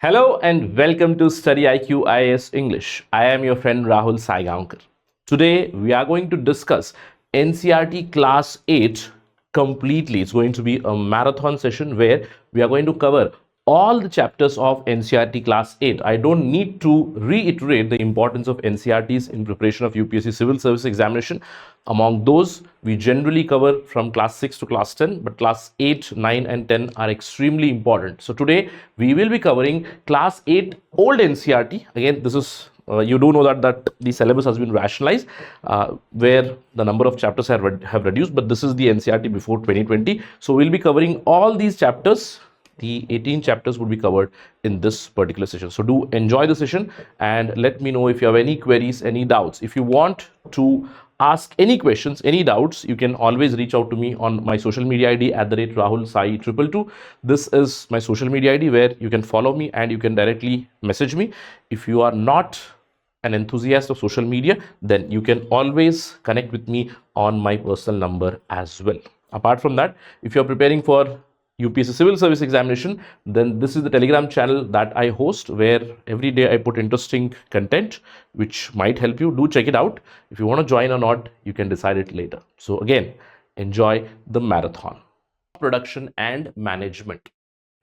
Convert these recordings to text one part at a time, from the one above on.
Hello and welcome to StudyIQ IAS English. I am your friend Rahul Saigaonker. Today we are going to discuss NCERT Class 8 completely. It's going to be a marathon session where we are going to cover all the chapters of NCERT Class 8. I don't need to reiterate the importance of NCERTs in preparation of UPSC Civil Service Examination. Among those, we generally cover from Class 6 to Class 10, but Class 8, 9 and 10 are extremely important. So today, we will be covering Class 8 old NCERT. Again, this is you do know that the syllabus has been rationalized where the number of chapters have reduced, but this is the NCERT before 2020. So we'll be covering all these chapters. The 18 chapters would be covered in this particular session. So do enjoy the session and let me know if you have any queries, any doubts. If you want to ask any questions, any doubts, you can always reach out to me on my social media ID @RahulSai222. This is my social media ID where you can follow me and you can directly message me. If you are not an enthusiast of social media, then you can always connect with me on my personal number as well. Apart from that, if you're preparing for UPSC Civil Service Examination, then this is the Telegram channel that I host where every day I put interesting content which might help you. Do check it out. If you want to join or not, you can decide it later. So again, enjoy the marathon. Production and management.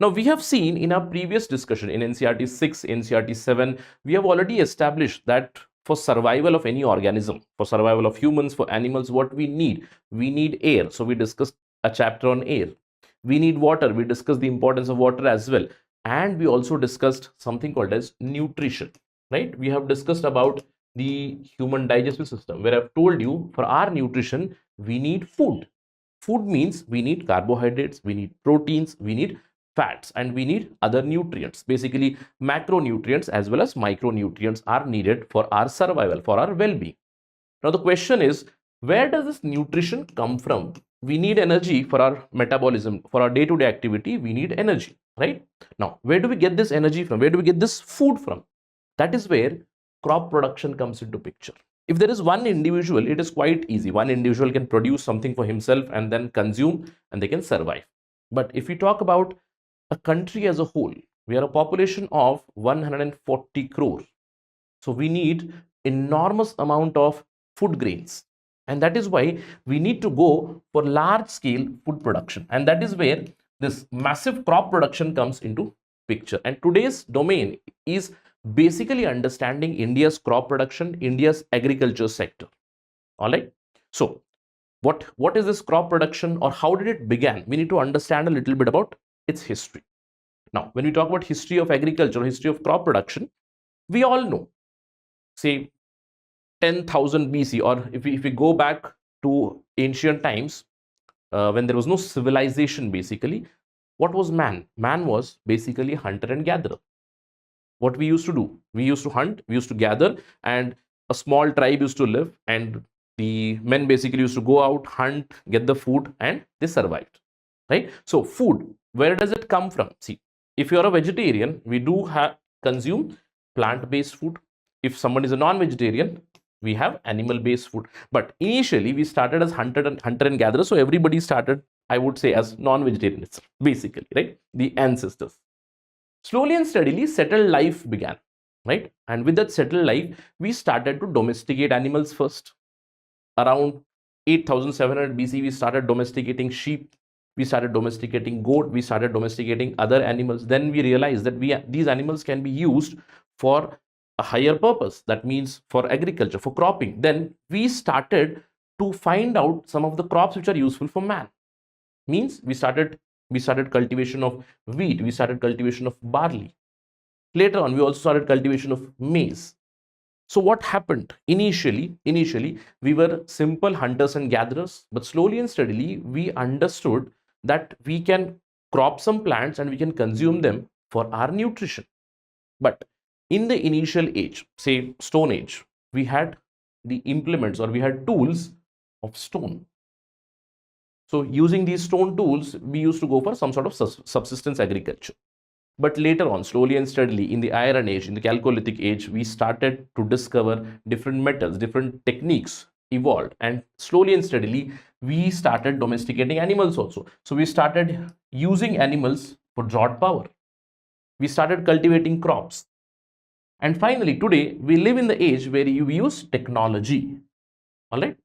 Now we have seen in our previous discussion in NCERT 6, NCERT 7, we have already established that for survival of any organism, for survival of humans, for animals, what we need air. So we discussed a chapter on air. We need water. We discussed the importance of water as well. And we also discussed something called as nutrition, right? We have discussed about the human digestive system where I've told you for our nutrition, we need food. Food means we need carbohydrates, we need proteins, we need fats, and we need other nutrients. Basically, macronutrients as well as micronutrients are needed for our survival, for our well-being. Now, the question is, where does this nutrition come from? We need energy for our metabolism, for our day-to-day activity, we need energy, right? Now, where do we get this energy from? Where do we get this food from? That is where crop production comes into picture. If there is one individual, it is quite easy. One individual can produce something for himself and then consume and they can survive. But if we talk about a country as a whole, we are a population of 140 crores. So we need enormous amount of food grains. And that is why we need to go for large scale food production. And that is where this massive crop production comes into picture. And today's domain is basically understanding India's crop production, India's agriculture sector. All right. So what is this crop production or how did it begin? We need to understand a little bit about its history. Now, when we talk about history of agriculture, history of crop production, we all know, say, 10,000 BC, or if we go back to ancient times, when there was no civilization, basically, what was man? Man was basically hunter and gatherer. What we used to do? We used to hunt, we used to gather, and a small tribe used to live, and the men basically used to go out, hunt, get the food, and they survived, right? So food, where does it come from? See, if you're a vegetarian, we do consume plant-based food. If someone is a non-vegetarian, we have animal-based food. But initially, we started as hunter and gatherer. So everybody started, I would say, as non-vegetarians, basically, right? The ancestors. Slowly and steadily, settled life began, right? And with that settled life, we started to domesticate animals first. Around 8,700 BC, we started domesticating sheep. We started domesticating goat. We started domesticating other animals. Then we realized that these animals can be used for a higher purpose. That means for agriculture, for cropping. Then we started to find out some of the crops which are useful for man. Means we started cultivation of wheat. We started cultivation of barley. Later on, we also started cultivation of maize. So what happened? Initially, we were simple hunters and gatherers, but slowly and steadily, we understood that we can crop some plants and we can consume them for our nutrition. But in the initial age, say Stone Age, we had the implements or we had tools of stone. So using these stone tools, we used to go for some sort of subsistence agriculture. But later on, slowly and steadily, in the Iron Age, in the Chalcolithic Age, we started to discover different metals, different techniques evolved, and slowly and steadily, we started domesticating animals also. So we started using animals for drought power. We started cultivating crops. And finally, today, we live in the age where you use technology. All right.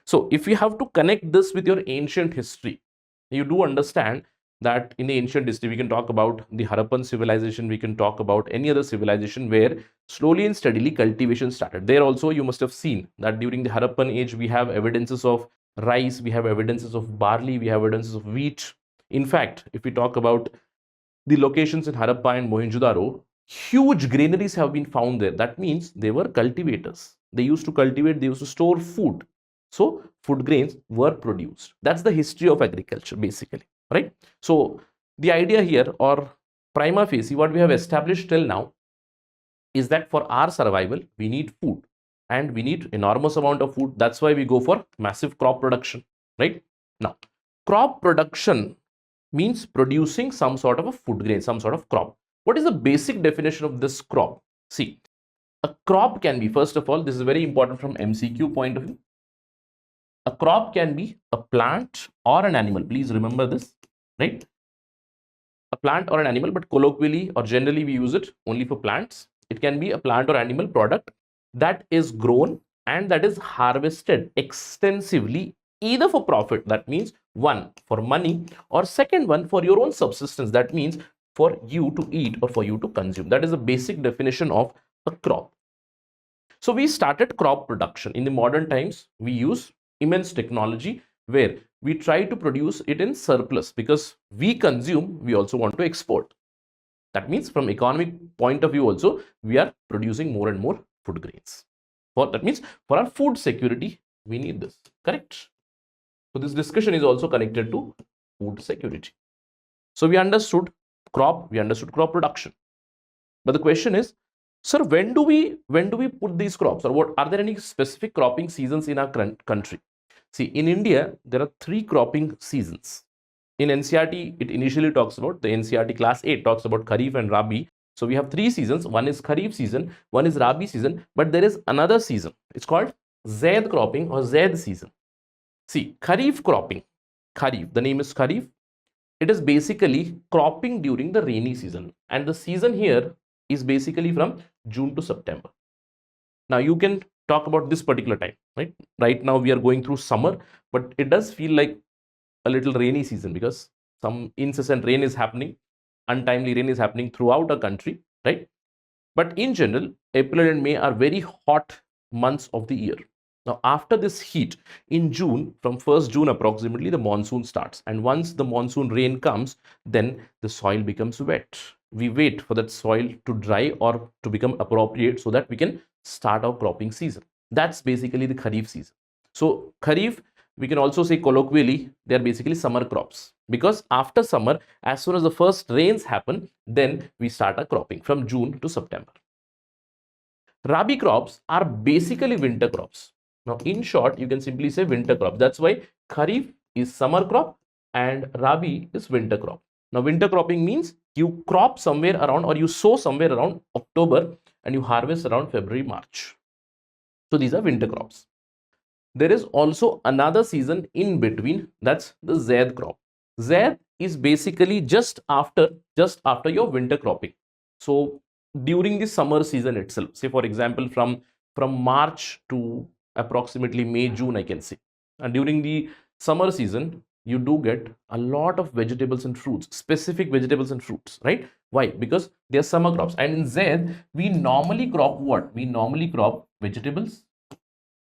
So if you have to connect this with your ancient history, you do understand that in the ancient history, we can talk about the Harappan civilization, we can talk about any other civilization where slowly and steadily cultivation started. There also, you must have seen that during the Harappan age, we have evidences of rice, we have evidences of barley, we have evidences of wheat. In fact, if we talk about the locations in Harappa and Mohenjo-daro, huge granaries have been found there. That means they were cultivators. They used to cultivate, they used to store food. So food grains were produced. That's the history of agriculture, basically, right? So the idea here, or prima facie, what we have established till now is that for our survival, we need food and we need enormous amount of food. That's why we go for massive crop production, right? Now, crop production means producing some sort of a food grain, some sort of crop. What is the basic definition of this crop? See, a crop can be, first of all, this is very important from MCQ point of view. A crop can be a plant or an animal. Please remember this, right? A plant or an animal, but colloquially or generally we use it only for plants. It can be a plant or animal product that is grown and that is harvested extensively, either for profit, that means one, for money, or second one, for your own subsistence, that means for you to eat or for you to consume. That is the basic definition of a crop. So we started crop production. In the modern times, we use immense technology where we try to produce it in surplus, because we consume, we also want to export. That means from economic point of view also, we are producing more and more food grains. That means for our food security, we need this, correct? So this discussion is also connected to food security. So we understood crop, we understood crop production. But the question is, sir, when do we put these crops, or what are there any specific cropping seasons in our country? See, in India, there are 3 cropping seasons. In NCERT, it initially talks about, the NCERT class 8 talks about Kharif and Rabi. So we have 3 seasons. One is Kharif season, one is Rabi season, but there is another season. It's called Zaid cropping or Zaid season. See, Kharif cropping, Kharif, the name is Kharif. It is basically cropping during the rainy season. And the season here is basically from June to September. Now you can talk about this particular time, right? Right now we are going through summer, but it does feel like a little rainy season because some incessant rain is happening, untimely rain is happening throughout our country, right? But in general, April and May are very hot months of the year. Now, after this heat, in June, from 1st June approximately, the monsoon starts. And once the monsoon rain comes, then the soil becomes wet. We wait for that soil to dry or to become appropriate so that we can start our cropping season. That's basically the Kharif season. So, Kharif, we can also say colloquially, they are basically summer crops. Because after summer, as soon as the first rains happen, then we start our cropping from June to September. Rabi crops are basically winter crops. Now, in short, you can simply say winter crop. That's why Kharif is summer crop and Rabi is winter crop. Now, winter cropping means you crop somewhere around, or you sow somewhere around October and you harvest around February, March. So these are winter crops. There is also another season in between, that's the Zaid crop. Zaid is basically just after your winter cropping. So during the summer season itself, say for example from March to approximately May, June, I can say. And during the summer season, you do get a lot of vegetables and fruits, specific vegetables and fruits, right? Why? Because they are summer crops. And in Zaid, we normally crop what? We normally crop vegetables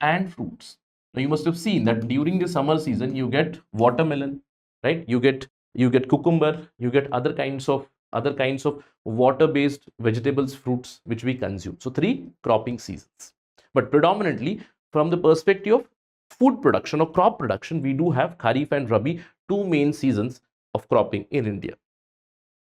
and fruits. Now you must have seen that during the summer season, you get watermelon, right? You get cucumber, you get other kinds of water-based vegetables, fruits, which we consume. So 3 cropping seasons. But predominantly from the perspective of food production or crop production, we do have Kharif and Rabi, 2 main seasons of cropping in India.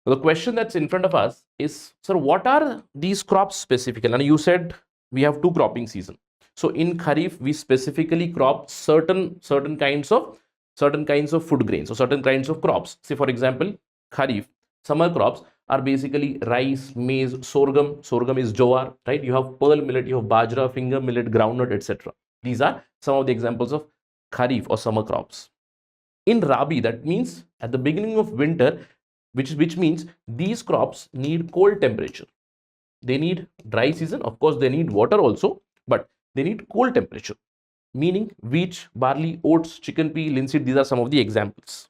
The question that's in front of us is, sir, what are these crops specifically? And you said we have 2 cropping seasons. So in Kharif, we specifically crop certain kinds of food grains or certain kinds of crops. Say for example, Kharif, summer crops are basically rice, maize, sorghum. Sorghum is jowar, right? You have pearl millet, you have bajra, finger millet, groundnut, etc. These are some of the examples of Kharif or summer crops. In Rabi, that means at the beginning of winter, which means these crops need cold temperature. They need dry season. Of course, they need water also, but they need cold temperature, meaning wheat, barley, oats, chickpea, linseed. These are some of the examples.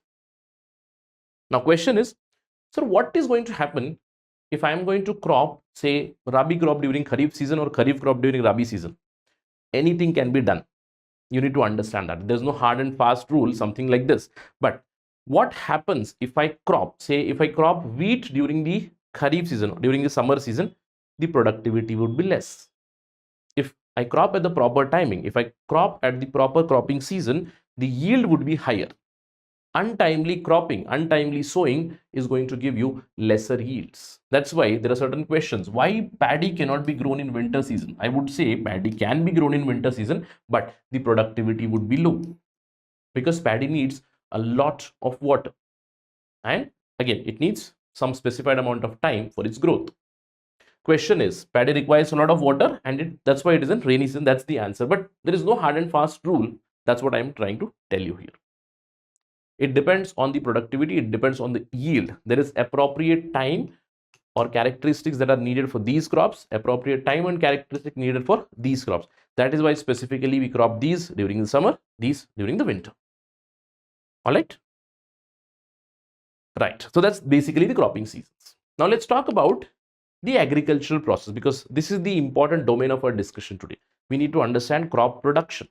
Now, question is, sir, what is going to happen if I am going to crop, say, Rabi crop during Kharif season or Kharif crop during Rabi season? Anything can be done. You need to understand that. There's no hard and fast rule, something like this. But what happens if I crop, say, if I crop wheat during the Kharif season, during the summer season, the productivity would be less. If I crop at the proper timing, if I crop at the proper cropping season, the yield would be higher. Untimely cropping, untimely sowing is going to give you lesser yields. That's why there are certain questions. Why paddy cannot be grown in winter season? I would say paddy can be grown in winter season, but the productivity would be low because paddy needs a lot of water. And again, it needs some specified amount of time for its growth. Question is, paddy requires a lot of water and that's why it isn't rainy season. That's the answer. But there is no hard and fast rule. That's what I'm trying to tell you here. It depends on the productivity. It depends on the yield. There is appropriate time or characteristics that are needed for these crops, appropriate time and characteristic needed for these crops. That is why specifically we crop these during the summer, these during the winter. All right. Right. So that's basically the cropping seasons. Now let's talk about the agricultural process, because this is the important domain of our discussion today. We need to understand crop production.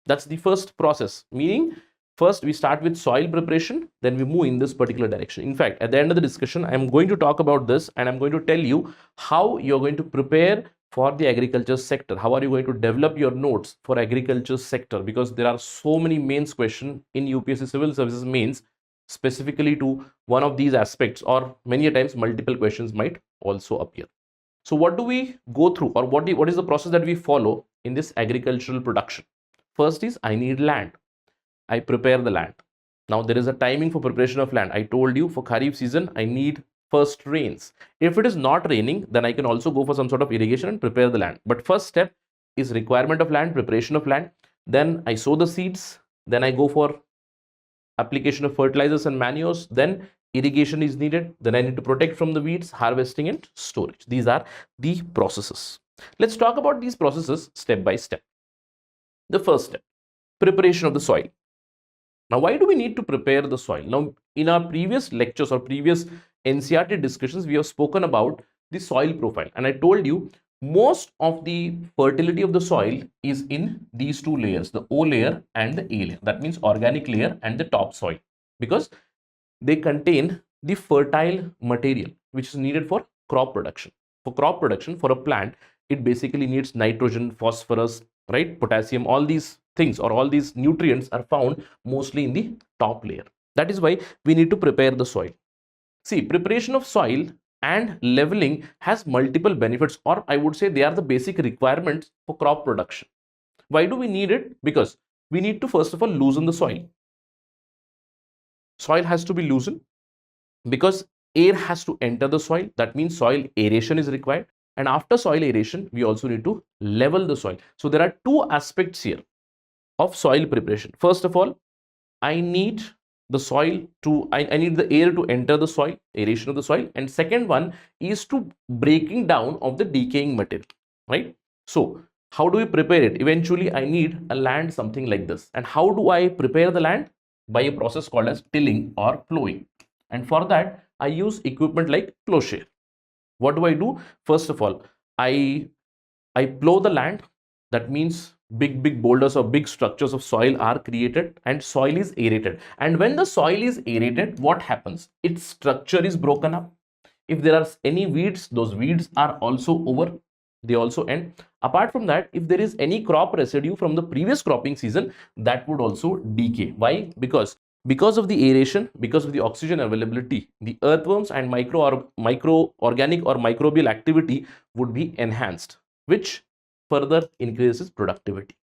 That's the first process, meaning first we start with soil preparation, then we move in this particular direction. In fact, at the end of the discussion, I'm going to talk about this and I'm going to tell you how you're going to prepare for the agriculture sector. How are you going to develop your notes for agriculture sector? Because there are so many mains questions in UPSC Civil Services mains specifically to one of these aspects, or many times multiple questions might also appear. So what do we go through, or what is the process that we follow in this agricultural production? First is I need land. I prepare the land. Now there is a timing for preparation of land. I told you for Kharif season, I need first rains. If it is not raining, then I can also go for some sort of irrigation and prepare the land. But first step is requirement of land, preparation of land. Then I sow the seeds. Then I go for application of fertilizers and manures. Then irrigation is needed. Then I need to protect from the weeds, harvesting and storage. These are the processes. Let's talk about these processes step by step. The first step, preparation of the soil. Now, why do we need to prepare the soil? Now, in our previous lectures or previous NCERT discussions, we have spoken about the soil profile. And I told you most of the fertility of the soil is in these two layers, the O layer and the A layer. That means organic layer and the topsoil, because they contain the fertile material which is needed for crop production. For crop production, for a plant, it basically needs nitrogen, phosphorus, right, potassium. All these things or all these nutrients are found mostly in the top layer. That is why we need to prepare the soil. See, preparation of soil and leveling has multiple benefits, or I would say they are the basic requirements for crop production. Why do we need it? Because we need to first of all loosen the soil. Soil has to be loosened because air has to enter the soil. That means soil aeration is required. And after soil aeration, we also need to level the soil. So there are two aspects here of soil preparation. First of all, I need the soil to, I need the air to enter the soil, aeration of the soil. And second one is to breaking down of the decaying material, right? So how do we prepare it? Eventually, I need a land something like this. And how do I prepare the land? By a process called as tilling or plowing. And for that, I use equipment like plowshare. What do I do? First of all, I plow the land. That means big boulders or big structures of soil are created and soil is aerated. And when the soil is aerated, what happens? Its structure is broken up. If there are any weeds, those weeds are also over. They also end. Apart from that, if there is any crop residue from the previous cropping season, that would also decay. Why? Because of the aeration, because of the oxygen availability, the earthworms and microorganic or microbial activity would be enhanced, which further increases productivity.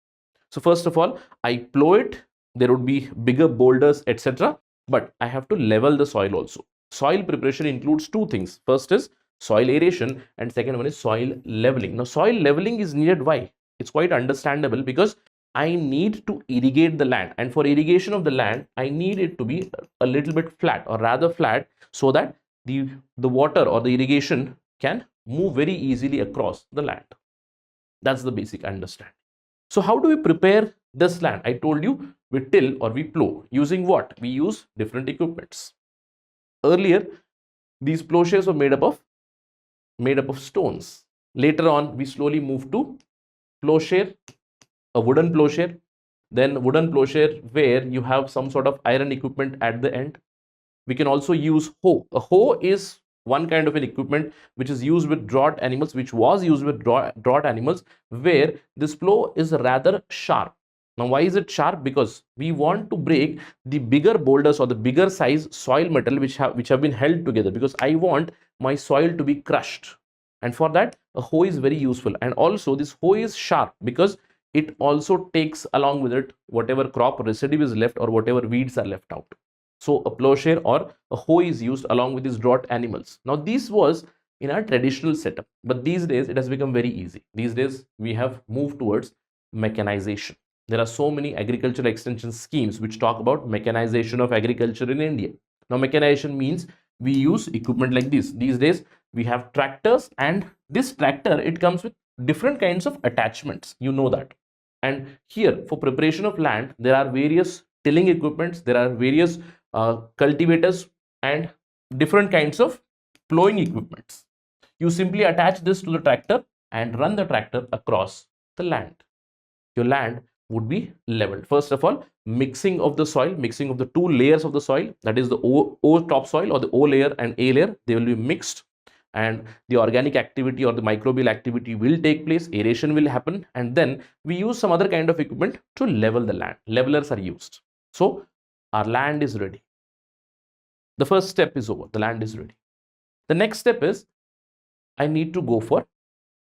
So first of all, I plow it. There would be bigger boulders, etc. But I have to level the soil also. Soil preparation includes two things. First is soil aeration and second one is soil leveling. Now, soil leveling is needed. Why? It's quite understandable because I need to irrigate the land, and for irrigation of the land, I need it to be a little bit flat or rather flat so that the water or the irrigation can move very easily across the land. That's the basic understanding. So how do we prepare this land? I told you we till or we plow. Using what? We use different equipments. Earlier, these plowshares were made up of stones. Later on, we slowly moved to plowshare, a wooden plowshare, then wooden plowshare where you have some sort of iron equipment at the end. We can also use hoe. A hoe is one kind of an equipment which is used with drought animals, which was used with drought animals, where this plow is rather sharp. Now, why is it sharp? Because we want to break the bigger boulders or the bigger size soil metal which have been held together, because I want my soil to be crushed. And for that, a hoe is very useful. And also this hoe is sharp because it also takes along with it whatever crop residue is left or whatever weeds are left out. So a plowshare or a hoe is used along with these drought animals. Now this was in our traditional setup, but these days it has become very easy. These days we have moved towards mechanization. There are so many agricultural extension schemes which talk about mechanization of agriculture in India. Now mechanization means we use equipment like this. These days we have tractors, and this tractor, it comes with different kinds of attachments, you know that. And here for preparation of land, there are various tilling equipments, there are various cultivators and different kinds of plowing equipments. You simply attach this to the tractor and run the tractor across the land. Your land would be leveled. First of all, mixing of the soil, mixing of the two layers of the soil, that is the O topsoil or the O layer and A layer, they will be mixed, and the organic activity or the microbial activity will take place, aeration will happen, and then we use some other kind of equipment to level the land. Levelers are used. So our land is ready. The first step is over. The land is ready. The next step is I need to go for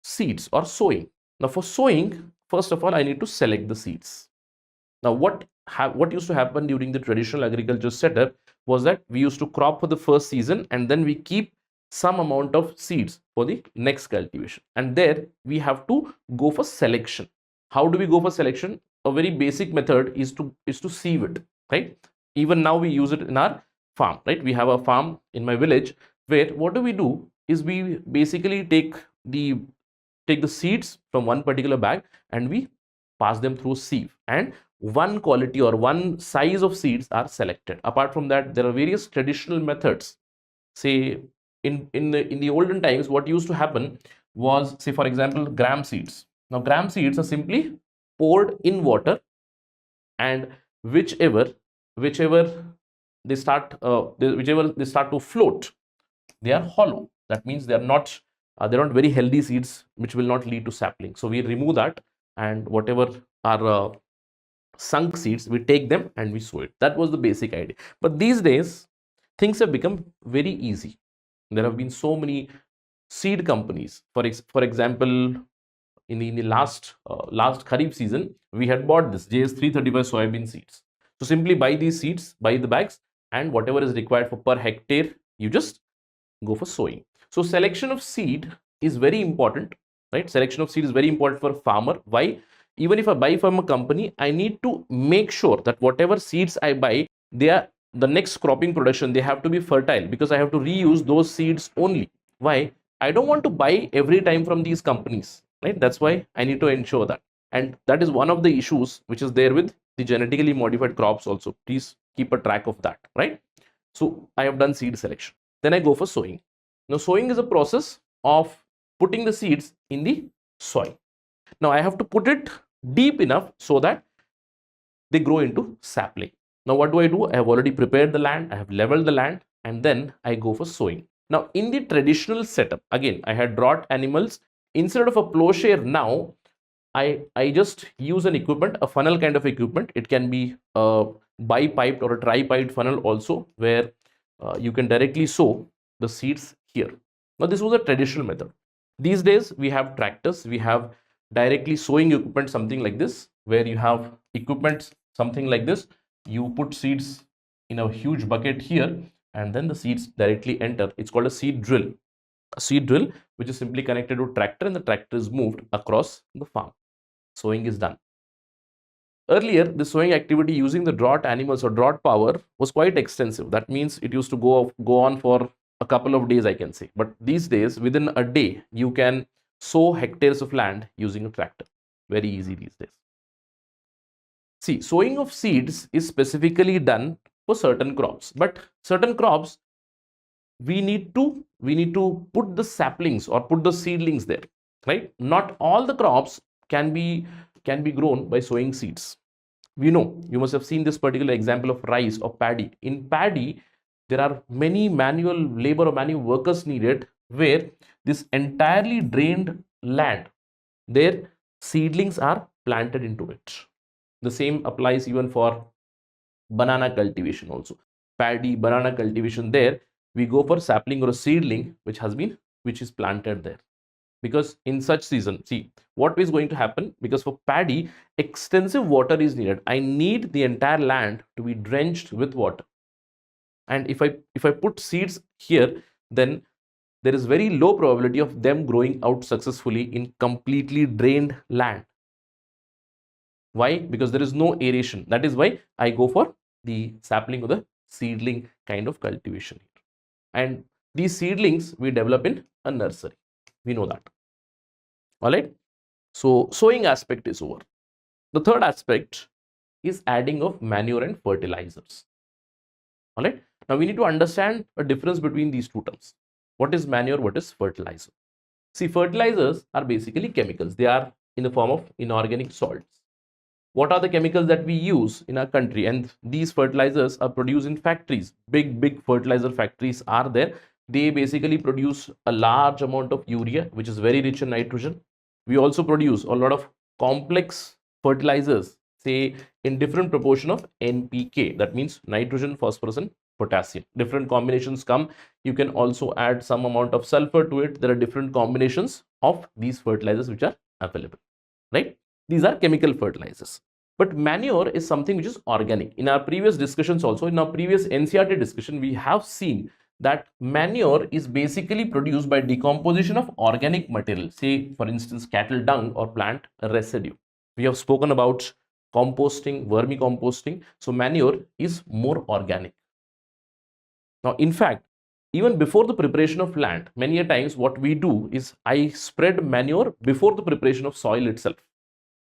seeds or sowing. Now for sowing, first of all, I need to select the seeds. Now what used to happen during the traditional agriculture setup was that we used to crop for the first season and then we keep some amount of seeds for the next cultivation. And there we have to go for selection. How do we go for selection? A very basic method is to sieve it, right? Even now we use it in our farm, right? We have a farm in my village where what do we do is we basically take the seeds from one particular bag and we pass them through sieve, and one quality or one size of seeds are selected. Apart from that, there are various traditional methods. Say in the olden times, what used to happen was, say for example, gram seeds. Now gram seeds are simply poured in water, and whichever they start to float, they are hollow. That means they're not very healthy seeds which will not lead to sapling. So we remove that, and whatever are sunk seeds, we take them and we sow it. That was the basic idea. But these days things have become very easy. There have been so many seed companies. For example, in the last Kharif season, we had bought this JS 335 soybean seeds. So simply buy these seeds, buy the bags, and whatever is required for per hectare, you just go for sowing. So selection of seed is very important, right? Selection of seed is very important for a farmer. Why? Even if I buy from a company, I need to make sure that whatever seeds I buy, they are the next cropping production, they have to be fertile, because I have to reuse those seeds only. Why? I don't want to buy every time from these companies, right? That's why I need to ensure that. And that is one of the issues which is there with the genetically modified crops also. Please keep a track of that, right? So I have done seed selection. Then I go for sowing. Now sowing is a process of putting the seeds in the soil. Now I have to put it deep enough so that they grow into sapling. Now what do? I have already prepared the land, I have leveled the land, and then I go for sowing. Now in the traditional setup, again, I had drought animals. Instead of a plowshare, now I just use an equipment, a funnel kind of equipment. It can be a bi-piped or a tri-piped funnel also, where you can directly sow the seeds here. Now this was a traditional method. These days we have tractors, we have directly sowing equipment, something like this, where you have equipment something like this. You put seeds in a huge bucket here, and then the seeds directly enter. It's called a seed drill. A seed drill which is simply connected to a tractor, and the tractor is moved across the farm. Sowing is done. Earlier, the sowing activity using the drought animals or drought power was quite extensive. That means it used to go on for a couple of days, I can say. But these days, within a day, you can sow hectares of land using a tractor. Very easy these days. See, sowing of seeds is specifically done for certain crops, but certain crops we need to put the saplings or put the seedlings there, right? Not all the crops can be grown by sowing seeds. We know, you must have seen this particular example of rice or paddy. In paddy, there are many manual labor or manual workers needed, where this entirely drained land, their seedlings are planted into it. The same applies even for banana cultivation also. Paddy, banana cultivation, there we go for sapling or a seedling which is planted there. Because in such season, see what is going to happen, because for paddy extensive water is needed. I need the entire land to be drenched with water, and if I put seeds here, then there is very low probability of them growing out successfully in completely drained land. Why? Because there is no aeration. That is why I go for the sapling or the seedling kind of cultivation here. And these seedlings we develop in a nursery. We know that. All right. So sowing aspect is over. The third aspect is adding of manure and fertilizers. All right. Now we need to understand a difference between these two terms. What is manure? What is fertilizer? See, fertilizers are basically chemicals. They are in the form of inorganic salts. What are the chemicals that we use in our country? And these fertilizers are produced in factories. Big fertilizer factories are there. They basically produce a large amount of urea, which is very rich in nitrogen. We also produce a lot of complex fertilizers, say in different proportion of NPK. That means nitrogen, phosphorus, and potassium. Different combinations come. You can also add some amount of sulfur to it. There are different combinations of these fertilizers which are available, right? These are chemical fertilizers. But manure is something which is organic. In our previous discussions also, in our previous NCERT discussion, we have seen that manure is basically produced by decomposition of organic material. Say, for instance, cattle dung or plant residue. We have spoken about composting, vermicomposting. So manure is more organic. Now, in fact, even before the preparation of land, many a times what we do is I spread manure before the preparation of soil itself,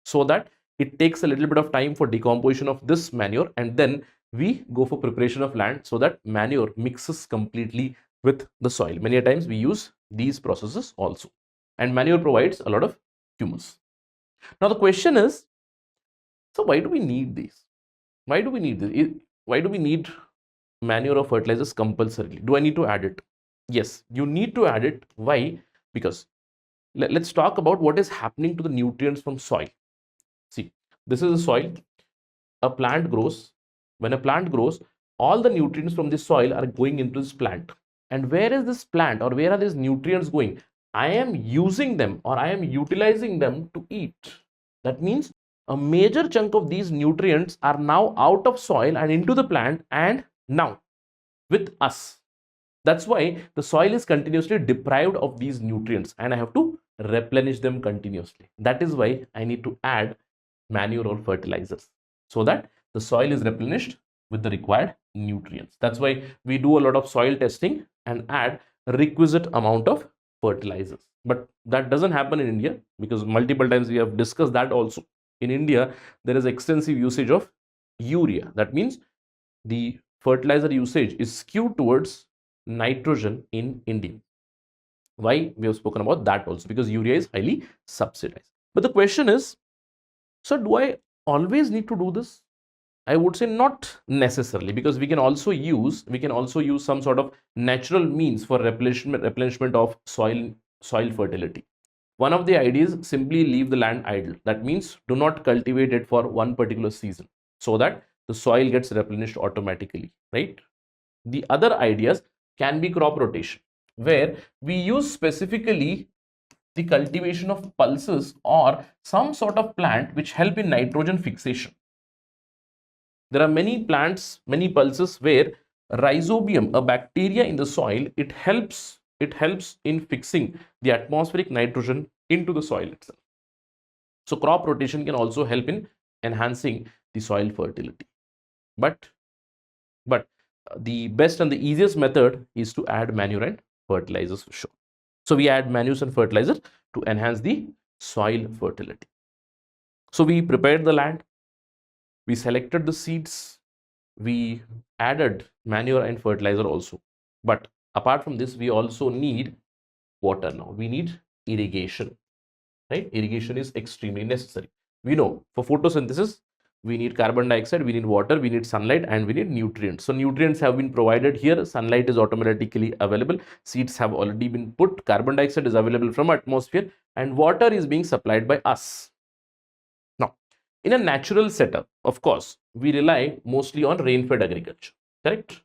so that it takes a little bit of time for decomposition of this manure, and then we go for preparation of land so that manure mixes completely with the soil. Many a times we use these processes also, and manure provides a lot of humus. Now the question is, so why do we need these? Why do we need this? Why do we need manure or fertilizers compulsorily? Do I need to add it? Yes, you need to add it. Why? Because let's talk about what is happening to the nutrients from soil. See, this is a soil. A plant grows. When a plant grows, all the nutrients from this soil are going into this plant. And where is this plant, or where are these nutrients going? I am using them, or I am utilizing them to eat. That means a major chunk of these nutrients are now out of soil and into the plant, and now with us. That's why the soil is continuously deprived of these nutrients, and I have to replenish them continuously. That is why I need to add manure or fertilizers, so that the soil is replenished with the required nutrients. That's why we do a lot of soil testing and add a requisite amount of fertilizers. But that doesn't happen in India, because multiple times we have discussed that also. In India, there is extensive usage of urea. That means the fertilizer usage is skewed towards nitrogen in India. Why? We have spoken about that also, because urea is highly subsidized. But the question is, so do I always need to do this? I would say not necessarily, because we can also use some sort of natural means for replenishment of soil fertility. One of the ideas, simply leave the land idle. That means do not cultivate it for one particular season, so that the soil gets replenished automatically, right? The other ideas can be crop rotation, where we use specifically the cultivation of pulses or some sort of plant which help in nitrogen fixation. There are many plants, many pulses where rhizobium, a bacteria in the soil, it helps in fixing the atmospheric nitrogen into the soil itself. So crop rotation can also help in enhancing the soil fertility. But the best and the easiest method is to add manure and fertilizers for sure. So we add manures and fertilizers to enhance the soil fertility. So we prepared the land, we selected the seeds, we added manure and fertilizer also. But apart from this, we also need water now. We need irrigation, right? Irrigation is extremely necessary. We know for photosynthesis, we need carbon dioxide, we need water, we need sunlight, and we need nutrients. So nutrients have been provided here. Sunlight is automatically available. Seeds have already been put. Carbon dioxide is available from atmosphere, and water is being supplied by us. Now, in a natural setup, of course, we rely mostly on rain-fed agriculture, correct?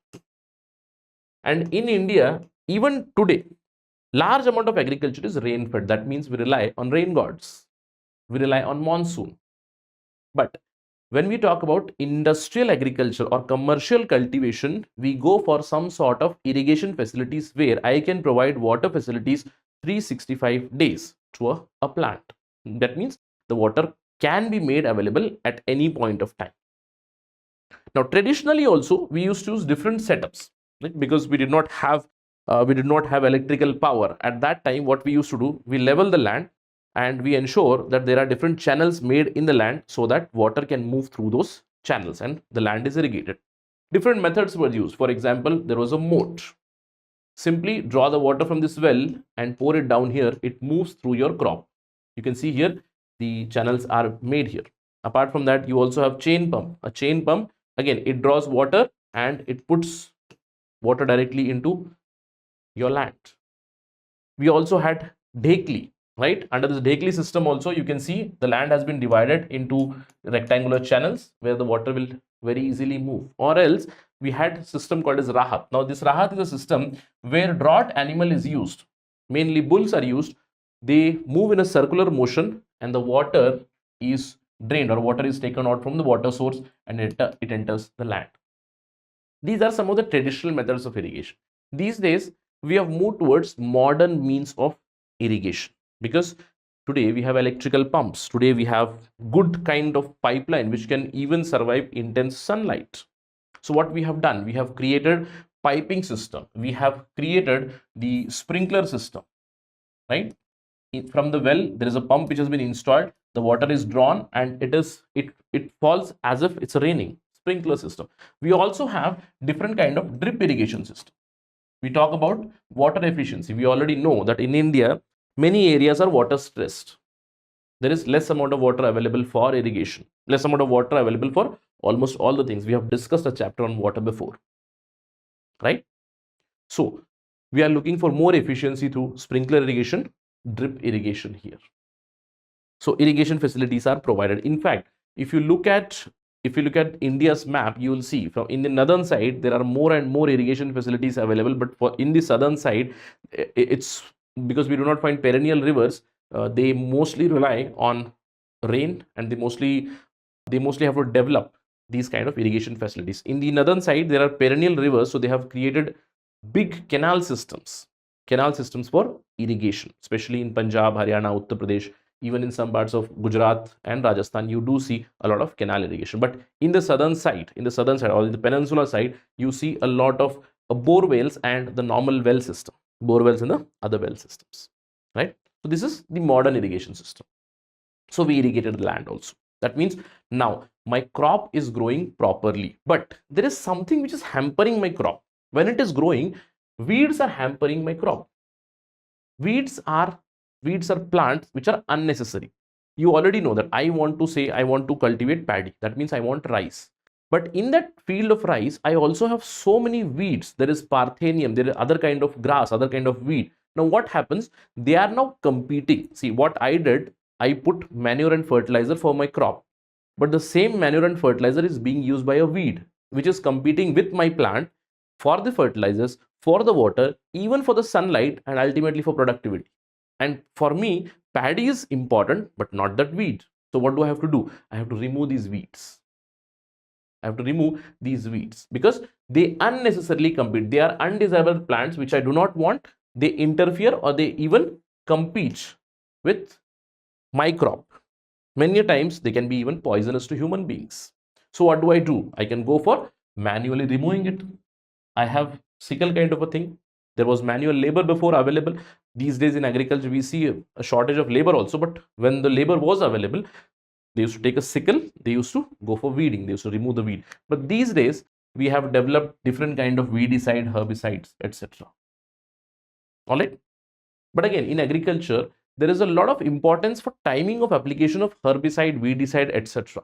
And in India, even today, large amount of agriculture is rain-fed. That means we rely on rain gods. We rely on monsoon. But when we talk about industrial agriculture or commercial cultivation, we go for some sort of irrigation facilities where I can provide water facilities 365 days to a plant. That means the water can be made available at any point of time. Now, traditionally also, we used to use different setups, right? Because we did not have electrical power. At that time, what we used to do, we level the land and we ensure that there are different channels made in the land so that water can move through those channels and the land is irrigated. Different methods were used. For example, there was a moat. Simply draw the water from this well and pour it down here. It moves through your crop. You can see here the channels are made here. Apart from that, you also have chain pump. A chain pump, again, it draws water and it puts water directly into your land. We also had Dhekli, right? Under this Dhekli system also, you can see the land has been divided into rectangular channels where the water will very easily move. Or else we had a system called as Rahat. Now this Rahat is a system where draught animal is used. Mainly bulls are used. They move in a circular motion and the water is drained or water is taken out from the water source and it enters the land. These are some of the traditional methods of irrigation. These days, we have moved towards modern means of irrigation because today we have electrical pumps. Today we have good kind of pipeline which can even survive intense sunlight. So what we have done, we have created piping system. We have created the sprinkler system, right? From the well, there is a pump which has been installed. The water is drawn and it falls as if it's raining. Sprinkler system. We also have different kind of drip irrigation system. We talk about water efficiency. We already know that in India, many areas are water stressed. There is less amount of water available for irrigation, less amount of water available for almost all the things. We have discussed a chapter on water before, right? So we are looking for more efficiency through sprinkler irrigation, drip irrigation here. So irrigation facilities are provided. In fact, if you look at India's map, you will see from in the northern side there are more and more irrigation facilities available, but for in the southern side, it's because we do not find perennial rivers. They mostly rely on rain and they mostly have to develop these kind of irrigation facilities. In the northern side, there are perennial rivers, so they have created big canal systems for irrigation, especially in Punjab, Haryana, Uttar Pradesh. Even in some parts of Gujarat and Rajasthan, you do see a lot of canal irrigation. But in the southern side or in the peninsula side, you see a lot of bore wells and the normal well system, bore wells and the other well systems, right? So this is the modern irrigation system. So we irrigated the land also. That means now my crop is growing properly, but there is something which is hampering my crop. When it is growing, weeds are hampering my crop. Weeds are plants which are unnecessary. You already know that I want to cultivate paddy. That means I want rice. But in that field of rice, I also have so many weeds. There is parthenium, there is other kind of grass, other kind of weed. Now what happens? They are now competing. See what I did, I put manure and fertilizer for my crop. But the same manure and fertilizer is being used by a weed, which is competing with my plant for the fertilizers, for the water, even for the sunlight, and ultimately for productivity. And for me, paddy is important, but not that weed. So what do I have to do? I have to remove these weeds. I have to remove these weeds because they unnecessarily compete. They are undesirable plants which I do not want. They interfere or they even compete with my crop. Many times they can be even poisonous to human beings. So what do? I can go for manually removing it. I have sickle kind of a thing. There was manual labor before available. These days in agriculture, we see a shortage of labor also, but when the labor was available, they used to take a sickle, they used to go for weeding, they used to remove the weed. But these days, we have developed different kind of weedicide, herbicides, etc. All right. But again, in agriculture, there is a lot of importance for timing of application of herbicide, weedicide, etc.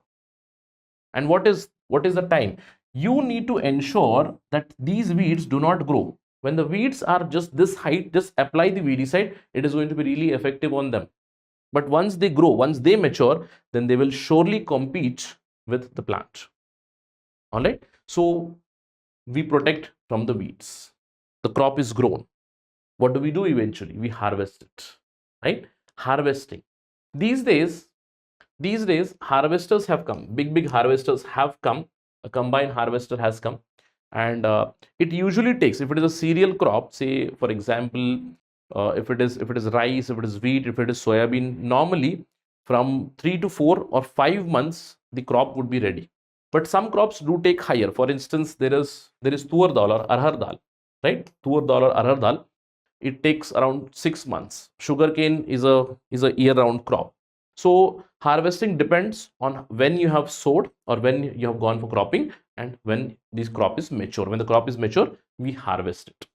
And what is the time? You need to ensure that these weeds do not grow. When the weeds are just this height, just apply the weedicide. It is going to be really effective on them. But once they grow, once they mature, then they will surely compete with the plant. All right. So we protect from the weeds. The crop is grown. What do we do eventually? We harvest it. Right? Harvesting. These days, harvesters have come. Big harvesters have come. A combine harvester has come, and it usually takes, if it is a cereal crop, say for example, if it is rice, if it is wheat, if it is soybean, normally from 3 to 4 or 5 months the crop would be ready. But some crops do take higher. For instance, there is tur dal or arhar dal, right? Tur dal or arhar dal. It takes around 6 months. Sugarcane is a year-round crop. So harvesting depends on when you have sowed or when you have gone for cropping and when this crop is mature. When the crop is mature, we harvest it.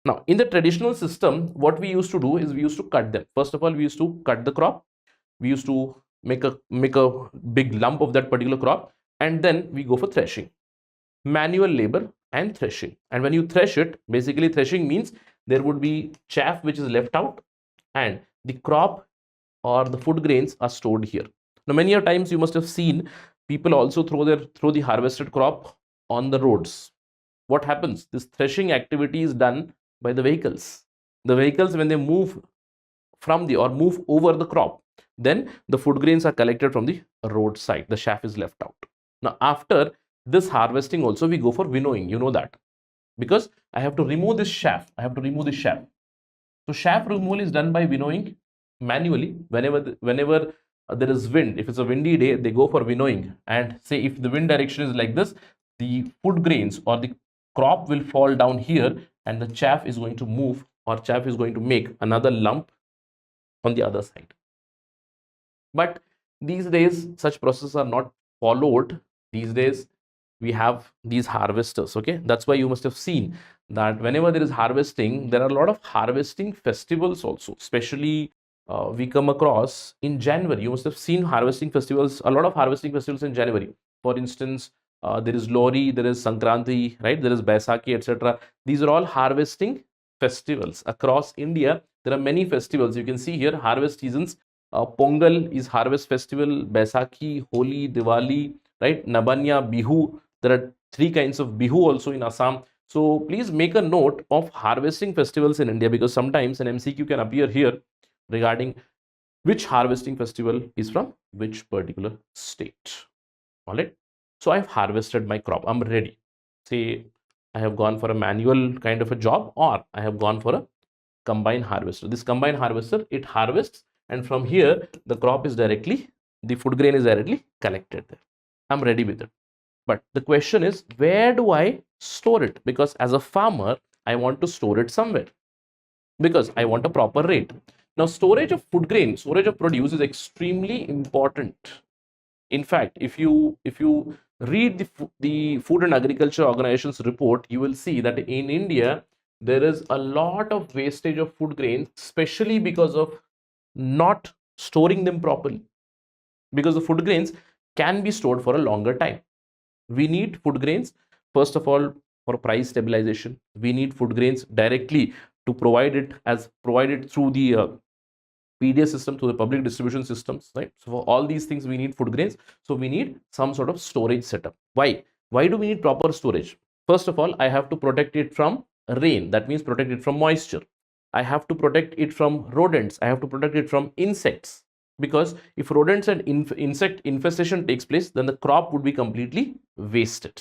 Now, in the traditional system, what we used to do is we used to cut them. First of all, we used to cut the crop. We used to make a big lump of that particular crop, and then we go for threshing. Manual labor and threshing. And when you thresh it, basically threshing means there would be chaff which is left out and the crop or the food grains are stored here. Now, many times you must have seen people also throw the harvested crop on the roads. What happens? This threshing activity is done by the vehicles. The vehicles, when they move from the or move over the crop, then the food grains are collected from the roadside. The chaff is left out. Now, after this harvesting also, we go for winnowing. You know that, because I have to remove this chaff. So chaff removal is done by winnowing manually. Whenever there is wind, if it's a windy day, they go for winnowing. And say if the wind direction is like this, the food grains or the crop will fall down here, and the chaff is going to move, or chaff is going to make another lump on the other side. But these days, such processes are not followed. These days, we have these harvesters. Okay, that's why you must have seen that whenever there is harvesting, there are a lot of harvesting festivals also. Especially we come across in January. You must have seen harvesting festivals, a lot of harvesting festivals in January. For instance, there is Lori, there is Sankranti, right? There is Baisakhi, etc. These are all harvesting festivals across India. There are many festivals. You can see here harvest seasons. Pongal is harvest festival, Baisakhi, Holi, Diwali, right? Nabanya, Bihu. There are 3 kinds of Bihu also in Assam. So please make a note of harvesting festivals in India, because sometimes an MCQ can appear here regarding which harvesting festival is from which particular state. All right. So I've harvested my crop. I'm ready. Say I have gone for a manual kind of a job, or I have gone for a combine harvester. This combine harvester, it harvests, and from here the crop is directly, the food grain is directly collected there. I'm ready with it. But the question is, where do I store it? Because as a farmer, I want to store it somewhere, because I want a proper rate. Now, storage of food grain, storage of produce is extremely important. In fact, if you read the Food and Agriculture Organization's report, you will see that in India, there is a lot of wastage of food grains, especially because of not storing them properly. Because the food grains can be stored for a longer time. We need food grains, first of all, for price stabilization. We need food grains directly to provide it through the PDS system, to the public distribution systems, right? So for all these things, we need food grains. So we need some sort of storage setup. Why do we need proper storage? First of all, I have to protect it from rain. That means protect it from moisture. I have to protect it from rodents. I have to protect it from insects, because if rodents and insect infestation takes place, then the crop would be completely wasted.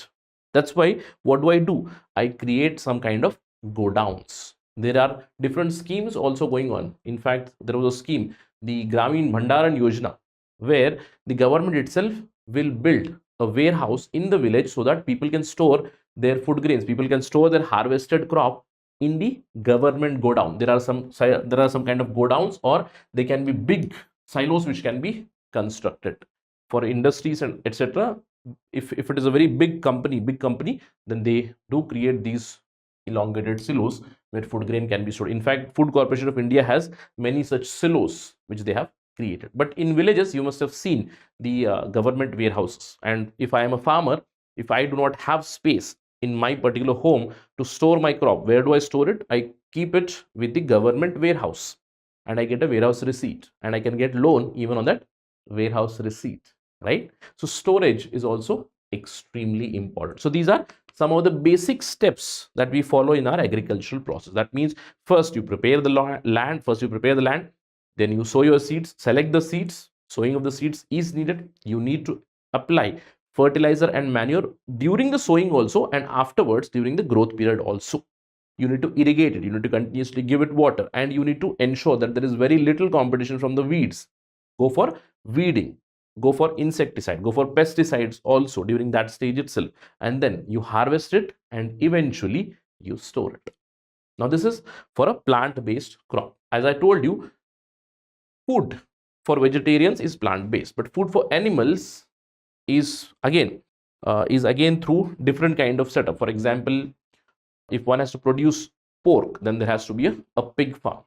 That's why what do? I create some kind of godowns. There are different schemes also going on. In fact, there was a scheme, the Gramin Bhandaran Yojana, where the government itself will build a warehouse in the village so that people can store their food grains, people can store their harvested crop in the government godown. There are some kind of godowns, or they can be big silos which can be constructed for industries and etc. If it is a very big company, then they do create these elongated silos where food grain can be stored. In fact, Food Corporation of India has many such silos which they have created. But in villages, you must have seen the government warehouses. And if I am a farmer, if I do not have space in my particular home to store my crop, where do I store it? I keep it with the government warehouse, and I get a warehouse receipt, and I can get loan even on that warehouse receipt, right? So storage is also extremely important. So these are some of the basic steps that we follow in our agricultural process. That means first you prepare the land, then you sow your seeds, select the seeds. Sowing of the seeds is needed. You need to apply fertilizer and manure during the sowing also, and afterwards during the growth period also. You need to irrigate it, you need to continuously give it water, and you need to ensure that there is very little competition from the weeds. Go for weeding, go for insecticide, go for pesticides also during that stage itself, and then you harvest it and eventually you store it. Now this is for a plant-based crop. As I told you, food for vegetarians is plant-based, but food for animals is again through different kind of setup. For example, if one has to produce pork, then there has to be a pig farm,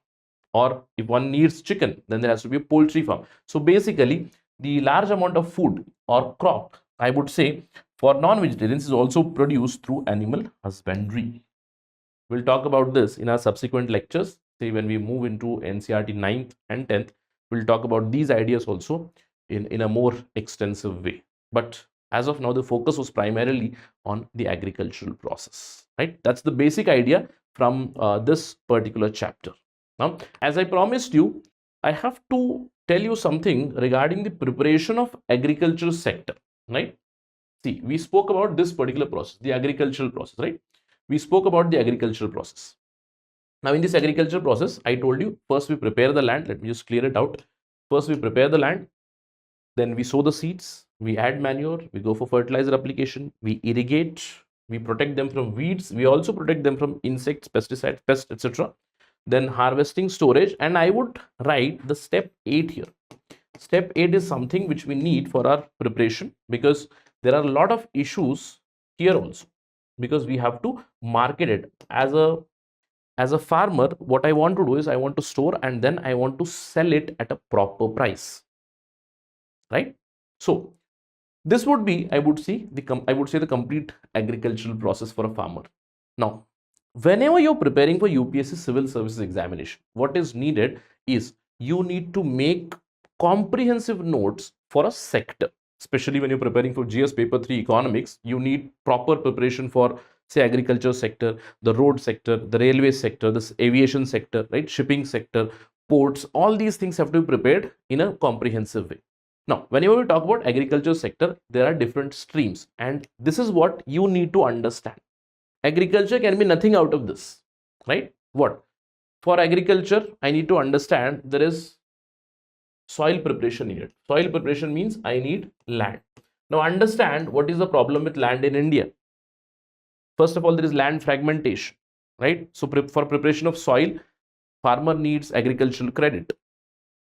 or if one needs chicken, then there has to be a poultry farm. So basically, the large amount of food or crop, I would say, for non-vegetarians is also produced through animal husbandry. We'll talk about this in our subsequent lectures. Say when we move into NCERT 9th and 10th, we'll talk about these ideas also in a more extensive way. But as of now, the focus was primarily on the agricultural process, right? That's the basic idea from this particular chapter. Now, as I promised you, I have to tell you something regarding the preparation of agricultural sector, right? See, we spoke about this particular process, the agricultural process, right? We spoke about the agricultural process. Now, in this agricultural process, I told you, first we prepare the land. Let me just clear it out. First, we prepare the land. Then we sow the seeds. We add manure. We go for fertilizer application. We irrigate. We protect them from weeds. We also protect them from insects, pesticides, pests, etc. Then harvesting, storage. And I would write the step 8 here. Step 8 is something which we need for our preparation, because there are a lot of issues here also, because we have to market it as a farmer. What I want to do is I want to store, and then I want to sell it at a proper price, right? So this would be, I would say the complete agricultural process for a farmer. Now, whenever you're preparing for UPSC civil services examination, what is needed is you need to make comprehensive notes for a sector. Especially when you're preparing for GS Paper 3 economics, you need proper preparation for, say, agriculture sector, the road sector, the railway sector, this aviation sector, right? Shipping sector, ports, all these things have to be prepared in a comprehensive way. Now, whenever we talk about agriculture sector, there are different streams, and this is what you need to understand. Agriculture can be nothing out of this, right? What? For agriculture, I need to understand there is soil preparation needed. Soil preparation means I need land. Now understand what is the problem with land in India. First of all, there is land fragmentation, right? So for preparation of soil, farmer needs agricultural credit,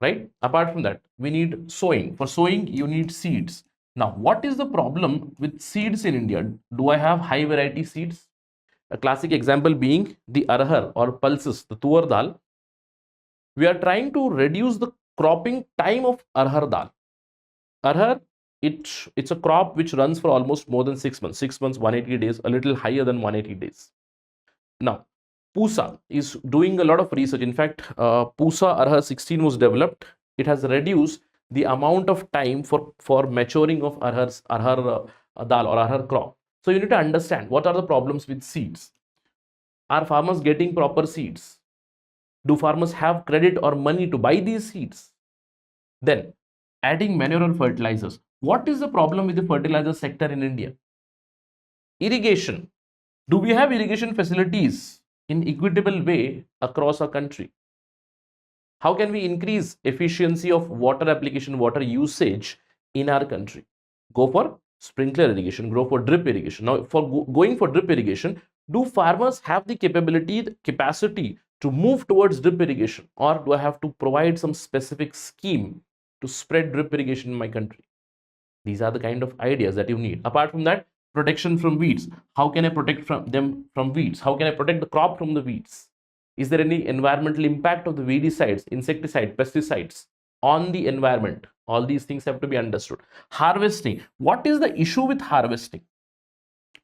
right? Apart from that, we need sowing. For sowing, you need seeds. Now, what is the problem with seeds in India? Do I have high variety seeds? A classic example being the arhar or pulses, the tuar dal. We are trying to reduce the cropping time of arhar dal. Arhar, it's a crop which runs for almost more than 6 months. 6 months, 180 days, a little higher than 180 days. Now, Pusa is doing a lot of research. In fact, Pusa Arhar 16 was developed. It has reduced the amount of time for maturing of arhar dal or arhar crop. So you need to understand what are the problems with seeds. Are farmers getting proper seeds? Do farmers have credit or money to buy these seeds? Then, adding manure or fertilizers. What is the problem with the fertilizer sector in India? Irrigation. Do we have irrigation facilities in equitable way across our country? How can we increase efficiency of water application, water usage in our country? Go for sprinkler irrigation, go for drip irrigation. Now, for going for drip irrigation, do farmers have the capacity to move towards drip irrigation, or do I have to provide some specific scheme to spread drip irrigation in my country? These are the kind of ideas that you need. Apart from that, protection from weeds. How can I protect from weeds? How can I protect the crop from the weeds? Is there any environmental impact of the weedicides, insecticides, pesticides on the environment? All these things have to be understood. Harvesting. What is the issue with harvesting?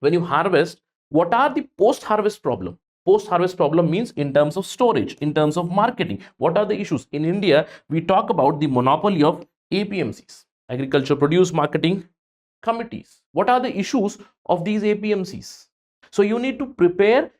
When you harvest, what are the post-harvest problem? Post-harvest problem means in terms of storage, in terms of marketing. What are the issues? In India, we talk about the monopoly of APMCs, Agriculture Produce Marketing Committees. What are the issues of these APMCs? So you need to prepare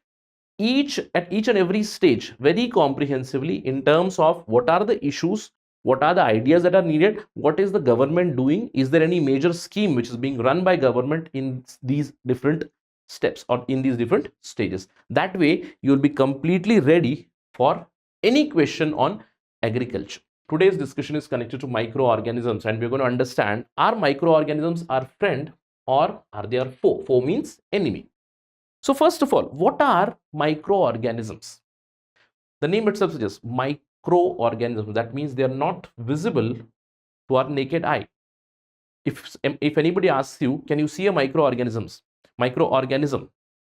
at each and every stage very comprehensively in terms of what are the issues, what are the ideas that are needed, what is the government doing, is there any major scheme which is being run by government in these different steps or in these different stages. That way you will be completely ready for any question on agriculture. Today's discussion is connected to microorganisms, and we're going to understand, are microorganisms our friend or are they our foe? Foe means enemy. So first of all, what are microorganisms? The name itself suggests microorganisms. That means they are not visible to our naked eye. If anybody asks you, can you see a microorganism,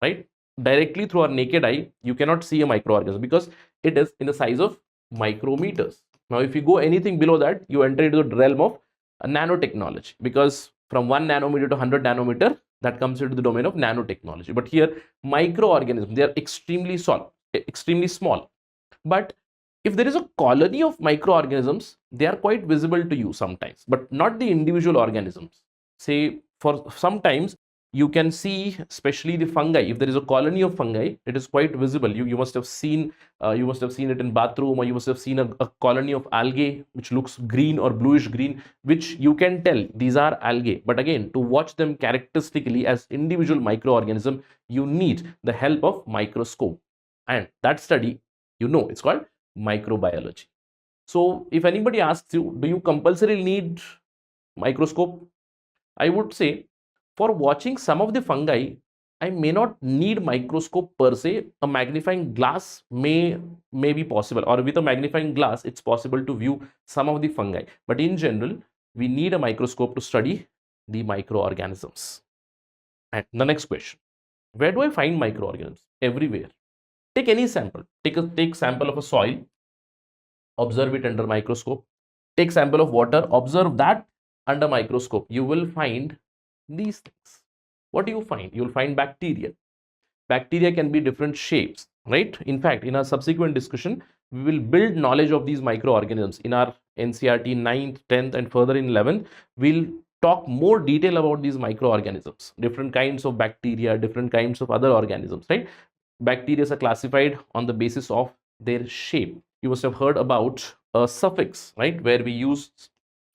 right? Directly through our naked eye, you cannot see a microorganism because it is in the size of micrometers. Now, if you go anything below that, you enter into the realm of nanotechnology, because from 1 nanometer to 100 nanometer, that comes into the domain of nanotechnology. But here, microorganisms, they are extremely small. But if there is a colony of microorganisms, they are quite visible to you sometimes, but not the individual organisms. Say, for sometimes you can see, especially the fungi. If there is a colony of fungi, it is quite visible. You must have seen it in bathroom, or you must have seen a colony of algae which looks green or bluish green, which you can tell these are algae. But again, to watch them characteristically as individual microorganism, you need the help of microscope, and that study, it's called microbiology. So if anybody asks you, do you compulsorily need microscope? I would say, for watching some of the fungi, I may not need microscope per se. A magnifying glass may be possible, or with a magnifying glass, it's possible to view some of the fungi. But in general, we need a microscope to study the microorganisms. And the next question, where do I find microorganisms? Everywhere. Take any sample. Take sample of a soil, observe it under microscope. Take sample of water, observe that under microscope. You will find these things. What do you find? You will find bacteria. Bacteria can be different shapes, right? In fact, in our subsequent discussion, we will build knowledge of these microorganisms. In our NCERT 9th, 10th, and further in 11th, we'll talk more detail about these microorganisms, different kinds of bacteria, different kinds of other organisms, right? Bacteria are classified on the basis of their shape. You must have heard about a suffix, right, where we use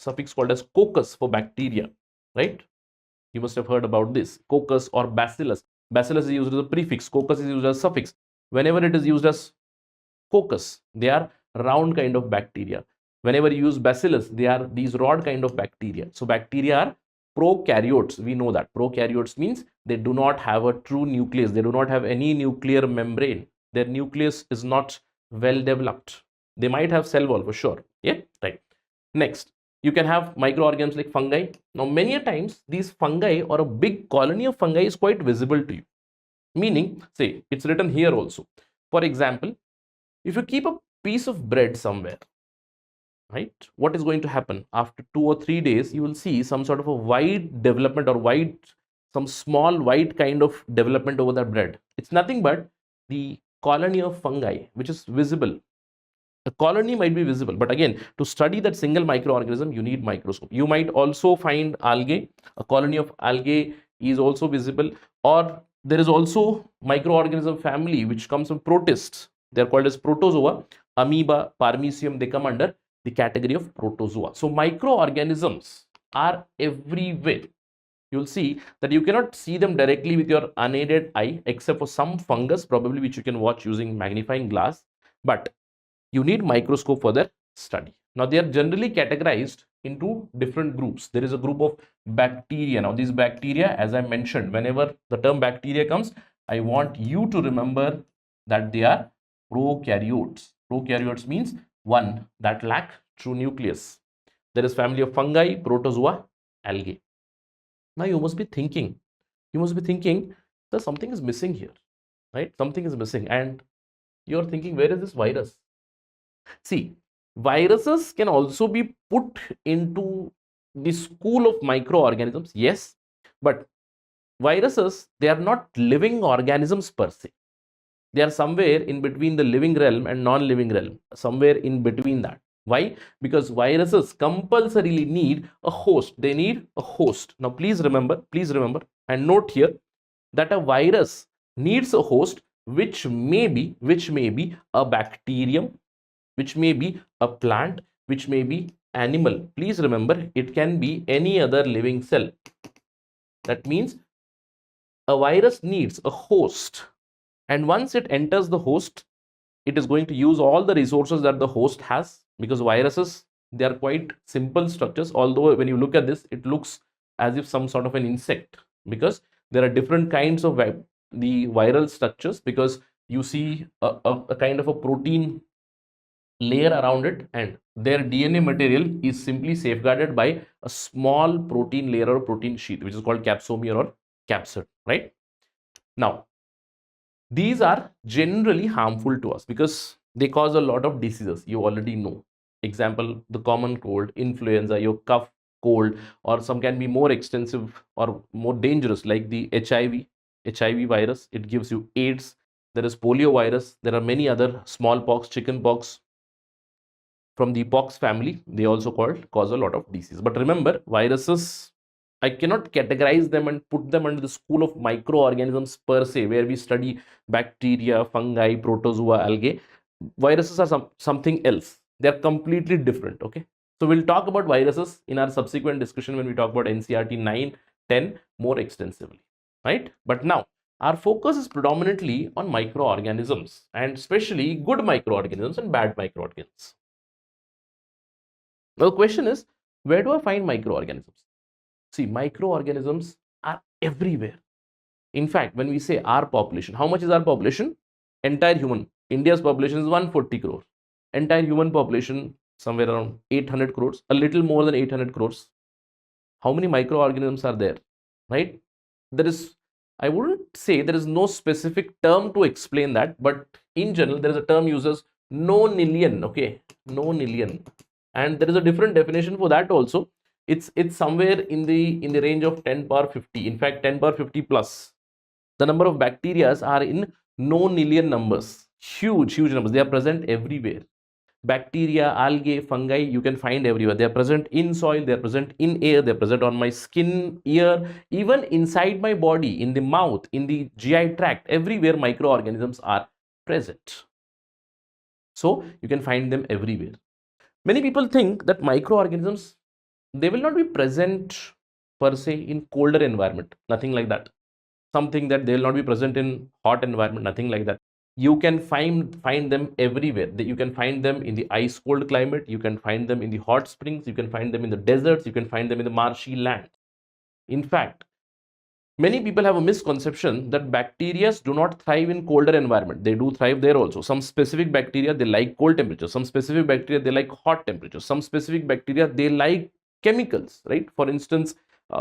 suffix called as coccus for bacteria, right? You must have heard about this, coccus or bacillus. Bacillus is used as a prefix, coccus is used as a suffix. Whenever it is used as coccus, they are round kind of bacteria. Whenever you use bacillus, they are these rod kind of bacteria. So bacteria are prokaryotes. We know that prokaryotes means they do not have a true nucleus. They do not have any nuclear membrane. Their nucleus is not well developed. They might have cell wall for sure. Yeah, right. Next, you can have microorganisms like fungi. Now, many a times these fungi or a big colony of fungi is quite visible to you. Meaning, say, it's written here also. For example, if you keep a piece of bread somewhere, right, what is going to happen? After 2 or 3 days, you will see some sort of a white development, or some small white kind of development over that bread. It's nothing but the colony of fungi which is visible. A colony might be visible, but again, to study that single microorganism, you need microscope. You might also find algae. A colony of algae is also visible, or there is also microorganism family which comes from protists. They are called as protozoa. Amoeba, paramecium, they come under the category of protozoa. So microorganisms are everywhere. You'll see that you cannot see them directly with your unaided eye, except for some fungus probably, which you can watch using magnifying glass. But you need microscope for their study. Now, they are generally categorized into different groups. There is a group of bacteria. Now these bacteria, as I mentioned, whenever the term bacteria comes, I want you to remember that they are prokaryotes. Prokaryotes means one that lack true nucleus. There is family of fungi, protozoa, algae. Now you must be thinking, that something is missing here, right? Something is missing, and you're thinking, where is this virus? See, viruses can also be put into the school of microorganisms, yes, but viruses, they are not living organisms per se. They are somewhere in between the living realm and non-living realm, somewhere in between that. Why? Because viruses compulsorily need a host. They need a host. Now please remember and note here that a virus needs a host, which may be a bacterium, which may be a plant, which may be animal. Please remember, it can be any other living cell. That means a virus needs a host, and once it enters the host, it is going to use all the resources that the host has, because viruses, they are quite simple structures, although when you look at this, it looks as if some sort of an insect, because there are different kinds of the viral structures, because you see a kind of a protein layer around it, and their DNA material is simply safeguarded by a small protein layer or protein sheath, which is called capsomere or capsid, right? Now, these are generally harmful to us because they cause a lot of diseases. You already know. Example, the common cold, influenza, your cough, cold, or some can be more extensive or more dangerous, like the HIV virus. It gives you AIDS. There is polio virus. There are many other, smallpox, chickenpox, from the pox family. They also cause a lot of disease. But remember, viruses, I cannot categorize them and put them under the school of microorganisms per se, where we study bacteria, fungi, protozoa, algae. Viruses are something else. They're completely different. Okay. So we'll talk about viruses in our subsequent discussion when we talk about NCERT 9, 10 more extensively. Right. But now our focus is predominantly on microorganisms, and especially good microorganisms and bad microorganisms. Now the question is, where do I find microorganisms? See, microorganisms are everywhere. In fact, when we say our population, how much is our population? Entire human. India's population is 140 crore. Entire human population, somewhere around 800 crores, a little more than 800 crores. How many microorganisms are there? Right? There is, I wouldn't say there is no specific term to explain that, but in general, there is a term uses nonillion. Okay, nonillion. And there is a different definition for that also. It's somewhere in the range of 10 power 50. In fact, 10 power 50 plus. The number of bacteria are in nonillion numbers. Huge numbers. They are present everywhere. Bacteria, algae, fungi, you can find everywhere. They are present in soil, they are present in air, they are present on my skin, ear, even inside my body, in the mouth, in the GI tract. Everywhere microorganisms are present. So you can find them everywhere. Many people think that microorganisms, they will not be present per se in colder environment. Nothing like that. Something that they will not be present in hot environment. Nothing like that. You can find them everywhere. You can find them in the ice cold climate. You can find them in the hot springs. You can find them in the deserts. You can find them in the marshy land. In fact, many people have a misconception that bacteria do not thrive in colder environment. They do thrive there also. Some specific bacteria, they like cold temperatures. Some specific bacteria, they like hot temperatures. Some specific bacteria, they like chemicals, right? For instance,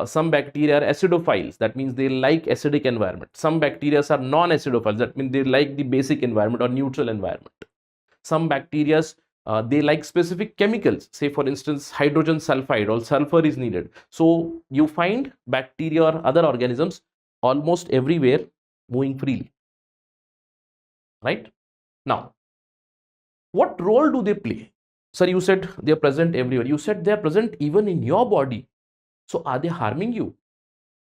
some bacteria are acidophiles. That means they like acidic environment. Some bacteria are non-acidophiles. That means they like the basic environment or neutral environment. Some bacteria, they like specific chemicals. Say, for instance, hydrogen sulfide or sulfur is needed. So you find bacteria or other organisms almost everywhere moving freely. Right? Now, what role do they play? Sir, you said they are present everywhere. You said they are present even in your body. So are they harming you?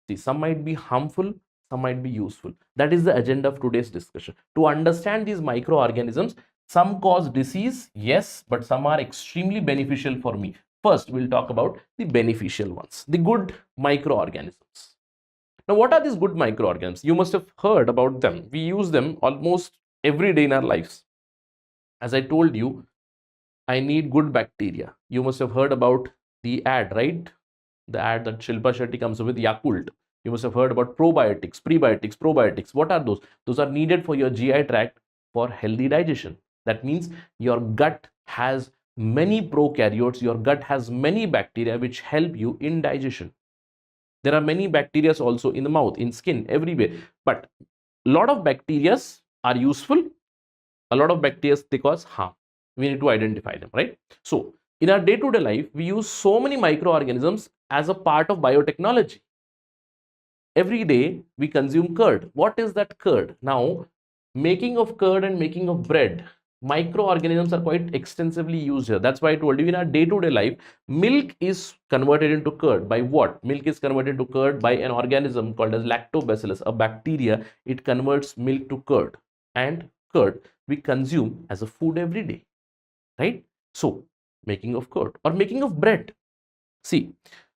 See, some might be harmful, some might be useful. That is the agenda of today's discussion. To understand these microorganisms, some cause disease, yes, but some are extremely beneficial for me. First, we'll talk about the beneficial ones, the good microorganisms. Now, what are these good microorganisms? You must have heard about them. We use them almost every day in our lives. As I told you, I need good bacteria. You must have heard about the ad, right? The ad that Shilpa Shetty comes up with, Yakult. You must have heard about probiotics, prebiotics, probiotics. What are those? Those are needed for your GI tract for healthy digestion. That means your gut has many prokaryotes, your gut has many bacteria which help you in digestion. There are many bacteria also in the mouth, in skin, everywhere. But a lot of bacteria are useful, a lot of bacteria they cause harm. We need to identify them, right? So in our day-to-day life, we use so many microorganisms as a part of biotechnology. Every day we consume curd. What is that curd? Now, making of curd and making of bread, microorganisms are quite extensively used here. That's why I told you, in our day-to-day life, milk is converted into curd. By what? Milk is converted into curd by an organism called as lactobacillus, a bacteria. It converts milk to curd, and curd we consume as a food every day, right? So making of curd or making of bread. See,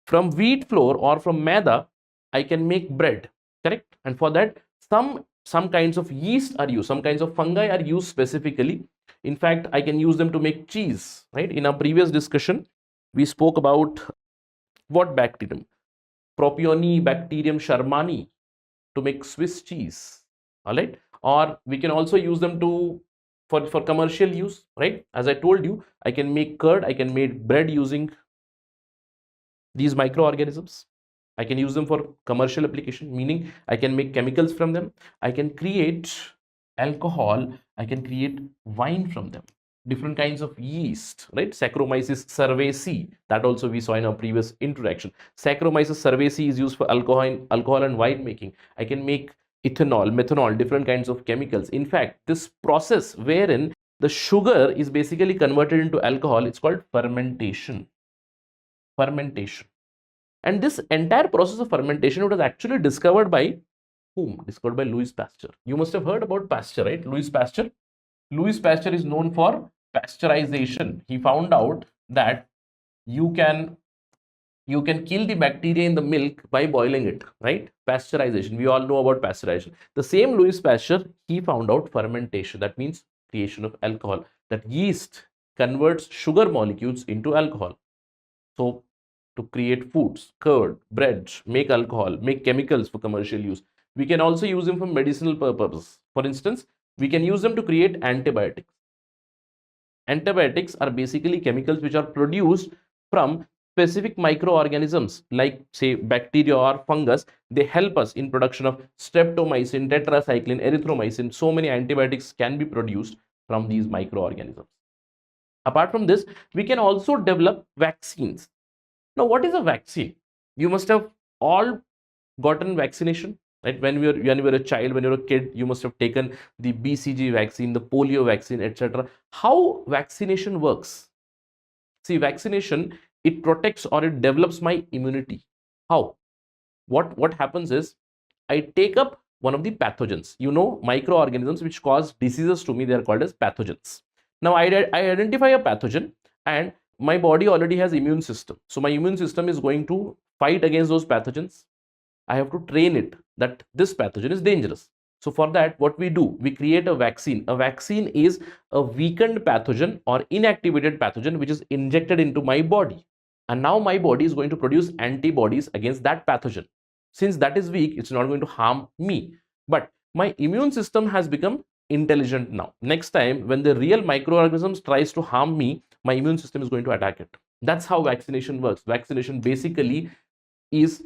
from wheat flour or from maida, I can make bread, correct? And for that, some kinds of yeast are used, some kinds of fungi are used specifically. In fact, I can use them to make cheese, right? In our previous discussion, we spoke about what bacterium? Propionibacterium shermani, to make Swiss cheese, all right? Or we can also use them to for commercial use, right? As I told you, I can make curd, I can make bread using these microorganisms. I can use them for commercial application, meaning I can make chemicals from them. I can create alcohol, I can create wine from them. Different kinds of yeast, right? Saccharomyces cerevisiae, that also we saw in our previous introduction. Saccharomyces cerevisiae is used for alcohol and wine making. I can make ethanol, methanol, different kinds of chemicals. In fact, this process wherein the sugar is basically converted into alcohol, it's called fermentation. Fermentation. And this entire process of fermentation was actually discovered by whom? Discovered by Louis Pasteur. You must have heard about Pasteur, right? Louis Pasteur. Louis Pasteur is known for pasteurization. He found out that you can kill the bacteria in the milk by boiling it, right? Pasteurization. We all know about pasteurization. The same Louis Pasteur, he found out fermentation. That means creation of alcohol. That yeast converts sugar molecules into alcohol. So to create foods, curd, bread, make alcohol, make chemicals for commercial use. We can also use them for medicinal purposes. For instance, we can use them to create antibiotics. Antibiotics are basically chemicals which are produced from specific microorganisms like say bacteria or fungus. They help us in production of streptomycin, tetracycline, erythromycin. So many antibiotics can be produced from these microorganisms. Apart from this, we can also develop vaccines. Now, what is a vaccine? You must have all gotten vaccination, right? When you were a child, when you were a kid, you must have taken the BCG vaccine, the polio vaccine, etc. How vaccination works? See, vaccination, it protects or it develops my immunity. How? What happens is, I take up one of the pathogens. You know, microorganisms which cause diseases to me, they are called as pathogens. Now, I identify a pathogen, and my body already has immune system. So my immune system is going to fight against those pathogens. I have to train it that this pathogen is dangerous. So for that, what we do, we create a vaccine. A vaccine is a weakened pathogen or inactivated pathogen which is injected into my body. And now my body is going to produce antibodies against that pathogen. Since that is weak, it's not going to harm me. But my immune system has become intelligent now. Next time, when the real microorganisms tries to harm me, my immune system is going to attack it. That's how vaccination works. Vaccination basically is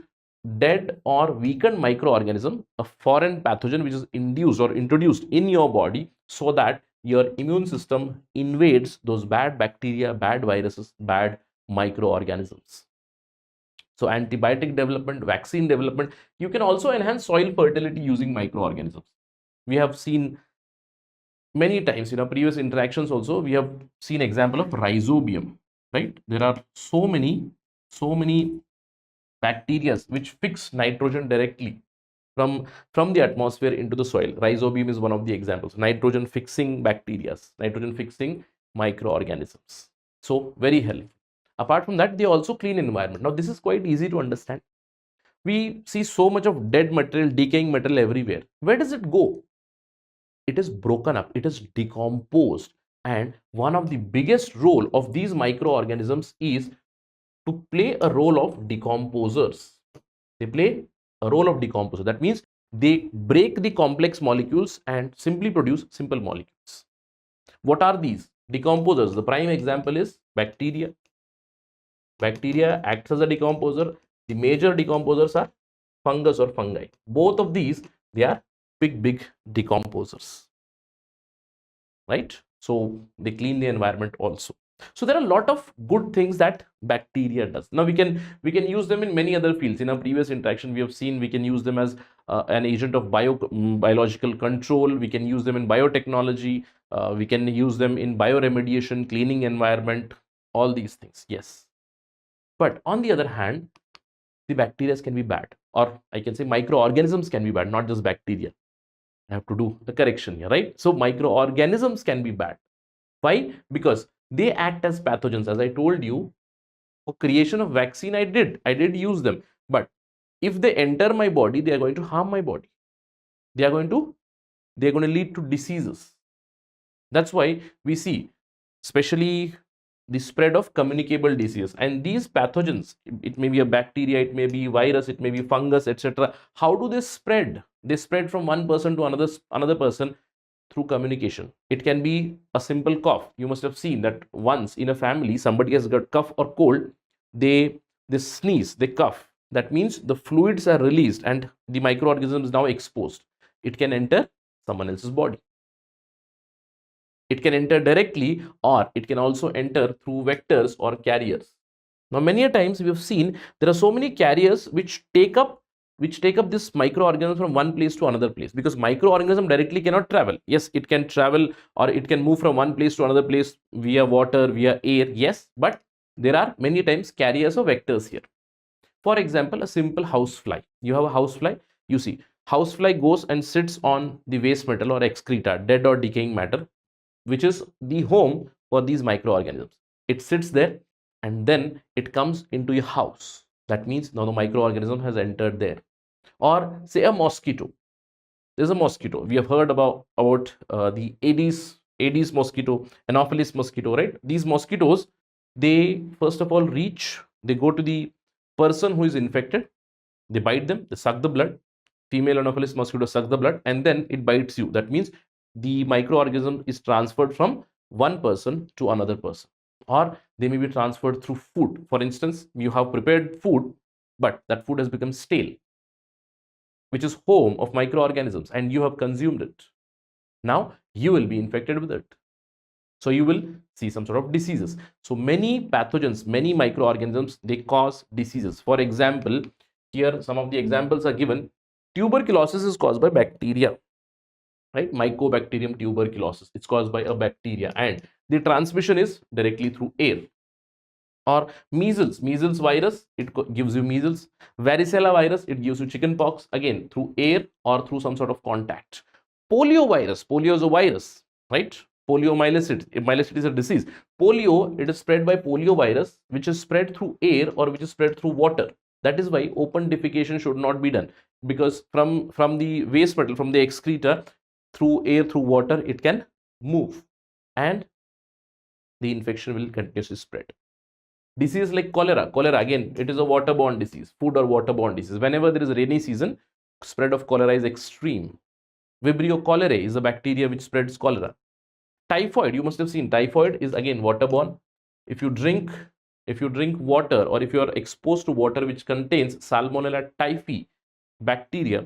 dead or weakened microorganism, a foreign pathogen which is induced or introduced in your body so that your immune system invades those bad bacteria, bad viruses, bad microorganisms. So antibiotic development, vaccine development, you can also enhance soil fertility using microorganisms. We have seen many times in our previous interactions also, we have seen example of rhizobium, right? There are so many bacteria which fix nitrogen directly from the atmosphere into the soil. Rhizobium is one of the examples. Nitrogen fixing bacteria, nitrogen fixing microorganisms. So very helpful. Apart from that, they also clean environment. Now this is quite easy to understand. We see so much of dead material, decaying material everywhere. Where does it go? It is broken up, it is decomposed. And one of the biggest role of these microorganisms is to play a role of decomposers. They play a role of decomposer. That means they break the complex molecules and simply produce simple molecules. What are these decomposers? The prime example is bacteria. Bacteria acts as a decomposer. The major decomposers are fungus or fungi. Both of these, they are big decomposers, right? So they clean the environment also. So there are a lot of good things that bacteria does. Now we can use them in many other fields. In our previous interaction, we have seen we can use them as an agent of biological control. We can use them in biotechnology. We can use them in bioremediation, cleaning environment, all these things. Yes. But on the other hand, the bacteria can be bad, or I can say microorganisms can be bad, not just bacteria. I have to do the correction here, right? So microorganisms can be bad. Why? Because they act as pathogens. As I told you, for creation of vaccine, I did use them. But if they enter my body, they are going to harm my body. They are going to lead to diseases. That's why we see, especially the spread of communicable diseases, and these pathogens, it may be a bacteria, it may be virus, it may be fungus, etc. How do they spread? They spread from one person to another person through communication. It can be a simple cough. You must have seen that once in a family somebody has got cough or cold, they sneeze, they cough. That means the fluids are released and the microorganism is now exposed. It can enter someone else's body. It can enter directly, or it can also enter through vectors or carriers. Now, many a times we have seen there are so many carriers which take up this microorganism from one place to another place, because microorganism directly cannot travel. Yes, it can travel, or it can move from one place to another place via water, via air. Yes, but there are many times carriers or vectors here. For example, a simple housefly. You have a housefly. You see, housefly goes and sits on the waste metal or excreta, dead or decaying matter, which is the home for these microorganisms. It sits there and then it comes into a house. That means now the microorganism has entered there. Or say a mosquito. There's a mosquito. We have heard about the Aedes mosquito, Anopheles mosquito, right? These mosquitoes, they first of all they go to the person who is infected, they bite them, they suck the blood. Female Anopheles mosquito suck the blood and then it bites you. That means the microorganism is transferred from one person to another person, or they may be transferred through food. For instance, you have prepared food, but that food has become stale, which is home of microorganisms, and you have consumed it. Now you will be infected with it. So you will see some sort of diseases. So many pathogens, many microorganisms, they cause diseases. For example, here some of the examples are given. Tuberculosis is caused by bacteria, right? Mycobacterium tuberculosis, it's caused by a bacteria, and the transmission is directly through air. Or measles virus, it gives you measles. Varicella virus, it gives you chicken pox, again through air or through some sort of contact. Polio is a virus, right? Myelocit is a disease. Polio, it is spread by polio virus, which is spread through air or which is spread through water. That is why open defecation should not be done, because from the waste metal, from the excreta, through air, through water, it can move and the infection will continuously spread. Disease like cholera, again, it is a waterborne disease, food or waterborne disease. Whenever there is a rainy season, spread of cholera is extreme. Vibrio cholerae is a bacteria which spreads cholera. Typhoid, you must have seen, typhoid is again waterborne. If you drink water, or if you are exposed to water which contains Salmonella typhi bacteria,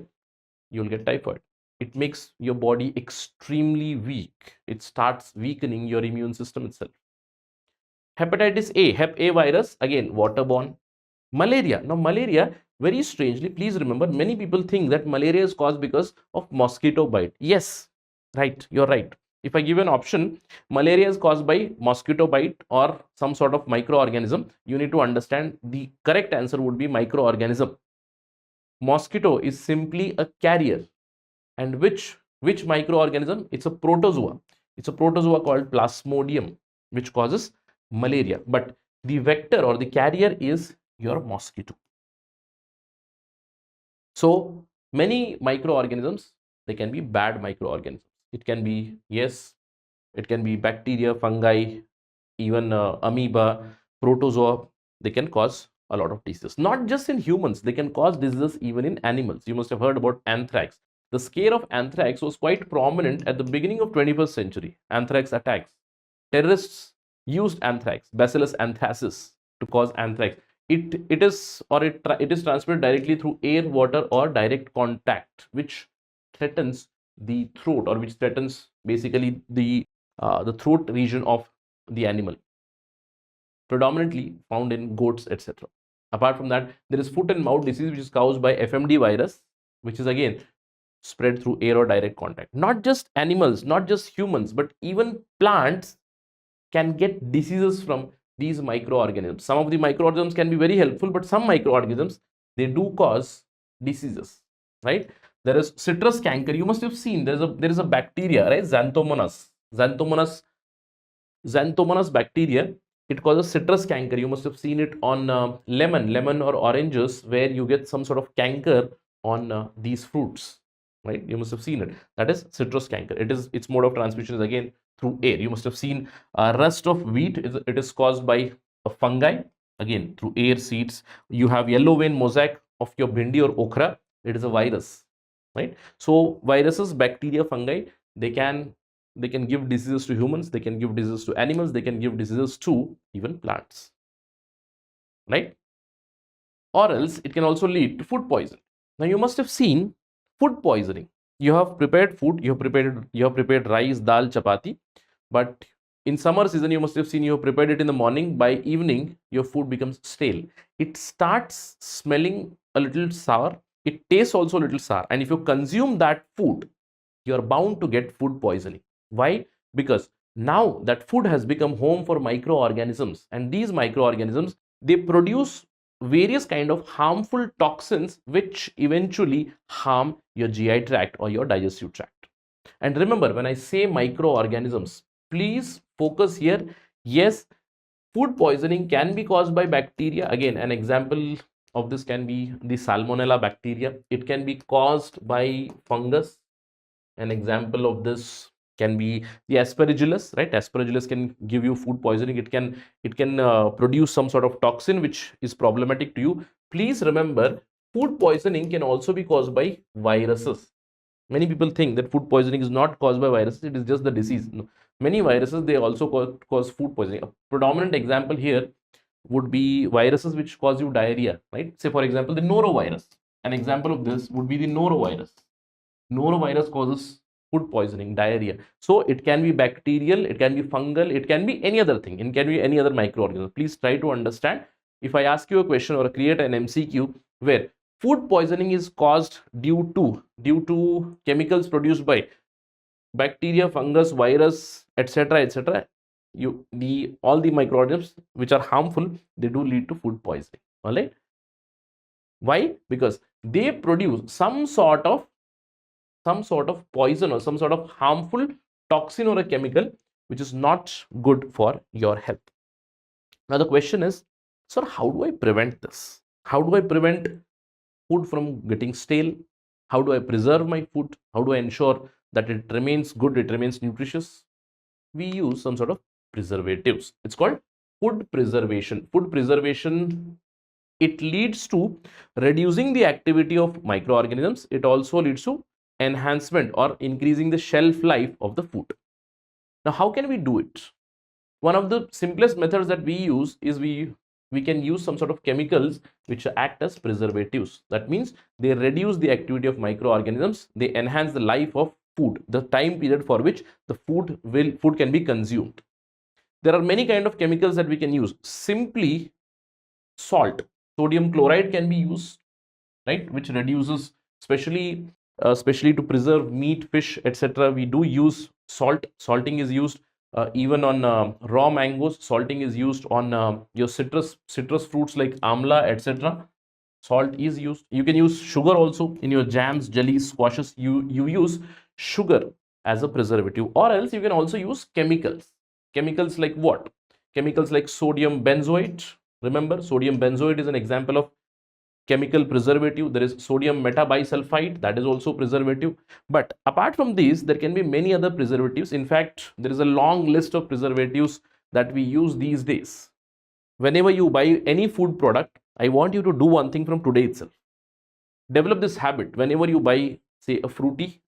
you will get typhoid. It makes your body extremely weak. It starts weakening your immune system itself. Hepatitis A, Hep A virus, again waterborne. Malaria. Now malaria, very strangely, please remember, many people think that malaria is caused because of mosquito bite. Yes, right, you're right. If I give an option, malaria is caused by mosquito bite or some sort of microorganism, you need to understand the correct answer would be microorganism. Mosquito is simply a carrier. And which microorganism? It's a protozoa. It's a protozoa called Plasmodium, which causes malaria. But the vector or the carrier is your mosquito. So many microorganisms, they can be bad microorganisms. It can be, yes, it can be bacteria, fungi, even amoeba, protozoa. they can cause a lot of diseases. Not just in humans, they can cause diseases even in animals. You must have heard about anthrax. The scare of anthrax was quite prominent at the beginning of 21st century. Anthrax attacks. Terrorists used anthrax, Bacillus anthracis, to cause anthrax. It is transmitted directly through air, water, or direct contact, which threatens the throat, or which threatens basically the throat region of the animal, predominantly found in goats, etc. Apart from that, there is foot and mouth disease, which is caused by FMD virus, which is again spread through air or direct contact. Not just animals, not just humans, but even plants can get diseases from these microorganisms. Some of the microorganisms can be very helpful, but some microorganisms, they do cause diseases, right? There is citrus canker. You must have seen there is a bacteria, right? Xanthomonas bacteria. It causes citrus canker. You must have seen it on lemon or oranges, where you get some sort of canker on these fruits, right? You must have seen it. That is citrus canker. Its mode of transmission is again through air. You must have seen rust of wheat. It is caused by a fungi, again through air, seeds. You have yellow vein mosaic of your bhindi or okra. It is a virus, right? So viruses, bacteria, fungi, they can give diseases to humans, they can give diseases to animals, they can give diseases to even plants, right? Or else it can also lead to food poisoning. Now you must have seen food poisoning. You have prepared food, you have prepared rice, dal, chapati, but in summer season, you must have seen you have prepared it in the morning. By evening, your food becomes stale. It starts smelling a little sour. It tastes also a little sour. And if you consume that food, you are bound to get food poisoning. Why? Because now that food has become home for microorganisms, and these microorganisms, they produce various kind of harmful toxins, which eventually harm your GI tract or your digestive tract. And remember, when I say microorganisms, please focus here. Yes, food poisoning can be caused by bacteria. Again, an example of this can be the Salmonella bacteria. It can be caused by fungus. An example of this can be the Aspergillus, right? Aspergillus can give you food poisoning. It can produce some sort of toxin which is problematic to you. Please remember, food poisoning can also be caused by viruses. Many people think that food poisoning is not caused by viruses, it is just the disease. No. Many viruses, they also cause food poisoning. A predominant example here would be viruses which cause you diarrhea, right? Say for example, the norovirus. An example of this would be the norovirus. Norovirus causes food poisoning, diarrhea. So it can be bacterial, it can be fungal, it can be any other thing, it can be any other microorganism. Please try to understand. If I ask you a question or create an MCQ where food poisoning is caused due to chemicals produced by bacteria, fungus, virus, etc., etc., all the microorganisms which are harmful, they do lead to food poisoning. All right. Why? Because they produce some sort of poison or some sort of harmful toxin or a chemical which is not good for your health. Now the question is, sir, how do I prevent this? How do I prevent food from getting stale? How do I preserve my food? How do I ensure that it remains good, it remains nutritious? We use some sort of preservatives. It's called food preservation. Food preservation, it leads to reducing the activity of microorganisms. It also leads to enhancement or increasing the shelf life of the food. Now, how can we do it? One of the simplest methods that we use is we can use some sort of chemicals which act as preservatives. That means they reduce the activity of microorganisms, they enhance the life of food, the time period for which the food can be consumed. There are many kind of chemicals that we can use. Simply salt, sodium chloride can be used, right, which reduces, especially to preserve meat, fish, etc. We do use salt. Salting is used even on raw mangoes. Salting is used on your citrus fruits like amla, etc. Salt is used. You can use sugar also in your jams, jellies, squashes. You use sugar as a preservative, or else you can also use chemicals. Chemicals like what? Chemicals like sodium benzoate. Remember, sodium benzoate is an example of chemical preservative. There is sodium metabisulfite, that is also preservative. But apart from these, there can be many other preservatives. In fact, there is a long list of preservatives that we use these days. whenever you buy any food product, I want you to do one thing from today itself. Develop this habit. Whenever you buy, say, a fruity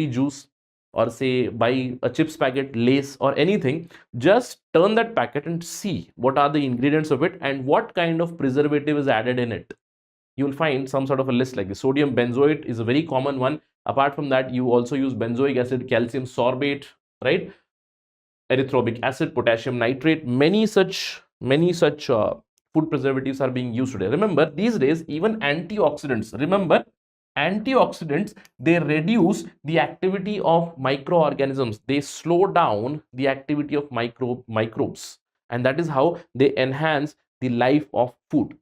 juice, or say buy a chips packet, Lays, or anything, just turn that packet and see what are the ingredients of it and what kind of preservative is added in it. You will find some sort of a list like this. Sodium benzoate is a very common one. Apart from that, you also use benzoic acid, calcium sorbate, right? Erythrobic acid, potassium nitrate, many such food preservatives are being used today. Remember, these days even antioxidants, they reduce the activity of microorganisms, they slow down the activity of microbes, and that is how they enhance the life of food.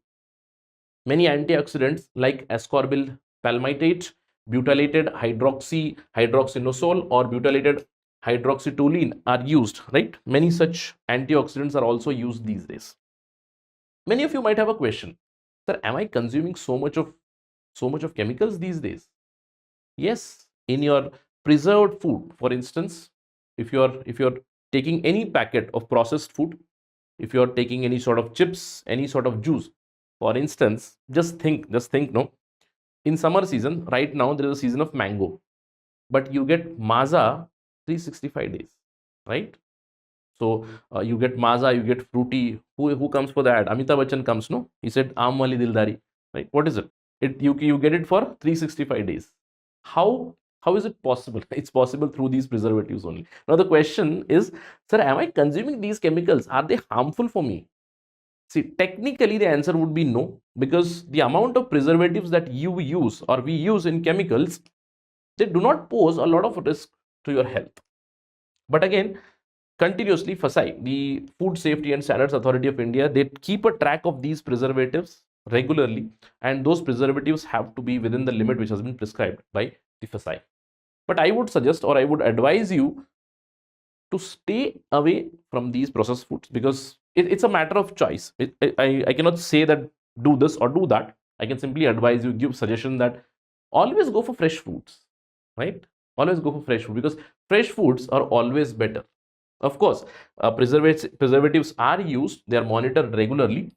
Many antioxidants like ascorbyl palmitate, butylated hydroxynosole, or butylated hydroxytoluene are used, right? Many such antioxidants are also used these days. Many of you might have a question, sir, am I consuming so much of chemicals these days? Yes, in your preserved food, for instance, if you're taking any packet of processed food, if you're taking any sort of chips, any sort of juice, for instance, just think, no, in summer season, right now there is a season of mango, but you get maza 365 days, right? So you get maza, you get fruity. Who comes for that? Amitabh Bachchan comes, no? He said aam wali dildari, right? What is it? You get it for 365 days. How is it possible? It's possible through these preservatives only. Now the question is, sir, am I consuming these chemicals? Are they harmful for me? See, technically the answer would be no, because the amount of preservatives that you use or we use in chemicals, they do not pose a lot of risk to your health. But again, continuously FSSAI, the Food Safety and Standards Authority of India, they keep a track of these preservatives regularly, and those preservatives have to be within the limit which has been prescribed by the FSSAI. But I would suggest, or I would advise you to stay away from these processed foods, because it's a matter of choice. I cannot say that do this or do that. I can simply advise you, give suggestion that always go for fresh foods, right? Always go for fresh food, because fresh foods are always better. Of course, preservatives are used, they are monitored regularly,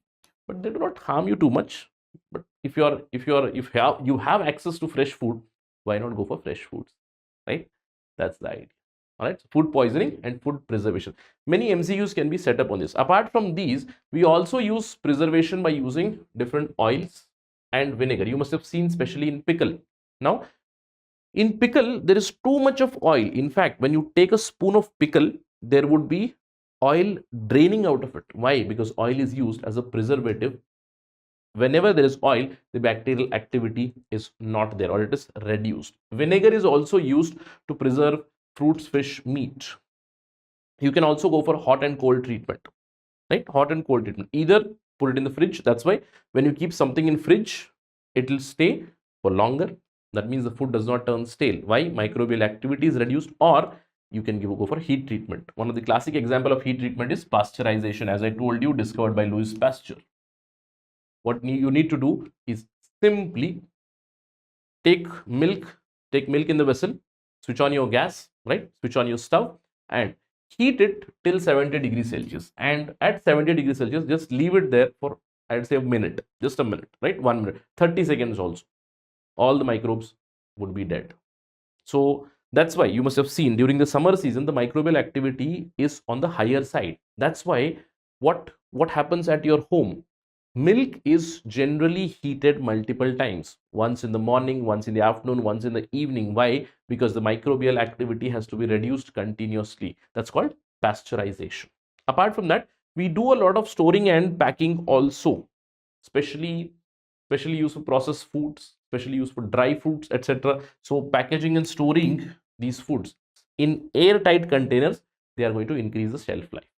but they do not harm you too much. But if you have access to fresh food, why not go for fresh foods, right? That's the idea. All right, so food poisoning and food preservation. Many MCUs can be set up on this. Apart from these, we also use preservation by using different oils and vinegar. You must have seen, especially in pickle. Now, in pickle, there is too much of oil. In fact, when you take a spoon of pickle, there would be oil draining out of it. Why? Because oil is used as a preservative. Whenever there is oil, the bacterial activity is not there, or it is reduced. Vinegar is also used to preserve fruits, fish, meat. You can also go for hot and cold treatment, right? Hot and cold treatment. Either put it in the fridge. That's why when you keep something in fridge, it will stay for longer. That means the food does not turn stale. Why? Microbial activity is reduced. Or you can go for heat treatment. One of the classic example of heat treatment is pasteurization, as I told you, discovered by Louis Pasteur. What you need to do is simply take milk in the vessel, switch on your gas, right? Switch on your stove and heat it till 70 degrees Celsius. And at 70 degrees Celsius, just leave it there for, I'd say, a minute, just a minute, right? 1 minute, 30 seconds also. All the microbes would be dead. So that's why you must have seen during the summer season, the microbial activity is on the higher side. That's why what happens at your home? Milk is generally heated multiple times, once in the morning, once in the afternoon, once in the evening. Why? Because the microbial activity has to be reduced continuously. That's called pasteurization. Apart from that, we do a lot of storing and packing also, especially used for processed foods, especially used for dry foods, etc. So packaging and storing these foods in airtight containers, they are going to increase the shelf life,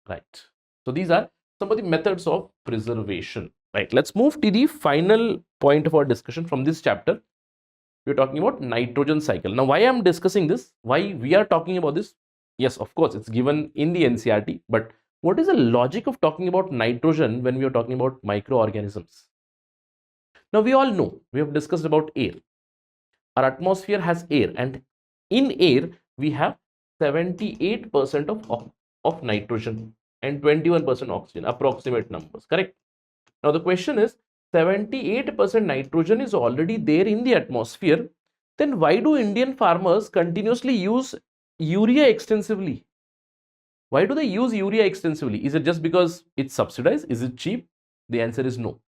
right? So these are some of the methods of preservation, right? Let's move to the final point of our discussion from this chapter. We're talking about nitrogen cycle. Now, why I'm discussing this, why we are talking about this? Yes, of course, it's given in the NCERT, but what is the logic of talking about nitrogen when we are talking about microorganisms? Now, we all know, we have discussed about air. Our atmosphere has air, and in air, we have 78% of nitrogen. and 21% oxygen, approximate numbers, correct? Now the question is, 78% nitrogen is already there in the atmosphere, then why do Indian farmers continuously use urea extensively? Why do they use urea extensively? Is it just because it's subsidized? Is it cheap? The answer is no.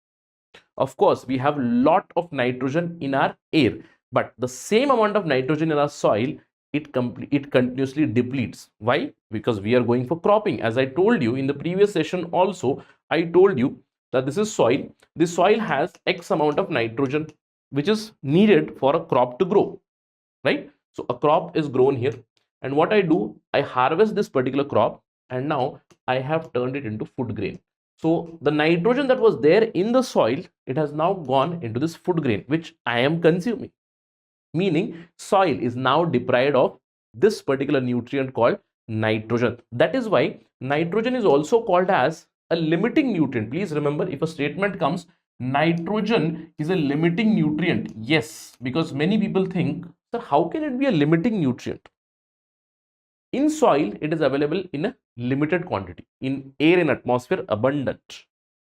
Of course, we have a lot of nitrogen in our air, but the same amount of nitrogen in our soil, it continuously depletes. Why? Because we are going for cropping. As I told you in the previous session also, I told you that this is soil. This soil has X amount of nitrogen which is needed for a crop to grow, right? So a crop is grown here, and what I do, I harvest this particular crop, and now I have turned it into food grain. So the nitrogen that was there in the soil, it has now gone into this food grain which I am consuming, meaning soil is now deprived of this particular nutrient called nitrogen. That is why nitrogen is also called as a limiting nutrient. Please remember, if a statement comes nitrogen is a limiting nutrient, yes, because many people think, sir, how can it be a limiting nutrient? In soil, it is available in a limited quantity. In air and atmosphere, abundant.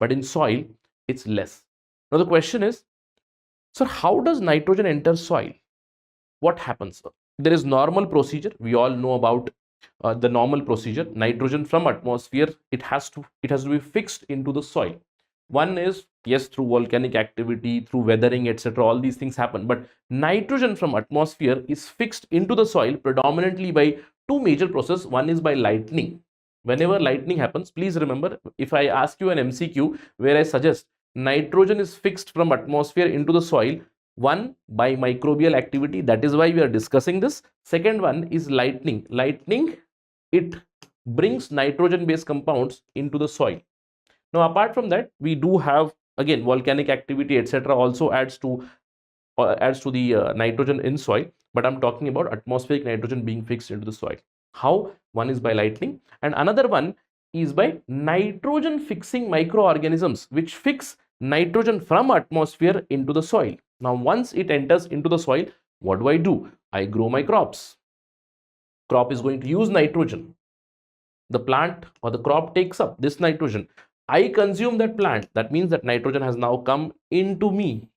But in soil, it's less. Now the question is, sir, how does nitrogen enter soil? What happens? There is normal procedure. We all know about the normal procedure. Nitrogen from atmosphere, it has to be fixed into the soil. One is, yes, through volcanic activity, through weathering, etc. All these things happen. But nitrogen from atmosphere is fixed into the soil predominantly by two major processes. One is by lightning. Whenever lightning happens, please remember, if I ask you an MCQ where I suggest nitrogen is fixed from atmosphere into the soil, one, by microbial activity, that is why we are discussing this. Second one is lightning. Lightning, it brings nitrogen based compounds into the soil. Now apart from that, we do have, again, volcanic activity, etc. also adds to the nitrogen in soil, but I'm talking about atmospheric nitrogen being fixed into the soil. How? One is by lightning, and another one is by nitrogen fixing microorganisms which fix nitrogen from atmosphere into the soil. Now once it enters into the soil, what do? I grow my crops. Crop is going to use nitrogen. The plant or the crop takes up this nitrogen. I consume that plant. That means that nitrogen has now come into me.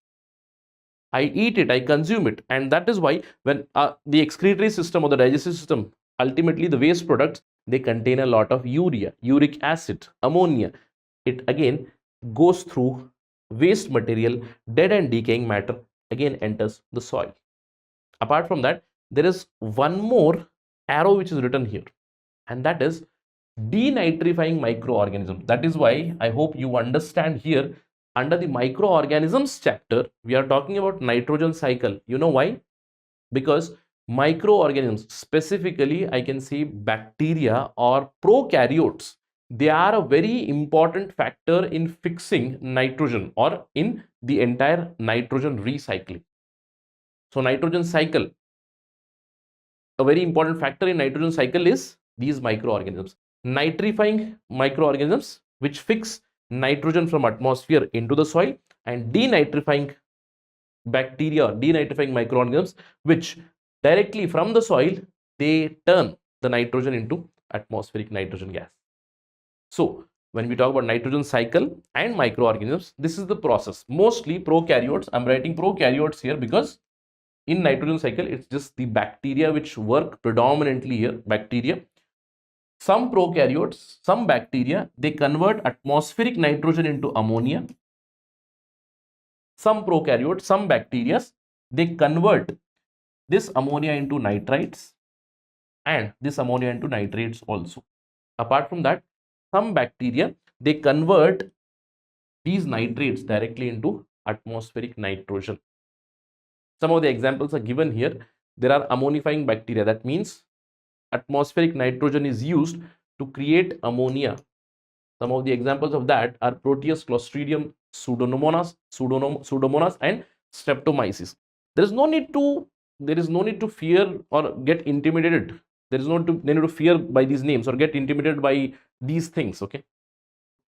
I eat it, I consume it, and that is why when the excretory system or the digestive system, ultimately the waste products, they contain a lot of urea, uric acid, ammonia. It again goes through waste material, dead and decaying matter, again enters the soil. Apart from that, there is one more arrow which is written here, and that is denitrifying microorganisms. That is why I hope you understand here, under the microorganisms chapter, we are talking about nitrogen cycle. You know why? Because microorganisms, specifically I can say bacteria or prokaryotes, they are a very important factor in fixing nitrogen or in the entire nitrogen recycling. So nitrogen cycle, a very important factor in nitrogen cycle is these microorganisms. Nitrifying microorganisms which fix nitrogen from atmosphere into the soil, and denitrifying bacteria or denitrifying microorganisms which directly from the soil they turn the nitrogen into atmospheric nitrogen gas. So when we talk about nitrogen cycle and microorganisms, this is the process. Mostly prokaryotes, I'm writing prokaryotes here because in nitrogen cycle it's just the bacteria which work predominantly here, bacteria. Some prokaryotes, some bacteria, they convert atmospheric nitrogen into ammonia. Some prokaryotes, some bacteria, they convert this ammonia into nitrites and this ammonia into nitrates also. Apart from that, some bacteria, they convert these nitrates directly into atmospheric nitrogen. Some of the examples are given here. There are ammonifying bacteria. That means atmospheric nitrogen is used to create ammonia. Some of the examples of that are Proteus, Clostridium, Pseudomonas, and Streptomyces. There is no need to fear or get intimidated. There is no need to fear by these names or get intimidated by these things. Okay,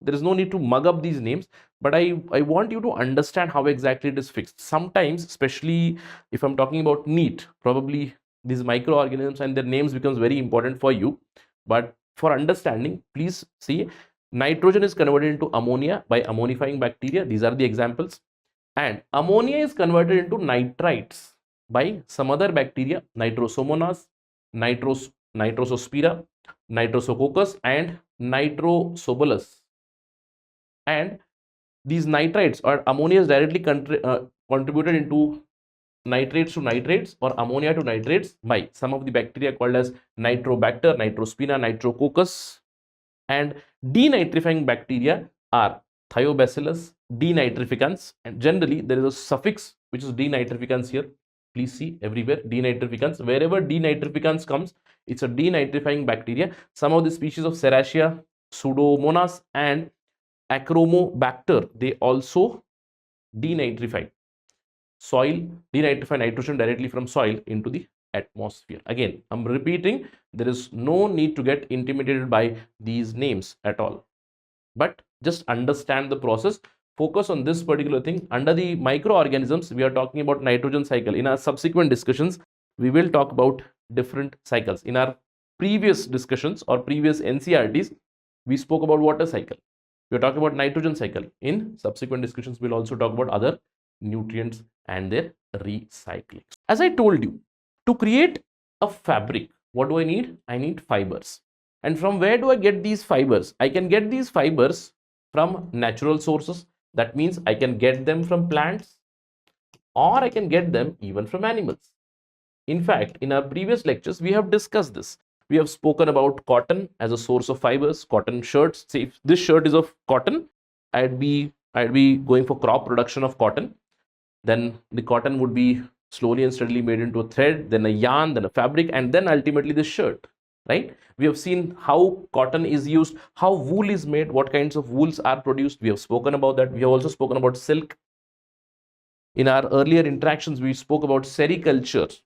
there is no need to mug up these names, but I want you to understand how exactly it is fixed. Sometimes, especially if I'm talking about NEET, probably these microorganisms and their names becomes very important for you, but For understanding, please see, nitrogen is converted into ammonia by ammonifying bacteria. These are the examples. And ammonia is converted into nitrites by some other bacteria, nitrosomonas, nitrosospira, nitrosococcus, and nitrosobolus. And these nitrites or ammonia is directly contributed into nitrates to nitrates or ammonia to nitrates by some of the bacteria called as nitrobacter, nitrospina, nitrococcus. And denitrifying bacteria are thiobacillus, denitrificans, and generally there is a suffix which is denitrificans here. Please see everywhere denitrificans. Wherever denitrificans comes, it's a denitrifying bacteria. Some of the species of Serratia, Pseudomonas, and Acromobacter, they also denitrify soil, denitrify nitrogen directly from soil into the atmosphere. Again, I'm repeating, there is no need to get intimidated by these names at all, but just understand the process. Focus on this particular thing. Under the microorganisms, we are talking about nitrogen cycle. In our subsequent discussions, we will talk about different cycles. In our previous discussions or previous NCERTs, we spoke about water cycle. We are talking about nitrogen cycle. In subsequent discussions, we'll also talk about other nutrients and their recycling. As I told you, to create a fabric, what do I need? I need fibers. And from where do I get these fibers? I can get these fibers from natural sources. That means I can get them from plants, or I can get them even from animals. In fact, in our previous lectures, we have discussed this. We have spoken about cotton as a source of fibers, cotton shirts. Say if this shirt is of cotton, I'd be going for crop production of cotton. Then the cotton would be slowly and steadily made into a thread, then a yarn, then a fabric, and then ultimately the shirt, right? We have seen how cotton is used, how wool is made, what kinds of wools are produced. We have spoken about that. We have also spoken about silk. In our earlier interactions, we spoke about sericulture,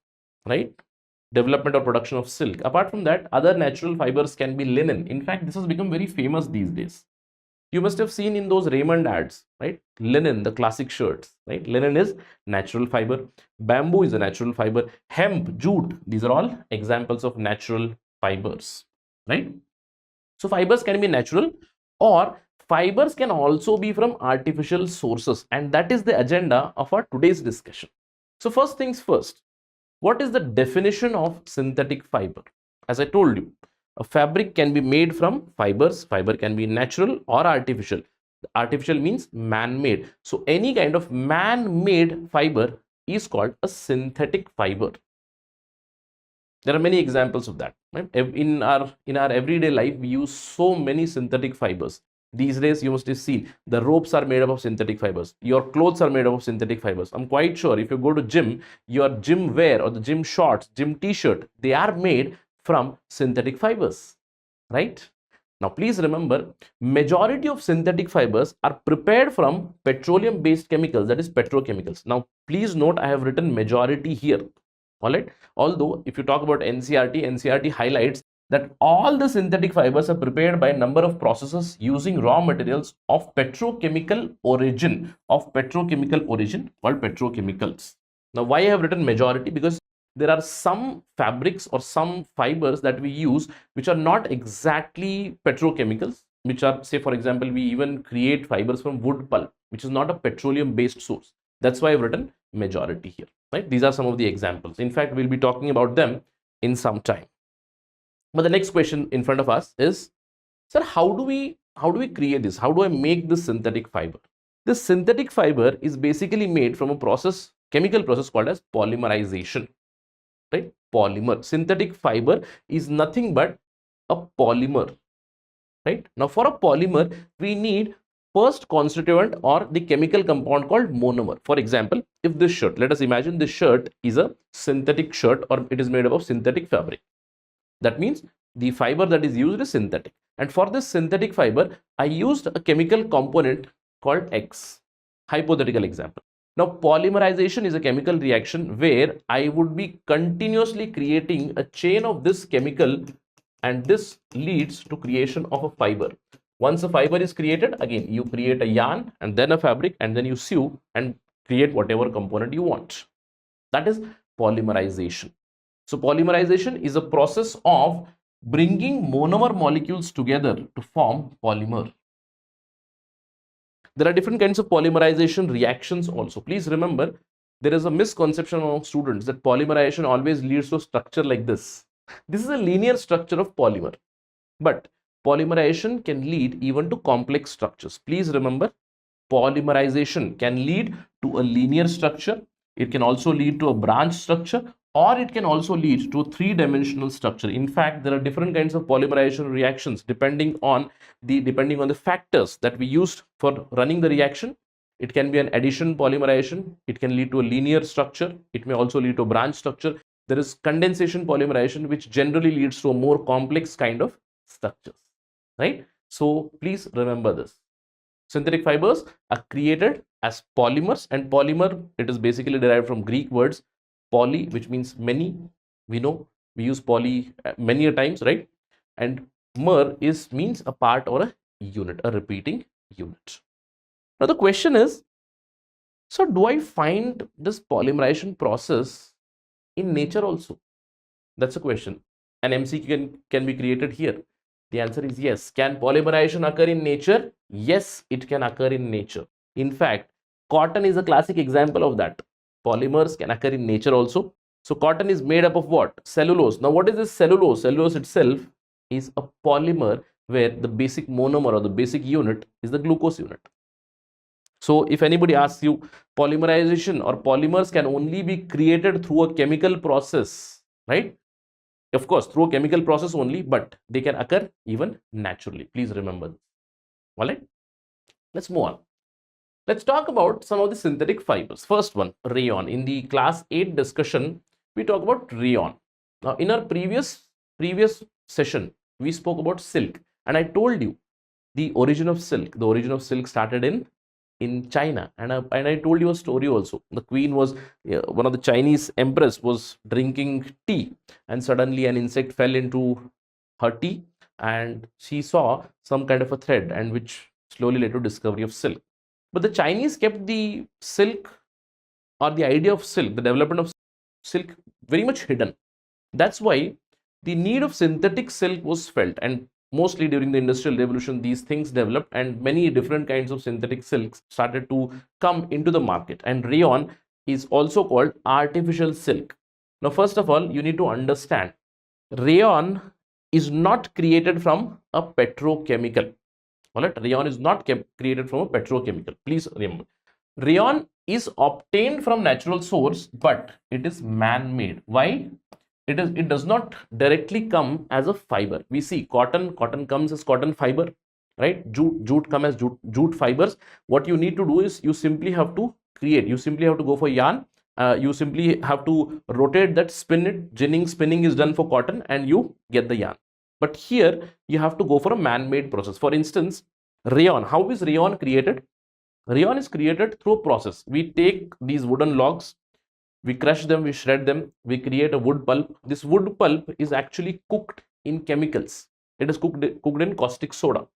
right? Development or production of silk. Apart from that, other natural fibers can be linen. In fact, this has become very famous these days. You must have seen in those Raymond ads, right? Linen, the classic shirts, right? Linen is natural fiber. Bamboo is a natural fiber. Hemp, jute, these are all examples of natural fibers, right? So fibers can be natural, or fibers can also be from artificial sources, and that is the agenda of our today's discussion. So first things first, what is the definition of synthetic fiber? As I told you, a fabric can be made from fibers. Fiber can be natural or artificial. Artificial means man-made. So any kind of man-made fiber is called a synthetic fiber. There are many examples of that, right? In our everyday life, we use so many synthetic fibers. These days, you must have seen the ropes are made up of synthetic fibers. Your clothes are made up of synthetic fibers. I'm quite sure if you go to gym, your gym wear or the gym shorts, gym t-shirt, they are made from synthetic fibers, right? Now, please remember, majority of synthetic fibers are prepared from petroleum-based chemicals, that is petrochemicals. Now, please note, I have written majority here, all right? Although, if you talk about NCERT highlights that all the synthetic fibers are prepared by a number of processes using raw materials of petrochemical origin, called petrochemicals. Now, why I have written majority? Because there are some fabrics or some fibers that we use which are not exactly petrochemicals, which are, say for example, we even create fibers from wood pulp, which is not a petroleum based source. That's why I've written majority here, right? These are some of the examples. In fact, we'll be talking about them in some time. But the next question in front of us is, sir, how do we create this? How do I make this synthetic fiber? This synthetic fiber is basically made from a process, chemical process called as polymerization, right? Polymer. Synthetic fiber is nothing but a polymer, right? Now, for a polymer, we need first constituent or the chemical compound called monomer. For example, if this shirt, let us imagine this shirt is a synthetic shirt or it is made up of synthetic fabric. That means the fiber that is used is synthetic. And for this synthetic fiber, I used a chemical component called X. Hypothetical example. Now, polymerization is a chemical reaction where I would be continuously creating a chain of this chemical, and this leads to creation of a fiber. Once a fiber is created, again, you create a yarn and then a fabric, and then you sew and create whatever component you want. That is polymerization. So polymerization is a process of bringing monomer molecules together to form polymer. There are different kinds of polymerization reactions also. Please remember, there is a misconception among students that polymerization always leads to a structure like this. This is a linear structure of polymer, but polymerization can lead even to complex structures. Please remember, polymerization can lead to a linear structure. It can also lead to a branch structure, or it can also lead to a three-dimensional structure. In fact, there are different kinds of polymerization reactions depending on the factors that we used for running the reaction. It can be an addition polymerization. It can lead to a linear structure. It may also lead to a branch structure. There is condensation polymerization, which generally leads to a more complex kind of structures, right? So please remember this. Synthetic fibers are created as polymers, and polymer, it is basically derived from Greek words poly, which means many. We know we use poly many a times, right? And mer is means a part or a unit, a repeating unit. Now the question is, so do I find this polymerization process in nature also? That's a question. An MCQ can be created here. The answer is yes. Can polymerization occur in nature? Yes, it can occur in nature. In fact, cotton is a classic example of that. Polymers can occur in nature also. So cotton is made up of what? Cellulose. Now what is this cellulose? Cellulose itself is a polymer where the basic monomer or the basic unit is the glucose unit. So if anybody asks you, polymerization or polymers can only be created through a chemical process, right? Of course, through a chemical process only, but they can occur even naturally. Please remember this. All right, let's move on. Let's talk about some of the synthetic fibers. First one, rayon. In the class 8 discussion, we talk about rayon. Now, in our previous session, we spoke about silk, and I told you the origin of silk. The origin of silk started in China, and I told you a story also. The queen was one of the Chinese empress was drinking tea, and suddenly an insect fell into her tea, and she saw some kind of a thread, and which slowly led to discovery of silk. But the Chinese kept the silk, or the idea of silk, the development of silk, very much hidden. That's why the need of synthetic silk was felt, and mostly during the industrial revolution these things developed, and many different kinds of synthetic silks started to come into the market. And rayon is also called artificial silk. Now first of all, you need to understand, rayon is not created from a petrochemical. All right, rayon is not created from a petrochemical. Please remember, rayon is obtained from natural source, but it is man-made. Why? It does not directly come as a fiber. We see cotton comes as cotton fiber, right? Jute come as jute fibers. What you need to do is you simply have to go for yarn. You simply have to rotate that, spin it. Spinning is done for cotton, and you get the yarn. But here you have to go for a man-made process. For instance, rayon. How is rayon created? Rayon is created through a process. We take these wooden logs, we crush them, we shred them, we create a wood pulp. This wood pulp is actually cooked in chemicals. It is cooked in caustic soda.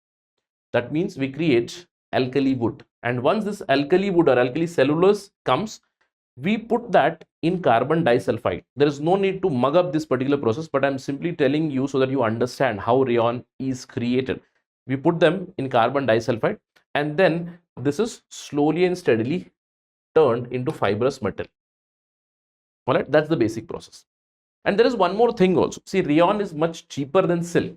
That means we create alkali wood. And once this alkali wood or alkali cellulose comes, we put that in carbon disulfide. There is no need to mug up this particular process, but I'm simply telling you so that you understand how rayon is created. We put them in carbon disulfide, and then this is slowly and steadily turned into fibrous metal. All right, that's the basic process. And there is one more thing also. See, rayon is much cheaper than silk,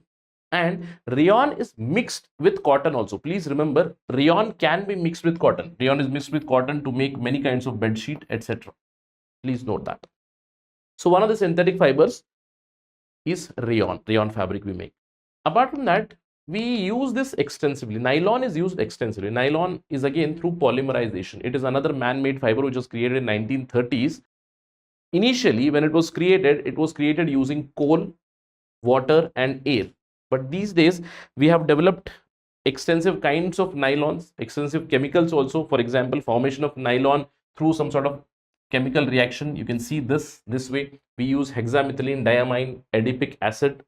and rayon is mixed with cotton also. Please remember, rayon can be mixed with cotton. Rayon is mixed with cotton to make many kinds of bed sheet, etc. Please note that. So one of the synthetic fibers is rayon fabric we make. Apart from that, we use this extensively. Nylon is used extensively. Nylon is again through polymerization. It is another man-made fiber which was created in 1930s. Initially, when it was created using coal, water, and air. But these days, we have developed extensive kinds of nylons, extensive chemicals also. For example, formation of nylon through some sort of chemical reaction. You can see this way. We use hexamethylene diamine adipic acid.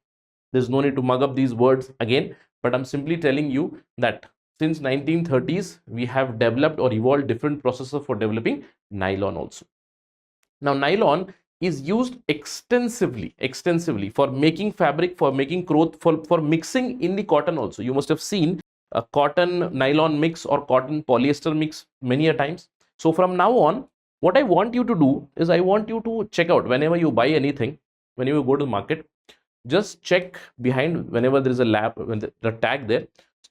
There's no need to mug up these words again, but I'm simply telling you that since 1930s, we have developed or evolved different processes for developing nylon also. Now, nylon is used extensively for making fabric, for making cloth, for mixing in the cotton also. You must have seen a cotton nylon mix or cotton polyester mix many a times. So from now on, what I want you to do is I want you to check out whenever you buy anything, whenever you go to the market, just check behind, whenever there is a lab, when the tag there,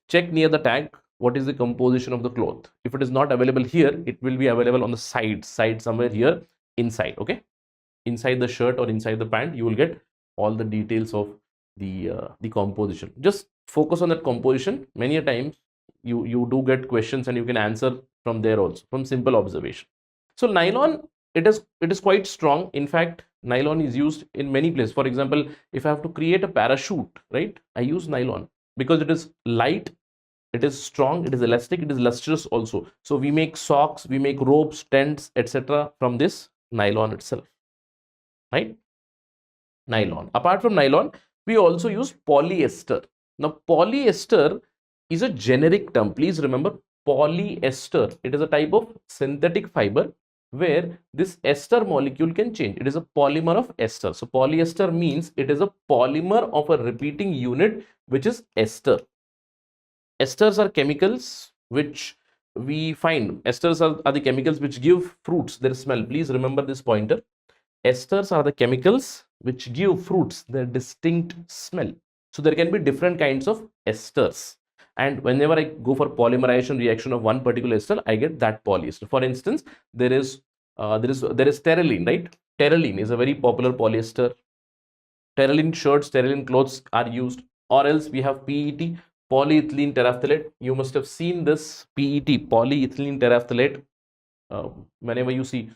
check near the tag what is the composition of the cloth. If it is not available here, it will be available on the side somewhere here inside. Okay, inside the shirt or inside the pant, you will get all the details of the composition. Just focus on that composition. Many a times you do get questions and you can answer from there also, from simple observation. So nylon, it is quite strong. In fact, nylon is used in many places. For example, if I have to create a parachute, right, I use nylon because it is light, it is strong, it is elastic, it is lustrous also. So we make socks, we make ropes, tents, etc. from this nylon itself, right? Nylon. Apart from nylon, we also use polyester. Now, polyester is a generic term. Please remember, polyester. It is a type of synthetic fiber where this ester molecule can change. It is a polymer of ester. So, polyester means it is a polymer of a repeating unit, which is ester. Esters are chemicals which we find. Esters are the chemicals which give fruits their smell. Please remember this pointer. Esters are the chemicals which give fruits their distinct smell. So there can be different kinds of esters. And whenever I go for polymerization reaction of one particular ester, I get that polyester. For instance, there is terylene, right? Terylene is a very popular polyester. Terylene shirts, terylene clothes are used. Or else we have PET, polyethylene terephthalate. You must have seen this PET, polyethylene terephthalate. Whenever you see,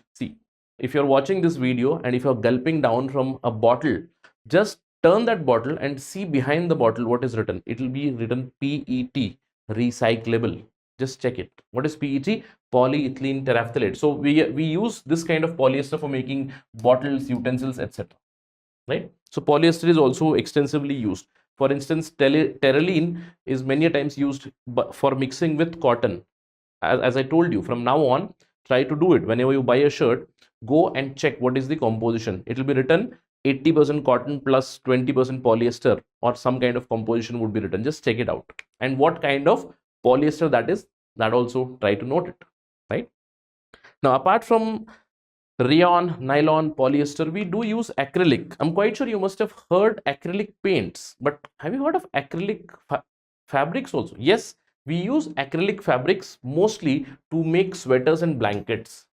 if you're watching this video and if you're gulping down from a bottle, just turn that bottle and see behind the bottle what is written. It will be written PET, recyclable. Just check it. What is PET? Polyethylene terephthalate. So we use this kind of polyester for making bottles, utensils, etc. Right? So polyester is also extensively used. For instance, terylene is many times used for mixing with cotton. As I told you, from now on, try to do it. Whenever you buy a shirt, go and check what is the composition. It will be written 80% cotton plus 20% polyester, or some kind of composition would be written. Just check it out. And what kind of polyester that is, that also try to note it, right? Now, apart from rayon, nylon, polyester, we do use acrylic. I'm quite sure you must have heard acrylic paints, but have you heard of acrylic fabrics also? Yes, we use acrylic fabrics mostly to make sweaters and blankets.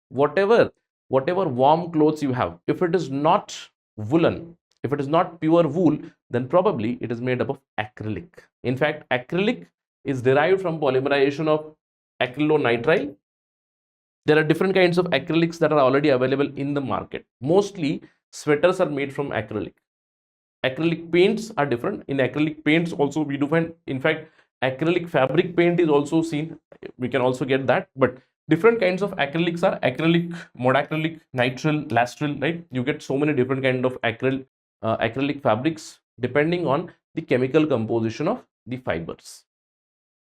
Whatever warm clothes you have, if it is not woolen, if it is not pure wool, then probably it is made up of acrylic. In fact, acrylic is derived from polymerization of acrylonitrile. There are different kinds of acrylics that are already available in the market. Mostly sweaters are made from acrylic. Acrylic paints are different. In acrylic paints also we do find, in fact, acrylic fabric paint is also seen. We can also get that, but different kinds of acrylics are acrylic, modacrylic, nitrile, lastrile, right? You get so many different kind of acrylic fabrics depending on the chemical composition of the fibers.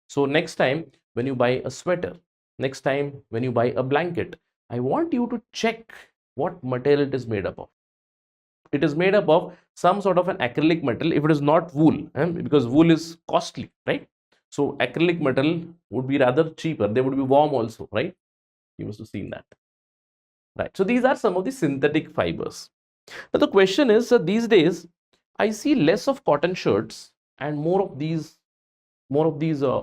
So next time when you buy a sweater, next time when you buy a blanket, I want you to check what material it is made up of. It is made up of some sort of an acrylic metal. If it is not wool, because wool is costly, right? So acrylic metal would be rather cheaper. They would be warm also, right? You must have seen that, right? So these are some of the synthetic fibers. Now the question is, these days I see less of cotton shirts and more of these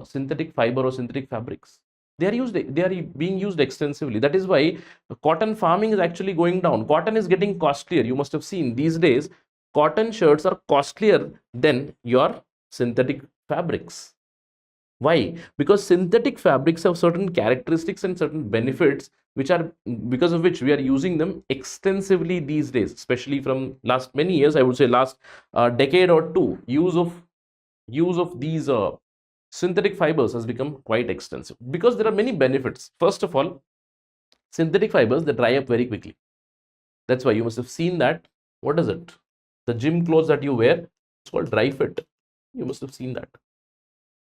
synthetic fiber or synthetic fabrics. They are being used extensively. That is why cotton farming is actually going down. Cotton is getting costlier. You must have seen these days cotton shirts are costlier than your synthetic fabrics. Why? Because synthetic fabrics have certain characteristics and certain benefits which are, because of which we are using them extensively these days, especially from last many years. I would say last decade or two, use of these synthetic fibers has become quite extensive because there are many benefits. First of all, synthetic fibers, they dry up very quickly. That's why you must have seen that. What is it? The gym clothes that you wear, it's called dry fit. You must have seen that.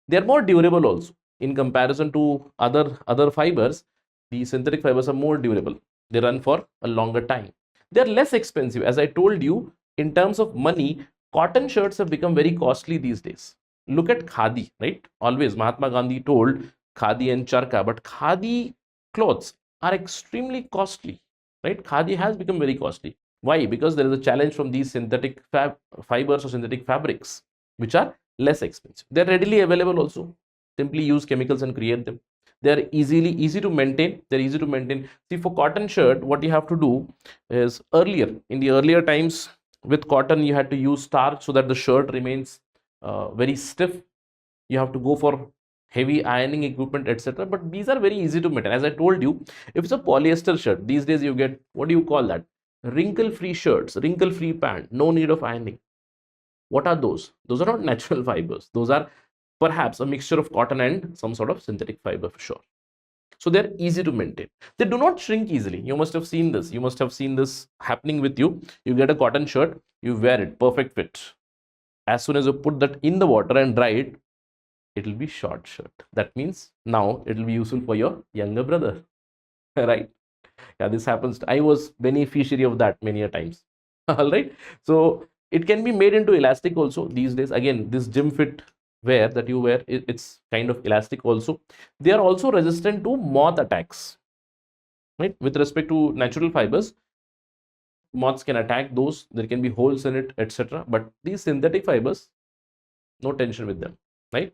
They are more durable also in comparison to other fibers. The synthetic fibers are more durable. They run for a longer time. They're less expensive. As I told you, in terms of money, cotton shirts have become very costly these days. Look at khadi, right? Always Mahatma Gandhi told khadi and charka, but khadi clothes are extremely costly, right? Khadi has become very costly. Why? Because there is a challenge from these synthetic fibers or synthetic fabrics, which are less expensive. They're readily available also. Simply use chemicals and create them. They're easy to maintain. They're easy to maintain. See, for cotton shirt, what you have to do is in the earlier times, with cotton, you had to use starch so that the shirt remains very stiff. You have to go for heavy ironing equipment, etc. But these are very easy to maintain. As I told you, if it's a polyester shirt, these days you get, what do you call that? Wrinkle-free shirts, wrinkle-free pant, no need of ironing. What are those? Those are not natural fibers. Those are perhaps a mixture of cotton and some sort of synthetic fiber for sure. So they're easy to maintain. They do not shrink easily. You must have seen this. You must have seen this happening with you. You get a cotton shirt, you wear it, perfect fit. As soon as you put that in the water and dry it, it will be short shirt. That means now it will be useful for your younger brother, right? Yeah, this happens. I was beneficiary of that many a times. All right. So it can be made into elastic also these days. Again, this gym fit wear that you wear, it's kind of elastic also. They are also resistant to moth attacks, right? With respect to natural fibers, moths can attack those. There can be holes in it, etc. But these synthetic fibers, no tension with them, right?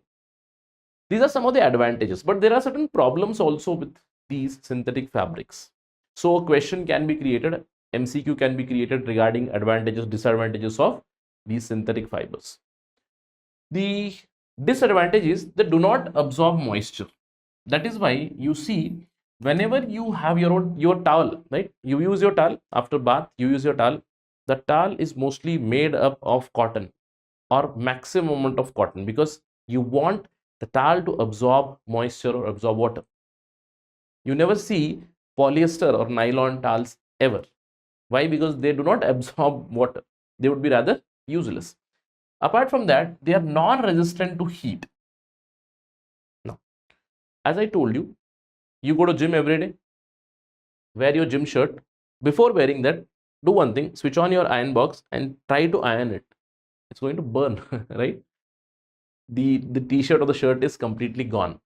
These are some of the advantages, but there are certain problems also with these synthetic fabrics. So a question can be created, MCQ can be created regarding advantages, disadvantages of these synthetic fibers. The disadvantage is they do not absorb moisture. That is why you see, whenever you have your towel, right? You use your towel after bath, you use your towel. The towel is mostly made up of cotton or maximum amount of cotton, because you want the towel to absorb moisture or absorb water. You never see polyester or nylon towels ever. Why? Because they do not absorb water. They would be rather useless. Apart from that, they are non-resistant to heat. Now, as I told you, you go to gym every day, wear your gym shirt. Before wearing that, do one thing, switch on your iron box and try to iron it. It's going to burn, right? The t-shirt or the shirt is completely gone,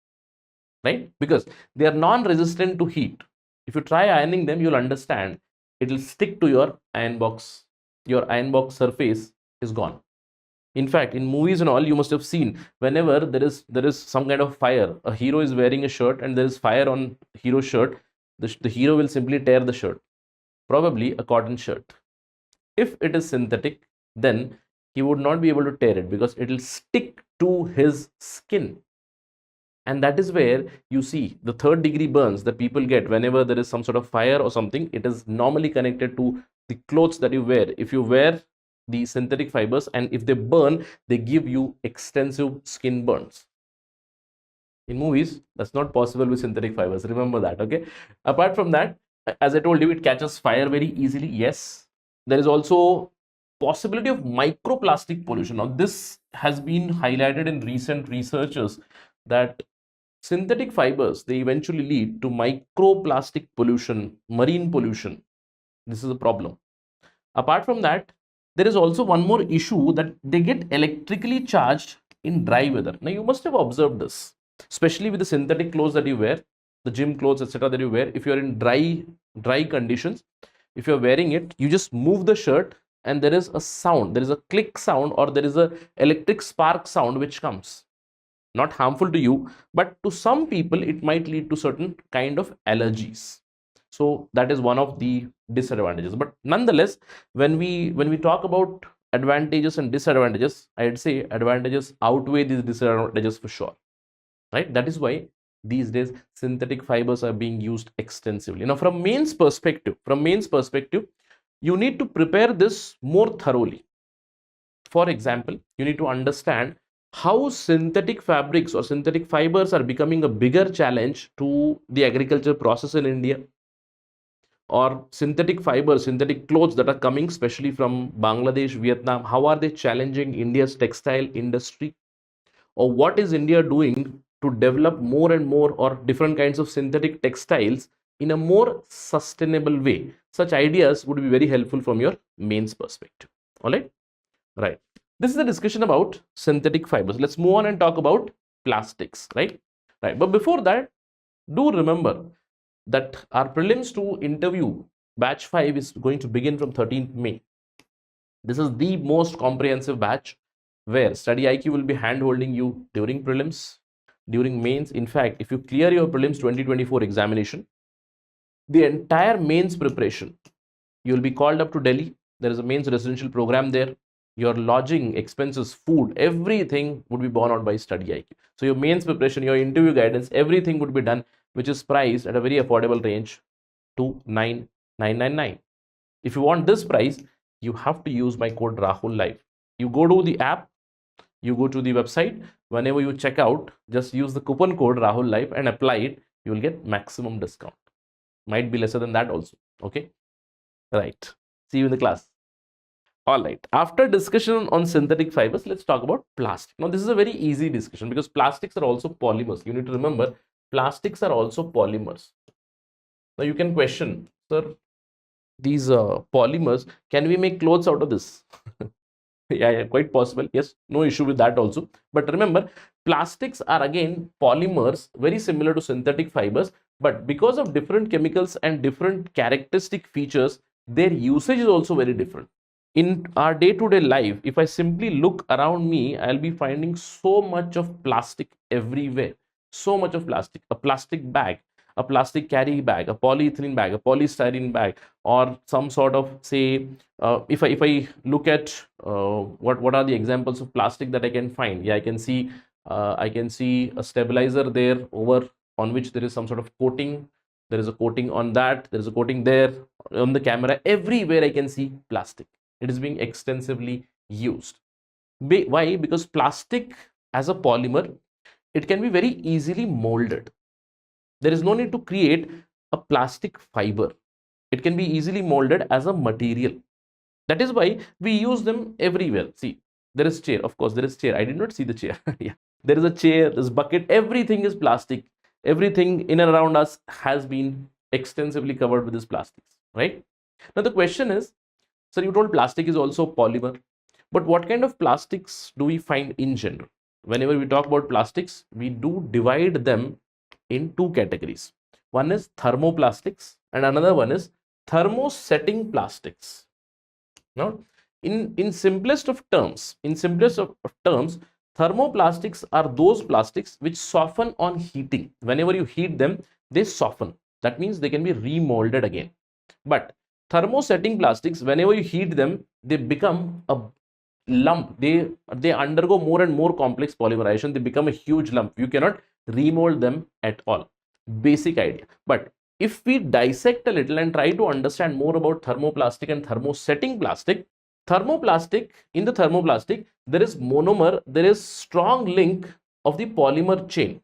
right? Because they are non-resistant to heat. If you try ironing them, you'll understand it will stick to your iron box. Your iron box surface is gone. In fact, in movies and all, you must have seen, whenever there is some kind of fire, a hero is wearing a shirt and there is fire on hero's shirt, the hero will simply tear the shirt, probably a cotton shirt. If it is synthetic, then he would not be able to tear it because it will stick to his skin. And that is where you see the third degree burns that people get whenever there is some sort of fire or something. It is normally connected to the clothes that you wear. If you wear the synthetic fibers and if they burn, they give you extensive skin burns. In movies, that's not possible with synthetic fibers. Remember that, okay? Apart from that, as I told you, it catches fire very easily. Yes, there is also possibility of microplastic pollution. Now, this has been highlighted in recent researches that synthetic fibers, they eventually lead to microplastic pollution, marine pollution. This is a problem. Apart from that, there is also one more issue, that they get electrically charged in dry weather. Now, you must have observed this, especially with the synthetic clothes that you wear, the gym clothes, etc. that you wear. If you are in dry conditions, if you're wearing it, you just move the shirt and there is a sound, there is a click sound, or there is a electric spark sound which comes. Not harmful to you, but to some people it might lead to certain kind of allergies. So that is one of the disadvantages. But nonetheless, when we talk about advantages and disadvantages, I'd say advantages outweigh these disadvantages for sure, right? That is why these days synthetic fibers are being used extensively. Now, from mains perspective, you need to prepare this more thoroughly. For example, you need to understand how synthetic fabrics or synthetic fibers are becoming a bigger challenge to the agriculture process in India, or synthetic fibers, synthetic clothes that are coming especially from Bangladesh, Vietnam. How are they challenging India's textile industry? Or what is India doing to develop more and more or different kinds of synthetic textiles in a more sustainable way. Such ideas would be very helpful from your mains perspective. All right. Right. This is a discussion about synthetic fibers. Let's move on and talk about plastics, right? Right. But before that, do remember that our prelims to interview batch 5 is going to begin from 13th May. This is the most comprehensive batch where Study IQ will be hand holding you during prelims, during mains. In fact, if you clear your prelims 2024 examination, the entire mains preparation, you will be called up to Delhi. There is a mains residential program there. Your lodging, expenses, food, everything would be borne out by Study IQ. So your mains preparation, your interview guidance, everything would be done, which is priced at a very affordable range to 9,999. If you want this price, you have to use my code Rahul Live. You go to the app, you go to the website. Whenever you check out, just use the coupon code Rahul Live and apply it. You will get maximum discount. Might be lesser than that also. Okay. Right. See you in the class. All right. After discussion on synthetic fibers, let's talk about plastic. Now, this is a very easy discussion because plastics are also polymers. You need to remember, plastics are also polymers. Now, you can question, sir, these polymers, can we make clothes out of this? Yeah, quite possible. Yes, no issue with that also. But remember, plastics are again polymers, very similar to synthetic fibers, but because of different chemicals and different characteristic features, their usage is also very different. In our day-to-day life, if I simply look around me, I'll be finding so much of plastic everywhere. So much of plastic. A plastic bag, a plastic carry bag, a polyethylene bag, a polystyrene bag, or some sort of, say, if I look at what are the examples of plastic that I can find? Yeah, I can see a stabilizer there over on which there is some sort of coating. There is a coating on that. There is a coating there on the camera. Everywhere I can see plastic. It is being extensively used. Why? Because plastic as a polymer, it can be very easily molded. There is no need to create a plastic fiber. It can be easily molded as a material. That is why we use them everywhere. See, there is chair. Of course, there is chair. I did not see the chair. Yeah. There is a chair, there's bucket. Everything is plastic. Everything in and around us has been extensively covered with this plastics, right? Now, the question is, sir, you told plastic is also polymer, but what kind of plastics do we find in general? Whenever we talk about plastics, we do divide them in two categories. One is thermoplastics and another one is thermosetting plastics. Now, in simplest of terms, thermoplastics are those plastics which soften on heating. Whenever you heat them, they soften. That means they can be remolded again. But thermosetting plastics, whenever you heat them, they become a lump. They undergo more and more complex polymerization. They become a huge lump. You cannot remold them at all. Basic idea. But if we dissect a little and try to understand more about thermoplastic and thermosetting plastic, in the thermoplastic, there is monomer, there is strong link of the polymer chain,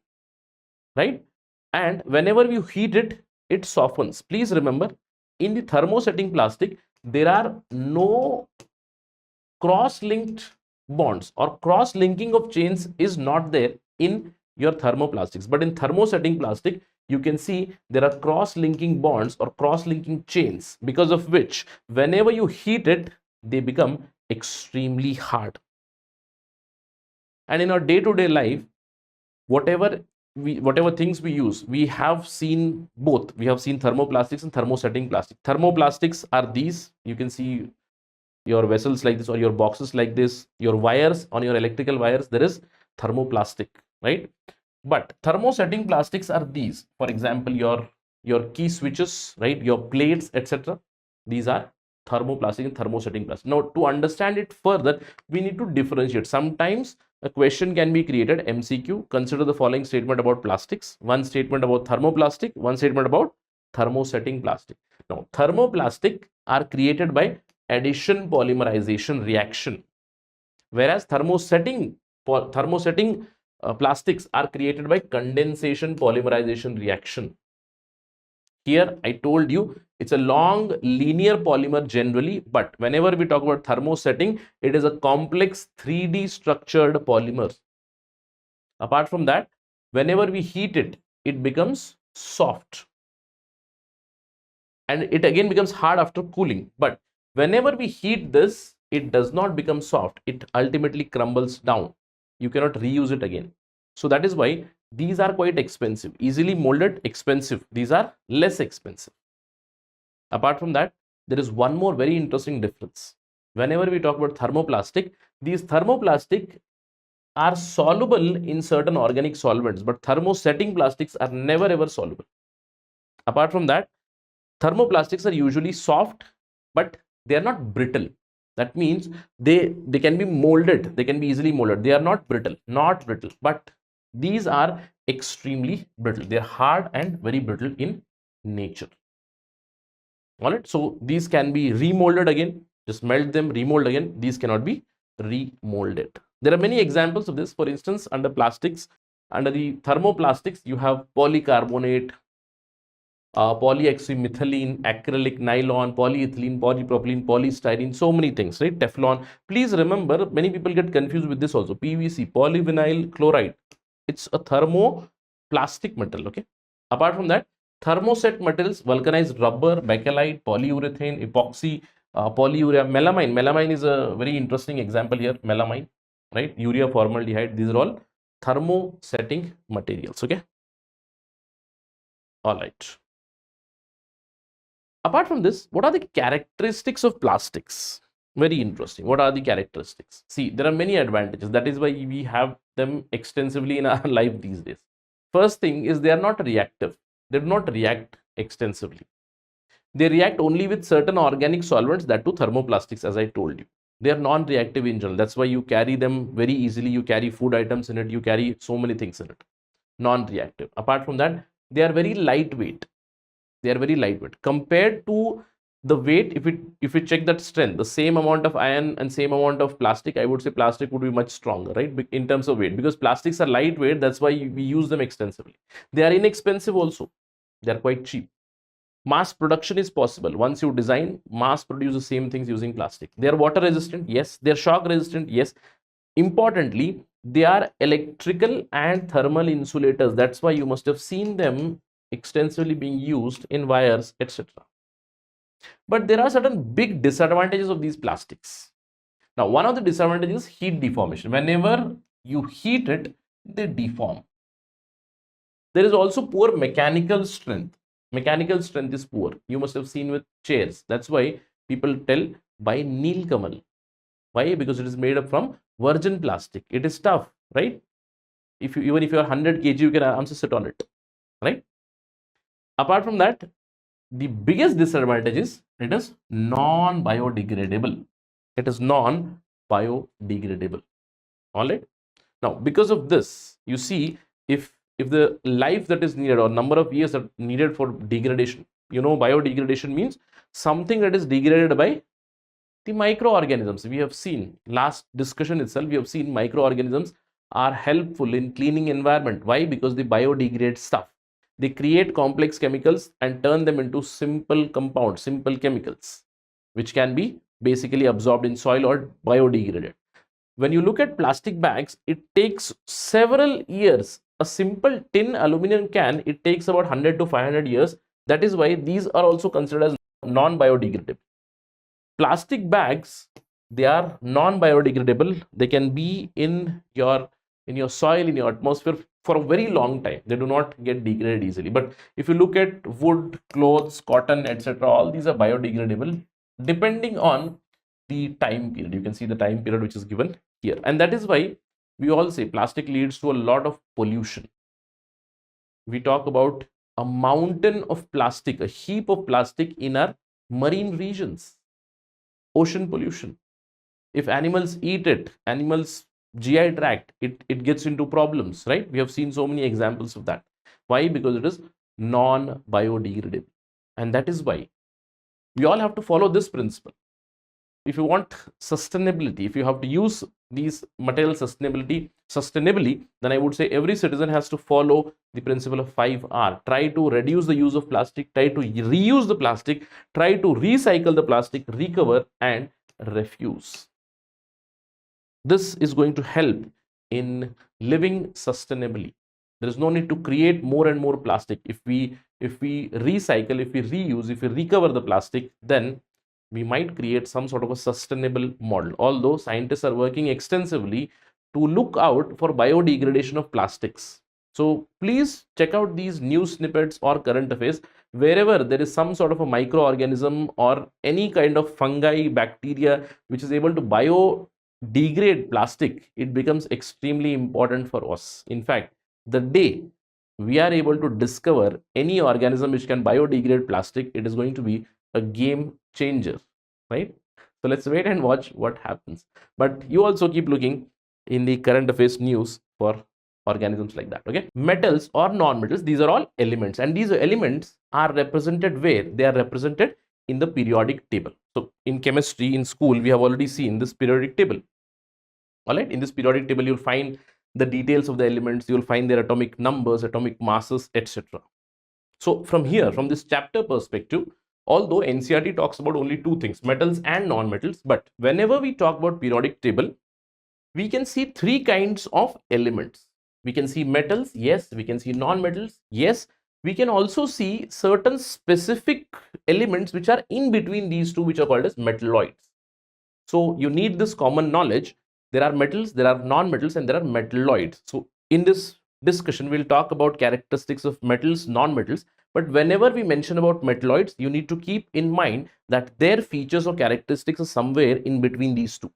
right? And whenever you heat it, it softens. Please remember, in the thermosetting plastic, there are no cross-linked bonds or cross-linking of chains is not there in your thermoplastics. But in thermosetting plastic, you can see there are cross-linking bonds or cross-linking chains, because of which whenever you heat it, they become extremely hard. And in our day-to-day life, whatever things we use, we have seen both. We have seen thermoplastics and thermosetting plastic. Thermoplastics are these. You can see your vessels like this or your boxes like this, your wires, on your electrical wires, there is thermoplastic, right? But thermosetting plastics are these. For example, your key switches, right? Your plates, etc. These are thermoplastic and thermosetting plastic. Now, to understand it further, we need to differentiate. Sometimes a question can be created, MCQ. Consider the following statement about plastics. One statement about thermoplastic, one statement about thermosetting plastic. Now, thermoplastic are created by addition polymerization reaction, whereas thermosetting plastics are created by condensation polymerization reaction. Here I told you it's a long linear polymer generally, but whenever we talk about thermosetting, it is a complex 3D structured polymer. Apart from that, whenever we heat it, it becomes soft. and it again becomes hard after cooling. But whenever we heat this, it does not become soft. It ultimately crumbles down. You cannot reuse it again. So that is why these are quite expensive. Easily molded, expensive. These are less expensive. Apart from that, there is one more very interesting difference. Whenever we talk about thermoplastic, these thermoplastic are soluble in certain organic solvents, but thermosetting plastics are never ever soluble. Apart from that, thermoplastics are usually soft, but they are not brittle. That means they can be molded, they can be easily molded. They are not brittle, but these are extremely brittle. They are hard and very brittle in nature. All right, so these can be remolded again. Just melt them, remold again. These cannot be remolded. There are many examples of this. For instance, under plastics, under the thermoplastics, you have polycarbonate, polyoxymethylene, acrylic, nylon, polyethylene, polypropylene, polystyrene, so many things, right? Teflon. Please remember, many people get confused with this also. PVC, polyvinyl chloride. It's a thermoplastic metal, okay? Apart from that, thermoset materials, vulcanized rubber, bakelite, polyurethane, epoxy, polyurea, melamine. Melamine is a very interesting example here. Melamine, right? Urea formaldehyde. These are all thermosetting materials, okay? All right. Apart from this, what are the characteristics of plastics? Very interesting. What are the characteristics? See, there are many advantages. That is why we have them extensively in our life these days. First thing is they are not reactive. They do not react extensively. They react only with certain organic solvents, that too thermoplastics, as I told you. They are non-reactive in general. That's why you carry them very easily. You carry food items in it. You carry so many things in it. Non-reactive. Apart from that, they are very lightweight. They are very lightweight compared to the weight. If we check that strength, the same amount of iron and same amount of plastic, I would say plastic would be much stronger, right, in terms of weight, because plastics are lightweight. That's why we use them extensively. They are inexpensive also. They are quite cheap. Mass production is possible. Once you design, mass produce the same things using plastic. They are water resistant, yes. They are shock resistant, yes. Importantly, they are electrical and thermal insulators. That's why you must have seen them extensively being used in wires, etc. But there are certain big disadvantages of these plastics. Now, one of the disadvantages is heat deformation. Whenever you heat it, they deform. There is also poor mechanical strength. Mechanical strength is poor. You must have seen with chairs. That's why people tell buy Nilkamal. Why? Because it is made up from virgin plastic. It is tough, right? Even if you are 100 kg, you can also sit on it, right? Apart from that, the biggest disadvantage is it is non-biodegradable. It is non-biodegradable. All right. Now, because of this, you see, if the life that is needed or number of years that needed for degradation, biodegradation means something that is degraded by the microorganisms. We have seen last discussion itself, we have seen microorganisms are helpful in cleaning environment. Why? Because they biodegrade stuff. They create complex chemicals and turn them into simple compounds, simple chemicals, which can be basically absorbed in soil or biodegraded. When you look at plastic bags, it takes several years. A simple tin aluminum can, it takes about 100 to 500 years. That is why these are also considered as non-biodegradable. Plastic bags, they are non-biodegradable. They can be in your soil, in your atmosphere for a very long time. They do not get degraded easily. But if you look at wood, clothes, cotton, etc., all these are biodegradable depending on the time period. You can see the time period which is given here. And that is why we all say plastic leads to a lot of pollution. We talk about a mountain of plastic, a heap of plastic in our marine regions. Ocean pollution. If animals eat it, animals GI tract, it gets into problems, right? We have seen so many examples of that. Why? Because it is non-biodegradable. And that is why we all have to follow this principle. If you want sustainability, if you have to use these materials sustainably, then I would say every citizen has to follow the principle of 5R. Try to reduce the use of plastic, try to reuse the plastic, try to recycle the plastic, recover and refuse. This is going to help in living sustainably. There is no need to create more and more plastic. If we recycle, if we reuse, if we recover the plastic, then we might create some sort of a sustainable model. Although scientists are working extensively to look out for biodegradation of plastics. So please check out these news snippets or current affairs wherever there is some sort of a microorganism or any kind of fungi, bacteria which is able to biodegrade plastic. It becomes extremely important for us. In fact, the day we are able to discover any organism which can biodegrade plastic, it is going to be a game changer, right? So let's wait and watch what happens. But you also keep looking in the current affairs news for organisms like that. Okay, metals or non-metals, these are all elements, and these elements are represented where? They are represented in the periodic table. So in chemistry in school we have already seen this periodic table. All right, in this periodic table you'll find the details of the elements, you'll find their atomic numbers, atomic masses, etc. So from here, from this chapter perspective, although NCERT talks about only two things, metals and non-metals, but whenever we talk about periodic table, we can see three kinds of elements. We can see metals, yes. We can see non-metals, yes. We can also see certain specific elements which are in between these two, which are called as metalloids. So you need this common knowledge. There are metals, there are non-metals, and there are metalloids. So in this discussion, we'll talk about characteristics of metals, non-metals. But whenever we mention about metalloids, you need to keep in mind that their features or characteristics are somewhere in between these two.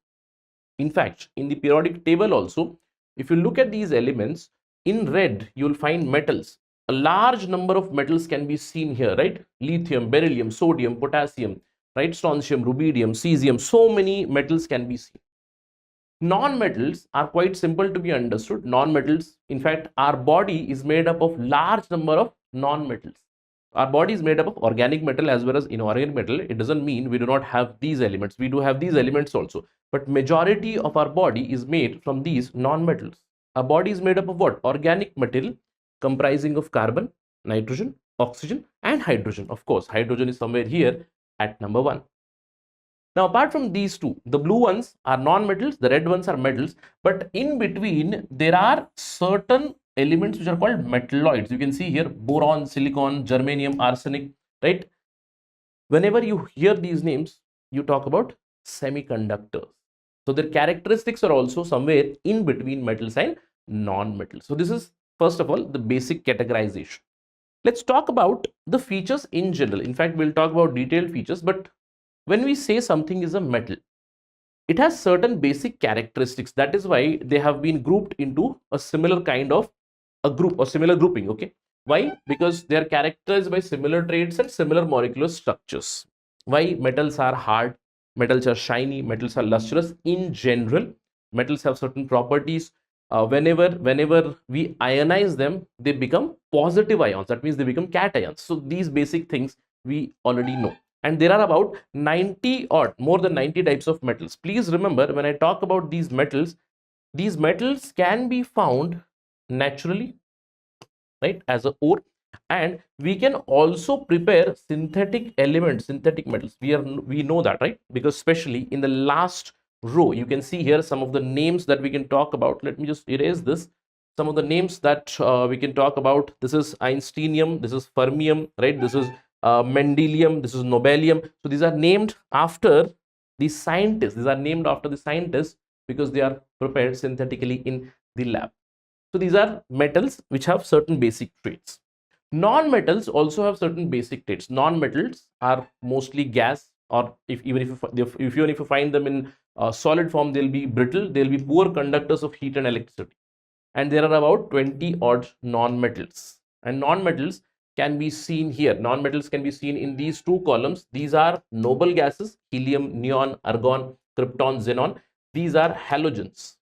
In fact, in the periodic table also, if you look at these elements, in red, you'll find metals. A large number of metals can be seen here, right? Lithium, beryllium, sodium, potassium, right? Strontium, rubidium, cesium, so many metals can be seen. Non-metals are quite simple to be understood. Non-metals, in fact, our body is made up of large number of non-metals. Our body is made up of organic metal as well as inorganic metal. It doesn't mean we do not have these elements. We do have these elements also. But majority of our body is made from these non-metals. Our body is made up of what? Organic material comprising of carbon, nitrogen, oxygen, and hydrogen. Of course, hydrogen is somewhere here at number 1. Now, apart from these two, the blue ones are non-metals, the red ones are metals, but in between there are certain elements which are called metalloids. You can see here boron, silicon, germanium, arsenic, right? Whenever you hear these names, you talk about semiconductors. So their characteristics are also somewhere in between metals and non-metals. So this is, first of all, the basic categorization. Let's talk about the features in general. In fact, we'll talk about detailed features, but when we say something is a metal, it has certain basic characteristics. That is why they have been grouped into a similar kind of a group or similar grouping. Okay, why? Because they are characterized by similar traits and similar molecular structures. Why? Metals are hard, metals are shiny, metals are lustrous. In general, metals have certain properties. Whenever we ionize them, they become positive ions. That means they become cations. So these basic things we already know. And there are about 90 or more than 90 types of metals. Please remember, when I talk about these metals can be found naturally, right, as a ore, and we can also prepare synthetic elements, synthetic metals. We know that, right? Because especially in the last row, you can see here some of the names that we can talk about. Let me just erase this. Some of the names that we can talk about. This is Einsteinium, this is Fermium, right? This is Mendelium, this is Nobelium. So these are named after the scientists. These are named after the scientists because they are prepared synthetically in the lab. So these are metals which have certain basic traits. Non-metals also have certain basic traits. Non-metals are mostly gas, or even if you find them in solid form, they'll be brittle, they'll be poor conductors of heat and electricity. And there are about 20 odd non-metals. And non-metals can be seen here. Non-metals can be seen in these two columns. These are noble gases: helium, neon, argon, krypton, xenon. These are halogens.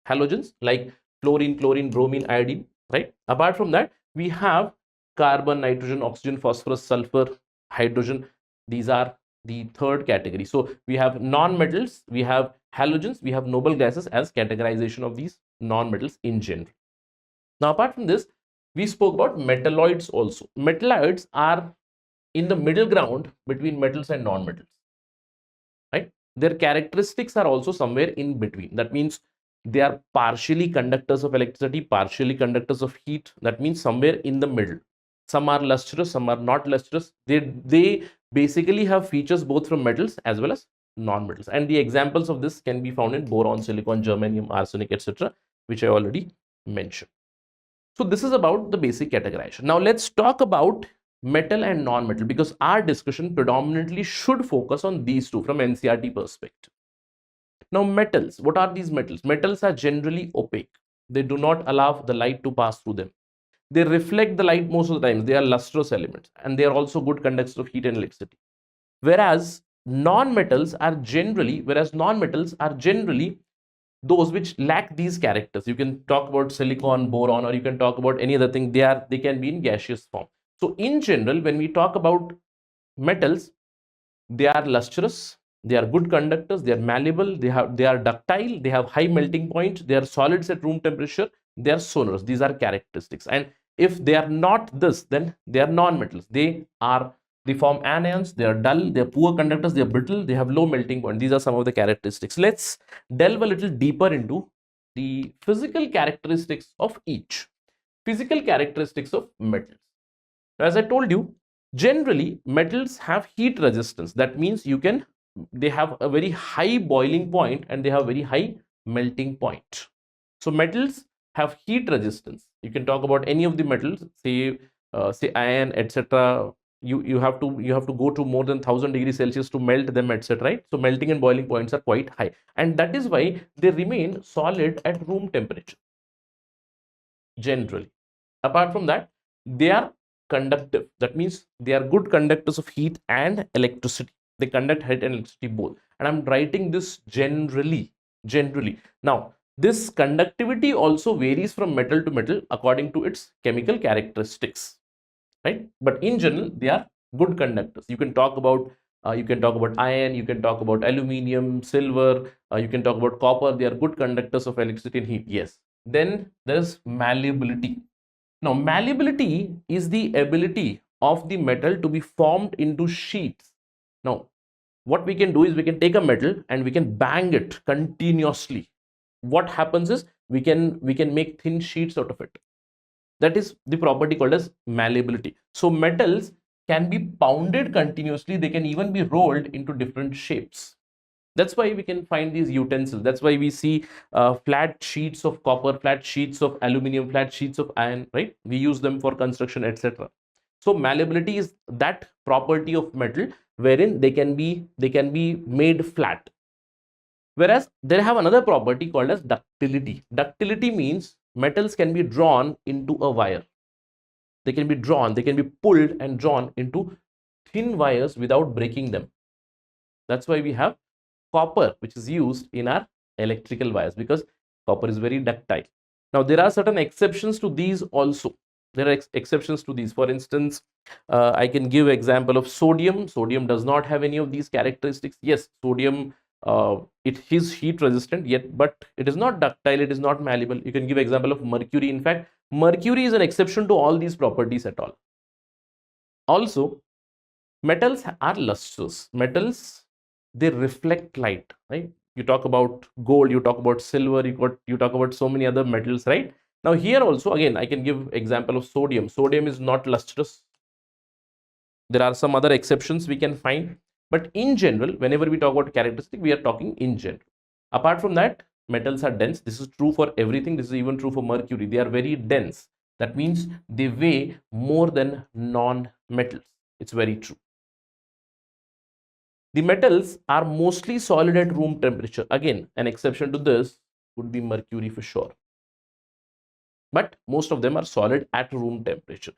Halogens like fluorine, chlorine, bromine, iodine, right? Apart from that, we have carbon, nitrogen, oxygen, phosphorus, sulfur, hydrogen. These are the third category. So we have non-metals, we have halogens, we have noble gases as categorization of these non-metals in general. Now, apart from this, we spoke about metalloids also. Metalloids are in the middle ground between metals and non-metals, right? Their characteristics are also somewhere in between. That means They are partially conductors of electricity, partially conductors of heat. That means somewhere in the middle. Some are lustrous, some are not lustrous. They basically have features both from metals as well as non-metals. And the examples of this can be found in boron, silicon, germanium, arsenic, etc., which I already mentioned. So this is about the basic categorization. Now let's talk about metal and non-metal, because our discussion predominantly should focus on these two from NCERT perspective. Now metals, what are these metals? Metals are generally opaque. They do not allow the light to pass through them. They reflect the light most of the times. They are lustrous elements, and they are also good conductors of heat and electricity. Whereas non-metals are generally those which lack these characters. You can talk about silicon, boron, or you can talk about any other thing. They can be in gaseous form. So in general, when we talk about metals, they are lustrous, they are good conductors, they are malleable, they are ductile, they have high melting point, they are solids at room temperature, they are sonorous. These are characteristics. And if they are not this, then they are non-metals. They form anions, they are dull, they are poor conductors, they are brittle, they have low melting point. These are some of the characteristics. Let's delve a little deeper into the physical characteristics of each. Physical characteristics of metals. As I told you, generally metals have heat resistance. That means they have a very high boiling point and they have very high melting point. So metals have heat resistance. You can talk about any of the metals, say iron, etc. You have to go to more than 1000 degrees Celsius to melt them, etc. Right? So melting and boiling points are quite high, and that is why they remain solid at room temperature generally. Apart from that, they are conductive. That means they are good conductors of heat and electricity. They conduct heat and electricity both. And I'm writing this generally. Now, this conductivity also varies from metal to metal according to its chemical characteristics, right? But in general, they are good conductors. You can talk about iron, you can talk about aluminium, silver, you can talk about copper. They are good conductors of electricity and heat. Yes. Then there's malleability. Now, malleability is the ability of the metal to be formed into sheets. Now, what we can do is we can take a metal and we can bang it continuously. What happens is we can make thin sheets out of it. That is the property called as malleability. So metals can be pounded continuously. They can even be rolled into different shapes. That's why we can find these utensils. That's why we see flat sheets of copper, flat sheets of aluminium, flat sheets of iron, right? We use them for construction, etc. So malleability is that property of metal wherein they can be made flat. Whereas they have another property called as ductility. Ductility means metals can be drawn into a wire. They can be pulled and drawn into thin wires without breaking them. That's why we have copper, which is used in our electrical wires, because copper is very ductile. Now, there are certain exceptions to these also. There are exceptions to these. For instance, I can give example of sodium. Sodium does not have any of these characteristics. Yes, sodium, it is heat resistant, yet, but it is not ductile, it is not malleable. You can give example of mercury. In fact, mercury is an exception to all these properties at all. Also, metals are lustrous. Metals, they reflect light, right? You talk about gold, you talk about silver, you talk about so many other metals, right? Now here also, again, I can give example of sodium. Sodium is not lustrous. There are some other exceptions we can find, but in general, whenever we talk about characteristic, we are talking in general. Apart from that, metals are dense. This is true for everything. This is even true for mercury. They are very dense. That means they weigh more than non-metals. It's very true. The metals are mostly solid at room temperature. Again, an exception to this would be mercury for sure. But most of them are solid at room temperature.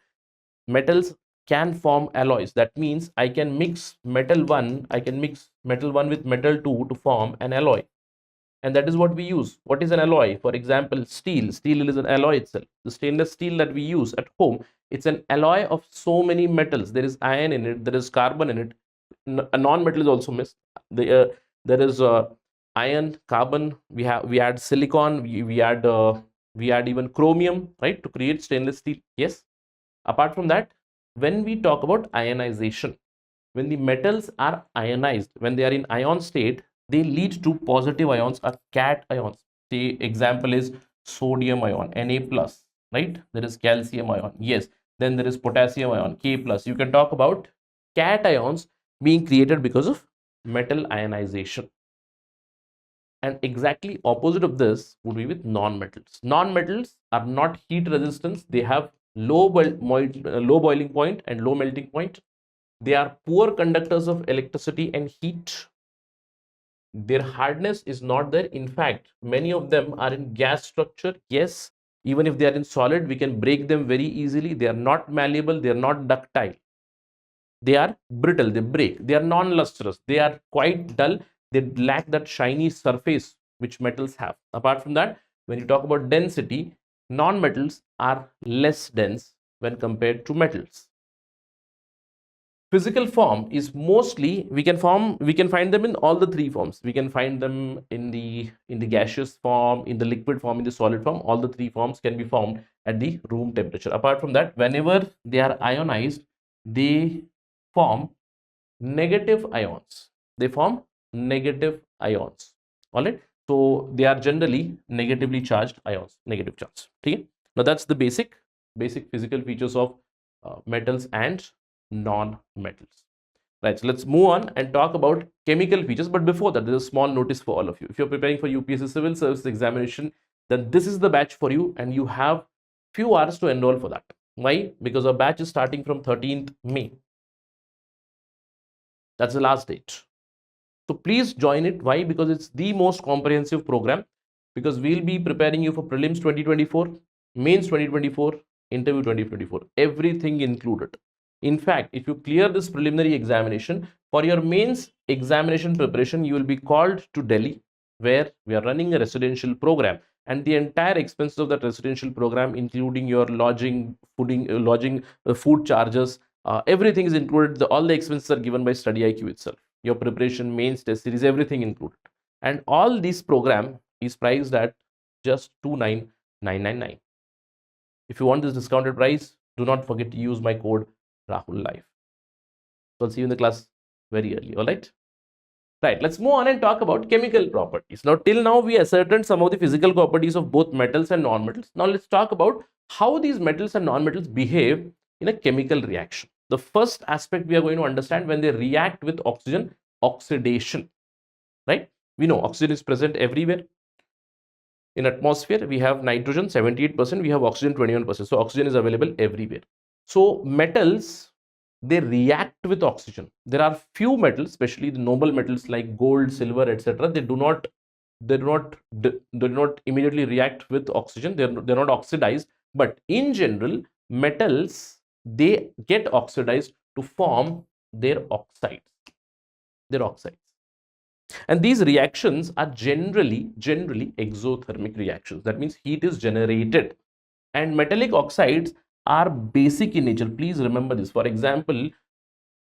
Metals can form alloys. That means I can mix metal 1 with metal 2 to form an alloy. And that is what we use. What is an alloy? For example, steel. Steel is an alloy itself. The stainless steel that we use at home, it's an alloy of so many metals. There is iron in it, there is carbon in it. A non-metal is also missed. There is iron, carbon. We add silicon. We add even chromium, right, to create stainless steel. Yes. Apart from that, when we talk about ionization, when the metals are ionized, when they are in ion state, they lead to positive ions or cation ions. Say example is sodium ion, Na plus, right? There is calcium ion, yes. Then there is potassium ion, K plus. You can talk about cations being created because of metal ionization. And exactly opposite of this would be with non-metals. Non-metals are not heat resistant. They have low boiling point and low melting point. They are poor conductors of electricity and heat. Their hardness is not there. In fact, many of them are in gas structure. Yes, even if they are in solid, we can break them very easily. They are not malleable. They are not ductile. They are brittle. They break. They are non-lustrous. They are quite dull. They lack that shiny surface which metals have. Apart from that, when you talk about density, non-metals are less dense when compared to metals. Physical form is mostly we can find them in all the three forms. We can find them in the gaseous form, in the liquid form, in the solid form. All the three forms can be formed at the room temperature. Apart from that, whenever they are ionized, they form negative ions. All right, so they are generally negatively charged ions, negative charge. Okay, now that's the basic physical features of metals and non-metals. Right, so let's move on and talk about chemical features. But before that, there's a small notice for all of you. If you're preparing for UPSC Civil Service examination, then this is the batch for you, and you have few hours to enroll for that. Why? Because our batch is starting from 13th May. That's the last date. So please join it. Why? Because it's the most comprehensive program, because we'll be preparing you for prelims 2024, mains 2024, interview 2024, everything included. In fact, if you clear this preliminary examination, for your mains examination preparation, you will be called to Delhi, where we are running a residential program, and the entire expenses of that residential program, including your lodging, food charges, everything is included. All the expenses are given by StudyIQ itself. Your preparation, mains, test series, everything included. And all this program is priced at just 29,999. If you want this discounted price, do not forget to use my code RAHULLIVE. So I'll see you in the class very early. All right. Right, let's move on and talk about chemical properties. Now, till now, we ascertained some of the physical properties of both metals and non-metals. Now, let's talk about how these metals and non-metals behave in a chemical reaction. The first aspect we are going to understand when they react with oxygen, oxidation. Right? We know oxygen is present everywhere. In atmosphere, we have nitrogen 78%, we have oxygen 21%. So, oxygen is available everywhere. So, metals, they react with oxygen. There are few metals, especially the noble metals like gold, silver, etc. They do not immediately react with oxygen. They're not oxidized. But in general, metals, they get oxidized to form their oxides. And these reactions are generally exothermic reactions. That means heat is generated. And metallic oxides are basic in nature. Please remember this. For example,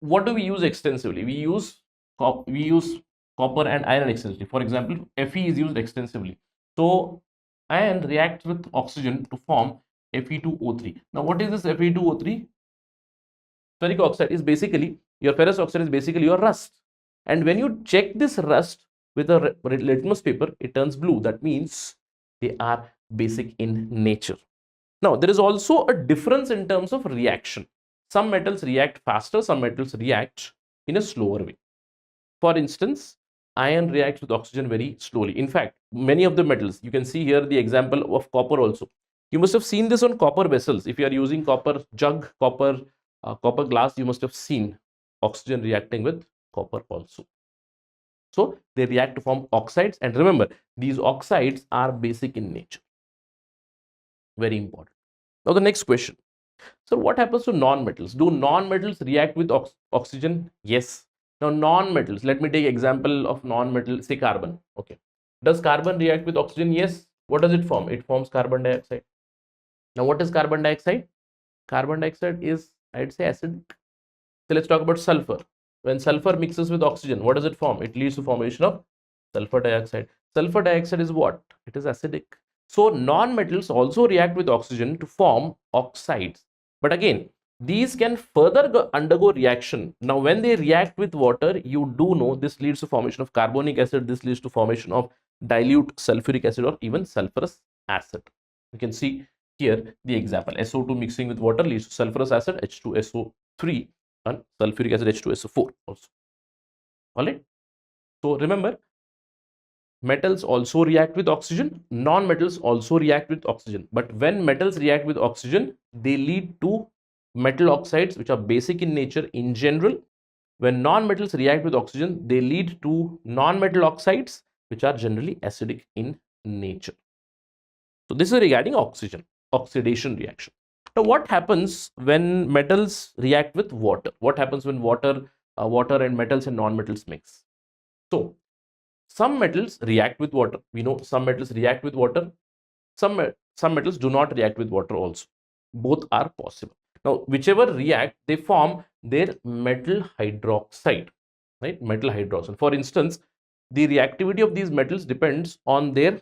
what do we use extensively? We use copper and iron extensively. For example, Fe is used extensively. So iron reacts with oxygen to form Fe2O3. Now, what is this Fe2O3? Ferric oxide is basically your ferrous oxide is basically your rust. And when you check this rust with a litmus paper, it turns blue. That means they are basic in nature. Now, there is also a difference in terms of reaction. Some metals react faster, some metals react in a slower way. For instance, iron reacts with oxygen very slowly. In fact, many of the metals, you can see here the example of copper also. You must have seen this on copper vessels. If you are using copper jug, copper glass, you must have seen oxygen reacting with copper also. So they react to form oxides, and remember, these oxides are basic in nature. Very important. Now the next question. So what happens to non-metals? Do non-metals react with oxygen? Yes. Now non-metals, let me take example of non-metal, say carbon. Okay. Does carbon react with oxygen? Yes. What does it form? It forms carbon dioxide. Now what is carbon dioxide? Carbon dioxide is, I'd say, acidic. So let's talk about sulfur. When sulfur mixes with oxygen, what does it form? It leads to formation of sulfur dioxide. Sulfur dioxide is what? It is acidic. So non-metals also react with oxygen to form oxides. But again, these can further undergo reaction. Now, when they react with water, you do know this leads to formation of carbonic acid. This leads to formation of dilute sulfuric acid or even sulfurous acid. You can see here the example. SO2 mixing with water leads to sulfurous acid, H2SO3, and sulfuric acid, H2SO4 also. Alright. So remember, metals also react with oxygen, non-metals also react with oxygen. But when metals react with oxygen, they lead to metal oxides, which are basic in nature in general. When non-metals react with oxygen, they lead to non-metal oxides, which are generally acidic in nature. So this is regarding oxygen, oxidation reaction. Now, what happens when metals react with water? What happens when water and metals and non-metals mix? So some metals react with water. We know some metals react with water. Some metals do not react with water also. Both are possible. Now, whichever react, they form their metal hydroxide, right? Metal hydroxide. For instance, the reactivity of these metals depends on their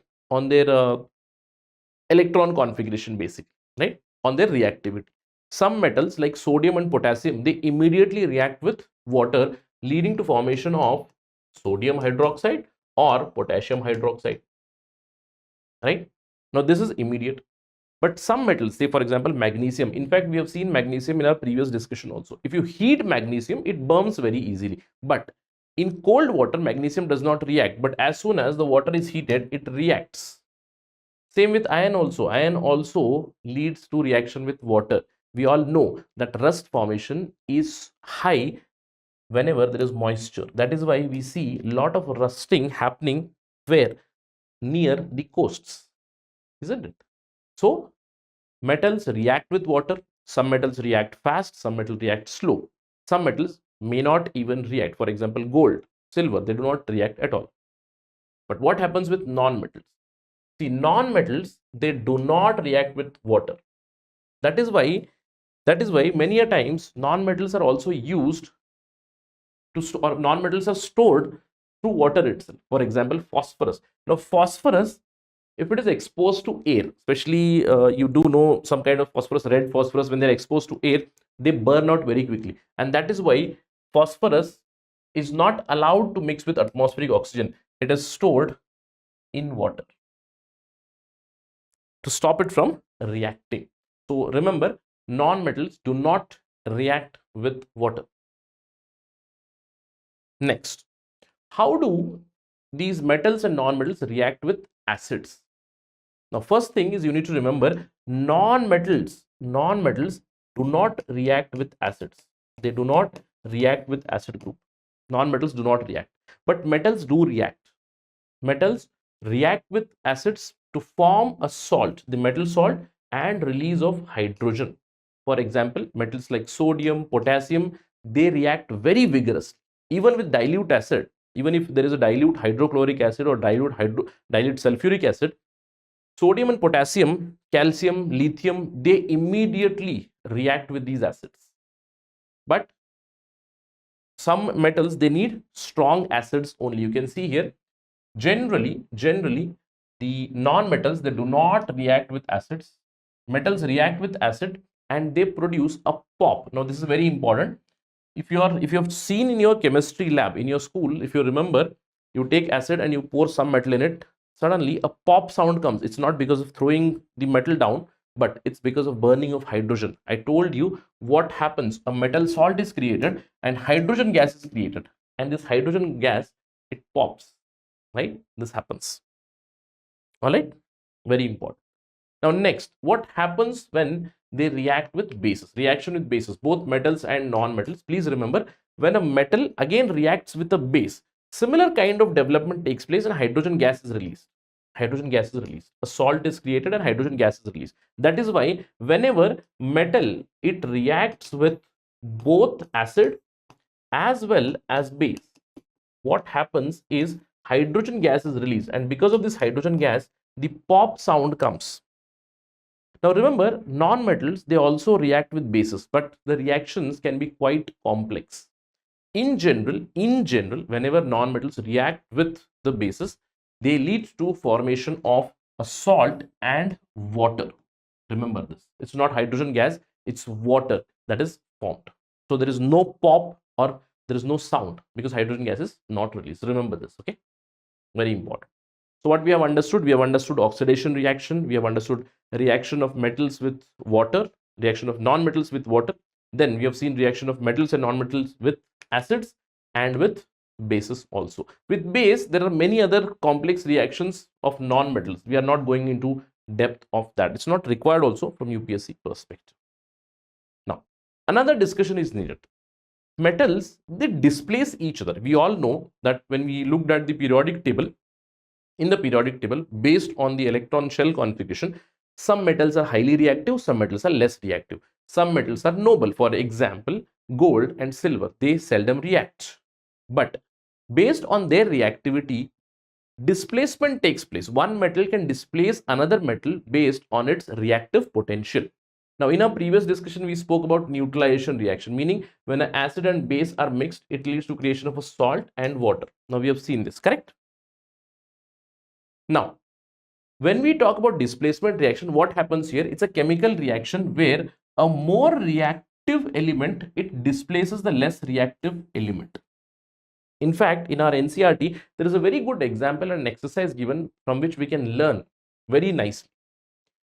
electron configuration, basically, right? On their reactivity. Some metals like sodium and potassium, they immediately react with water, leading to formation of sodium hydroxide or potassium hydroxide, right? Now this is immediate. But some metals, say for example magnesium, in fact we have seen magnesium in our previous discussion also. If you heat magnesium, it burns very easily. But in cold water, magnesium does not react, but as soon as the water is heated, it reacts. Same with iron also. Iron also leads to reaction with water. We all know that rust formation is high whenever there is moisture. That is why we see a lot of rusting happening where? Near the coasts, isn't it? So metals react with water. Some metals react fast, some metals react slow. Some metals may not even react. For example, gold, silver, they do not react at all. But what happens with non-metals? See, non-metals, they do not react with water. That is why many a times non-metals are also used to store, or non-metals are stored through water itself. For example, phosphorus. Now, phosphorus, if it is exposed to air, especially you do know some kind of phosphorus, red phosphorus, when they're exposed to air, they burn out very quickly. And that is why phosphorus is not allowed to mix with atmospheric oxygen. It is stored in water to stop it from reacting. So remember, non-metals do not react with water. Next, how do these metals and non-metals react with acids? Now, first thing is you need to remember, non-metals do not react with acids. They do not react with acid group. Non-metals do not react, but metals do react. Metals react with acids to form a salt, the metal salt, and release of hydrogen. For example, metals like sodium, potassium, they react very vigorously. Even with dilute acid, even if there is a dilute hydrochloric acid or dilute sulfuric acid, sodium and potassium, calcium, lithium, they immediately react with these acids. But some metals, they need strong acids only. You can see here, generally the non-metals, they do not react with acids. Metals react with acid and they produce a pop. Now this is very important. If you have seen in your chemistry lab in your school, if you remember, you take acid and you pour some metal in it, suddenly a pop sound comes. It's not because of throwing the metal down, but it's because of burning of hydrogen. I told you what happens. A metal salt is created and hydrogen gas is created, and this hydrogen gas, it pops, right? This happens. All right, very important. Now next, what happens when they react with bases? Reaction with bases, both metals and non-metals. Please remember, when a metal again reacts with a base, similar kind of development takes place and hydrogen gas is released. Hydrogen gas is released. A salt is created and hydrogen gas is released. That is why whenever metal, it reacts with both acid as well as base, what happens is hydrogen gas is released, and because of this hydrogen gas, the pop sound comes. Now remember, non-metals, they also react with bases, but the reactions can be quite complex. In general, whenever non-metals react with the bases, they lead to formation of a salt and water. Remember this. It's not hydrogen gas, it's water that is formed. So there is no pop or there is no sound because hydrogen gas is not released. Remember this, okay? Very important. So what we have understood? We have understood oxidation reaction. We have understood reaction of metals with water, reaction of non-metals with water. Then we have seen reaction of metals and non-metals with acids and with bases also. With base, there are many other complex reactions of non-metals. We are not going into depth of that. It's not required also from UPSC perspective. Now, another discussion is needed. Metals, they displace each other. We all know that when we looked at the periodic table, in the periodic table, based on the electron shell configuration, some metals are highly reactive, some metals are less reactive. Some metals are noble. For example, gold and silver, they seldom react. But based on their reactivity, displacement takes place. One metal can displace another metal based on its reactive potential. Now, in our previous discussion, we spoke about neutralization reaction, meaning when an acid and base are mixed, it leads to creation of a salt and water. Now, we have seen this, correct? Now, when we talk about displacement reaction, what happens here? It's a chemical reaction where a more reactive element, it displaces the less reactive element. In fact, in our NCERT, there is a very good example and exercise given from which we can learn very nicely.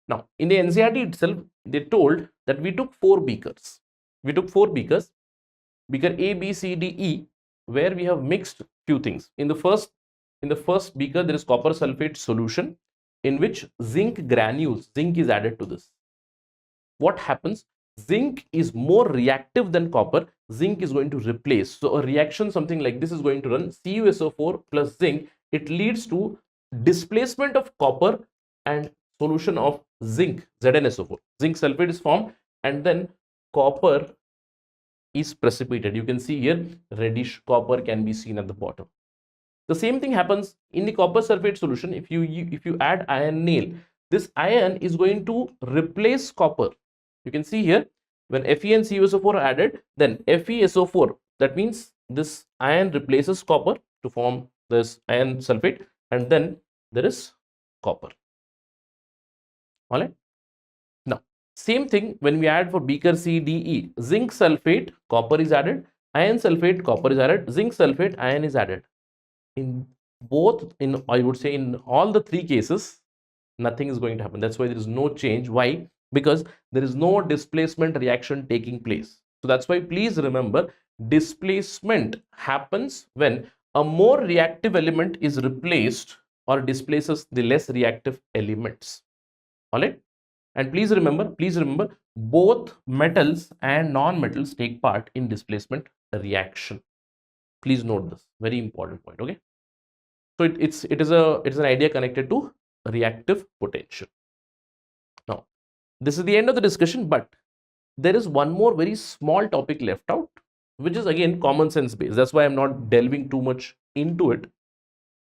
Now, in the NCERT itself, they told that we took 4 beakers. We took 4 beakers, beaker A, B, C, D, E, where we have mixed few things. In the first beaker, there is copper sulfate solution in which zinc granules, zinc is added to this. What happens? Zinc is more reactive than copper. Zinc is going to replace. So a reaction something like this is going to run CuSO4 plus zinc. It leads to displacement of copper and solution of zinc, ZnSO4. Zinc sulfate is formed and then copper is precipitated. You can see here reddish copper can be seen at the bottom. The same thing happens in the copper sulfate solution. If you add iron nail, this iron is going to replace copper. You can see here when Fe and CuSO4 are added, then FeSO4, that means this iron replaces copper to form this iron sulfate, and then there is copper. All right. Now, same thing when we add for beaker C, D, E, zinc sulfate, copper is added, iron sulfate, copper is added, zinc sulfate, iron is added. In both, I would say in all the 3 cases, nothing is going to happen. That's why there is no change. Why? Because there is no displacement reaction taking place. So that's why please remember, displacement happens when a more reactive element is replaced or displaces the less reactive elements. All right. And please remember, both metals and non-metals take part in displacement reaction. Please note this, very important point. Okay. So it is an idea connected to reactive potential. Now, this is the end of the discussion, but there is one more very small topic left out, which is again common sense based. That's why I'm not delving too much into it,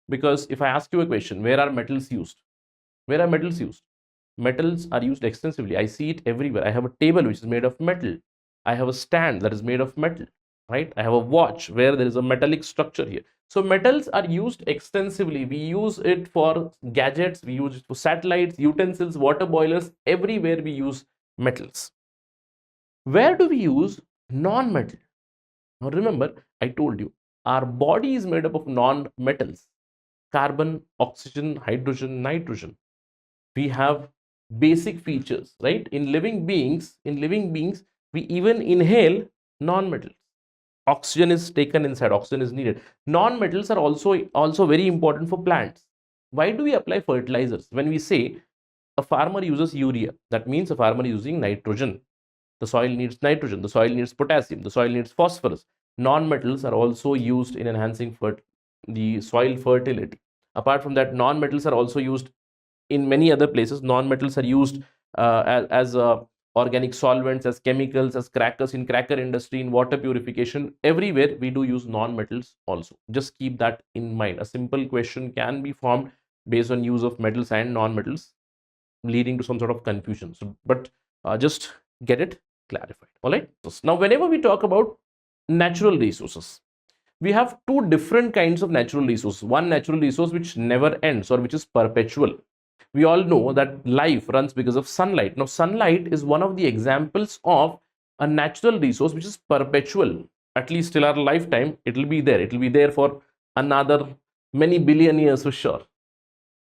because if I ask you a question, where are metals used? Where are metals used? Metals are used extensively. I see it everywhere. I have a table which is made of metal. I have a stand that is made of metal, right? I have a watch where there is a metallic structure here. So metals are used extensively. We use it for gadgets, we use it for satellites, utensils, water boilers, everywhere we use metals. Where do we use non-metal? Now remember, I told you, our body is made up of non-metals: carbon, oxygen, hydrogen, nitrogen. We have basic features, right? In living beings, we even inhale non-metals. Oxygen is taken inside, oxygen is needed. Non-metals are also very important for plants. Why do we apply fertilizers? When we say a farmer uses urea, that means a farmer is using nitrogen. The soil needs nitrogen, the soil needs potassium, the soil needs phosphorus. Non-metals are also used in enhancing the soil fertility. Apart from that, non-metals are also used in many other places. Non-metals are used as organic solvents, as chemicals, as crackers in cracker industry, in water purification. Everywhere we do use non-metals also. Just keep that in mind. A simple question can be formed based on use of metals and non-metals, leading to some sort of confusion. So, but just get it clarified. All right. Now, whenever we talk about natural resources, we have 2 different kinds of natural resources. One natural resource which never ends or which is perpetual. We all know that life runs because of sunlight. Now, sunlight is one of the examples of a natural resource which is perpetual. At least till our lifetime, it will be there. It will be there for another many billion years for sure.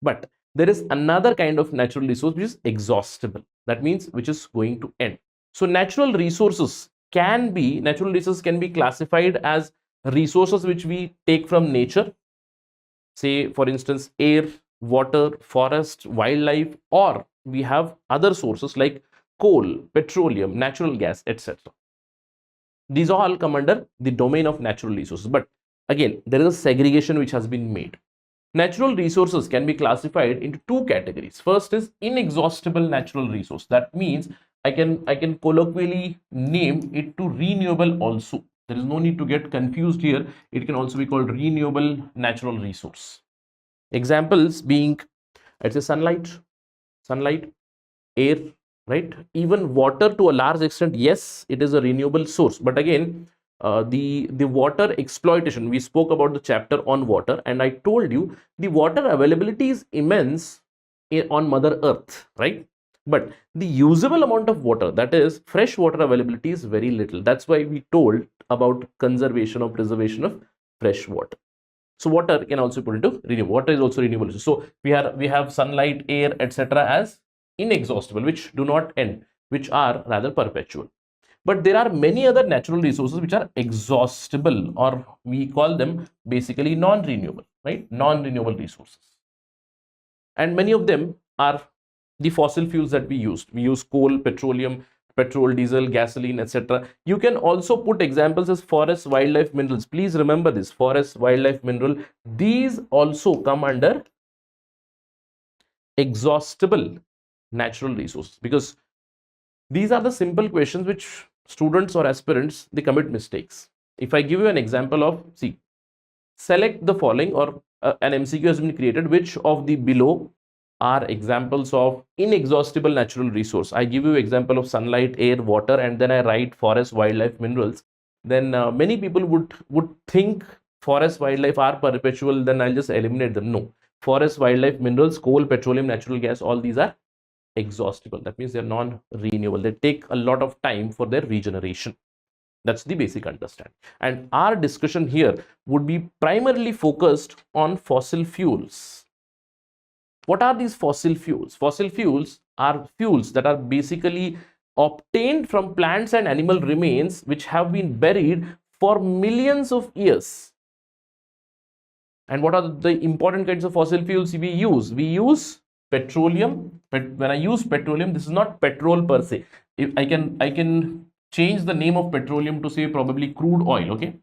But there is another kind of natural resource which is exhaustible. That means which is going to end. So natural resources can be classified as resources which we take from nature, say for instance air, water, forest, wildlife, or we have other sources like coal, petroleum, natural gas, etc. These all come under the domain of natural resources. But again, there is a segregation which has been made. Natural resources can be classified into two categories. First is inexhaustible natural resource. That means I can colloquially name it to renewable also. There is no need to get confused here. It can also be called renewable natural resource. Examples being, let's say sunlight, air, right? Even water to a large extent, yes, it is a renewable source. But again, the water exploitation, we spoke about the chapter on water, and I told you the water availability is immense on Mother Earth, right? But the usable amount of water, that is fresh water availability, is very little. That's why we told about conservation or preservation of fresh water. So water can also put into renewable. Water is also renewable. So we have sunlight, air, etc. as inexhaustible, which do not end, which are rather perpetual. But there are many other natural resources which are exhaustible, or we call them basically non-renewable, right? Non-renewable resources. And many of them are the fossil fuels that we use. We use coal, petroleum, petrol, diesel, gasoline, etc. You can also put examples as forest, wildlife, minerals. Please remember this: forest, wildlife, mineral. These also come under exhaustible natural resources, because these are the simple questions which students or aspirants, they commit mistakes. If I give you an example of, see, select the following, or an MCQ has been created, which of the below are examples of inexhaustible natural resource. I give you example of sunlight, air, water, and then I write forest, wildlife, minerals. Then many people would think forest, wildlife are perpetual, then I'll just eliminate them. No, forest, wildlife, minerals, coal, petroleum, natural gas, all these are exhaustible. That means they're non-renewable. They take a lot of time for their regeneration. That's the basic understanding. And our discussion here would be primarily focused on fossil fuels. What are these fossil fuels? Fossil fuels are fuels that are basically obtained from plants and animal remains which have been buried for millions of years. And what are the important kinds of fossil fuels we use? We use petroleum. When I use petroleum, this is not petrol per se. If I can change the name of petroleum to say probably crude oil. Okay,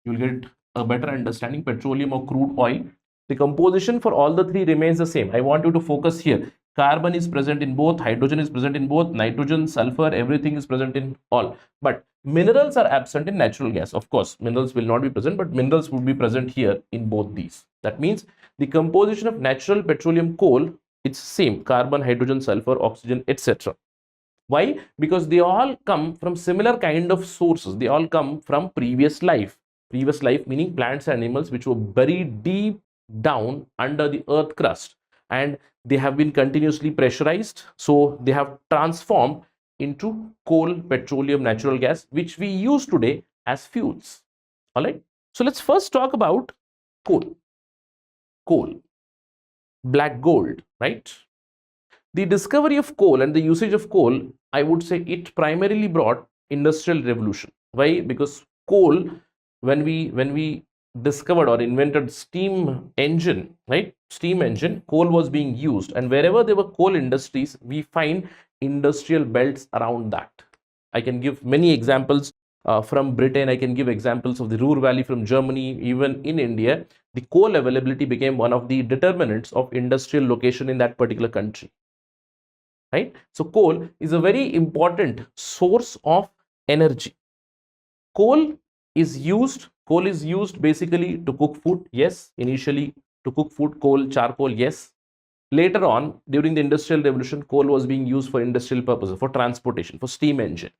you will get a better understanding. Petroleum or crude oil. The composition for all the three remains the same. I want you to focus here. Carbon is present in both, hydrogen is present in both, nitrogen, sulfur, everything is present in all. But minerals are absent in natural gas. Of course, minerals will not be present, but minerals would be present here in both these. That means the composition of natural petroleum coal, it's same: carbon, hydrogen, sulfur, oxygen, etc. Why? Because they all come from similar kind of sources. They all come from previous life. Previous life meaning plants and animals which were buried deep down under the earth crust, and they have been continuously pressurized, so they have transformed into coal, petroleum, natural gas, which we use today as fuels. All right, so let's first talk about coal, black gold, right? The discovery of coal and the usage of coal, I would say it primarily brought industrial revolution. Why? Because coal, when we discovered or invented steam engine, right? Steam engine, coal was being used, and wherever there were coal industries, we find industrial belts around that. I can give many examples from Britain. I can give examples of the Ruhr Valley from Germany. Even in India, the coal availability became one of the determinants of industrial location in that particular country. Right? So coal is a very important source of energy. Coal is used basically to cook food. Yes, initially to cook food, coal, charcoal, yes. Later on, during the industrial revolution, coal was being used for industrial purposes, for transportation, for steam engine.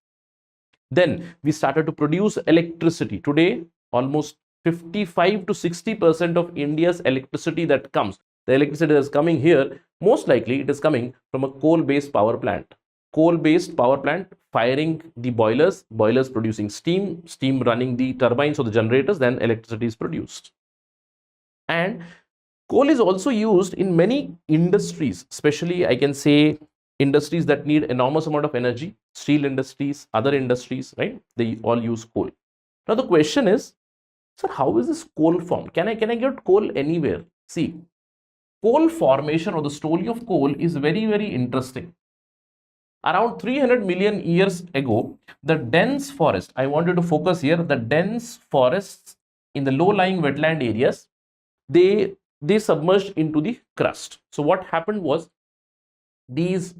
Then we started to produce electricity. Today, almost 55 to 60% of India's electricity that comes, the electricity that is coming here, most likely it is coming from a coal-based power plant. Coal-based power plant firing the boilers producing steam running the turbines or the generators, then electricity is produced. And Coal is also used in many industries, especially I can say industries that need enormous amount of energy, steel industries, other industries, right? They all use coal. Now the question is, sir, how is this coal formed? Can I get coal anywhere? See, coal formation or the story of coal is very interesting. Around 300 million years ago, the dense forest, I wanted to focus here, the dense forests in the low-lying wetland areas, they submerged into the crust. So what happened was these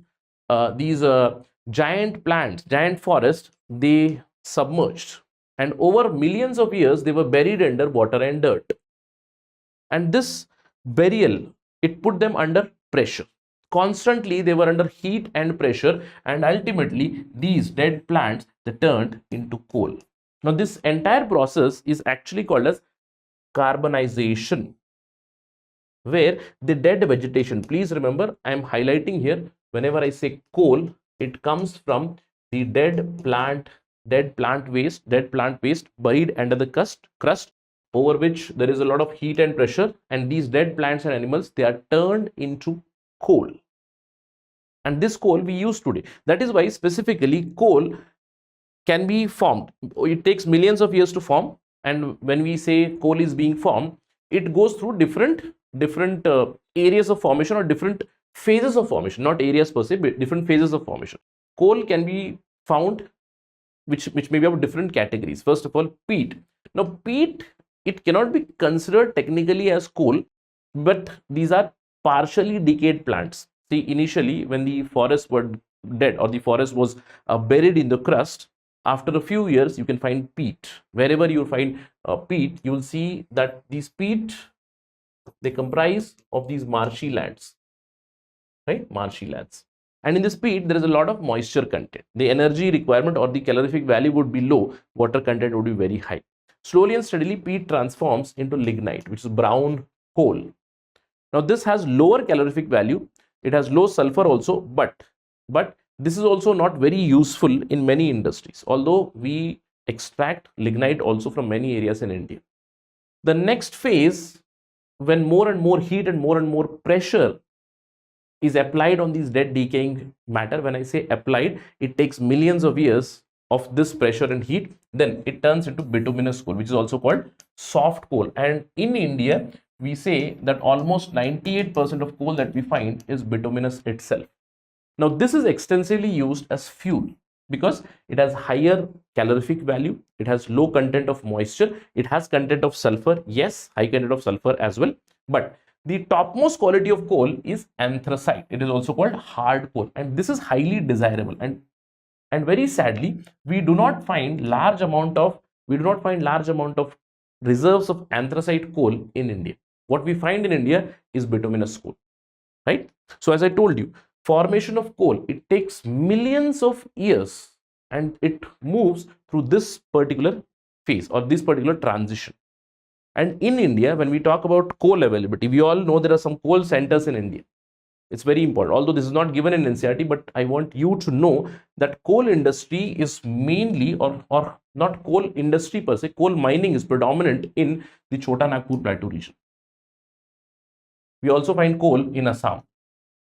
giant plants, giant forests, they submerged, and over millions of years they were buried under water and dirt. And this burial, it put them under pressure. Constantly they were under heat and pressure, and ultimately these dead plants, they turned into coal. Now this entire process is actually called as carbonization, where the dead vegetation, please remember I am highlighting here, whenever I say coal, it comes from the dead plant waste buried under the crust, over which there is a lot of heat and pressure, and these dead plants and animals, they are turned into coal. And this coal we use today. That is why specifically coal can be formed. It takes millions of years to form, and when we say coal is being formed, it goes through different areas of formation, or different phases of formation, not areas per se, but different phases of formation. Coal can be found which may be of different categories. First of all, peat. Now peat, it cannot be considered technically as coal, but these are partially decayed plants. See, initially when the forests were dead, or the forest was buried in the crust, after a few years you can find peat. Wherever you find peat, you will see that these peat, they comprise of these marshy lands, right? Marshy lands. And in this peat, there is a lot of moisture content. The energy requirement or the calorific value would be low, water content would be very high. Slowly and steadily, peat transforms into lignite, which is brown coal. Now this has lower calorific value, it has low sulfur also, but this is also not very useful in many industries, although we extract lignite also from many areas in India. The next phase, when more and more heat and more pressure is applied on these dead decaying matter, when I say applied, it takes millions of years of this pressure and heat, then it turns into bituminous coal, which is also called soft coal. And in India, we say that almost 98% of coal that we find is bituminous itself. Now this is extensively used as fuel because it has higher calorific value, it has low content of moisture, it has content of sulfur, yes, high content of sulfur as well, but the topmost quality of coal is anthracite. It is also called hard coal, and this is highly desirable. And very sadly, we do not find large amount of reserves of anthracite coal in India. What we find in India is bituminous coal, right? So as I told you, formation of coal, it takes millions of years, and it moves through this particular phase or this particular transition. And in India, when we talk about coal availability, we all know there are some coal centers in India. It's very important, although this is not given in NCERT, but I want you to know that coal industry is mainly, or not coal industry per se, coal mining is predominant in the Chota Nagpur Plateau region. We also find coal in Assam.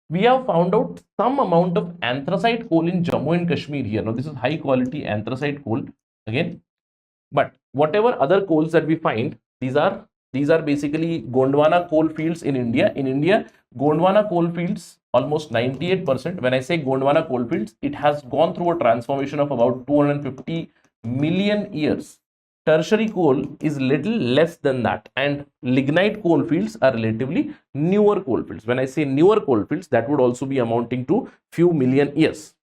We have found out some amount of anthracite coal in Jammu and Kashmir here. Now this is high quality anthracite coal again, but whatever other coals that we find, these are basically Gondwana coal fields in India. In India, Gondwana coal fields, almost 98%. When I say Gondwana coal fields, it has gone through a transformation of about 250 million years. Tertiary coal is little less than that, and lignite coal fields are relatively newer coal fields. When I say newer coal fields, that would also be amounting to few million years.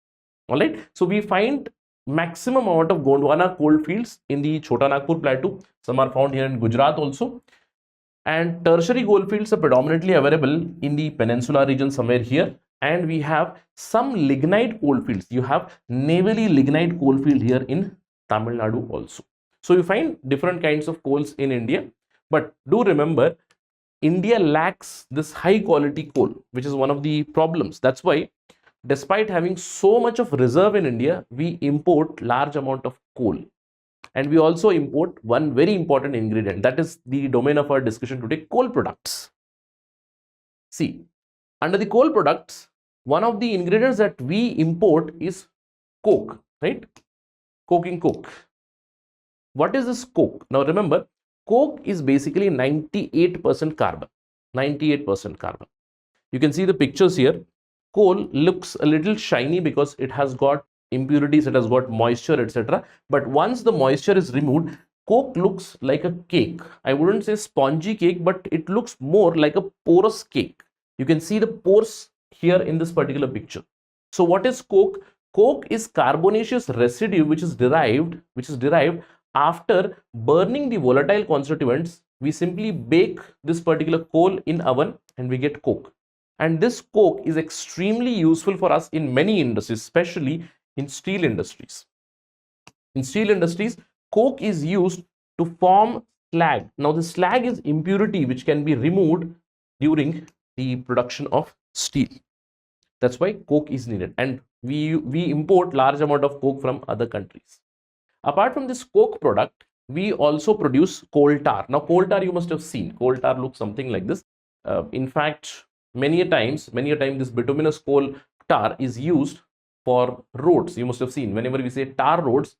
All right, so we find maximum amount of Gondwana coal fields in the Chota Nagpur Plateau. Some are found here in Gujarat also. And tertiary coal fields are predominantly available in the peninsula region somewhere here. And we have some lignite coal fields. You have navally lignite coal field here in Tamil Nadu also. So you find different kinds of coals in India. But do remember, India lacks this high quality coal, which is one of the problems. That's why, despite having so much of reserve in India, we import large amount of coal. And we also import one very important ingredient, that is the domain of our discussion today, coal products. See, under the coal products, one of the ingredients that we import is coke, right? Coking coke. What is this coke? Now remember, coke is basically 98% carbon. 98% carbon. You can see the pictures here. Coal looks a little shiny because it has got impurities, it has got moisture, etc. But once the moisture is removed, coke looks like a cake. I wouldn't say spongy cake, but it looks more like a porous cake. You can see the pores here in this particular picture. So what is coke? Coke is carbonaceous residue which is derived after burning the volatile constituents. We simply bake this particular coal in oven and we get coke. And this coke is extremely useful for us in many industries, especially in steel industries. In steel industries, coke is used to form slag. Now the slag is impurity which can be removed during the production of steel. That's why coke is needed, and we import large amount of coke from other countries. Apart from this coke product, we also produce coal tar. Now coal tar you must have seen. Coal tar looks something like this. In fact, many a time this bituminous coal tar is used for roads. You must have seen, whenever we say tar roads,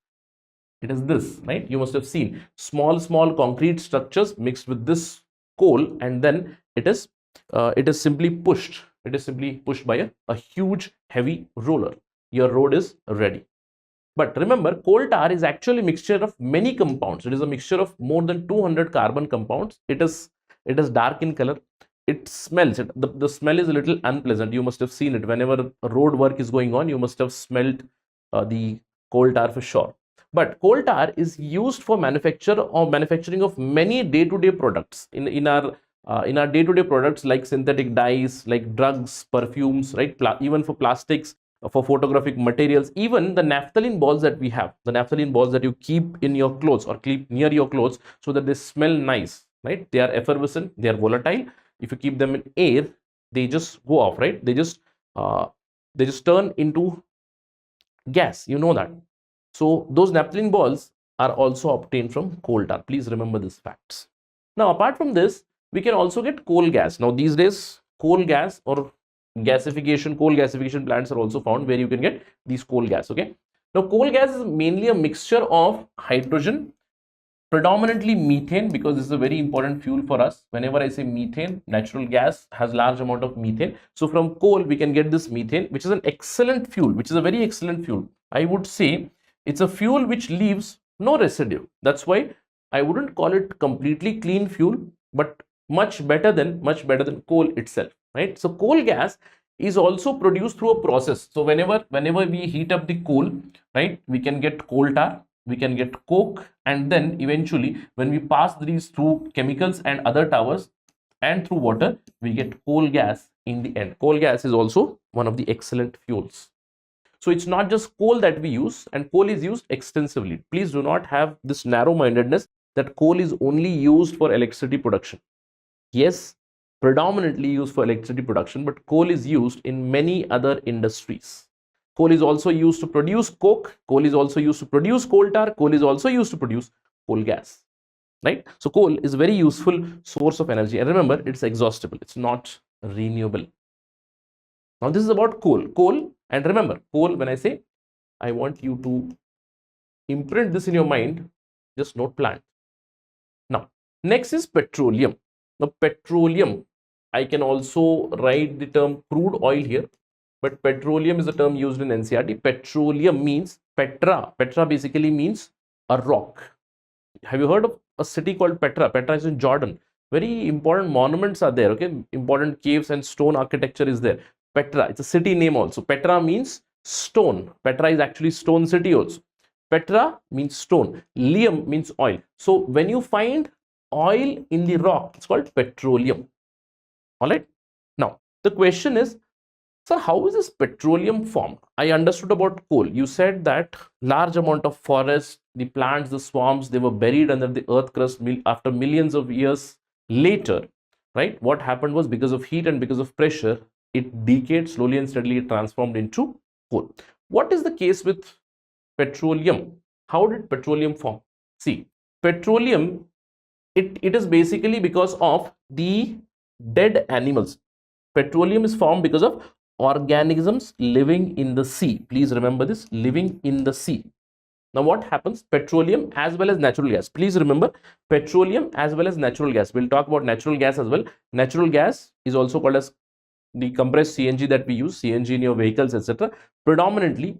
it is this, right? You must have seen small concrete structures mixed with this coal, and then it is simply pushed. It is simply pushed by a huge heavy roller. Your road is ready. But remember, coal tar is actually a mixture of many compounds. It is a mixture of more than 200 carbon compounds. It is dark in color. It smells. The smell is a little unpleasant. You must have seen it. Whenever road work is going on, you must have smelled the coal tar for sure. But coal tar is used for manufacturing of many day-to-day products in our day-to-day products, like synthetic dyes, like drugs, perfumes, right? Even for plastics, for photographic materials, even the naphthalene balls that we have, the naphthalene balls that you keep in your clothes or keep near your clothes so that they smell nice, right? They are effervescent, they are volatile. If you keep them in air, they just go off, right? They just turn into gas, you know that. So those naphthalene balls are also obtained from coal tar. Please remember these facts. Now apart from this, we can also get coal gas. Now these days, coal gas or coal gasification plants are also found where you can get these coal gas. Okay. Now coal gas is mainly a mixture of hydrogen, predominantly methane, because this is a very important fuel for us. Whenever I say methane, natural gas has large amount of methane. So from coal we can get this methane, which is an excellent fuel, which is a very excellent fuel. I would say it's a fuel which leaves no residue. That's why I wouldn't call it completely clean fuel, but much better than coal itself, right? So coal gas is also produced through a process. So whenever we heat up the coal, right, we can get coal tar, we can get coke, and then eventually when we pass these through chemicals and other towers and through water, we get coal gas in the end. Coal gas is also one of the excellent fuels. So it's not just coal that we use, and coal is used extensively. Please do not have this narrow-mindedness that coal is only used for electricity production. Yes, predominantly used for electricity production, but coal is used in many other industries. Coal is also used to produce coke. Coal is also used to produce coal tar. Coal is also used to produce coal gas, right? So coal is a very useful source of energy. And remember, it's exhaustible. It's not renewable. Now this is about coal. And remember, coal, when I say, I want you to imprint this in your mind, just note plant. Now, next is petroleum. Now, petroleum, I can also write the term crude oil here, but petroleum is a term used in NCERT. Petroleum means Petra. Petra basically means a rock. Have you heard of a city called Petra? Petra is in Jordan. Very important monuments are there, okay? Important caves and stone architecture is there. Petra, it's a city name also. Petra means stone. Petra is actually stone city also. Petra means stone. Lium means oil. So when you find oil in the rock, it's called petroleum. All right. Now, the question is, sir, how is this petroleum formed? I understood about coal. You said that large amount of forest, the plants, the swamps, they were buried under the earth crust after millions of years later, right? What happened was, because of heat and because of pressure, it decayed slowly and steadily, it transformed into coal. What is the case with petroleum? How did petroleum form? See, petroleum, it is basically because of the dead animals. Petroleum is formed because of organisms living in the sea. Please remember this, living in the sea. Now what happens? Petroleum as well as natural gas. Please remember, petroleum as well as natural gas. We'll talk about natural gas as well. Natural gas is also called as the compressed CNG that we use, CNG in your vehicles, etc. Predominantly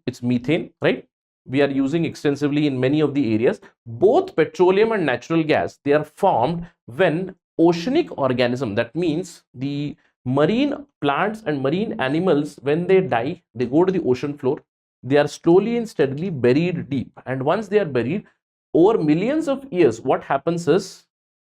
it's methane, right? We are using extensively in many of the areas. Both petroleum and natural gas, they are formed when oceanic organism, that means the marine plants and marine animals, when they die, they go to the ocean floor. They are slowly and steadily buried deep, and once they are buried over millions of years, what happens is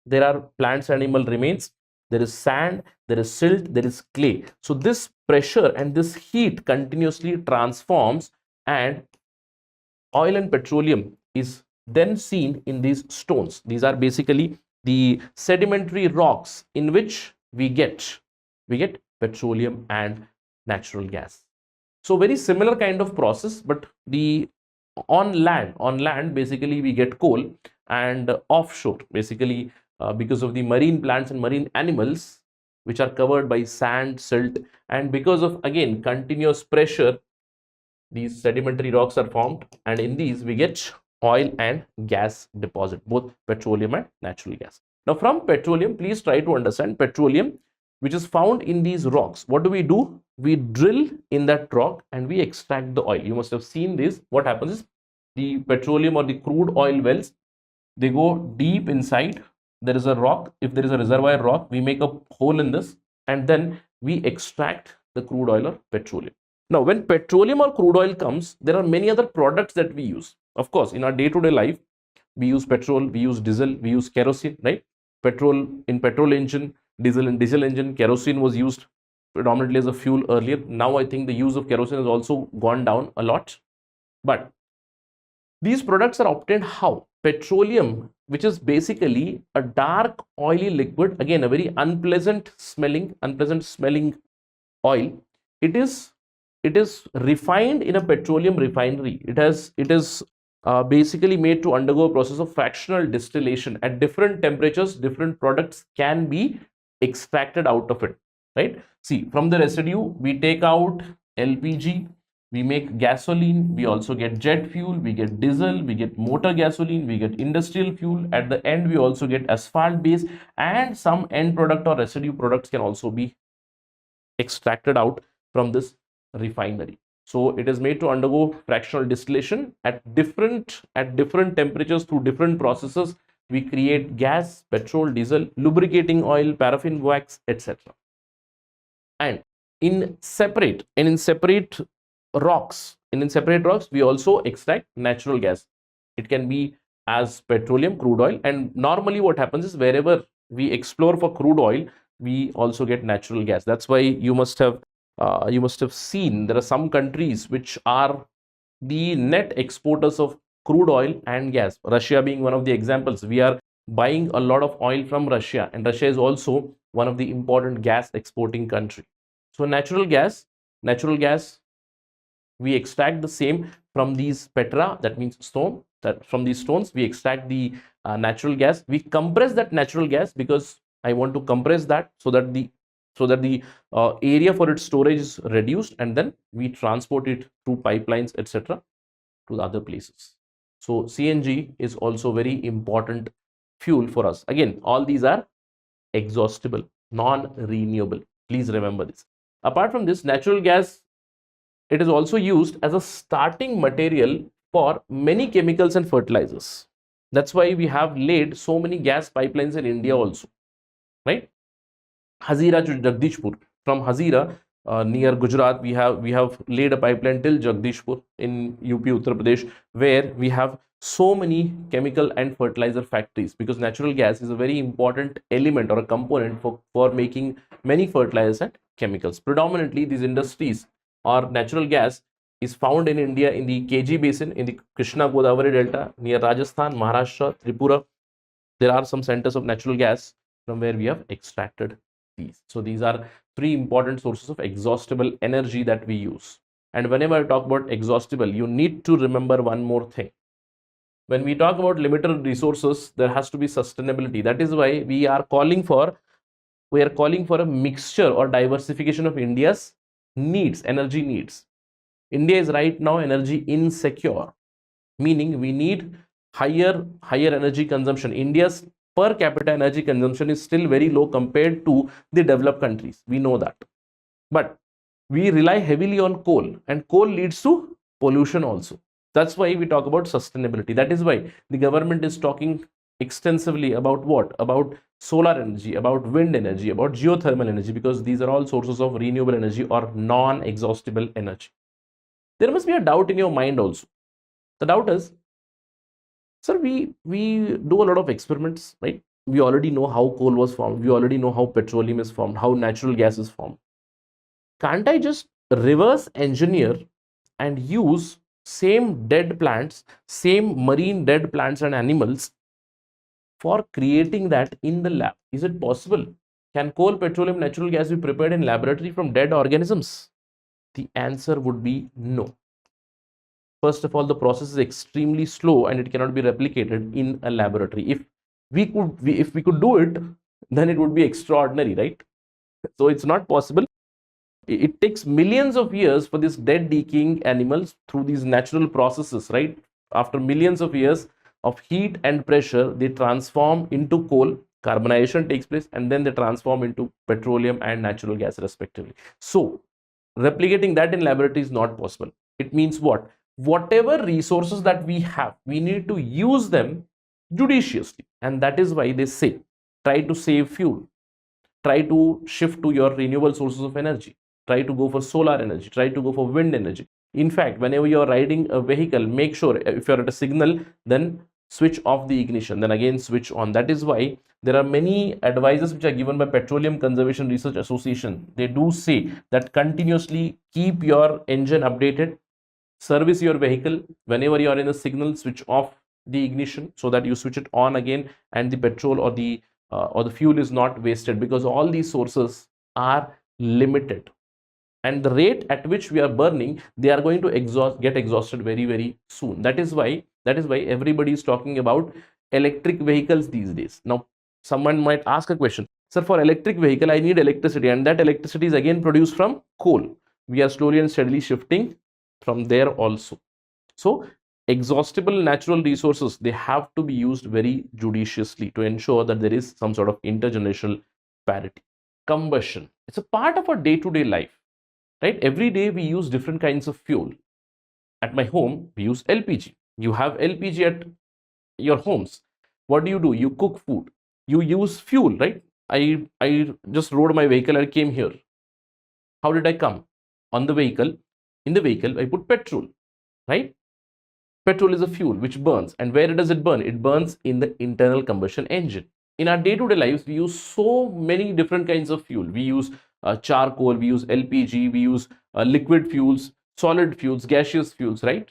there are plants, animal remains, there is sand, there is silt, there is clay. So this pressure and this heat continuously transforms, and oil and petroleum is then seen in these stones. These are basically the sedimentary rocks in which we get petroleum and natural gas. So very similar kind of process, but the on land basically we get coal, and offshore basically because of the marine plants and marine animals which are covered by sand, silt, and because of again continuous pressure, these sedimentary rocks are formed, and in these we get oil and gas deposit, both petroleum and natural gas. Now from petroleum, please try to understand petroleum which is found in these rocks. What do? We drill in that rock and we extract the oil. You must have seen this. What happens is the petroleum or the crude oil wells, they go deep inside. There is a rock. If there is a reservoir rock, we make a hole in this and then we extract the crude oil or petroleum. Now, when petroleum or crude oil comes, there are many other products that we use. Of course, in our day-to-day life, we use petrol, we use diesel, we use kerosene, right? Petrol in petrol engine, diesel in diesel engine, kerosene was used predominantly as a fuel earlier. Now I think the use of kerosene has also gone down a lot. But these products are obtained how? Petroleum, which is basically a dark oily liquid, again a very unpleasant smelling oil. It is refined in a petroleum refinery. It is basically made to undergo a process of fractional distillation. At different temperatures, different products can be extracted out of it, right? See, from the residue we take out LPG, we make gasoline, we also get jet fuel, we get diesel, we get motor gasoline, we get industrial fuel. At the end we also get asphalt base, and some end product or residue products can also be extracted out from this refinery. So it is made to undergo fractional distillation at different temperatures through different processes. We create gas, petrol, diesel, lubricating oil, paraffin wax, etc. And in separate rocks we also extract natural gas. It can be as petroleum, crude oil, and normally what happens is wherever we explore for crude oil, we also get natural gas. That's why you must have seen there are some countries which are the net exporters of crude oil and gas, Russia being one of the examples. We are buying a lot of oil from Russia, and Russia is also one of the important gas exporting country. So natural gas we extract the same from these petra, that means stone. That from these stones we extract the natural gas. We compress that natural gas because I want to compress that so that the area for its storage is reduced, and then we transport it through pipelines, etc., to the other places. So CNG is also very important fuel for us. Again, all these are exhaustible, non-renewable. Please remember this. Apart from this, natural gas, it is also used as a starting material for many chemicals and fertilizers. That's why we have laid so many gas pipelines in India also, right? Hazira to Jagdishpur. From Hazira near Gujarat, we have laid a pipeline till Jagdishpur in UP, Uttar Pradesh, where we have so many chemical and fertilizer factories, because natural gas is a very important element or a component for making many fertilizers and chemicals. Predominantly these industries or natural gas is found in India in the KG basin, in the Krishna Godavari Delta, near Rajasthan, Maharashtra, Tripura. There are some centers of natural gas from where we have extracted these. So these are three important sources of exhaustible energy that we use. And whenever I talk about exhaustible, you need to remember one more thing. When we talk about limited resources, there has to be sustainability. That is why we are calling for We are calling for a mixture or diversification of India's needs, energy needs. India is right now energy insecure, meaning we need higher energy consumption. India's per capita energy consumption is still very low compared to the developed countries. We know that. But we rely heavily on coal, and coal leads to pollution also. That's why we talk about sustainability. That is why the government is talking extensively about what? About solar energy, about wind energy, about geothermal energy, because these are all sources of renewable energy or non-exhaustible energy. There must be a doubt in your mind also. The doubt is, sir, we do a lot of experiments, right? We already know how coal was formed. We already know how petroleum is formed, how natural gas is formed. Can't I just reverse engineer and use same dead plants, same marine dead plants and animals for creating that in the lab? Is it possible? Can coal, petroleum, natural gas be prepared in laboratory from dead organisms? The answer would be no. First of all, the process is extremely slow and it cannot be replicated in a laboratory. If we could do it, then it would be extraordinary, right? So it's not possible. It takes millions of years for these dead decaying animals through these natural processes, right? After millions of years of heat and pressure, they transform into coal, carbonization takes place, and then they transform into petroleum and natural gas respectively. So replicating that in laboratory is not possible. It means what? Whatever resources that we have, we need to use them judiciously. And that is why they say, try to save fuel, try to shift to your renewable sources of energy, try to go for solar energy, try to go for wind energy. In fact, whenever you are riding a vehicle, make sure if you're at a signal, then switch off the ignition, then again switch on. That is why there are many advices which are given by Petroleum Conservation Research Association. They do say that continuously keep your engine updated, service your vehicle. Whenever you are in a signal, switch off the ignition so that you switch it on again, and the petrol or the fuel is not wasted, because all these sources are limited, and the rate at which we are burning, they are going to get exhausted very, very soon. That is why everybody is talking about electric vehicles these days. Now someone might ask a question, sir, for electric vehicle I need electricity, and that electricity is again produced from coal. We are slowly and steadily shifting from there also. So exhaustible natural resources, they have to be used very judiciously to ensure that there is some sort of intergenerational parity. Combustion, it's a part of our day-to-day life, right? Every day we use different kinds of fuel. At my home we use LPG. You have LPG at your homes. What do? You cook food, you use fuel, right? I just rode my vehicle, I came here. How did I come? On the vehicle, in the vehicle I put petrol, right? Petrol is a fuel which burns, and where does it burn? It burns in the internal combustion engine. In our day-to-day lives, we use so many different kinds of fuel. We use charcoal, we use LPG, we use liquid fuels, solid fuels, gaseous fuels, right?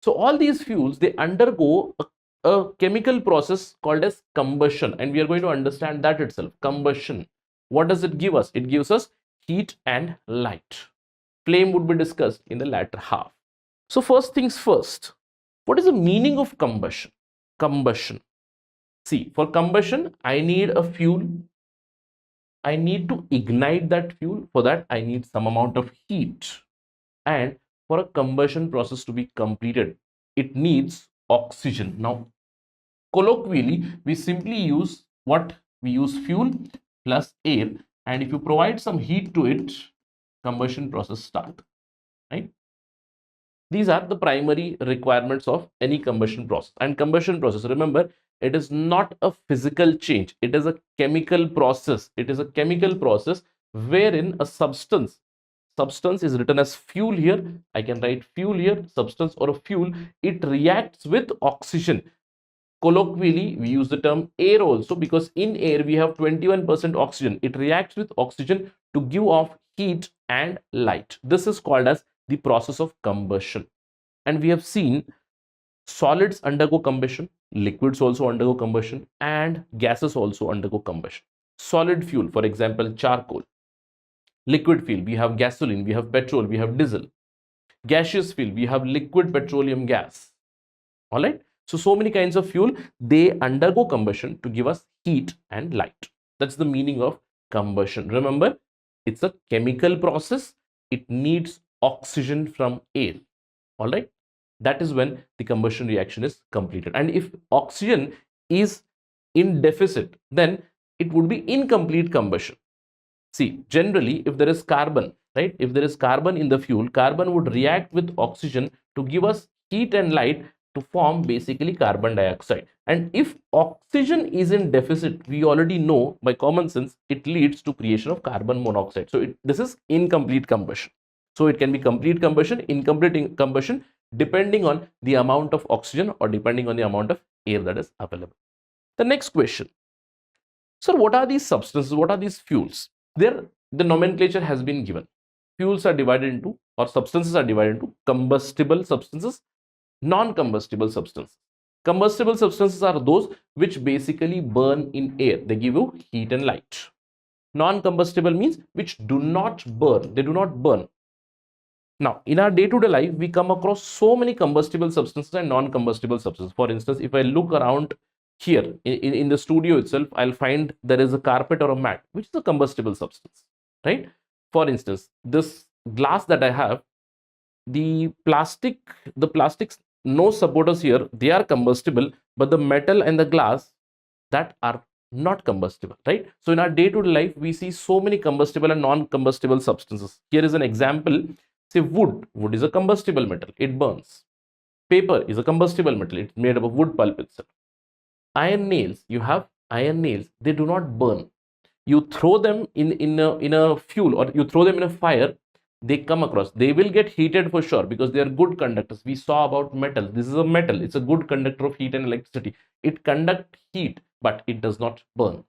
So all these fuels, they undergo a chemical process called as combustion, and we are going to understand that itself. Combustion, what does it give us? It gives us heat and light. Flame would be discussed in the latter half. So first things first, what is the meaning of combustion? Combustion. See, for combustion, I need a fuel. I need to ignite that fuel. For that, I need some amount of heat. And for a combustion process to be completed, it needs oxygen. Now, colloquially, we simply use what? We use fuel plus air. And if you provide some heat to it, combustion process start, right? These are the primary requirements of any combustion process. And combustion process, remember, it is not a physical change. It is a chemical process. It is a chemical process wherein a substance is written as fuel here. I can write fuel here, substance or a fuel. It reacts with oxygen. Colloquially, we use the term air also, because in air we have 21% oxygen. It reacts with oxygen to give off heat and light. This is called as the process of combustion. And we have seen solids undergo combustion, liquids also undergo combustion, and gases also undergo combustion. Solid fuel, for example, charcoal. Liquid fuel, we have gasoline, we have petrol, we have diesel. Gaseous fuel, we have liquid petroleum gas. All right. So many kinds of fuel, they undergo combustion to give us heat and light. That's the meaning of combustion. Remember, it's a chemical process. It needs oxygen from air. All right. That is when the combustion reaction is completed. And if oxygen is in deficit, then it would be incomplete combustion. See, generally, if there is carbon, right? If there is carbon in the fuel, carbon would react with oxygen to give us heat and light to form basically carbon dioxide. And if oxygen is in deficit, we already know by common sense, it leads to creation of carbon monoxide. So this is incomplete combustion. So it can be complete combustion, incomplete combustion, depending on the amount of oxygen or depending on the amount of air that is available. The next question. So what are these substances? What are these fuels? There, the nomenclature has been given. Fuels are divided into, or substances are divided into combustible substances, non-combustible substances. Combustible substances are those which basically burn in air. They give you heat and light. Non-combustible means which do not burn. They do not burn. Now, in our day-to-day life, we come across so many combustible substances and non-combustible substances. For instance, if I look around here in the studio itself, I'll find there is a carpet or a mat, which is a combustible substance, right? For instance, this glass that I have, the plastics, no supporters here, they are combustible, but the metal and the glass that are not combustible, right? So in our day-to-day life, we see so many combustible and non-combustible substances. Here is an example. Say wood is a combustible metal, it burns. Paper is a combustible metal, it's made up of wood pulp itself. Iron nails, you have iron nails, they do not burn. You throw them in a fuel, or you throw them in a fire, they come across, they will get heated for sure because they are good conductors. We saw about metal. This is a metal, it's a good conductor of heat and electricity. It conducts heat, but it does not burn.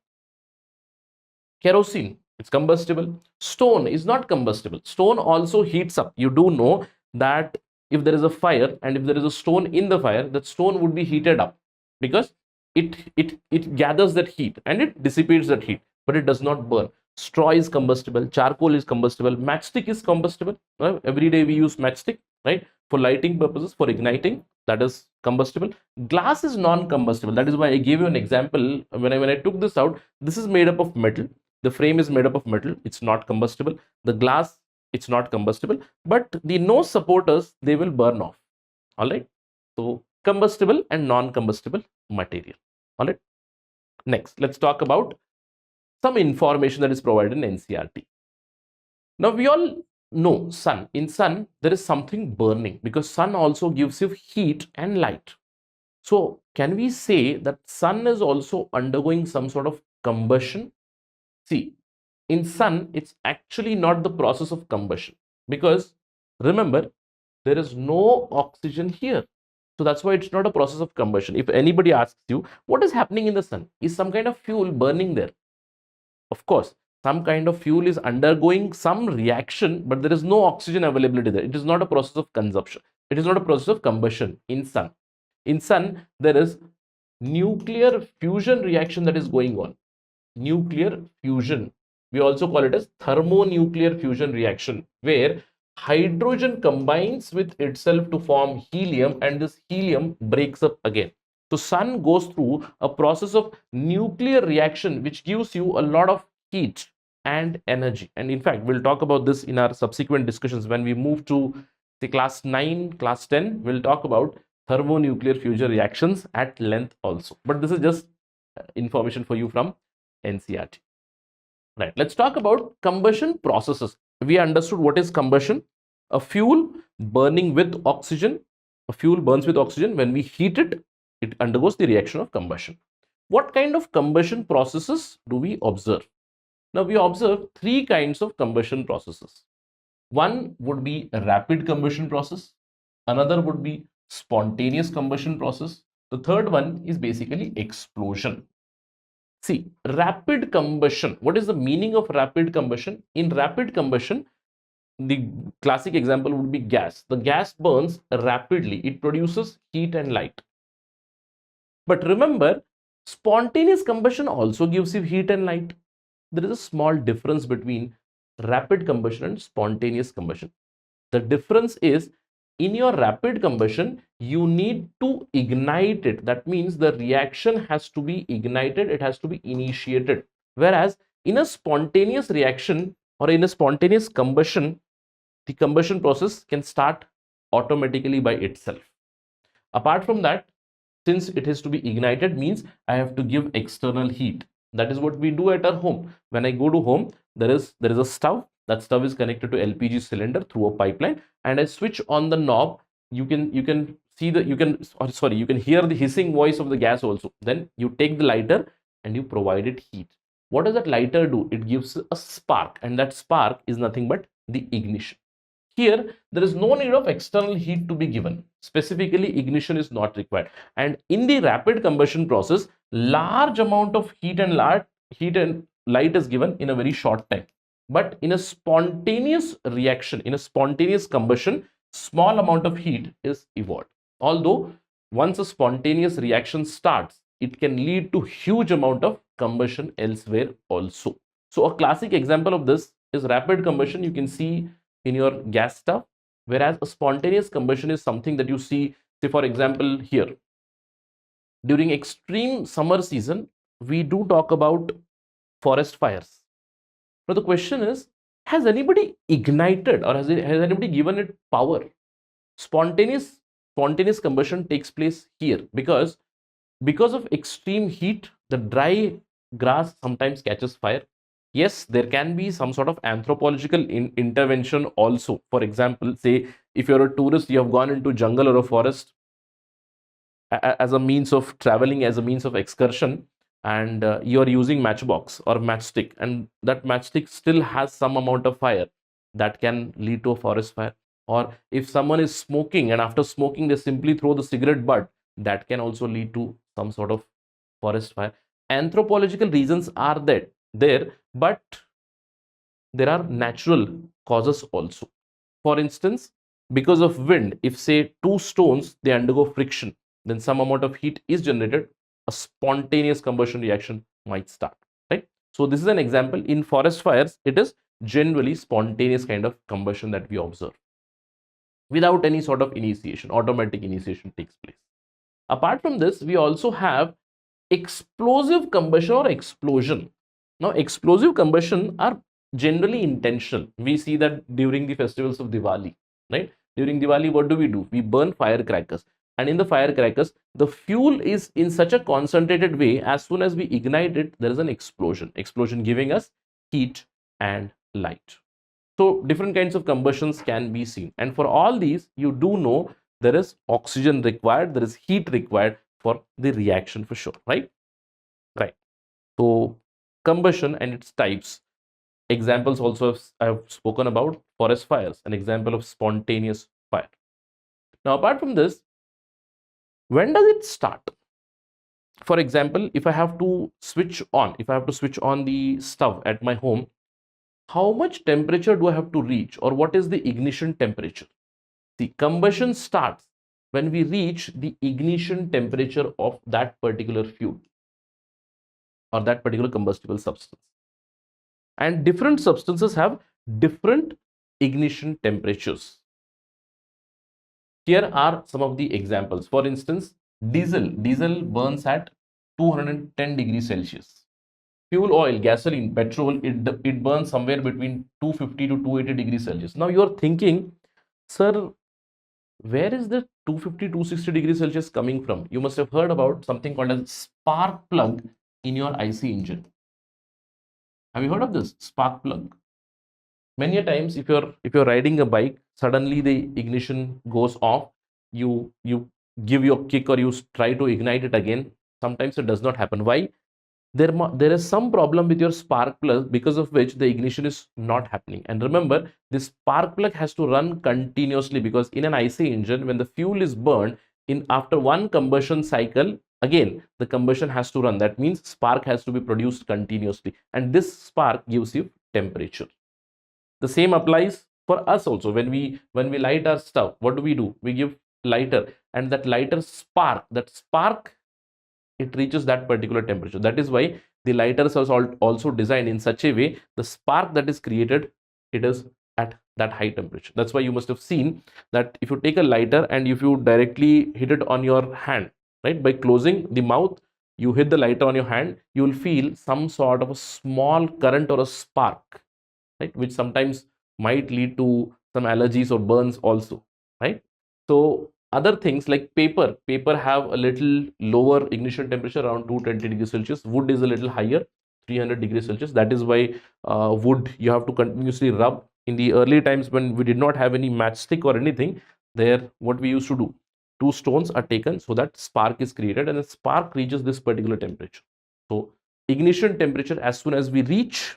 Kerosene, it's combustible. Stone is not combustible. Stone also heats up. You do know that if there is a fire and if there is a stone in the fire, that stone would be heated up because it gathers that heat and it dissipates that heat, but it does not burn. Straw is combustible. Charcoal is combustible. Matchstick is combustible. Every day we use matchstick, right? For lighting purposes, for igniting, that is combustible. Glass is non-combustible. That is why I gave you an example. When I took this out, this is made up of metal. The frame is made up of metal. It's not combustible. The glass, it's not combustible. But the no supporters, they will burn off. All right. So combustible and non-combustible material. All right. Next, let's talk about some information that is provided in NCERT. Now we all know sun. In sun, there is something burning because sun also gives you heat and light. So can we say that sun is also undergoing some sort of combustion? See, in sun, it's actually not the process of combustion because remember, there is no oxygen here. So that's why it's not a process of combustion. If anybody asks you, what is happening in the sun? Is some kind of fuel burning there? Of course, some kind of fuel is undergoing some reaction, but there is no oxygen availability there. It is not a process of consumption. It is not a process of combustion in sun. In sun, there is nuclear fusion reaction that is going on. Nuclear fusion. We also call it as thermonuclear fusion reaction, where hydrogen combines with itself to form helium and this helium breaks up again. So sun goes through a process of nuclear reaction which gives you a lot of heat and energy. And in fact, we'll talk about this in our subsequent discussions when we move to the class 9, class 10. We'll talk about thermonuclear fusion reactions at length also. But this is just information for you from NCERT. Right, let's talk about combustion processes. We understood what is combustion. A fuel burning with oxygen. A fuel burns with oxygen. When we heat it, it undergoes the reaction of combustion. What kind of combustion processes do we observe? Now we observe three kinds of combustion processes. One would be a rapid combustion process. Another would be spontaneous combustion process. The third one is basically explosion. See, rapid combustion. What is the meaning of rapid combustion? In rapid combustion, the classic example would be gas. The gas burns rapidly. It produces heat and light. But remember, spontaneous combustion also gives you heat and light. There is a small difference between rapid combustion and spontaneous combustion. The difference is in your rapid combustion, you need to ignite it. That means the reaction has to be ignited. It has to be initiated. Whereas in a spontaneous reaction or in a spontaneous combustion, the combustion process can start automatically by itself. Apart from that, since it has to be ignited, means I have to give external heat. That is what we do at our home. When I go to home, there is a stove. That stove is connected to LPG cylinder through a pipeline, and I switch on the knob. You can see the you can hear the hissing voice of the gas also. Then you take the lighter and you provide it heat. What does that lighter do? It gives a spark, and that spark is nothing but the ignition. Here, there is no need of external heat to be given. Specifically, ignition is not required. And in the rapid combustion process, large amount of heat and light is given in a very short time. But in a spontaneous reaction, in a spontaneous combustion, small amount of heat is evolved. Although, once a spontaneous reaction starts, it can lead to huge amount of combustion elsewhere also. So, a classic example of this is rapid combustion. You can see in your gas stove, whereas a spontaneous combustion is something that you see, say for example, here during extreme summer season, we do talk about forest fires. Now the question is, has anybody ignited or has anybody given it power? Spontaneous combustion takes place here because of extreme heat, the dry grass sometimes catches fire. Yes, there can be some sort of anthropological intervention also. For example, say if you're a tourist, you have gone into jungle or a forest as a means of traveling, as a means of excursion, and you are using matchbox or matchstick, and that matchstick still has some amount of fire, that can lead to a forest fire. Or if someone is smoking and after smoking they simply throw the cigarette butt, that can also lead to some sort of forest fire. Anthropological reasons are there, but there are natural causes also. For instance, because of wind, if say two stones they undergo friction, then some amount of heat is generated, a spontaneous combustion reaction might start, right? So this is an example. In forest fires, it is generally spontaneous kind of combustion that we observe without any sort of initiation. Automatic initiation takes place. Apart from this, we also have explosive combustion or explosion. Now explosive combustion are generally intentional. We see that during the festivals of Diwali, right? During Diwali, what do? We burn firecrackers, and in the firecrackers the fuel is in such a concentrated way, as soon as we ignite it, there is an explosion giving us heat and light. So different kinds of combustions can be seen, and for all these you do know there is oxygen required, there is heat required for the reaction for sure, right? So combustion and its types. Examples also I have spoken about forest fires, an example of spontaneous fire. Now apart from this, when does it start? For example, if I have to switch on the stove at my home, how much temperature do I have to reach, or what is the ignition temperature? The combustion starts when we reach the ignition temperature of that particular fuel or that particular combustible substance. And different substances have different ignition temperatures. Here are some of the examples. For instance, diesel burns at 210 degrees Celsius. Fuel oil, gasoline, petrol, it burns somewhere between 250 to 280 degrees Celsius. Now you are thinking, sir, where is the 250 260 degrees Celsius coming from? You must have heard about something called as spark plug in your IC engine. Have you heard of this spark plug? Many a times, if you're riding a bike, suddenly the ignition goes off. You give your kick or you try to ignite it again. Sometimes it does not happen. Why? There is some problem with your spark plug, because of which the ignition is not happening. And remember, this spark plug has to run continuously, because in an IC engine, when the fuel is burned, in after one combustion cycle, again the combustion has to run. That means spark has to be produced continuously, and this spark gives you temperature. The same applies for us also. When we light our stove, what do? We give lighter, and that lighter spark, it reaches that particular temperature. That is why the lighters are also designed in such a way, the spark that is created, it is at that high temperature. That's why you must have seen that if you take a lighter and if you directly hit it on your hand, right, by closing the mouth, you hit the lighter on your hand, you will feel some sort of a small current or a spark, right, which sometimes might lead to some allergies or burns also, right? So other things like paper have a little lower ignition temperature, around 220 degrees Celsius. Wood is a little higher, 300 degrees Celsius. That is why wood you have to continuously rub. In the early times when we did not have any matchstick or anything, there what we used to do, two stones are taken so that spark is created, and the spark reaches this particular temperature. So ignition temperature, as soon as we reach,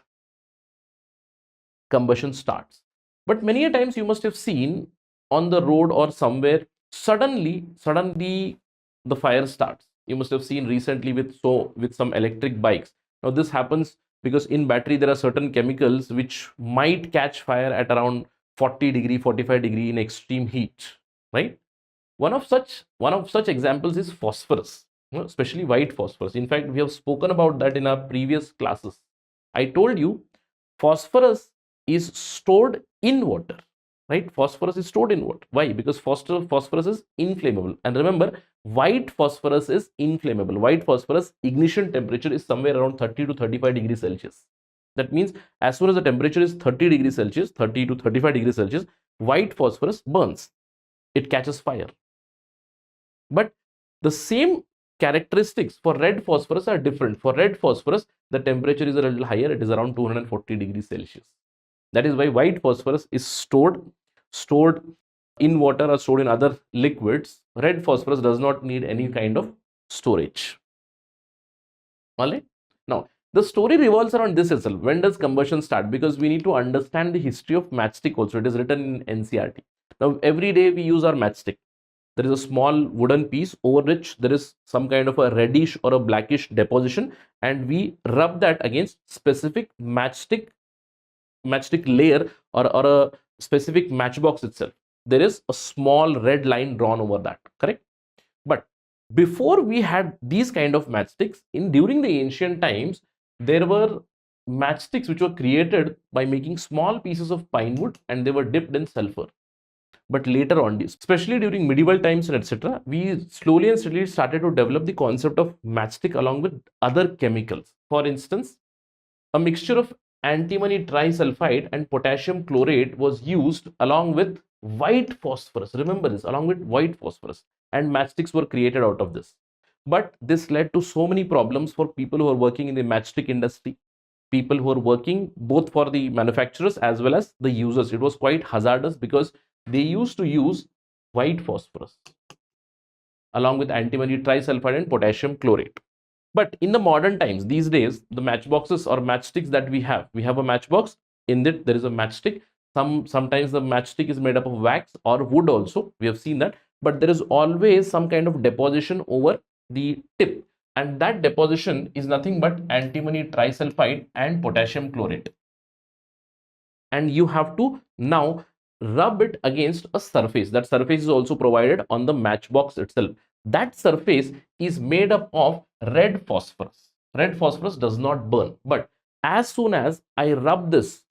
combustion starts. But many a times you must have seen on the road or somewhere, suddenly the fire starts. You must have seen recently with some electric bikes. Now this happens because in battery there are certain chemicals which might catch fire at around 40 degree, 45 degree in extreme heat, right? One of such examples is phosphorus, especially white phosphorus. In fact, we have spoken about that in our previous classes. I told you phosphorus is stored in water, right? Phosphorus is stored in water. Why? Because phosphorus is inflammable. And remember, white phosphorus is inflammable. White phosphorus ignition temperature is somewhere around 30 to 35 degrees Celsius. That means as soon as the temperature is 30 degrees Celsius, 30 to 35 degrees Celsius, white phosphorus burns. It catches fire. But the same characteristics for red phosphorus are different. For red phosphorus, the temperature is a little higher. It is around 240 degrees Celsius. That is why white phosphorus is stored in water or stored in other liquids. Red phosphorus does not need any kind of storage. All right. Now, the story revolves around this itself. When does combustion start? Because we need to understand the history of matchstick also. It is written in NCERT. Now, every day we use our matchstick. There is a small wooden piece over which there is some kind of a reddish or a blackish deposition, and we rub that against specific matchstick layer or a specific matchbox itself. There is a small red line drawn over that, correct? But before we had these kind of matchsticks, during the ancient times, there were matchsticks which were created by making small pieces of pine wood, and they were dipped in sulfur. But later on, especially during medieval times and etc., we slowly and steadily started to develop the concept of matchstick along with other chemicals. For instance, a mixture of antimony trisulfide and potassium chlorate was used along with white phosphorus. Remember this, along with white phosphorus, and matchsticks were created out of this. But this led to so many problems for people who are working in the matchstick industry, people who are working both for the manufacturers as well as the users. It was quite hazardous because they used to use white phosphorus along with antimony trisulfide and potassium chlorate. But in the modern times, these days, the matchboxes or matchsticks that we have a matchbox. In it, there is a matchstick. Sometimes the matchstick is made up of wax or wood also. We have seen that. But there is always some kind of deposition over the tip. And that deposition is nothing but antimony trisulfide and potassium chlorate. And you have to now rub it against a surface. That surface is also provided on the matchbox itself. That surface is made up of red phosphorus. Red phosphorus does not burn, but as soon as I rub this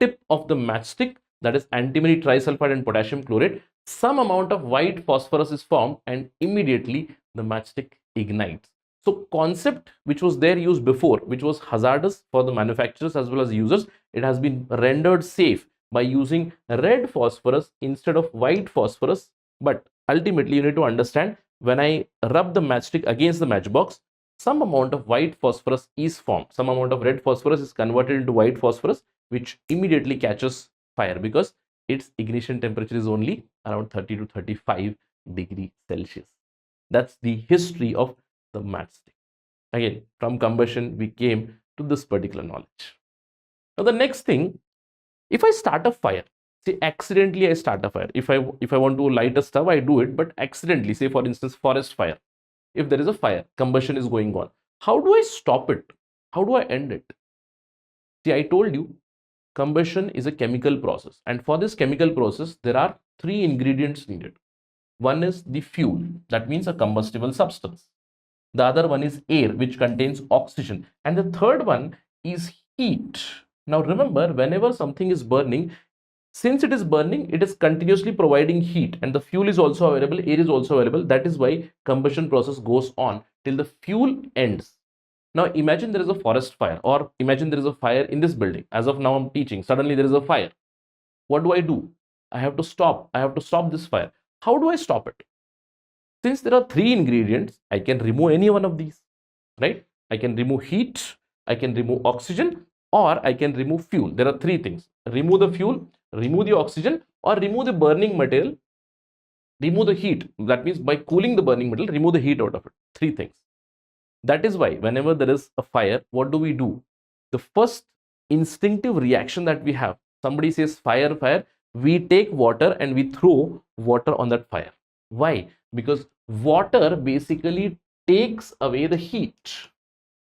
tip of the matchstick, that is antimony trisulfide and potassium chlorate, some amount of white phosphorus is formed, and immediately the matchstick ignites. So concept which was there used before, which was hazardous for the manufacturers as well as users, it has been rendered safe by using red phosphorus instead of white phosphorus. But ultimately, you need to understand, when I rub the matchstick against the matchbox, some amount of white phosphorus is formed. Some amount of red phosphorus is converted into white phosphorus, which immediately catches fire because its ignition temperature is only around 30 to 35 degrees Celsius. That's the history of the matchstick. Again, from combustion, we came to this particular knowledge. Now, the next thing, if I start a fire, say accidentally I start a fire. If I want to light a stove, I do it, but accidentally, say for instance, forest fire. If there is a fire, combustion is going on. How do I stop it? How do I end it? See, I told you, combustion is a chemical process. And for this chemical process, there are three ingredients needed. One is the fuel, that means a combustible substance. The other one is air, which contains oxygen. And the third one is heat. Now remember, whenever something is burning, Since it is burning, it is continuously providing heat, and the fuel is also available, air is also available. That is why combustion process goes on till the fuel ends. Now imagine there is a forest fire, or imagine there is a fire in this building. As of now I'm teaching, suddenly there is a fire. What do? I have to stop this fire. How do I stop it? Since there are three ingredients, I can remove any one of these, right? I can remove heat, I can remove oxygen, or I can remove fuel. There are three things: remove the fuel, remove the oxygen, or remove the burning material, remove the heat. That means by cooling the burning material, remove the heat out of it. Three things. That is why whenever there is a fire, what do? The first instinctive reaction that we have, somebody says fire, fire, we take water and we throw water on that fire. Why? Because water basically takes away the heat.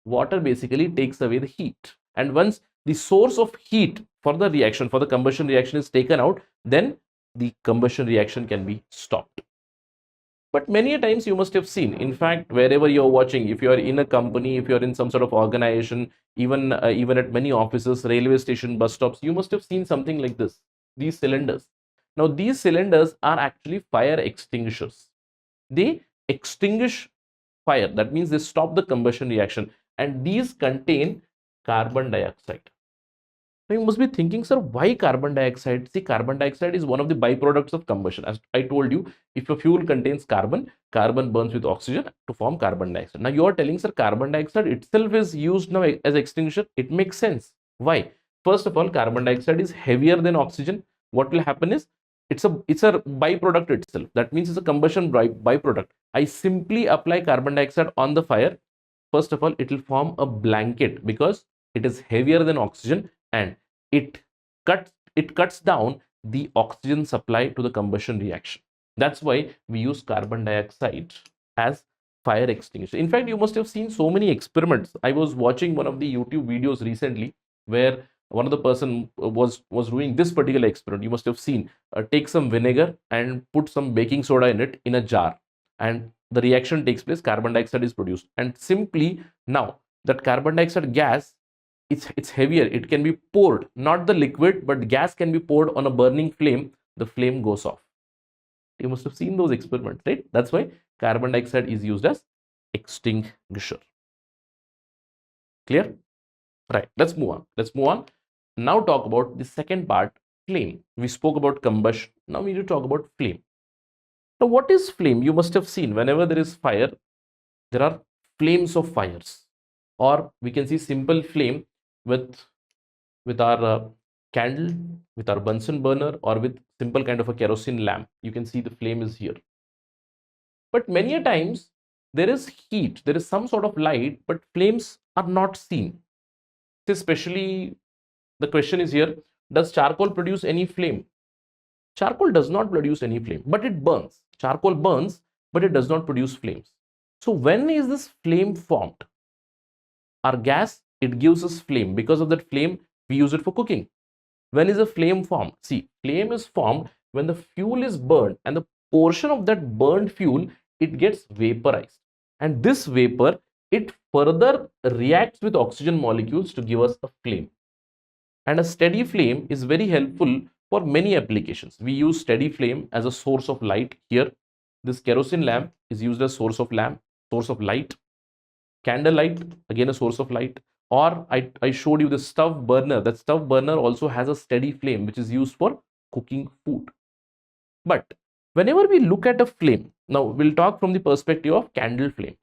Water basically takes away the heat. And once the source of heat for the reaction, for the combustion reaction is taken out, then the combustion reaction can be stopped. But many a times you must have seen, in fact, wherever you're watching, if you're in a company, if you're in some sort of organization, even at many offices, railway station, bus stops, you must have seen something like this, these cylinders. Now these cylinders are actually fire extinguishers. They extinguish fire, that means they stop the combustion reaction, and these contain carbon dioxide. Now you must be thinking, sir, why carbon dioxide? See, carbon dioxide is one of the byproducts of combustion. As I told you, if a fuel contains carbon, carbon burns with oxygen to form carbon dioxide. Now you are telling, sir, carbon dioxide itself is used now as extinguisher. It makes sense. Why? First of all, carbon dioxide is heavier than oxygen. What will happen is, it's a byproduct itself. That means it's a combustion byproduct. I simply apply carbon dioxide on the fire. First of all, it will form a blanket because it is heavier than oxygen, and it cuts down the oxygen supply to the combustion reaction. That's why we use carbon dioxide as fire extinguisher. In fact, you must have seen so many experiments. I was watching one of the YouTube videos recently where one of the person was doing this particular experiment. You must have seen, take some vinegar and put some baking soda in it in a jar, and the reaction takes place, carbon dioxide is produced, and simply now that carbon dioxide gas, it's heavier, it can be poured, not the liquid, but gas can be poured on a burning flame, the flame goes off. You must have seen those experiments, right? That's why carbon dioxide is used as extinguisher. Clear? Right, let's move on. Now talk about the second part, flame. We spoke about combustion, now we need to talk about flame. Now what is flame? You must have seen, whenever there is fire, there are flames of fires, or we can see simple flame with our candle, with our Bunsen burner, or with simple kind of a kerosene lamp. You can see the flame is here. But many a times there is heat, there is some sort of light, but flames are not seen. Especially the question is here, does charcoal produce any flame? Charcoal does not produce any flame, but it burns. Charcoal burns, but it does not produce flames. So when is this flame formed? Our gas, it gives us flame. Because of that flame, we use it for cooking. When is a flame formed? See, flame is formed when the fuel is burned, and the portion of that burned fuel, it gets vaporized. And this vapor, it further reacts with oxygen molecules to give us a flame. And a steady flame is very helpful for many applications. We use steady flame as a source of light here. This kerosene lamp is used as source of light. Candlelight, again a source of light. Or I showed you the stove burner. That stove burner also has a steady flame which is used for cooking food. But whenever we look at a flame, now we'll talk from the perspective of candle flame.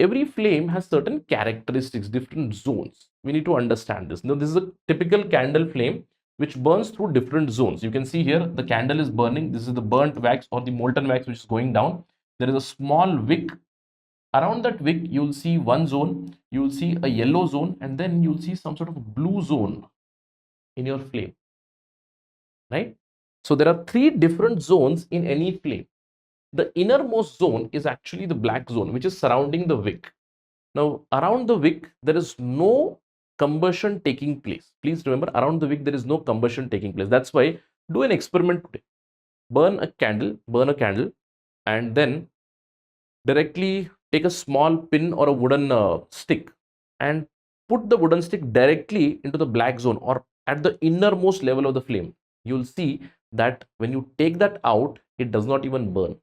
Every flame has certain characteristics, different zones. We need to understand this. Now this is a typical candle flame which burns through different zones. You can see here the candle is burning. This is the burnt wax or the molten wax which is going down. There is a small wick. Around that wick, you'll see one zone, you'll see a yellow zone, and then you'll see some sort of blue zone in your flame, right? So there are three different zones in any flame. The innermost zone is actually the black zone, which is surrounding the wick. Now, around the wick, there is no combustion taking place. Please remember, around the wick, there is no combustion taking place. That's why do an experiment today. Burn a candle, and then directly take a small pin or a wooden stick and put the wooden stick directly into the black zone or at the innermost level of the flame. you'll see that when you take that out, it does not even burn.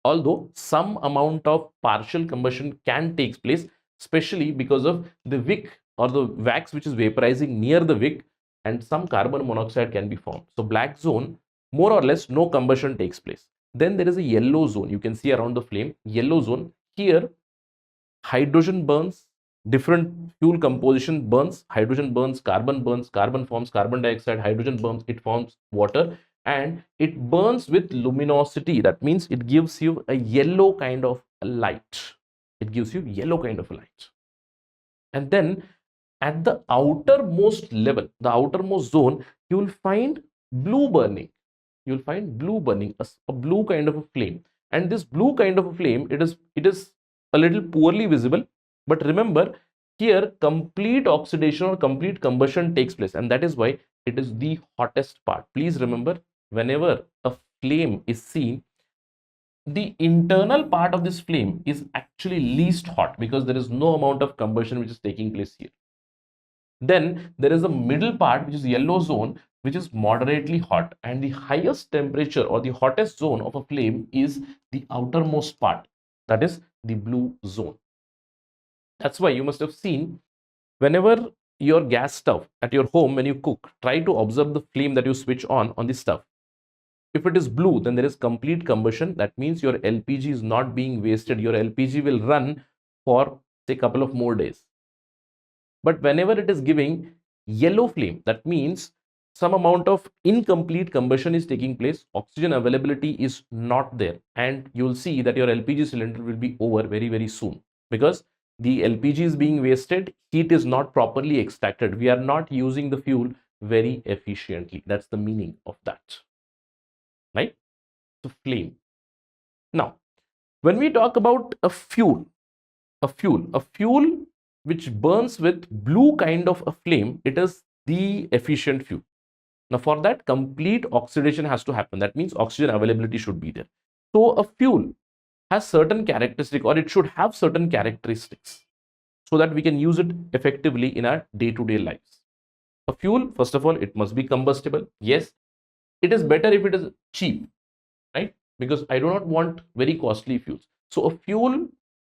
Although some amount of partial combustion can take place, especially because of the wick or the wax which is vaporizing near the wick, and some carbon monoxide can be formed. So black zone, more or less no combustion takes place. Then there is a yellow zone. You can see around the flame, yellow zone. Here hydrogen burns, different fuel composition burns, hydrogen burns, carbon forms carbon dioxide, hydrogen burns, it forms water, and it burns with luminosity. That means it gives you a yellow kind of light. It gives you yellow kind of light. And then at the outermost level, the outermost zone, you will find blue burning. You will find blue burning, a blue kind of a flame. And this blue kind of a flame, it is a little poorly visible. But remember, here complete oxidation or complete combustion takes place, and that is why it is the hottest part. Please remember, whenever a flame is seen, the internal part of this flame is actually least hot because there is no amount of combustion which is taking place here. Then there is a middle part, which is yellow zone, which is moderately hot, and the highest temperature or the hottest zone of a flame is the outermost part, that is the blue zone. That's why you must have seen, whenever your gas stove at your home, when you cook, try to observe the flame that you switch on the stove. If it is blue, then there is complete combustion. That means your LPG is not being wasted. Your LPG will run for say a couple of more days. But whenever it is giving yellow flame, that means some amount of incomplete combustion is taking place, oxygen availability is not there, and you will see that your LPG cylinder will be over very, very soon, because the LPG is being wasted, heat is not properly extracted, we are not using the fuel very efficiently. That's the meaning of that, right? So flame. Now, when we talk about a fuel which burns with blue kind of a flame, it is the efficient fuel. Now, for that, complete oxidation has to happen. That means oxygen availability should be there. So a fuel has certain characteristics, or it should have certain characteristics, so that we can use it effectively in our day-to-day lives. A fuel, first of all, it must be combustible. Yes, it is better if it is cheap, right? Because I do not want very costly fuels. So a fuel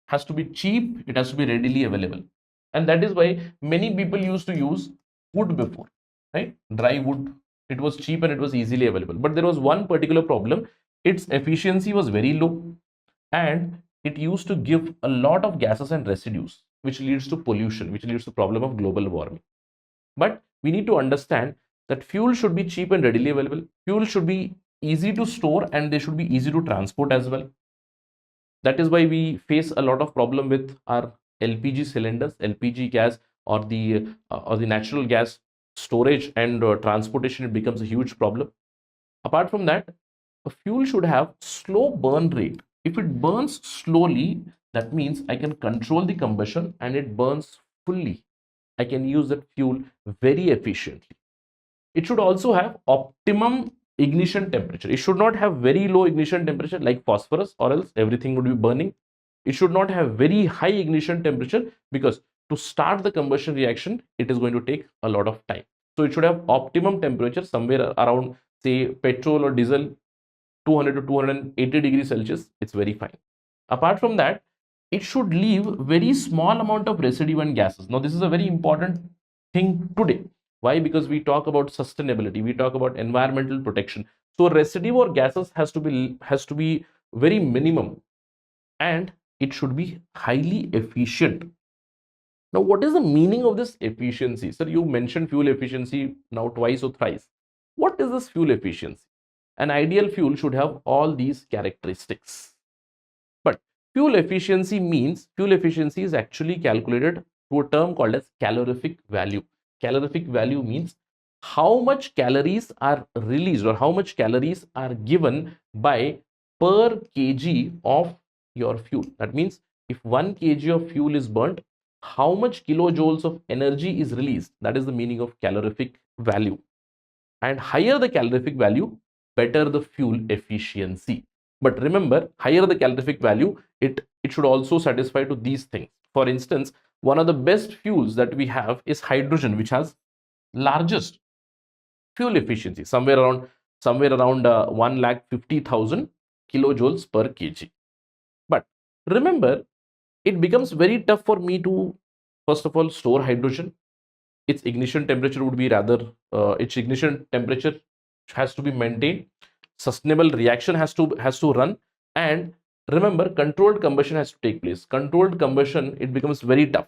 has to be cheap, it has to be readily available. And that is why many people used to use wood before, right? Dry wood. It was cheap and it was easily available. But there was one particular problem. Its efficiency was very low, and it used to give a lot of gases and residues, which leads to pollution, which leads to problem of global warming. But we need to understand that fuel should be cheap and readily available. Fuel should be easy to store, and they should be easy to transport as well. That is why we face a lot of problem with our LPG cylinders, LPG gas, or the natural gas storage and transportation. It becomes a huge problem. Apart from that, a fuel should have slow burn rate. If it burns slowly, that means I can control the combustion and it burns fully. I can use that fuel very efficiently. It should also have optimum ignition temperature. It should not have very low ignition temperature like phosphorus, or else everything would be burning. It should not have very high ignition temperature, because to start the combustion reaction, it is going to take a lot of time. So it should have optimum temperature somewhere around, say, petrol or diesel, 200 to 280 degrees Celsius. It's very fine. Apart from that, it should leave very small amount of residue and gases. Now, this is a very important thing today. Why? Because we talk about sustainability, we talk about environmental protection. So residue or gases has to be very minimum, and it should be highly efficient. Now, what is the meaning of this efficiency? Sir, you mentioned fuel efficiency now twice or thrice. What is this fuel efficiency? An ideal fuel should have all these characteristics. But fuel efficiency is actually calculated through a term called as calorific value. Calorific value means how much calories are released, or how much calories are given by per kg of your fuel. That means if 1 kg of fuel is burnt, how much kilojoules of energy is released. That is the meaning of calorific value. And higher the calorific value, better the fuel efficiency. But remember, higher the calorific value, it should also satisfy to these things. For instance, one of the best fuels that we have is hydrogen, which has largest fuel efficiency, somewhere around 1,50,000 kilojoules per kg. But remember, it becomes very tough for me to first of all store hydrogen. Its ignition temperature would be rather its ignition temperature has to be maintained, sustainable reaction has to run, and remember, controlled combustion has to take place. Controlled combustion, it becomes very tough.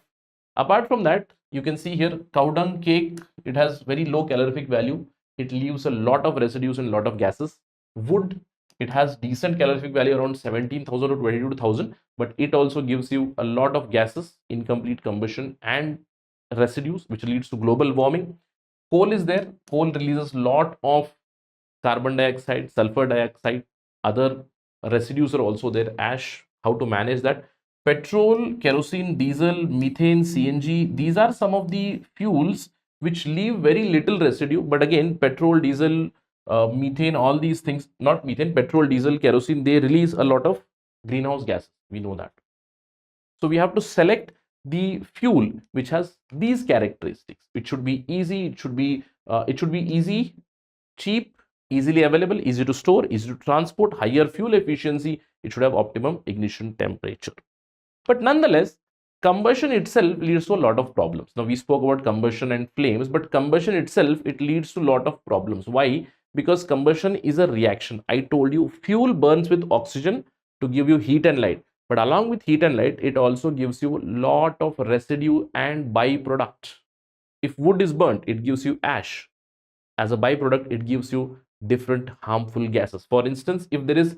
Apart from that, you can see here cow dung cake, it has very low calorific value. It leaves a lot of residues and a lot of gases. Wood, it has decent calorific value around 17,000 or 22,000, but it also gives you a lot of gases, incomplete combustion, and residues, which leads to global warming. Coal is there. Coal releases a lot of carbon dioxide, sulfur dioxide, other residues are also there, ash. How to manage that? Petrol, kerosene, diesel, methane, CNG, these are some of the fuels which leave very little residue. But again, petrol, diesel, methane, all these things, not methane, petrol, diesel, kerosene, they release a lot of greenhouse gases. We know that. So we have to select the fuel which has these characteristics. It should be easy, it should be easy, cheap, easily available, easy to store, easy to transport, higher fuel efficiency. It should have optimum ignition temperature. But nonetheless, combustion itself leads to a lot of problems. Now we spoke about combustion and flames, but combustion itself, it leads to a lot of problems. Why? Because combustion is a reaction. I told you, fuel burns with oxygen to give you heat and light. But along with heat and light, it also gives you a lot of residue and byproduct. If wood is burnt, it gives you ash. As a byproduct, it gives you different harmful gases. For instance, if there is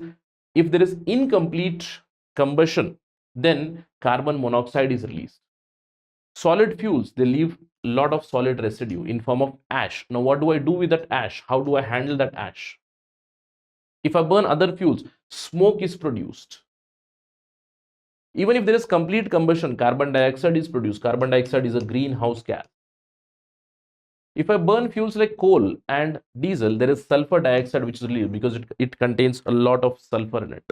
incomplete combustion, then carbon monoxide is released. Solid fuels, they leave a lot of solid residue in form of ash. Now what do I do with that ash? How do I handle that ash? If I burn other fuels, smoke is produced. Even if there is complete combustion, carbon dioxide is produced. Carbon dioxide is a greenhouse gas. If I burn fuels like coal and diesel, there is sulfur dioxide which is released because it contains a lot of sulfur in it.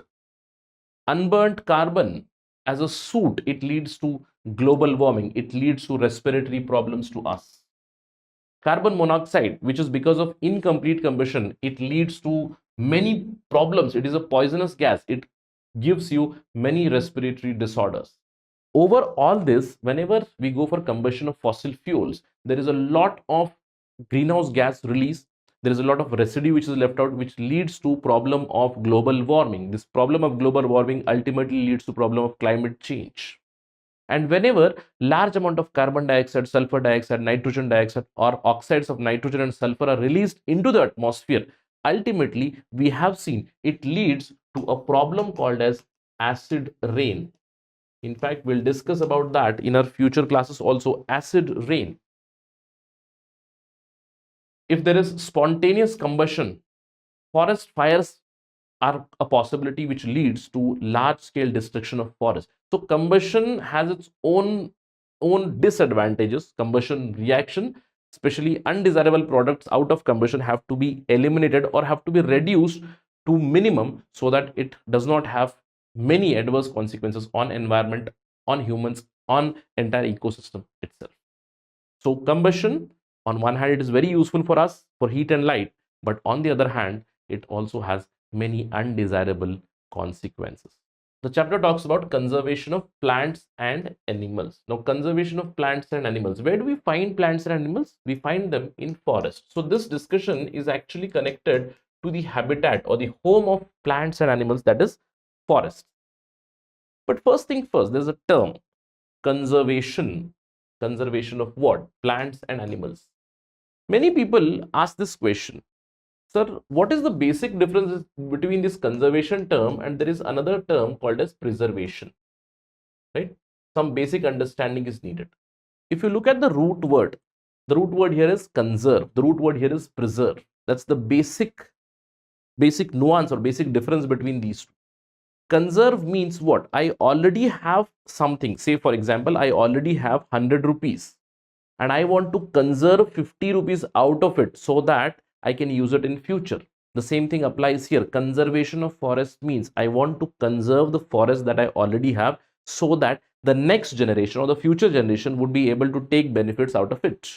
Unburnt carbon as a soot, it leads to global warming. It leads to respiratory problems to us. Carbon monoxide, which is because of incomplete combustion, it leads to many problems. It is a poisonous gas. It gives you many respiratory disorders. Over all this, whenever we go for combustion of fossil fuels, there is a lot of greenhouse gas release. There is a lot of residue which is left out, which leads to problem of global warming. This problem of global warming ultimately leads to problem of climate change. And whenever large amount of carbon dioxide, sulfur dioxide, nitrogen dioxide, or oxides of nitrogen and sulfur are released into the atmosphere, ultimately we have seen it leads to a problem called as acid rain. In fact, we'll discuss about that in our future classes also. Acid rain. If there is spontaneous combustion, forest fires are a possibility which leads to large scale destruction of forests. So combustion has its own disadvantages. Combustion reaction, especially undesirable products out of combustion, have to be eliminated or have to be reduced to minimum so that it does not have many adverse consequences on environment, on humans, on entire ecosystem itself. So combustion, on one hand, it is very useful for us for heat and light, but on the other hand, it also has many undesirable consequences. The chapter talks about conservation of plants and animals. Now, conservation of plants and animals. Where do we find plants and animals? We find them in forests. So this discussion is actually connected to the habitat or the home of plants and animals, that is forest. But first thing first, there's a term, conservation. Conservation of what? Plants and animals. Many people ask this question, sir, what is the basic difference between this conservation term and there is another term called as preservation, right? Some basic understanding is needed. If you look at the root word here is conserve, the root word here is preserve. That's the basic nuance or basic difference between these two. Conserve means what? I already have something. Say for example, I already have 100 rupees and I want to conserve 50 rupees out of it so that I can use it in future. The same thing applies here. Conservation of forest means I want to conserve the forest that I already have so that the next generation or the future generation would be able to take benefits out of it.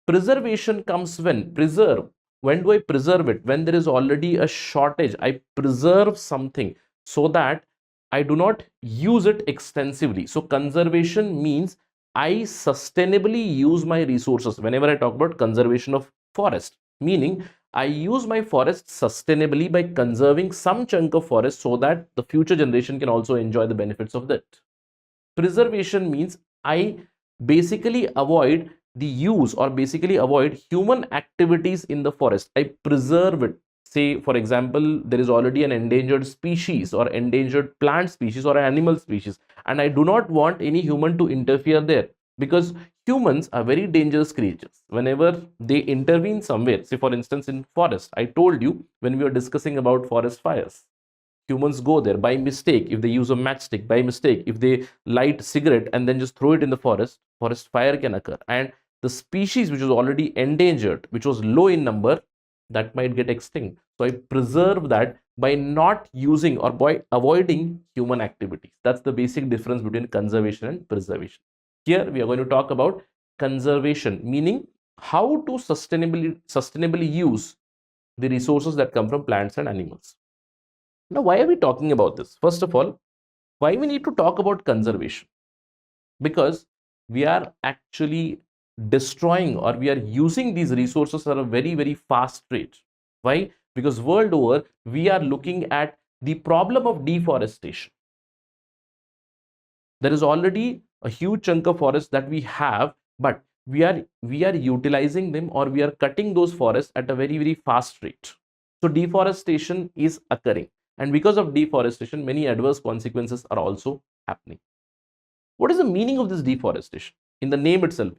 Preservation comes when? Preserve. When do I preserve it? When there is already a shortage. I preserve something so that I do not use it extensively. So conservation means I sustainably use my resources. Whenever I talk about conservation of forest, meaning I use my forest sustainably by conserving some chunk of forest so that the future generation can also enjoy the benefits of that. Preservation means I basically avoid the use or basically avoid human activities in the forest. I preserve it. Say, for example, there is already an endangered species or endangered plant species or animal species, and I do not want any human to interfere there, because humans are very dangerous creatures. Whenever they intervene somewhere, say for instance in forest, I told you when we were discussing about forest fires, humans go there by mistake. If they use a matchstick by mistake, if they light cigarette and then just throw it in the forest, forest fire can occur, and the species which was already endangered, which was low in number, that might get extinct. So I preserve that by not using or by avoiding human activities. That's the basic difference between conservation and preservation. Here we are going to talk about conservation, meaning how to sustainably use the resources that come from plants and animals. Now, why are we talking about this? First of all, why we need to talk about conservation? Because we are actually destroying or we are using these resources at a very, very fast rate. Why? Because world over, we are looking at the problem of deforestation. There is already a huge chunk of forest that we have, but we are utilizing them, or we are cutting those forests at a very, very fast rate. So deforestation is occurring, and because of deforestation, many adverse consequences are also happening. What is the meaning of this deforestation? In the name itself,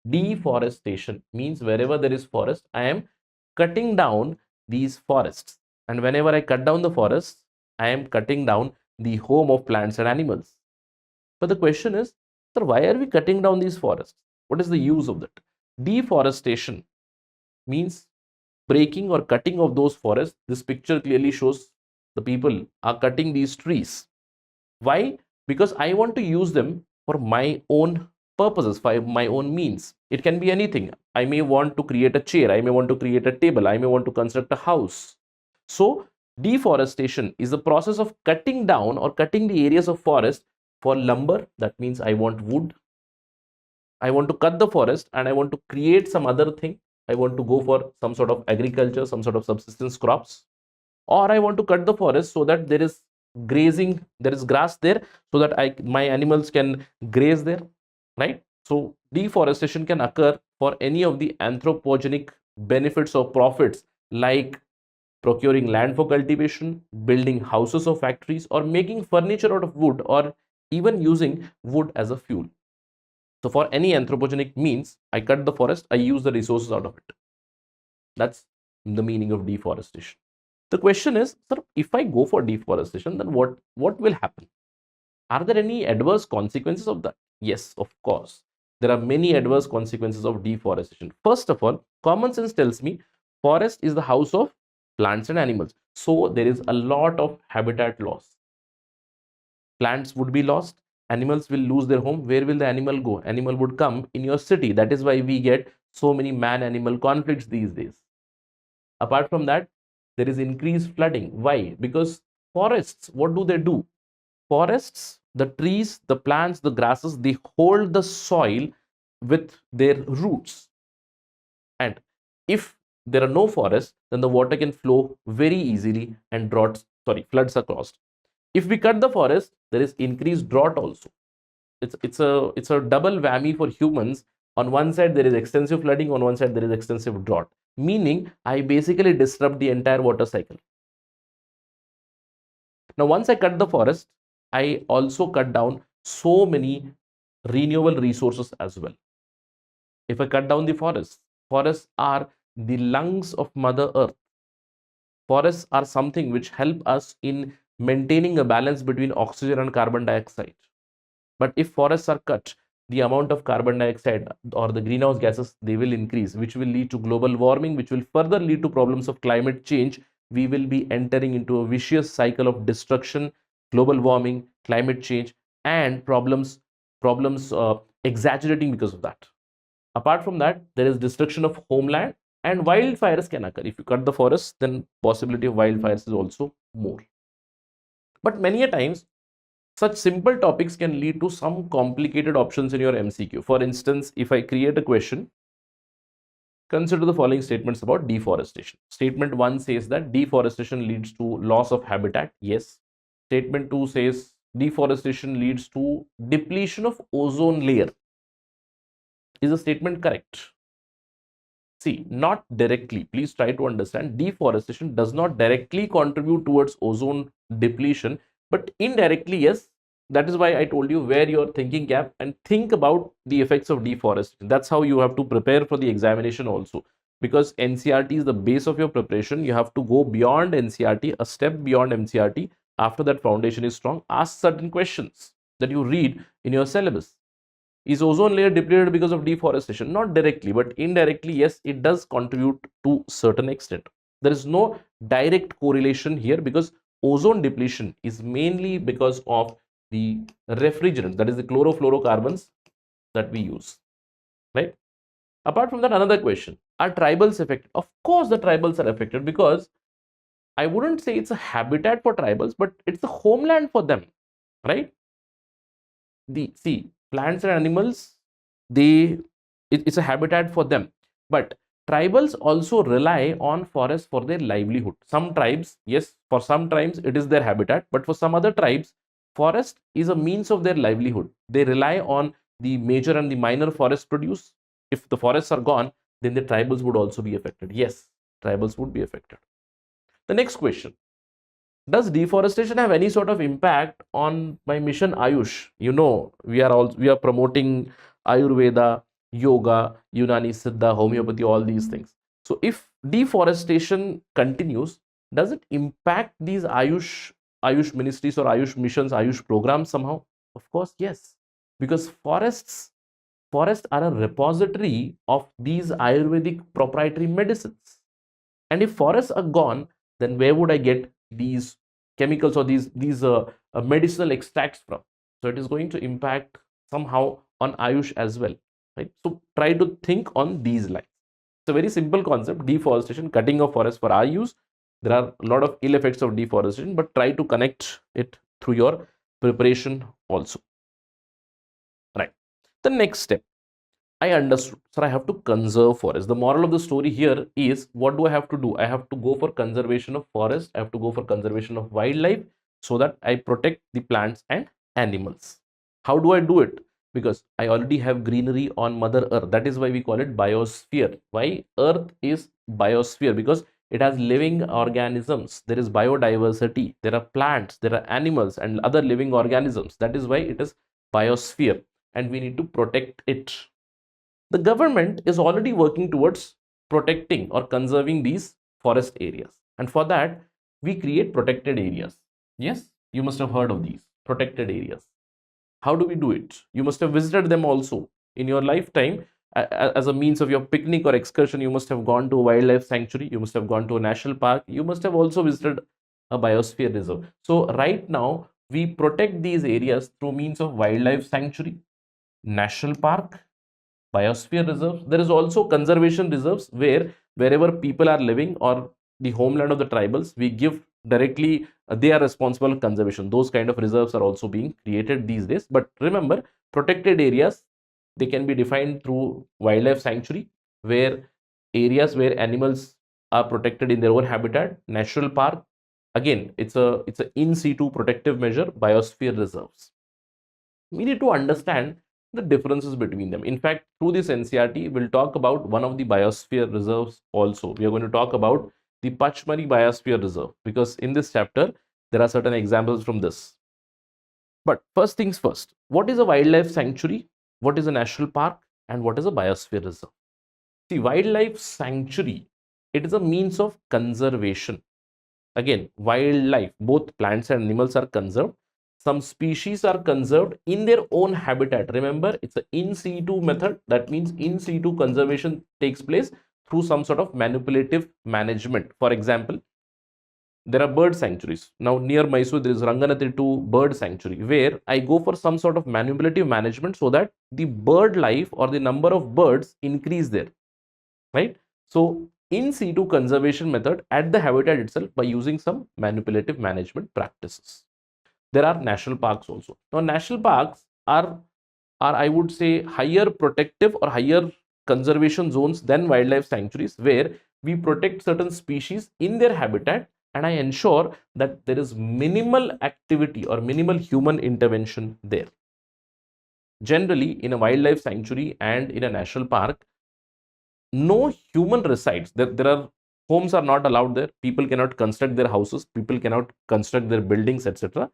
deforestation means wherever there is forest, I am cutting down these forests, and whenever I cut down the forests, I am cutting down the home of plants and animals. But the question is, sir, why are we cutting down these forests? What is the use of that? Deforestation means breaking or cutting of those forests. This picture clearly shows the people are cutting these trees. Why? Because I want to use them for my own purposes, for my own means. It can be anything. I may want to create a chair, I may want to create a table, I may want to construct a house. So deforestation is the process of cutting down or cutting the areas of forest for lumber. That means I want wood. I want to cut the forest and I want to create some other thing. I want to go for some sort of agriculture, some sort of subsistence crops, or I want to cut the forest so that there is grazing, there is grass there, so that my animals can graze there, right? So deforestation can occur for any of the anthropogenic benefits or profits, like procuring land for cultivation, building houses or factories, or making furniture out of wood, or even using wood as a fuel. So for any anthropogenic means, I cut the forest, I use the resources out of it. That's the meaning of deforestation. The question is, sir, if I go for deforestation, then what will happen? Are there any adverse consequences of that? Yes, of course. There are many adverse consequences of deforestation. First of all, common sense tells me forest is the house of plants and animals. So there is a lot of habitat loss. Plants would be lost, animals will lose their home. Where will the animal go? Animal would come in your city. That is why we get so many man-animal conflicts these days. Apart from that, there is increased flooding. Why? Because forests, what do? Forests, the trees, the plants, the grasses, they hold the soil with their roots. And if there are no forests, then the water can flow very easily and floods are caused. If we cut the forest, there is increased drought also. It's a double whammy for humans. On one side there is extensive flooding, on one side there is extensive drought, meaning I basically disrupt the entire water cycle. Now once I cut the forest, I also cut down so many renewable resources as well. If I cut down the forests are the lungs of Mother Earth. Forests are something which help us in maintaining a balance between oxygen and carbon dioxide. But if forests are cut, the amount of carbon dioxide or the greenhouse gases, they will increase, which will lead to global warming, which will further lead to problems of climate change. We will be entering into a vicious cycle of destruction, global warming, climate change, and problems exaggerating because of that. Apart from that, there is destruction of homeland, and wildfires can occur. If you cut the forest, then possibility of wildfires is also more. But many a times, such simple topics can lead to some complicated options in your MCQ. For instance, if I create a question, consider the following statements about deforestation. Statement 1 says that deforestation leads to loss of habitat. Yes. Statement 2 says deforestation leads to depletion of ozone layer. Is the statement correct? See, not directly. Please try to understand. Deforestation does not directly contribute towards ozone depletion, but indirectly, yes. That is why I told you wear your thinking cap and think about the effects of deforestation. That's how you have to prepare for the examination also. Because NCERT is the base of your preparation. You have to go beyond NCERT, a step beyond NCERT. After that foundation is strong, ask certain questions that you read in your syllabus. Is ozone layer depleted because of deforestation? Not directly, but indirectly, yes, it does contribute to certain extent. There is no direct correlation here because ozone depletion is mainly because of the refrigerant, that is the chlorofluorocarbons that we use, right? Apart from that, another question, are tribals affected? Of course, the tribals are affected because I wouldn't say it's a habitat for tribals, but it's a homeland for them, right? See, plants and animals, it's a habitat for them, but tribals also rely on forest for their livelihood. Some tribes, yes, for some tribes it is their habitat, but for some other tribes, forest is a means of their livelihood. They rely on the major and the minor forest produce. If the forests are gone, then the tribals would also be affected. Yes, tribals would be affected. The next question, does deforestation have any sort of impact on my mission Ayush? You know, we are promoting Ayurveda, yoga, Unani Siddha, homeopathy, all these things. So if deforestation continues, does it impact these Ayush ministries or Ayush missions, Ayush programs somehow? Of course, yes, because forests are a repository of these Ayurvedic proprietary medicines. And if forests are gone, then where would I get these chemicals or these medicinal extracts from? So it is going to impact somehow on Ayush as well, right? So try to think on these lines. It's a very simple concept: deforestation, cutting of forests for our use. There are a lot of ill effects of deforestation, but try to connect it through your preparation also, right? The next step, I understood, sir, I have to conserve forest. The moral of the story here is, what do I have to do? I have to go for conservation of forest. I have to go for conservation of wildlife so that I protect the plants and animals. How do I do it? Because I already have greenery on Mother Earth. That is why we call it biosphere. Why Earth is biosphere? Because it has living organisms. There is biodiversity. There are plants, there are animals and other living organisms. That is why it is biosphere, and we need to protect it. The government is already working towards protecting or conserving these forest areas, and for that we create protected areas. Yes, you must have heard of these protected areas. How do we do it? You must have visited them also in your lifetime. As a means of your picnic or excursion, you must have gone to a wildlife sanctuary, you must have gone to a national park, you must have also visited a biosphere reserve. So right now we protect these areas through means of wildlife sanctuary, national park, biosphere reserves. There is also conservation reserves where wherever people are living or the homeland of the tribals, we give directly, they are responsible for conservation. Those kind of reserves are also being created these days. But remember, protected areas, they can be defined through wildlife sanctuary, where areas where animals are protected in their own habitat, national park, again it's a in situ protective measure, biosphere reserves. We need to understand the differences between them. In fact, through this NCERT, we'll talk about one of the biosphere reserves also. We are going to talk about the Pachmari Biosphere Reserve, because in this chapter, there are certain examples from this. But first things first, what is a wildlife sanctuary? What is a national park? And what is a biosphere reserve? See, wildlife sanctuary, it is a means of conservation. Again, wildlife, both plants and animals are conserved. Some species are conserved in their own habitat. Remember, it's an in situ method. That means in situ conservation takes place through some sort of manipulative management. For example, There are bird sanctuaries. Now near Mysore, there is Ranganathiru Bird Sanctuary, where I go for some sort of manipulative management so that the bird life or the number of birds increase there, right? So in situ conservation method at the habitat itself by using some manipulative management practices. There are national parks also. Now national parks are I would say higher protective or higher conservation zones than wildlife sanctuaries, where we protect certain species in their habitat and I ensure that there is minimal activity or minimal human intervention there. Generally, in a wildlife sanctuary and in a national park, no human resides. There are homes are not allowed there. People cannot construct their houses. People cannot construct their buildings, etc.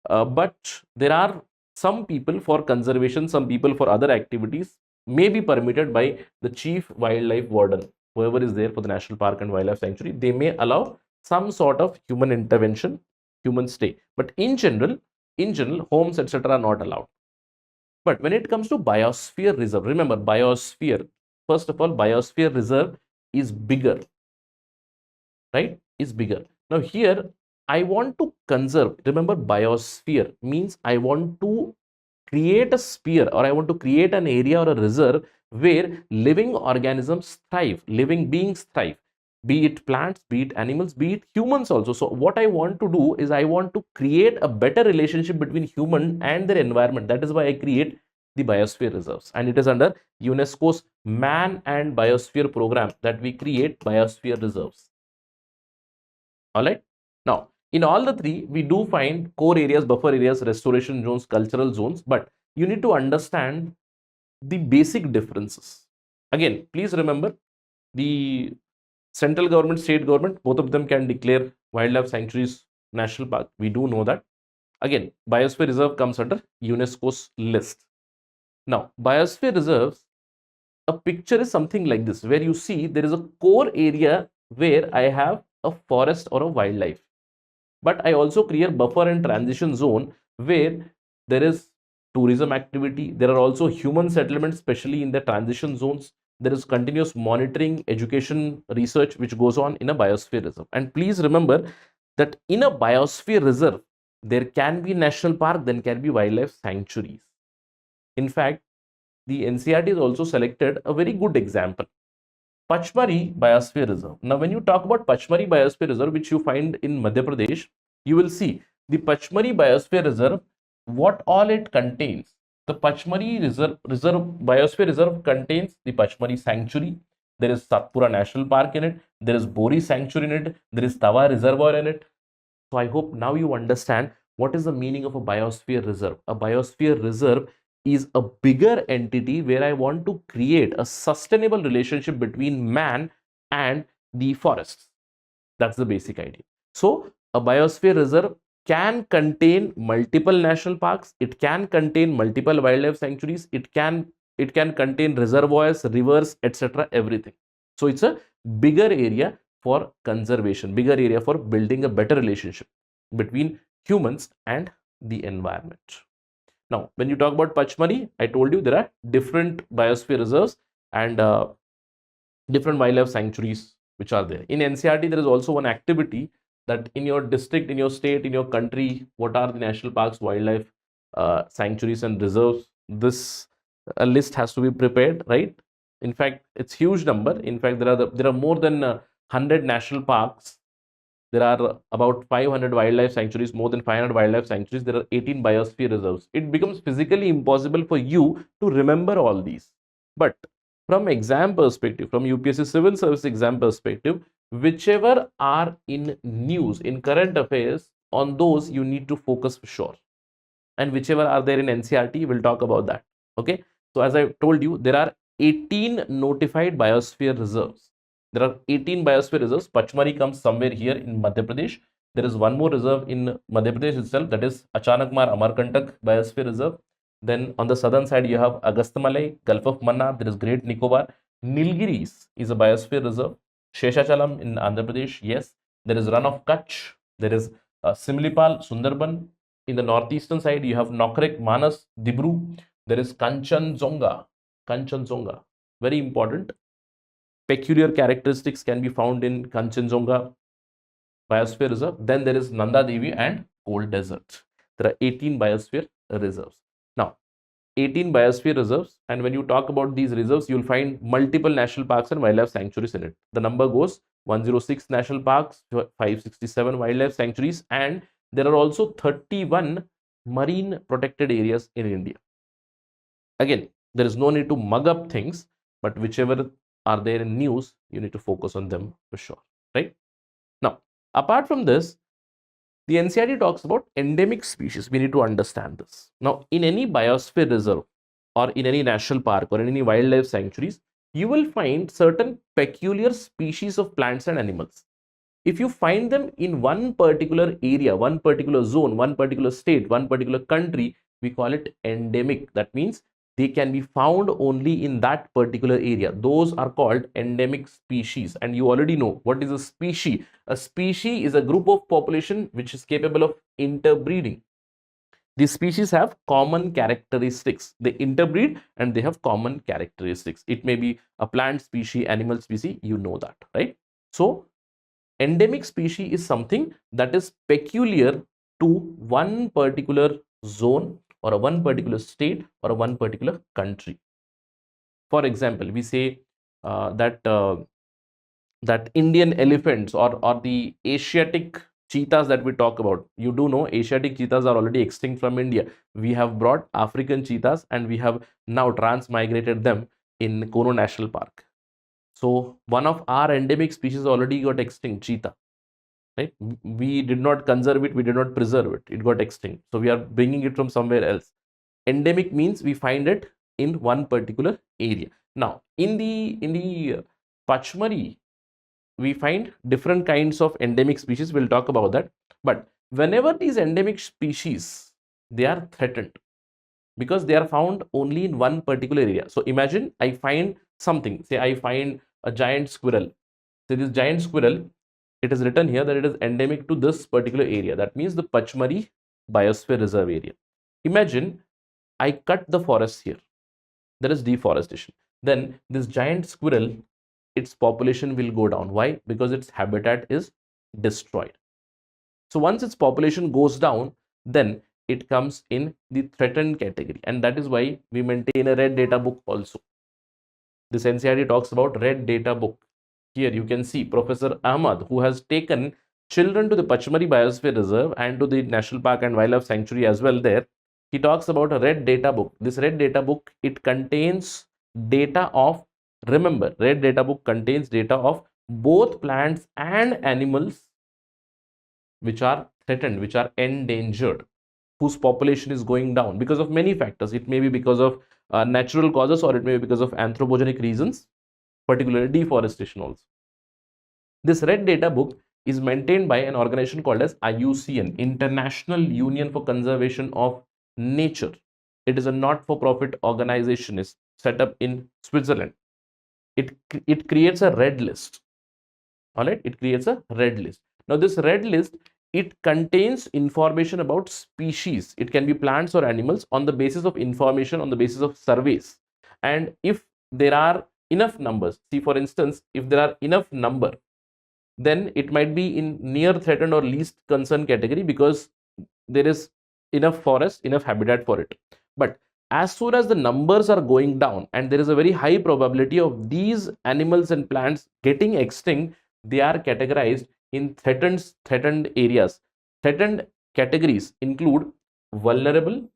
But there are some people for conservation, some people for other activities may be permitted by the chief wildlife warden, whoever is there for the national park and wildlife sanctuary. They may allow some sort of human intervention, human stay. But in general, homes, etc. are not allowed. But when it comes to biosphere reserve, remember biosphere. First of all, biosphere reserve is bigger, right? Is bigger. Now here I want to conserve. Remember, biosphere means I want to create a sphere or I want to create an area or a reserve where living organisms thrive, living beings thrive, be it plants, be it animals, be it humans also. So what I want to do is I want to create a better relationship between human and their environment. That is why I create the biosphere reserves, and it is under UNESCO's Man and Biosphere program that we create biosphere reserves. All right. Now, in all the three, we do find core areas, buffer areas, restoration zones, cultural zones, but you need to understand the basic differences. Again, please remember the central government, state government, both of them can declare wildlife sanctuaries, national park. We do know that. Again, biosphere reserve comes under UNESCO's list. Now, biosphere reserves, a picture is something like this, where you see there is a core area where I have a forest or a wildlife, but I also create buffer and transition zone where there is tourism activity. There are also human settlements, especially in the transition zones. There is continuous monitoring, education, research which goes on in a biosphere reserve. And please remember that in a biosphere reserve, there can be national park, then can be wildlife sanctuaries. In fact, the NCERT has also selected a very good example, Pachmari Biosphere Reserve. Now, when you talk about Pachmari Biosphere Reserve, which you find in Madhya Pradesh, you will see the Pachmari Biosphere Reserve, what all it contains. The Pachmari Biosphere Reserve contains the Pachmari Sanctuary. There is Satpura National Park in it. There is Bori Sanctuary in it. There is Tawa Reservoir in it. So I hope now you understand what is the meaning of a biosphere reserve. A biosphere reserve is a bigger entity where I want to create a sustainable relationship between man and the forests. That's the basic idea. So a biosphere reserve can contain multiple national parks. It can contain multiple wildlife sanctuaries. It can contain reservoirs, rivers, etc. Everything. So it's a bigger area for conservation, bigger area for building a better relationship between humans and the environment. Now, when you talk about Pachmari, I told you there are different biosphere reserves and different wildlife sanctuaries which are there. In NCERT, there is also one activity that in your district, in your state, in your country, what are the national parks, wildlife sanctuaries and reserves? This list has to be prepared, right? In fact, it's huge number. In fact, there are more than 100 national parks. There are about 500 wildlife sanctuaries, more than 500 wildlife sanctuaries. There are 18 biosphere reserves. It becomes physically impossible for you to remember all these. But from exam perspective, from UPSC Civil Service exam perspective, whichever are in news, in current affairs, on those you need to focus for sure. And whichever are there in NCERT, we'll talk about that. Okay. So as I told you, there are 18 notified biosphere reserves. There are 18 biosphere reserves. Pachmari comes somewhere here in Madhya Pradesh. There is one more reserve in Madhya Pradesh itself, that is Achanakmar Amarkantak Biosphere Reserve. Then on the southern side, you have Agastyamalai, Gulf of Mannar, there is Great Nicobar. Nilgiris is a biosphere reserve. Sheshachalam in Andhra Pradesh, yes. There is Run of Kutch. There is Simlipal, Sundarban. In the northeastern side, you have Nokrek, Manas, Dibru. There is Kanchanjunga. Kanchanjunga, very important. Peculiar characteristics can be found in Kanchanjunga. biosphere reserve. Then there is Nanda Devi and Cold Desert. There are 18 biosphere reserves. Now, 18 biosphere reserves, and when you talk about these reserves, you'll find multiple national parks and wildlife sanctuaries in it. The number goes 106 national parks, 567 wildlife sanctuaries, and there are also 31 marine protected areas in India. Again, there is no need to mug up things, but whichever are there in news, you need to focus on them for sure, right? Now, apart from this, the NCERT talks about endemic species. We need to understand this. Now, in any biosphere reserve or in any national park or in any wildlife sanctuaries, you will find certain peculiar species of plants and animals. If you find them in one particular area, one particular zone, one particular state, one particular country, we call it endemic. That means they can be found only in that particular area. Those are called endemic species. And you already know what is a species. A species is a group of population which is capable of interbreeding. These species have common characteristics. They interbreed and they have common characteristics. It may be a plant species, animal species, you know that, right? So endemic species is something that is peculiar to one particular zone or a one particular state or a one particular country. For example, we say that Indian elephants or the Asiatic cheetahs that we talk about. You do know Asiatic cheetahs are already extinct from India. We have brought African cheetahs and we have now transmigrated them in Kono National Park. So one of our endemic species already got extinct, cheetah. Right? We did not conserve it, we did not preserve it. It got extinct. So we are bringing it from somewhere else. Endemic means we find it in one particular area. Now, in the Pachmari, we find different kinds of endemic species. We'll talk about that. But whenever these endemic species, they are threatened because they are found only in one particular area. So imagine I find something, say I find a giant squirrel. So this giant squirrel, it is written here that it is endemic to this particular area. That means the Pachmari Biosphere Reserve area. Imagine I cut the forest here. There is deforestation. Then this giant squirrel, its population will go down. Why? Because its habitat is destroyed. So once its population goes down, then it comes in the threatened category. And that is why we maintain a red data book also. This NCERT talks about red data book. Here you can see Professor Ahmad, who has taken children to the Pachmari Biosphere Reserve and to the National Park and Wildlife Sanctuary as well there. He talks about a red data book. This red data book, it contains data of, remember, red data book contains data of both plants and animals which are threatened, which are endangered, whose population is going down because of many factors. It may be because of natural causes or it may be because of anthropogenic reasons, particularly deforestation also. This red data book is maintained by an organization called as IUCN, International Union for Conservation of Nature. It is a not-for-profit organization, is set up in Switzerland. It creates a red list. All right, it creates a red list. Now this red list, it contains information about species. It can be plants or animals on the basis of information, on the basis of surveys. And if there are enough numbers, see for instance, if there are enough number, then it might be in near threatened or least concern category because there is enough forest, enough habitat for it. But as soon as the numbers are going down and there is a very high probability of these animals and plants getting extinct, they are categorized in threatened areas. Threatened categories include vulnerable,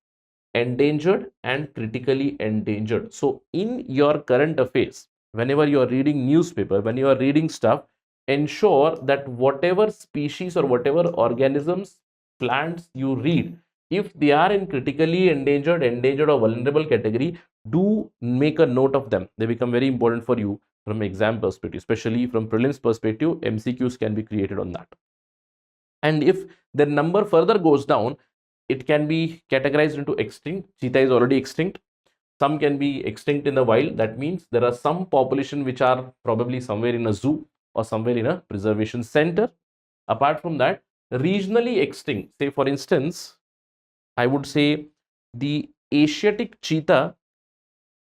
endangered, and critically endangered. So in your current affairs, whenever you are reading newspaper, when you are reading stuff, ensure that whatever species or whatever organisms, plants you read, if they are in critically endangered, or vulnerable category, do make a note of them. They become very important for you from exam perspective, especially from prelims perspective. MCQs can be created on that. And if the number further goes down, it can be categorized into extinct. Cheetah is already extinct. Some can be extinct in the wild. That means there are some population which are probably somewhere in a zoo or somewhere in a preservation center. Apart from that, regionally extinct. Say for instance, I would say the Asiatic cheetah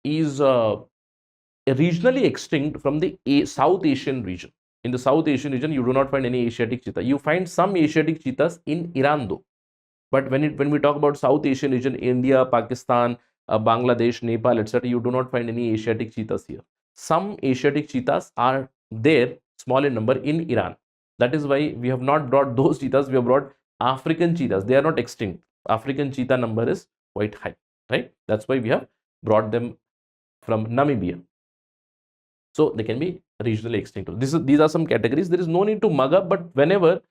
is regionally extinct from the South Asian region. In the South Asian region, you do not find any Asiatic cheetah. You find some Asiatic cheetahs in Iran though. But when we talk about South Asian region, India, Pakistan, Bangladesh, Nepal, etc., you do not find any Asiatic cheetahs here. Some Asiatic cheetahs are there, small in number, in Iran. That is why we have not brought those cheetahs. We have brought African cheetahs. They are not extinct. African cheetah number is quite high, right? That's why we have brought them from Namibia. So they can be regionally extinct. These are some categories. There is no need to mug up, but whenever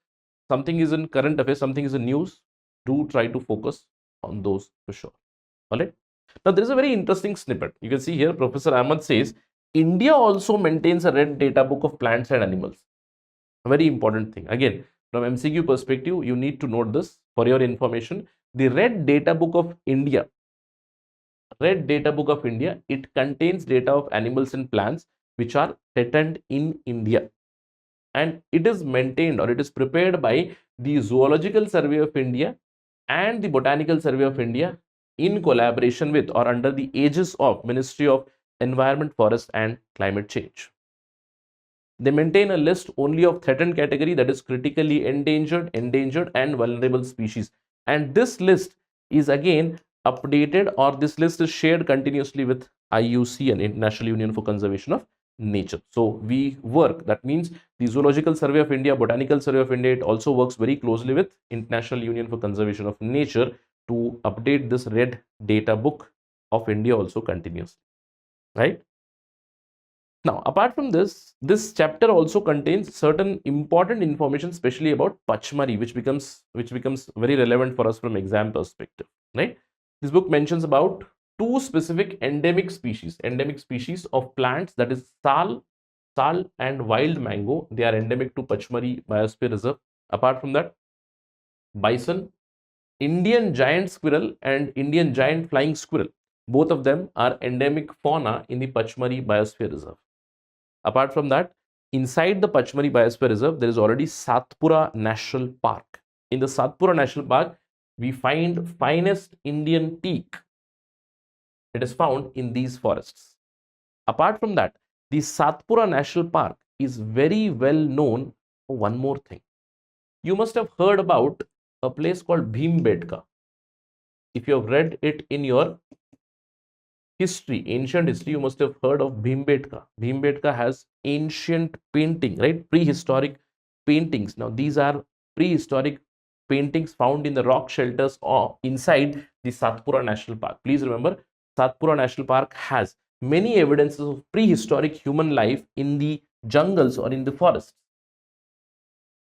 something is in current affairs, something is in news, do try to focus on those for sure. All right. Now there is a very interesting snippet. You can see here, Professor Ahmad says, India also maintains a red data book of plants and animals. A very important thing. Again, from MCQ perspective, you need to note this for your information. The red data book of India, it contains data of animals and plants which are threatened in India. And it is maintained, or it is prepared by the Zoological Survey of India and the Botanical Survey of India in collaboration with or under the aegis of Ministry of Environment, Forest and Climate Change. They maintain a list only of threatened category, that is critically endangered, and vulnerable species. And this list is again updated, or this list is shared continuously with IUCN, and International Union for Conservation of Nature. So we work, that means the Zoological Survey of India, Botanical Survey of India, it also works very closely with International Union for Conservation of Nature to update this red data book of India also continuously, right? Now, apart from this, this chapter also contains certain important information, especially about Pachmari, which becomes very relevant for us from exam perspective, right? This book mentions about two specific endemic species of plants, that is sal and wild mango. They are endemic to Pachmari Biosphere Reserve. Apart from that, bison, Indian giant squirrel and Indian giant flying squirrel, both of them are endemic fauna in the Pachmari Biosphere Reserve. Apart from that, inside the Pachmari Biosphere Reserve, there is already Satpura National Park. In the Satpura National Park, we find finest Indian teak. It is found in these forests. Apart from that, the Satpura National Park is very well known for one more thing. You must have heard about a place called Bhimbetka. If you have read it in your history, ancient history, you must have heard of Bhimbetka. Bhimbetka has ancient painting, right? Prehistoric paintings. Now, these are prehistoric paintings found in the rock shelters or inside the Satpura National Park. Please remember, Satpura National Park has many evidences of prehistoric human life in the jungles or in the forests.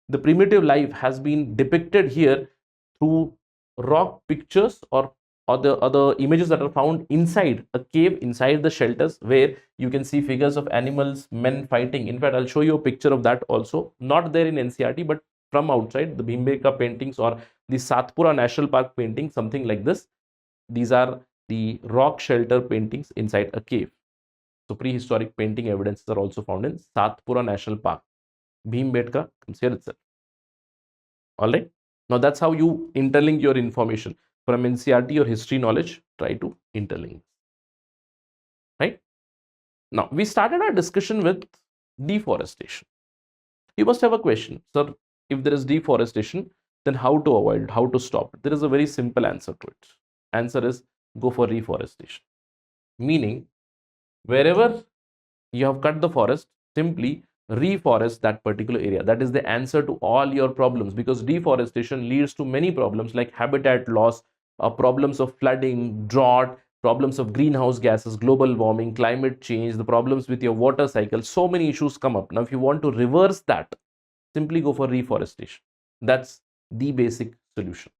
The primitive life has been depicted here through rock pictures or the images that are found inside a cave, inside the shelters, where you can see figures of animals, men fighting. In fact, I'll show you a picture of that also, not there in NCERT, but from outside, the Bhimbeka paintings or the Satpura National Park painting, something like this. These are the rock shelter paintings inside a cave. So prehistoric painting evidences are also found in Satpura National Park. Bhimbetka comes here itself. All right. Now that's how you interlink your information from NCERT or history knowledge. Try to interlink. Right. Now we started our discussion with deforestation. You must have a question, sir. If there is deforestation, then how to avoid it? How to stop it? There is a very simple answer to it. Answer is go for reforestation. Meaning, wherever you have cut the forest, simply reforest that particular area. That is the answer to all your problems, because deforestation leads to many problems like habitat loss, problems of flooding, drought, problems of greenhouse gases, global warming, climate change, the problems with your water cycle. So many issues come up. Now, if you want to reverse that, simply go for reforestation. That's the basic solution.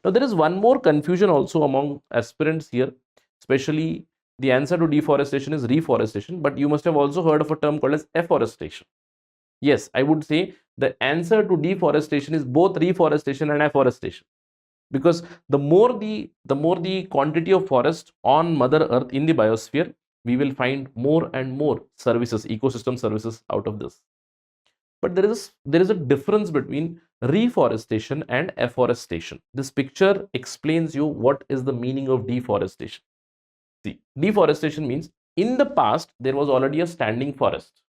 Now, there is one more confusion also among aspirants here, especially the answer to deforestation is reforestation, but you must have also heard of a term called as afforestation. Yes, I would say the answer to deforestation is both reforestation and afforestation, because the more the quantity of forest on Mother Earth in the biosphere, we will find more and more services, ecosystem services out of this. But there is a difference between reforestation and afforestation. This picture explains you what is the meaning of deforestation. See, deforestation means in the past there was already a standing forest.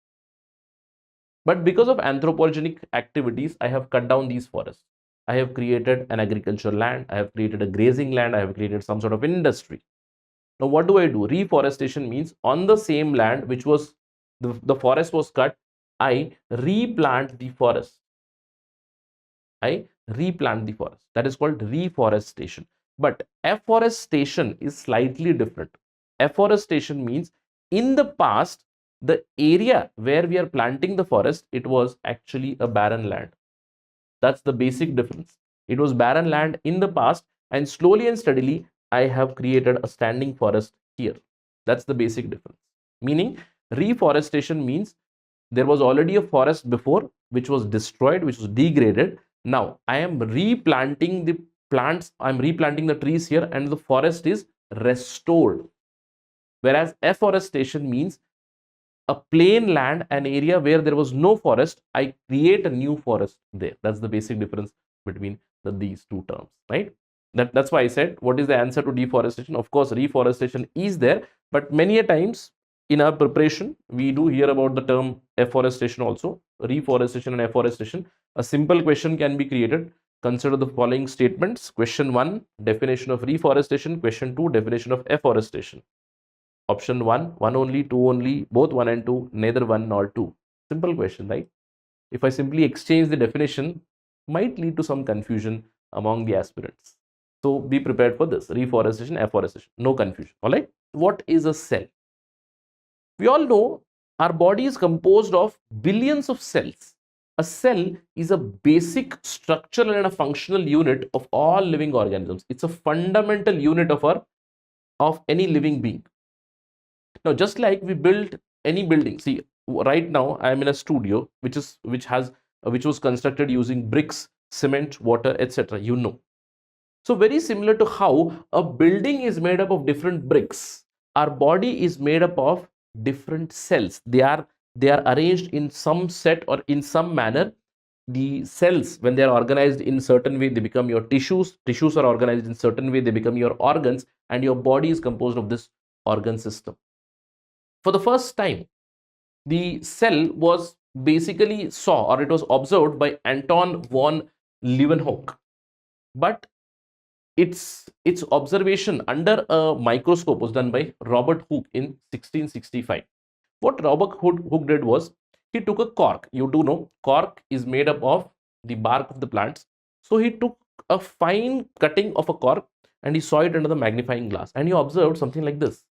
But because of anthropogenic activities, I have cut down these forests. I have created an agricultural land, I have created a grazing land, I have created some sort of industry. Now, what do I do? Reforestation means on the same land which was the forest was cut, I replant the forest. I replant the forest. That is called reforestation. But afforestation is slightly different. Afforestation means in the past, the area where we are planting the forest, it was actually a barren land. That's the basic difference. It was barren land in the past, and slowly and steadily, I have created a standing forest here. That's the basic difference. Meaning, reforestation means there was already a forest before, which was destroyed, which was degraded. Now, I am replanting the plants, I'm replanting the trees here, and the forest is restored. Whereas afforestation means a plain land, an area where there was no forest, I create a new forest there. That's the basic difference between these two terms, right? That's why I said, what is the answer to deforestation? Of course, reforestation is there, but many a times in our preparation, we do hear about the term afforestation also, reforestation and afforestation. A simple question can be created. Consider the following statements. Question 1, definition of reforestation. Question 2, definition of afforestation. Option 1, 1 only, 2 only, both 1 and 2, neither 1 nor 2. Simple question, right? If I simply exchange the definition, might lead to some confusion among the aspirants. So be prepared for this. Reforestation, afforestation, no confusion. All right. What is a cell? We all know our body is composed of billions of cells. A cell is a basic structural and a functional unit of all living organisms. It's a fundamental unit of any living being. Now, just like we build any building, see, right now I am in a studio which was constructed using bricks, cement, water, etc. You know. So very similar to how a building is made up of different bricks, our body is made up of different cells. They are arranged in some set or in some manner. The cells, when they are organized in certain way, they become your tissues. Tissues are organized in certain way, they become your organs, and your body is composed of this organ system. For the first time, the cell was basically saw, or it was observed by Anton von Leeuwenhoek. But its observation under a microscope was done by Robert Hooke in 1665. What Robert Hooke did was, he took a cork. You do know cork is made up of the bark of the plants. So he took a fine cutting of a cork and he saw it under the magnifying glass, and he observed something like this.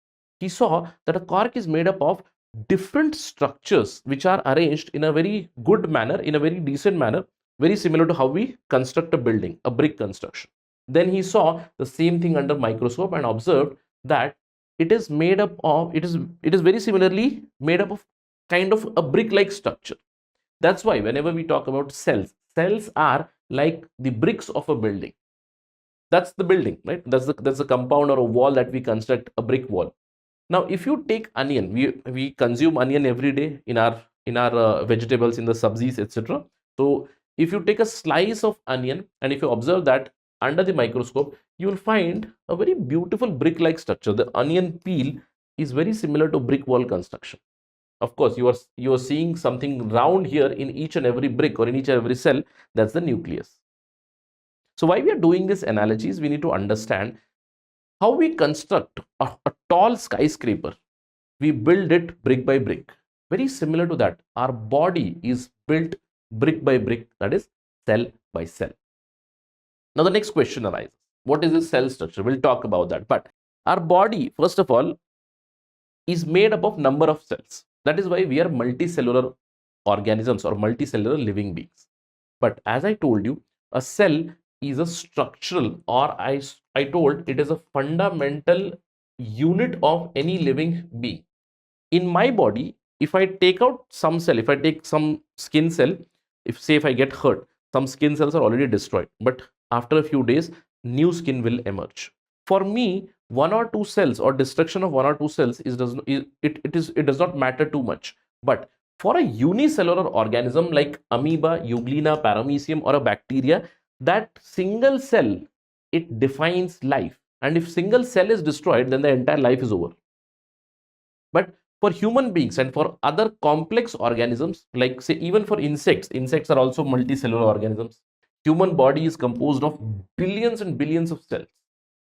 He saw that a cork is made up of different structures which are arranged in a very good manner, in a very decent manner, very similar to how we construct a building, a brick construction. Then he saw the same thing under microscope and observed that it is made up of, it is very similarly made up of kind of a brick-like structure. That's why whenever we talk about cells, cells are like the bricks of a building. That's the building, right? That's the compound or a wall that we construct, a brick wall. Now, if you take onion, we consume onion every day in our vegetables, in the sabzis, etc. So if you take a slice of onion and if you observe that under the microscope, you will find a very beautiful brick-like structure. The onion peel is very similar to brick wall construction. Of course, you are seeing something round here in each and every brick or in each and every cell. That's the nucleus. So why we are doing this analogies, we need to understand how we construct a tall skyscraper. We build it brick by brick. Very similar to that, our body is built brick by brick, that is cell by cell. Now the next question arises, what is this cell structure? We'll talk about that. But our body, first of all, is made up of number of cells. That is why we are multicellular organisms or multicellular living beings. But as I told you, a cell is a structural, or I told it is a fundamental unit of any living being. In my body, if I take out some cell, if I take some skin cell, if I get hurt, some skin cells are already destroyed, but after a few days, new skin will emerge. For me, one or two cells or destruction of one or two cells it does not matter too much. But for a unicellular organism like amoeba, euglena, paramecium, or a bacteria, that single cell, it defines life. And if single cell is destroyed, then the entire life is over. But For human beings and for other complex organisms, like say even for insects are also multicellular organisms. Human body is composed of billions and billions of cells.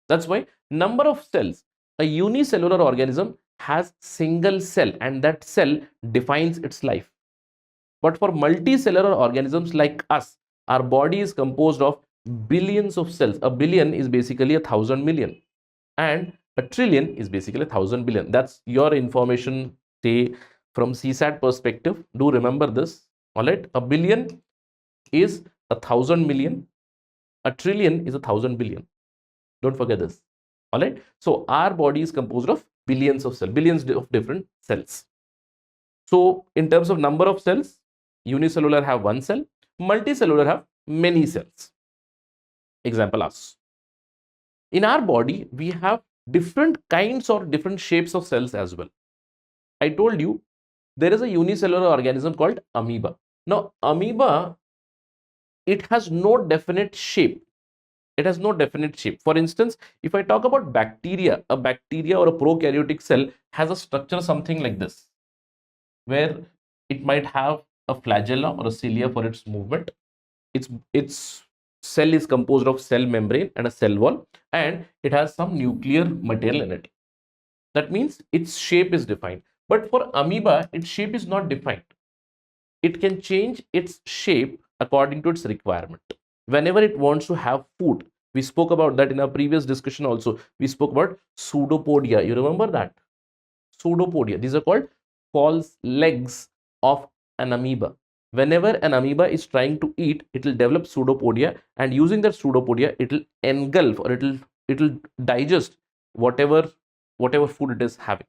That's why number of cells, a unicellular organism has single cell, and that cell defines its life. But for multicellular organisms like us, our body is composed of billions of cells. A billion is basically 1,000,000,000, and a trillion is basically 1,000,000,000,000. That's your information, say from CSAT perspective. Do remember this. All right, a billion is 1,000,000,000. A trillion is 1,000,000,000,000. Don't forget this. All right. So our body is composed of billions of cells, billions of different cells. So in terms of number of cells, unicellular have one cell, multicellular have many cells. Example us. In our body, we have different kinds or different shapes of cells as well. I told you there is a unicellular organism called amoeba. Now, amoeba, it has no definite shape. It has no definite shape. For instance, if I talk about bacteria, a bacteria or a prokaryotic cell has a structure something like this, where it might have a flagella or a cilia for its movement. Its cell is composed of cell membrane and a cell wall, and it has some nuclear material in it. That means its shape is defined. But for amoeba, its shape is not defined. It can change its shape according to its requirement. Whenever it wants to have food, we spoke about that in our previous discussion also. We spoke about pseudopodia. You remember that? Pseudopodia. These are called false legs of an amoeba. Whenever an amoeba is trying to eat, it will develop pseudopodia, and using that pseudopodia, it will engulf or it will digest whatever food it is having.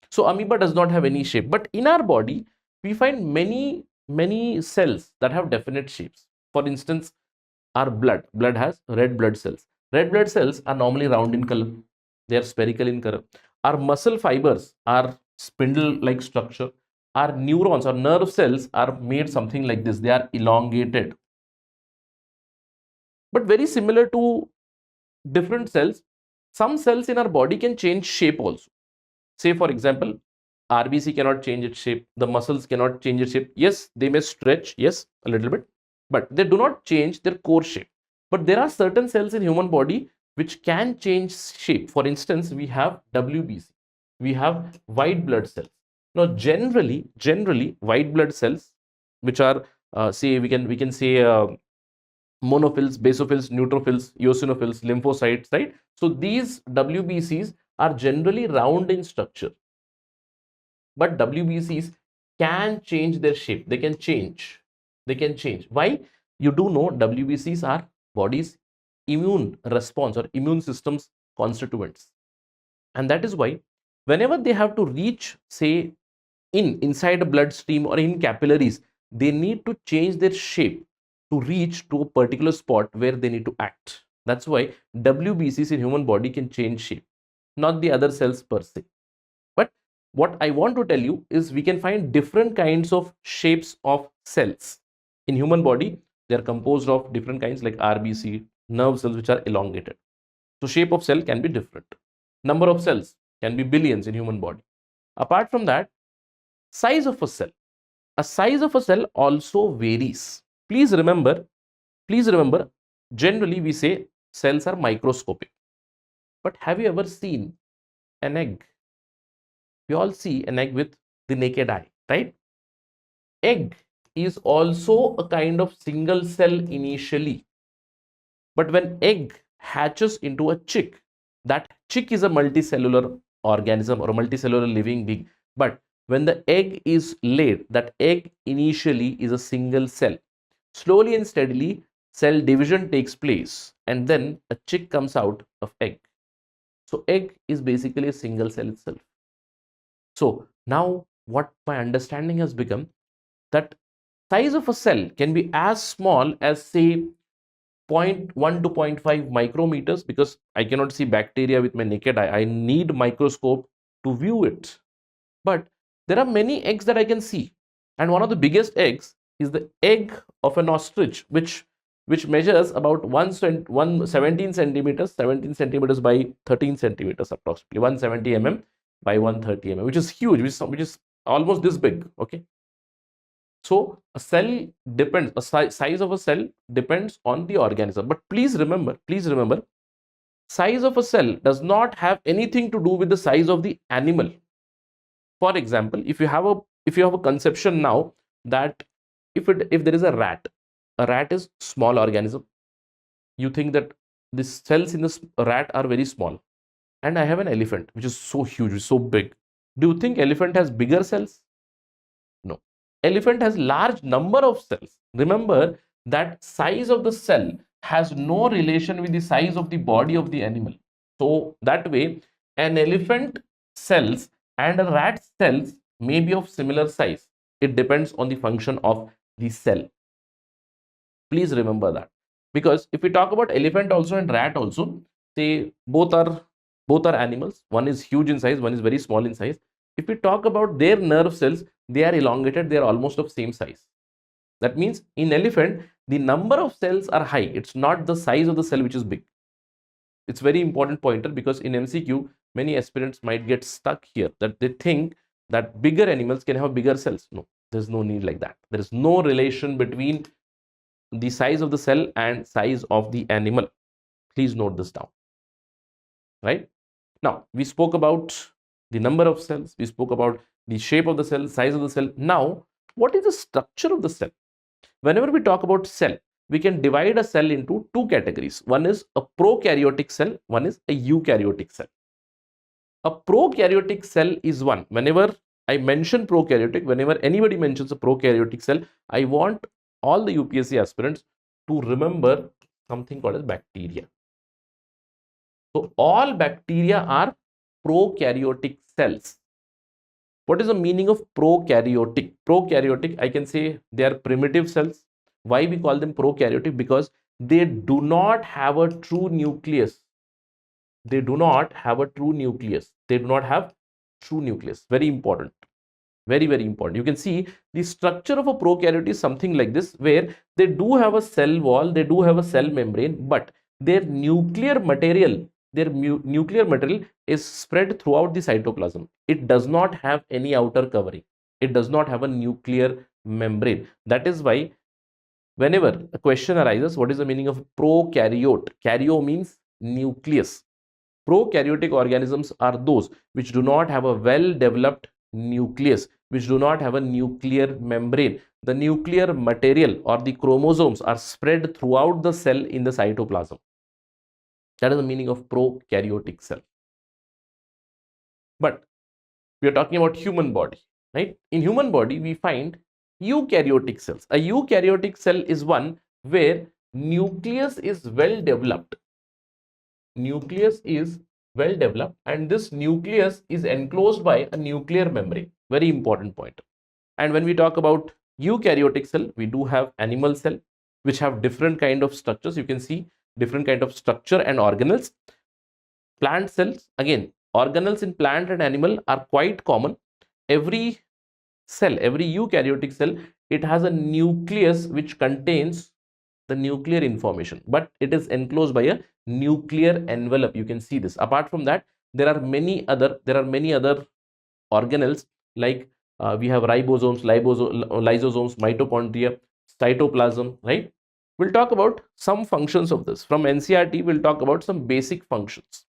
So amoeba does not have any shape, but in our body we find many cells that have definite shapes. For instance, our blood has red blood cells. Red blood cells are normally round in color. They are spherical in color. Our muscle fibers are spindle like structure. Our neurons or nerve cells are made something like this. They are elongated, but very similar to different cells. Some cells in our body can change shape also. Say for example, RBC cannot change its shape. The muscles cannot change its shape. Yes, they may stretch, yes, a little bit, but they do not change their core shape. But there are certain cells in human body which can change shape. For instance, we have WBC. We have white blood cells. Now, generally, white blood cells, which are say we can say monophils, basophils, neutrophils, eosinophils, lymphocytes, right? So these WBCs are generally round in structure, but WBCs can change their shape. They can change. Why? You do know WBCs are body's immune response or immune system's constituents, and that is why whenever they have to reach, say, inside a bloodstream or in capillaries, they need to change their shape to reach to a particular spot where they need to act. That's why WBCs in human body can change shape, not the other cells per se. But what I want to tell you is we can find different kinds of shapes of cells in human body. They are composed of different kinds like RBC, nerve cells which are elongated. So shape of cell can be different. Number of cells can be billions in human body. Apart from that, size of a cell. A size of a cell also varies. Please remember, generally we say cells are microscopic. But have you ever seen an egg? We all see an egg with the naked eye, right? Egg is also a kind of single cell initially. But when egg hatches into a chick, that chick is a multicellular organism or a multicellular living being. But when the egg is laid, that egg initially is a single cell. Slowly and steadily, cell division takes place, and then a chick comes out of egg. So egg is basically a single cell itself. So now what my understanding has become, that size of a cell can be as small as say 0.1 to 0.5 micrometers, because I cannot see bacteria with my naked eye. I need microscope to view it. But there are many eggs that I can see, and one of the biggest eggs is the egg of an ostrich, which measures about 17 centimeters by 13 centimeters, approximately 170 mm. by 130 mm, which is huge, which is almost this big. Okay, so a cell depends, size of a cell depends on the organism. But please remember, size of a cell does not have anything to do with the size of the animal. For example, if you have a conception now that if there is a rat is small organism, you think that the cells in this rat are very small, and I have an elephant which is so huge, so big. Do you think elephant has bigger cells? No. Elephant has large number of cells. Remember that size of the cell has no relation with the size of the body of the animal. So that way, an elephant cells and a rat cells may be of similar size. It depends on the function of the cell. Please remember that, because if we talk about elephant also and rat also, say both are animals. One is huge in size, one is very small in size. If we talk about their nerve cells, they are elongated, they are almost of same size. That means in elephant, the number of cells are high. It's not the size of the cell which is big. It's very important pointer, because in MCQ, many aspirants might get stuck here, that they think that bigger animals can have bigger cells. No, there's no need like that. There is no relation between the size of the cell and size of the animal. Please note this down. Right? Now, we spoke about the number of cells, we spoke about the shape of the cell, size of the cell. Now, what is the structure of the cell? Whenever we talk about cell, we can divide a cell into two categories. One is a prokaryotic cell, one is a eukaryotic cell. A prokaryotic cell is one. Whenever I mention prokaryotic, whenever anybody mentions a prokaryotic cell, I want all the UPSC aspirants to remember something called as bacteria. So all bacteria are prokaryotic cells. What is the meaning of prokaryotic? Prokaryotic, I can say they are primitive cells. Why we call them prokaryotic? Because they do not have a true nucleus. They do not have a true nucleus. They do not have true nucleus. Very important. Very, very important. You can see the structure of a prokaryote is something like this, where they do have a cell wall, they do have a cell membrane, but their nuclear material is spread throughout the cytoplasm. It does not have any outer covering. It does not have a nuclear membrane. That is why whenever a question arises, what is the meaning of prokaryote? Karyo means nucleus. Prokaryotic organisms are those which do not have a well-developed nucleus, which do not have a nuclear membrane. The nuclear material or the chromosomes are spread throughout the cell in the cytoplasm. That is the meaning of prokaryotic cell. But we are talking about human body, right? In human body, we find eukaryotic cells. A eukaryotic cell is one where nucleus is well developed. Nucleus is well developed, and this nucleus is enclosed by a nuclear membrane. Very important point. And when we talk about eukaryotic cell, we do have animal cell which have different kind of structures. You can see different kind of structure and organelles. Plant cells, again, organelles in plant and animal are quite common. Every cell, every eukaryotic cell, it has a nucleus which contains the nuclear information, but it is enclosed by a nuclear envelope. You can see this. Apart from that, there are many other organelles, like we have ribosomes, lysosomes, mitochondria, cytoplasm, right? We'll talk about some functions of this. From NCERT, we'll talk about some basic functions.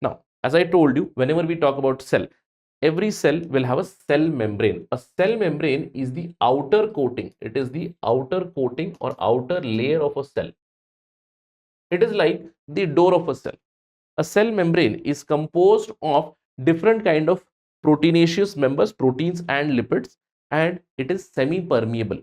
Now, as I told you, whenever we talk about cell, every cell will have a cell membrane. A cell membrane is the outer coating. It is the outer coating or outer layer of a cell. It is like the door of a cell. A cell membrane is composed of different kind of proteinaceous members, proteins and lipids, and it is semi-permeable.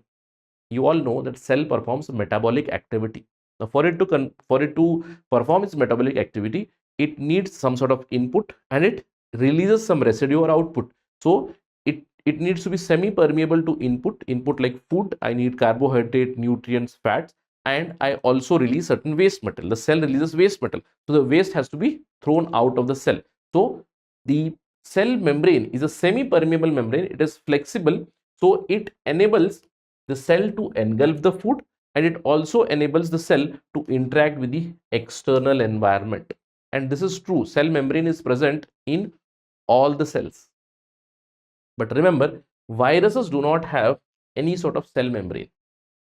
You all know that cell performs metabolic activity. Now, for it to perform its metabolic activity, it needs some sort of input and it releases some residue or output. So it needs to be semi-permeable to input like food. I need carbohydrate, nutrients, fats, and I also release certain waste material. The cell releases waste material, so the waste has to be thrown out of the cell. So the cell membrane is a semi-permeable membrane. It is flexible, so it enables the cell to engulf the food, and it also enables the cell to interact with the external environment. And this is true. Cell membrane is present in all the cells. But remember, viruses do not have any sort of cell membrane.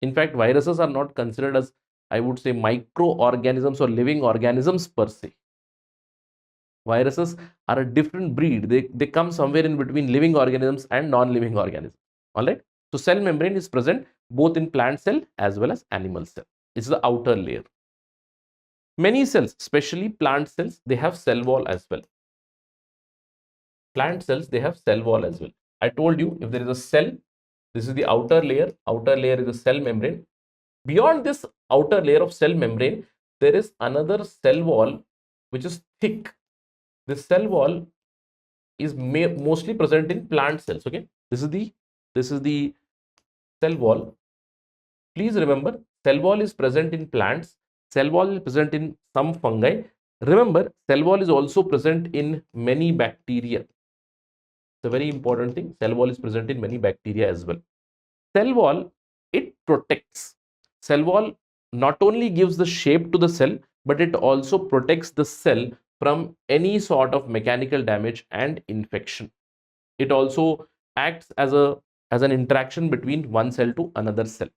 In fact, viruses are not considered as, I would say, microorganisms or living organisms per se. Viruses are a different breed. They come somewhere in between living organisms and non-living organisms. All right. So cell membrane is present both in plant cell as well as animal cell. It's the outer layer. Many cells, especially plant cells, they have cell wall as well. Plant cells, they have cell wall as well. I told you, if there is a cell, this is the outer layer. Outer layer is the cell membrane. Beyond this outer layer of cell membrane, there is another cell wall which is thick. This cell wall is mostly present in plant cells. Okay, this is the cell wall. Please remember, cell wall is present in plants. Cell wall is present in some fungi. Remember, cell wall is also present in many bacteria. It's a very important thing. Cell wall is present in many bacteria as well. Cell wall, it protects. Cell wall not only gives the shape to the cell, but it also protects the cell from any sort of mechanical damage and infection. It also acts as an interaction between one cell to another cell,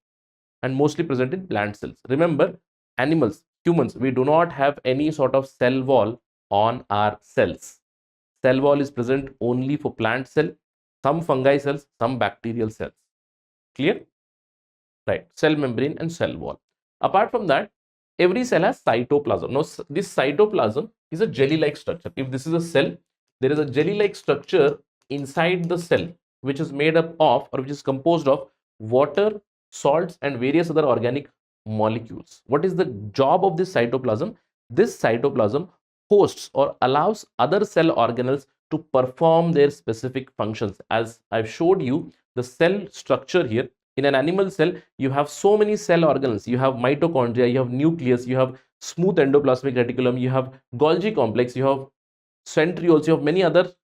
and mostly present in plant cells. Remember, animals, humans, we do not have any sort of cell wall on our cells. Cell wall is present only for plant cell, some fungi cells, some bacterial cells. Clear? Right. Cell membrane and cell wall. Apart from that, every cell has cytoplasm. Now, this cytoplasm is a jelly-like structure. If this is a cell, there is a jelly-like structure inside the cell, which is made up of, or which is composed of, water, salts, and various other organic molecules. What is the job of this cytoplasm? This cytoplasm hosts or allows other cell organelles to perform their specific functions. As I've showed you the cell structure here, in an animal cell, you have so many cell organelles. You have mitochondria, you have nucleus, you have smooth endoplasmic reticulum, you have Golgi complex, you have centrioles, you have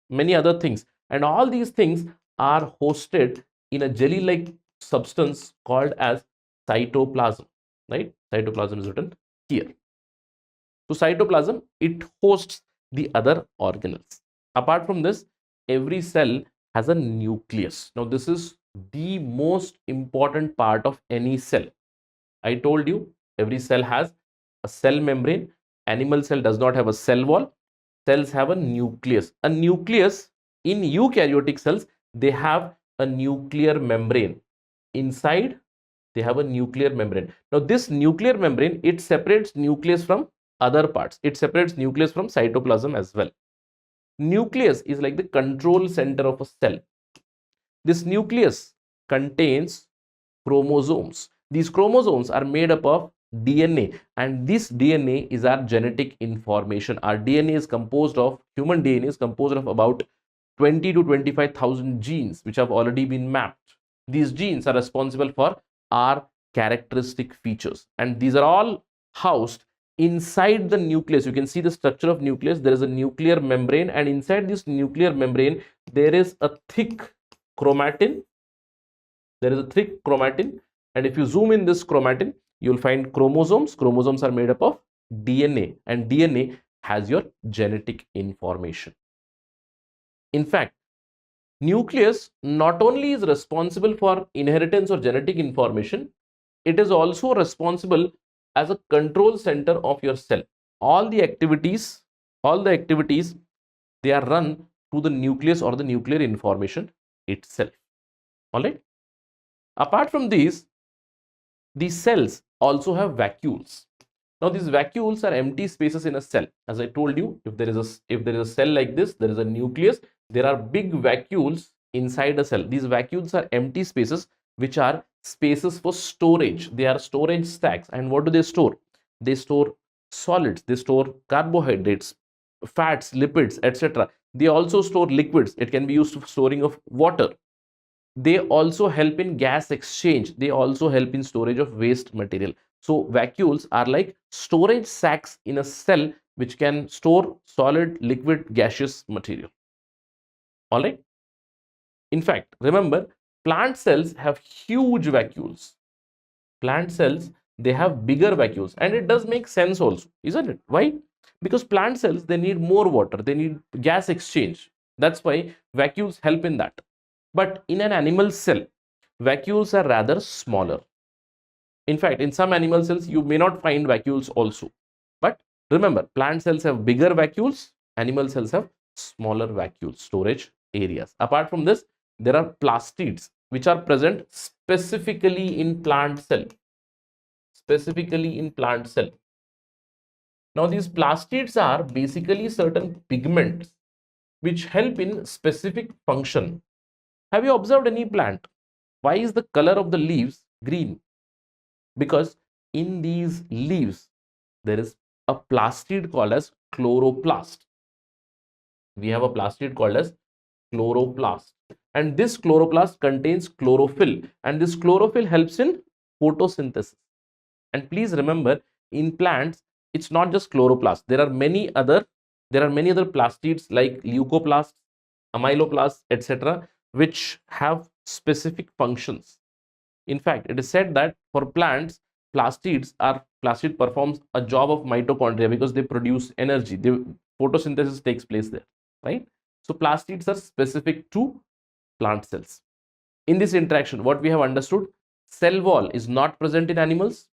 many other things. And all these things are hosted in a jelly-like substance called as cytoplasm, right? Cytoplasm is written here. So cytoplasm, it hosts the other organelles. Apart from this, every cell has a nucleus. Now this is the most important part of any cell. I told you, every cell has a cell membrane. Animal cell does not have a cell wall. Cells have a nucleus. A nucleus in eukaryotic cells, they have a nuclear membrane. Inside, they have a nuclear membrane. Now this nuclear membrane, it separates nucleus from other parts. It separates nucleus from cytoplasm as well. Nucleus is like the control center of a cell. This nucleus contains chromosomes. These chromosomes are made up of DNA, and this DNA is our genetic information. Our DNA is composed of, human DNA is composed of about 20 to 25,000 genes, which have already been mapped. These genes are responsible for our characteristic features, and these are all housed inside the nucleus. You can see the structure of nucleus. There is a nuclear membrane, and inside this nuclear membrane, there is a thick chromatin. There is a thick chromatin, and if you zoom in this chromatin, you'll find chromosomes. Chromosomes are made up of DNA, and DNA has your genetic information. In fact, nucleus not only is responsible for inheritance or genetic information, it is also responsible as a control center of your cell. All the activities, they are run through the nucleus or the nuclear information itself. All right. Apart from these cells also have vacuoles. Now these vacuoles are empty spaces in a cell. As I told you, if there is a cell like this, there is a nucleus, there are big vacuoles inside a cell. These vacuoles are empty spaces, which are spaces for storage. They are storage stacks. And what do they store? They store solids, they store carbohydrates, fats, lipids, etc. They also store liquids. It can be used for storing of water. They also help in gas exchange. They also help in storage of waste material. So vacuoles are like storage sacks in a cell, which can store solid, liquid, gaseous material. All right. In fact, remember, plant cells have huge vacuoles. Plant cells, they have bigger vacuoles, and it does make sense also, isn't it? Why? Because plant cells, they need more water, they need gas exchange. That's why vacuoles help in that. But in an animal cell, vacuoles are rather smaller. In fact, in some animal cells, you may not find vacuoles also. But remember, plant cells have bigger vacuoles, animal cells have smaller vacuoles, storage areas. Apart from this, there are plastids which are present specifically in plant cell. Specifically in plant cell. Now, these plastids are basically certain pigments which help in specific function. Have you observed any plant? Why is the color of the leaves green? Because in these leaves there is a plastid called as chloroplast. We have a plastid called as chloroplast, and this chloroplast contains chlorophyll, and this chlorophyll helps in photosynthesis. And please remember, in plants it's not just chloroplast. There are many other plastids like leucoplasts, amyloplasts, etc., which have specific functions. In fact, it is said that for plants, plastid performs a job of mitochondria because they produce energy. Photosynthesis takes place there, right? So plastids are specific to plant cells. In this interaction, what we have understood, cell wall is not present in animals.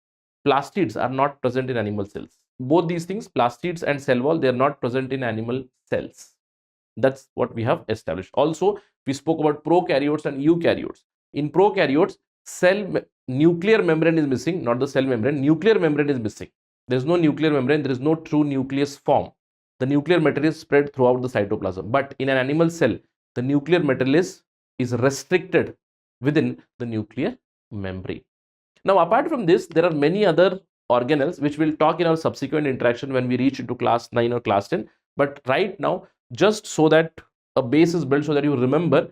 Plastids are not present in animal cells. Both these things, plastids and cell wall, they are not present in animal cells. That's what we have established. Also, we spoke about prokaryotes and eukaryotes. In prokaryotes, nuclear membrane is missing, not the cell membrane. Nuclear membrane is missing. There is no nuclear membrane. There is no true nucleus form. The nuclear material is spread throughout the cytoplasm. But in an animal cell, the nuclear material is restricted within the nuclear membrane. Now, apart from this, there are many other organelles which we'll talk in our subsequent interaction when we reach into class 9 or class 10. But right now, just so that a base is built, so that you remember,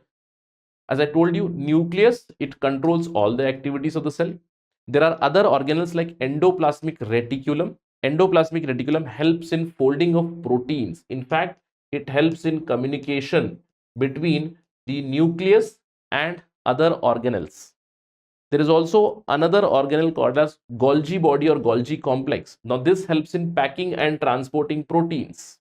as I told you, nucleus, it controls all the activities of the cell. There are other organelles like endoplasmic reticulum. Endoplasmic reticulum helps in folding of proteins. In fact, it helps in communication between the nucleus and other organelles. There is also another organelle called as Golgi body or Golgi complex. Now, this helps in packing and transporting proteins.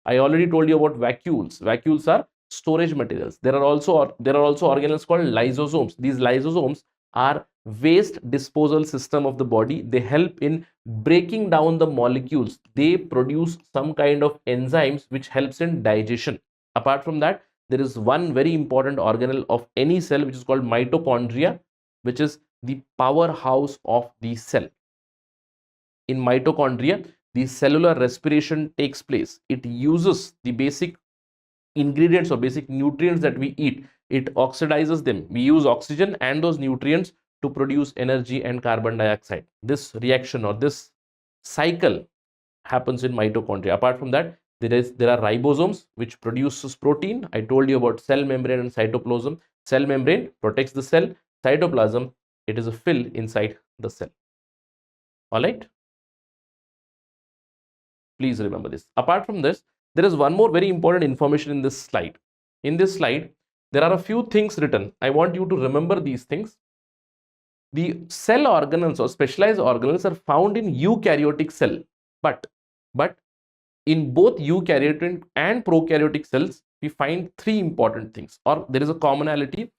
I already told you about vacuoles. Vacuoles are storage materials. There are also organelles called lysosomes. These lysosomes are waste disposal system of the body. They help in breaking down the molecules. They produce some kind of enzymes which helps in digestion. Apart from that, there is one very important organelle of any cell which is called mitochondria, which is the powerhouse of the cell. In mitochondria, the cellular respiration takes place. It uses the basic ingredients or basic nutrients that we eat. It oxidizes them. We use oxygen and those nutrients to produce energy and carbon dioxide. This reaction or this cycle happens in mitochondria. Apart from that, there are ribosomes which produces protein. I told you about cell membrane and cytoplasm. Cell membrane protects the cell. Cytoplasm, it is a fill inside the cell. All right. Please remember this. Apart from this, there is one more very important information in this slide. In this slide, there are a few things written. I want you to remember these things. The cell organelles or specialized organelles are found in eukaryotic cell, but in both eukaryotic and prokaryotic cells, we find three important things, or there is a commonality.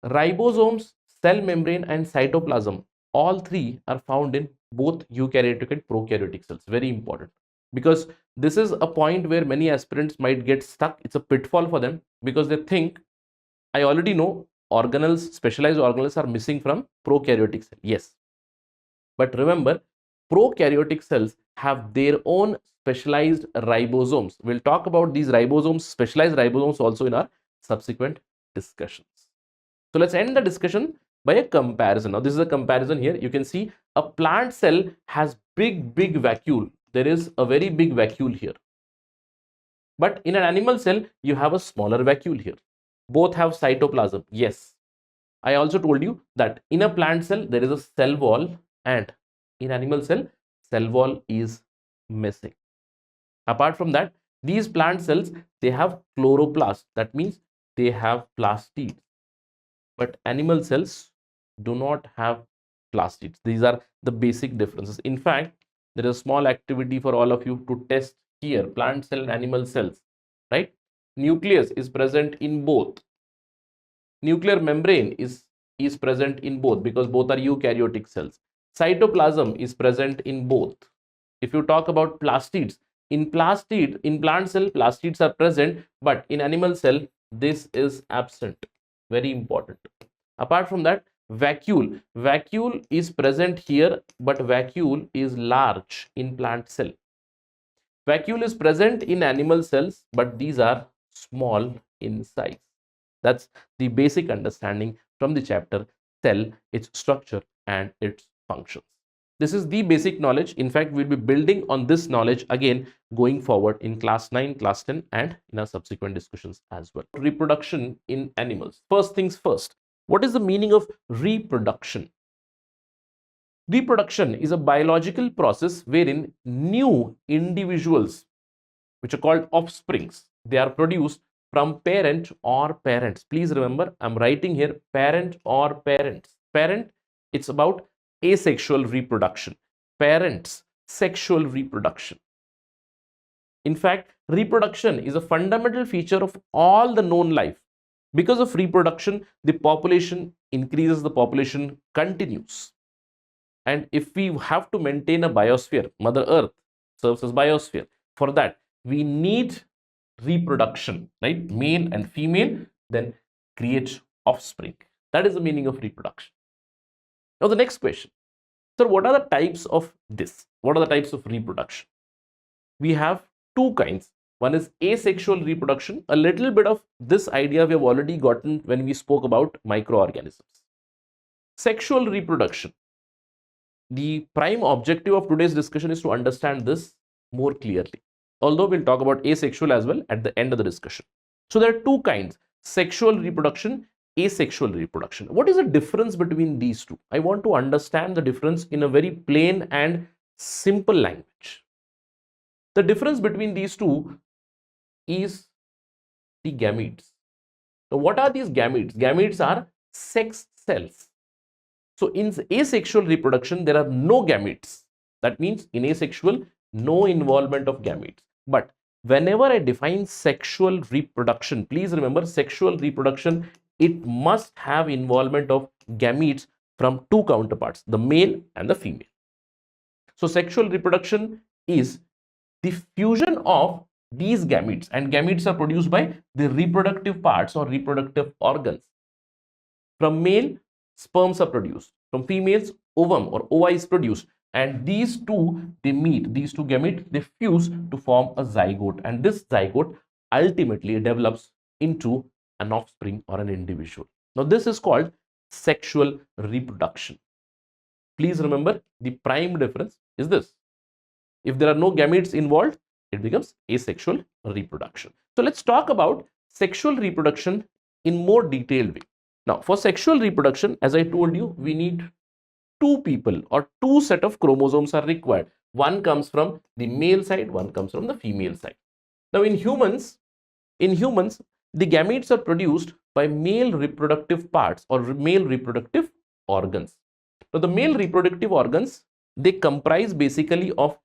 Ribosomes, cell membrane, and cytoplasm, all three are found in both eukaryotic and prokaryotic cells. Very important, because this is a point where many aspirants might get stuck. It's a pitfall for them because they think, I already know organelles, specialized organelles are missing from prokaryotic cell. Yes, but remember, prokaryotic cells have their own specialized ribosomes. We'll talk about these ribosomes, specialized ribosomes, also in our subsequent discussions. So let's end the discussion by a comparison. Now, this is a comparison here. You can see a plant cell has big vacuole. There is a very big vacuole here. But in an animal cell, you have a smaller vacuole here. Both have cytoplasm. Yes. I also told you that in a plant cell, there is a cell wall, and in animal cell wall is missing. Apart from that, these plant cells, they have chloroplast. That means they have plastids. But animal cells do not have plastids. These are the basic differences. In fact, there is a small activity for all of you to test here, plant cell and animal cells, right? Nucleus is present in both. Nuclear membrane is present in both because both are eukaryotic cells. Cytoplasm is present in both. If you talk about plastids, in plant cell, plastids are present, but in animal cell, this is absent. Very important. Apart from that, vacuole. Vacuole is present here, but vacuole is large in plant cell. Vacuole is present in animal cells, but these are small in size. That's the basic understanding from the chapter cell, its structure and its functions. This is the basic knowledge. In fact, we'll be building on this knowledge again going forward in class 9, class 10 and in our subsequent discussions as well. Reproduction in animals. First things first, what is the meaning of reproduction? Reproduction is a biological process wherein new individuals, which are called offsprings, they are produced from parent or parents. Please remember, I'm writing here parent or parents. Parent, it's about asexual reproduction. Parents, sexual reproduction. In fact, reproduction is a fundamental feature of all the known life. Because of reproduction, the population increases, the population continues. And if we have to maintain a biosphere, Mother Earth serves as biosphere. For that, we need reproduction, right? Male and female, then create offspring. That is the meaning of reproduction. Now the next question. So what are the types of this? What are the types of reproduction? We have two kinds. One is asexual reproduction. A little bit of this idea we have already gotten when we spoke about microorganisms. Sexual reproduction. The prime objective of today's discussion is to understand this more clearly. Although we'll talk about asexual as well at the end of the discussion. So there are two kinds, sexual reproduction, asexual reproduction. What is the difference between these two? I want to understand the difference in a very plain and simple language. The difference between these two is the gametes. So what are these gametes? Gametes are sex cells. So in asexual reproduction, there are no gametes. That means in asexual, no involvement of gametes. But whenever I define sexual reproduction, please remember sexual reproduction, it must have involvement of gametes from two counterparts, the male and the female. So sexual reproduction is the fusion of these gametes, and gametes are produced by the reproductive parts or reproductive organs. From male, sperms are produced. From females, ovum or ova is produced. And these two, they meet, these two gametes, they fuse to form a zygote. And this zygote ultimately develops into an offspring or an individual. Now, this is called sexual reproduction. Please remember, the prime difference is this. If there are no gametes involved, it becomes asexual reproduction. So, let's talk about sexual reproduction in more detailed way. Now, for sexual reproduction, as I told you, we need two people or two set of chromosomes are required. One comes from the male side, one comes from the female side. Now in humans, the gametes are produced by male reproductive parts or male reproductive organs. Now the male reproductive organs, they comprise basically of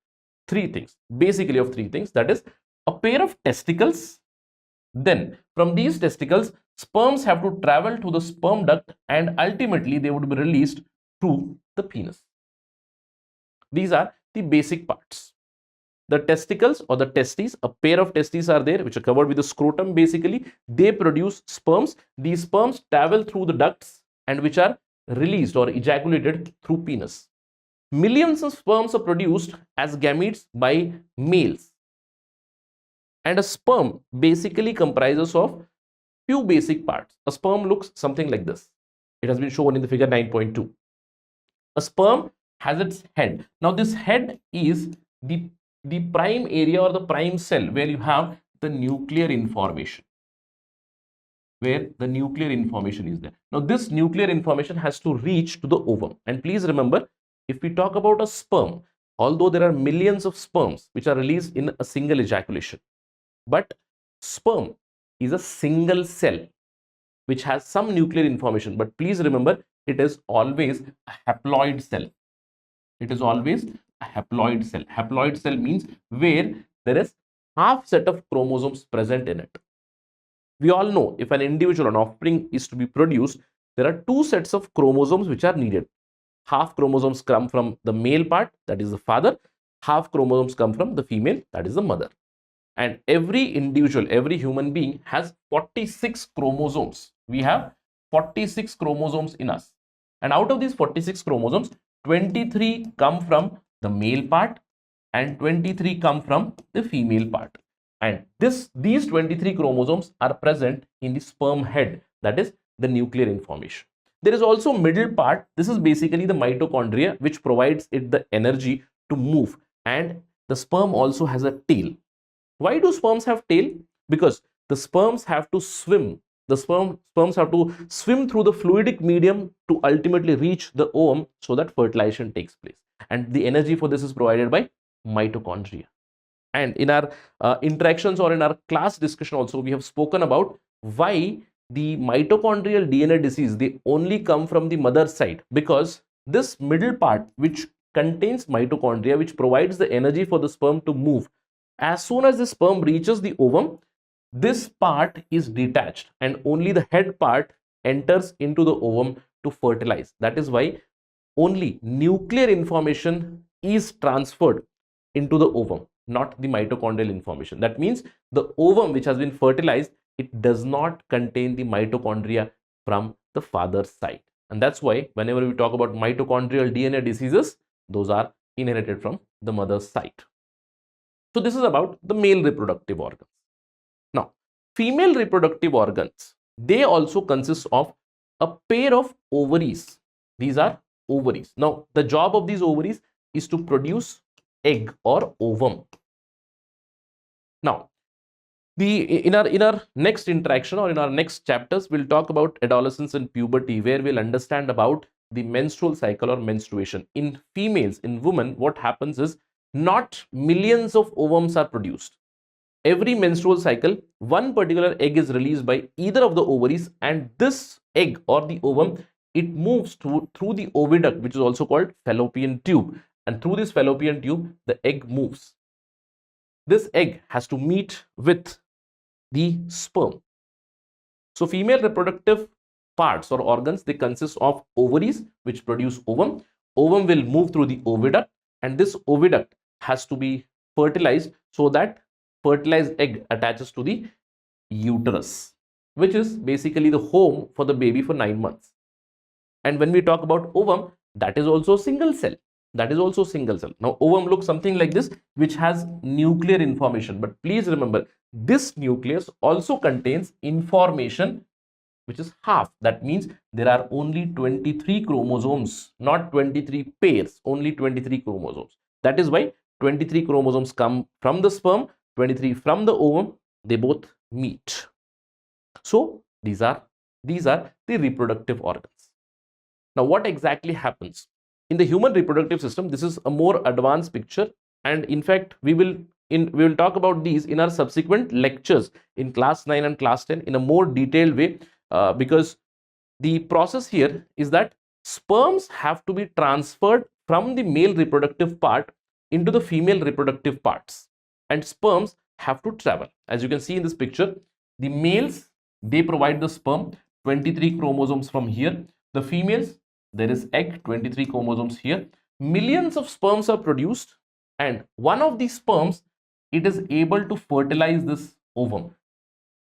three things. That is a pair of testicles. Then from these testicles, sperms have to travel to the sperm duct and ultimately they would be released through the penis. These are the basic parts. The testicles or the testes, a pair of testes are there which are covered with the scrotum. Basically, they produce sperms. These sperms travel through the ducts and which are released or ejaculated through penis. Millions of sperms are produced as gametes by males. And a sperm basically comprises of few basic parts. A sperm looks something like this. It has been shown in the figure 9.2. A sperm has its head. Now this head is the prime area or the prime cell where you have the nuclear information. Where the nuclear information is there. Now this nuclear information has to reach to the ovum. And please remember, if we talk about a sperm, although there are millions of sperms which are released in a single ejaculation, but sperm is a single cell which has some nuclear information. But please remember, it is always a haploid cell. It is always a haploid cell. Haploid cell means where there is half set of chromosomes present in it. We all know if an individual, an offspring is to be produced, there are two sets of chromosomes which are needed. Half chromosomes come from the male part, that is the father. Half chromosomes come from the female, that is the mother. And every individual, every human being has 46 chromosomes. We have 46 chromosomes in us. And out of these 46 chromosomes, 23 come from the male part and 23 come from the female part. And these 23 chromosomes are present in the sperm head, that is the nuclear information. There is also middle part. This is basically the mitochondria, which provides it the energy to move. And the sperm also has a tail. Why do sperms have tail? Because the sperms have to swim. The sperms have to swim through the fluidic medium to ultimately reach the ovum so that fertilization takes place. And the energy for this is provided by mitochondria. And in our interactions or in our class discussion also, we have spoken about why the mitochondrial DNA disease, they only come from the mother side, because this middle part which contains mitochondria, which provides the energy for the sperm to move, as soon as the sperm reaches the ovum, this part is detached and only the head part enters into the ovum to fertilize. That is why only nuclear information is transferred into the ovum, not the mitochondrial information. That means the ovum which has been fertilized, it does not contain the mitochondria from the father's side. And that's why whenever we talk about mitochondrial DNA diseases, those are inherited from the mother's side. So this is about the male reproductive organs. Now, female reproductive organs, they also consist of a pair of ovaries. These are ovaries. Now, the job of these ovaries is to produce egg or ovum. Now, in our next interaction or in our next chapters, we'll talk about adolescence and puberty, where we'll understand about the menstrual cycle or menstruation. In females, in women, what happens is not millions of ovums are produced. Every menstrual cycle, one particular egg is released by either of the ovaries, and this egg or the ovum, it moves through the oviduct, which is also called fallopian tube. And through this fallopian tube, the egg moves. This egg has to meet with the sperm. So female reproductive parts or organs, they consist of ovaries which produce ovum. Ovum will move through the oviduct, and this oviduct has to be fertilized so that fertilized egg attaches to the uterus, which is basically the home for the baby for 9 months. And when we talk about ovum, that is also single cell. That is also single cell. Now, ovum looks something like this, which has nuclear information. But please remember, this nucleus also contains information, which is half. That means there are only 23 chromosomes, not 23 pairs, only 23 chromosomes. That is why 23 chromosomes come from the sperm, 23 from the ovum, they both meet. So these are the reproductive organs. Now, what exactly happens in the human reproductive system? This is a more advanced picture, and in fact we will talk about these in our subsequent lectures in class 9 and class 10 in a more detailed way, because the process here is that sperms have to be transferred from the male reproductive part into the female reproductive parts, and sperms have to travel. As you can see in this picture, the males, they provide the sperm, 23 chromosomes from here. The females, there is egg, 23 chromosomes here. Millions of sperms are produced, and one of these sperms, it is able to fertilize this ovum.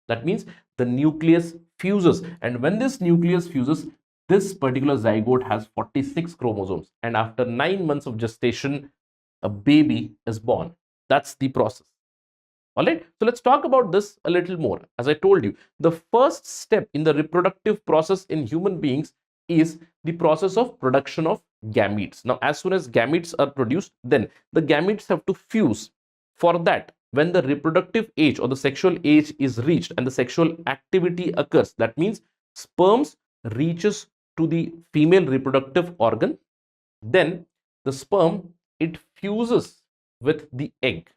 That means the nucleus fuses, and when this nucleus fuses, this particular zygote has 46 chromosomes, and after 9 months of gestation, a baby is born. That's the process. All right, so let's talk about this a little more. As I told you, the first step in the reproductive process in human beings is the process of production of gametes. Now, as soon as gametes are produced, then the gametes have to fuse. For that, when the reproductive age or the sexual age is reached and the sexual activity occurs, that means sperms reaches to the female reproductive organ, then the sperm, it fuses with the egg.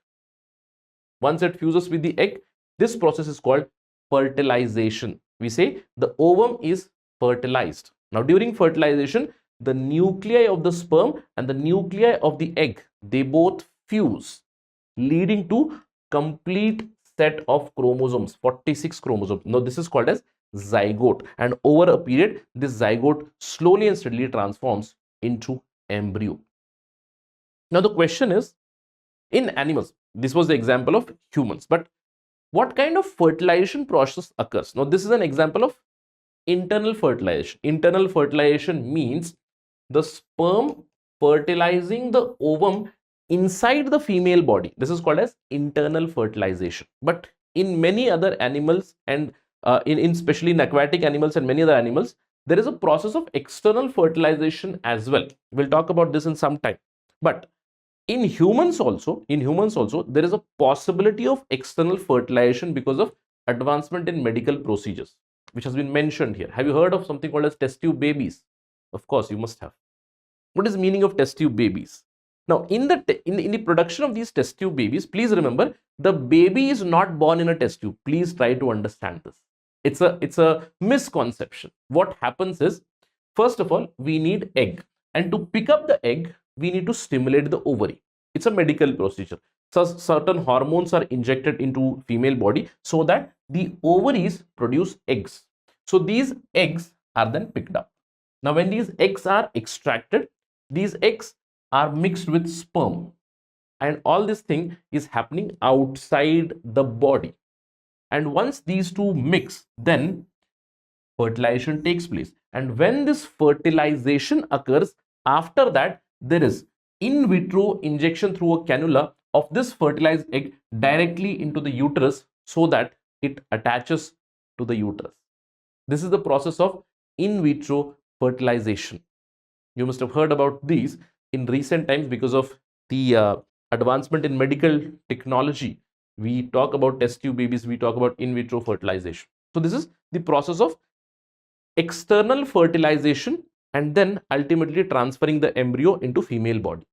Once it fuses with the egg, this process is called fertilization. We say the ovum is fertilized. Now, during fertilization, the nuclei of the sperm and the nuclei of the egg, they both fuse, leading to complete set of chromosomes, 46 chromosomes. Now this is called as zygote, and over a period this zygote slowly and steadily transforms into embryo. Now the question is, in animals, this was the example of humans, but what kind of fertilization process occurs? Now this is an example of internal fertilization. Internal fertilization means the sperm fertilizing the ovum inside the female body. This is called as internal fertilization. But in many other animals, and in especially in aquatic animals and many other animals, there is a process of external fertilization as well. We'll talk about this in some time. But in humans also, there is a possibility of external fertilization because of advancement in medical procedures, which has been mentioned here. Have you heard of something called as test tube babies? Of course you must have. What is the meaning of test tube babies? Now in the production of these test tube babies, please remember, the baby is not born in a test tube. Please try to understand this. It's a misconception. What happens is, first of all, we need egg, and to pick up the egg we need to stimulate the ovary. It's a medical procedure. So certain hormones are injected into female body so that the ovaries produce eggs. So these eggs are then picked up. Now when these eggs are extracted, these eggs are mixed with sperm, and all this thing is happening outside the body. And once these two mix, then fertilization takes place. And when this fertilization occurs, after that there is in vitro injection through a cannula of this fertilized egg directly into the uterus so that it attaches to the uterus. This is the process of in vitro fertilization. You must have heard about these in recent times because of the advancement in medical technology. We talk about test tube babies, we talk about in vitro fertilization. So this is the process of external fertilization and then ultimately transferring the embryo into female body.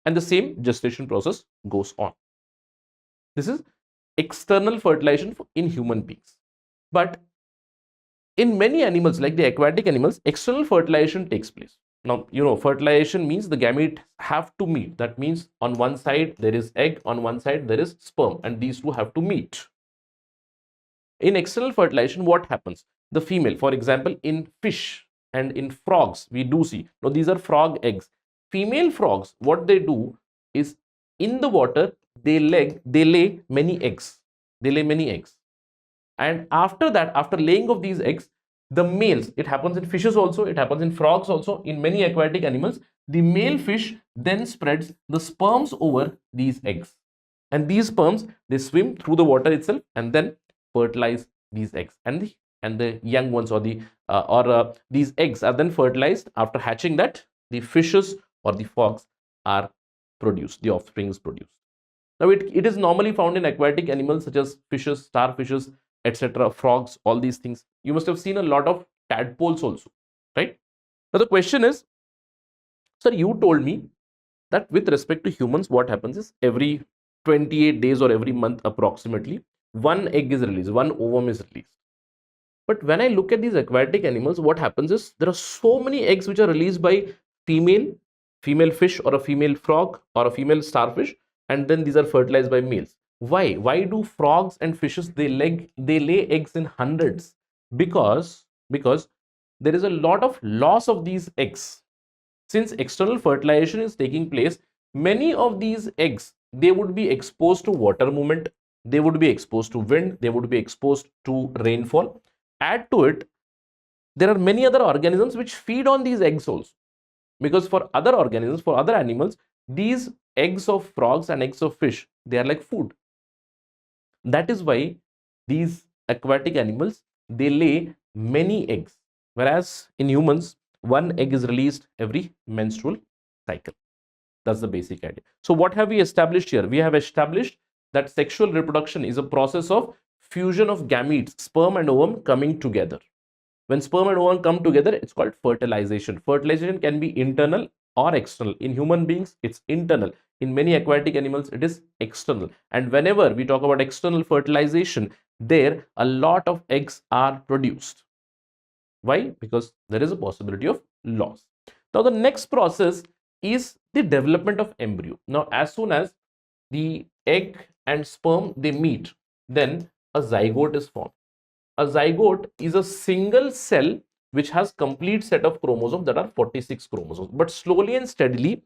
And the same gestation process goes on. This is external fertilization in human beings. But in many animals, like the aquatic animals, external fertilization takes place. Now, fertilization means the gametes have to meet. That means on one side there is egg, on one side there is sperm, and these two have to meet. In external fertilization, what happens? The female, for example, in fish and in frogs, we do see. Now, these are frog eggs. Female frogs, what they do is, in the water, they lay many eggs. They lay many eggs. And after that, after laying of these eggs, the males, it happens in fishes also, it happens in frogs also, in many aquatic animals, the male fish then spreads the sperms over these eggs. And these sperms, they swim through the water itself and then fertilize these eggs. And the young ones, or these eggs are then fertilized. After hatching that, the fishes or the frogs are produced, the offspring is produced. Now it is normally found in aquatic animals such as fishes, starfishes, etc., frogs, all these things. You must have seen a lot of tadpoles also, right? Now the question is, sir, you told me that with respect to humans, what happens is every 28 days or every month approximately, one egg is released, one ovum is released. But when I look at these aquatic animals, what happens is there are so many eggs which are released by female fish or a female frog or a female starfish, and then these are fertilized by males. Why do frogs and fishes, they lay eggs in hundreds? Because there is a lot of loss of these eggs. Since external fertilization is taking place, many of these eggs, they would be exposed to water movement, they would be exposed to wind, they would be exposed to rainfall. Add to it, there are many other organisms which feed on these eggs also. Because for other organisms, for other animals, these eggs of frogs and eggs of fish, they are like food. That is why these aquatic animals, they lay many eggs, whereas in humans, one egg is released every menstrual cycle. That's the basic idea. So what have we established here? We have established that sexual reproduction is a process of fusion of gametes, sperm and ovum coming together. When sperm and ovum come together, it's called fertilization. Fertilization can be internal or external. In human beings, it's internal. In many aquatic animals, it is external. And whenever we talk about external fertilization, there a lot of eggs are produced. Why? Because there is a possibility of loss. Now, the next process is the development of embryo. Now, as soon as the egg and sperm, they meet, then a zygote is formed. A zygote is a single cell which has complete set of chromosomes, that are 46 chromosomes. But slowly and steadily,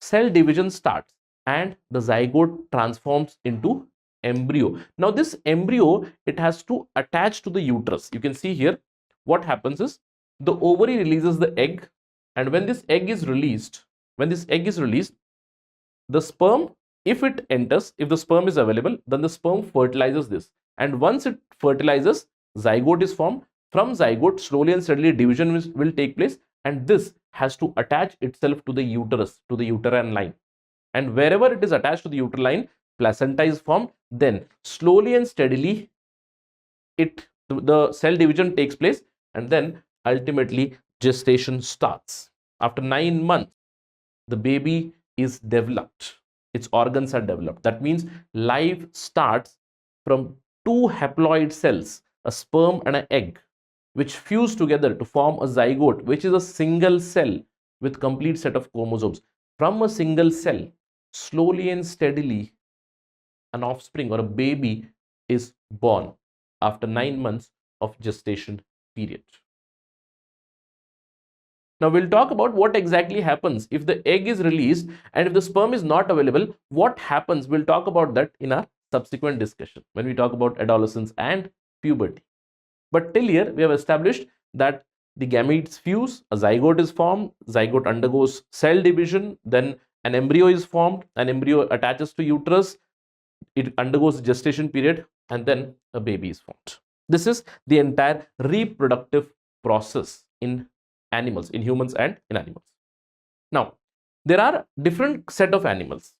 cell division starts and the zygote transforms into embryo. Now this embryo, it has to attach to the uterus. You can see here what happens is the ovary releases the egg, and when this egg is released, the sperm, if it enters, if the sperm is available, then the sperm fertilizes this, and once it fertilizes, zygote is formed. From zygote, slowly and steadily division will take place, and this has to attach itself to the uterus, to the uterine line, and wherever it is attached to the uterine line, placenta is formed. Then slowly and steadily the cell division takes place, and then ultimately gestation starts. After 9 months, the baby is developed, its organs are developed. That means life starts from two haploid cells, a sperm and an egg, which fuse together to form a zygote, which is a single cell with complete set of chromosomes. From a single cell, slowly and steadily, an offspring or a baby is born after 9 months of gestation period. Now we'll talk about what exactly happens if the egg is released and if the sperm is not available. What happens? We'll talk about that in our subsequent discussion when we talk about adolescence and puberty. But till here, we have established that the gametes fuse, a zygote is formed, zygote undergoes cell division, then an embryo is formed, an embryo attaches to uterus, it undergoes gestation period, and then a baby is formed. This is the entire reproductive process in animals, in humans and in animals. Now, there are different set of animals: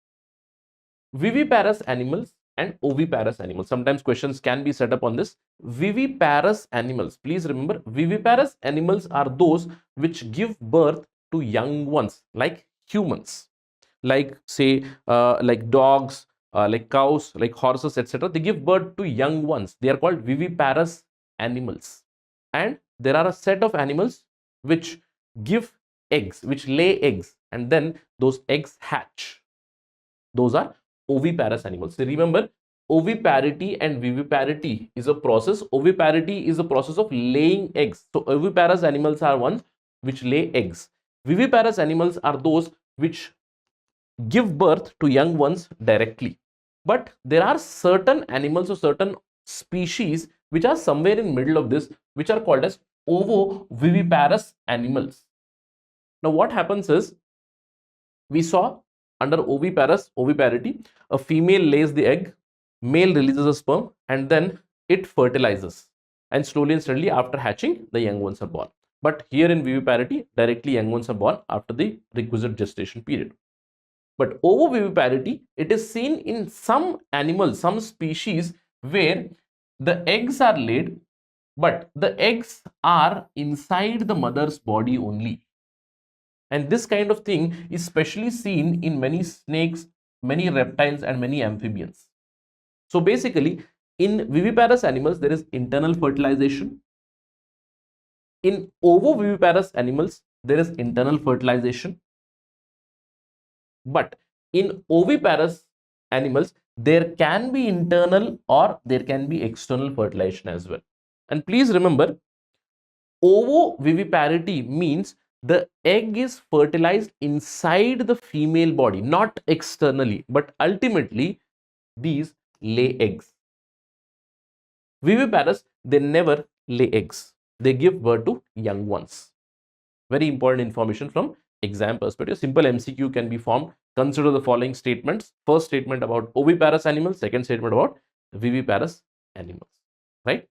viviparous animals and oviparous animals. Sometimes questions can be set up on this. Viviparous animals, please remember, viviparous animals are those which give birth to young ones, like humans, like say like dogs, like cows, like horses, etc. They give birth to young ones. They are called viviparous animals. And there are a set of animals which give eggs, which lay eggs, and then those eggs hatch. Those are oviparous animals. So remember, oviparity and viviparity is a process. Oviparity is a process of laying eggs. So oviparous animals are ones which lay eggs. Viviparous animals are those which give birth to young ones directly. But there are certain animals or certain species which are somewhere in middle of this, which are called as ovoviviparous animals. Now what happens is, we saw under oviparity, a female lays the egg, male releases a sperm, and then it fertilizes, and slowly and steadily after hatching, the young ones are born. But here in viviparity, directly young ones are born after the requisite gestation period. But ovoviviparity, it is seen in some animals, some species, where the eggs are laid, but the eggs are inside the mother's body only. And this kind of thing is specially seen in many snakes, many reptiles, and many amphibians. So basically, in viviparous animals, there is internal fertilization. In ovoviviparous animals, there is internal fertilization. But in oviparous animals, there can be internal or there can be external fertilization as well. And please remember, ovoviviparity means the egg is fertilized inside the female body, not externally, but ultimately these lay eggs. Viviparous, they never lay eggs. They give birth to young ones. Very important information from exam perspective. Simple MCQ can be formed. Consider the following statements. First statement about oviparous animals. Second statement about viviparous animals. Right?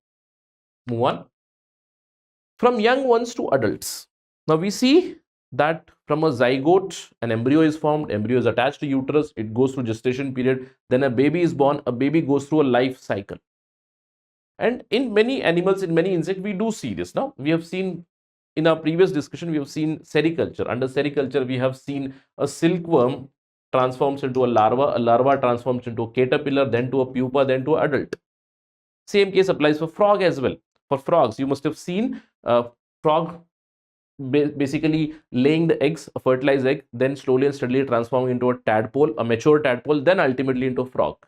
Move on. From young ones to adults. Now we see that from a zygote, an embryo is formed. Embryo is attached to uterus. It goes through gestation period. Then a baby is born. A baby goes through a life cycle. And in many animals, in many insects, we do see this. Now we have seen in our previous discussion, we have seen sericulture. Under sericulture, we have seen a silkworm transforms into a larva transforms into a caterpillar, then to a pupa, then to an adult. Same case applies for frog as well. For frogs, you must have seen frog basically laying the eggs, a fertilized egg, then slowly and steadily transforming into a tadpole, a mature tadpole, then ultimately into a frog.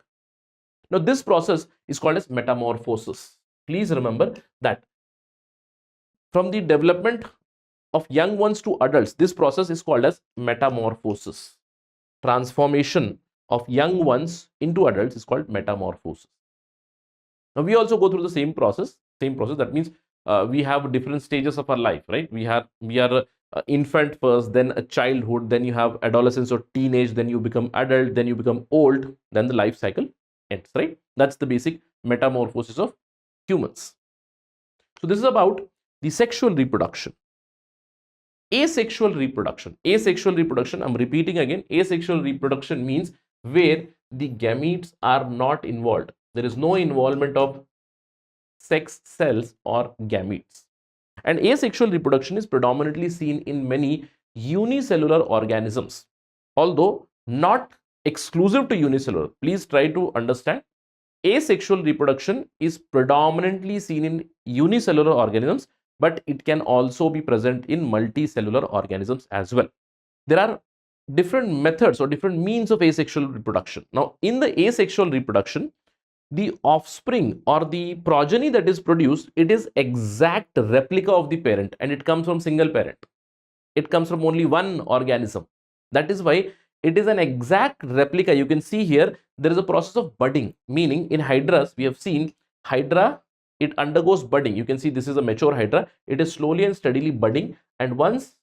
Now, this process is called as metamorphosis. Please remember that from the development of young ones to adults, this process is called as metamorphosis. Transformation of young ones into adults is called metamorphosis. Now, we also go through the same process. That means we have different stages of our life, right? We are infant first, then a childhood, then you have adolescence or teenage, then you become adult, then you become old, then the life cycle ends, right? That's the basic metamorphosis of humans. So this is about the sexual reproduction. Asexual reproduction. Asexual reproduction, I'm repeating again, asexual reproduction means where the gametes are not involved. There is no involvement of sex cells or gametes. And asexual reproduction is predominantly seen in many unicellular organisms, although not exclusive to unicellular. Please try to understand. Asexual reproduction is predominantly seen in unicellular organisms, but it can also be present in multicellular organisms as well. There are different methods or different means of asexual reproduction. Now, in the asexual reproduction, the offspring or the progeny that is produced, it is exact replica of the parent, and it comes from single parent. It comes from only one organism. That is why it is an exact replica. You can see here there is a process of budding, meaning in hydras we have seen hydra, it undergoes budding. You can see this is a mature hydra. It is slowly and steadily budding, and once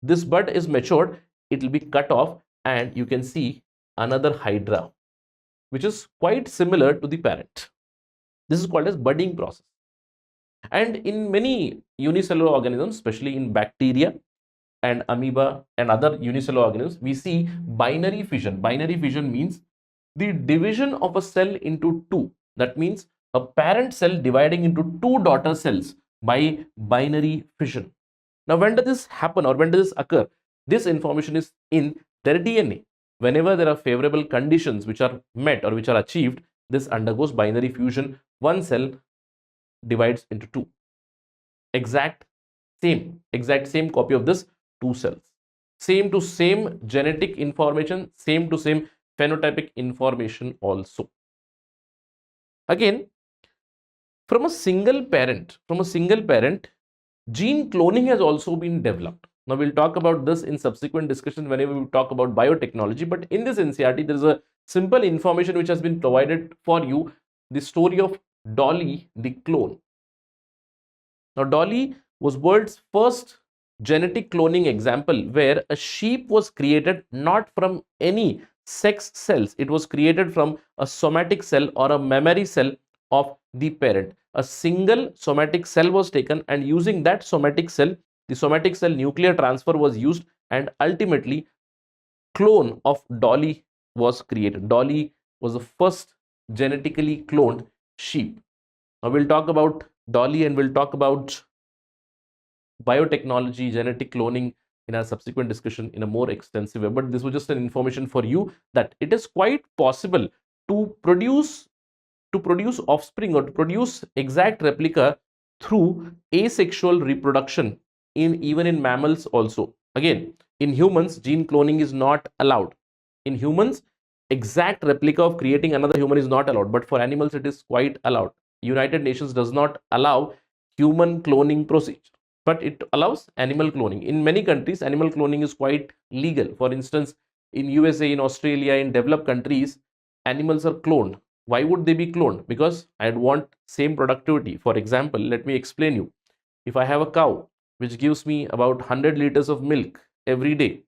this bud is matured, it will be cut off, and you can see another hydra which is quite similar to the parent. This is called as budding process. And in many unicellular organisms, especially in bacteria and amoeba and other unicellular organisms, we see binary fission. Binary fission means the division of a cell into two. That means a parent cell dividing into two daughter cells by binary fission. Now, when does this happen or when does this occur? This information is in their DNA. Whenever there are favorable conditions which are met or which are achieved, this undergoes binary fusion. One cell divides into two. Exact same copy of this two cells. Same to same genetic information, same to same phenotypic information also. Again, from a single parent, gene cloning has also been developed. Now, we'll talk about this in subsequent discussion whenever we talk about biotechnology. But in this NCERT, there is a simple information which has been provided for you, the story of Dolly the clone. Now, Dolly was world's first genetic cloning example where a sheep was created not from any sex cells. It was created from a somatic cell or a mammary cell of the parent. A single somatic cell was taken, and using that somatic cell, the somatic cell nuclear transfer was used, and ultimately clone of Dolly was created. Dolly was the first genetically cloned sheep. Now, we'll talk about Dolly and we'll talk about biotechnology, genetic cloning in our subsequent discussion in a more extensive way. But this was just an information for you that it is quite possible to produce offspring or to produce exact replica through asexual reproduction even in mammals also. Again, in humans, gene cloning is not allowed. In humans, exact replica of creating another human is not allowed, but for animals it is quite allowed. United Nations does not allow human cloning procedure, but it allows animal cloning. In many countries, animal cloning is quite legal. For instance, in USA, in Australia, in developed countries, animals are cloned. Why would they be cloned? Because I'd want same productivity. For example, let me explain you. If I have a cow which gives me about 100 liters of milk every day,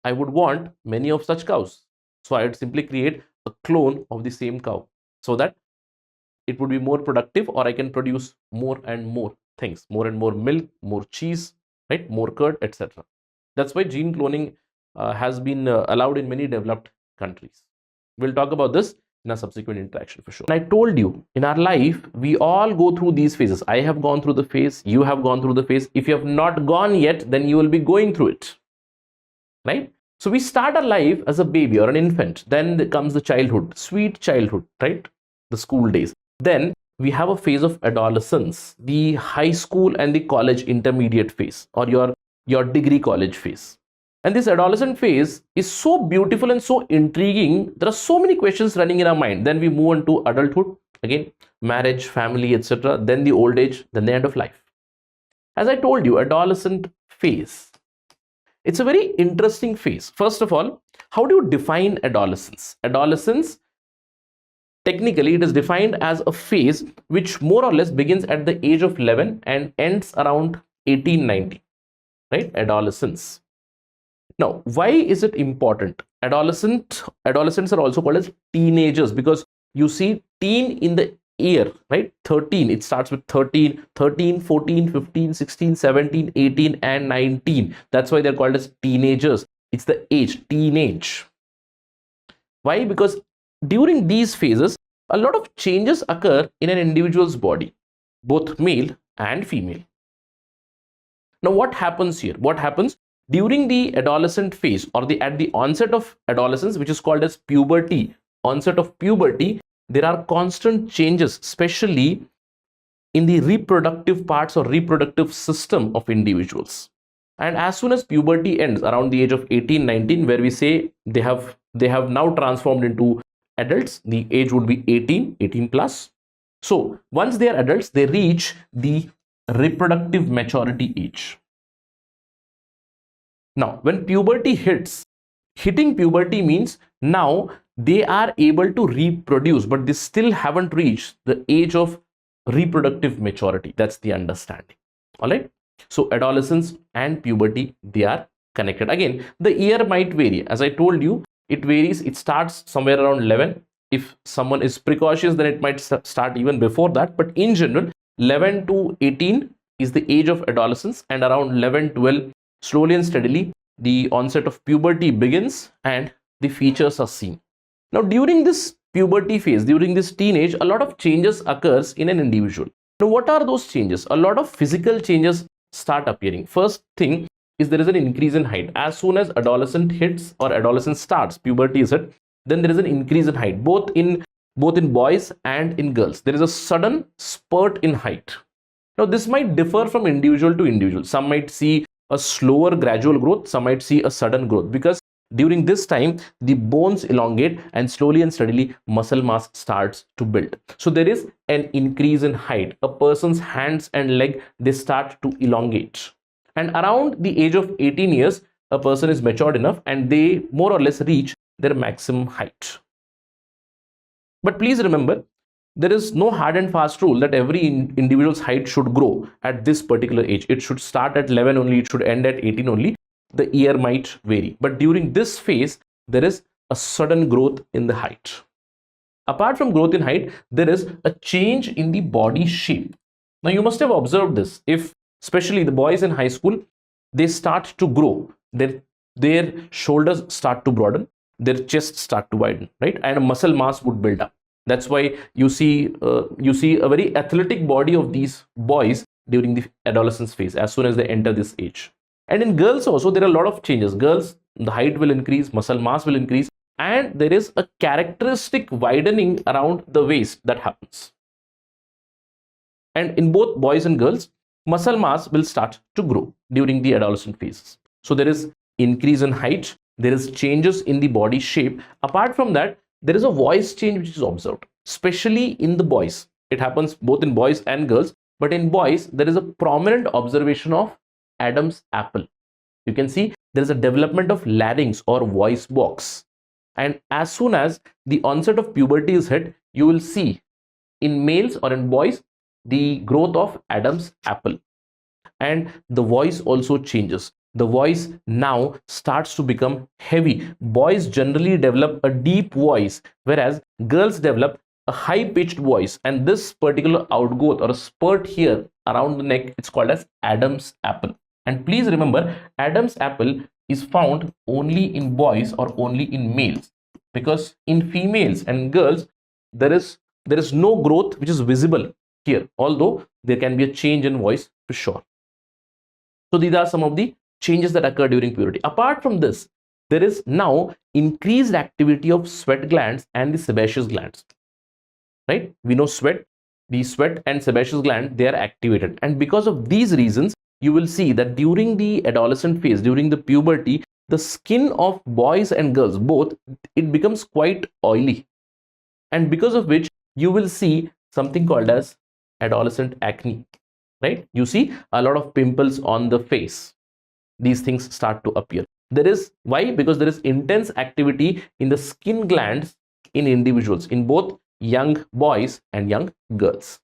I would want many of such cows. So I would simply create a clone of the same cow so that it would be more productive, or I can produce more and more things, more and more milk, more cheese, right, more curd, etc. That's why gene cloning has been allowed in many developed countries. We'll talk about this in a subsequent interaction for sure. I told you, in our life, we all go through these phases. I have gone through the phase, you have gone through the phase. If you have not gone yet, then you will be going through it, right? So we start our life as a baby or an infant. Then comes the childhood, sweet childhood, right? The school days. Then we have a phase of adolescence, the high school and the college intermediate phase, or your degree college phase. And this adolescent phase is so beautiful and so intriguing. There are so many questions running in our mind. Then we move on to adulthood, again, marriage, family, etc. Then the old age, then the end of life. As I told you, adolescent phase. It's a very interesting phase. First of all, how do you define adolescence? Adolescence, technically, it is defined as a phase which more or less begins at the age of 11 and ends around 18-19, right? Adolescence. Now, why is it important? Adolescents are also called as teenagers, because you see teen in the year, right? 13, it starts with 13, 14, 15, 16, 17, 18 and 19. That's why they're called as teenagers. It's the age, teenage. Why? Because during these phases, a lot of changes occur in an individual's body, both male and female. Now, what happens here? What happens during the adolescent phase, or at the onset of adolescence, which is called as puberty, onset of puberty, there are constant changes, especially in the reproductive parts or reproductive system of individuals. And as soon as puberty ends around the age of 18-19, where we say they have now transformed into adults, the age would be 18 plus. So once they are adults, they reach the reproductive maturity age. Now, when puberty hitting puberty means now they are able to reproduce, but they still haven't reached the age of reproductive maturity. That's the understanding. All right. So adolescence and puberty, they are connected. Again, the year might vary. As I told you, it varies. It starts somewhere around 11. If someone is precautious, then it might start even before that. But in general, 11 to 18 is the age of adolescence, and around 11, 12, slowly and steadily, the onset of puberty begins and the features are seen. Now, during this puberty phase, during this teenage, a lot of changes occurs in an individual. Now, what are those changes? A lot of physical changes start appearing. First thing is there is an increase in height. As soon as adolescent hits or adolescence starts, puberty is hit, then there is an increase in height, both in boys and in girls. There is a sudden spurt in height. Now, this might differ from individual to individual. Some might see a slower gradual growth, some might see a sudden growth, because during this time the bones elongate and slowly and steadily muscle mass starts to build. So there is an increase in height. A person's hands and leg, they start to elongate, and around the age of 18 years a person is matured enough and they more or less reach their maximum height. But please remember, there is no hard and fast rule that every individual's height should grow at this particular age. It should start at 11 only, it should end at 18 only. The year might vary, but during this phase there is a sudden growth in the height. Apart from growth in height, there is a change in the body shape. Now, you must have observed this. If especially the boys in high school, they start to grow, their shoulders start to broaden, their chest start to widen, right? And a muscle mass would build up. That's why you see a very athletic body of these boys during the adolescence phase, as soon as they enter this age. And in girls also, there are a lot of changes. Girls, the height will increase, muscle mass will increase, and there is a characteristic widening around the waist that happens. And in both boys and girls, muscle mass will start to grow during the adolescent phases. So there is increase in height, there is changes in the body shape. Apart from that, there is a voice change which is observed, especially in the boys. It happens both in boys and girls, but in boys, there is a prominent observation of Adam's apple. You can see there is a development of larynx or voice box. And as soon as the onset of puberty is hit, you will see in males or in boys the growth of Adam's apple. And the voice also changes. The voice now starts to become heavy. Boys generally develop a deep voice, whereas girls develop a high-pitched voice. And this particular outgrowth or a spurt here around the neck, it's called as Adam's apple. And please remember, Adam's apple is found only in boys or only in males, because in females and girls, there is no growth which is visible here, although there can be a change in voice for sure. So these are some of the changes that occur during puberty. Apart from this, there is now increased activity of sweat glands and the sebaceous glands, right? We know the sweat and sebaceous gland, they are activated, and because of these reasons, you will see that during the adolescent phase, during the puberty, the skin of boys and girls both, it becomes quite oily, and because of which you will see something called as adolescent acne, right? You see a lot of pimples on the face. These things start to appear. There is why? Because there is intense activity in the skin glands in individuals, in both young boys and young girls.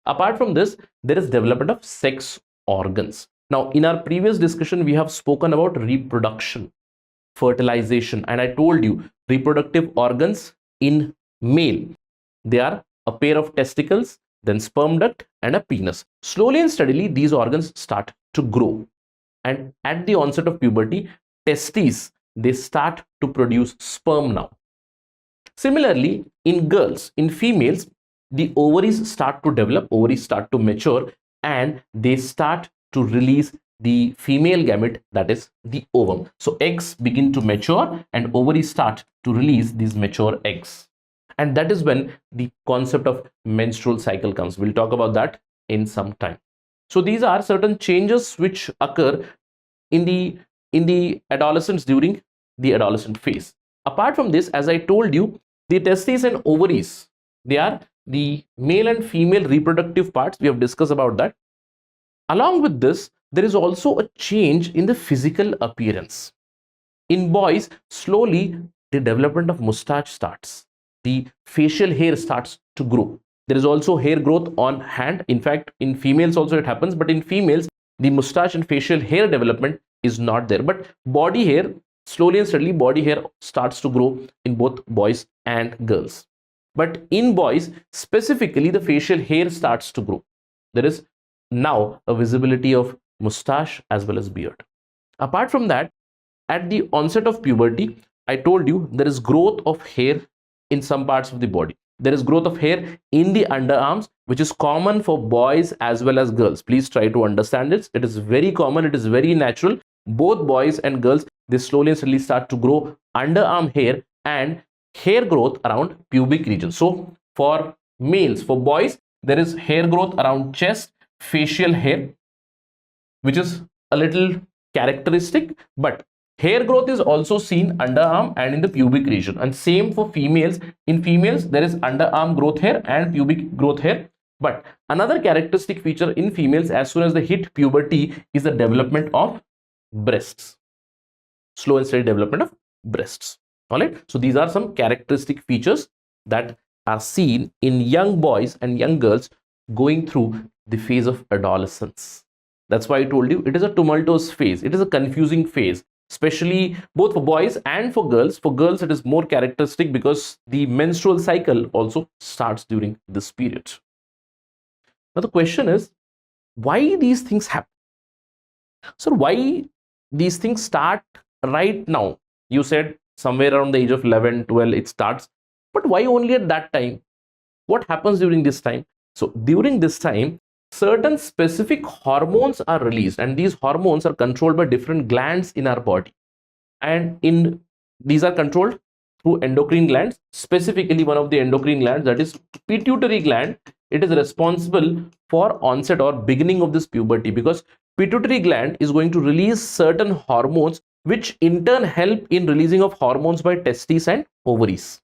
Apart from this, there is development of sex organs. Now, in our previous discussion, we have spoken about reproduction, fertilization, and I told you reproductive organs in male, they are a pair of testicles, then sperm duct and a penis. Slowly and steadily, these organs start to grow, and at the onset of puberty, testes, they start to produce sperm now. Similarly, in girls, in females, the ovaries start to develop, ovaries start to mature, and they start to release the female gamete, that is the ovum. So eggs begin to mature and ovaries start to release these mature eggs. And that is when the concept of menstrual cycle comes. We'll talk about that in some time. So these are certain changes which occur in the adolescents during the adolescent phase. Apart from this, as I told you, the testes and ovaries, they are the male and female reproductive parts. We have discussed about that. Along with this, there is also a change in the physical appearance. In boys, slowly the development of mustache starts. The facial hair starts to grow. There is also hair growth on hand. In fact, in females also it happens, but in females, the mustache and facial hair development is not there. But body hair, slowly and steadily, body hair starts to grow in both boys and girls. But in boys, specifically, the facial hair starts to grow. There is now a visibility of mustache as well as beard. Apart from that, at the onset of puberty, I told you there is growth of hair in some parts of the body. There is growth of hair in the underarms, which is common for boys as well as girls. Please try to understand it. It is very common. It is very natural. Both boys and girls, they slowly and steadily start to grow underarm hair and hair growth around pubic region. So for males, for boys, there is hair growth around chest, facial hair, which is a little characteristic, but hair growth is also seen underarm and in the pubic region. And same for females. In females, there is underarm growth hair and pubic growth hair. But another characteristic feature in females, as soon as they hit puberty, is the development of breasts. Slow and steady development of breasts. All right. So these are some characteristic features that are seen in young boys and young girls going through the phase of adolescence. That's why I told you it is a tumultuous phase. It is a confusing phase, especially both for boys and for girls. For girls, it is more characteristic because the menstrual cycle also starts during this period. Now the question is, why these things happen? So why these things start right now? You said somewhere around the age of 11, 12, it starts. But why only at that time? What happens during this time? So during this time, certain specific hormones are released, and these hormones are controlled by different glands in our body. And these are controlled through endocrine glands. Specifically, one of the endocrine glands, that is pituitary gland, it is responsible for onset or beginning of this puberty, because pituitary gland is going to release certain hormones which in turn help in releasing of hormones by testes and ovaries.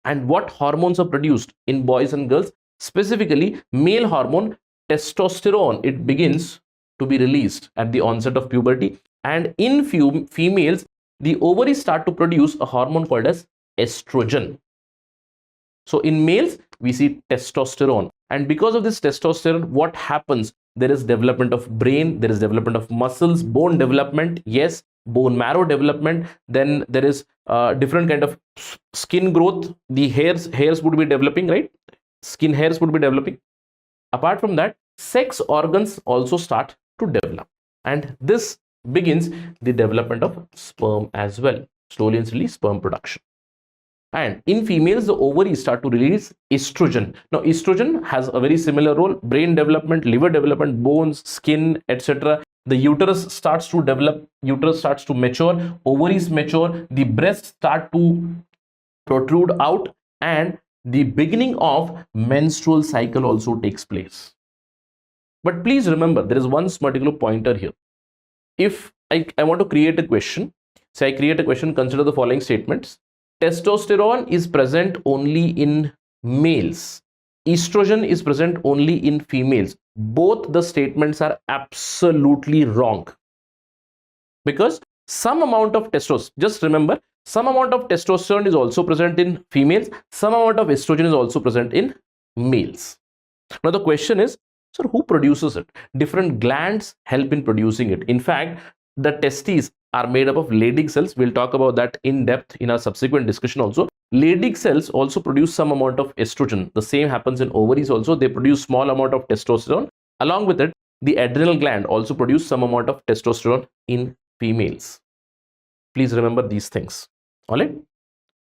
And what hormones are produced in boys and girls? Specifically, male hormone testosterone, it begins to be released at the onset of puberty, and in females, the ovaries start to produce a hormone called as estrogen. So in males, we see testosterone, and because of this testosterone, what happens? There is development of brain, there is development of muscles, bone development, yes, bone marrow development. Then there is different kind of skin growth. The hairs would be developing, right? Skin hairs would be developing. Apart from that, sex organs also start to develop, and this begins the development of sperm as well. Slowly and slowly, sperm production. And in females, the ovaries start to release estrogen. Now estrogen has a very similar role: brain development, liver development, bones, skin, etc. The uterus starts to develop, uterus starts to mature, ovaries mature, the breasts start to protrude out, and the beginning of menstrual cycle also takes place. But please remember, there is one particular pointer here. If I want to create a question. So I create a question, consider the following statements. Testosterone is present only in males. Estrogen is present only in females. Both the statements are absolutely wrong, because some amount of testosterone, just remember, some amount of testosterone is also present in females, some amount of estrogen is also present in males. Now the question is, sir, who produces it? Different glands help in producing it. In fact, the testes are made up of Leydig cells. We'll talk about that in depth in our subsequent discussion also. Leydig cells also produce some amount of estrogen. The same happens in ovaries also. They produce small amount of testosterone. Along with it, the adrenal gland also produce some amount of testosterone in females. Please remember these things. All right?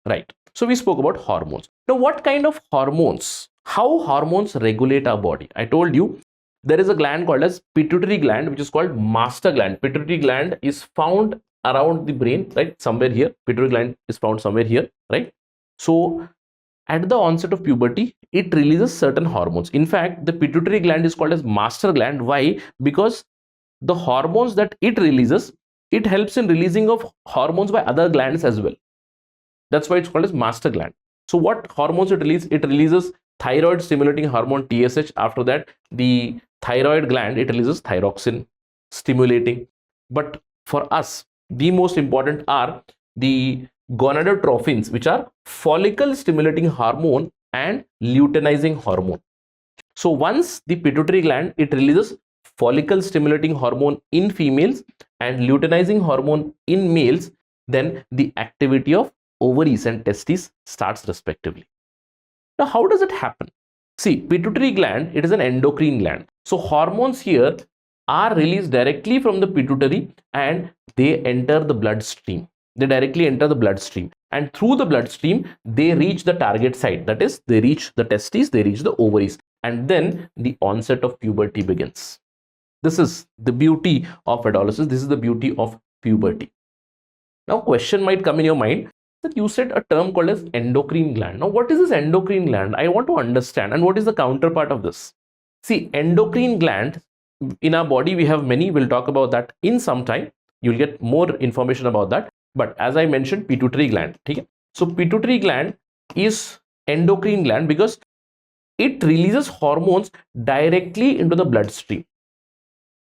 Right. So we spoke about hormones. Now, what kind of hormones? How hormones regulate our body? I told you there is a gland called as pituitary gland, which is called master gland. Pituitary gland is found around the brain, right? Somewhere here. Pituitary gland is found somewhere here, right? So at the onset of puberty, it releases certain hormones. In fact, the pituitary gland is called as master gland. Why? Because the hormones that it releases, it helps in releasing of hormones by other glands as well. That's why it's called as master gland. So what hormones it releases? It releases thyroid stimulating hormone TSH. After that, the thyroid gland, it releases thyroxine stimulating. But for us, the most important are the gonadotrophins, which are follicle stimulating hormone and luteinizing hormone. So once the pituitary gland, it releases follicle stimulating hormone in females and luteinizing hormone in males, then the activity of ovaries and testes starts respectively. Now, how does it happen? See, pituitary gland, it is an endocrine gland. So hormones here are released directly from the pituitary and they enter the bloodstream. They directly enter the bloodstream, and through the bloodstream, they reach the target site. That is, they reach the testes, they reach the ovaries, and then the onset of puberty begins. This is the beauty of adolescence. This is the beauty of puberty. Now, question might come in your mind that you said a term called as endocrine gland. Now, what is this endocrine gland? I want to understand. And what is the counterpart of this? See, endocrine gland in our body, we have many. We'll talk about that in some time. You'll get more information about that. But as I mentioned, pituitary gland. Okay? So pituitary gland is endocrine gland because it releases hormones directly into the bloodstream.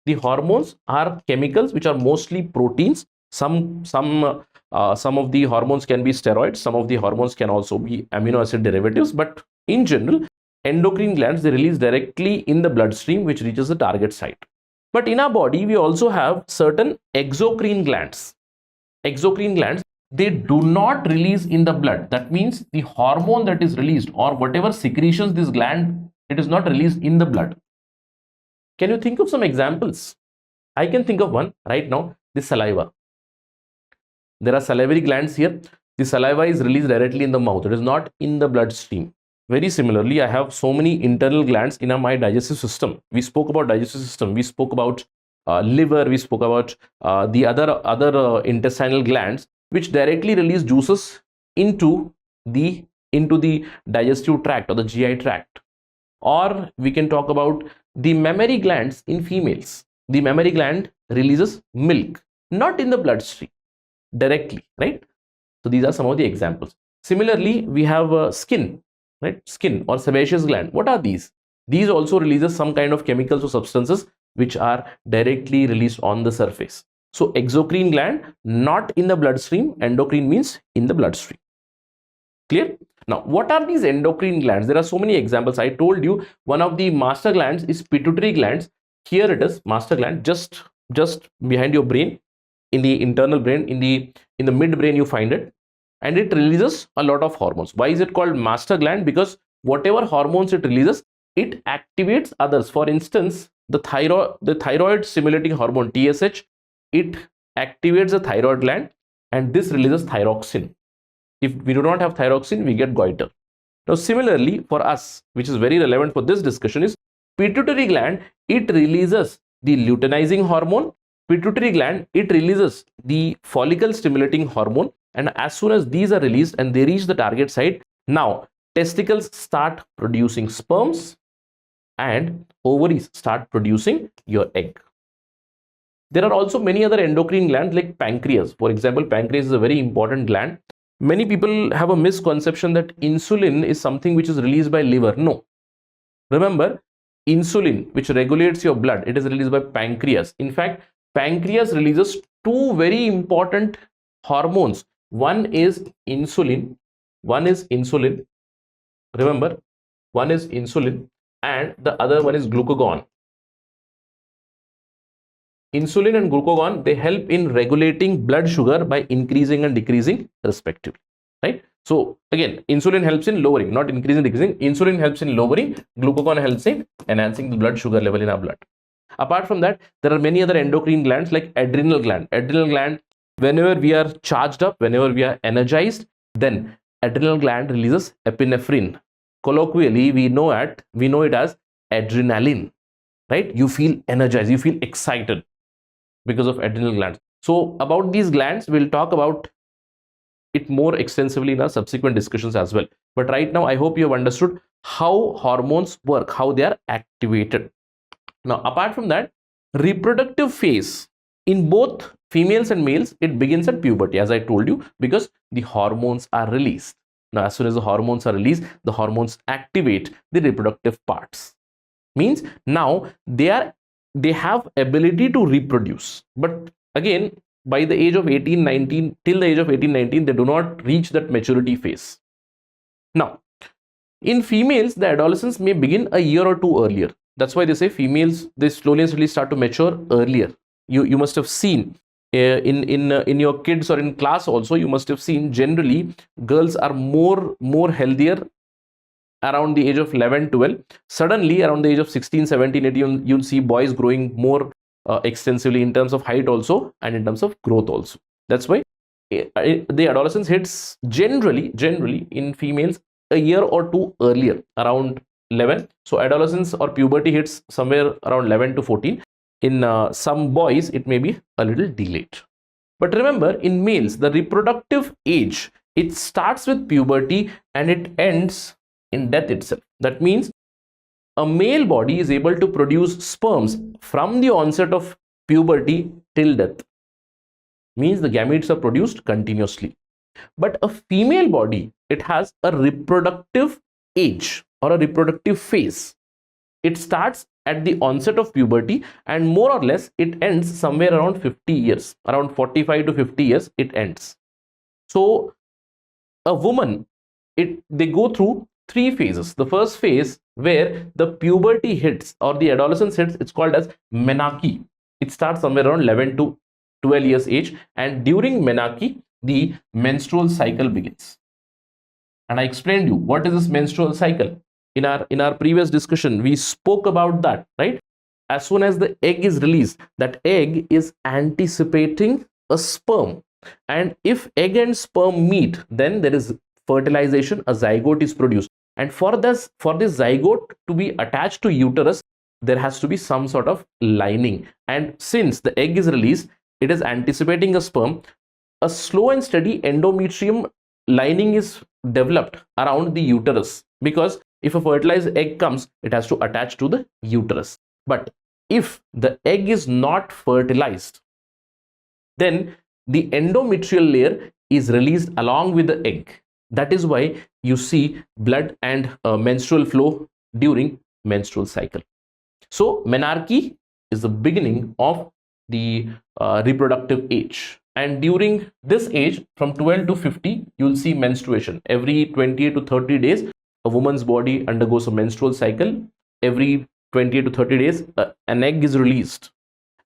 The hormones are chemicals which are mostly proteins. Some of the hormones can be steroids. Some of the hormones can also be amino acid derivatives. But in general, endocrine glands, they release directly in the bloodstream, which reaches the target site. But in our body, we also have certain exocrine glands. Exocrine glands, they do not release in the blood. That means the hormone that is released or whatever secretions this gland, it is not released in the blood. Can you think of some examples? I can think of one right now, the saliva. There are salivary glands here. The saliva is released directly in the mouth. It is not in the bloodstream. Very similarly, I have so many internal glands in my digestive system. We spoke about digestive system. We spoke about liver. We spoke about the other intestinal glands, which directly release juices into the digestive tract or the GI tract. Or we can talk about the mammary glands in females. The mammary gland releases milk, not in the bloodstream, directly, right? So these are some of the examples. Similarly, we have skin, right? Skin or sebaceous gland. What are these? These also releases some kind of chemicals or substances which are directly released on the surface. So exocrine gland, not in the bloodstream. Endocrine means in the bloodstream. Clear? Now, what are these endocrine glands? There are so many examples. I told you one of the master glands is pituitary glands. Here it is, master gland, just behind your brain, in the internal brain, in the midbrain you find it, and it releases a lot of hormones. Why is it called master gland? Because whatever hormones it releases, it activates others. For instance, the thyroid stimulating hormone TSH, it activates the thyroid gland, and this releases thyroxine. If we do not have thyroxine, we get goiter. Now, similarly, for us, which is very relevant for this discussion, is pituitary gland. It releases the luteinizing hormone. Pituitary gland, it releases the follicle stimulating hormone, and as soon as these are released and they reach the target site, now testicles start producing sperms and ovaries start producing your egg. There are also many other endocrine glands like pancreas. For example, pancreas is a very important gland. Many people have a misconception that insulin is something which is released by liver. No. Remember, insulin, which regulates your blood, it is released by pancreas. In fact, pancreas releases two very important hormones. One is insulin. Remember, one is insulin and the other one is glucagon. Insulin and glucagon, they help in regulating blood sugar by increasing and decreasing respectively, right? So again, insulin helps in lowering, not increasing, decreasing. Insulin helps in lowering, glucagon helps in enhancing the blood sugar level in our blood. Apart from that, there are many other endocrine glands like adrenal gland. Adrenal gland, whenever we are charged up, whenever we are energized, then adrenal gland releases epinephrine. Colloquially, we know it as adrenaline, right? You feel energized, you feel excited because of adrenal glands. So about these glands, we'll talk about it more extensively in our subsequent discussions as well. But right now, I hope you have understood how hormones work, how they are activated. Now, apart from that, reproductive phase in both females and males, it begins at puberty, as I told you, because the hormones are released. Now, as soon as the hormones are released, the hormones activate the reproductive parts. Means now they have ability to reproduce. But again, by the age of 18, 19, till the age of 18, 19, they do not reach that maturity phase. Now, in females, the adolescence may begin a year or two earlier. That's why they say females, they slowly and slowly start to mature earlier. You must have seen in your kids or in class also, you must have seen generally girls are more healthier around the age of 11, 12. Suddenly around the age of 16, 17, 18, you'll see boys growing more extensively in terms of height also and in terms of growth also. That's why the adolescence hits generally in females a year or two earlier, around 11. So adolescence or puberty hits somewhere around 11 to 14. In some boys, it may be a little delayed. But remember, in males, the reproductive age, it starts with puberty and it ends in death itself. That means a male body is able to produce sperms from the onset of puberty till death. Means the gametes are produced continuously. But a female body, it has a reproductive age or a reproductive phase. It starts at the onset of puberty and more or less it ends somewhere around 50 years, around 45 to 50 years it ends. So a woman, they go through three phases. The first phase where the puberty hits or the adolescence hits, it's called as menarche. It starts somewhere around 11 to 12 years age, and during menarche the menstrual cycle begins. And I explained you what is this menstrual cycle. In our previous discussion, we spoke about that, right? As soon as the egg is released, that egg is anticipating a sperm. And if egg and sperm meet, then there is fertilization, a zygote is produced. And for this zygote to be attached to uterus, there has to be some sort of lining. And since the egg is released, it is anticipating a sperm. A slow and steady endometrium lining is developed around the uterus, because if a fertilized egg comes, it has to attach to the uterus. But if the egg is not fertilized, then the endometrial layer is released along with the egg. That is why you see blood and menstrual flow during menstrual cycle. So menarche is the beginning of the reproductive age. And during this age, from 12 to 50, you will see menstruation. Every 28 to 30 days, a woman's body undergoes a menstrual cycle. Every 28 to 30 days, an egg is released.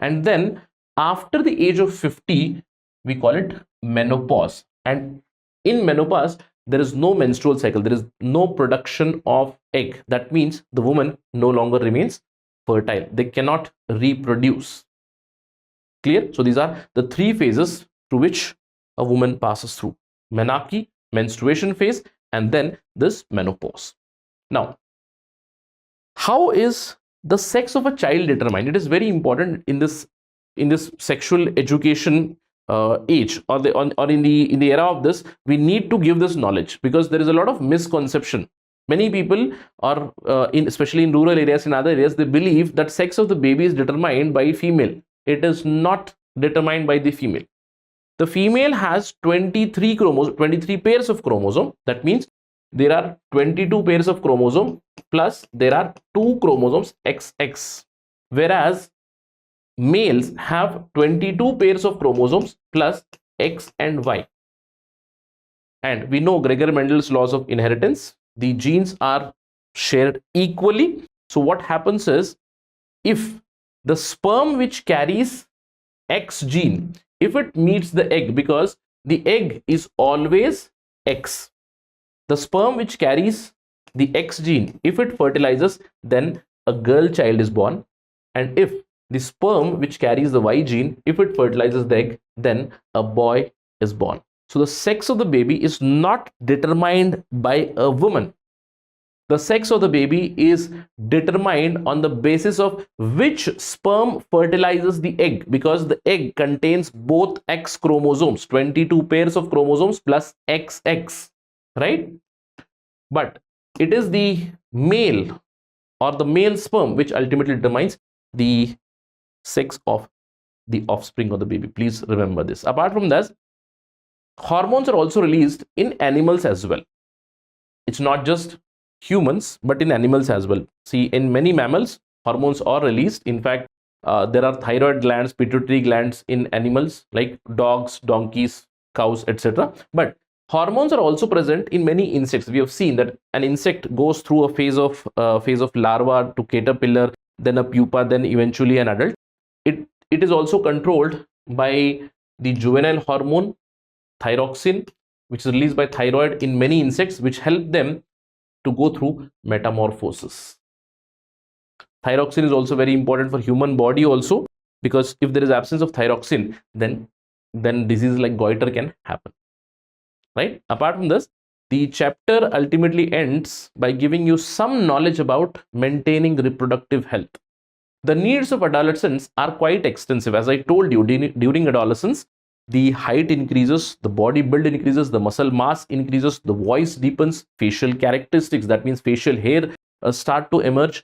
And then after the age of 50, we call it menopause. And in menopause, there is no menstrual cycle. There is no production of egg. That means the woman no longer remains fertile. They cannot reproduce. Clear? So these are the three phases through which a woman passes through: menarche, menstruation phase, and then this menopause. Now, how is the sex of a child determined? It is very important in this sexual education age, or in the era of this. We need to give this knowledge, because there is a lot of misconception. Many people are especially in rural areas, in other areas, they believe that sex of the baby is determined by female. it is not determined by the female. The female has 23 pairs of chromosome. That means there are 22 pairs of chromosome plus there are 2 chromosomes XX, whereas males have 22 pairs of chromosomes plus X and Y. And we know Gregor Mendel's laws of inheritance. The genes are shared equally. So what happens is, if the sperm which carries X gene, if it meets the egg, because the egg is always X, the sperm which carries the X gene, if it fertilizes, then a girl child is born. And if the sperm which carries the Y gene, if it fertilizes the egg, then a boy is born. So the sex of the baby is not determined by a woman. The sex of the baby is determined on the basis of which sperm fertilizes the egg, because the egg contains both X chromosomes, 22 pairs of chromosomes plus XX, right? But it is the male or the male sperm which ultimately determines the sex of the offspring of the baby. Please remember this. Apart from this, hormones are also released in animals as well. It's not just humans, but in animals as well. See, in many mammals, hormones are released. In fact, there are thyroid glands, pituitary glands in animals like dogs, donkeys, cows, etc. But hormones are also present in many insects. We have seen that an insect goes through a phase of larva to caterpillar, then a pupa, then eventually an adult. It is also controlled by the juvenile hormone thyroxine, which is released by thyroid in many insects, which help them to go through metamorphosis. Thyroxine is also very important for human body also, because if there is absence of thyroxine, then diseases like goiter can happen, right? Apart from this, the chapter ultimately ends by giving you some knowledge about maintaining reproductive health. The needs of adolescents are quite extensive. As I told you, during adolescence, the height increases, the body build increases, the muscle mass increases, the voice deepens, facial characteristics, that means facial hair start to emerge,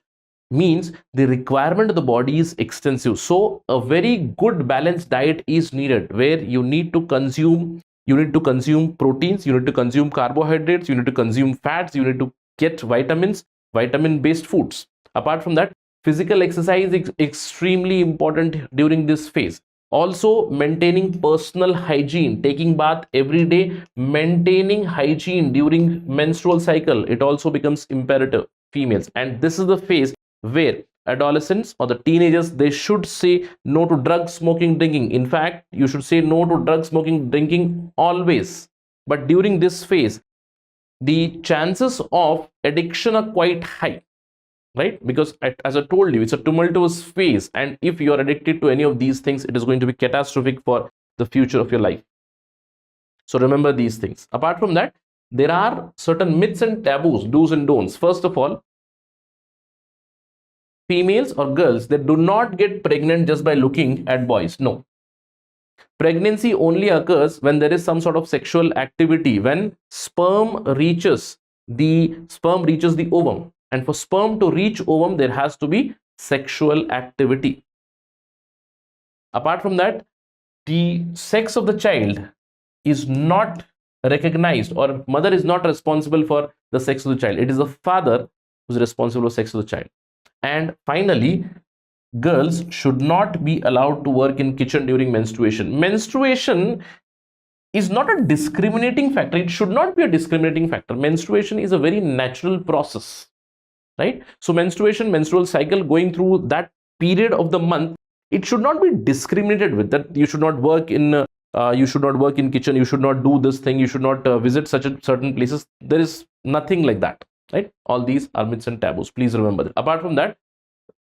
means the requirement of the body is extensive. So a very good balanced diet is needed, where you need to consume proteins, you need to consume carbohydrates, you need to consume fats, you need to get vitamins, vitamin based foods. Apart from that, physical exercise is extremely important during this phase. Also, maintaining personal hygiene, taking bath every day, maintaining hygiene during menstrual cycle, it also becomes imperative, females. And this is the phase where adolescents or the teenagers, they should say no to drug smoking, drinking. In fact, you should say no to drug smoking, drinking always. But during this phase, the chances of addiction are quite high, right? Because as I told you, it's a tumultuous phase, and if you are addicted to any of these things, it is going to be catastrophic for the future of your life. So remember these things. Apart from that, there are certain myths and taboos, do's and don'ts. First of all, females or girls, they do not get pregnant just by looking at boys. No. Pregnancy only occurs when there is some sort of sexual activity, when sperm reaches the ovum. And for sperm to reach ovum, there has to be sexual activity. Apart from that, the sex of the child is not recognized, or mother is not responsible for the sex of the child. It is the father who is responsible for the sex of the child. And finally, girls should not be allowed to work in kitchen during menstruation. Menstruation is not a discriminating factor. It should not be a discriminating factor. Menstruation is a very natural process, right? So menstrual cycle, going through that period of the month, it should not be discriminated with. That you should not work in kitchen, you should not do this thing, you should not visit certain places. There is nothing like that, right? All these are myths and taboos. Please remember that. Apart from that,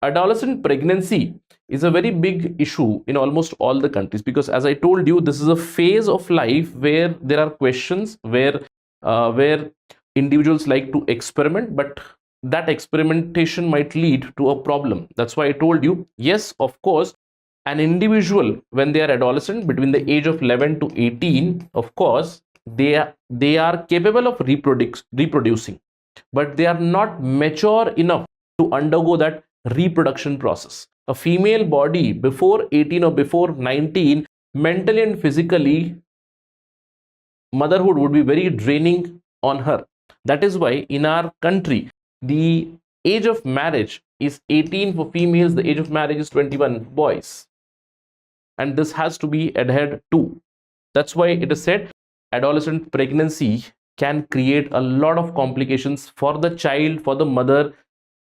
adolescent pregnancy is a very big issue in almost all the countries, because as I told you, this is a phase of life where there are questions, where individuals like to experiment, but that experimentation might lead to a problem. That's why I told you, yes, of course, an individual, when they are adolescent, between the age of 11 to 18, of course, they are capable of reproducing, but they are not mature enough to undergo that reproduction process. A female body before 18 or before 19, mentally and physically, motherhood would be very draining on her. That is why in our country, the age of marriage is 18 for females, the age of marriage is 21 boys. And this has to be adhered to. That's why it is said adolescent pregnancy can create a lot of complications for the child, for the mother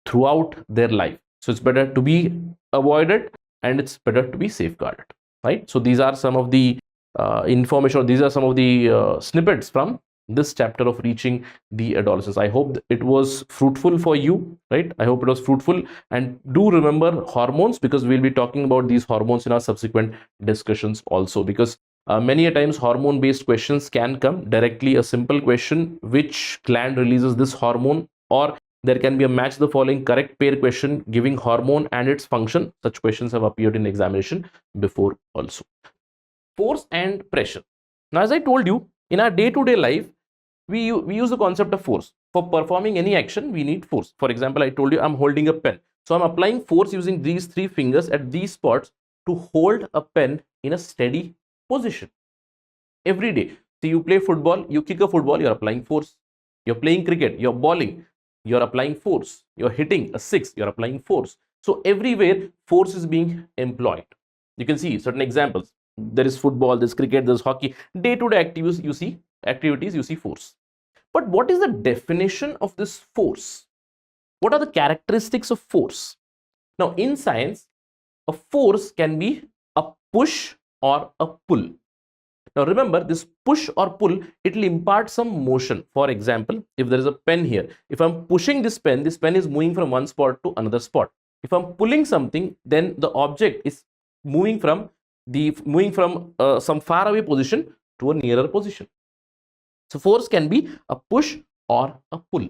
throughout their life. So it's better to be avoided and it's better to be safeguarded, right? So these are some of the information, or these are some of the snippets from this chapter of reaching the adolescence. I hope it was fruitful for you, right? I hope it was fruitful. And do remember hormones, because we'll be talking about these hormones in our subsequent discussions also, because many a times hormone based questions can come directly. A simple question, which gland releases this hormone, or there can be a match the following correct pair question giving hormone and its function. Such questions have appeared in examination before also. Force and pressure. Now, as I told you, in our day-to-day life, we use the concept of force. For performing any action, we need force. For example, I told you I'm holding a pen. So I'm applying force using these three fingers at these spots to hold a pen in a steady position. Every day. So you play football, you kick a football, you're applying force. You're playing cricket, you're bowling, you're applying force. You're hitting a six, you're applying force. So everywhere, force is being employed. You can see certain examples. There is football, there's cricket, there's hockey. Day-to-day activities, you see force. But what is the definition of this force? What are the characteristics of force? Now, in science, a force can be a push or a pull. Now, remember, this push or pull, it will impart some motion. For example, if there is a pen here, if I'm pushing this pen is moving from one spot to another spot. If I'm pulling something, then the object is moving from some far away position to a nearer position. So force can be a push or a pull.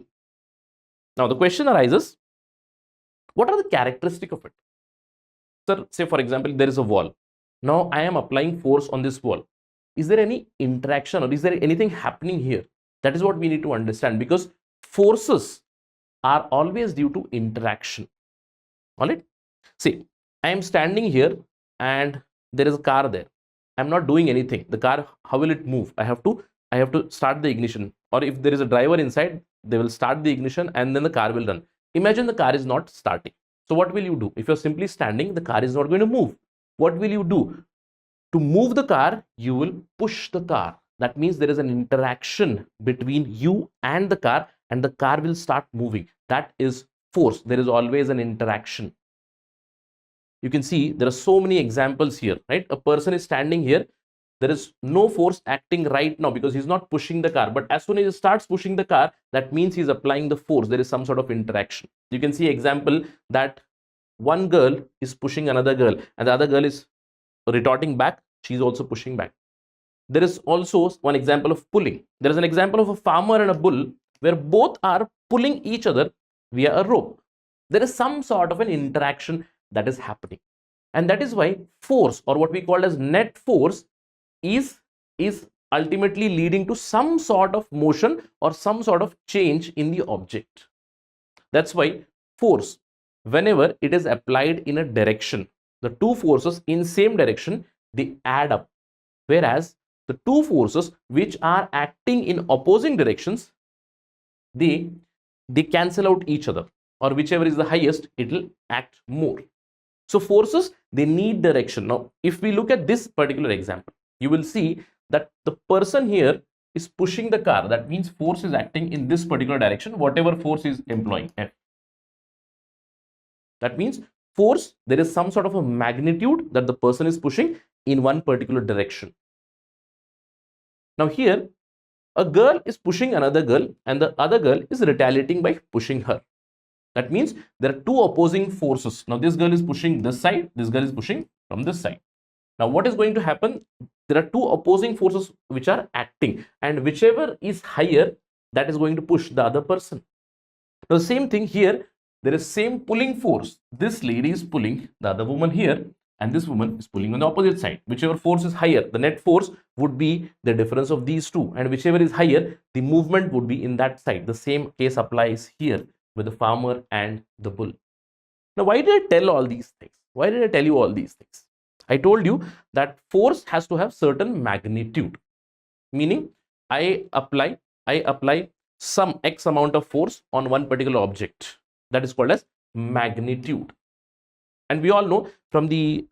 Now the question arises, what are the characteristics of it? Sir, say for example, there is a wall. Now I am applying force on this wall. Is there any interaction or is there anything happening here? That is what we need to understand, because forces are always due to interaction. All right. See, I am standing here and there is a car there. I'm not doing anything. The car, how will it move? I have to start the ignition, or if there is a driver inside, they will start the ignition and then the car will run. Imagine the car is not starting. So what will you do? If you're simply standing, the car is not going to move. What will you do? To move the car, you will push the car. That means there is an interaction between you and the car will start moving. That is force. There is always an interaction. You can see there are so many examples here, right? A person is standing here. There is no force acting right now because he's not pushing the car. But as soon as he starts pushing the car, that means he's applying the force. There is some sort of interaction. You can see example that one girl is pushing another girl and the other girl is retorting back. She's also pushing back. There is also one example of pulling. There is an example of a farmer and a bull where both are pulling each other via a rope. There is some sort of an interaction that is happening. And that is why force, or what we call as net force, is ultimately leading to some sort of motion or some sort of change in the object. That's why force, whenever it is applied in a direction, the two forces in same direction, they add up. Whereas the two forces which are acting in opposing directions, they cancel out each other, or whichever is the highest, it will act more. So forces, they need direction. Now, if we look at this particular example, you will see that the person here is pushing the car. That means force is acting in this particular direction, whatever force is employing. That means force, there is some sort of a magnitude that the person is pushing in one particular direction. Now here, a girl is pushing another girl and the other girl is retaliating by pushing her. That means there are two opposing forces. Now this girl is pushing this side, this girl is pushing from this side. Now what is going to happen? There are two opposing forces which are acting, and whichever is higher, that is going to push the other person. Now the same thing here, there is same pulling force. This lady is pulling the other woman here, and this woman is pulling on the opposite side. Whichever force is higher, the net force would be the difference of these two, and whichever is higher, the movement would be in that side. The same case applies here with the farmer and the bull. Now why did I tell all these things? Why did I tell you all these things? I told you that force has to have certain magnitude, meaning I apply some X amount of force on one particular object. That is called as magnitude. And we all know from the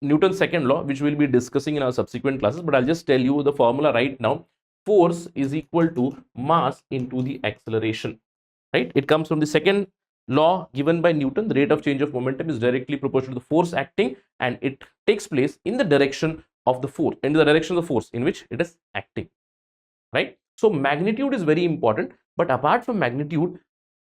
Newton's second law, which we'll be discussing in our subsequent classes, but I'll just tell you the formula right now. Force is equal to mass into the acceleration, right? It comes from the second law given by Newton. The rate of change of momentum is directly proportional to the force acting, and it takes place in the direction of the force, in the direction of the force in which it is acting, right? So magnitude is very important, but apart from magnitude,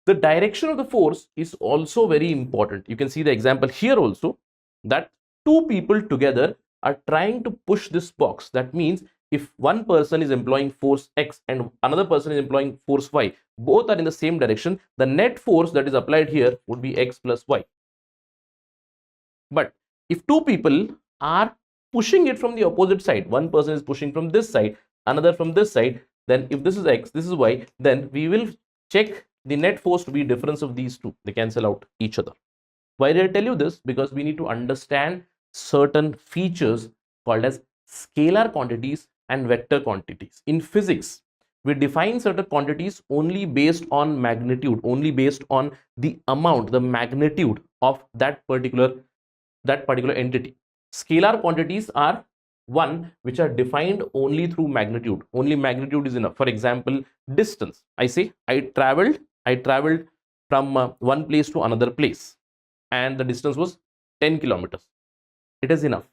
the direction of the force is also very important. You can see the example here also, that two people together are trying to push this box. That means if one person is employing force X and another person is employing force Y, both are in the same direction, the net force that is applied here would be X plus Y. But if two people are pushing it from the opposite side, one person is pushing from this side, another from this side, then if this is X, this is Y, then we will check the net force to be difference of these two. They cancel out each other. Why did I tell you this? Because we need to understand certain features called as scalar quantities and vector quantities. In physics, we define certain quantities only based on magnitude, only based on the amount, the magnitude of that particular entity. Scalar quantities are one which are defined only through magnitude. Only magnitude is enough. For example, distance. I say I traveled from one place to another place, and the distance was 10 kilometers. It is enough.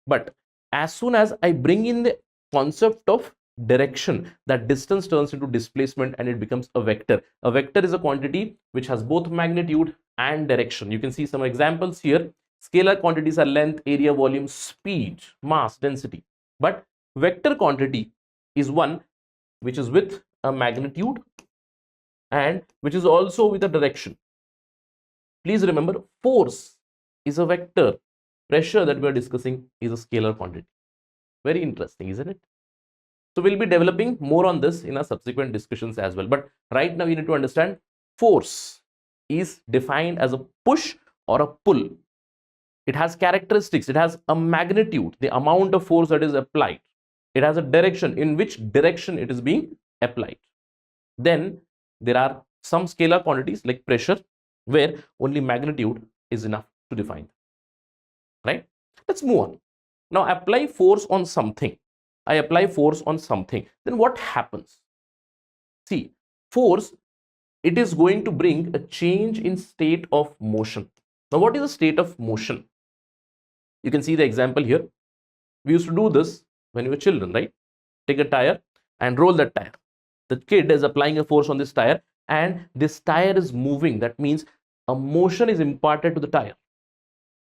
But as soon as I bring in the concept of direction, that distance turns into displacement and it becomes a vector. A vector is a quantity which has both magnitude and direction. You can see some examples here. Scalar quantities are length, area, volume, speed, mass, density. But vector quantity is one which is with a magnitude and which is also with a direction. Please remember, force is a vector. Pressure that we are discussing is a scalar quantity. Very interesting, isn't it? So we'll be developing more on this in our subsequent discussions as well. But right now you need to understand force is defined as a push or a pull. It has characteristics. It has a magnitude, the amount of force that is applied. It has a direction, in which direction it is being applied. Then there are some scalar quantities like pressure, where only magnitude is enough to define. Right? Let's move on. Now apply force on something. I apply force on something. Then what happens? See, force, it is going to bring a change in state of motion. Now what is the state of motion? You can see the example here. We used to do this when we were children, right? Take a tire and roll that tire. The kid is applying a force on this tire and this tire is moving. That means a motion is imparted to the tire.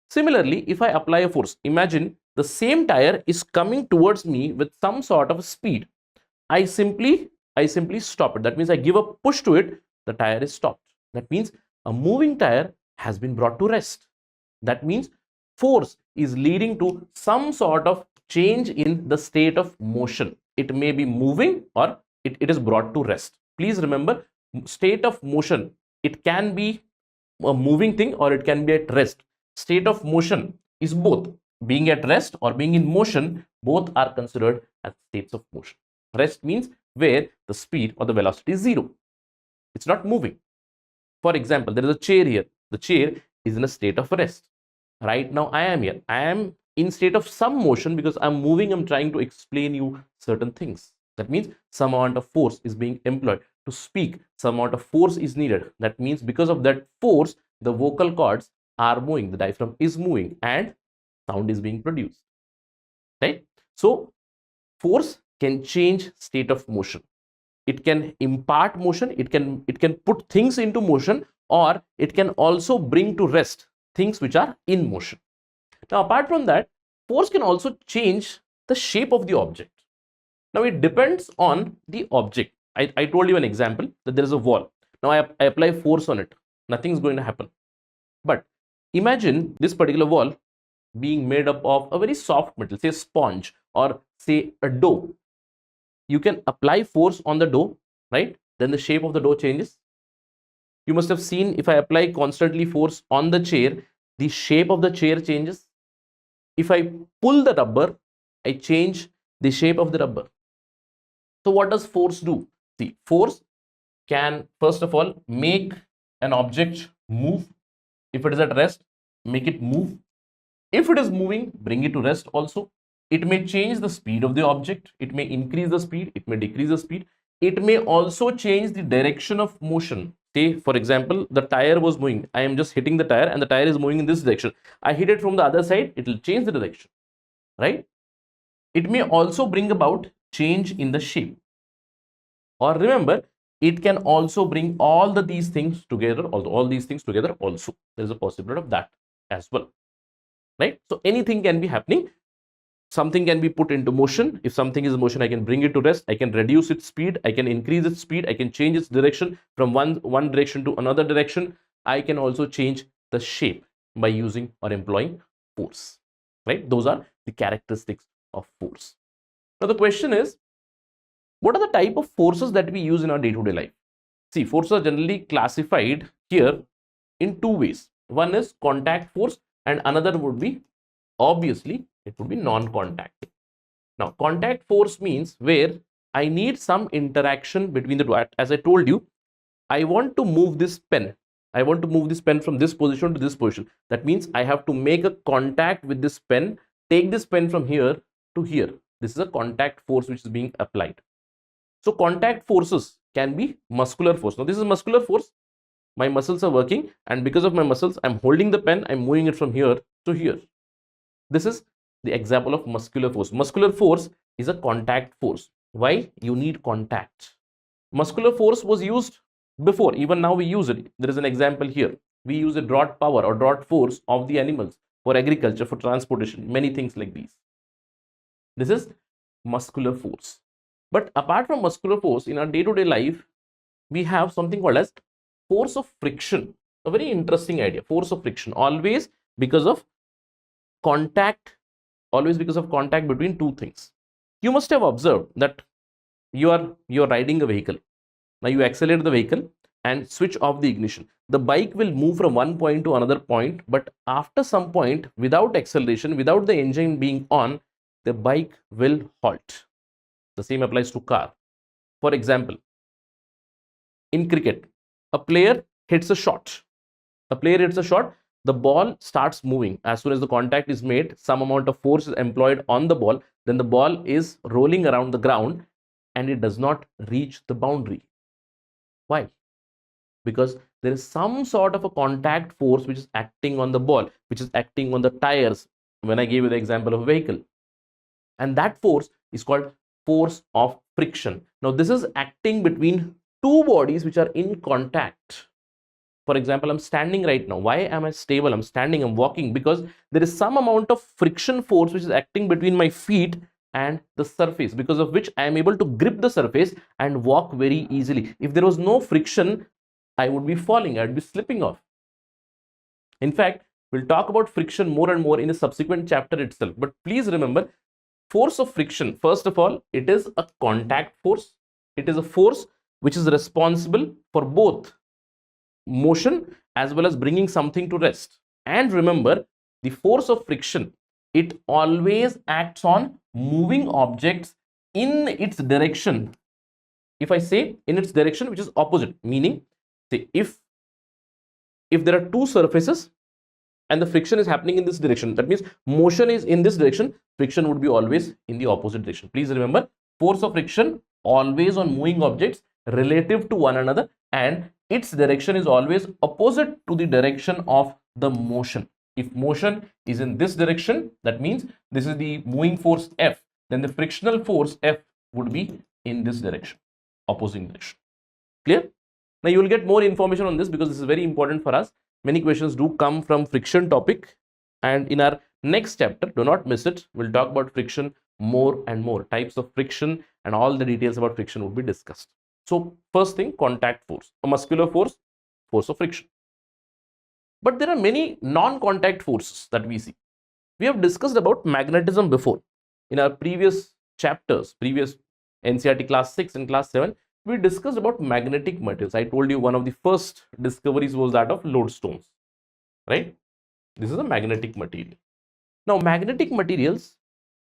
Similarly, if I apply a force, imagine the same tire is coming towards me with some sort of speed. I simply stop it. That means I give a push to it, the tire is stopped. That means a moving tire has been brought to rest. That means force is leading to some sort of change in the state of motion. It may be moving or it is brought to rest. Please remember, state of motion, it can be a moving thing or it can be at rest. State of motion is both. Being at rest or being in motion, both are considered as states of motion. Rest means where the speed or the velocity is zero. It's not moving. For example, there is a chair here. The chair is in a state of rest. Right now I am here. I am in state of some motion because I'm moving. I'm trying to explain you certain things. That means some amount of force is being employed to speak. Some amount of force is needed. That means because of that force, the vocal cords are moving, the diaphragm is moving and sound is being produced, right? So force can change state of motion. It can impart motion, it can put things into motion, or it can also bring to rest things which are in motion. Now apart from that, force can also change the shape of the object. Now it depends on the object. I told you an example that there is a wall. Now I apply force on it, nothing is going to happen. But imagine this particular wall being made up of a very soft metal, say sponge or say a dough. You can apply force on the dough, right? Then the shape of the dough changes. You must have seen, if I apply constantly force on the chair, the shape of the chair changes. If I pull the rubber, I change the shape of the rubber. So what does force do? See, force can first of all make an object move. If it is at rest, make it move. If it is moving, bring it to rest also. It may change the speed of the object. It may increase the speed. It may decrease the speed. It may also change the direction of motion. Say, for example, the tire was moving. I am just hitting the tire and the tire is moving in this direction. I hit it from the other side. It will change the direction, right? It may also bring about change in the shape. Or remember, it can also bring these things together, all these things together also. There is a possibility of that as well, right? So anything can be happening. Something can be put into motion. If something is in motion, I can bring it to rest. I can reduce its speed. I can increase its speed. I can change its direction from one direction to another direction. I can also change the shape by using or employing force, right? Those are the characteristics of force. Now the question is, what are the type of forces that we use in our day-to-day life? See, forces are generally classified here in two ways. One is contact force and another would be, obviously, it would be non-contact. Now, contact force means where I need some interaction between the two. As I told you, I want to move this pen. I want to move this pen from this position to this position. That means I have to make a contact with this pen, take this pen from here to here. This is a contact force which is being applied. So contact forces can be muscular force. Now this is muscular force. My muscles are working and because of my muscles, I'm holding the pen, I'm moving it from here to here. This is the example of muscular force. Muscular force is a contact force. Why? You need contact. Muscular force was used before, even now we use it. There is an example here. We use the draught power or draught force of the animals for agriculture, for transportation, many things like these. This is muscular force. But apart from muscular force, in our day-to-day life, we have something called as force of friction. A very interesting idea. Force of friction, always because of contact, between two things. You must have observed that you are riding a vehicle. Now you accelerate the vehicle and switch off the ignition. The bike will move from one point to another point, but after some point, without acceleration, without the engine being on, the bike will halt. The same applies to car. For example, in cricket, a player hits a shot. The ball starts moving. As soon as the contact is made, some amount of force is employed on the ball. Then the ball is rolling around the ground and it does not reach the boundary. Why? Because there is some sort of a contact force which is acting on the ball, which is acting on the tires. When I gave you the example of a vehicle. And that force is called force of friction. Now this is acting between two bodies which are in contact. For example, I'm standing right now. Why am I stable? I'm standing, I'm walking because there is some amount of friction force which is acting between my feet and the surface, because of which I am able to grip the surface and walk very easily. If there was no friction, I would be falling, I'd be slipping off. In fact, we'll talk about friction more and more in the subsequent chapter itself. But please remember, force of friction, first of all, it is a contact force. It is a force which is responsible for both motion as well as bringing something to rest. And remember, the force of friction, it always acts on moving objects in its direction. If I say in its direction, which is opposite, meaning, say, if there are two surfaces and the friction is happening in this direction, that means motion is in this direction, friction would be always in the opposite direction. Please remember, force of friction always on moving objects relative to one another, and its direction is always opposite to the direction of the motion. If motion is in this direction, that means this is the moving force F, then the frictional force F would be in this direction, opposing direction. Clear? Now you will get more information on this because this is very important for us. Many questions do come from friction topic, and in our next chapter, do not miss it, we'll talk about friction more and more. Types of friction and all the details about friction will be discussed. So first thing, contact force, a muscular force, force of friction. But there are many non-contact forces that we see. We have discussed about magnetism before. In our previous chapters, previous NCERT class 6 and class 7, we discussed about magnetic materials. I told you one of the first discoveries was that of lodestones, right? This is a magnetic material. Now, magnetic materials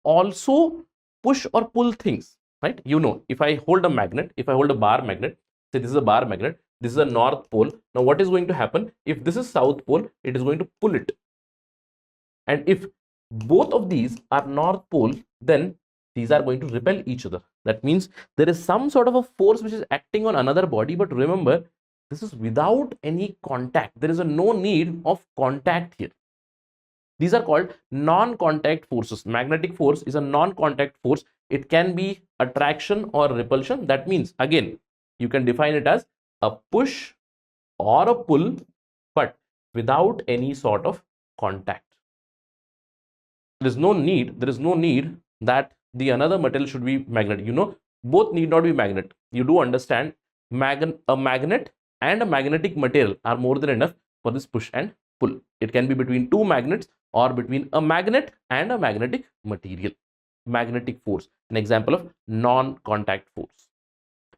also push or pull things, right? You know, if I hold a magnet, if I hold a bar magnet, say this is a bar magnet, this is a north pole. Now, what is going to happen? If this is south pole, it is going to pull it. And if both of these are north pole, then these are going to repel each other. That means there is some sort of a force which is acting on another body, but remember, this is without any contact. There is no need of contact here. These are called non-contact forces. Magnetic force is a non-contact force. It can be attraction or repulsion. That means, again, you can define it as a push or a pull, but without any sort of contact. There is no need that the another metal should be magnet. You know, both need not be magnet. You do understand, a magnet and a magnetic material are more than enough for this push and pull. It can be between two magnets or between a magnet and a magnetic material. Magnetic force, an example of non-contact force.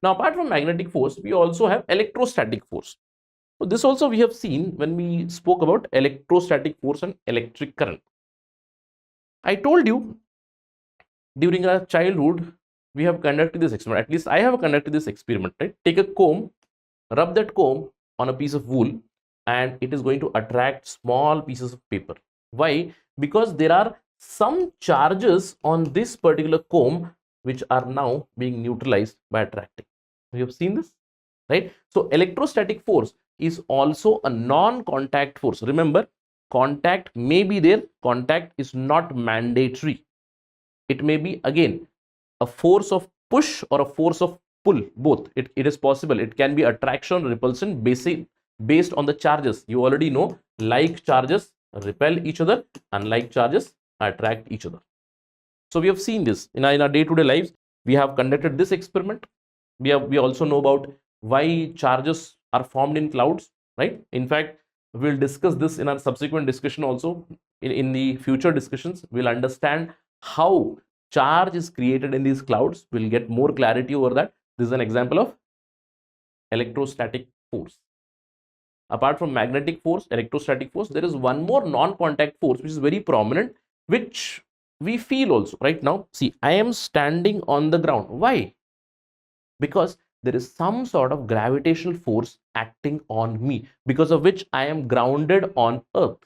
Now, apart from magnetic force, we also have electrostatic force. So this also we have seen when we spoke about electrostatic force and electric current. I told you during our childhood, we have conducted this experiment. At least I have conducted this experiment, right? Take a comb, rub that comb on a piece of wool, and it is going to attract small pieces of paper. Why? Because there are some charges on this particular comb which are now being neutralized by attracting. We have seen this, right? So electrostatic force is also a non-contact force. Remember, contact may be there, contact is not mandatory. It may be, again, a force of push or a force of pull, both. It is possible. It can be attraction, repulsion, based on the charges. You already know, like charges repel each other, unlike charges attract each other. So we have seen this in our day-to-day lives. We have conducted this experiment. We also know about why charges are formed in clouds, right? In fact, we'll discuss this in our subsequent discussion also. In the future discussions, we'll understand how charge is created in these clouds. We'll get more clarity over that. This is an example of electrostatic force. Apart from magnetic force, electrostatic force, there is one more non-contact force which is very prominent, which we feel also right now. See, I am standing on the ground. Why? Because there is some sort of gravitational force acting on me, because of which I am grounded on earth.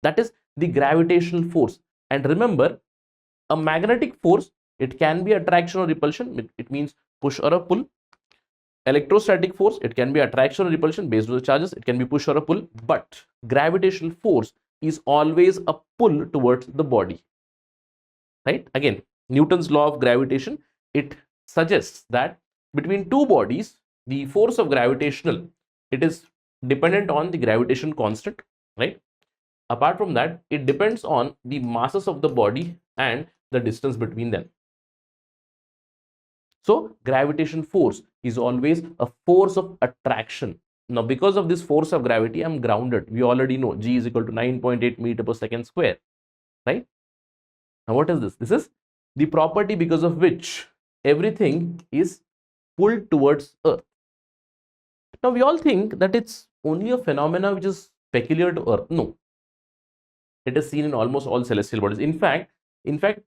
That is the gravitational force. And remember, a magnetic force, it can be attraction or repulsion. It means push or a pull. Electrostatic force, it can be attraction or repulsion based on the charges. It can be push or a pull. But gravitational force is always a pull towards the body, right? Again, Newton's law of gravitation, it suggests that between two bodies, the force of gravitational, it is dependent on the gravitation constant, right? Apart from that, it depends on the masses of the body and the distance between them. So gravitation force is always a force of attraction. Now, because of this force of gravity, I'm grounded. We already know G is equal to 9.8 meter per second square, right? Now, what is this? This is the property because of which everything is pulled towards Earth. Now, we all think that it's only a phenomena which is peculiar to Earth. No, it is seen in almost all celestial bodies. In fact,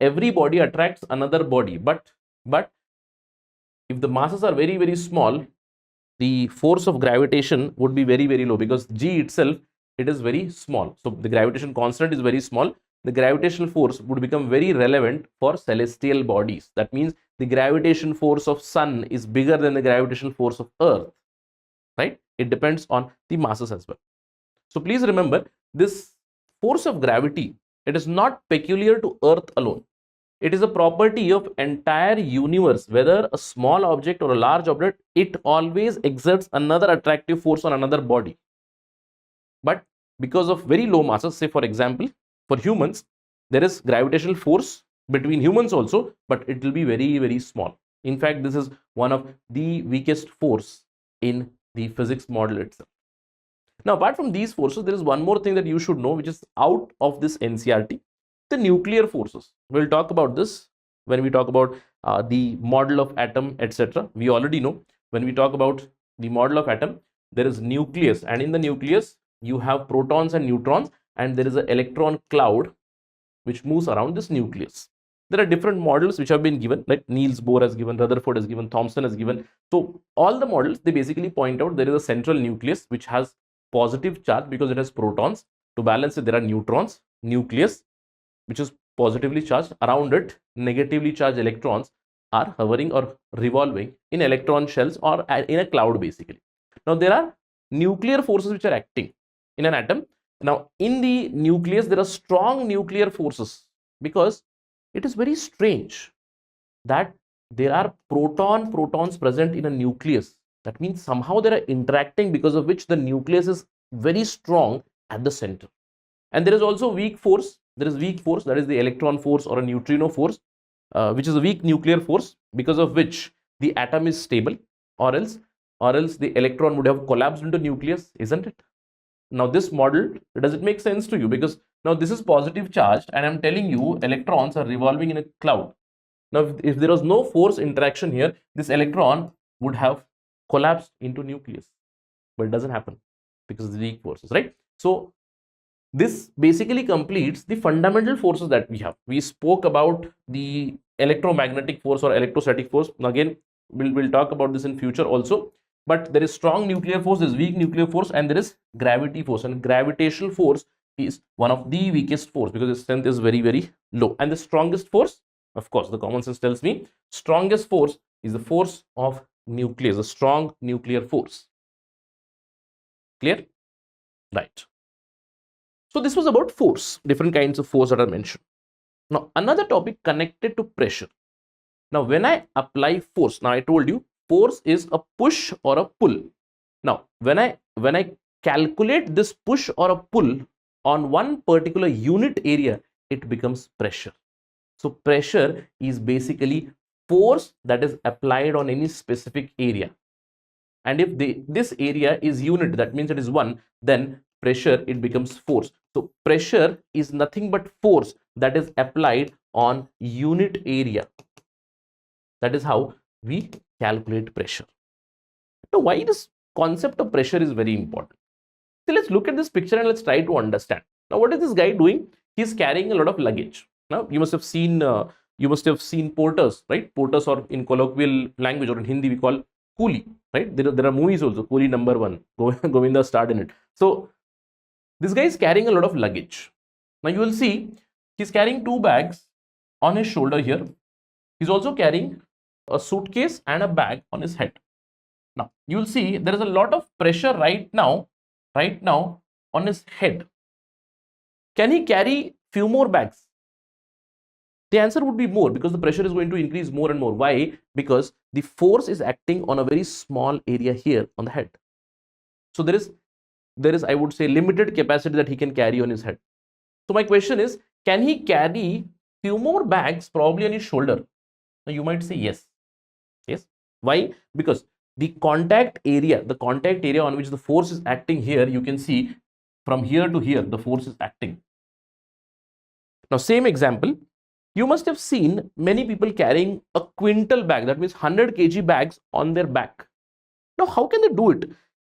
every body attracts another body. But if the masses are very, very small, the force of gravitation would be very, very low, because G itself, it is very small. So the gravitation constant is very small. The gravitational force would become very relevant for celestial bodies. That means the gravitation force of Sun is bigger than the gravitational force of Earth, right? It depends on the masses as well. So please remember, this force of gravity, it is not peculiar to Earth alone. It is a property of entire universe. Whether a small object or a large object, it always exerts another attractive force on another body. But because of very low masses, say for example, for humans, there is gravitational force between humans also, but it will be very, very small. In fact, this is one of the weakest force in the physics model itself. Now, apart from these forces, there is one more thing that you should know, which is out of this NCERT, the nuclear forces. We'll talk about this when we talk about the model of atom, etc. We already know when we talk about the model of atom, there is nucleus, and in the nucleus you have protons and neutrons, and there is an electron cloud which moves around this nucleus. There are different models which have been given, like Niels Bohr has given, Rutherford has given, Thomson has given. So all the models, they basically point out there is a central nucleus which has positive charge because it has protons. To balance it, there are neutrons. Nucleus, which is positively charged. Around it, negatively charged electrons are hovering or revolving in electron shells or in a cloud basically. Now there are nuclear forces which are acting in an atom. Now in the nucleus, there are strong nuclear forces because it is very strange that there are protons present in a nucleus. That means somehow they are interacting, because of which the nucleus is very strong at the center. And there is also weak force. There is weak force, that is the electron force or a neutrino force, which is a weak nuclear force, because of which the atom is stable, or else the electron would have collapsed into nucleus, isn't it? Now this model, does it make sense to you? Because now this is positive charged and I'm telling you electrons are revolving in a cloud. Now if there was no force interaction here, this electron would have collapsed into nucleus, but it doesn't happen because of the weak forces, right? So this basically completes the fundamental forces that we have. We spoke about the electromagnetic force or electrostatic force. Now again, we'll talk about this in future also. But there is strong nuclear force, there is weak nuclear force, and there is gravity force. And gravitational force is one of the weakest force because its strength is very, very low. And the strongest force, of course, the common sense tells me, strongest force is the force of nucleus, a strong nuclear force. Clear? Right. So this was about force, different kinds of force that are mentioned. Now another topic connected to pressure. Now when I apply force, now I told you force is a push or a pull. Now when I calculate this push or a pull on one particular unit area, it becomes pressure. So pressure is basically force that is applied on any specific area. And if this area is unit, that means it is 1, then pressure, it becomes force. So pressure is nothing but force that is applied on unit area. That is how we calculate pressure. So why this concept of pressure is very important? So let's look at this picture and let's try to understand. Now what is this guy doing? He's carrying a lot of luggage. Now you must have seen porters, right? Porters, or in colloquial language or in Hindi we call coolie, right? There are movies also, Coolie number 1, Govinda starred in it. So this guy is carrying a lot of luggage. Now you will see he's carrying 2 bags on his shoulder here. He's also carrying a suitcase and a bag on his head. Now you will see there is a lot of pressure right now on his head. Can he carry few more bags? The answer would be more, because the pressure is going to increase more and more. Why? Because the force is acting on a very small area here on the head. So there is, I would say, limited capacity that he can carry on his head. So my question is, can he carry few more bags probably on his shoulder? Now you might say yes. Yes. Why? Because the contact area on which the force is acting here, you can see from here to here, the force is acting. Now same example, you must have seen many people carrying a quintal bag, that means 100 kg bags on their back. Now how can they do it?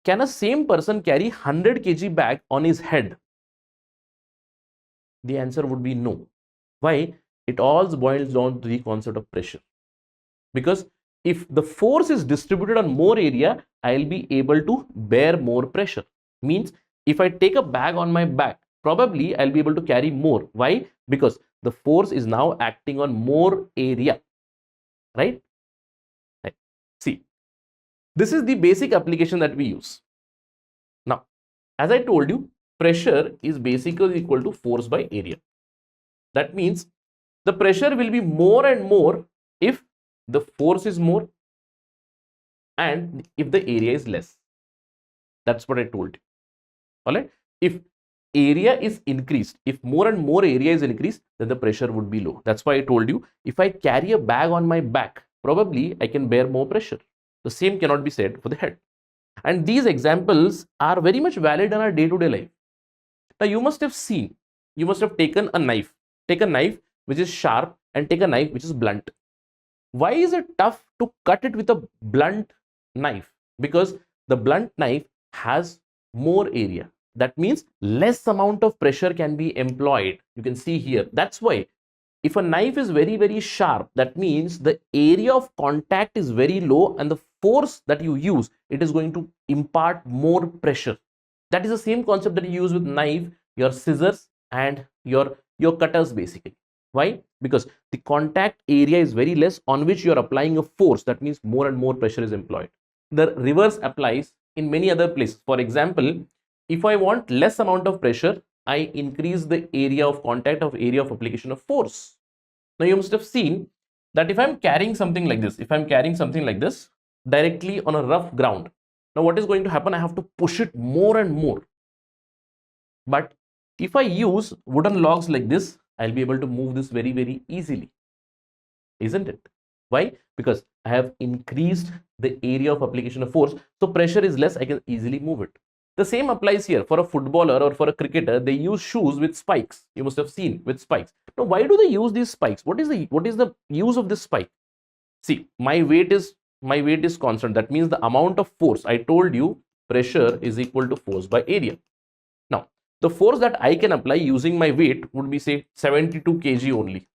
Can a same person carry 100 kg bag on his head? The answer would be no. Why? It all boils down to the concept of pressure. Because if the force is distributed on more area, I'll be able to bear more pressure. Means if I take a bag on my back, probably I'll be able to carry more. Why? Because the force is now acting on more area, right? See, this is the basic application that we use. Now, as I told you, pressure is basically equal to force by area. That means the pressure will be more and more if the force is more and if the area is less. That's what I told you. All right. If area is increased, if more and more area is increased, then the pressure would be low. That's why I told you, if I carry a bag on my back, probably I can bear more pressure. The same cannot be said for the head. And these examples are very much valid in our day-to-day life. Now you must have seen, you must have taken a knife. Take a knife which is sharp and take a knife which is blunt. Why is it tough to cut it with a blunt knife? Because the blunt knife has more area. That means less amount of pressure can be employed. You can see here. That's why if a knife is very, very sharp, that means the area of contact is very low and the force that you use, it is going to impart more pressure. That is the same concept that you use with knife, your scissors and your cutters basically. Why? Because the contact area is very less on which you are applying a force. That means more and more pressure is employed. The reverse applies in many other places. For example, if I want less amount of pressure, I increase the area of contact of area of application of force. Now you must have seen that if I'm carrying something like this, directly on a rough ground, now what is going to happen? I have to push it more and more. But if I use wooden logs like this, I'll be able to move this very, very easily. Isn't it? Why? Because I have increased the area of application of force. So pressure is less, I can easily move it. The same applies here for a footballer or for a cricketer. They use shoes with spikes. You must have seen with spikes. Now, why do they use these spikes? What is the use of this spike? See, my weight is constant. That means the amount of force, I told you, pressure is equal to force by area. Now, the force that I can apply using my weight would be, say, 72 kg only.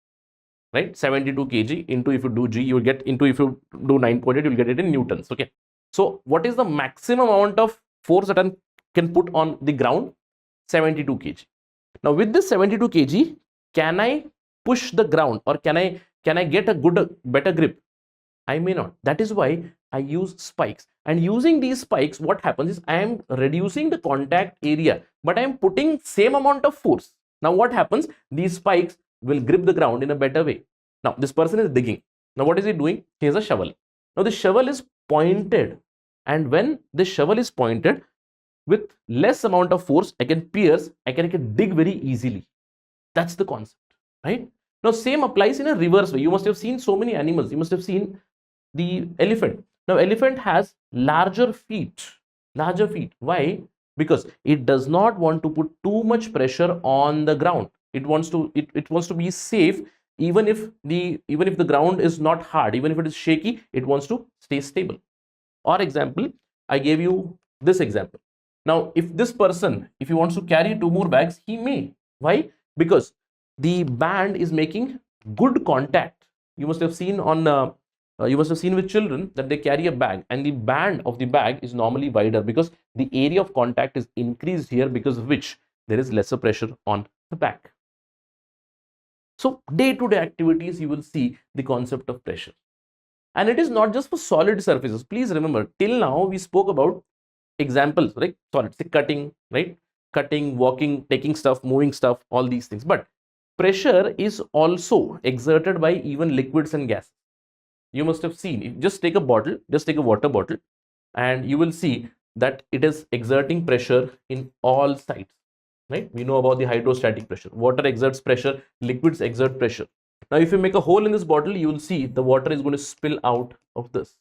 Right? 72 kg into, if you do G, you will get into, if you do 9.8, you'll get it in newtons. Okay. So what is the maximum amount of force that I can put on the ground? 72 kg. Now with this 72 kg, can I push the ground, or can I get a better grip? I may not. That is why I use spikes. And using these spikes, what happens is I am reducing the contact area, but I am putting same amount of force. Now what happens? These spikes will grip the ground in a better way. Now this person is digging. Now what is he doing? He has a shovel. Now the shovel is pointed, and when the shovel is pointed, with less amount of force, I can pierce, I can dig very easily. That's the concept, right? Now same applies in a reverse way. You must have seen so many animals. You must have seen the elephant. Now elephant has larger feet. Why? Because it does not want to put too much pressure on the ground. It wants to be safe. Even if the ground is not hard, even if it is shaky, it wants to stay stable. Or example, I gave you this example. Now if this person, if he wants to carry 2 more bags, he may. Why? Because the band is making good contact. You must have seen with children that they carry a bag, and the band of the bag is normally wider because the area of contact is increased here, because of which there is lesser pressure on the back. So day-to-day activities, you will see the concept of pressure. And it is not just for solid surfaces. Please remember, till now we spoke about examples, right? Solid, say cutting, right? Cutting, walking, taking stuff, moving stuff, all these things. But pressure is also exerted by even liquids and gas. You must have seen, just take a water bottle, and you will see that it is exerting pressure in all sides, right? We know about the hydrostatic pressure. Water exerts pressure, liquids exert pressure. Now if you make a hole in this bottle, you will see the water is going to spill out of this,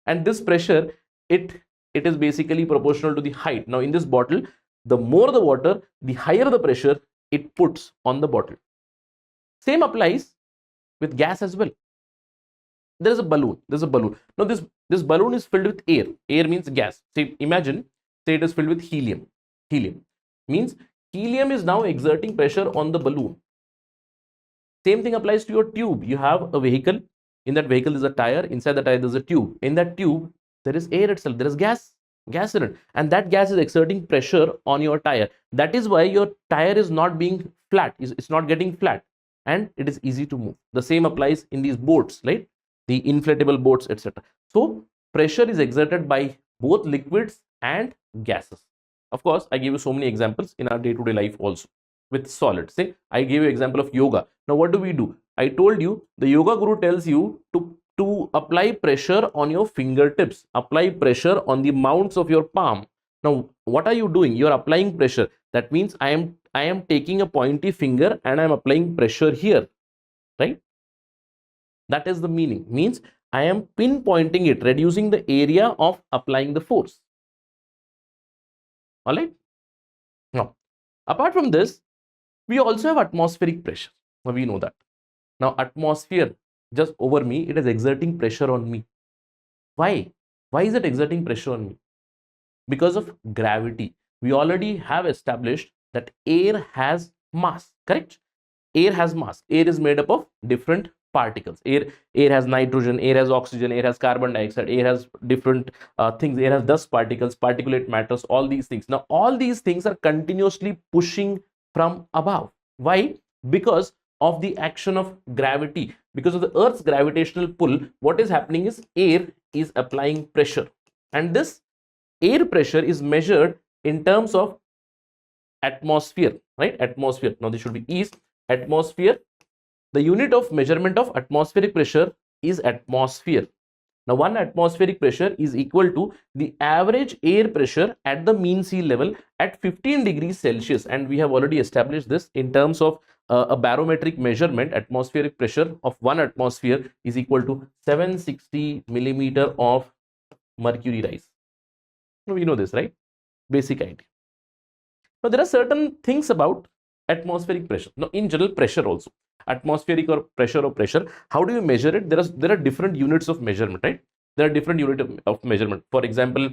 and this pressure, it is basically proportional to the height. Now in this bottle, the more the water, the higher the pressure it puts on the bottle. Same applies with gas as well. There's a balloon. Now this balloon is filled with air. Air means gas. Say it is filled with helium. Helium means helium is now exerting pressure on the balloon. Same thing applies to your tube. You have a vehicle. In that vehicle is a tire. Inside the tire there's a tube. In that tube there is air itself. There is gas in it, and that gas is exerting pressure on your tire. That is why your tire is not being flat. It's not getting flat, and it is easy to move. The same applies in these boats, right? The inflatable boats, etc. So pressure is exerted by both liquids and gases. Of course, I give you so many examples in our day-to-day life also with solids. Say I gave you example of yoga. Now what do? I told you the yoga guru tells you to apply pressure on your fingertips, apply pressure on the mounts of your palm. Now what are you doing? You are applying pressure. That means I am taking a pointy finger and I am applying pressure here, right? That is the meaning. Means I am pinpointing it, reducing the area of applying the force. All right. Now, apart from this, we also have atmospheric pressure. Now we know that. Now atmosphere just over me, it is exerting pressure on me. Why? Why is it exerting pressure on me? Because of gravity. we already have established that air has mass, correct? Air has mass. Air is made up of different particles. Air has nitrogen, air has oxygen, air has carbon dioxide, air has different things. Air has dust particles, particulate matters, all these things. Now all these things are continuously pushing from above. Why? Because of the action of gravity. Because of the earth's gravitational pull, what is happening is air is applying pressure, and this air pressure is measured in terms of atmosphere, right? Atmosphere. Now this should be is atmosphere. The unit of measurement of atmospheric pressure is atmosphere. Now, 1 atmospheric pressure is equal to the average air pressure at the mean sea level at 15 degrees Celsius. And we have already established this in terms of a barometric measurement. Atmospheric pressure of 1 atmosphere is equal to 760 millimeter of mercury rise. Now, we know this, right? Basic idea. Now, there are certain things about atmospheric pressure. Now, in general, pressure also. Atmospheric or pressure, how do you measure it? There are different units of measurement, right? There are different units of measurement. For example,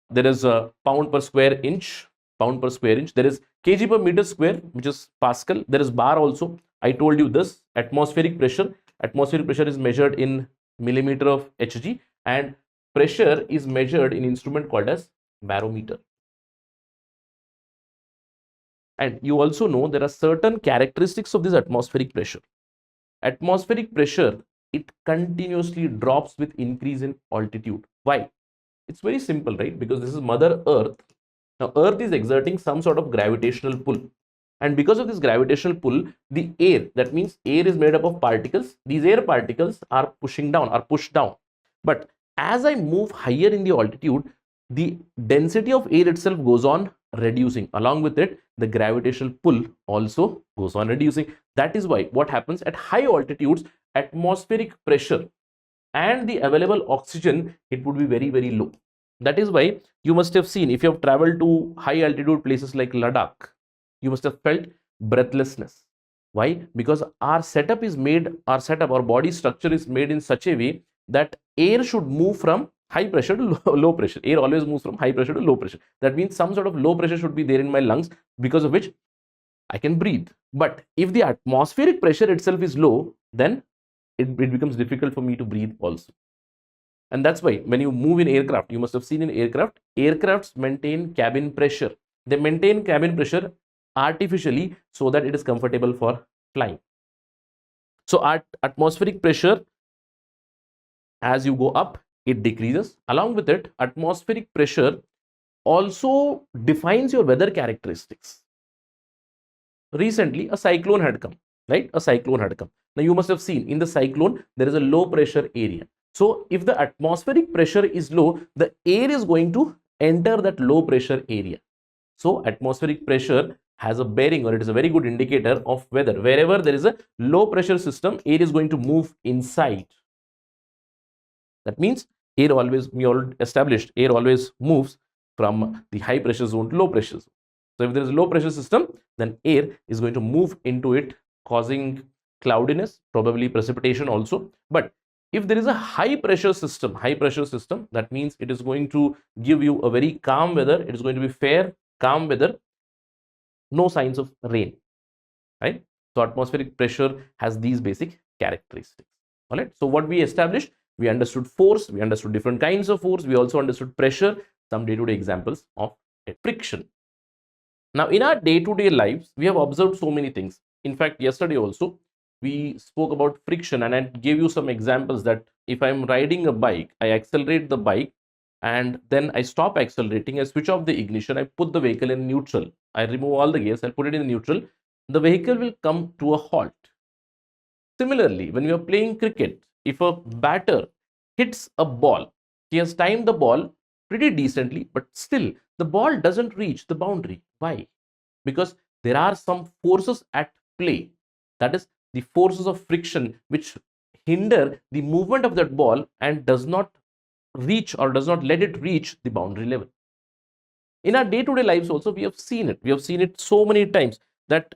there is a pound per square inch. There is kg per meter square, which is Pascal. There is bar also. I told you this. Atmospheric pressure is measured in millimeter of Hg, and pressure is measured in instrument called as barometer. And you also know there are certain characteristics of this atmospheric pressure. Atmospheric pressure, it continuously drops with increase in altitude. Why? It's very simple, right? Because this is Mother Earth. Now, Earth is exerting some sort of gravitational pull. And because of this gravitational pull, the air, that means air is made up of particles. These air particles are pushed down. But as I move higher in the altitude, the density of air itself goes on reducing. Along with it, the gravitational pull also goes on reducing. That is why what happens at high altitudes, atmospheric pressure and the available oxygen, it would be very, very low. That is why you must have seen, if you have traveled to high altitude places like Ladakh, you must have felt breathlessness. Why? Because our body structure is made in such a way that air should move from high pressure to low pressure. Air always moves from high pressure to low pressure. That means some sort of low pressure should be there in my lungs, because of which I can breathe. But if the atmospheric pressure itself is low, then it becomes difficult for me to breathe also. And that's why when you move in aircraft, you must have seen in aircrafts maintain cabin pressure. They maintain cabin pressure artificially so that it is comfortable for flying. So atmospheric pressure, as you go up, it decreases. Along with it, atmospheric pressure also defines your weather characteristics. Recently, a cyclone had come, right? Now, you must have seen in the cyclone, there is a low pressure area. So, if the atmospheric pressure is low, the air is going to enter that low pressure area. So, atmospheric pressure has a bearing, or it is a very good indicator of weather. Wherever there is a low pressure system, air is going to move inside. That means air always, we already established, air always moves from the high pressure zone to low pressure zone. So if there is a low pressure system, then air is going to move into it, causing cloudiness, probably precipitation also. But if there is a high pressure system, that means it is going to give you a very calm weather. It is going to be fair, calm weather, no signs of rain, right? So atmospheric pressure has these basic characteristics. All right. So what we established, we understood force, we understood different kinds of force, we also understood pressure, some day-to-day examples of friction. Now, in our day-to-day lives, we have observed so many things. In fact, yesterday also, we spoke about friction, and I gave you some examples that if I'm riding a bike, I accelerate the bike, and then I stop accelerating, I switch off the ignition, I put the vehicle in neutral, I remove all the gears, I put it in neutral, the vehicle will come to a halt. Similarly, when we are playing cricket, if a batter hits a ball, he has timed the ball pretty decently, but still the ball doesn't reach the boundary. Why? Because there are some forces at play. That is the forces of friction which hinder the movement of that ball and does not reach, or does not let it reach the boundary level. In our day-to-day lives also, we have seen it. We have seen it so many times that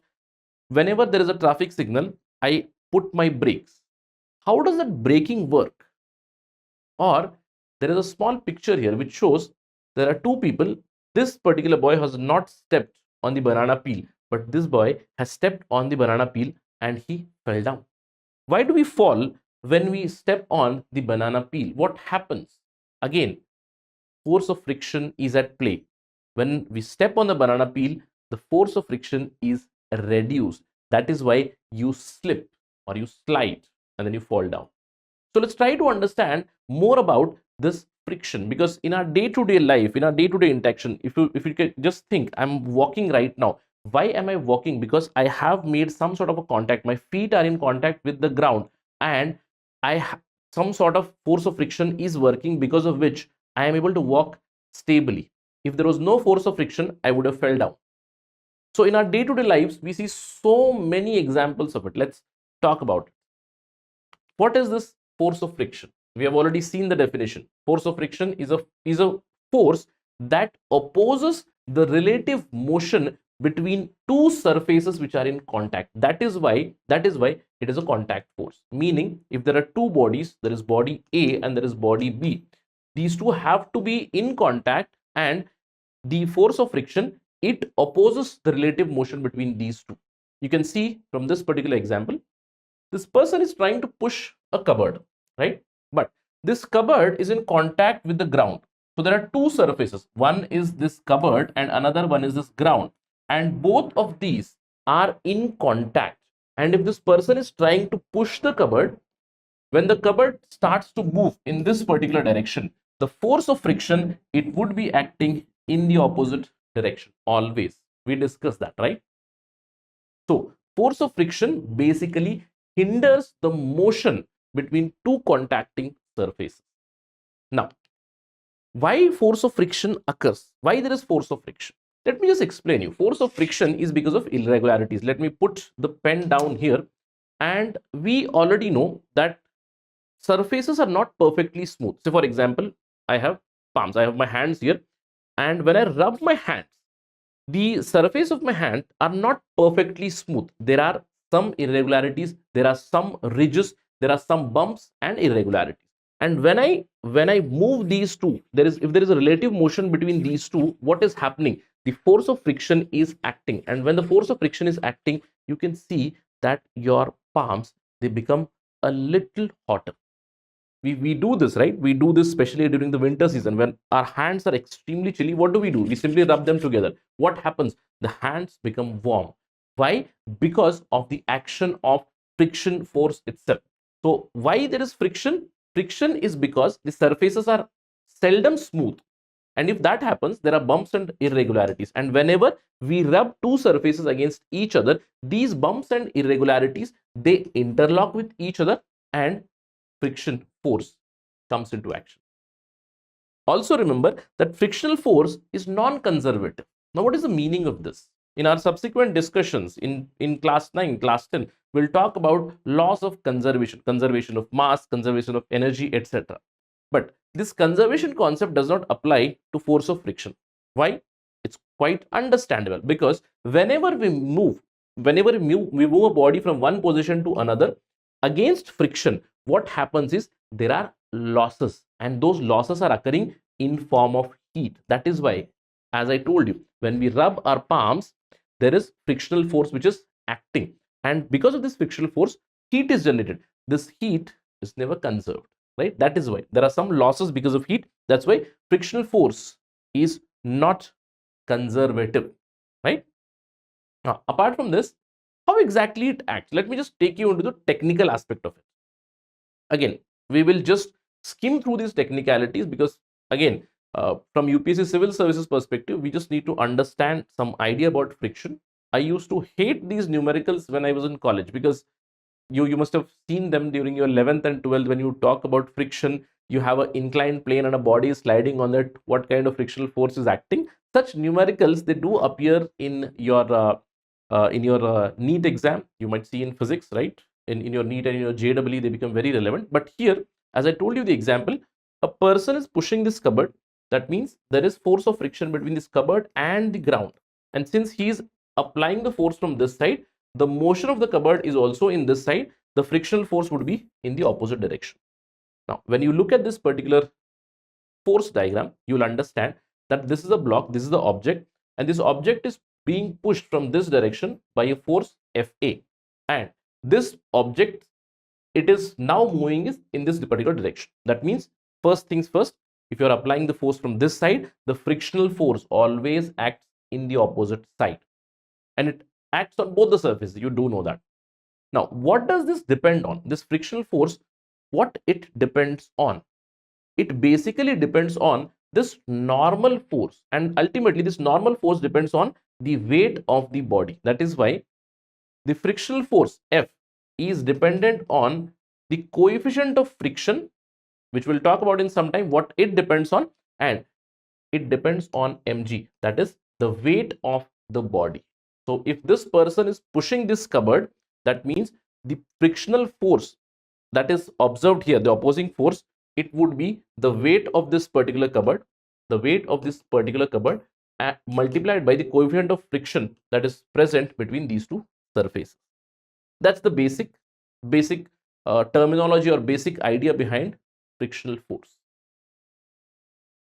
whenever there is a traffic signal, I put my brakes. How does that braking work? Or there is a small picture here which shows there are two people this particular boy has not stepped on the banana peel, but this boy has stepped on the banana peel and he fell down. Why do we fall when we step on the banana peel? What happens? Again, force of friction is at play. When we step on the banana peel, the force of friction is reduced. That is why you slip or you slide and then you fall down. So let's try to understand more about this friction, because in our day-to-day life, in our day-to-day interaction, if you can just think, I'm walking right now. Why am I walking? Because I have made some sort of a contact. My feet are in contact with the ground, and some sort of force of friction is working, because of which I am able to walk stably. If there was no force of friction, I would have fell down. So in our day-to-day lives, we see so many examples of it. Let's talk about it. What is this force of friction? We have already seen the definition. Force of friction is a force that opposes the relative motion between two surfaces which are in contact. That is why it is a contact force. Meaning, if there are two bodies, there is body A and there is body B. These two have to be in contact, and the force of friction, it opposes the relative motion between these two. You can see from this particular example, this person is trying to push a cupboard, right? But this cupboard is in contact with the ground. So there are two surfaces. One is this cupboard and another one is this ground. And both of these are in contact. And if this person is trying to push the cupboard, when the cupboard starts to move in this particular direction, the force of friction, it would be acting in the opposite direction always. We discussed that, right? So force of friction basically hinders the motion between two contacting surfaces. Now, why force of friction occurs? Why there is force of friction? Let me just explain you. Force of friction is because of irregularities. Let me put the pen down here. And we already know that surfaces are not perfectly smooth. So for example, I have palms, I have my hands here. And when I rub my hands, the surface of my hand are not perfectly smooth. There are some irregularities, there are some ridges, there are some bumps and irregularities. And when I move these two, if there is a relative motion between these two, what is happening? The force of friction is acting. And when the force of friction is acting, you can see that your palms, they become a little hotter. We do this, right? We do this especially during the winter season when our hands are extremely chilly. What do? We simply rub them together. What happens? The hands become warm. Why? Because of the action of friction force itself. So why there is friction? Friction is because the surfaces are seldom smooth. And if that happens, there are bumps and irregularities. And whenever we rub two surfaces against each other, these bumps and irregularities, they interlock with each other and friction force comes into action. Also remember that frictional force is non-conservative. Now, what is the meaning of this? In our subsequent discussions in class 9, class 10, we'll talk about laws of conservation, conservation of mass, conservation of energy, etc. But this conservation concept does not apply to force of friction. Why? It's quite understandable, because whenever we move a body from one position to another against friction, what happens is there are losses, and those losses are occurring in form of heat. That is why, as I told you, when we rub our palms, there is frictional force which is acting, and because of this frictional force, heat is generated. This heat is never conserved, right? That is why there are some losses because of heat. That's why frictional force is not conservative, right? Now, apart from this, how exactly it acts? Let me just take you into the technical aspect of it. Again, we will just skim through these technicalities, because again, from UPSC civil services perspective, we just need to understand some idea about friction. I used to hate these numericals when I was in college, because you must have seen them during your 11th and 12th. When you talk about friction, you have an inclined plane and a body is sliding on it. What kind of frictional force is acting? Such numericals, they do appear in your NEET exam. You might see in physics, right? In your NEET and in your JEE, they become very relevant. But here, as I told you the example, a person is pushing this cupboard. That means there is force of friction between this cupboard and the ground. And since he is applying the force from this side, the motion of the cupboard is also in this side. The frictional force would be in the opposite direction. Now, when you look at this particular force diagram, you will understand that this is a block, this is the object, and this object is being pushed from this direction by a force Fa, and this object, it is now moving is in this particular direction. That means, first things first, if you are applying the force from this side, the frictional force always acts in the opposite side, and it acts on both the surfaces. You do know that. Now, what does this depend on? This frictional force, what it depends on? It basically depends on this normal force, and ultimately this normal force depends on the weight of the body. That is why the frictional force F is dependent on the coefficient of friction, which we'll talk about in some time, what it depends on, and it depends on mg, that is the weight of the body. So if this person is pushing this cupboard, that means the frictional force that is observed here, the opposing force, it would be the weight of this particular cupboard, the weight of this particular cupboard, multiplied by the coefficient of friction that is present between these two surfaces. That's the basic terminology or basic idea behind frictional force.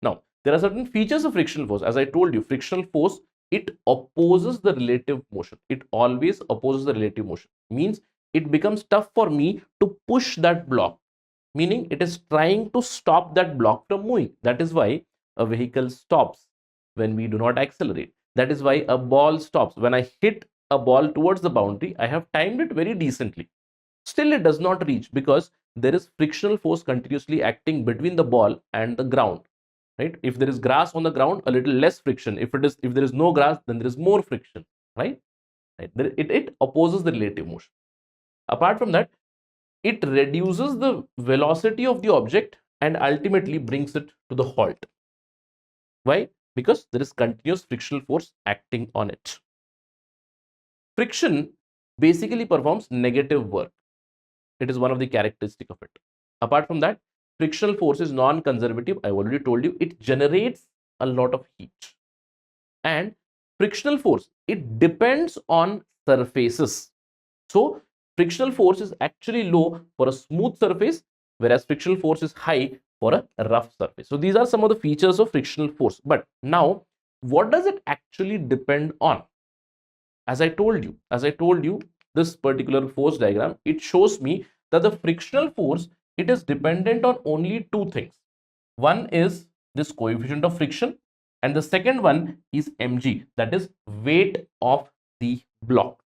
Now, there are certain features of frictional force. As I told you, frictional force, it opposes the relative motion. It always opposes the relative motion. Means it becomes tough for me to push that block, meaning it is trying to stop that block from moving. That is why a vehicle stops when we do not accelerate. That is why a ball stops. When I hit a ball towards the boundary, I have timed it very decently. Still, it does not reach because there is frictional force continuously acting between the ball and the ground. Right? If there is grass on the ground, a little less friction. If there is no grass, then there is more friction. Right? It opposes the relative motion. Apart from that, it reduces the velocity of the object and ultimately brings it to the halt. Why? Because there is continuous frictional force acting on it. Friction basically performs negative work. It is one of the characteristics of it. Apart from that, frictional force is non-conservative. I already told you, it generates a lot of heat. And frictional force, it depends on surfaces. So frictional force is actually low for a smooth surface, whereas frictional force is high for a rough surface. So these are some of the features of frictional force. But now, what does it actually depend on? As I told you, this particular force diagram, it shows me that the frictional force, it is dependent on only two things. One is this coefficient of friction, and the second one is mg, that is weight of the block.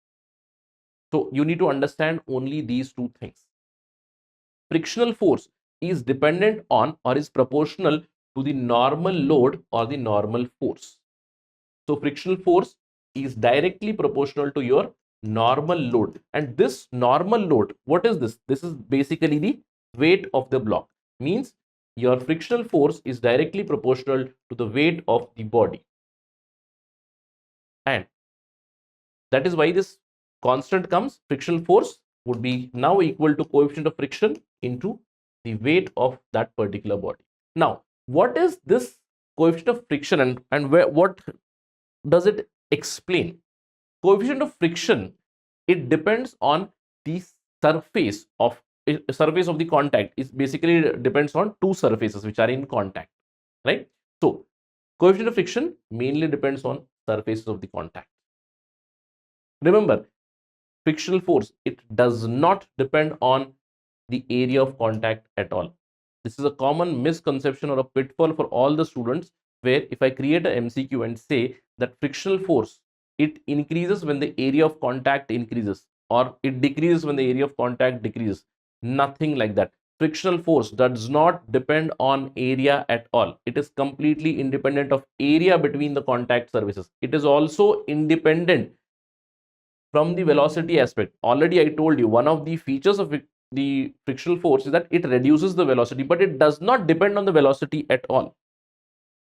So you need to understand only these two things. Frictional force is dependent on or is proportional to the normal load or the normal force. So frictional force is directly proportional to your normal load. And this normal load, what is this? This is basically the weight of the block. Means your frictional force is directly proportional to the weight of the body. And that is why this constant comes. Frictional force would be now equal to coefficient of friction into the weight of that particular body. Now, what is this coefficient of friction, and what does it explain? Coefficient of friction, it depends on the surface of the contact. It basically depends on two surfaces which are in contact, right? So coefficient of friction mainly depends on surfaces of the contact. Remember, frictional force, it does not depend on the area of contact at all. This is a common misconception or a pitfall for all the students, where if I create a MCQ and say that frictional force, it increases when the area of contact increases, or it decreases when the area of contact decreases. Nothing like that. Frictional force does not depend on area at all. It is completely independent of area between the contact surfaces. It is also independent from the velocity aspect. Already I told you, one of the features of the frictional force is that it reduces the velocity, but it does not depend on the velocity at all.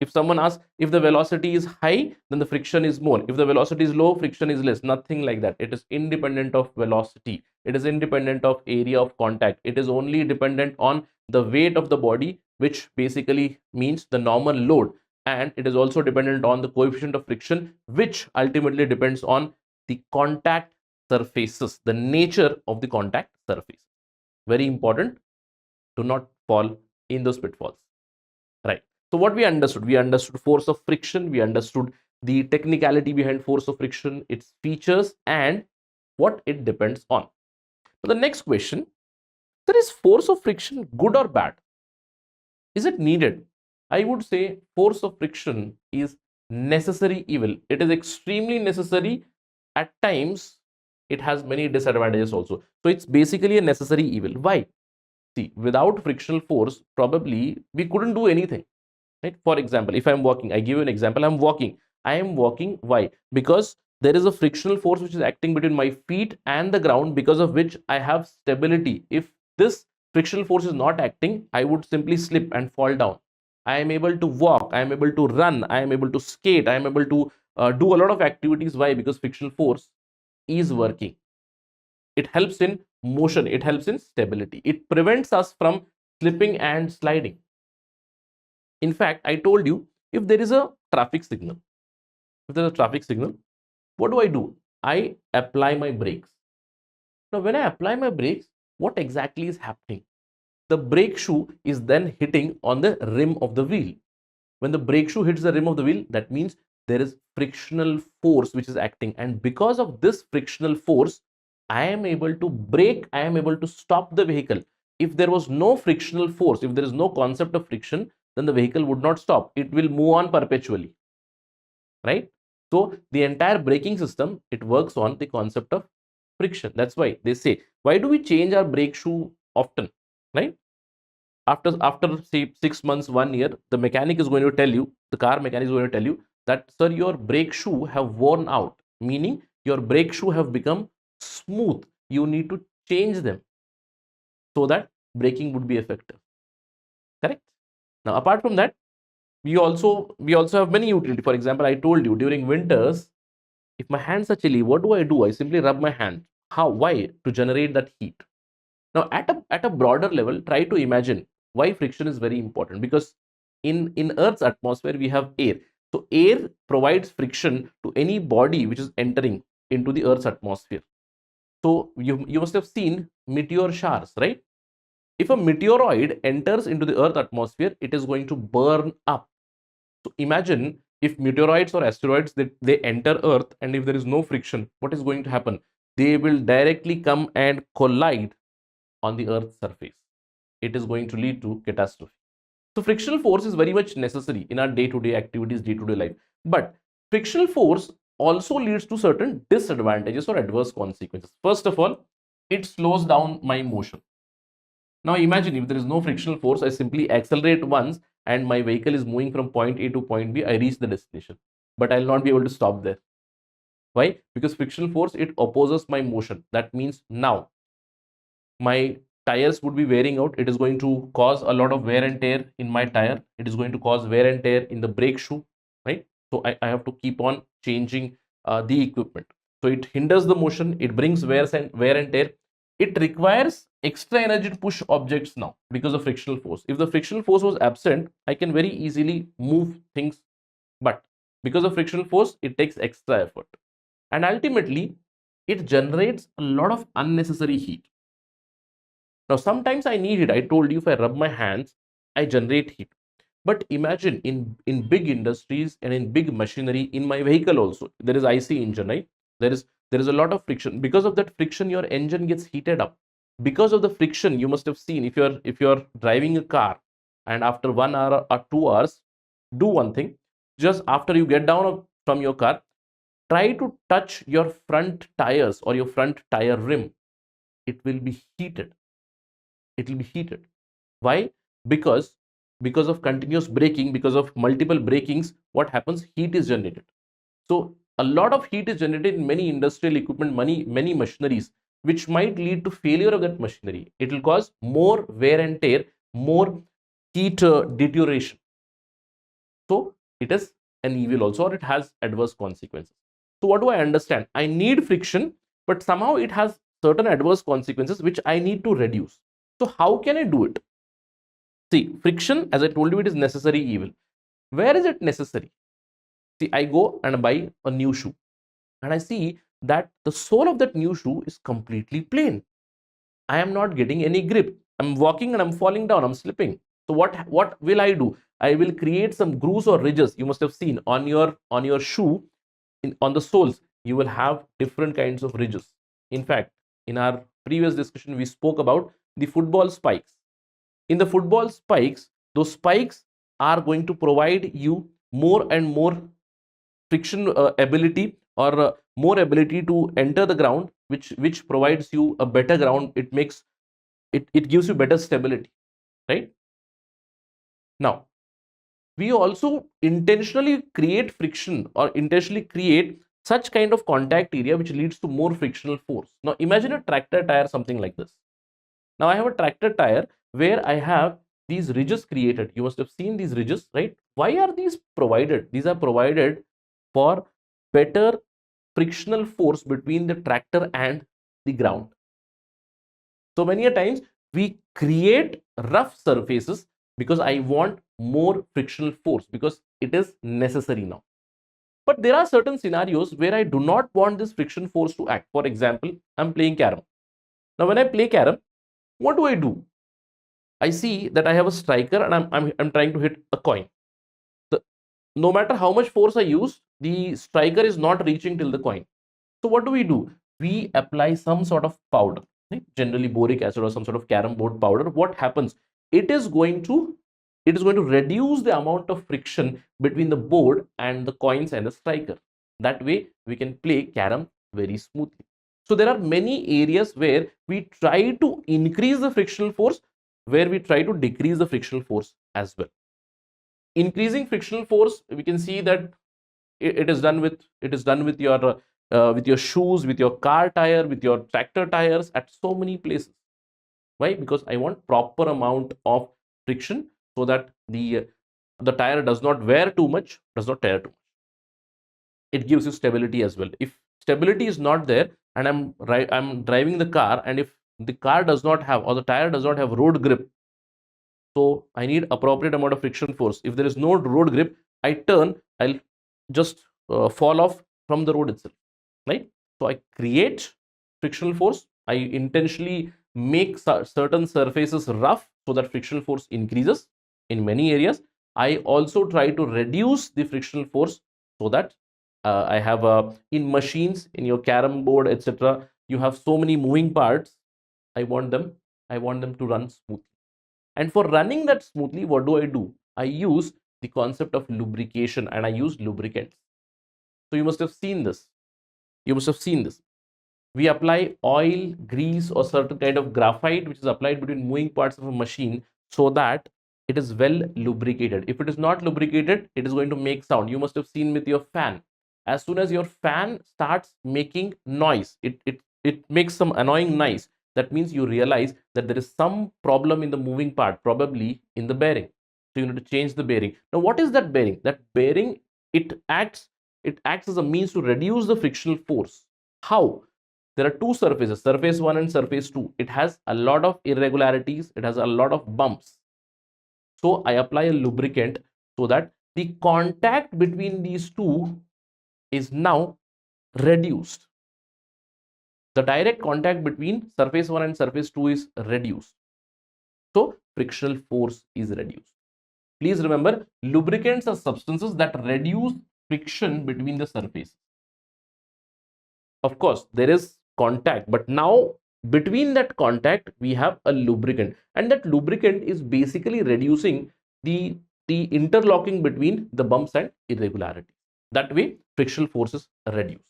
If someone asks, if the velocity is high, then the friction is more. If the velocity is low, friction is less. Nothing like that. It is independent of velocity. It is independent of area of contact. It is only dependent on the weight of the body, which basically means the normal load. And it is also dependent on the coefficient of friction, which ultimately depends on the contact surfaces, the nature of the contact surface. Very important to not fall in those pitfalls. Right. So what we understood? We understood force of friction. We understood the technicality behind force of friction, its features, and what it depends on. So the next question, there is force of friction good or bad? Is it needed? I would say force of friction is necessary evil. It is extremely necessary. At times, it has many disadvantages also. So it's basically a necessary evil. Why? See, without frictional force, probably we couldn't do anything. Right? For example, if I'm walking, I give you an example, I'm walking. I am walking. Why? Because there is a frictional force which is acting between my feet and the ground, because of which I have stability. If this frictional force is not acting, I would simply slip and fall down. I am able to walk, I am able to run, I am able to skate, I am able to do a lot of activities. Why? Because frictional force is working. It helps in motion, it helps in stability, it prevents us from slipping and sliding. In fact, I told you, if there is a traffic signal, if there's a traffic signal, what do? I apply my brakes. Now, when I apply my brakes, what exactly is happening? The brake shoe is then hitting on the rim of the wheel. When the brake shoe hits the rim of the wheel, that means there is frictional force which is acting. And because of this frictional force, I am able to brake, I am able to stop the vehicle. If there was no frictional force, if there is no concept of friction, then the vehicle would not stop. It will move on perpetually, right? So the entire braking system, it works on the concept of friction. That's why they say, why do we change our brake shoe often, right? After say 6 months, 1 year, the mechanic is going to tell you, the car mechanic is going to tell you that, sir, your brake shoe have worn out, meaning your brake shoe have become smooth. You need to change them so that braking would be effective. Correct? Now, apart from that, we also have many utility. For example, I told you during winters, if my hands are chilly, what do? I simply rub my hand. How? Why? To generate that heat. Now, at a broader level, try to imagine why friction is very important. Because in Earth's atmosphere, we have air. So air provides friction to any body which is entering into the Earth's atmosphere. So you must have seen meteor showers, right? If a meteoroid enters into the Earth atmosphere, it is going to burn up. So imagine if meteoroids or asteroids, they enter Earth, and if there is no friction, what is going to happen? They will directly come and collide on the Earth's surface. It is going to lead to catastrophe. So frictional force is very much necessary in our day-to-day activities, day-to-day life. But frictional force also leads to certain disadvantages or adverse consequences. First of all, it slows down my motion. Now imagine if there is no frictional force, I simply accelerate once and my vehicle is moving from point A to point B, I reach the destination. But I'll not be able to stop there. Why? Because frictional force, it opposes my motion. That means now my tires would be wearing out. It is going to cause a lot of wear and tear in my tire. It is going to cause wear and tear in the brake shoe, right? So I have to keep on changing the equipment. So it hinders the motion. It brings wear and tear. It requires extra energy to push objects now because of frictional force. If the frictional force was absent, I can very easily move things. But because of frictional force, it takes extra effort. And ultimately, it generates a lot of unnecessary heat. Now, sometimes I need it. I told you, if I rub my hands, I generate heat. But imagine in big industries and in big machinery, in my vehicle also, there is IC engine, right? There is a lot of friction. Because of that friction, your engine gets heated up. Because of the friction, you must have seen, if you're driving a car and after 1 hour or 2 hours, do one thing. Just after you get down from your car, try to touch your front tires or your front tire rim. It will be heated. It will be heated. Why? Because of continuous braking, because of multiple brakings, what happens? Heat is generated. So a lot of heat is generated in many industrial equipment, many machineries, which might lead to failure of that machinery. It will cause more wear and tear, more heat deterioration. So it is an evil also, or it has adverse consequences. So what do I understand? I need friction, but somehow it has certain adverse consequences which I need to reduce. So how can I do it? See, friction, as I told you, it is necessary evil. Where is it necessary? See, I go and buy a new shoe and I see that the sole of that new shoe is completely plain. I am not getting any grip. I'm walking and I'm falling down, I'm slipping. So what will I do? I will create some grooves or ridges. You must have seen on your shoe, on the soles, you will have different kinds of ridges. In fact, in our previous discussion, we spoke about the football spikes. In the football spikes, those spikes are going to provide you more and more friction ability, or more ability to enter the ground, which provides you a better ground. It gives you better stability, right? Now, we also intentionally create friction, or intentionally create such kind of contact area which leads to more frictional force. Now imagine a tractor tire, something like this. Now I have a tractor tire where I have these ridges created. You must have seen these ridges, right? Why are these provided? These are provided for better frictional force between the tractor and the ground. So many a times we create rough surfaces because I want more frictional force, because it is necessary now. But there are certain scenarios where I do not want this friction force to act. For example, I'm playing carom. Now when I play carom, what do? I see that I have a striker and I'm trying to hit a coin. No matter how much force I use, the striker is not reaching till the coin. So what do? We apply some sort of powder, right? Generally boric acid or some sort of carom board powder. What happens? It is going to reduce the amount of friction between the board and the coins and the striker. That way we can play carom very smoothly. So there are many areas where we try to increase the frictional force, where we try to decrease the frictional force as well. Increasing frictional force, we can see that it is done with your shoes, with your car tire, with your tractor tires, at so many places. Why? Because I want proper amount of friction, so that the tire does not wear too much, does not tear too much. It gives you stability as well. If stability is not there, and I'm driving the car, and if the car does not have, or the tire does not have road grip, so I need appropriate amount of friction force. If there is no road grip, I'll just fall off from the road itself, right? So I create frictional force. I intentionally make certain surfaces rough so that frictional force increases in many areas. I also try to reduce the frictional force, so that I have in machines, in your carom board, etc., you have so many moving parts. I want them to run smoothly. And for running that smoothly, what do? I use the concept of lubrication, and I use lubricants. So you must have seen this. We apply oil, grease, or certain kind of graphite which is applied between moving parts of a machine, so that it is well lubricated. If it is not lubricated, it is going to make sound. You must have seen with your fan. As soon as your fan starts making noise, it makes some annoying noise. That means you realize that there is some problem in the moving part, probably in the bearing. So you need to change the bearing. Now what is that bearing? That bearing, it acts as a means to reduce the frictional force. How? There are two surfaces, surface 1 and surface 2. It has a lot of irregularities, it has a lot of bumps. So I apply a lubricant, so that the contact between these two is now reduced. The direct contact between surface 1 and surface 2 is reduced. So frictional force is reduced. Please remember, lubricants are substances that reduce friction between the surfaces. Of course, there is contact, but now between that contact we have a lubricant, and that lubricant is basically reducing the interlocking between the bumps and irregularities. That way frictional forces are reduced.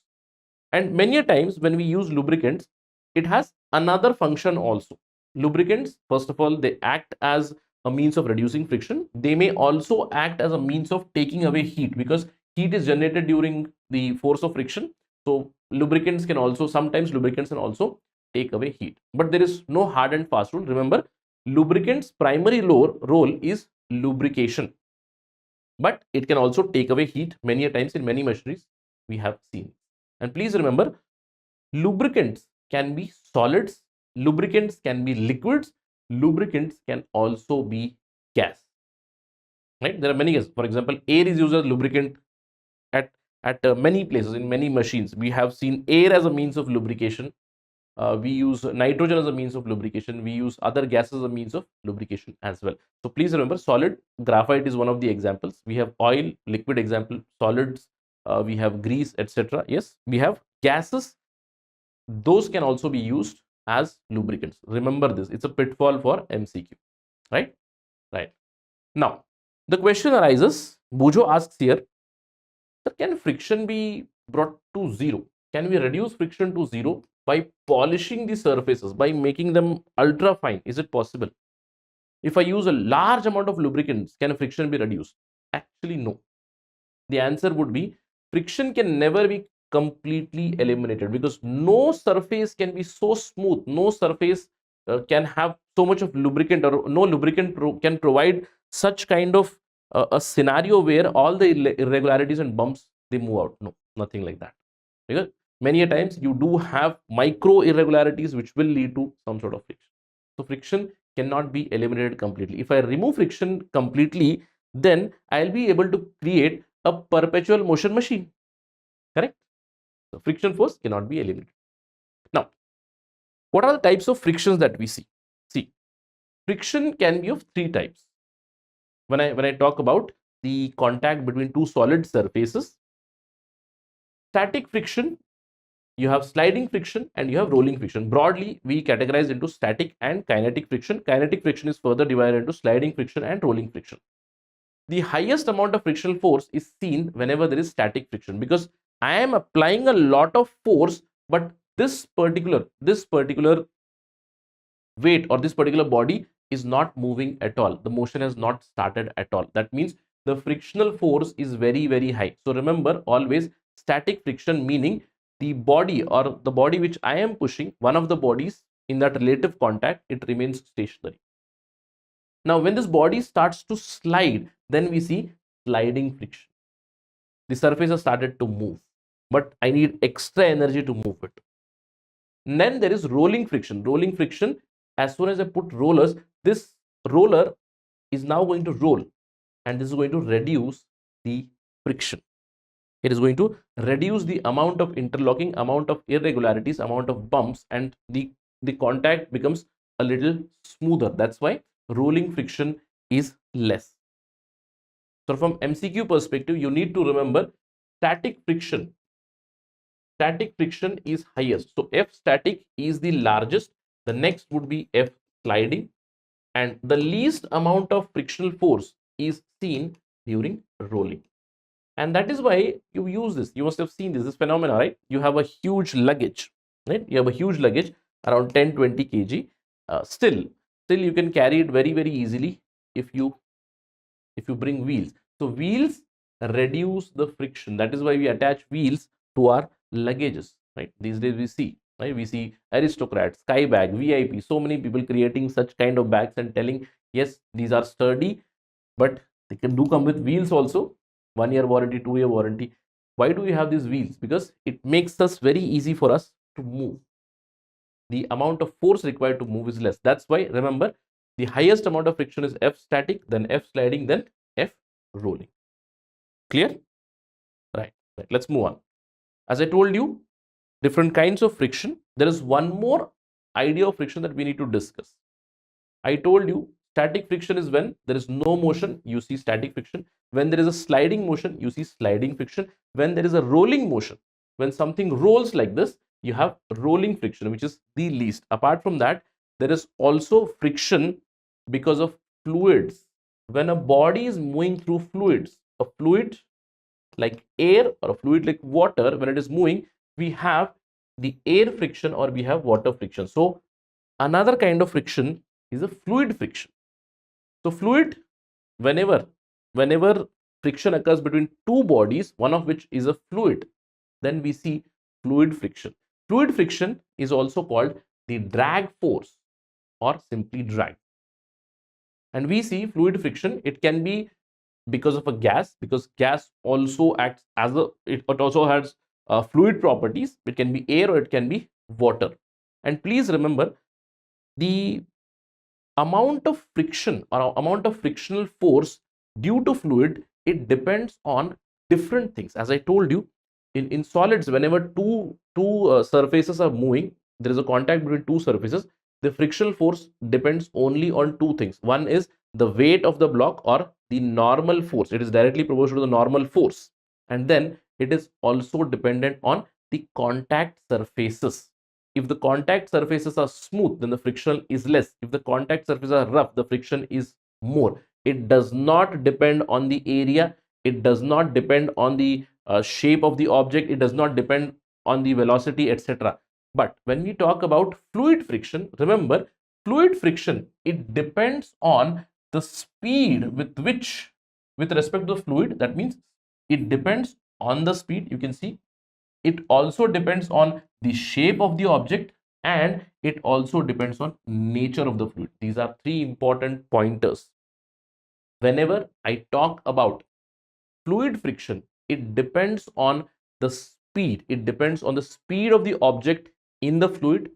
And many times when we use lubricants, it has another function also. Lubricants, first of all, they act as a means of reducing friction. They may also act as a means of taking away heat, because heat is generated during the force of friction. So sometimes lubricants can also take away heat. But there is no hard and fast rule. Remember, lubricants' primary role is lubrication, but it can also take away heat. Many a times in many machineries we have seen. And please remember, lubricants can be solids, lubricants can be liquids, lubricants can also be gas, right? There are many gases. For example, air is used as lubricant at many places. In many machines we have seen air as a means of lubrication. we use nitrogen as a means of lubrication, we use other gases as a means of lubrication as well. So please remember, solid graphite is one of the examples. We have oil, liquid example, solids, we have grease, etc. Yes, we have gases. Those can also be used as lubricants. Remember this, it's a pitfall for MCQ, right? Right. Now, the question arises, Bujo asks here, can friction be brought to zero? Can we reduce friction to zero by polishing the surfaces, by making them ultra fine? Is it possible? If I use a large amount of lubricants, can friction be reduced? Actually, no. The answer would be friction can never be completely eliminated, because no surface can be so smooth, no surface can have so much of lubricant, or no lubricant can provide such kind of a scenario where all the irregularities and bumps, they move out. No, nothing like that, because many a times you do have micro irregularities which will lead to some sort of friction. So friction cannot be eliminated completely. If I remove friction completely, then I'll be able to create a perpetual motion machine, correct? So friction force cannot be eliminated. Now, what are the types of frictions that we see? See, friction can be of three types. When I talk about the contact between two solid surfaces, static friction, you have sliding friction, and you have rolling friction. Broadly, we categorize into static and kinetic friction. Kinetic friction is further divided into sliding friction and rolling friction. The highest amount of frictional force is seen whenever there is static friction, because I am applying a lot of force, but this particular weight or this particular body is not moving at all. The motion has not started at all. That means the frictional force is very, very high. So remember, always static friction, meaning the body or the body which I am pushing, one of the bodies in that relative contact, it remains stationary. Now, when this body starts to slide, then we see sliding friction. The surface has started to move, but I need extra energy to move it. And then there is rolling friction. Rolling friction, as soon as I put rollers, this roller is now going to roll, and this is going to reduce the friction. It is going to reduce the amount of interlocking, amount of irregularities, amount of bumps, and the contact becomes a little smoother. That's why rolling friction is less. So from MCQ perspective, you need to remember static friction. Static friction is highest. So F static is the largest. The next would be F sliding. And the least amount of frictional force is seen during rolling. And that is why you use this. You must have seen this phenomena, right? You have a huge luggage, right? You have a huge luggage around 10-20 kg. Still you can carry it very, very easily if you bring wheels. So wheels reduce the friction. That is why we attach wheels to our luggages, right? These days we see, right? We see aristocrats, sky bag, VIP, so many people creating such kind of bags and telling, yes, these are sturdy, but they can come with wheels also. 1 year warranty, 2 year warranty. Why do we have these wheels? Because it makes us very easy for us to move. The amount of force required to move is less. That's why, remember, the highest amount of friction is F static, then F sliding, then F rolling. Clear? Right. Let's move on. As I told you, different kinds of friction. There is one more idea of friction that we need to discuss. I told you static friction is when there is no motion, you see static friction. When there is a sliding motion, you see sliding friction. When there is a rolling motion, when something rolls like this, you have rolling friction, which is the least. Apart from that, there is also friction because of fluids. When a body is moving through fluids, a fluid like air or a fluid like water, when it is moving, we have the air friction or we have water friction. So another kind of friction is a fluid friction. So fluid, whenever friction occurs between two bodies, one of which is a fluid, then we see fluid friction. Fluid friction is also called the drag force or simply drag. And we see fluid friction, it can be because of a gas, because gas also acts as it also has fluid properties. It can be air or it can be water. And please remember, the amount of friction or amount of frictional force due to fluid, it depends on different things. As I told you, in solids, whenever two surfaces are moving, there is a contact between two surfaces, the frictional force depends only on two things. One is the weight of the block or the normal force. It is directly proportional to the normal force. And then it is also dependent on the contact surfaces. If the contact surfaces are smooth, then the friction is less. If the contact surfaces are rough, the friction is more. It does not depend on the area. It does not depend on the shape of the object. It does not depend on the velocity, etc. But when we talk about fluid friction, remember, fluid friction, it depends on the speed with which, with respect to the fluid, that means it depends on the speed. You can see it also depends on the shape of the object, and it also depends on nature of the fluid. These are three important pointers. Whenever I talk about fluid friction, it depends on the speed. It depends on the speed of the object in the fluid.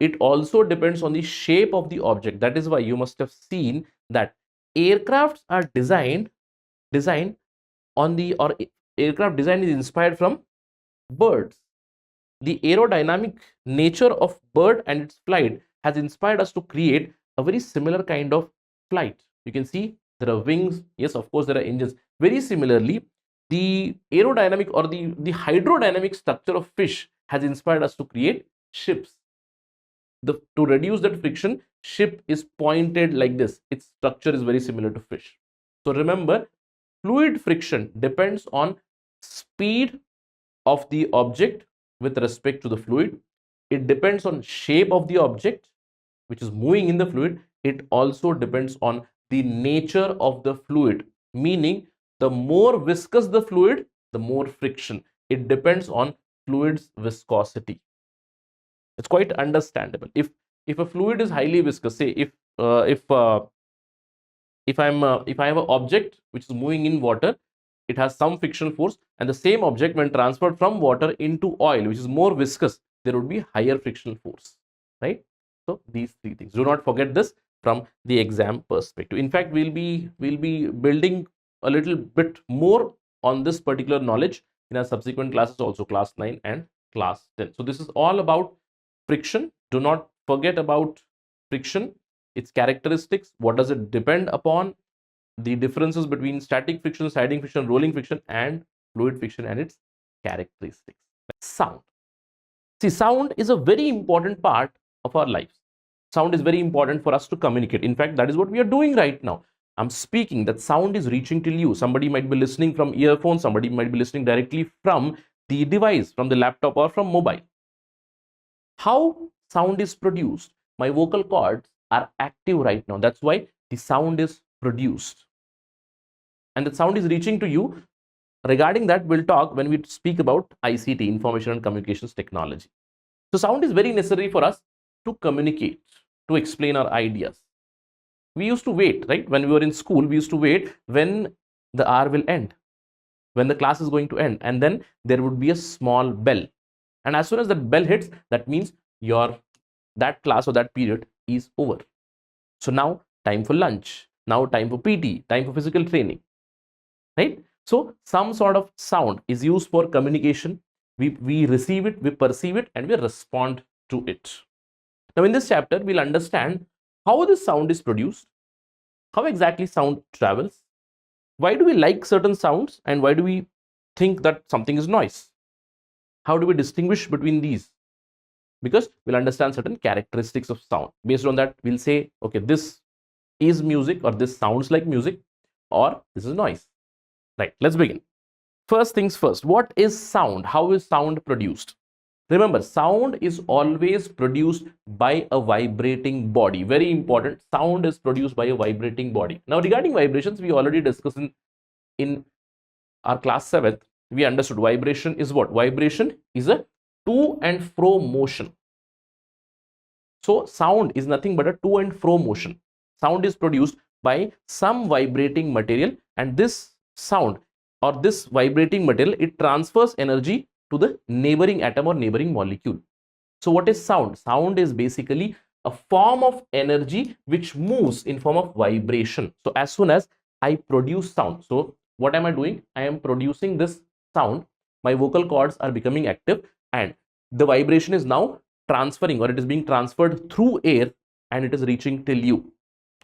It also depends on the shape of the object. That is why you must have seen that aircrafts are designed on the, or aircraft design is inspired from birds. The aerodynamic nature of bird and its flight has inspired us to create a very similar kind of flight. You can see there are wings. Yes, of course, there are engines. Very similarly, the aerodynamic or the hydrodynamic structure of fish has inspired us to create ships. To reduce that friction, ship is pointed like this. Its structure is very similar to fish. So remember, fluid friction depends on speed of the object with respect to the fluid. It depends on shape of the object which is moving in the fluid. It also depends on the nature of the fluid, meaning the more viscous the fluid, the more friction. It depends on fluid's viscosity. It's quite understandable. If a fluid is highly viscous, say if if I have an object which is moving in water, it has some frictional force, and the same object when transferred from water into oil, which is more viscous, there would be higher frictional force, right? So these three things, do not forget this from the exam perspective. In fact, we'll be building a little bit more on this particular knowledge in our subsequent classes, also class 9 and class 10. So this is all about friction. Do not forget about friction, its characteristics, what does it depend upon, the differences between static friction, sliding friction, rolling friction, and fluid friction, and its characteristics. Sound. See, sound is a very important part of our lives. Sound is very important for us to communicate. In fact, that is what we are doing right now. I'm speaking, that sound is reaching till you. Somebody might be listening from earphones, somebody might be listening directly from the device, from the laptop or from mobile. How sound is produced? My vocal cords are active right now. That's why the sound is produced. And the sound is reaching to you. Regarding that, we'll talk when we speak about ICT, Information and Communications Technology. So sound is very necessary for us to communicate, to explain our ideas. We used to wait, right? When we were in school, we used to wait when the hour will end, when the class is going to end, and then there would be a small bell. And as soon as that bell hits, that means that class or that period is over. So now time for lunch, now time for PT, time for physical training, right? So some sort of sound is used for communication. We receive it, we perceive it, and we respond to it. Now in this chapter, we'll understand how this sound is produced, how exactly sound travels, why do we like certain sounds, and why do we think that something is noise? How do we distinguish between these? Because we'll understand certain characteristics of sound. Based on that, we'll say, okay, this is music, or this sounds like music, or this is noise. Right, let's begin. First things first, what is sound? How is sound produced? Remember, sound is always produced by a vibrating body. Very important, sound is produced by a vibrating body. Now, regarding vibrations, we already discussed in our class 7th, we understood vibration is what? Vibration is a to and fro motion. So sound is nothing but a to and fro motion. Sound is produced by some vibrating material, and this sound or this vibrating material, it transfers energy to the neighboring atom or neighboring molecule. So what is sound? Sound is basically a form of energy which moves in form of vibration. So as soon as I produce sound, so what am I doing? I am producing this sound. My vocal cords are becoming active, and the vibration is now transferring, or it is being transferred through air, and it is reaching till you.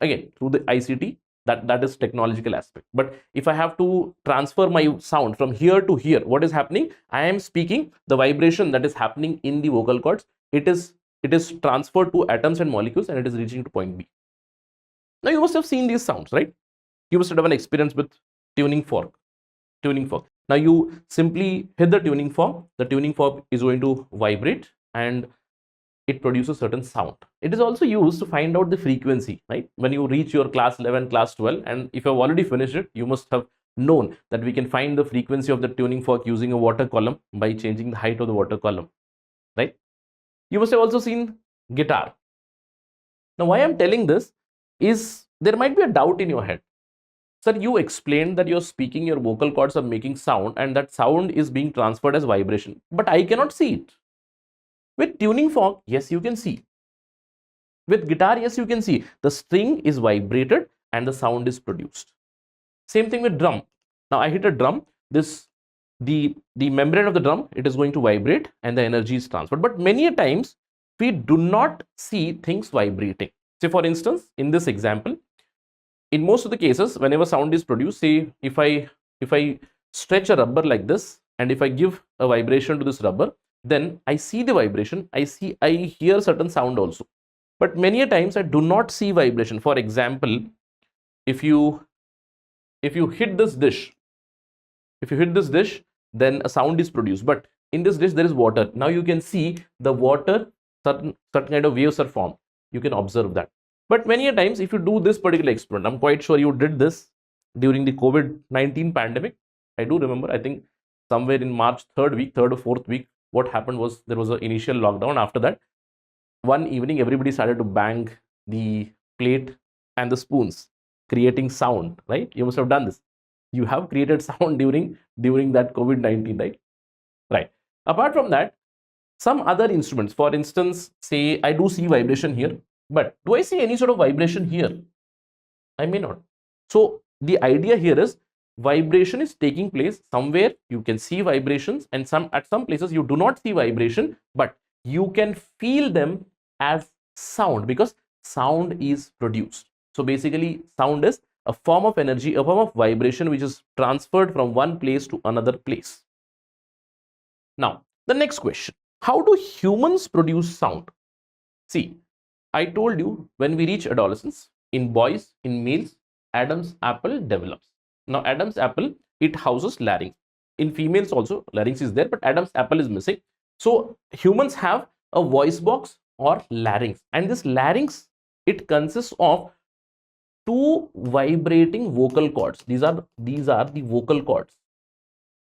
Again, through the ICT, that is technological aspect. But if I have to transfer my sound from here to here, what is happening? I am speaking, the vibration that is happening in the vocal cords, it is transferred to atoms and molecules, and it is reaching to point B. Now you must have seen these sounds, right? You must have an experience with tuning fork. Now you simply hit the tuning fork. The tuning fork is going to vibrate and it produces certain sound. It is also used to find out the frequency, right? When you reach your class 11, class 12, and if you have already finished it, you must have known that we can find the frequency of the tuning fork using a water column by changing the height of the water column, right? You must have also seen guitar. Now why I'm telling this is there might be a doubt in your head. Sir, you explained that you're speaking, your vocal cords are making sound, and that sound is being transferred as vibration, but I cannot see it. With tuning fork, yes, you can see. With guitar, yes, you can see. The string is vibrated and the sound is produced. Same thing with drum. Now I hit a drum, the membrane of the drum, it is going to vibrate and the energy is transferred. But many a times we do not see things vibrating. Say for instance, in this example, in most of the cases, whenever sound is produced, say if I stretch a rubber like this, and if I give a vibration to this rubber, then I see the vibration, I hear certain sound also. But many a times I do not see vibration. For example, if you hit this dish, then a sound is produced. But in this dish there is water. Now you can see the water, certain kind of waves are formed. You can observe that. But many a times, if you do this particular experiment, I'm quite sure you did this during the COVID-19 pandemic. I do remember, I think somewhere in March 3rd or 4th week, what happened was there was an initial lockdown. After that, one evening, everybody started to bang the plate and the spoons, creating sound, right? You must have done this. You have created sound during that COVID-19, right? Right. Apart from that, some other instruments, for instance, say I do see vibration here, but do I see any sort of vibration here? I may not. So the idea here is vibration is taking place somewhere. You can see vibrations, and at some places you do not see vibration, but you can feel them as sound because sound is produced. So basically, sound is a form of energy, a form of vibration which is transferred from one place to another place. Now, the next question: how do humans produce sound? See, I told you when we reach adolescence, in boys, in males, Adam's apple develops. Now, Adam's apple, it houses larynx. In females also, larynx is there, but Adam's apple is missing. So, humans have a voice box or larynx, and this larynx, it consists of two vibrating vocal cords. These are the vocal cords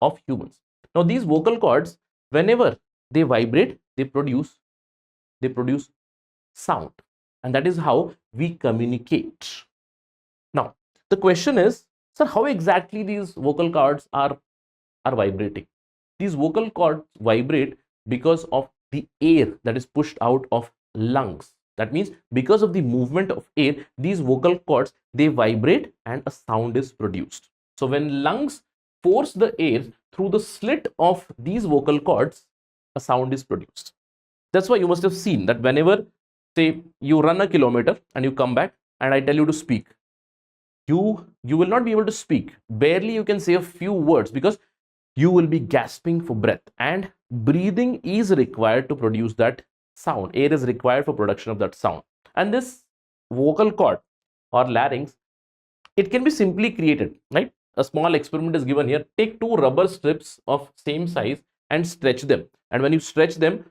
of humans. Now, these vocal cords, whenever they vibrate, they produce sound, and that is how we communicate. Now the question is, sir, how exactly these vocal cords are vibrating? These vocal cords vibrate because of the air that is pushed out of lungs. That means because of the movement of air, these vocal cords, they vibrate and a sound is produced. So when lungs force the air through the slit of these vocal cords, a sound is produced. That's why you must have seen that whenever, say, you run a kilometer and you come back and I tell you to speak, you will not be able to speak. Barely you can say a few words because you will be gasping for breath, and breathing is required to produce that sound. Air is required for production of that sound. And this vocal cord or larynx, it can be simply created, right? A small experiment is given here. Take two rubber strips of same size and stretch them. And when you stretch them,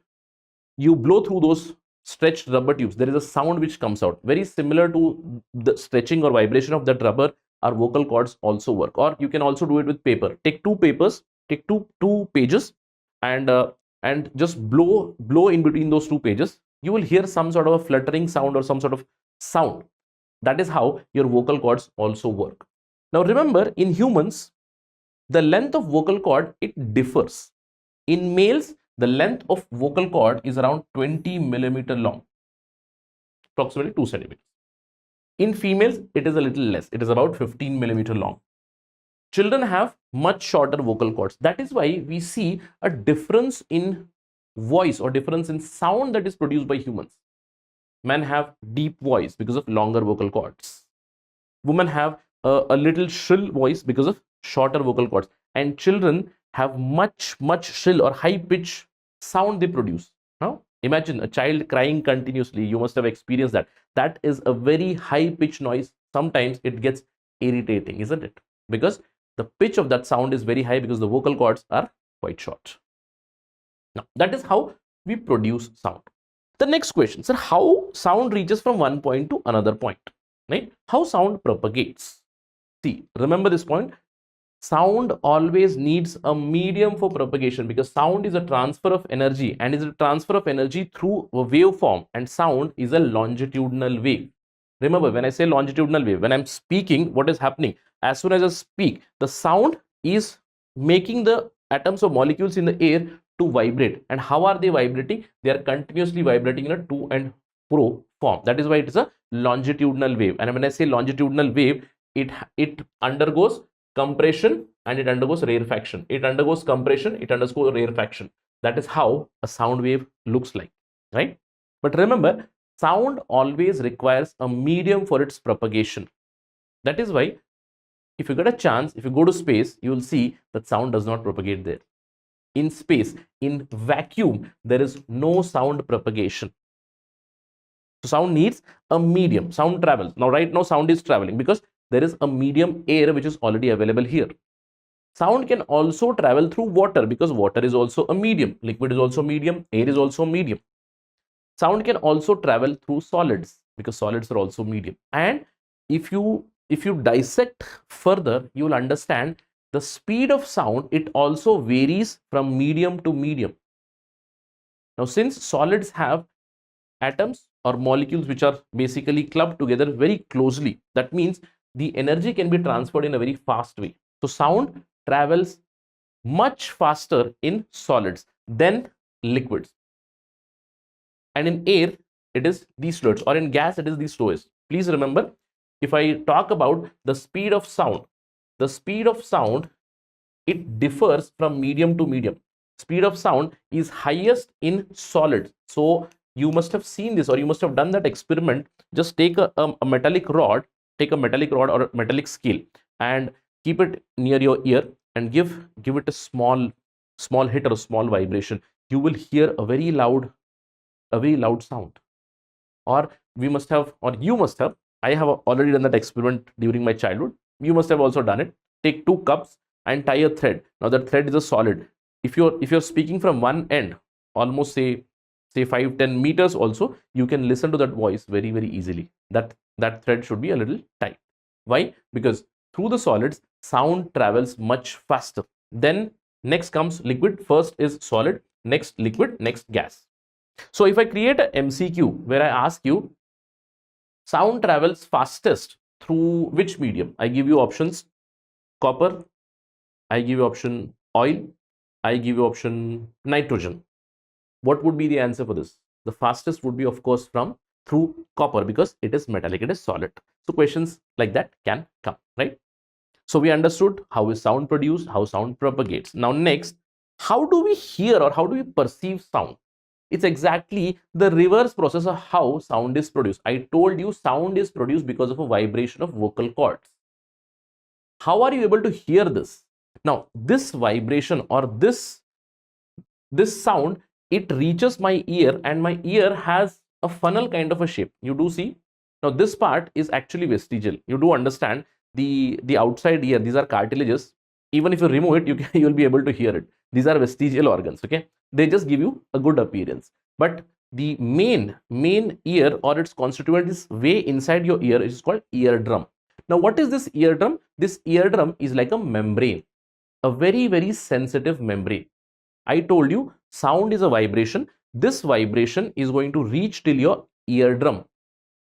you blow through those stretched rubber tubes. There is a sound which comes out. Very similar to the stretching or vibration of that rubber, our vocal cords also work. Or you can also do it with paper. Take two papers, take two pages, and just blow in between those two pages. You will hear some sort of a fluttering sound or some sort of sound. That is how your vocal cords also work. Now remember, in humans, the length of vocal cord, it differs. In males, the length of vocal cord is around 20 millimeter long, approximately 2 centimeters. In females, it is a little less. It is about 15 millimeter long. Children have much shorter vocal cords. That is why we see a difference in voice or difference in sound that is produced by humans. Men have deep voice because of longer vocal cords. Women have a little shrill voice because of shorter vocal cords. And children have much shrill or high pitch sound they produce. Now, imagine a child crying continuously. You must have experienced that. That is a very high pitch noise. Sometimes it gets irritating, isn't it? Because the pitch of that sound is very high because the vocal cords are quite short. Now, that is how we produce sound. The next question, sir, how sound reaches from one point to another point, right? How sound propagates? See, remember this point. Sound always needs a medium for propagation because sound is a transfer of energy and is a transfer of energy through a waveform, and sound is a longitudinal wave. Remember, when I say longitudinal wave, when I'm speaking, what is happening? As soon as I speak, the sound is making the atoms or molecules in the air to vibrate. And how are they vibrating? They are continuously vibrating in a to and fro form. That is why it is a longitudinal wave. And when I say longitudinal wave, it undergoes compression and it undergoes rarefaction. It undergoes compression, it undergoes rarefaction. That is how a sound wave looks like, right? But remember, sound always requires a medium for its propagation. That is why if you get a chance, if you go to space, you will see that sound does not propagate there. In space, in vacuum, there is no sound propagation. So sound needs a medium. Sound travels. Now, right now, sound is traveling because there is a medium, air, which is already available here. Sound can also travel through water because water is also a medium. Liquid is also medium. Air is also medium. Sound can also travel through solids because solids are also medium. And if you dissect further, you will understand the speed of sound. It also varies from medium to medium. Now, since solids have atoms or molecules which are basically clubbed together very closely, that means the energy can be transferred in a very fast way. So sound travels much faster in solids than liquids. And in air, it is the slowest, or in gas, it is the slowest. Please remember, if I talk about the speed of sound, it differs from medium to medium. Speed of sound is highest in solids. So you must have seen this, or you must have done that experiment. Just take a metallic rod, or a metallic scale and keep it near your ear and give it a small hit or a small vibration. You will hear a very loud sound. Or you must have, I have already done that experiment during my childhood. You must have also done it. Take 2 cups and tie a thread. Now that thread is a solid. If you're speaking from one end, almost say 5-10 meters also, you can listen to that voice very easily. That thread should be a little tight. Why? Because through the solids, sound travels much faster. Then next comes liquid. First is solid, next liquid, next gas. So if I create a MCQ where I ask you, sound travels fastest through which medium? I give you options: copper, I give you option oil, I give you option nitrogen. What would be the answer for this? The fastest would be, of course, through copper because it is metallic, it is solid. So questions like that can come, right? So we understood how is sound produced, how sound propagates. Now next, how do we hear or how do we perceive sound? It's exactly the reverse process of how sound is produced. I told you sound is produced because of a vibration of vocal cords. How are you able to hear this? Now, this vibration or this sound, it reaches my ear, and my ear has a funnel kind of a shape. You do see. Now, this part is actually vestigial. You do understand the outside ear. These are cartilages. Even if you remove it, you will be able to hear it. These are vestigial organs. Okay, they just give you a good appearance. But the main ear or its constituent is way inside your ear. It is called eardrum. Now, what is this eardrum? This eardrum is like a membrane, a very sensitive membrane. I told you sound is a vibration. This vibration is going to reach till your eardrum,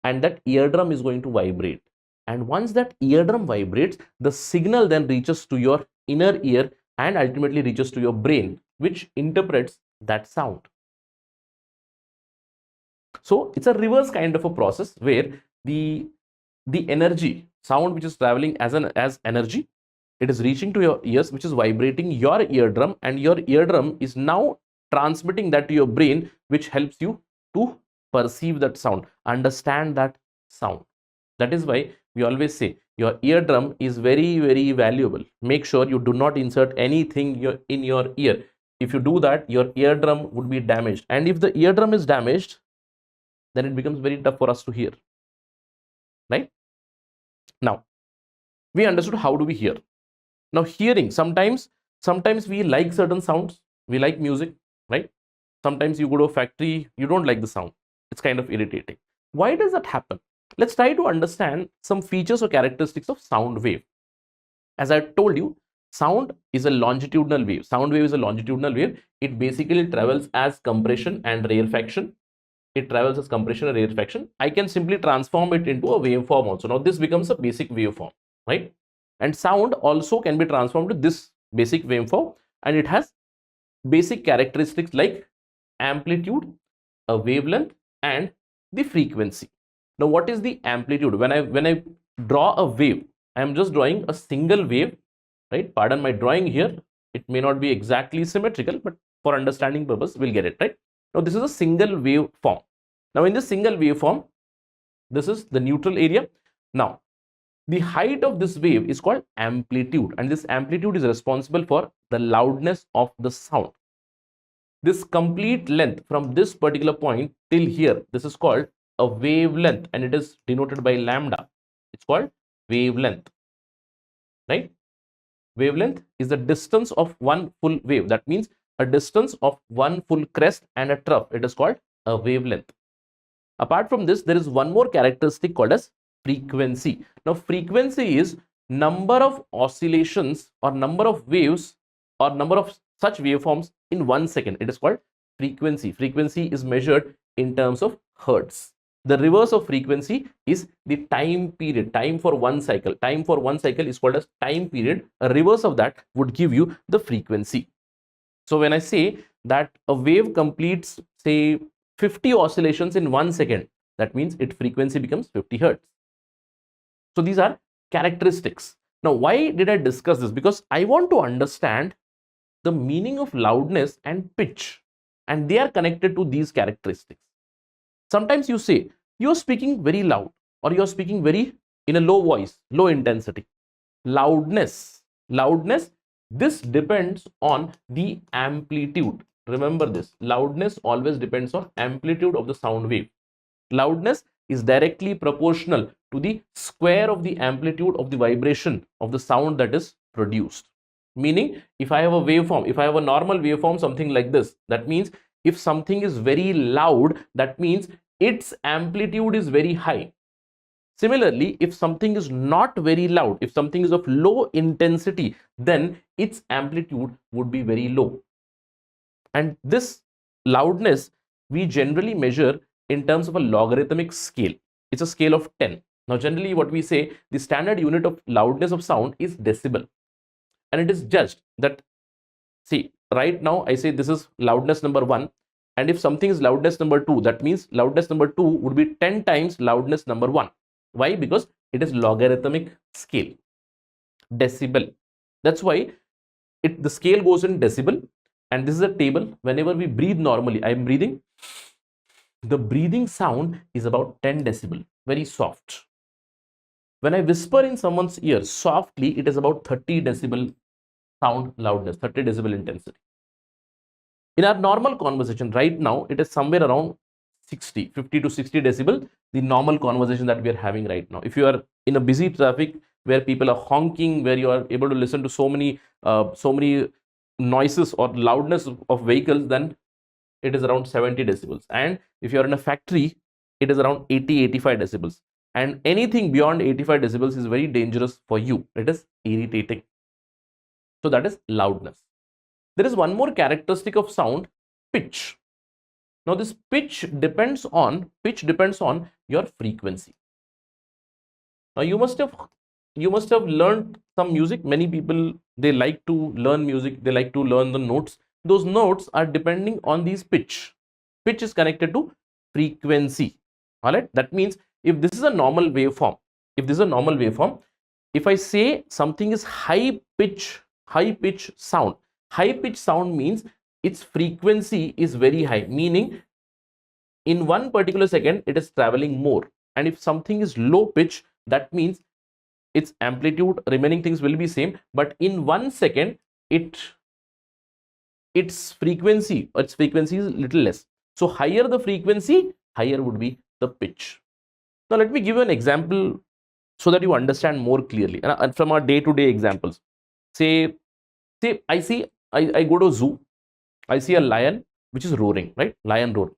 and that eardrum is going to vibrate. And once that eardrum vibrates, the signal then reaches to your inner ear and ultimately reaches to your brain, which interprets that sound. So it's a reverse kind of a process where the energy, sound which is traveling as energy, it is reaching to your ears, which is vibrating your eardrum, and your eardrum is now transmitting that to your brain, which helps you to perceive that sound, understand that sound. That is why we always say your eardrum is very, very valuable. Make sure you do not insert anything in your ear. If you do that, your eardrum would be damaged. And if the eardrum is damaged, then it becomes very tough for us to hear. Right? Now, we understood how do we hear. Now, hearing, sometimes we like certain sounds. We like music, right? Sometimes you go to a factory, you don't like the sound. It's kind of irritating. Why does that happen? Let's try to understand some features or characteristics of sound wave. As I told you, sound is a longitudinal wave. Sound wave is a longitudinal wave. It basically travels as compression and rarefaction. It travels as compression and rarefaction. I can simply transform it into a waveform also. Now this becomes a basic waveform, right? And sound also can be transformed to this basic waveform, and it has basic characteristics like amplitude, a wavelength, and the frequency. Now what is the amplitude? When I draw a wave, I am just drawing a single wave, right? Pardon my drawing here. It may not be exactly symmetrical, but for understanding purpose, we'll get it, right? Now this is a single wave form. Now in this single waveform, this is the neutral area. Now the height of this wave is called amplitude, and this amplitude is responsible for the loudness of the sound. This complete length from this particular point till here, this is called a wavelength, and it is denoted by lambda. It's called wavelength, right? Wavelength is the distance of one full wave. That means a distance of one full crest and a trough. It is called a wavelength. Apart from this, there is one more characteristic called as frequency. Now frequency is number of oscillations or number of waves or number of such waveforms in 1 second. It is called frequency. Frequency is measured in terms of hertz. The reverse of frequency is the time period. Time for one cycle. Time for one cycle is called as time period. A reverse of that would give you the frequency. So when I say that a wave completes, say, 50 oscillations in 1 second, that means its frequency becomes 50 hertz. So these are characteristics. Now, why did I discuss this? Because I want to understand the meaning of loudness and pitch, and they are connected to these characteristics. Sometimes you say you're speaking very loud, or you're speaking very in a low voice, low intensity. Loudness, this depends on the amplitude. Remember this, loudness always depends on amplitude of the sound wave. Loudness is directly proportional to the square of the amplitude of the vibration of the sound that is produced. Meaning, if I have a waveform, if I have a normal waveform, something like this, that means if something is very loud, that means its amplitude is very high. Similarly, if something is not very loud, if something is of low intensity, then its amplitude would be very low. And this loudness we generally measure in terms of a logarithmic scale. It's a scale of 10. Now, generally what we say, the standard unit of loudness of sound is decibel. And it is judged that, see, right now I say this is loudness number 1. And if something is loudness number 2, that means loudness number 2 would be 10 times loudness number 1. Why? Because it is logarithmic scale. Decibel. That's why the scale goes in decibel. And this is a table. Whenever we breathe normally, I am breathing. The breathing sound is about 10 decibel, very soft. When I whisper in someone's ear softly, it is about 30 decibel sound loudness, 30 decibel intensity. In our normal conversation right now, it is somewhere around 50 to 60 decibel, the normal conversation that we are having right now. If you are in a busy traffic where people are honking, where you are able to listen to so many noises or loudness of vehicles, then it is around 70 decibels. And if you are in a factory, it is around 80-85 decibels. And anything beyond 85 decibels is very dangerous for you. It is irritating. So that is loudness. There is one more characteristic of sound, pitch. Now this pitch depends on your frequency. Now you must have learned some music. Many people, they like to learn music, they like to learn the notes. Those notes are depending on these pitch. Pitch is connected to frequency. All right, that means if this is a normal waveform, if I say something is high pitch sound, high pitch sound means its frequency is very high, meaning in one particular second it is traveling more. And if something is low pitch, that means its amplitude, remaining things will be same, but in 1 second its frequency is little less. So higher the frequency, higher would be the pitch. Now let me give you an example so that you understand more clearly, and from our day-to-day examples. Say I go to a zoo, I see a lion which is roaring, right? Lion roar.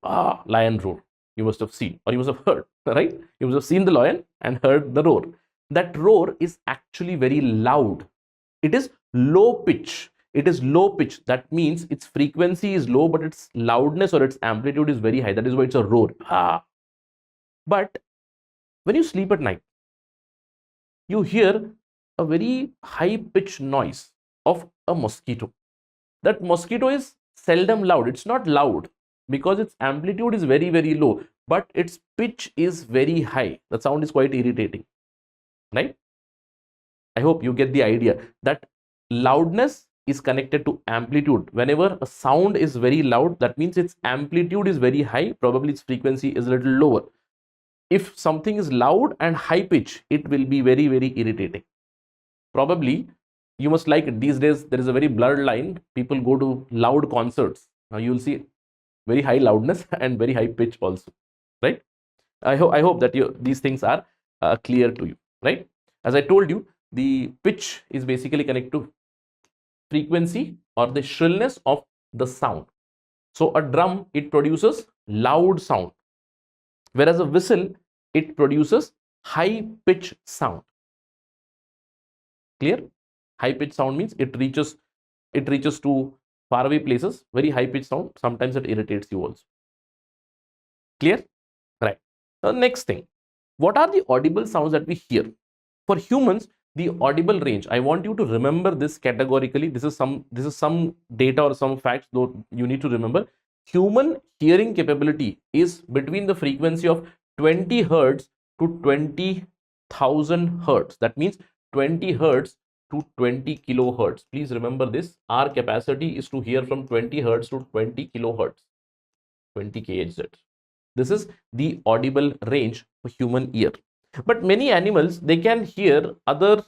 Lion roar. You must have seen, or you must have heard, right? You must have seen the lion and heard the roar. That roar is actually very loud. It is low pitch. It is low pitch. That means its frequency is low, but its loudness or its amplitude is very high. That is why it's a roar. But when you sleep at night, you hear a very high pitched noise of a mosquito. That mosquito is seldom loud. It's not loud because its amplitude is very, very low, but its pitch is very high. The sound is quite irritating, right? I hope you get the idea that loudness is connected to amplitude. Whenever a sound is very loud, that means its amplitude is very high, probably its frequency is a little lower. If something is loud and high pitch, it will be very, very irritating. Probably you must like it. These days there is a very blurred line. People go to loud concerts. Now you will see very high loudness and very high pitch also, right? I hope that these things are clear to you, right? As I told you, the pitch is basically connected to frequency or the shrillness of the sound. So a drum, it produces loud sound, whereas a whistle, it produces high pitch sound. Clear? High pitch sound means it reaches to faraway places. Very high pitch sound, sometimes it irritates you also. Clear? Right. Now next thing, what are the audible sounds that we hear? For humans, the audible range, I want you to remember this categorically. This is some data or some facts though you need to remember. Human hearing capability is between the frequency of 20 hertz to 20,000 hertz. That means 20 hertz to 20 kilohertz. Please remember this. Our capacity is to hear from 20 hertz to 20 kilohertz, 20 kHz. This is the audible range for human ear. But many animals, they can hear other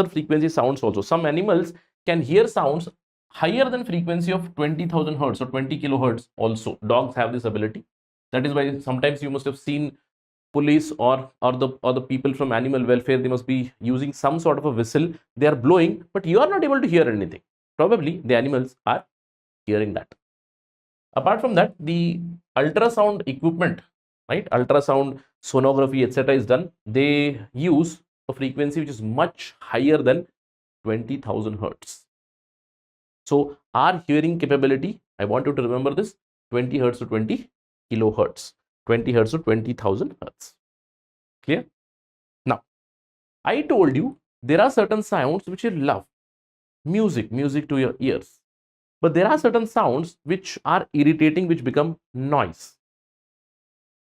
frequency sounds also. Some animals can hear sounds higher than frequency of 20,000 hertz or 20 kilohertz also. Dogs have this ability. That is why sometimes you must have seen police or the people from animal welfare, they must be using some sort of a whistle. They are blowing, but you are not able to hear anything. Probably the animals are hearing that. Apart from that, the ultrasound equipment, right? Ultrasound, sonography, etc. is done. They use a frequency which is much higher than 20,000 hertz. So our hearing capability, I want you to remember this, 20 hertz to 20 kilohertz, 20 hertz to 20,000 hertz. Clear? Now, I told you there are certain sounds which you love. Music to your ears. But there are certain sounds which are irritating, which become noise.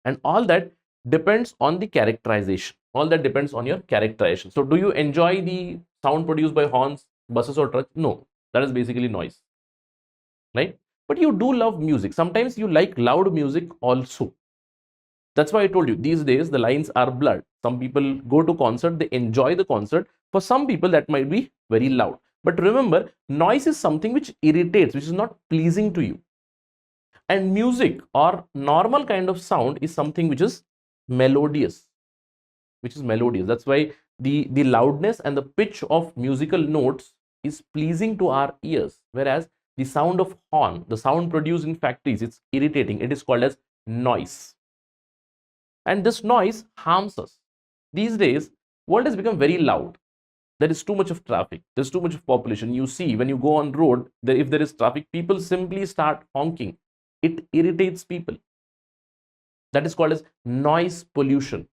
And all that depends on the characterization. All that depends on your characterization. So do you enjoy the sound produced by horns, buses or trucks? No, that is basically noise, right? But you do love music. Sometimes you like loud music also. That's why I told you these days the lines are blurred. Some people go to concert, they enjoy the concert. For some people that might be very loud. But remember, noise is something which irritates, which is not pleasing to you. And music or normal kind of sound is something which is melodious. That's why the loudness and the pitch of musical notes is pleasing to our ears. Whereas the sound of horn, the sound produced in factories, it's irritating. It is called as noise. And this noise harms us. These days, world has become very loud. There is too much of traffic. There's too much of population. You see, when you go on road, if there is traffic, people simply start honking. It irritates people. That is called as noise pollution.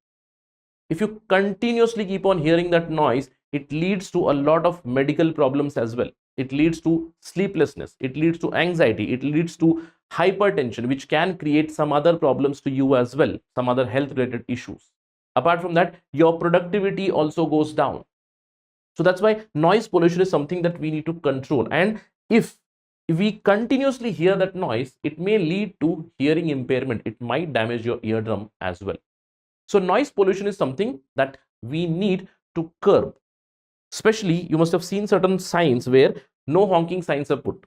If you continuously keep on hearing that noise, it leads to a lot of medical problems as well. It leads to sleeplessness. It leads to anxiety. It leads to hypertension, which can create some other problems to you as well, some other health related issues. Apart from that, your productivity also goes down. So that's why noise pollution is something that we need to control. And if if we continuously hear that noise, it may lead to hearing impairment. It might damage your eardrum as well. So noise pollution is something that we need to curb. Especially, you must have seen certain signs where no honking signs are put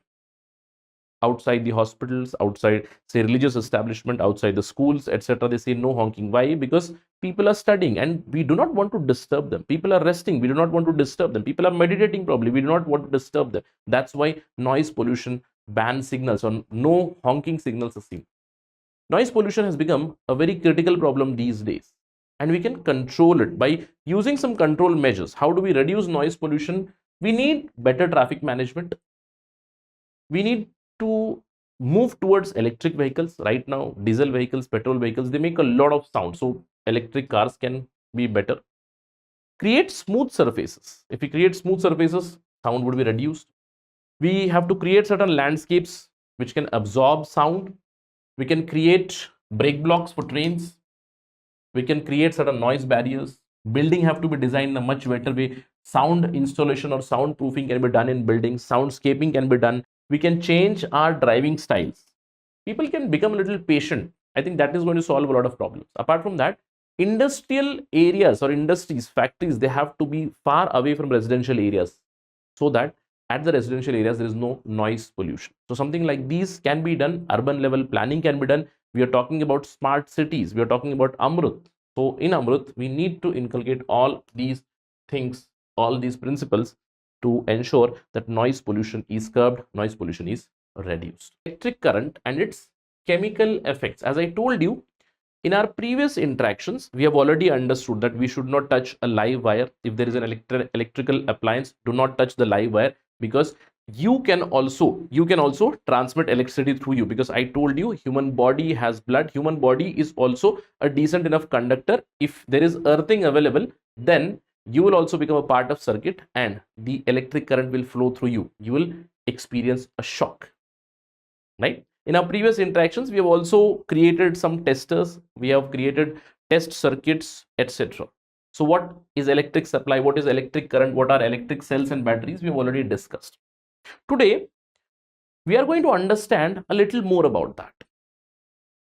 outside the hospitals, outside, say, religious establishment, outside the schools, etc. They say no honking. Why? Because people are studying and we do not want to disturb them. People are resting, we do not want to disturb them. People are meditating probably, we do not want to disturb them. That's why noise pollution ban signals or no honking signals are seen. Noise pollution has become a very critical problem these days, and we can control it by using some control measures. How do we reduce noise pollution? We need better traffic management. We need to move towards electric vehicles. Right now, diesel vehicles, petrol vehicles, they make a lot of sound. So electric cars can be better. Create smooth surfaces. If we create smooth surfaces, sound would be reduced. We have to create certain landscapes which can absorb sound. We can create break blocks for trains. We can create certain noise barriers. Building have to be designed in a much better way. Sound installation or soundproofing can be done in buildings. Soundscaping can be done. We can change our driving styles. People can become a little patient. I think that is going to solve a lot of problems. Apart from that, industrial areas or industries, factories, they have to be far away from residential areas so that at the residential areas there is no noise pollution. So something like these can be done. Urban level planning can be done. We are talking about smart cities. We are talking about Amrut. So in Amrut, we need to inculcate all these things, all these principles to ensure that noise pollution is curbed, noise pollution is reduced. Electric current and its chemical effects. As I told you, in our previous interactions, we have already understood that we should not touch a live wire. If there is an electrical appliance, do not touch the live wire, because you can also transmit electricity through you. Because I told you, human body has blood. Human body is also a decent enough conductor. If there is earthing available, then you will also become a part of circuit and the electric current will flow through you. You will experience a shock, right? In our previous interactions, we have also created some testers. We have created test circuits, etc. So what is electric supply? What is electric current? What are electric cells and batteries? We have already discussed. Today, we are going to understand a little more about that.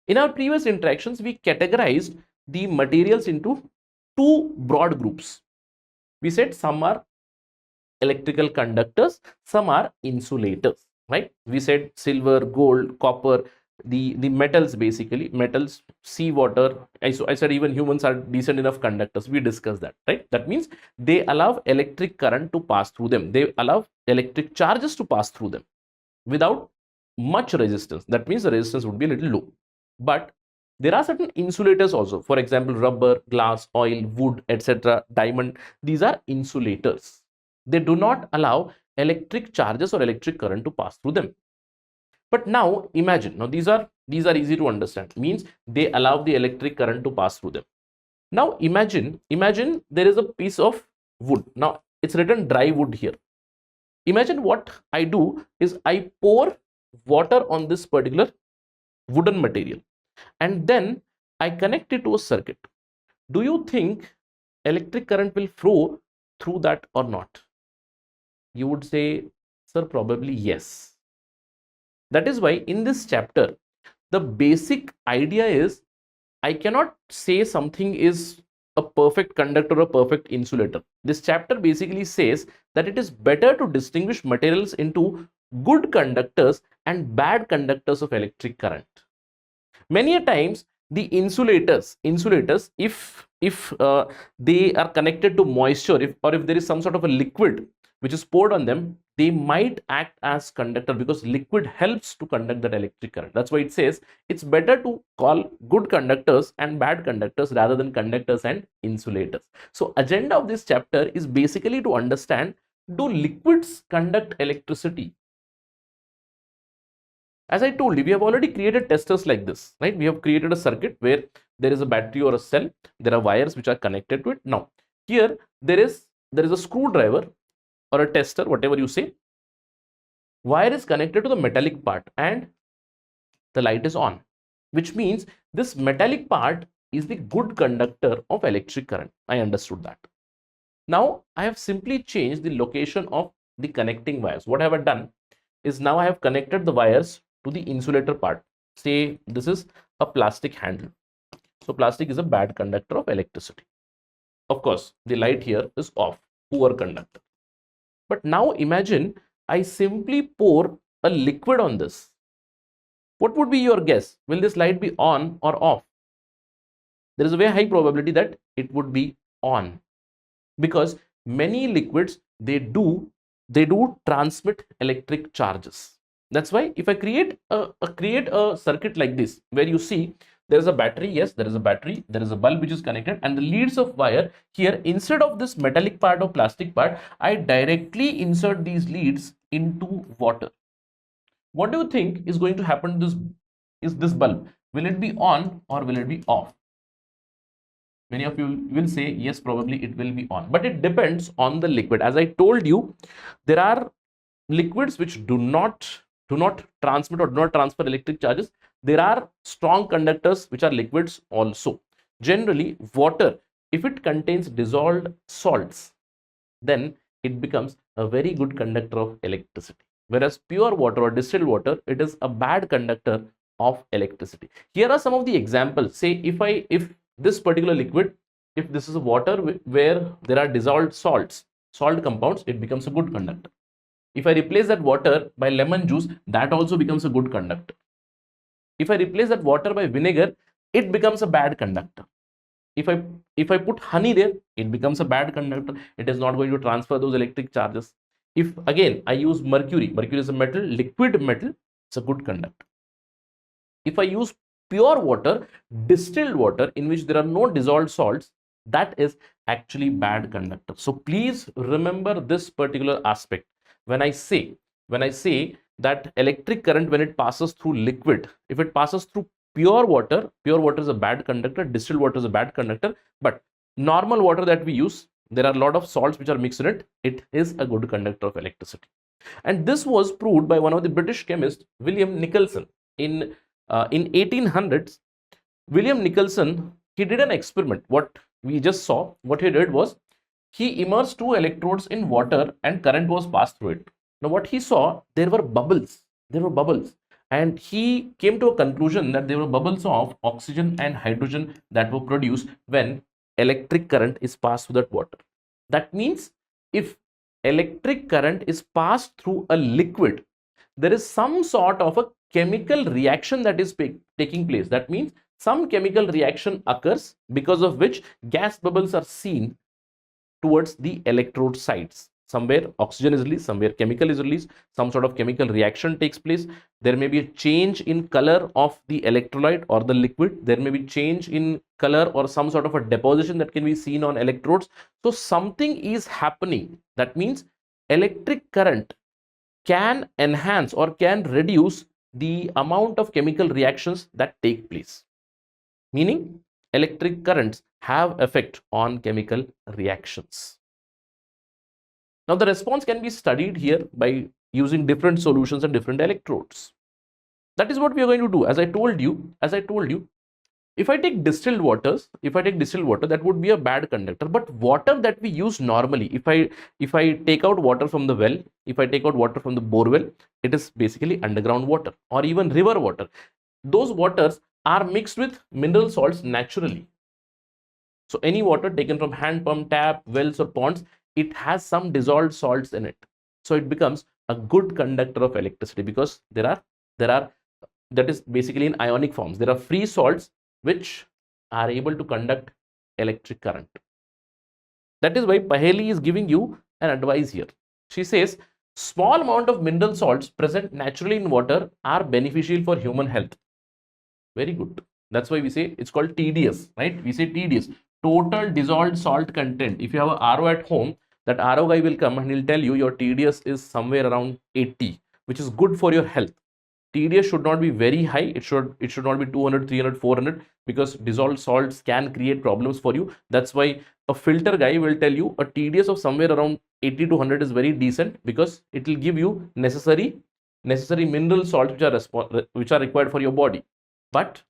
In our previous interactions, we categorized the materials into two broad groups. We said some are electrical conductors, some are insulators, right? We said silver, gold, copper, the metals, basically metals, seawater. I said even humans are decent enough conductors. We discussed that, right? That means they allow electric current to pass through them. They allow electric charges to pass through them without much resistance. That means the resistance would be a little low. But there are certain insulators also. For example, rubber, glass, oil, wood, etc., diamond. These are insulators. They do not allow electric charges or electric current to pass through them. But now imagine, now these are easy to understand. Means they allow the electric current to pass through them. Now imagine there is a piece of wood. Now it's written dry wood here. Imagine what I do is I pour water on this particular wooden material and then I connect it to a circuit. Do you think electric current will flow through that or not? You would say, sir, probably yes. That is why in this chapter, the basic idea is I cannot say something is a perfect conductor or a perfect insulator. This chapter basically says that it is better to distinguish materials into good conductors and bad conductors of electric current. Many a times the insulators, if they are connected to moisture, or if there is some sort of a liquid which is poured on them, they might act as conductor, because liquid helps to conduct that electric current. That's why it says it's better to call good conductors and bad conductors rather than conductors and insulators. So agenda of this chapter is basically to understand, do liquids conduct electricity? As I told you, we have already created testers like this, right? We have created a circuit where there is a battery or a cell. There are wires which are connected to it. Now, here there is a screwdriver or a tester, whatever you say. Wire is connected to the metallic part and the light is on, which means this metallic part is the good conductor of electric current. I understood that. Now, I have simply changed the location of the connecting wires. What have I done? is now I have connected the wires to the insulator part. Say this is a plastic handle. So plastic is a bad conductor of electricity. Of course, the light here is off, poor conductor. But now imagine I simply pour a liquid on this. What would be your guess? Will this light be on or off? There is a very high probability that it would be on, because many liquids they do transmit electric charges. That's why if I create a circuit like this, where you see there is a battery, yes, there is a battery, there is a bulb which is connected, and the leads of wire here, instead of this metallic part or plastic part, I directly insert these leads into water. What do you think is going to happen to this bulb? Will it be on or will it be off? Many of you will say yes, probably it will be on, but it depends on the liquid. As I told you, there are liquids which do not transmit or do not transfer electric charges. There are strong conductors which are liquids also. Generally, water, if it contains dissolved salts, then it becomes a very good conductor of electricity. Whereas pure water or distilled water, it is a bad conductor of electricity. Here are some of the examples. Say if this particular liquid, if this is water where there are dissolved salt compounds, it becomes a good conductor. If I replace that water by lemon juice, that also becomes a good conductor. If I replace that water by vinegar, it becomes a bad conductor. If I put honey there, it becomes a bad conductor. It is not going to transfer those electric charges. If again I use mercury is a metal, liquid metal, it's a good conductor. If I use pure water, distilled water in which there are no dissolved salts, that is actually bad conductor. So please remember this particular aspect. When I say that electric current, when it passes through liquid, if it passes through pure water is a bad conductor, distilled water is a bad conductor, but normal water that we use, there are a lot of salts which are mixed in it, it is a good conductor of electricity. And this was proved by one of the British chemists, William Nicholson. In 1800s, William Nicholson, he did an experiment. What we just saw, what he did was, he immersed two electrodes in water and current was passed through it. Now what he saw, there were bubbles, and he came to a conclusion that there were bubbles of oxygen and hydrogen that were produced when electric current is passed through that water. That means if electric current is passed through a liquid, there is some sort of a chemical reaction that is taking place. That means some chemical reaction occurs, because of which gas bubbles are seen towards the electrode sides. Somewhere oxygen is released, somewhere chemical is released, some sort of chemical reaction takes place. There may be a change in color of the electrolyte or the liquid. There may be change in color or some sort of a deposition that can be seen on electrodes. So something is happening. That means electric current can enhance or can reduce the amount of chemical reactions that take place. Meaning electric currents have effect on chemical reactions. Now the response can be studied here by using different solutions and different electrodes. That is what we are going to do. As I told you, if I take distilled water, that would be a bad conductor. But water that we use normally, if I take out water from the well, if I take out water from the borewell, it is basically underground water or even river water. Those waters are mixed with mineral salts naturally. So any water taken from hand pump, tap, wells or ponds, it has some dissolved salts in it. So it becomes a good conductor of electricity, because there are that is basically in ionic forms. There are free salts which are able to conduct electric current. That is why Paheli is giving you an advice here. She says small amount of mineral salts present naturally in water are beneficial for human health. Very good. That's why we say it's called TDS, right? We say TDS, total dissolved salt content. If you have an RO at home, that RO guy will come and he'll tell you your TDS is somewhere around 80, which is good for your health. TDS should not be very high. It should not be 200, 300, 400, because dissolved salts can create problems for you. That's why a filter guy will tell you a TDS of somewhere around 80 to 100 is very decent, because it will give you necessary mineral salts which are required for your body. But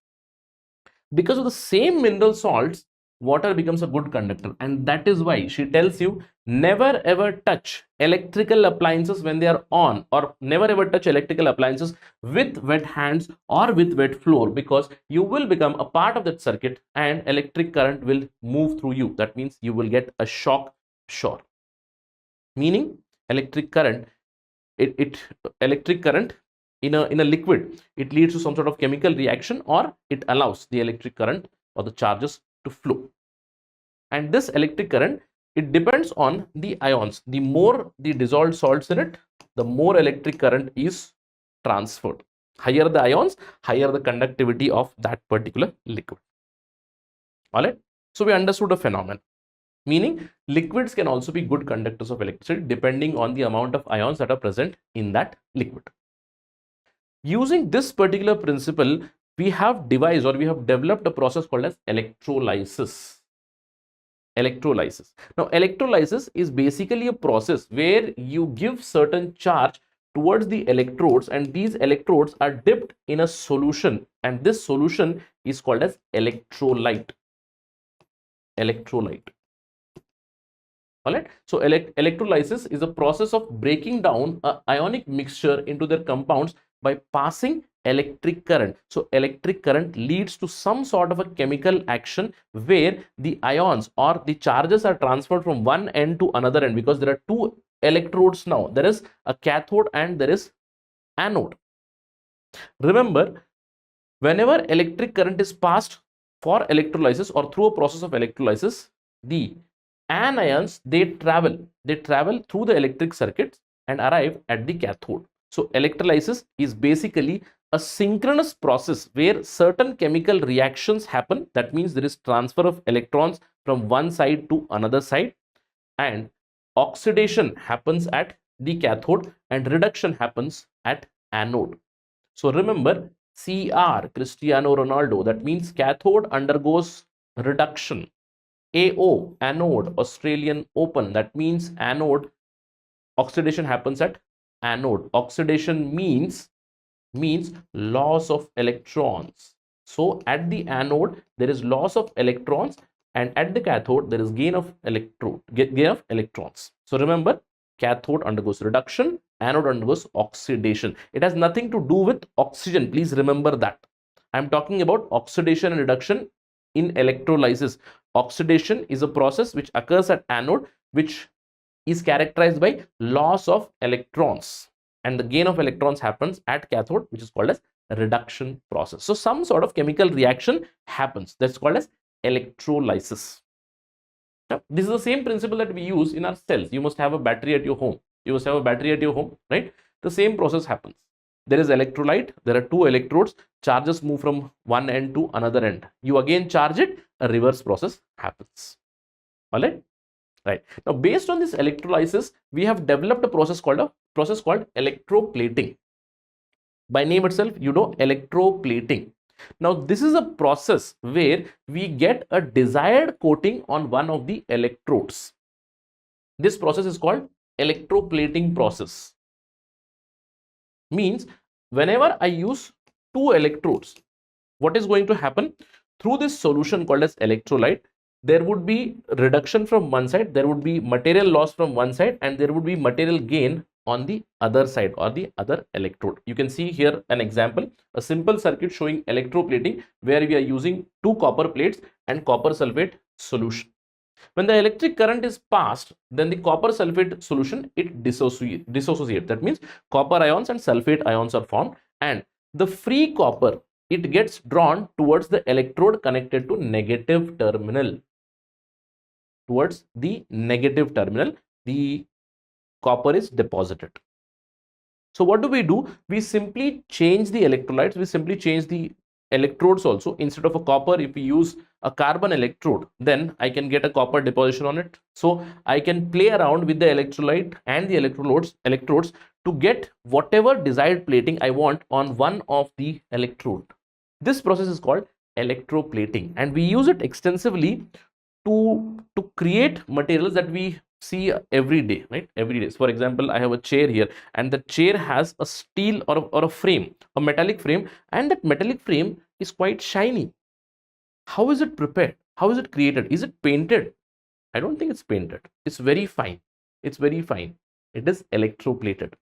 because of the same mineral salts, water becomes a good conductor. And that is why she tells you never ever touch electrical appliances when they are on, or never ever touch electrical appliances with wet hands or with wet floor, because you will become a part of that circuit and electric current will move through you. That means you will get a shock. Sure. Meaning electric current, electric current in a liquid, it leads to some sort of chemical reaction, or it allows the electric current or the charges to flow. And this electric current, it depends on the ions. The more the dissolved salts in it, the more electric current is transferred. Higher the ions, higher the conductivity of that particular liquid. All right. So we understood a phenomenon, meaning liquids can also be good conductors of electricity depending on the amount of ions that are present in that liquid. Using this particular principle, we have devised, or we have developed a process called as electrolysis. Electrolysis. Now, electrolysis is basically a process where you give certain charge towards the electrodes, and these electrodes are dipped in a solution, and this solution is called as electrolyte. Electrolyte. All right. So electrolysis is a process of breaking down an ionic mixture into their compounds by passing electric current. So electric current leads to some sort of a chemical action where the ions or the charges are transferred from one end to another end, because there are two electrodes now. There is a cathode and there is anode. Remember, whenever electric current is passed for electrolysis or through a process of electrolysis, the anions, they travel through the electric circuits and arrive at the cathode. So electrolysis is basically a synchronous process where certain chemical reactions happen. That means there is transfer of electrons from one side to another side, and oxidation happens at the cathode and reduction happens at anode. So remember, CR, Cristiano Ronaldo, that means cathode undergoes reduction. AO, anode, Australian Open, that means anode, oxidation happens at anode. Oxidation means loss of electrons. So at the anode there is loss of electrons, and at the cathode there is gain of electrons. So remember, cathode undergoes reduction, anode undergoes oxidation. It has nothing to do with oxygen. Please remember that. I am talking about oxidation and reduction in electrolysis. Oxidation is a process which occurs at anode, which is characterized by loss of electrons, and the gain of electrons happens at cathode, which is called as reduction process. So some sort of chemical reaction happens, that's called as electrolysis. Now, this is the same principle that we use in our cells. You must have a battery at your home. Right? The same process happens. There is electrolyte, there are two electrodes, charges move from one end to another end. You again charge it, a reverse process happens. All right. Right. Now, based on this electrolysis, we have developed a process called electroplating. By name itself, you know, electroplating. Now, this is a process where we get a desired coating on one of the electrodes. This process is called electroplating process. Means whenever I use two electrodes, what is going to happen? Through this solution called as electrolyte, there would be reduction from one side, there would be material loss from one side, and there would be material gain on the other side or the other electrode. You can see here an example, a simple circuit showing electroplating where we are using two copper plates and copper sulfate solution. When the electric current is passed, then the copper sulfate solution, it dissociates. That means copper ions and sulfate ions are formed, and the free copper, it gets drawn towards the electrode connected to negative terminal. Towards the negative terminal, the copper is deposited. So what do? We simply change the electrolytes, we simply change the electrodes also. Instead of a copper, if we use a carbon electrode, then I can get a copper deposition on it. So I can play around with the electrolyte and the electrodes to get whatever desired plating I want on one of the electrode. This process is called electroplating, and we use it extensively to create materials that we see every day, right? Every day. So for example, I have a chair here, and the chair has a steel or a frame, a metallic frame, and that metallic frame is quite shiny. How is it prepared? How is it created? Is it painted? I don't think it's painted. It's very fine. It's very fine. It is electroplated.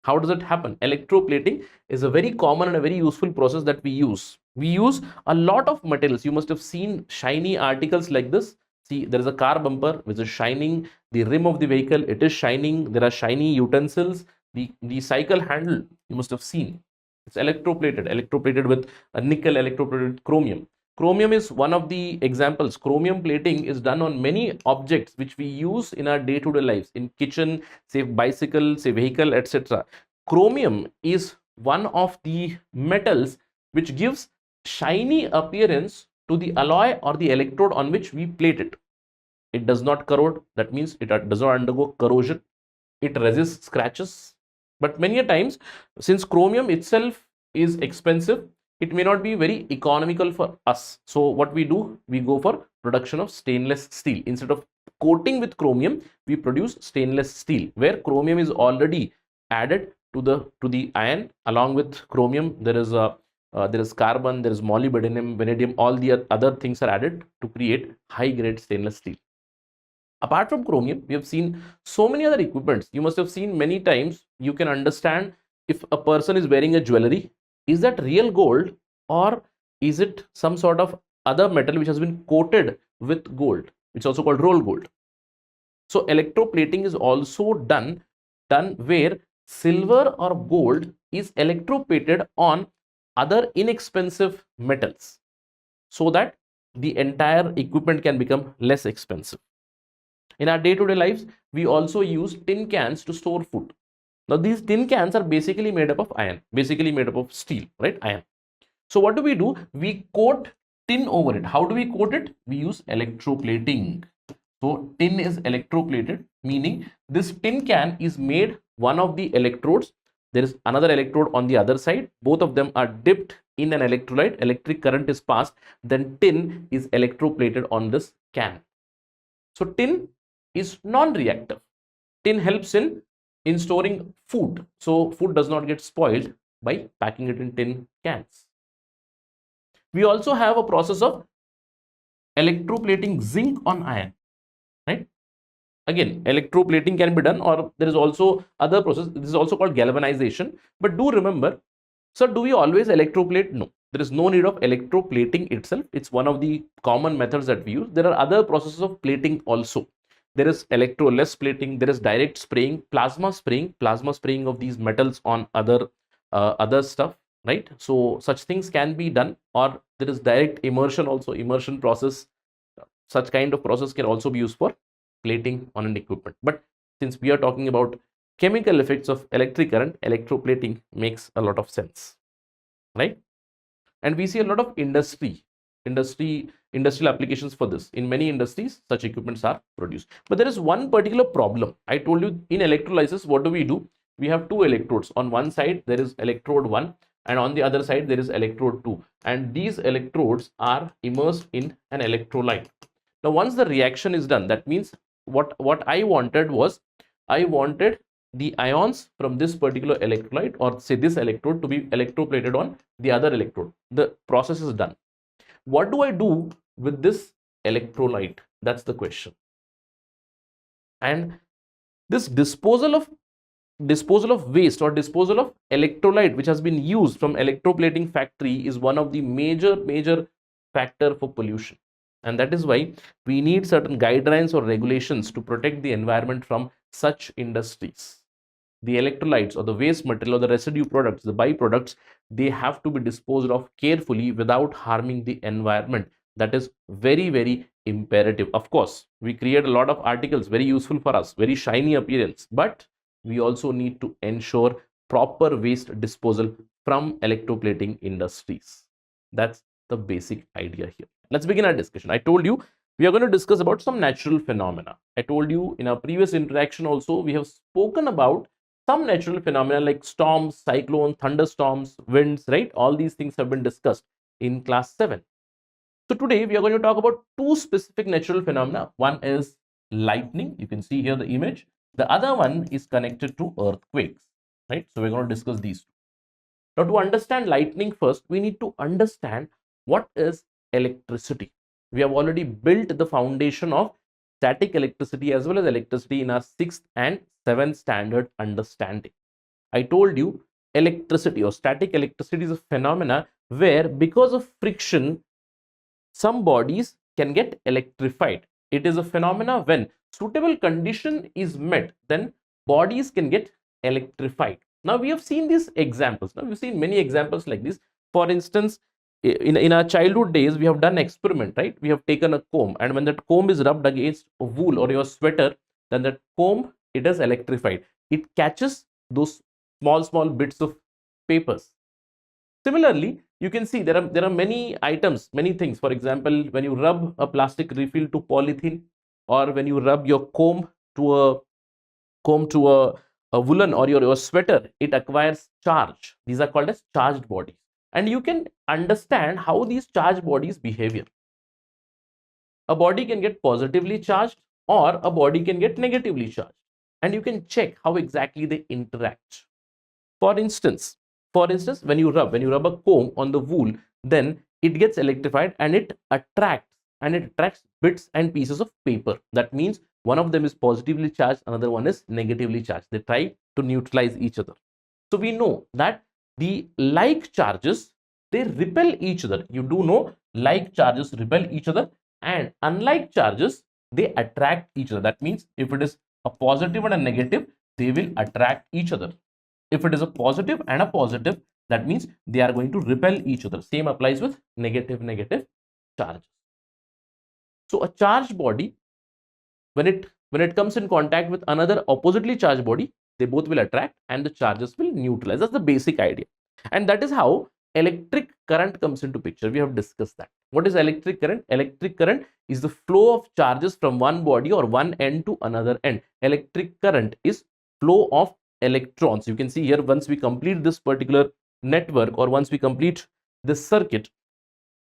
How does it happen? Electroplating is a very common and a very useful process that we use. We use a lot of materials. You must have seen shiny articles like this. See, there is a car bumper which is shining. The rim of the vehicle, it is shining. There are shiny utensils. The cycle handle, you must have seen. It's electroplated with a nickel, electroplated with chromium. Chromium is one of the examples. Chromium plating is done on many objects which we use in our day-to-day lives, in kitchen, say bicycle, say vehicle, etc. Chromium is one of the metals which gives shiny appearance to the alloy or the electrode on which we plate it. It does not corrode. That means it does not undergo corrosion. It resists scratches. But many a times, since chromium itself is expensive, it may not be very economical for us. So what we do, we go for production of stainless steel. Instead of coating with chromium, we produce stainless steel, where chromium is already added to the iron. Along with chromium, there is carbon, there is molybdenum, vanadium, all the other things are added to create high grade stainless steel. Apart from chromium, we have seen so many other equipments. You must have seen many times. You can understand if a person is wearing a jewelry, is that real gold or is it some sort of other metal which has been coated with gold? It's also called roll gold. So electroplating is also done where silver or gold is electroplated on other inexpensive metals, so that the entire equipment can become less expensive. In our day-to-day lives, we also use tin cans to store food. Now, these tin cans are basically made up of iron, basically made up of steel, right? Iron. So what do? We coat tin over it. How do we coat it? We use electroplating. So tin is electroplated, meaning this tin can is made one of the electrodes. There is another electrode on the other side. Both of them are dipped in an electrolyte. Electric current is passed. Then tin is electroplated on this can. So tin is non-reactive. Tin helps in storing food. So food does not get spoiled by packing it in tin cans. We also have a process of electroplating zinc on iron, right? Again, electroplating can be done, or there is also other process. This is also called galvanization. But do remember, sir, do we always electroplate? No. There is no need of electroplating itself. It's one of the common methods that we use. There are other processes of plating also. There is electroless plating, there is direct spraying, plasma spraying of these metals on other stuff, right? So such things can be done, or there is direct immersion also, immersion process. Such kind of process can also be used for plating on an equipment. But since we are talking about chemical effects of electric current, electroplating makes a lot of sense, right? And we see a lot of industrial applications for this. In many industries, such equipments are produced. But there is one particular problem. I told you, in electrolysis, what do? We have two electrodes. On one side, there is electrode 1, and on the other side, there is electrode 2. And these electrodes are immersed in an electrolyte. Now, once the reaction is done, that means what I wanted was, I wanted the ions from this particular electrolyte, or say this electrode, to be electroplated on the other electrode. The process is done. What do I do with this electrolyte? That's the question. And this disposal of waste or disposal of electrolyte which has been used from electroplating factory is one of the major factor for pollution. And that is why we need certain guidelines or regulations to protect the environment from such industries. The electrolytes or the waste material or the residue products, the byproducts, they have to be disposed of carefully without harming the environment. That is very imperative. Of course, we create a lot of articles, very useful for us, very shiny appearance, but we also need to ensure proper waste disposal from electroplating industries. That's the basic idea here. Let's begin our discussion. I told you we are going to discuss about some natural phenomena. I told you in our previous interaction also, we have spoken about some natural phenomena like storms, cyclones, thunderstorms, winds, right? All these things have been discussed in class 7. So today we are going to talk about two specific natural phenomena. One is lightning. You can see here the image. The other one is connected to earthquakes, right? So we're going to discuss these two. Now, to understand lightning first, we need to understand what is electricity. We have already built the foundation of static electricity as well as electricity in our 6th and 7th standard understanding. I told you electricity or static electricity is a phenomena where because of friction, some bodies can get electrified. It is a phenomena when suitable condition is met, then bodies can get electrified. Now we have seen these examples. Now we've seen many examples like this. For instance, in our childhood days, we have done experiment, right? We have taken a comb, and when that comb is rubbed against a wool or your sweater, then that comb, it is electrified. It catches those small bits of papers. Similarly, you can see there are many items, many things. For example, when you rub a plastic refill to polythene, or when you rub your comb to a woolen or your sweater, it acquires charge. These are called as charged bodies. And you can understand how these charged bodies behave. A body can get positively charged or a body can get negatively charged. And you can check how exactly they interact. For instance, when you rub a comb on the wool, then it gets electrified and it attracts bits and pieces of paper. That means one of them is positively charged, another one is negatively charged. They try to neutralize each other. So we know that the like charges, they repel each other. You do know like charges repel each other, and unlike charges, they attract each other. That means if it is a positive and a negative, they will attract each other. If it is a positive and a positive, that means they are going to repel each other. Same applies with negative charges. So a charged body, when it comes in contact with another oppositely charged body, they both will attract and the charges will neutralize. That's the basic idea. And that is how electric current comes into picture. We have discussed that. What is electric current? Electric current is the flow of charges from one body or one end to another end. Electric current is flow of electrons. You can see here, once we complete this particular network or once we complete this circuit,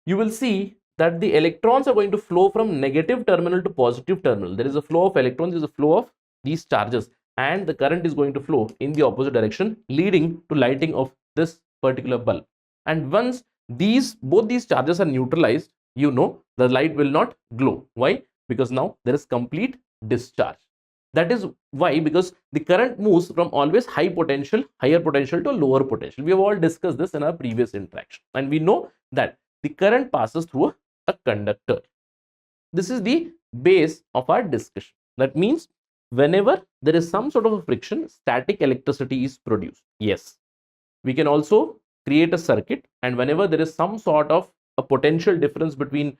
you will see that the electrons are going to flow from negative terminal to positive terminal. There is a flow of electrons, there is a flow of these charges, and the current is going to flow in the opposite direction, leading to lighting of this particular bulb. And once both these charges are neutralized, you know the light will not glow. Why? Because now there is complete discharge. That is why, because the current moves from always higher potential to lower potential. We have all discussed this in our previous interaction, and we know that the current passes through a conductor. This is the base of our discussion. That means whenever there is some sort of a friction, static electricity is produced. Yes, we can also create a circuit, and whenever there is some sort of a potential difference between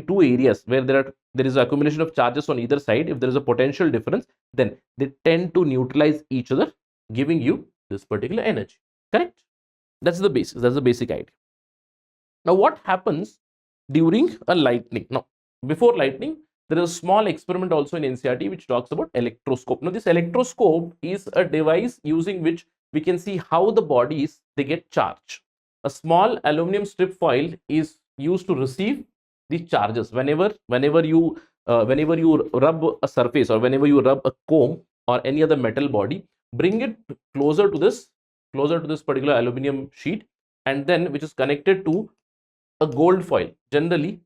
two areas where there is accumulation of charges on either side, if there is a potential difference, then they tend to neutralize each other, giving you this particular energy. Correct? That's the basis. That's the basic idea. Now, what happens during a lightning? Now, before lightning, there is a small experiment also in NCERT which talks about electroscope. Now, this electroscope is a device using which we can see how the bodies, they get charged. A small aluminum strip foil is used to receive the charges. Whenever you rub a surface or whenever you rub a comb or any other metal body, bring it closer to this particular aluminum sheet, and then which is connected to a gold foil, generally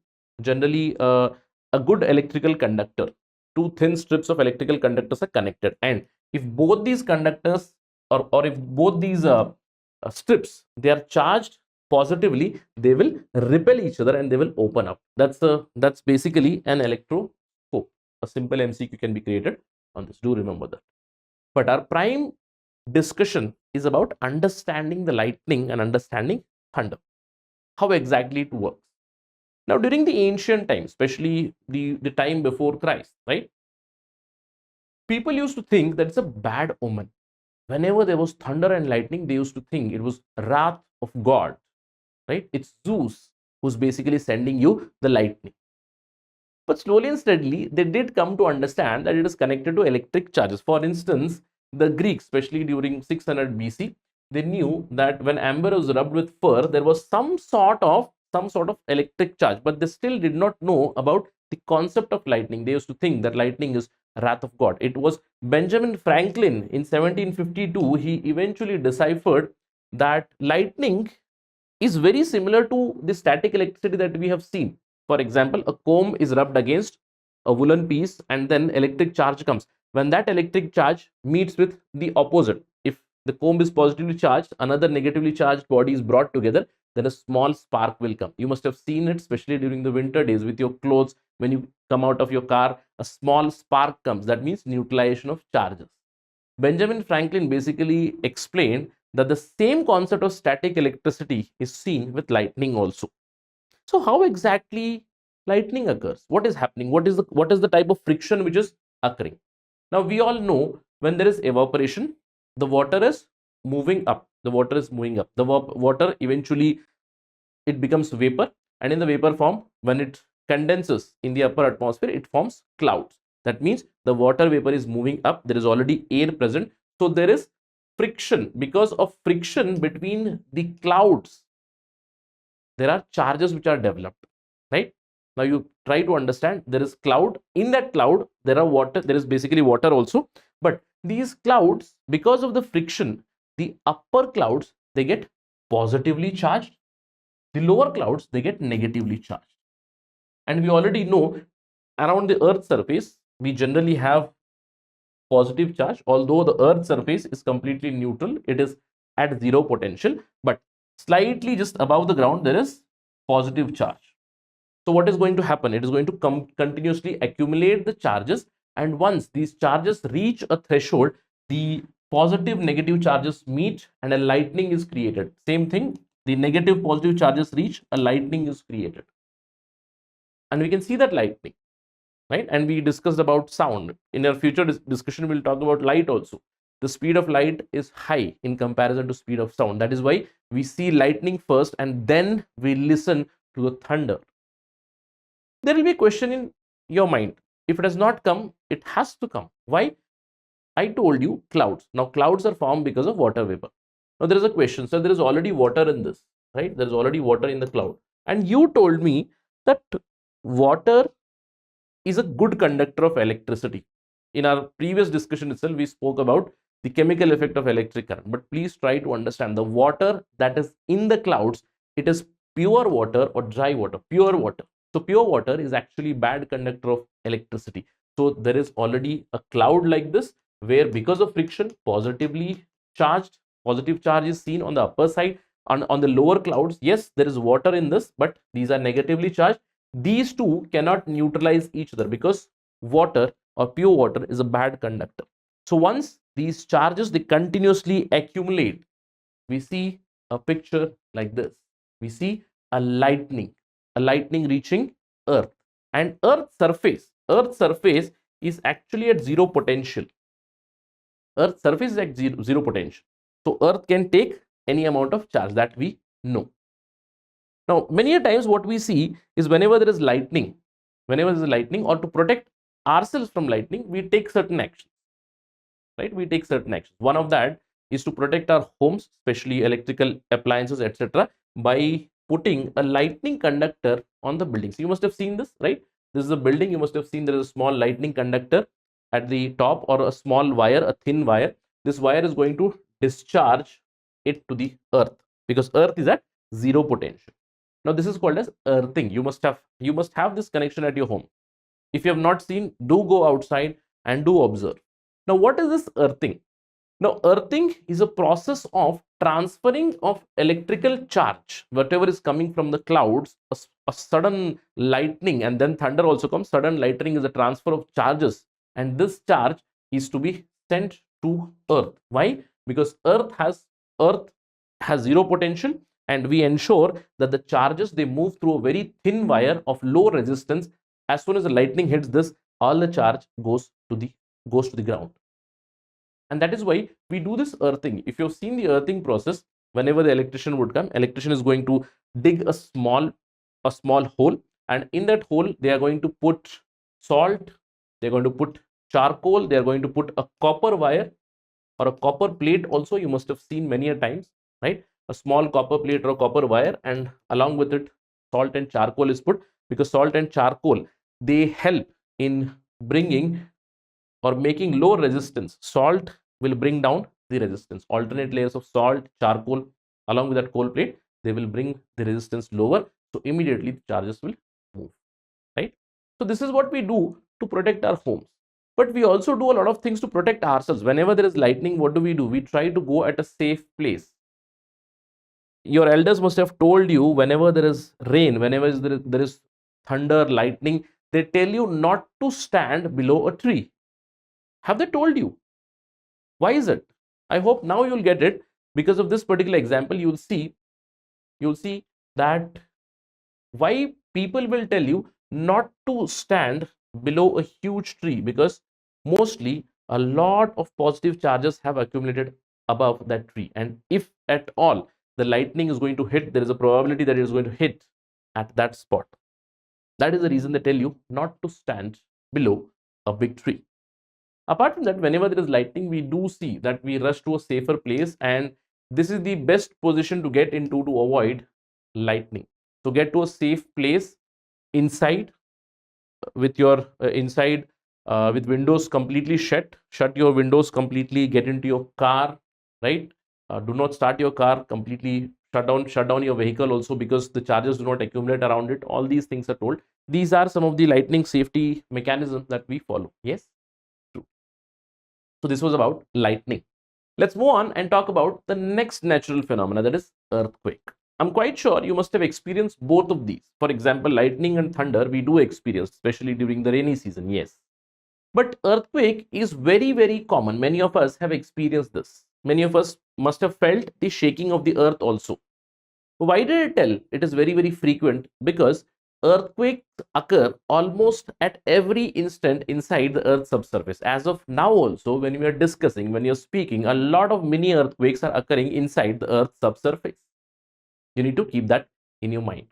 a good electrical conductor. Two thin strips of electrical conductors are connected, and if both these conductors or if both these strips, they are charged positively, they will repel each other and they will open up. That's basically an electroscope. A simple MCQ can be created on this. Do remember that. But our prime discussion is about understanding the lightning and understanding thunder. How exactly it works. Now, during the ancient times, especially the time before Christ, right? People used to think that it's a bad omen. Whenever there was thunder and lightning, they used to think it was wrath of God, right? It's Zeus who's basically sending you the lightning. But slowly and steadily, they did come to understand that it is connected to electric charges. For instance, the Greeks, especially during 600 BC, they knew that when amber was rubbed with fur, there was some sort of electric charge, but they still did not know about the concept of lightning. They used to think that lightning is wrath of God. It was Benjamin Franklin in 1752, he eventually deciphered that lightning is very similar to the static electricity that we have seen. For example, a comb is rubbed against a woolen piece and then electric charge comes. When that electric charge meets with the opposite, if the comb is positively charged, another negatively charged body is brought together, then a small spark will come. You must have seen it, especially during the winter days with your clothes. When you come out of your car, a small spark comes. That means neutralization of charges. Benjamin Franklin basically explained that the same concept of static electricity is seen with lightning also. So how exactly lightning occurs? What is happening? What is the type of friction which is occurring? Now we all know when there is evaporation, the water is moving up. The water is moving up. The water eventually it becomes vapor, and in the vapor form, when it condenses in the upper atmosphere, it forms clouds. That means the water vapor is moving up. There is already air present. So there is friction. Because of friction between the clouds, there are charges which are developed, right? Now you try to understand, there is cloud. In that cloud, there are water. There is basically water also. But these clouds, because of the friction, the upper clouds, they get positively charged. The lower clouds, they get negatively charged. And we already know around the Earth's surface, we generally have positive charge. Although the Earth's surface is completely neutral, it is at zero potential, but slightly just above the ground, there is positive charge. So what is going to happen? It is going to continuously accumulate the charges. And once these charges reach a threshold, the positive negative charges meet and a lightning is created. Same thing, the negative positive charges reach, a lightning is created. And we can see that lightning, right? And we discussed about sound. In our future discussion, we'll talk about light also. The speed of light is high in comparison to speed of sound. That is why we see lightning first and then we listen to the thunder. There will be a question in your mind. If it has not come, it has to come. Why? I told you clouds. Now clouds are formed because of water vapor. Now there is a question. So there is already water in this, right? There is already water in the cloud. And you told me that water is a good conductor of electricity. In our previous discussion itself, we spoke about the chemical effect of electric current. But please try to understand the water that is in the clouds, it is pure water or dry water, pure water. So pure water is actually bad conductor of electricity. So there is already a cloud like this, where because of friction, positively charged, positive charge is seen on the upper side. On the lower clouds, yes, there is water in this, but these are negatively charged. These two cannot neutralize each other because water or pure water is a bad conductor. So once these charges, they continuously accumulate, we see a picture like this. We see a lightning reaching Earth, and Earth's surface is actually at zero potential. Earth's surface is at zero potential. So Earth can take any amount of charge, that we know. Now, many a times what we see is whenever there is lightning, or to protect ourselves from lightning, we take certain actions, right? We take certain actions. One of that is to protect our homes, especially electrical appliances, etc., by putting a lightning conductor on the buildings. You must have seen this, right? This is a building. You must have seen there is a small lightning conductor at the top, or a small wire, a thin wire. This wire is going to discharge it to the Earth because Earth is at zero potential. Now this is called as earthing. You must have this connection at your home. If you have not seen, do go outside and do observe. Now what is this earthing? Now earthing is a process of transferring of electrical charge, whatever is coming from the clouds. A sudden lightning and then thunder also comes. Sudden lightning is a transfer of charges, and this charge is to be sent to Earth. Why? Because Earth has zero potential, and we ensure that the charges, they move through a very thin wire of low resistance. As soon as the lightning hits this, all the charge goes to the ground. And that is why we do this earthing. If you've seen the earthing process, whenever the electrician would come, electrician is going to dig a small hole, and in that hole they are going to put salt, they're going to put charcoal, they are going to put a copper wire or a copper plate also. You must have seen many a times, right? A small copper plate or a copper wire, and along with it salt and charcoal is put, because salt and charcoal, they help in bringing or making low resistance. Salt will bring down the resistance. Alternate layers of salt, charcoal along with that coal plate, they will bring the resistance lower, so immediately the charges will move. So this is what we do to protect our homes. But we also do a lot of things to protect ourselves. Whenever there is lightning, what do? We try to go at a safe place. Your elders must have told you, whenever there is rain, whenever there is thunder, lightning, they tell you not to stand below a tree. Have they told you? Why is it? I hope now you'll get it. Because of this particular example, you'll see that why people will tell you not to stand below a huge tree, because mostly a lot of positive charges have accumulated above that tree, and if at all the lightning is going to hit, there is a probability that it is going to hit at that spot. That is the reason they tell you not to stand below a big tree. Apart from that, whenever there is lightning, we do see that we rush to a safer place, and this is the best position to get into to avoid lightning. So get to a safe place inside, with your with windows completely shut your windows completely. Get into your car, right? Do not start your car completely. Shut down your vehicle also, because the charges do not accumulate around it. All these things are told. These are some of the lightning safety mechanisms that we follow. Yes, true. So this was about lightning. Let's move on and talk about the next natural phenomena, that is earthquake. I'm quite sure you must have experienced both of these. For example, lightning and thunder we do experience, especially during the rainy season, yes. But earthquake is very, very common. Many of us have experienced this. Many of us must have felt the shaking of the earth also. Why did I tell it is very, very frequent? Because earthquakes occur almost at every instant inside the earth's subsurface. As of now also, when we are discussing, when you're speaking, a lot of mini earthquakes are occurring inside the earth's subsurface. You need to keep that in your mind.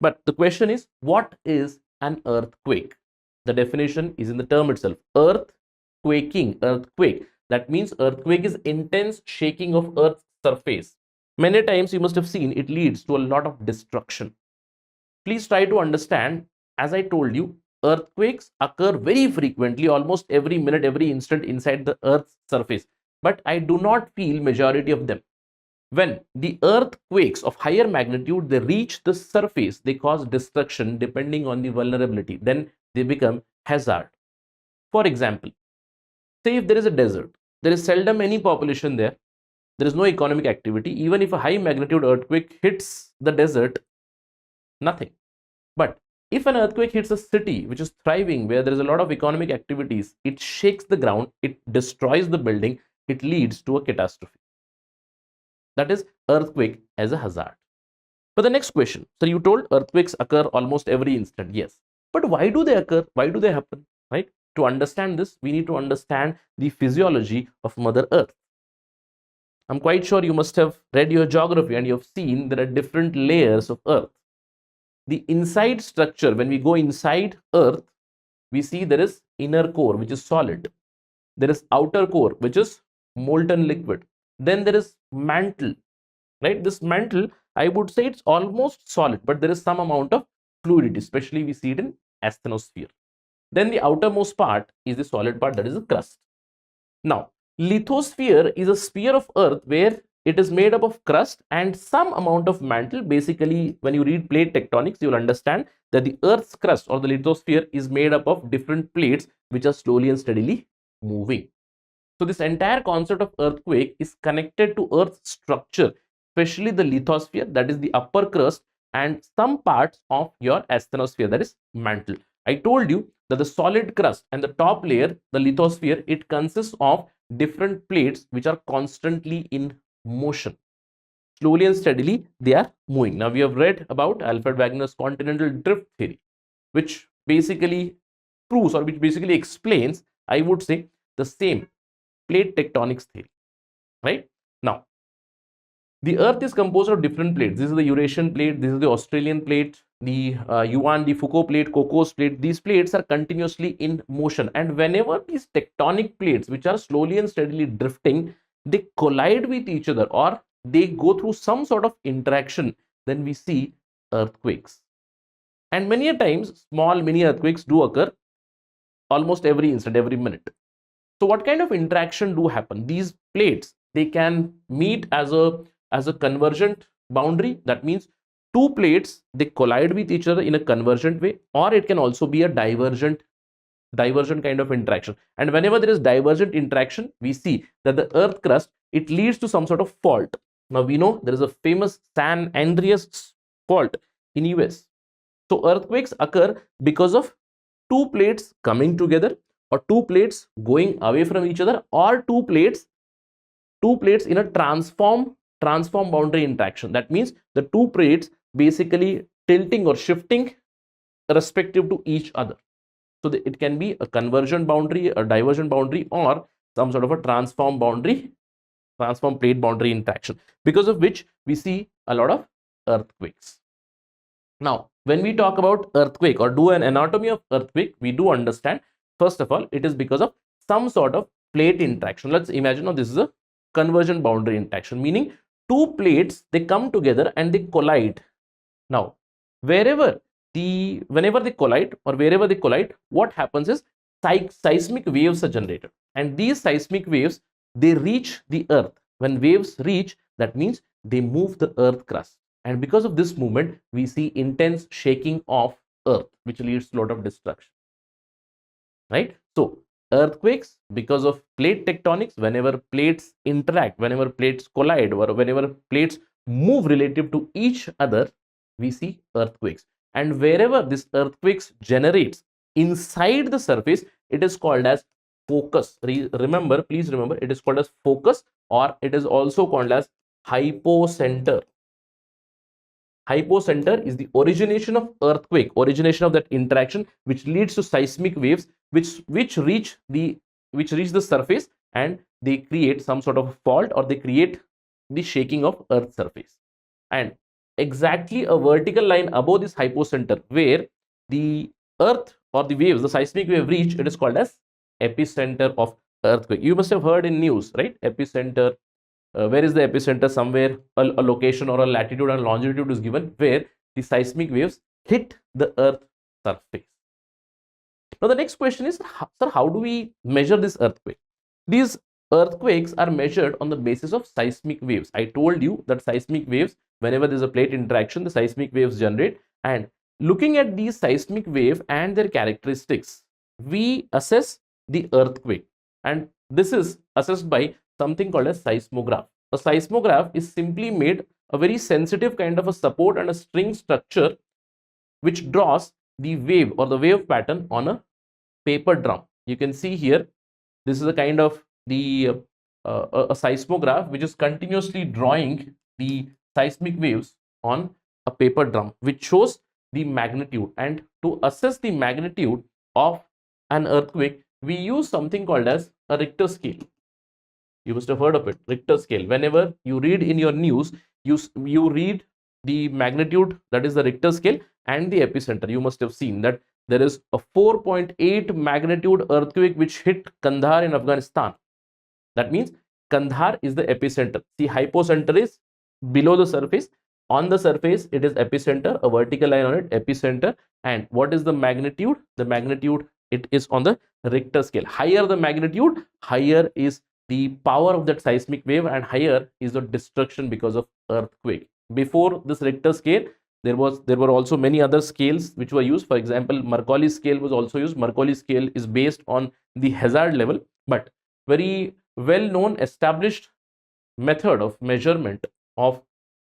But the question is, what is an earthquake? The definition is in the term itself. Earth quaking, earthquake. That means earthquake is intense shaking of earth's surface. Many times you must have seen it leads to a lot of destruction. Please try to understand, as I told you, earthquakes occur very frequently, almost every minute, every instant inside the earth's surface. But I do not feel majority of them. When the earthquakes of higher magnitude, they reach the surface, they cause destruction depending on the vulnerability. Then they become hazard. For example, say if there is a desert, there is seldom any population there. There is no economic activity. Even if a high magnitude earthquake hits the desert, nothing. But if an earthquake hits a city which is thriving, where there is a lot of economic activities, it shakes the ground, it destroys the building, it leads to a catastrophe. That is earthquake as a hazard. But the next question, so you told earthquakes occur almost every instant. Yes. But why do they occur? Why do they happen? Right? To understand this, we need to understand the physiology of Mother Earth. I'm quite sure you must have read your geography and you have seen there are different layers of Earth. The inside structure, when we go inside Earth, we see there is inner core, which is solid. There is outer core, which is molten liquid. Then there is mantle, right? This mantle, I would say it's almost solid, but there is some amount of fluidity, especially we see it in asthenosphere. Then the outermost part is the solid part, that is the crust. Now, lithosphere is a sphere of earth where it is made up of crust and some amount of mantle. Basically, when you read plate tectonics, you will understand that the earth's crust or the lithosphere is made up of different plates which are slowly and steadily moving. So this entire concept of earthquake is connected to earth's structure, especially the lithosphere, that is the upper crust, and some parts of your asthenosphere, that is mantle. I told you that the solid crust and the top layer, the lithosphere, it consists of different plates which are constantly in motion. Slowly and steadily they are moving. Now we have read about Alfred Wegener's continental drift theory, which basically proves, or which basically explains, I would say, the same plate tectonics theory. Right? Now, the earth is composed of different plates. This is the Eurasian plate, this is the Australian plate, the Yuan, the Foucault plate, Cocos plate. These plates are continuously in motion, and whenever these tectonic plates, which are slowly and steadily drifting, they collide with each other or they go through some sort of interaction, then we see earthquakes. And many a times small mini earthquakes do occur almost every instant, every minute. So what kind of interaction do happen? These plates, they can meet as a convergent boundary. That means two plates, they collide with each other in a convergent way, or it can also be a divergent kind of interaction. And whenever there is divergent interaction, we see that the earth crust, it leads to some sort of fault. Now we know there is a famous San Andreas fault in US. So earthquakes occur because of two plates coming together, or two plates going away from each other, or two plates in a transform boundary interaction. That means the two plates basically tilting or shifting respective to each other. So it can be a convergent boundary, a divergent boundary, or some sort of a transform plate boundary interaction, because of which we see a lot of earthquakes. Now, when we talk about earthquake or do an anatomy of earthquake, we do understand, first of all, it is because of some sort of plate interaction. Let's imagine now this is a convergent boundary interaction, meaning two plates, they come together and they collide. Now, whenever they collide, or wherever they collide, what happens is seismic waves are generated, and these seismic waves, they reach the earth. When waves reach, that means they move the earth crust, and because of this movement, we see intense shaking of earth, which leads to a lot of destruction, right? So earthquakes, because of plate tectonics, whenever plates interact, whenever plates collide, or whenever plates move relative to each other, we see earthquakes. And wherever this earthquakes generates inside the surface, it is called as focus. Please remember, it is called as focus, or it is also called as hypocenter. Hypocenter is the origination of earthquake, origination of that interaction, which leads to seismic waves, which reach the surface, and they create some sort of fault, or they create the shaking of earth surface. And exactly a vertical line above this hypocenter, where the earth or the waves, the seismic wave reach, it is called as epicenter of earthquake. You must have heard in news, right? Epicenter. Where is the epicenter? Somewhere a location or a latitude and longitude is given where the seismic waves hit the earth surface. Now the next question is, sir, how do we measure this earthquake? These earthquakes are measured on the basis of seismic waves. I told you that seismic waves, whenever there's a plate interaction, the seismic waves generate, and looking at these seismic wave and their characteristics, we assess the earthquake, and this is assessed by something called a seismograph. A seismograph is simply made a very sensitive kind of a support and a string structure, which draws the wave or the wave pattern on a paper drum. You can see here, this is a kind of a seismograph which is continuously drawing the seismic waves on a paper drum, which shows the magnitude. And to assess the magnitude of an earthquake, we use something called as a Richter scale. You must have heard of it, Richter scale. Whenever you read in your news, you read the magnitude, that is the Richter scale, and the epicenter. You must have seen that there is a 4.8 magnitude earthquake which hit Kandahar in Afghanistan. That means Kandahar is the epicenter. See, hypocenter is below the surface. On the surface, it is epicenter, a vertical line on it, epicenter. And what is the magnitude? The magnitude, it is on the Richter scale. Higher the magnitude, higher is the power of that seismic wave, and higher is the destruction because of earthquake. Before this Richter scale, there were also many other scales which were used. For example, Mercalli scale was also used. Mercalli scale is based on the hazard level, but very well-known established method of measurement of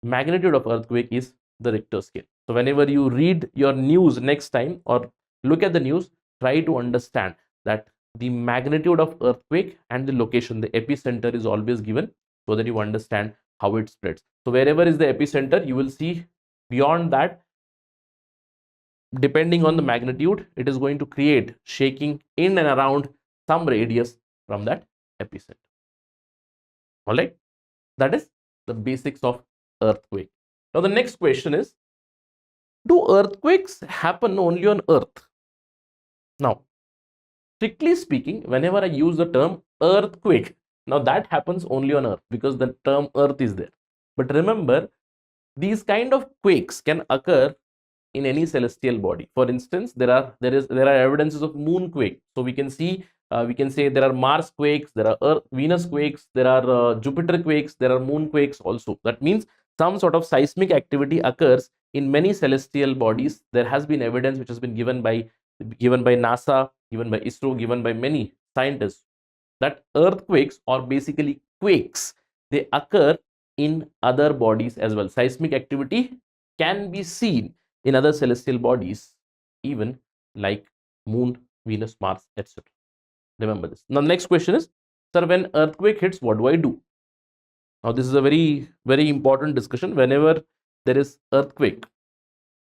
magnitude of earthquake is the Richter scale. So whenever you read your news next time, or look at the news, try to understand that the magnitude of earthquake and the location, the epicenter, is always given, so that you understand how it spreads. So wherever is the epicenter, you will see beyond that, depending on the magnitude, it is going to create shaking in and around some radius from that epicenter. All right, that is the basics of earthquake. Now the next question is, do earthquakes happen only on earth? Now, strictly speaking, whenever I use the term earthquake, now that happens only on earth because the term earth is there. But remember, these kind of quakes can occur in any celestial body. For instance, there are evidences of moonquake. So we can say there are Mars quakes, there are Venus quakes, there are Jupiter quakes, there are moon quakes also. That means some sort of seismic activity occurs in many celestial bodies. There has been evidence which has been given by NASA, given by ISRO, given by many scientists, that earthquakes, or basically quakes, they occur in other bodies as well. Seismic activity can be seen in other celestial bodies, even like Moon, Venus, Mars, etc. Remember this. Now, the next question is, sir, when earthquake hits, what do I do? Now, this is a very important discussion. Whenever there is earthquake,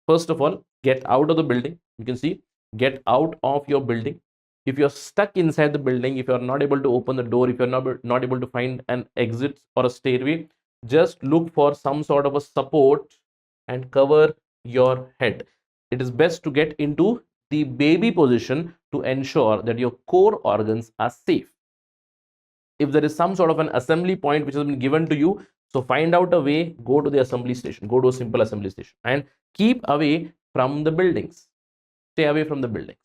first of all, get out of the building. You can see, get out of your building. If you're stuck inside the building, if you're not able to open the door, if you're not able to find an exit or a stairway, just look for some sort of a support and cover your head. It is best to get into the baby position to ensure that your core organs are safe. If there is some sort of an assembly point which has been given to you, so find out a way, go to the assembly station, go to a simple assembly station, and keep away from the buildings. Stay away from the buildings,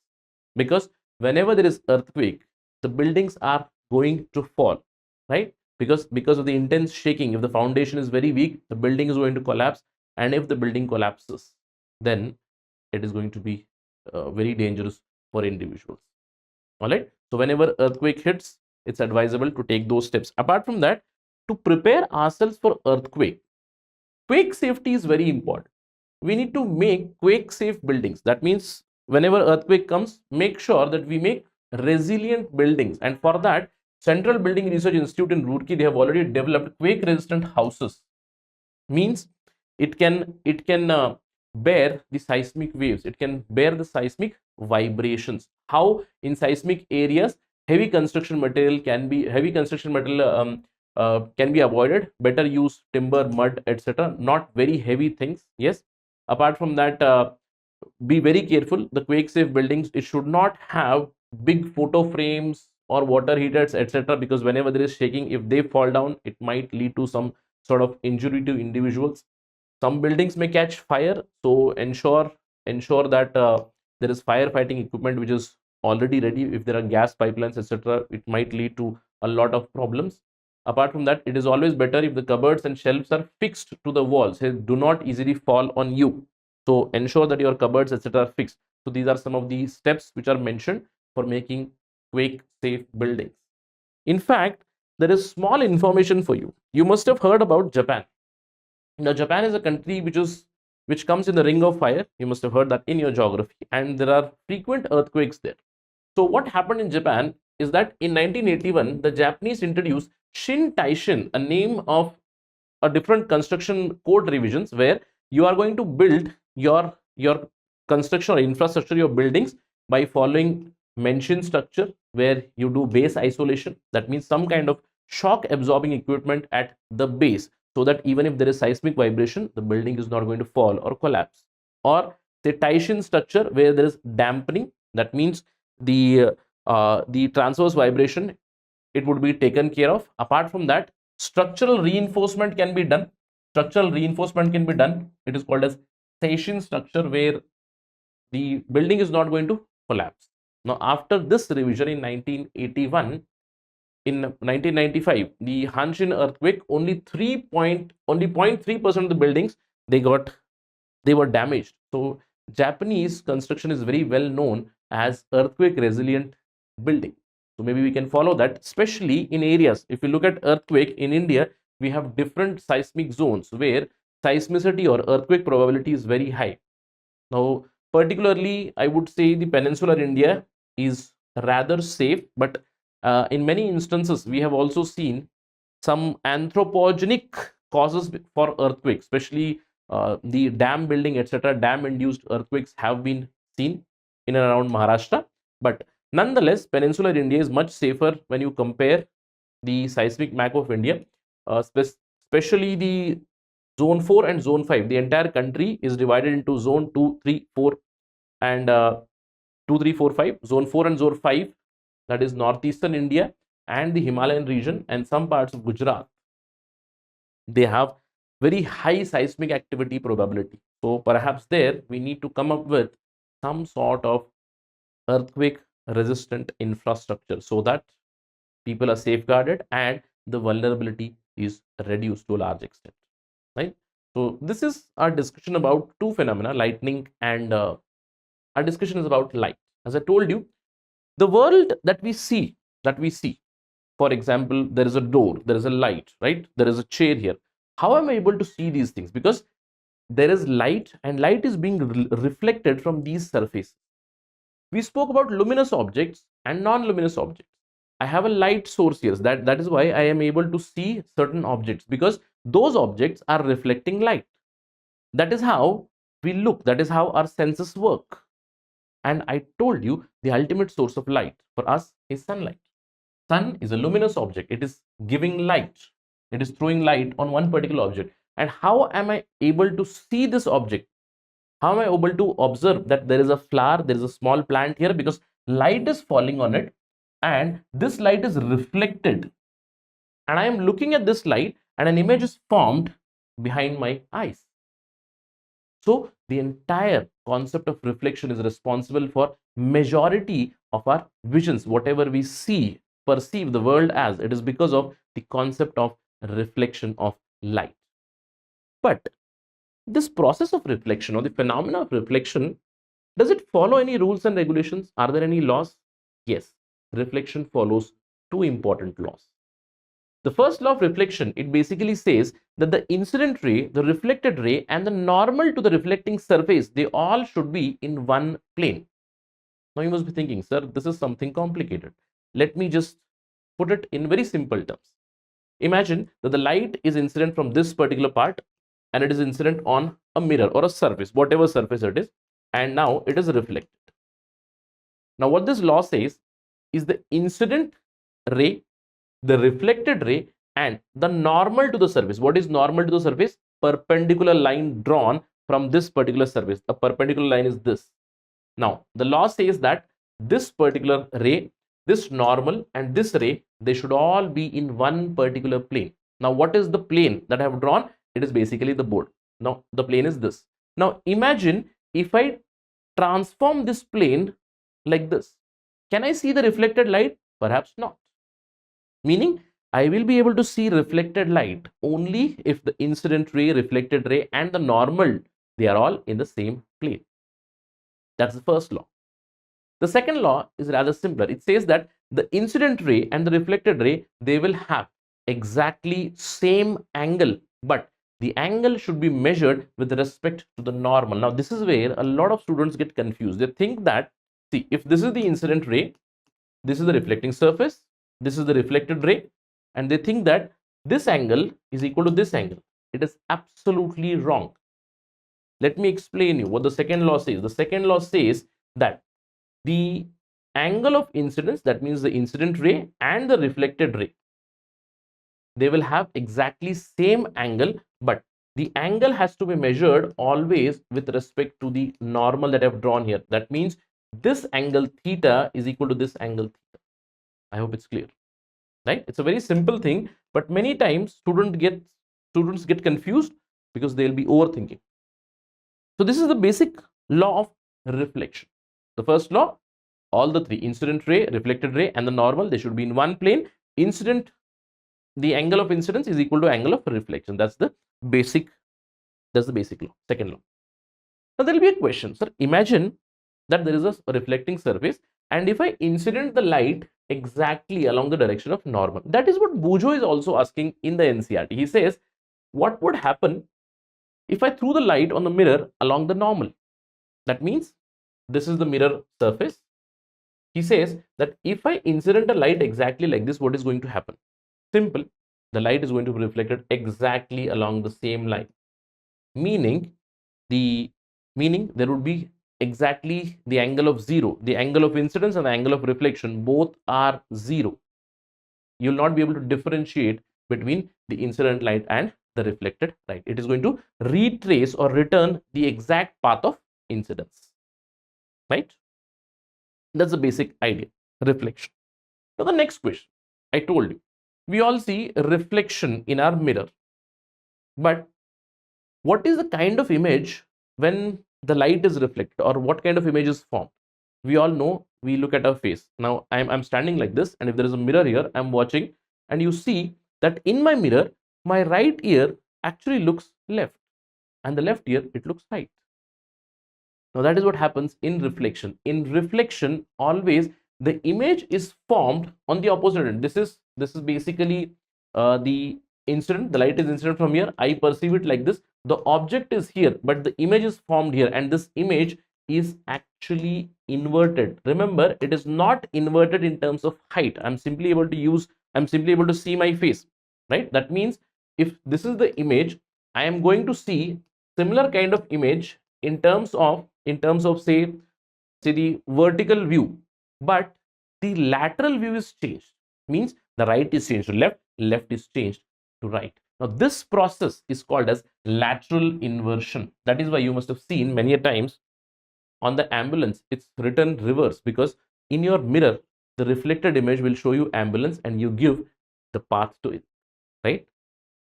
because whenever there is earthquake, the buildings are going to fall, right? Because of the intense shaking, if the foundation is very weak, the building is going to collapse, and if the building collapses, then it is going to be very dangerous for individuals. All right, so whenever earthquake hits, it's advisable to take those steps. Apart from that, to prepare ourselves for earthquake, quake safety is very important. We need to make quake safe buildings. That means whenever earthquake comes, make sure that we make resilient buildings, and for that, Central Building Research Institute in Roorkee, they have already developed quake resistant houses. Means it can bear the seismic waves, it can bear the seismic vibrations. How? In seismic areas, heavy construction material can be avoided. Better use timber, mud, etc., not very heavy things. Yes. Apart from that, be very careful. The quake safe buildings, it should not have big photo frames or water heaters, etc., because whenever there is shaking, if they fall down, it might lead to some sort of injury to individuals. Some buildings may catch fire, so ensure that there is firefighting equipment which is already ready. If there are gas pipelines, etc., it might lead to a lot of problems. Apart from that, it is always better if the cupboards and shelves are fixed to the walls. They do not easily fall on you, so ensure that your cupboards, etc., are fixed. So these are some of the steps which are mentioned for making quake safe buildings. In fact, there is small information for you. You must have heard about Japan. Now, Japan is a country which comes in the ring of fire. You must have heard that in your geography, and there are frequent earthquakes there. So what happened in Japan is that in 1981, the Japanese introduced Shin Taishin, a name of a different construction code revisions, where you are going to build your construction or infrastructure, your buildings, by following Menchin structure, where you do base isolation. That means some kind of shock absorbing equipment at the base, so that even if there is seismic vibration, the building is not going to fall or collapse. Or say Taishin structure, where there is dampening. That means the transverse vibration, it would be taken care of. Apart from that, structural reinforcement can be done. It is called as Taishin structure, where the building is not going to collapse. Now, after this revision in 1981, in 1995, the Hanshin earthquake, only 0.3% of the buildings, they were damaged. So Japanese construction is very well known as earthquake resilient building. So maybe we can follow that, especially in areas. If you look at earthquake in India, we have different seismic zones where seismicity or earthquake probability is very high. Now, particularly, I would say the peninsular India is rather safe, but in many instances, we have also seen some anthropogenic causes for earthquakes, especially the dam building, etc. Dam induced earthquakes have been seen in and around Maharashtra. But nonetheless, peninsular India is much safer when you compare the seismic map of India, especially the zone 4 and zone 5. The entire country is divided into zone 2, 3, 4, and 2, 3, 4, 5. Zone 4 and zone 5, that is northeastern India and the Himalayan region and some parts of Gujarat, they have very high seismic activity probability. So perhaps there we need to come up with some sort of earthquake resistant infrastructure, so that people are safeguarded and the vulnerability is reduced to a large extent, right? So this is our discussion about two phenomena, lightning and our discussion is about light. As I told you, the world that we see, for example, there is a door, there is a light, right? There is a chair here. How am I able to see these things? Because there is light and light is being reflected from these surfaces. We spoke about luminous objects and non-luminous objects. I have a light source here. That is why I am able to see certain objects, because those objects are reflecting light. That is how we look. That is how our senses work. And I told you the ultimate source of light for us is sunlight. Sun is a luminous object. It is giving light. It is throwing light on one particular object. And how am I able to see this object? How am I able to observe that there is a flower, there is a small plant here? Because light is falling on it and this light is reflected. And I am looking at this light and an image is formed behind my eyes. So the entire concept of reflection is responsible for majority of our visions. Whatever we see, perceive the world as, it is because of the concept of reflection of light. But this process of reflection or the phenomena of reflection, does it follow any rules and regulations? Are there any laws? Yes, reflection follows two important laws. The first law of reflection, it basically says that the incident ray, the reflected ray, and the normal to the reflecting surface, they all should be in one plane. Now you must be thinking, sir, this is something complicated. Let me just put it in very simple terms. Imagine that the light is incident from this particular part and it is incident on a mirror or a surface, whatever surface it is, and now it is reflected. Now what this law says is the incident ray, the reflected ray, and the normal to the surface. What is normal to the surface? Perpendicular line drawn from this particular surface. A perpendicular line is this. Now the law says that this particular ray, this normal and this ray, they should all be in one particular plane. Now what is the plane that I have drawn? It is basically the board. Now the plane is this. Now imagine if I transform this plane like this. Can I see the reflected light? Perhaps not. Meaning I will be able to see reflected light only if the incident ray, reflected ray, and the normal, they are all in the same plane. That's the first law. The second law is rather simpler. It says that the incident ray and the reflected ray, they will have exactly same angle, but the angle should be measured with respect to the normal. Now this is where a lot of students get confused. They think that, see, if this is the incident ray, this is the reflecting surface, this is the reflected ray, and they think that this angle is equal to this angle. It is absolutely wrong. Let me explain you what the second law says. The second law says that the angle of incidence, that means the incident ray and the reflected ray, they will have exactly same angle, but the angle has to be measured always with respect to the normal that I have drawn here. That means this angle theta is equal to this angle theta. I hope it's clear, right? It's a very simple thing, but many times students get confused because they'll be overthinking. So this is the basic law of reflection. The first law, all the three, incident ray, reflected ray, and the normal, they should be in one plane. Incident, the angle of incidence is equal to angle of reflection. That's the basic law, second law. Now there will be a question, sir. Imagine that there is a reflecting surface, and if I incident the light exactly along the direction of normal, that is what Bujo is also asking in the NCERT. He says, what would happen if I threw the light on the mirror along the normal? That means this is the mirror surface. He says that if I incident a light exactly like this, what is going to happen? Simple. The light is going to be reflected exactly along the same line. Meaning there would be exactly the angle of zero. The angle of incidence and the angle of reflection, both are zero. You will not be able to differentiate between the incident light and the reflected light. It is going to retrace or return the exact path of incidence, right? That's the basic idea, reflection. Now the next question, I told you, we all see reflection in our mirror, but what is the kind of image when the light is reflected, or what kind of image is formed? We all know, we look at our face. Now I'm standing like this, and if there is a mirror here, I'm watching, and you see that in my mirror, my right ear actually looks left. and the left ear, it looks right. Now that is what happens in reflection. In reflection, always the image is formed on the opposite end. This is basically the incident. The light is incident from here. I perceive it like this. The object is here, but the image is formed here, and this image is actually inverted. Remember, it is not inverted in terms of height. I'm simply able to see my face, right? That means if this is the image, I am going to see similar kind of image in terms of say the vertical view, but the lateral view is changed. Means the right is changed to left, left is changed to right. Now this process is called as lateral inversion. That is why you must have seen many a times on the ambulance it's written reverse, because in your mirror the reflected image will show you ambulance and you give the path to it, right?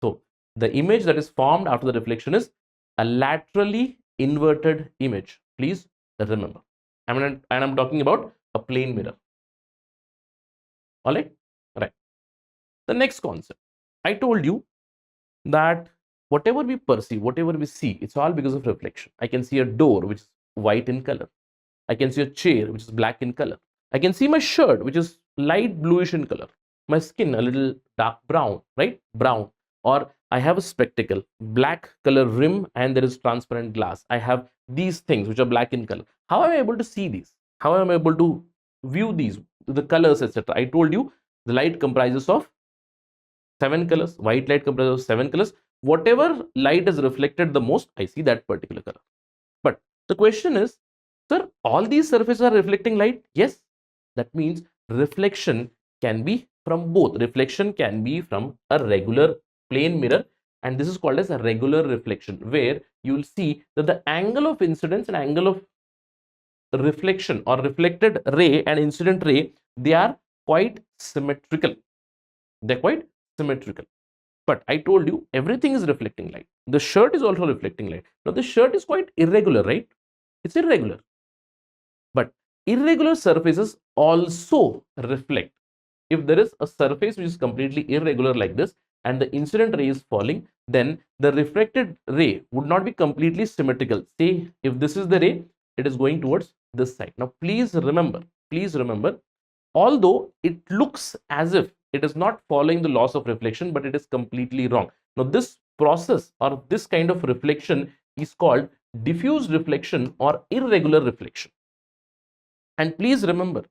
So the image that is formed after the reflection is a laterally inverted image. Please remember. I'm talking about a plane mirror. All right. Right. The next concept. I told you that whatever we perceive, whatever we see, it's all because of reflection. I can see a door which is white in color. I can see a chair which is black in color. I can see my shirt which is light bluish in color. My skin a little dark brown, right? Brown. Or I have a spectacle, black color rim, and there is transparent glass. I have these things which are black in color. How am I able to see these? How am I able to view these, the colors, etc.? I told you the light comprises of 7 colors. White light comprises of 7 colors. Whatever light is reflected the most, I see that particular color. But the question is, sir, all these surfaces are reflecting light? Yes. That means reflection can be from both. Reflection can be from a regular plane mirror, and this is called as a regular reflection, where you will see that the angle of incidence and angle of reflection or reflected ray and incident ray, they are quite symmetrical. They're quite symmetrical. But I told you everything is reflecting light. The shirt is also reflecting light. Now the shirt is quite irregular, right? It's irregular. But irregular surfaces also reflect. If there is a surface which is completely irregular like this and the incident ray is falling, then the reflected ray would not be completely symmetrical. Say if this is the ray, it is going towards this side. Now please remember, although it looks as if it is not following the laws of reflection, but it is completely wrong. Now this process or this kind of reflection is called diffuse reflection or irregular reflection. And please remember,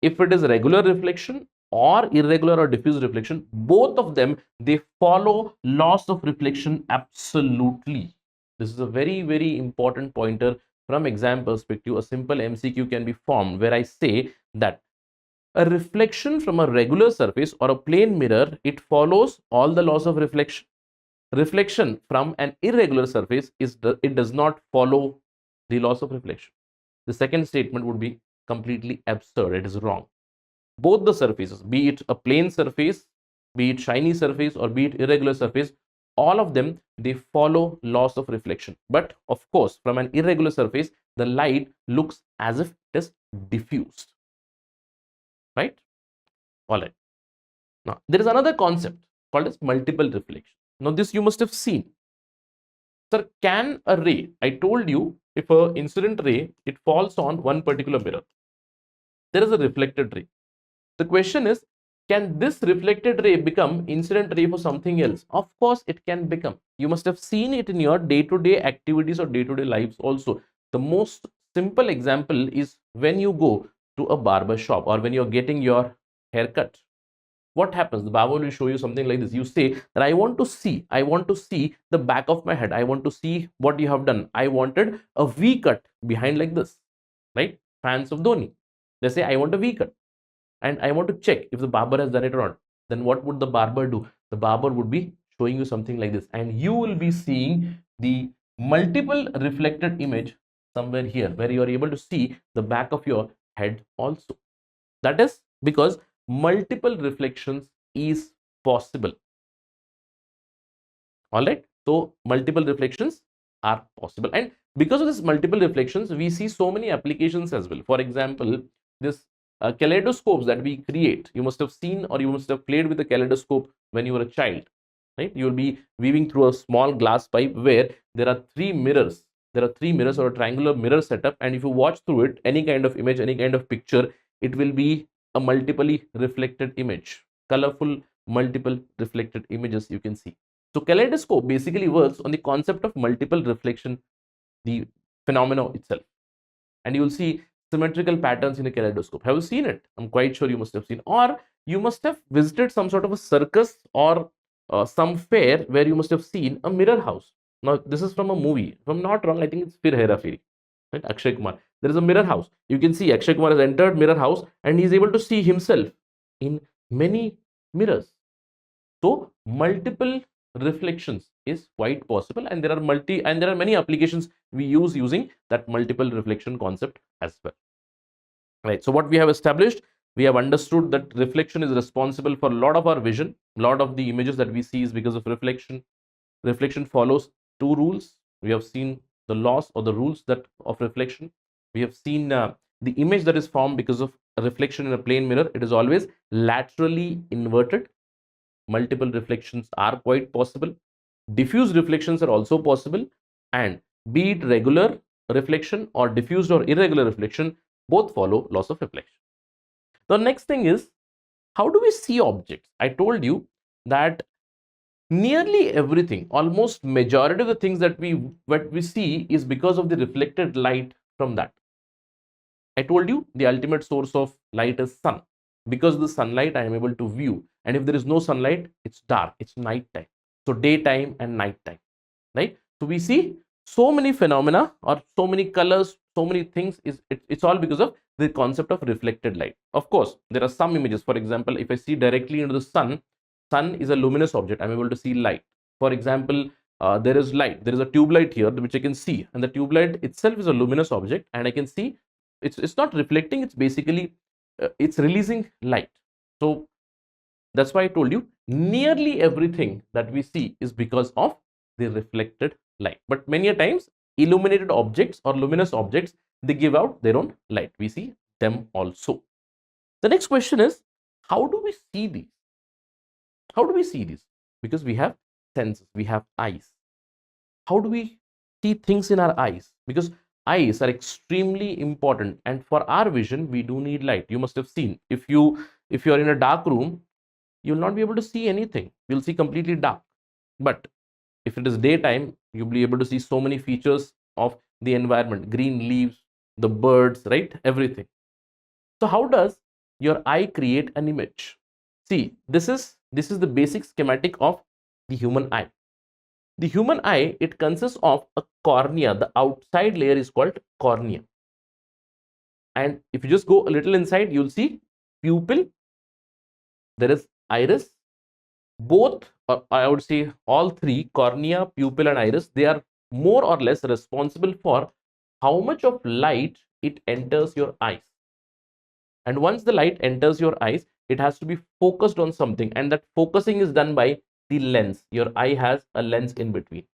if it is regular reflection or irregular or diffuse reflection, both of them, they follow laws of reflection absolutely. This is a very, very important pointer from exam perspective. A simple MCQ can be formed where I say that a reflection from a regular surface or a plane mirror, it follows all the laws of reflection. Reflection from an irregular surface it does not follow the laws of reflection. The second statement would be completely absurd. It is wrong. Both the surfaces, be it a plane surface, be it shiny surface, or be it irregular surface, all of them, they follow laws of reflection. But of course, from an irregular surface, the light looks as if it is diffused. Right? All right. Now, there is another concept called as multiple reflection. Now, this you must have seen. Sir, can a ray, I told you, if an incident ray, it falls on one particular mirror, there is a reflected ray. The question is, can this reflected ray become incident ray for something else? Of course, it can become. You must have seen it in your day-to-day activities or day-to-day lives also. The most simple example is when you go to a barber shop or when you're getting your haircut. What happens? The barber will show you something like this. You say that I want to see the back of my head. I want to see what you have done. I wanted a V cut behind like this, right? Fans of Dhoni, they say I want a V cut and I want to check if the barber has done it or not. Then what would the barber do? The barber would be showing you something like this, and you will be seeing the multiple reflected image somewhere here where you are able to see the back of your head also. That is because multiple reflections is possible. All right. So multiple reflections are possible, and because of this multiple reflections, we see so many applications as well. For example, this kaleidoscopes that we create. You must have seen or you must have played with a kaleidoscope when you were a child, right? You will be viewing through a small glass pipe where there are three mirrors. There are three mirrors or a triangular mirror setup, and if you watch through it, any kind of image, any kind of picture, it will be a multiply reflected image, colorful multiple reflected images you can see. So kaleidoscope basically works on the concept of multiple reflection, the phenomena itself, and you will see symmetrical patterns in a kaleidoscope. Have you seen it? I'm quite sure you must have seen, or you must have visited some sort of a circus or some fair where you must have seen a mirror house. Now this is from a movie. If I'm not wrong, I think it's Fir Hera Feri, right? Akshay Kumar. There is a mirror house. You can see Akshay Kumar has entered mirror house and he is able to see himself in many mirrors. So multiple reflections is quite possible, and there are many applications we use using that multiple reflection concept as well. Right. So what we have established, we have understood that reflection is responsible for a lot of our vision. A lot of the images that we see is because of reflection. Reflection follows two rules. We have seen the laws or the rules that of reflection. We have seen the image that is formed because of reflection in a plane mirror. It is always laterally inverted. Multiple reflections are quite possible. Diffuse reflections are also possible, and be it regular reflection or diffused or irregular reflection, both follow laws of reflection. The next thing is, how do we see objects? I told you that nearly everything, almost majority of the things that we see is because of the reflected light from that. I told you the ultimate source of light is sun. Because of the sunlight, I am able to view. And if there is no sunlight, it's dark, it's night time. So daytime and night time, right? So we see so many phenomena or so many colors, so many things. It's all because of the concept of reflected light. Of course, there are some images. For example, if I see directly into the sun, sun is a luminous object. I'm able to see light. For example, there is light. There is a tube light here, which I can see. And the tube light itself is a luminous object. And I can see it's not reflecting. It's basically, it's releasing light. So that's why I told you nearly everything that we see is because of the reflected light. But many a times illuminated objects or luminous objects, they give out their own light. We see them also. The next question is, how do we see these? How do we see these? Because we have senses, we have eyes. How do we see things in our eyes? Because eyes are extremely important, and for our vision we do need light. You must have seen, if you are in a dark room, you will not be able to see anything. You'll see completely dark. But if it is daytime, you'll be able to see so many features of the environment, green leaves, the birds, right? Everything. So how does your eye create an image? See, this is the basic schematic of the human eye. The human eye, it consists of a cornea. The outside layer is called cornea. And if you just go a little inside, you'll see pupil. There is iris. Both, or I would say all three, cornea, pupil and iris, they are more or less responsible for how much of light it enters your eyes. And once the light enters your eyes, it has to be focused on something, and that focusing is done by the lens. Your eye has a lens in between,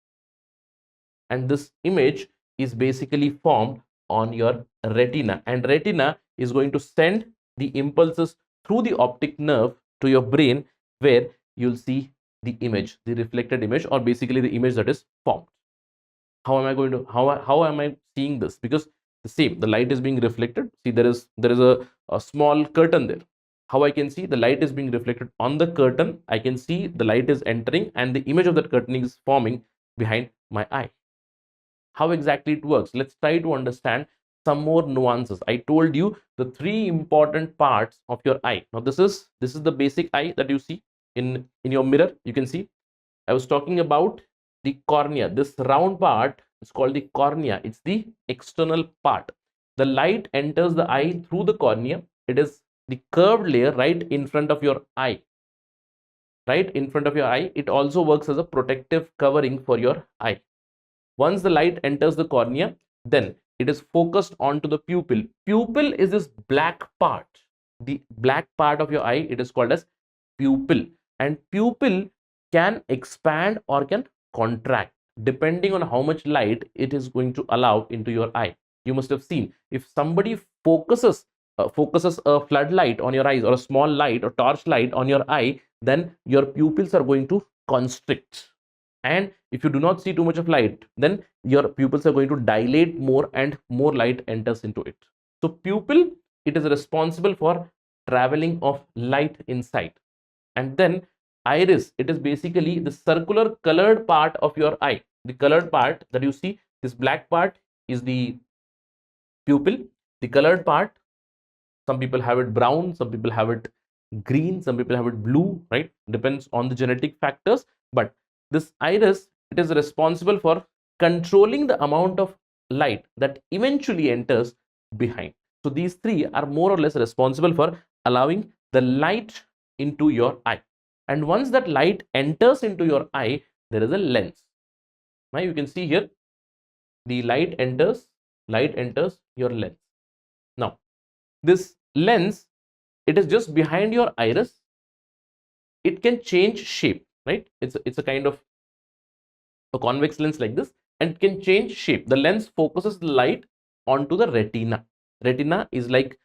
and this image is basically formed on your retina, and retina is going to send the impulses through the optic nerve to your brain, where you'll see the image, the reflected image, or basically the image that is formed. How am I seeing this? Because the same, the light is being reflected. See, there is a small curtain there. How I can see the light is being reflected on the curtain? I can see the light is entering and the image of that curtain is forming behind my eye. How exactly it works? Let's try to understand some more nuances. I told you the three important parts of your eye. Now this is the basic eye that you see in your mirror. You can see I was talking about the cornea. This round part is called the cornea. It's the external part. The light enters the eye through the cornea. It is the curved layer right in front of your eye. Right in front of your eye. It also works as a protective covering for your eye. Once the light enters the cornea, then it is focused onto the pupil. Pupil is this black part. The black part of your eye, it is called as pupil. And pupil can expand or can contract depending on how much light it is going to allow into your eye. You must have seen, if somebody focuses a floodlight on your eyes, or a small light or torch light on your eye, then your pupils are going to constrict. And if you do not see too much of light, then your pupils are going to dilate more and more light enters into it. So pupil, it is responsible for traveling of light inside. And then iris, it is basically the circular colored part of your eye. The colored part that you see, this black part is the pupil. The colored part, some people have it brown, some people have it green, some people have it blue, right? Depends on the genetic factors. But this iris, it is responsible for controlling the amount of light that eventually enters behind. So these three are more or less responsible for allowing the light into your eye. And once that light enters into your eye, there is a lens. Now you can see here, the light enters your lens. Now this lens, it is just behind your iris. It can change shape, right? It's a kind of a convex lens like this, and it can change shape. The lens focuses the light onto the retina. Retina is like,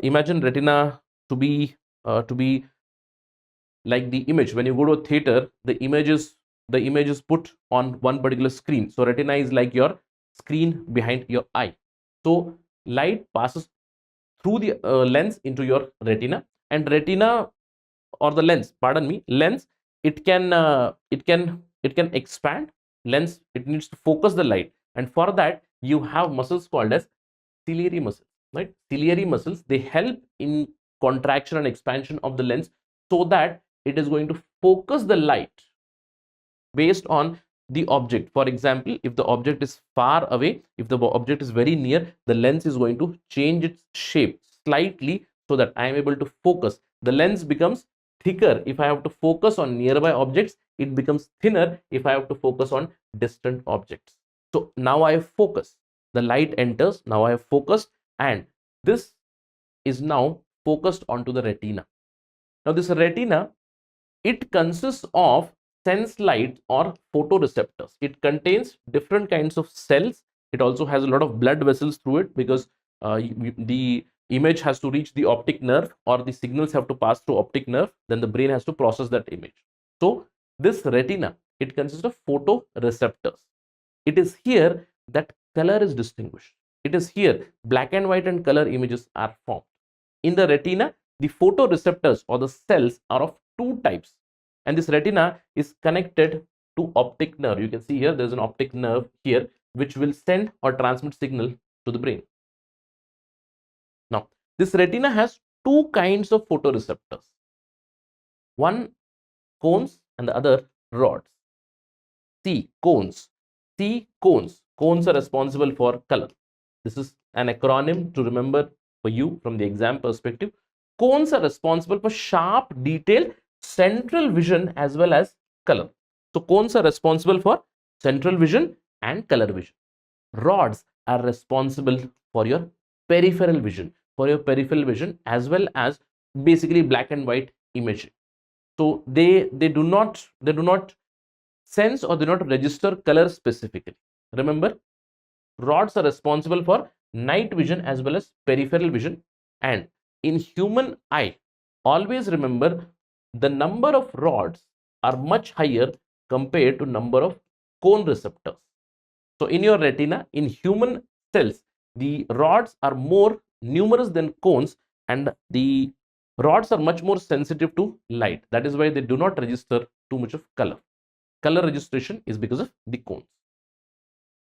imagine retina to be like the image. When you go to a theater, the image is put on one particular screen. So retina is like your screen behind your eye. So light passes through the lens into your retina, and retina, or the lens, pardon me, lens, it can expand. Lens, it needs to focus the light, and for that you have muscles called as ciliary muscles, right? Ciliary muscles, they help in contraction and expansion of the lens, so that it is going to focus the light based on the object. For example, if the object is far away, if the object is very near, the lens is going to change its shape slightly so that I am able to focus. The lens becomes thicker if I have to focus on nearby objects. It becomes thinner if I have to focus on distant objects. So now I have focus. The light enters. Now I have focused, and this is now focused onto the retina. Now this retina, it consists of sense light or photoreceptors. It contains different kinds of cells. It also has a lot of blood vessels through it, because the image has to reach the optic nerve, or the signals have to pass through optic nerve. Then the brain has to process that image. So this retina, it consists of photoreceptors. It is here that color is distinguished. It is here black and white and color images are formed. In the retina, the photoreceptors or the cells are of two types, and this retina is connected to optic nerve. You can see here there's an optic nerve here, which will send or transmit signal to the brain. Now this retina has two kinds of photoreceptors, one cones and the other rods. See cones. See cones. Cones are responsible for color. This is an acronym to remember for you from the exam perspective. Cones are responsible for sharp, detailed central vision as well as color. So cones are responsible for central vision and color vision. Rods are responsible for your peripheral vision, as well as basically black and white imaging. So they do not sense or do not register color specifically. Remember, rods are responsible for night vision as well as peripheral vision. And in human eye, always remember, the number of rods are much higher compared to number of cone receptors. So in your retina, in human cells, the rods are more numerous than cones, and the rods are much more sensitive to light. That is why they do not register too much of color. Color registration is because of the cones.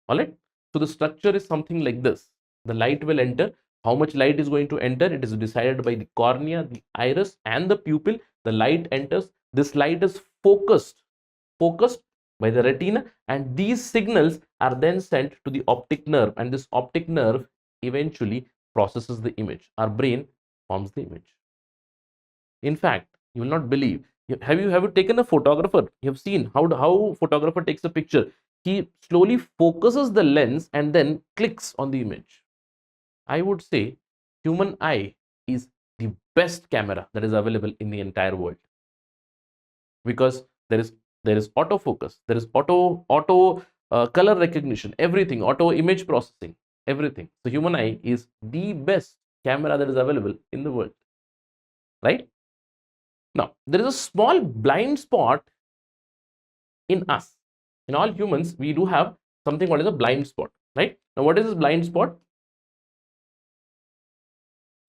All right. So the structure is something like this. The light will enter. How much light is going to enter? It is decided by the cornea, the iris, and the pupil. The light enters. This light is focused by the retina, and these signals are then sent to the optic nerve, and this optic nerve eventually processes the image. Our brain forms the image. In fact, you will not believe. Have you taken a photographer? You have seen how photographer takes a picture. He slowly focuses the lens and then clicks on the image. I would say human eye is the best camera that is available in the entire world, because there is autofocus, there is auto color recognition, everything, auto image processing, everything. So human eye is the best camera that is available in the world, right? Now there is a small blind spot in us, in all humans, we do have something called as a blind spot, right? Now, what is this blind spot?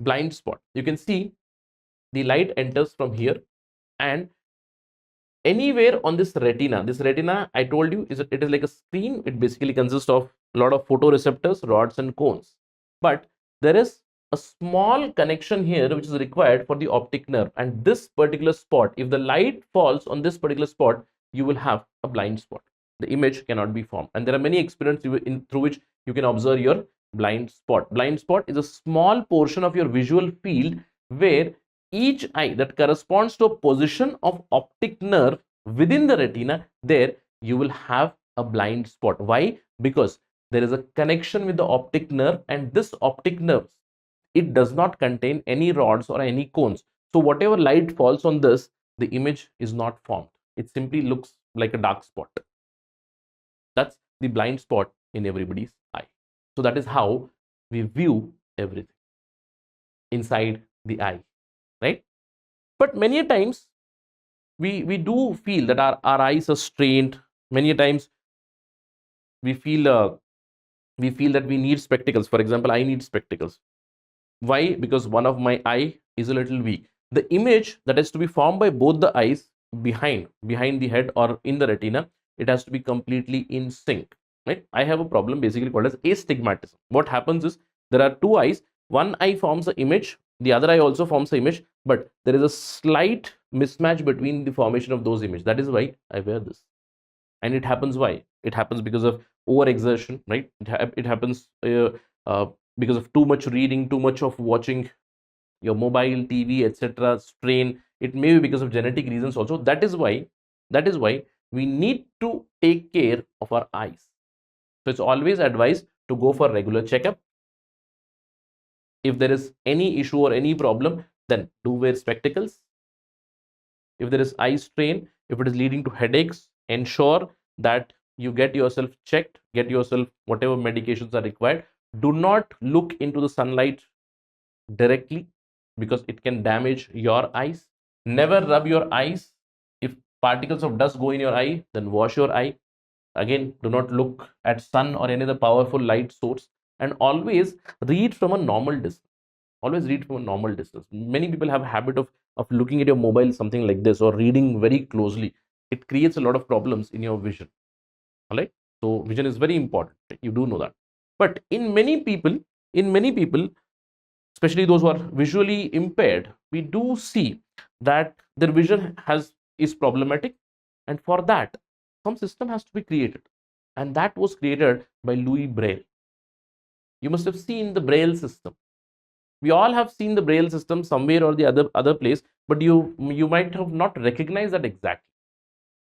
Blind spot. You can see the light enters from here, and anywhere on this retina, I told you, it is like a screen. It basically consists of a lot of photoreceptors, rods and cones, but there is a small connection here which is required for the optic nerve, and this particular spot, if the light falls on this particular spot, you will have a blind spot. The image cannot be formed, and there are many experiments through which you can observe your blind spot. Blind spot is a small portion of your visual field where each eye that corresponds to a position of optic nerve within the retina, there you will have a blind spot. Why? Because there is a connection with the optic nerve, and this optic nerve, it does not contain any rods or any cones. So whatever light falls on this, the image is not formed. It simply looks like a dark spot. That's the blind spot in everybody's eye. So that is how we view everything inside the eye, right? But many times we do feel that our eyes are strained. Many times we feel that we need spectacles. For example, I need spectacles. Why? Because one of my eye is a little weak. The image that is to be formed by both the eyes behind the head or in the retina, it has to be completely in sync, right? I have a problem basically called as astigmatism. What happens is there are two eyes. One eye forms an image, the other eye also forms an image, but there is a slight mismatch between the formation of those images. That is why I wear this. And it happens why? It happens because of overexertion, right? It happens because of too much reading, too much of watching your mobile, TV, etc. strain. It may be because of genetic reasons also. That is why we need to take care of our eyes. So it's always advised to go for regular checkup. If there is any issue or any problem, then do wear spectacles. If there is eye strain, if it is leading to headaches, ensure that you get yourself checked, get yourself whatever medications are required. Do not look into the sunlight directly because it can damage your eyes. Never rub your eyes. If particles of dust go in your eye, then wash your eye. Again, do not look at sun or any other powerful light source, and always read from a normal distance. Always read from a normal distance. Many people have a habit of looking at your mobile, something like this, or reading very closely. It creates a lot of problems in your vision. All right. So vision is very important. You do know that. But in many people, especially those who are visually impaired, we do see that their vision is problematic, and for that, some system has to be created, and that was created by Louis Braille. You must have seen the Braille system. We all have seen the Braille system somewhere or the other place, but you might have not recognized that exactly.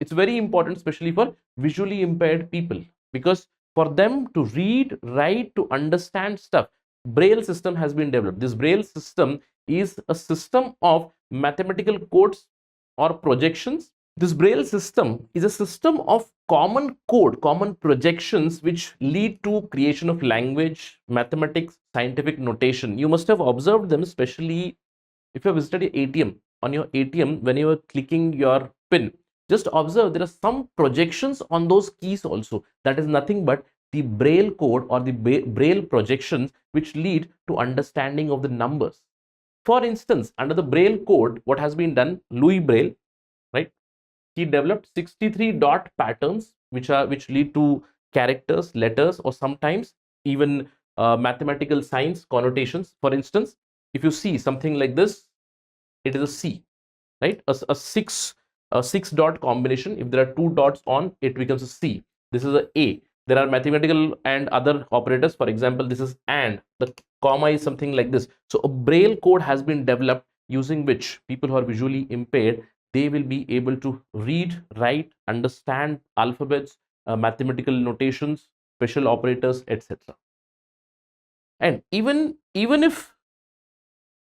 It's very important, especially for visually impaired people, because for them to read, write, to understand stuff, Braille system has been developed. This Braille system is a system of mathematical codes or projections. This Braille system is a system of common code, common projections, which lead to creation of language, mathematics, scientific notation. You must have observed them, especially if you have visited an ATM. On your ATM, when you are clicking your pin, just observe there are some projections on those keys also. That is nothing but the Braille code or the Braille projections which lead to understanding of the numbers. For instance, under the Braille code, what has been done, Louis Braille, right? He developed 63 dot patterns which lead to characters, letters, or sometimes even mathematical signs, connotations. For instance, if you see something like this, it is a C, right? A six dot combination. If there are two dots on, it becomes a C. This is a A. There are mathematical and other operators. For example, this is and. The comma is something like this. So a Braille code has been developed using which people who are visually impaired, they will be able to read, write, understand alphabets, mathematical notations, special operators, etc. And even if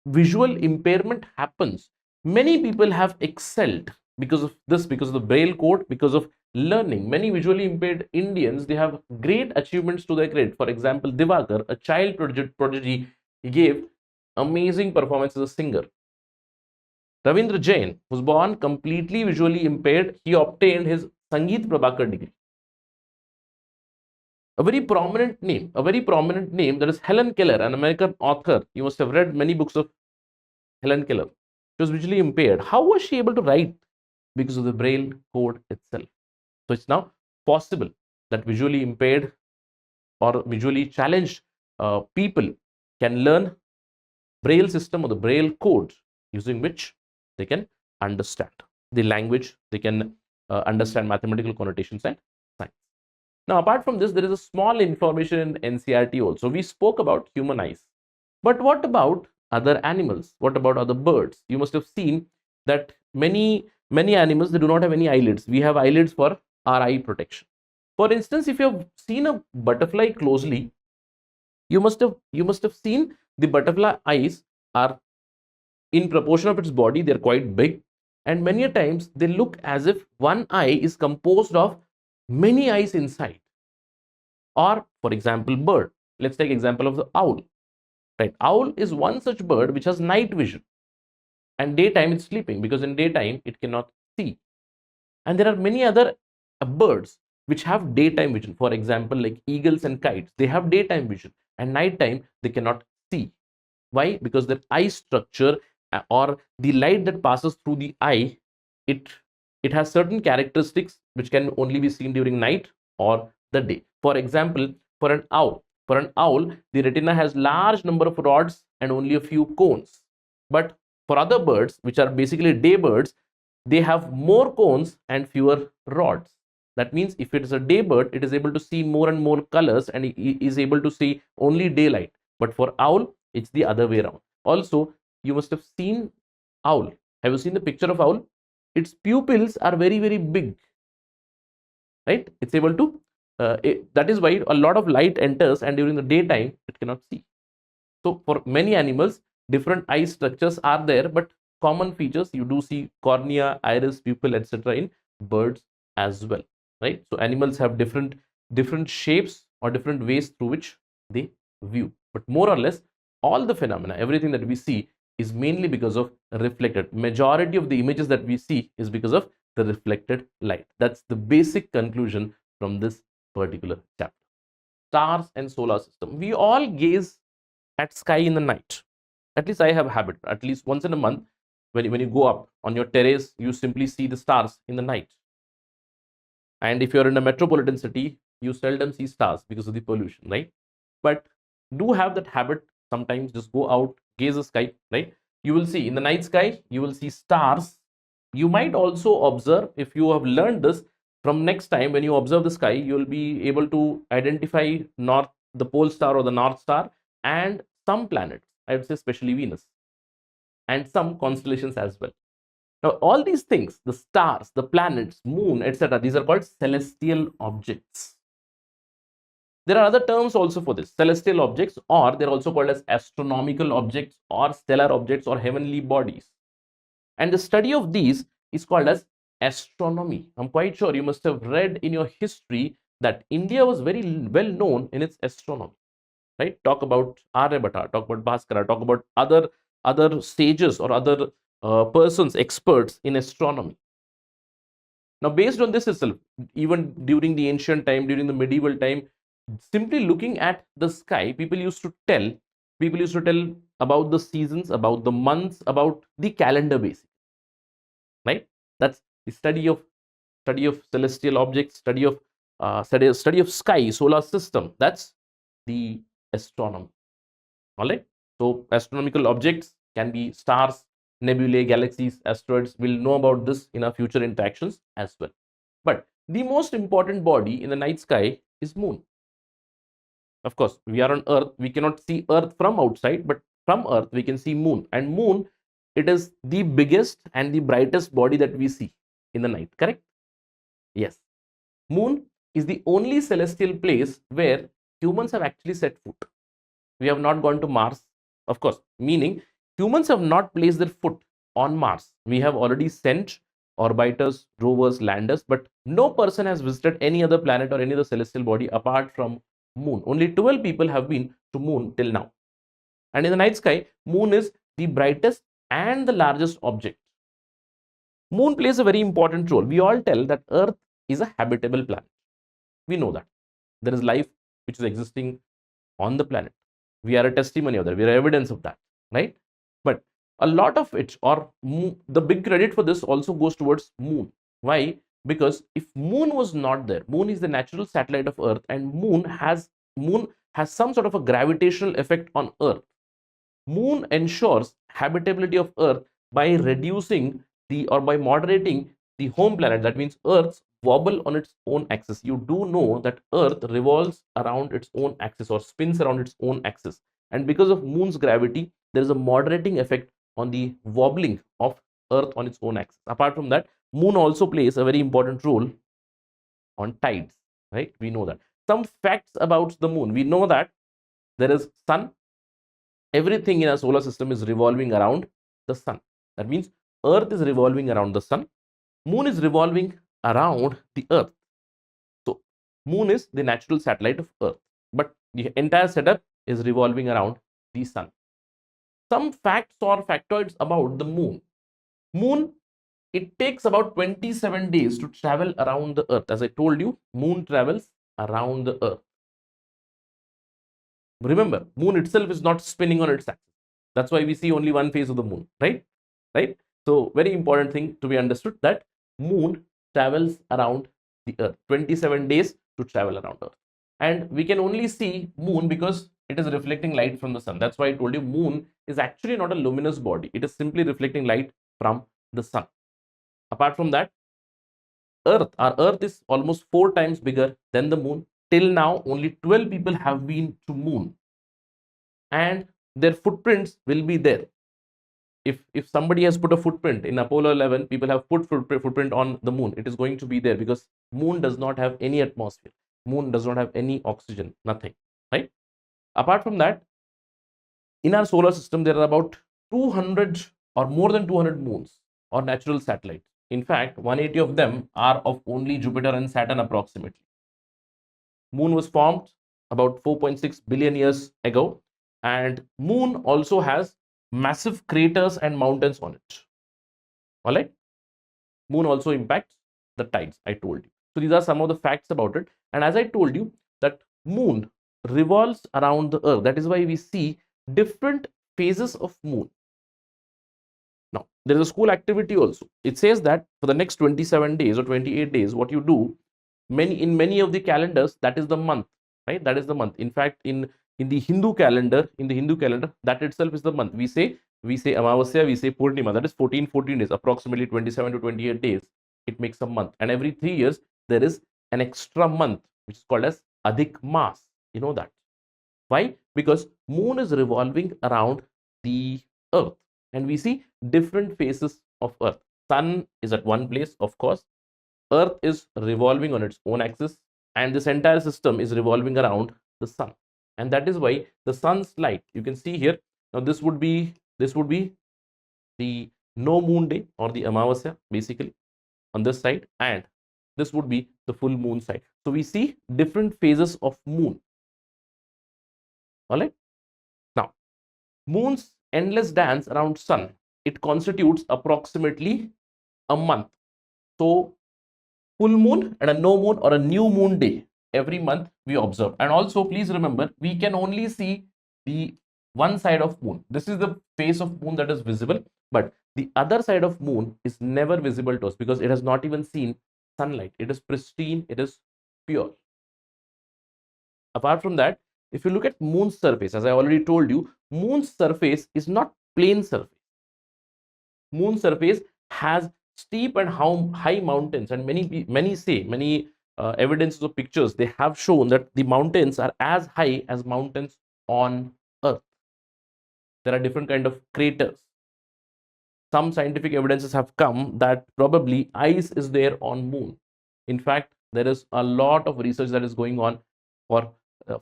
visual impairment happens, many people have excelled because of this, because of the Braille code, because of learning. Many visually impaired Indians, they have great achievements to their credit. For example, Divakar, a child prodigy, he gave amazing performance as a singer. Ravindra Jain was born completely visually impaired. He obtained his Sangeet Prabhakar degree. A very prominent name that is Helen Keller, an American author. You must have read many books of Helen Keller. She was visually impaired. How was she able to write? Because of the Braille code itself. So it's now possible that visually impaired or visually challenged people can learn Braille system or the Braille code, using which they can understand the language, they can understand mathematical connotations and science. Now, apart from this, there is a small information in NCERT also. We spoke about human eyes. But what about other animals? What about other birds? You must have seen that many animals, they do not have any eyelids. We have eyelids for our eye protection. For instance, if you have seen a butterfly closely, you must have seen the butterfly eyes are in proportion of its body, they're quite big, and many a times they look as if one eye is composed of many eyes inside. Or for example, bird. Let's take example of the owl. Right, owl is one such bird which has night vision, and daytime it's sleeping, because in daytime it cannot see. And there are many other birds which have daytime vision. For example, like eagles and kites, they have daytime vision, and nighttime they cannot see. Why? Because their eye structure or the light that passes through the eye, it has certain characteristics which can only be seen during night or the day. For example, for an owl, the retina has large number of rods and only a few cones. But for other birds, which are basically day birds, they have more cones and fewer rods. That means if it is a day bird, it is able to see more and more colors and is able to see only daylight. But for owl, it's the other way around. Also, you must have seen owl. Have you seen the picture of owl? Its pupils are very, very big. Right? It's able to, that is why a lot of light enters, and during the daytime, it cannot see. So for many animals, different eye structures are there, but common features, you do see cornea, iris, pupil, etc. in birds as well. Right? So animals have different shapes or different ways through which they view. But more or less, all the phenomena, everything that we see is mainly because of reflected. Majority of the images that we see is because of the reflected light. That's the basic conclusion from this particular chapter. Stars and solar system. We all gaze at sky in the night. At least I have a habit. At least once in a month, when you go up on your terrace, you simply see the stars in the night. And if you're in a metropolitan city, you seldom see stars because of the pollution, right? But do have that habit sometimes. Just go out, gaze the sky, right? You will see in the night sky, you will see stars. You might also observe, if you have learned this, from next time when you observe the sky, you will be able to identify the pole star or the north star, and some planets, I would say especially Venus, and some constellations as well. Now, all these things, the stars, the planets, moon, etc., these are called celestial objects. There are other terms also for this, celestial objects, or they're also called as astronomical objects or stellar objects or heavenly bodies. And the study of these is called as astronomy. I'm quite sure you must have read in your history that India was very well known in its astronomy. Right? Talk about Aryabhatta, talk about Bhaskara, talk about other sages or other persons, experts in astronomy. Now, based on this itself, even during the ancient time, during the medieval time, simply looking at the sky, people used to tell about the seasons, about the months, about the calendar basically. Right? That's the study of celestial objects, study of sky, solar system. That's the astronomy. All right. So astronomical objects can be stars, nebulae, galaxies, asteroids. We'll know about this in our future interactions as well. But the most important body in the night sky is moon. Of course, we are on Earth. We cannot see Earth from outside, but from Earth we can see moon. And moon, it is the biggest and the brightest body that we see in the night. Correct? Yes. Moon is the only celestial place where humans have actually set foot. We have not gone to Mars, of course, meaning humans have not placed their foot on Mars. We have already sent orbiters, rovers, landers, but no person has visited any other planet or any other celestial body apart from moon. Only 12 people have been to moon till now. And in the night sky, moon is the brightest and the largest object. Moon plays a very important role. We all tell that Earth is a habitable planet. We know that there is life which is existing on the planet. We are a testimony of that. We are evidence of that, right? But a lot of it, or the big credit for this also goes towards moon. Why? Because if moon was not there, moon is the natural satellite of Earth, and moon has some sort of a gravitational effect on Earth. Moon ensures habitability of Earth by reducing by moderating the home planet. That means Earth's wobble on its own axis. You do know that Earth revolves around its own axis or spins around its own axis. And because of moon's gravity, there is a moderating effect on the wobbling of Earth on its own axis. Apart from that, moon also plays a very important role on tides, right? We know that. Some facts about the moon. We know that there is sun. Everything in our solar system is revolving around the sun. That means Earth is revolving around the sun. Moon is revolving around the Earth. So moon is the natural satellite of Earth, but the entire setup is revolving around the sun. Some facts or factoids about the moon. Moon, it takes about 27 days to travel around the Earth. As I told you, moon travels around the Earth. Remember, moon itself is not spinning on its axis. That's why we see only one face of the moon, right? So very important thing to be understood, that moon travels around the Earth. 27 days to travel around Earth. And we can only see moon because it is reflecting light from the sun. That's why I told you moon is actually not a luminous body. It is simply reflecting light from the sun. Apart from that, our Earth is almost 4 times bigger than the moon. Till now, only 12 people have been to moon, and their footprints will be there. If somebody has put a footprint in Apollo 11, people have put footprint on the moon. It is going to be there because moon does not have any atmosphere. Moon does not have any oxygen, nothing, right? Apart from that, in our solar system, there are about 200 or more than 200 moons or natural satellites. In fact, 180 of them are of only Jupiter and Saturn approximately. Moon was formed about 4.6 billion years ago, and moon also has massive craters and mountains on it. All right. Moon also impacts the tides, I told you. So these are some of the facts about it. And as I told you, that moon revolves around the Earth. That is why we see different phases of moon. Now, there is a school activity also. It says that for the next 27 days or 28 days, what you do, in many of the calendars, that is the month, right? That is the month. In fact, in the Hindu calendar, that itself is the month. We say Amavasya, we say Purnima. That is 14 days, approximately 27 to 28 days. It makes a month. And every 3 years, there is an extra month, which is called as Adhik Mas. You know that. Why? Because moon is revolving around the Earth, and we see different phases of Earth. Sun is at one place, of course. Earth is revolving on its own axis, and this entire system is revolving around the sun. And that is why the sun's light, you can see here. Now this would be the no moon day, or the Amavasya, basically, on this side, and this would be the full moon side. So we see different phases of moon. All right. Now, moon's endless dance around sun, it constitutes approximately a month. So full moon and a no moon or a new moon day every month we observe. And also please remember, we can only see the one side of moon. This is the face of moon that is visible, but the other side of moon is never visible to us because it has not even seen sunlight. It is pristine, it is pure. Apart from that, if you look at moon's surface, as I already told you, moon's surface is not plain surface. Moon's surface has steep and high mountains, and many evidences of pictures, they have shown that the mountains are as high as mountains on Earth. There are different kind of craters. Some scientific evidences have come that probably ice is there on moon. In fact, there is a lot of research that is going on for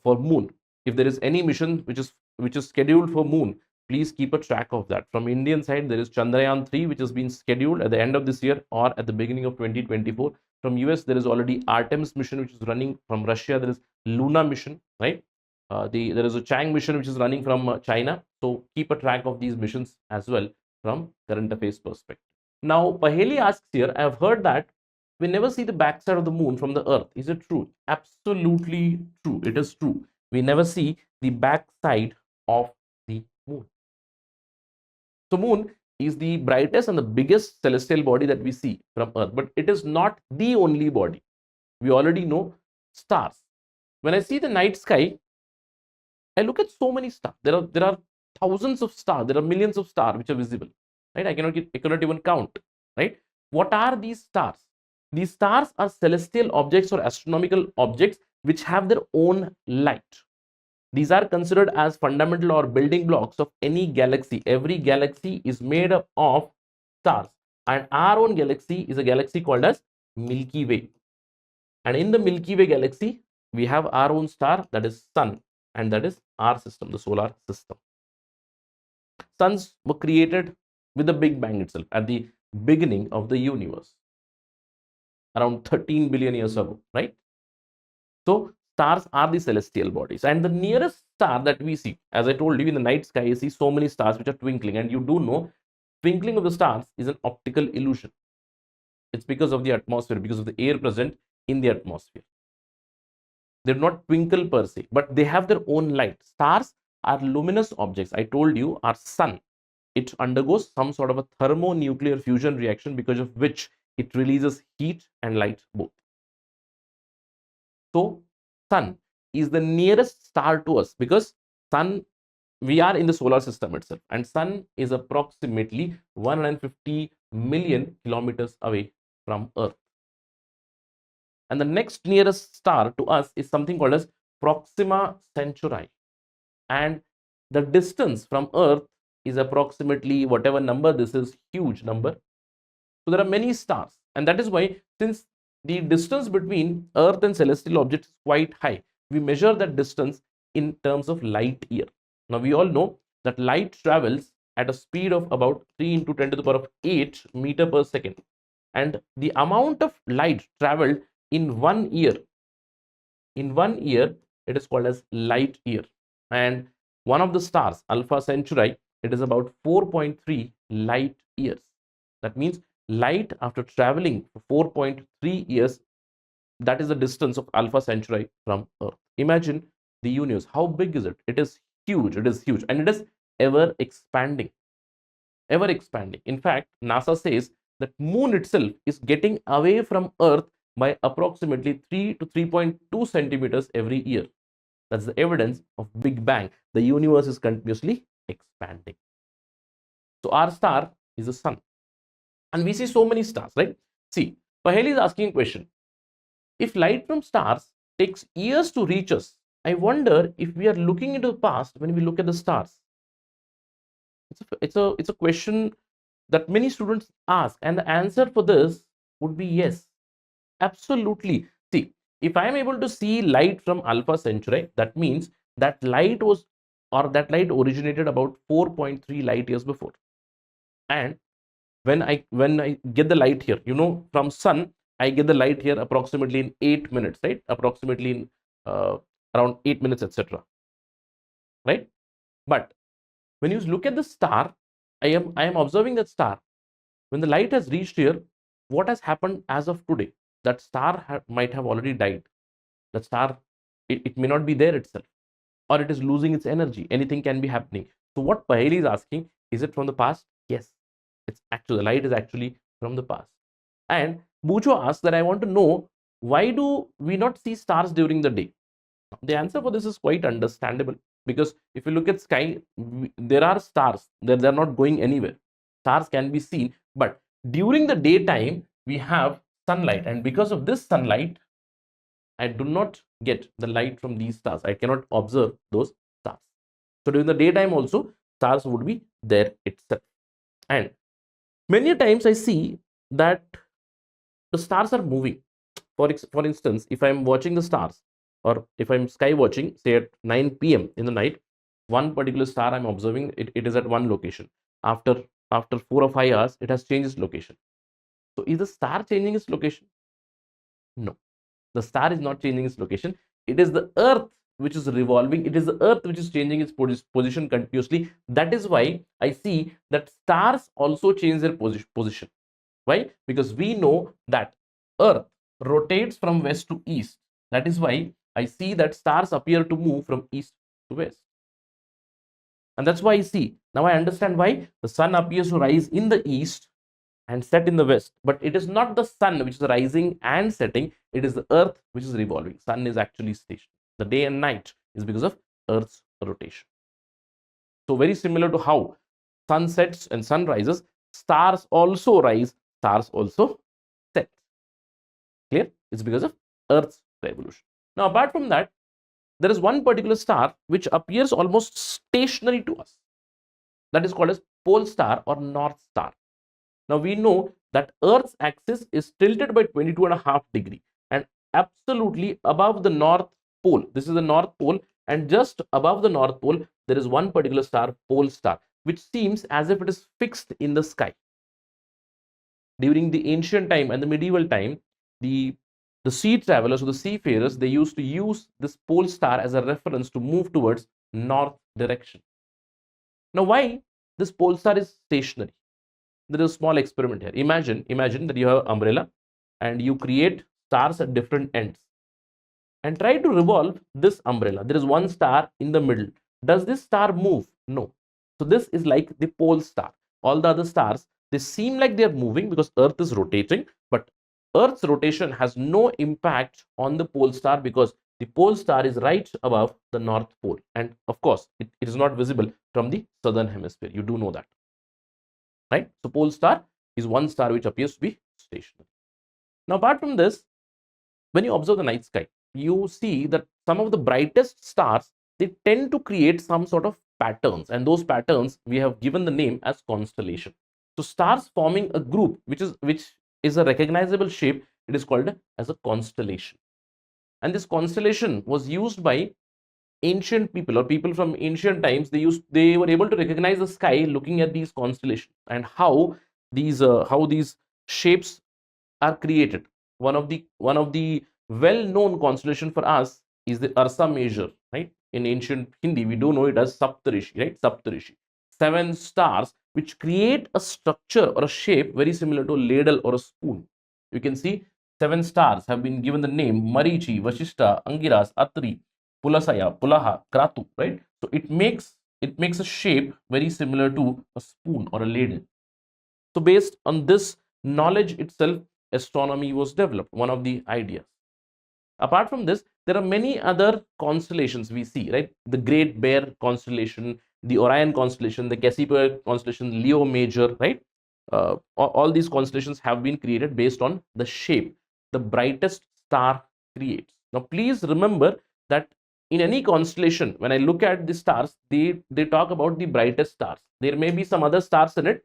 moon. If there is any mission which is scheduled for moon, please keep a track of that. From Indian side, there is Chandrayaan-3, which has been scheduled at the end of this year or at the beginning of 2024. From US, there is already Artemis mission, which is running. From Russia, there is Luna mission, right? There is a Chang mission, which is running from China. So keep a track of these missions as well from current affairs perspective. Now, Paheli asks here, I have heard that we never see the backside of the moon from the earth. Is it true? Absolutely true. It is true. We never see the backside of the moon. So moon is the brightest and the biggest celestial body that we see from earth, but it is not the only body. We already know stars. When I see the night sky, I look at so many stars. There are thousands of stars. There are millions of stars which are visible. Right? I cannot even count. Right? What are these stars? These stars are celestial objects or astronomical objects which have their own light. These are considered as fundamental or building blocks of any galaxy. Every galaxy is made up of stars, and our own galaxy is a galaxy called as Milky Way. And in the Milky Way galaxy, we have our own star, that is Sun, and that is our system, the solar system. Suns were created with the Big Bang itself at the beginning of the universe, around 13 billion years ago, right? So stars are the celestial bodies, and the nearest star that we see, as I told you, in the night sky, you see so many stars which are twinkling, and you do know twinkling of the stars is an optical illusion. It's because of the atmosphere, because of the air present in the atmosphere. They do not twinkle per se, but they have their own light. Stars are luminous objects. I told you our sun, it undergoes some sort of a thermonuclear fusion reaction, because of which it releases heat and light both. So sun is the nearest star to us, because sun, we are in the solar system itself, and sun is approximately 150 million kilometers away from earth. And the next nearest star to us is something called as Proxima Centauri, and the distance from earth is approximately whatever number, this is huge number. So there are many stars, and that is why, since the distance between earth and celestial objects is quite high, we measure that distance in terms of light year. Now we all know that light travels at a speed of about 3 into 10 to the power of 8 meter per second, and the amount of light traveled in 1 year, it is called as light year. And one of the stars, Alpha Centauri, it is about 4.3 light years. That means light, after traveling for 4.3 years, that is the distance of Alpha Centauri from earth. Imagine the universe. How big is it? It is huge. It is huge, and it is ever expanding. Ever expanding. In fact, NASA says that moon itself is getting away from earth by approximately 3 to 3.2 centimeters every year. That's the evidence of Big Bang. The universe is continuously expanding. So our star is the sun, and we see so many stars, right? See, Paheli is asking a question. If light from stars takes years to reach us, I wonder if we are looking into the past when we look at the stars. It's a question that many students ask, and the answer for this would be yes, absolutely. See, if I am able to see light from Alpha Centauri, that means that light originated about 4.3 light years before. And when I get the light here, from sun, I get the light here approximately in 8 minutes, right? Approximately in around 8 minutes, etc. Right? But when you look at the star, I am observing that star. When the light has reached here, what has happened as of today? That star might have already died. That star, it may not be there itself, or it is losing its energy. Anything can be happening. So what Paheli is asking, is it from the past? Yes, it's actually, the light is actually from the past. And Bucho asks that I want to know, why do we not see stars during the day? The answer for this is quite understandable, because if you look at sky, there are stars. They're not going anywhere. Stars can be seen, but during the daytime we have sunlight, and because of this sunlight, I do not get the light from these stars. I cannot observe those stars. So during the daytime also, stars would be there itself. And many times I see that the stars are moving. For instance, if I'm watching the stars, or if I'm sky watching, say at 9 p.m. in the night, one particular star I'm observing, it is at one location. After 4 or 5 hours, it has changed its location. So is the star changing its location? No, the star is not changing its location. It is the earth which is revolving. It is the earth which is changing its position continuously. That is why I see that stars also change their position. Why? Because we know that Earth rotates from west to east. That is why I see that stars appear to move from east to west. And that's why I see. Now I understand why the sun appears to rise in the east and set in the west. But it is not the sun which is rising and setting. It is the earth which is revolving. Sun is actually stationary. The day and night is because of earth's rotation. So very similar to how sun sets and sun rises, stars also rise, stars also set. Clear? It's because of earth's revolution. Now apart from that, there is one particular star which appears almost stationary to us. That is called as pole star or north star. Now we know that Earth's axis is tilted by 22.5 degrees and absolutely above the North Pole. This is the North Pole, and just above the North Pole there is one particular star, pole star, which seems as if it is fixed in the sky. During the ancient time and the medieval time, the sea travelers or the seafarers, they used to use this pole star as a reference to move towards north direction. Now why this pole star is stationary? There is a small experiment here. Imagine that you have an umbrella and you create stars at different ends and try to revolve this umbrella. There is one star in the middle. Does this star move? No. So this is like the pole star. All the other stars, they seem like they are moving because Earth is rotating, but Earth's rotation has no impact on the pole star because the pole star is right above the North Pole. And of course, it is not visible from the southern hemisphere. You do know that. Right? So pole star is one star which appears to be stationary. Now apart from this, when you observe the night sky, you see that some of the brightest stars, they tend to create some sort of patterns, and those patterns we have given the name as constellation. So stars forming a group which is a recognizable shape, it is called as a constellation. And this constellation was used by ancient people or people from ancient times. They were able to recognize the sky looking at these constellations and how these shapes are created. One of the well-known constellation for us is the Ursa Major, right? In ancient Hindi, we do know it as Saptarishi, right? Saptarishi, 7 stars which create a structure or a shape very similar to a ladle or a spoon. You can see 7 stars have been given the name Marichi, Vashishta, Angiras, Atri, Pulasaya, Pulaha, Kratu, right? So it makes a shape very similar to a spoon or a ladle. So based on this knowledge itself, astronomy was developed, one of the ideas. Apart from this, there are many other constellations we see, right? The Great Bear constellation, the Orion constellation, the Cassiopeia constellation, Leo Major, right? All these constellations have been created based on the shape the brightest star creates. Now, please remember that in any constellation, when I look at the stars, they talk about the brightest stars. There may be some other stars in it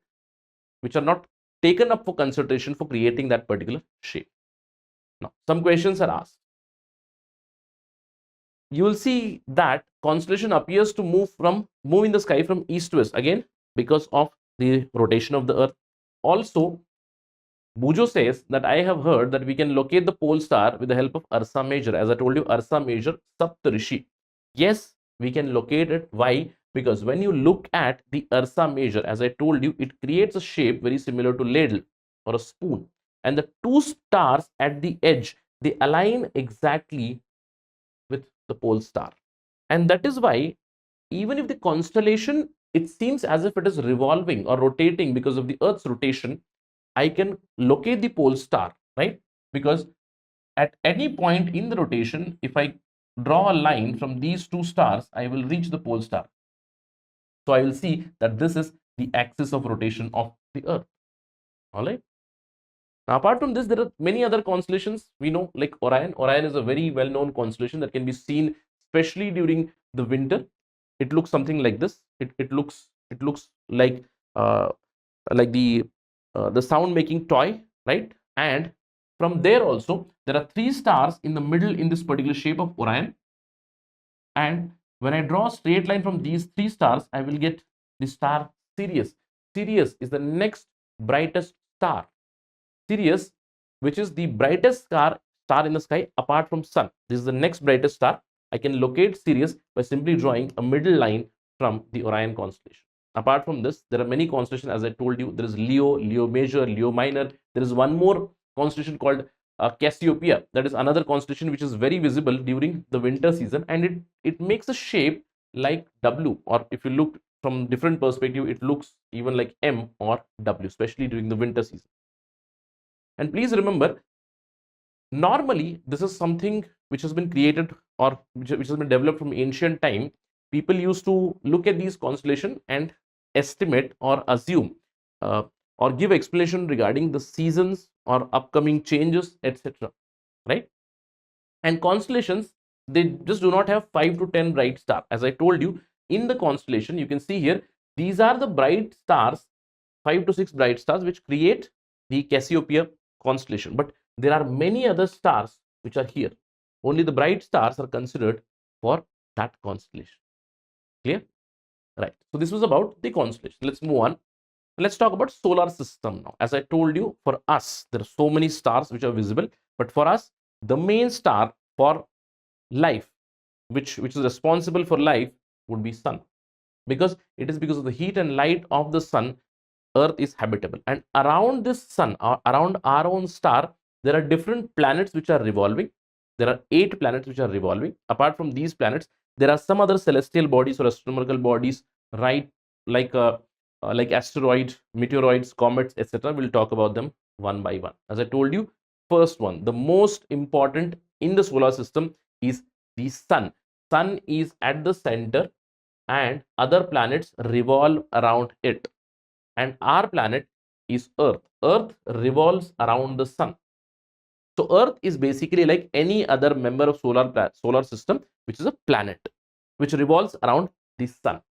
which are not taken up for consideration for creating that particular shape. Now, some questions are asked. You will see that constellation appears to move in the sky from east to west, again because of the rotation of the earth. Also, Bujo says that I have heard that we can locate the pole star with the help of Ursa Major. As I told you, Ursa Major, Saptarishi. Yes, we can locate it. Why? Because when you look at the Ursa Major, as I told you, it creates a shape very similar to ladle or a spoon. And the 2 stars at the edge, they align exactly with the pole star. And that is why even if the constellation, it seems as if it is revolving or rotating because of the Earth's rotation, I can locate the pole star, right? Because at any point in the rotation, if I draw a line from these 2 stars, I will reach the pole star. So I will see that this is the axis of rotation of the Earth. All right. Now, apart from this, there are many other constellations we know, like Orion. Orion is a very well-known constellation that can be seen, especially during the winter. It looks something like this. It looks like the sound-making toy, right? And from there also, there are 3 stars in the middle in this particular shape of Orion. And when I draw a straight line from these 3 stars, I will get the star Sirius. Sirius is the next brightest star. Sirius, which is the brightest star in the sky apart from sun. This is the next brightest star. I can locate Sirius by simply drawing a middle line from the Orion constellation. Apart from this, there are many constellations. As I told you, there is Leo, Leo Major, Leo Minor. There is one more constellation called Cassiopeia, that is another constellation which is very visible during the winter season, and it makes a shape like W, or if you look from different perspective, it looks even like M or W, especially during the winter season. And please remember, normally this is something which has been created, or which has been developed from ancient time. People used to look at these constellations and estimate or assume uh, or give explanation regarding the seasons or upcoming changes, etc. Right? And constellations, they just do not have 5 to 10 bright stars. As I told you, in the constellation, you can see here, these are the bright stars, 5 to 6 bright stars, which create the Cassiopeia constellation. But there are many other stars which are here. Only the bright stars are considered for that constellation. Clear? Right. So this was about the constellation. Let's move on. Let's talk about solar system now. As I told you, for us, there are so many stars which are visible. But for us, the main star for life, which is responsible for life, would be sun. Because it is because of the heat and light of the sun, Earth is habitable. And around this sun, or around our own star, there are different planets which are revolving. There are 8 planets which are revolving. Apart from these planets, there are some other celestial bodies or astronomical bodies, right? Like asteroids, meteoroids, comets, etc. We'll talk about them one by one. As I told you, first one, the most important in the solar system is the sun. Sun is at the center, and other planets revolve around it. And our planet is Earth. Earth revolves around the sun. So Earth is basically like any other member of solar system, which is a planet, which revolves around the sun.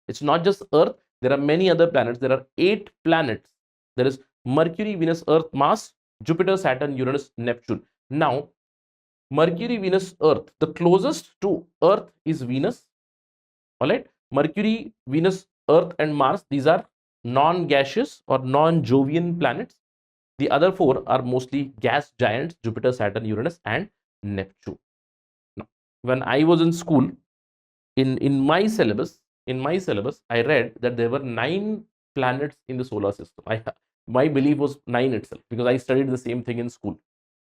It's not just Earth. There are many other planets. There are 8 planets. There is Mercury, Venus, Earth, Mars, Jupiter, Saturn, Uranus, Neptune. Now, Mercury, Venus, Earth. The closest to Earth is Venus. All right. Mercury, Venus, Earth, and Mars, these are non-gaseous or non-Jovian planets. The other 4 are mostly gas giants: Jupiter, Saturn, Uranus, and Neptune. Now, when I was in school, in my syllabus, I read that there were 9 planets in the solar system. My belief was 9 itself, because I studied the same thing in school.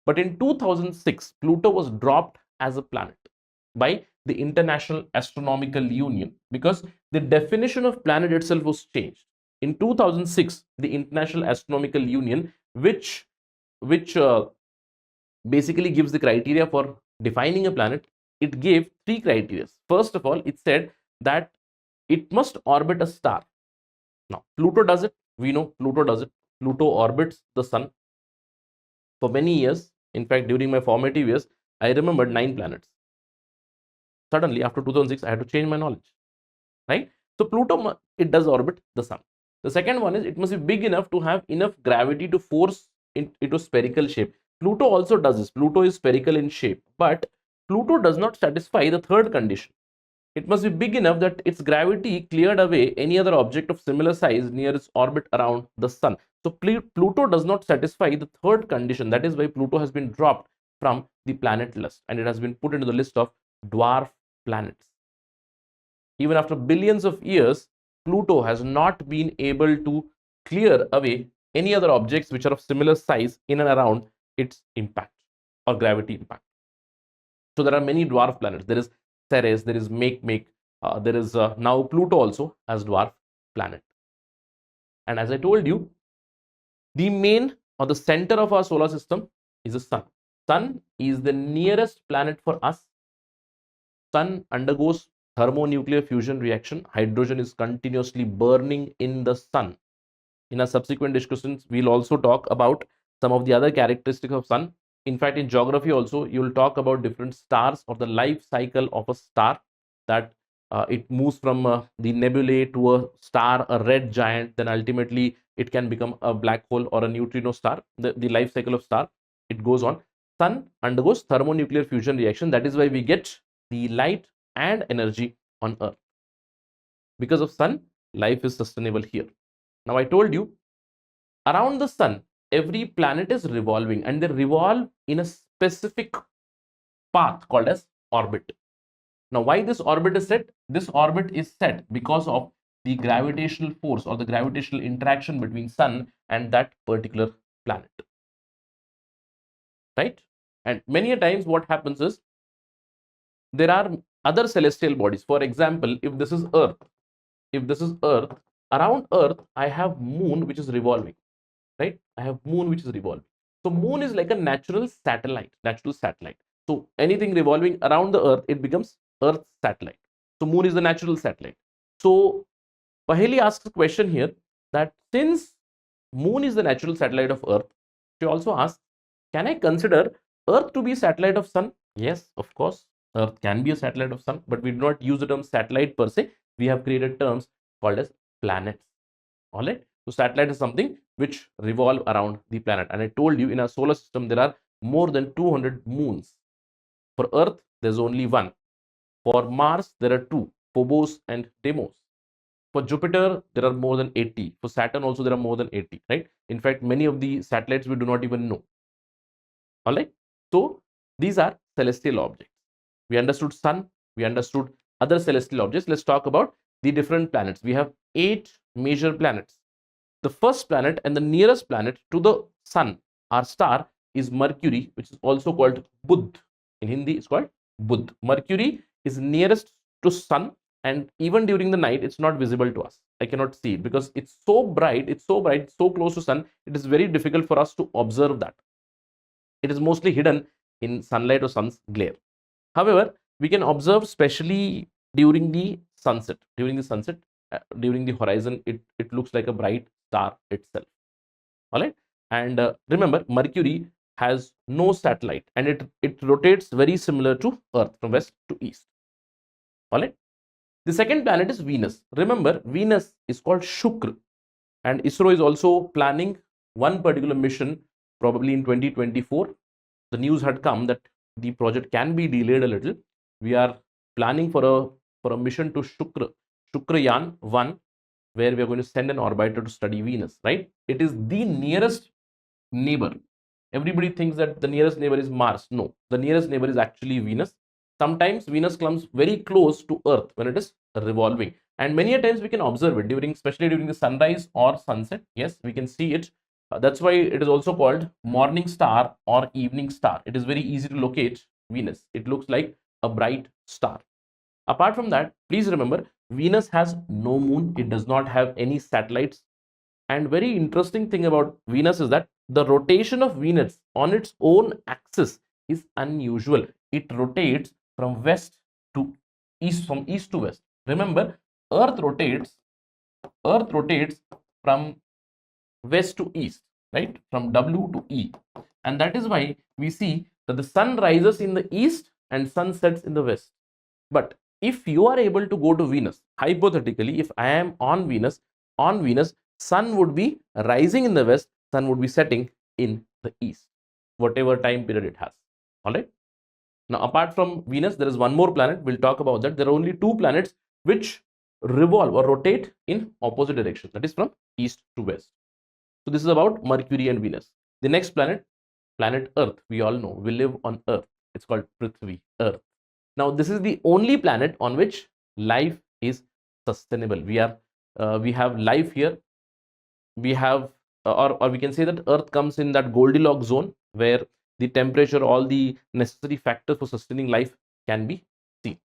But in 2006, Pluto was dropped as a planet by the International Astronomical Union, because the definition of planet itself was changed. In 2006, the International Astronomical Union, which basically gives the criteria for defining a planet, it gave 3 criteria. First of all, it said that it must orbit a star. Now, Pluto does it. We know Pluto does it. Pluto orbits the sun for many years. In fact, during my formative years, I remembered 9 planets. Suddenly, after 2006, I had to change my knowledge, right? So Pluto, it does orbit the sun. The second one is, it must be big enough to have enough gravity to force it into spherical shape. Pluto also does this. Pluto is spherical in shape, but Pluto does not satisfy the third condition. It must be big enough that its gravity cleared away any other object of similar size near its orbit around the sun. So Pluto does not satisfy the third condition. That is why Pluto has been dropped from the planet list, and it has been put into the list of dwarf planets. Even after billions of years, Pluto has not been able to clear away any other objects which are of similar size in and around its impact or gravity impact. So there are many dwarf planets. There is Ceres, there is Makemake, there is now Pluto also as dwarf planet. And as I told you, the main or the center of our solar system is the sun. Sun is the nearest planet for us. Sun undergoes thermonuclear fusion reaction. Hydrogen is continuously burning in the sun. In our subsequent discussions, we'll also talk about some of the other characteristics of sun. In fact, in geography also, you'll talk about different stars or the life cycle of a star, that it moves from the nebulae to a star, a red giant, then ultimately it can become a black hole or a neutrino star. The life cycle of star, it goes on. Sun undergoes thermonuclear fusion reaction. That is why we get the light and energy on Earth. Because of sun, life is sustainable here. Now, I told you, around the sun, every planet is revolving, and they revolve in a specific path called as orbit. Now, why this orbit is set? This orbit is set because of the gravitational force or the gravitational interaction between sun and that particular planet. right? And many a times what happens is there are other celestial bodies. For example, if this is Earth, around Earth, I have moon which is revolving, right? I have moon which is revolving. So moon is like a natural satellite. So anything revolving around the Earth, it becomes Earth's satellite. So moon is the natural satellite. So Paheli asks a question here that since moon is the natural satellite of Earth, she also asks, can I consider Earth to be satellite of sun? Yes, of course, Earth can be a satellite of sun, but we do not use the term satellite per se. We have created terms called as planets. All right. So satellite is something which revolve around the planet. And I told you in our solar system there are more than 200 moons. For Earth, there's only one. For Mars, there are two, Phobos and Deimos. For Jupiter, there are more than 80. For Saturn also, there are more than 80, right? In fact, many of the satellites we do not even know. All right. So these are celestial objects. We understood sun, we understood other celestial objects. Let's talk about the different planets. We have 8 major planets. The first planet and the nearest planet to the sun, our star, is Mercury, which is also called Budh. In Hindi, it's called Budh. Mercury is nearest to sun, and even during the night, it's not visible to us. I cannot see it because it's so bright, so close to sun, it is very difficult for us to observe that. It is mostly hidden in sunlight or sun's glare. However, we can observe especially during the sunset. During the horizon, it looks like a bright star itself. All right. And remember, Mercury has no satellite and it rotates very similar to Earth from west to east. All right. The second planet is Venus. Remember, Venus is called Shukra, and ISRO is also planning one particular mission probably in 2024. The news had come that the project can be delayed a little. We are planning for a mission to Shukrayaan 1, where we are going to send an orbiter to study Venus, right? It is the nearest neighbor. Everybody thinks that the nearest neighbor is Mars. No, the nearest neighbor is actually Venus. Sometimes Venus comes very close to Earth when it is revolving, and many a times we can observe it especially during the sunrise or sunset. Yes, we can see it. That's why it is also called morning star or evening star. It is very easy to locate Venus. It looks like a bright star. Apart from that, please remember, Venus has no moon. It does not have any satellites. And very interesting thing about Venus is that the rotation of Venus on its own axis is unusual. It rotates from west to east, from east to west. Remember, Earth rotates from west to east, right? From W to E. And that is why we see that the sun rises in the east and sun sets in the west. But if you are able to go to Venus, hypothetically, if I am on Venus, sun would be rising in the west, sun would be setting in the east, whatever time period it has. All right. Now, apart from Venus, there is one more planet. We'll talk about that. There are only 2 planets which revolve or rotate in opposite direction. That is from east to west. So this is about Mercury and Venus. The next planet Earth. We all know we live on Earth. It's called Prithvi, Earth. Now, this is the only planet on which life is sustainable. We have life here. We have, or we can say that Earth comes in that Goldilocks zone where the temperature, all the necessary factors for sustaining life can be seen.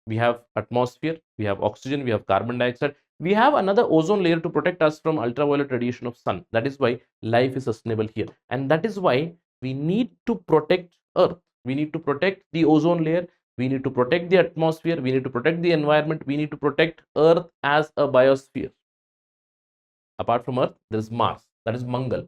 We have atmosphere, we have oxygen, we have carbon dioxide. We have another ozone layer to protect us from ultraviolet radiation of sun. That is why life is sustainable here. And that is why we need to protect Earth. We need to protect the ozone layer. We need to protect the atmosphere. We need to protect the environment. We need to protect Earth as a biosphere. Apart from Earth, there is Mars. That is Mangal.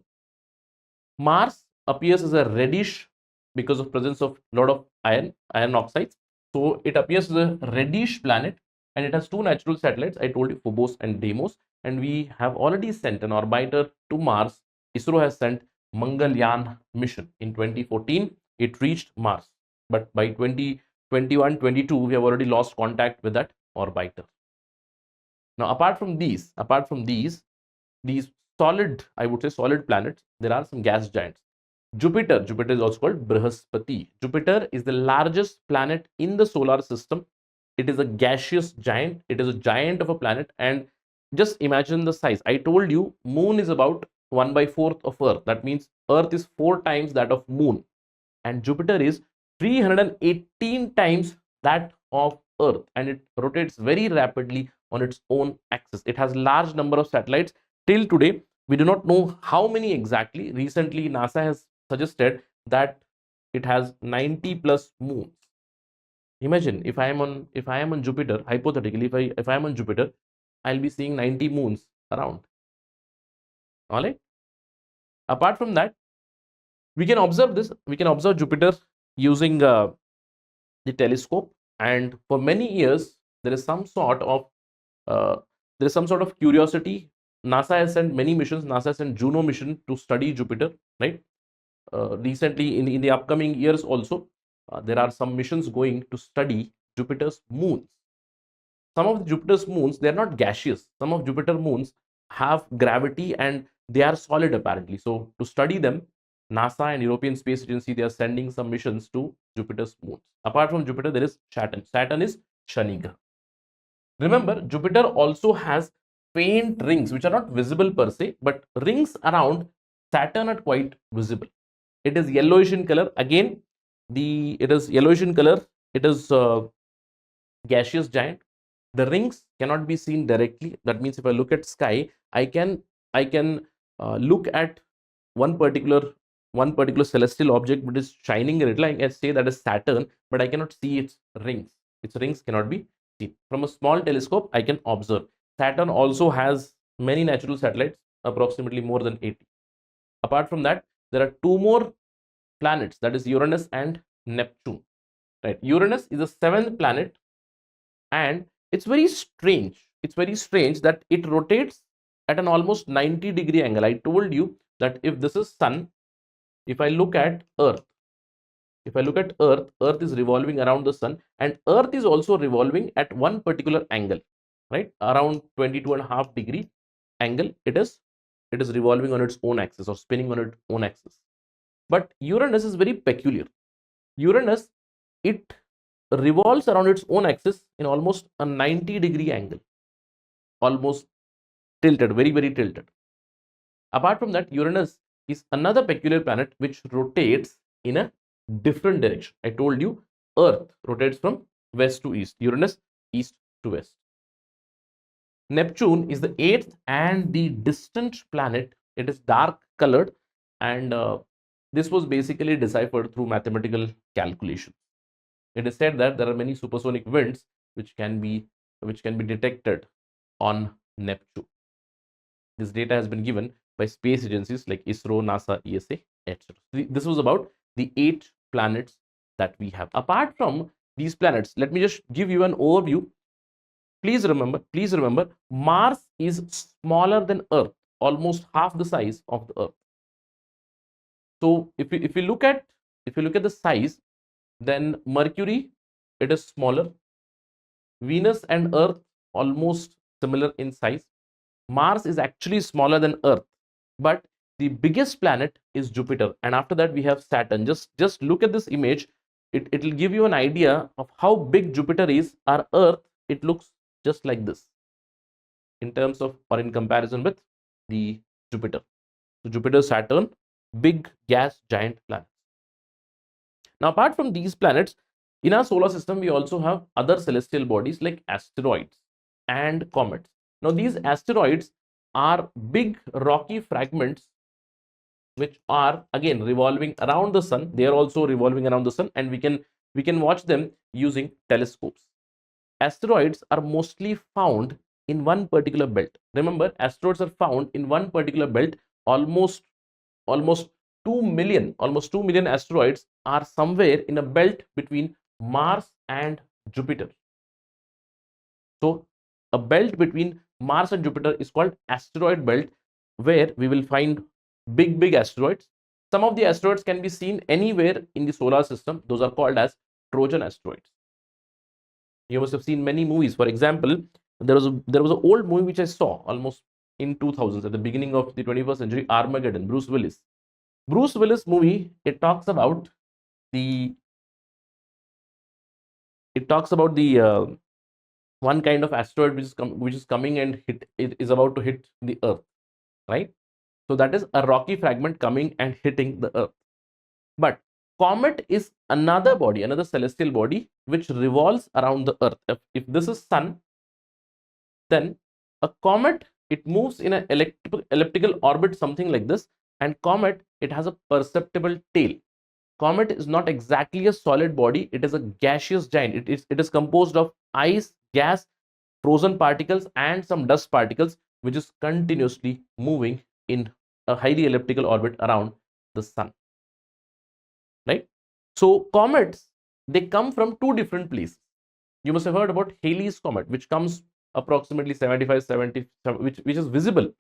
Mars appears as a reddish because of presence of a lot of iron oxides. So it appears as a reddish planet, and it has 2 natural satellites. I told you, Phobos and Deimos, and we have already sent an orbiter to Mars. ISRO has sent Mangalyaan mission in 2014. It reached Mars, but by 2021-22 we have already lost contact with that orbiter. Now, apart from these solid, I would say solid planets, there are some gas giants. Jupiter is also called Brihaspati. Jupiter is the largest planet in the solar system. It is a gaseous giant. It is a giant of a planet, and just imagine the size. I told you moon is about 1/4 of Earth. That means Earth is 4 times that of moon. and Jupiter is 318 times that of Earth, and it rotates very rapidly on its own axis. It has large number of satellites. Till today, we do not know how many exactly. Recently, NASA has suggested that it has 90 plus moons. Imagine if I am on Jupiter, hypothetically, if I am on Jupiter, I'll be seeing 90 moons around. All right. Apart from that, we can observe this. We can observe Jupiter using the telescope, and for many years there is some sort of curiosity. NASA has sent many missions. NASA has sent Juno mission to study Jupiter, right? Recently, in the upcoming years also, there are some missions going to study Jupiter's moons. Some of the Jupiter's moons, they are not gaseous. Some of Jupiter moons have gravity and they are solid apparently. So to study them, NASA and European Space Agency, they are sending some missions to Jupiter's moons. Apart from Jupiter, there is Saturn. Saturn is Shani Graha. Remember, Jupiter also has faint rings which are not visible per se, but rings around Saturn are quite visible. It is yellowish in color. Again, it is yellowish in color. It is gaseous giant. The rings cannot be seen directly. That means if I look at sky, I can look at one particular celestial object which is shining a little. I can say that is Saturn, but I cannot see its rings. Its rings cannot be seen. From a small telescope, I can observe. Saturn also has many natural satellites, approximately more than 80. Apart from that, there are two more planets, that is Uranus and Neptune. Right? Uranus is the seventh planet, and it's very strange. It's very strange that it rotates at an almost 90-degree angle. I told you that if this is Sun, if I look at Earth, Earth is revolving around the Sun, and Earth is also revolving at one particular angle, right? Around 22.5-degree angle. It is revolving on its own axis or spinning on its own axis. But Uranus is very peculiar. Uranus, it revolves around its own axis in almost a 90-degree angle, almost tilted, very, very tilted. Apart from that, Uranus is another peculiar planet which rotates in a different direction. I told you Earth rotates from west to east, Uranus east to west. Neptune is the eighth and the distant planet. It is dark colored, and this was basically deciphered through mathematical calculation. It is said that there are many supersonic winds which can be detected on Neptune. This data has been given by space agencies like ISRO, NASA, ESA, etc. This was about the 8 planets that we have. Apart from these planets, let me just give you an overview. Please remember, Mars is smaller than Earth, almost half the size of the Earth. So if you look at the size, then Mercury, it is smaller. Venus and Earth almost similar in size. Mars is actually smaller than Earth, but the biggest planet is Jupiter, and after that we have Saturn. Just look at this image. It will give you an idea of how big Jupiter is. Our Earth, it looks just like this in terms of, or in comparison with the Jupiter. So Jupiter, Saturn, big gas giant planets. Now, apart from these planets, in our solar system, we also have other celestial bodies like asteroids and comets. Now, these asteroids are big rocky fragments which are again revolving around the sun. They are also revolving around the sun, and we can watch them using telescopes. Asteroids are mostly found in one particular belt. Remember, asteroids are found in one particular belt. Almost 2 million asteroids are somewhere in a belt between Mars and Jupiter. So a belt between Mars and Jupiter is called asteroid belt, where we will find big asteroids. Some of the asteroids can be seen anywhere in the solar system. Those are called as Trojan asteroids. You must have seen many movies. For example, there was an old movie which I saw almost in 2000s, at the beginning of the 21st century, Armageddon. Bruce Willis movie. It talks about the one kind of asteroid which is coming and is about to hit the Earth, right? So that is a rocky fragment coming and hitting the Earth. But Comet is another body, another celestial body which revolves around the earth. If this is sun, then a comet, it moves in an elliptical orbit, something like this. And comet, it has a perceptible tail. Comet is not exactly a solid body, it is a gaseous giant. It is composed of ice, gas, frozen particles, and some dust particles, which is continuously moving in a highly elliptical orbit around the sun. Right? So comets, they come from two different places. You must have heard about Halley's comet, which comes approximately 75, 70, which is visible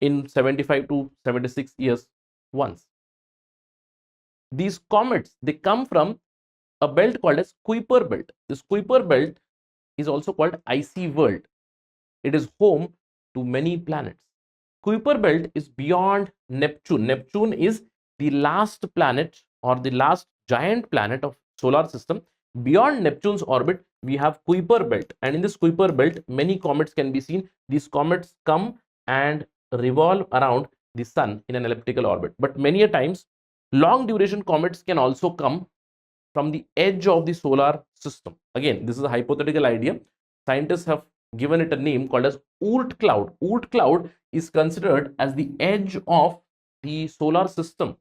in 75 to 76 years once. These comets, they come from a belt called as Kuiper belt. This Kuiper belt is also called icy world. It is home to many planets. Kuiper belt is beyond Neptune. Neptune is the last planet or the last giant planet of solar system. Beyond Neptune's orbit, we have Kuiper belt, and in this Kuiper belt, many comets can be seen. These comets come and revolve around the sun in an elliptical orbit. But many a times, long duration comets can also come from the edge of the solar system. Again, this is a hypothetical idea. Scientists have given it a name called as Oort cloud. Oort cloud is considered as the edge of the solar system,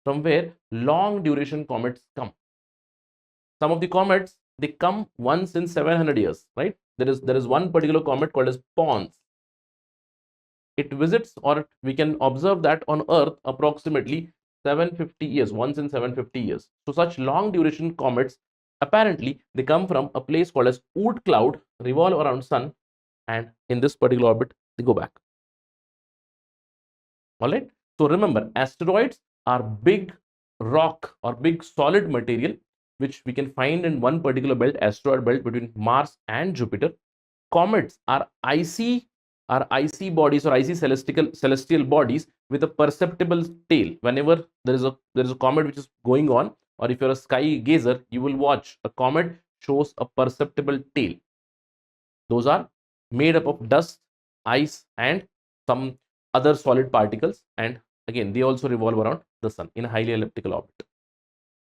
from where long duration comets come. Some of the comets, they come once in 700 years, right? There is one particular comet called as Pons. It visits, or we can observe that on Earth approximately 750 years, once in 750 years. So such long duration comets, apparently they come from a place called as Oort cloud, revolve around sun, and in this particular orbit they go back. All right. So remember, asteroids are big rock or big solid material which we can find in one particular belt, asteroid belt between Mars and Jupiter. Comets are icy bodies or icy celestial bodies with a perceptible tail. Whenever there is a comet which is going on, or if you're a sky gazer, you will watch a comet shows a perceptible tail. Those are made up of dust, ice, and some other solid particles, and again they also revolve around the sun in a highly elliptical orbit.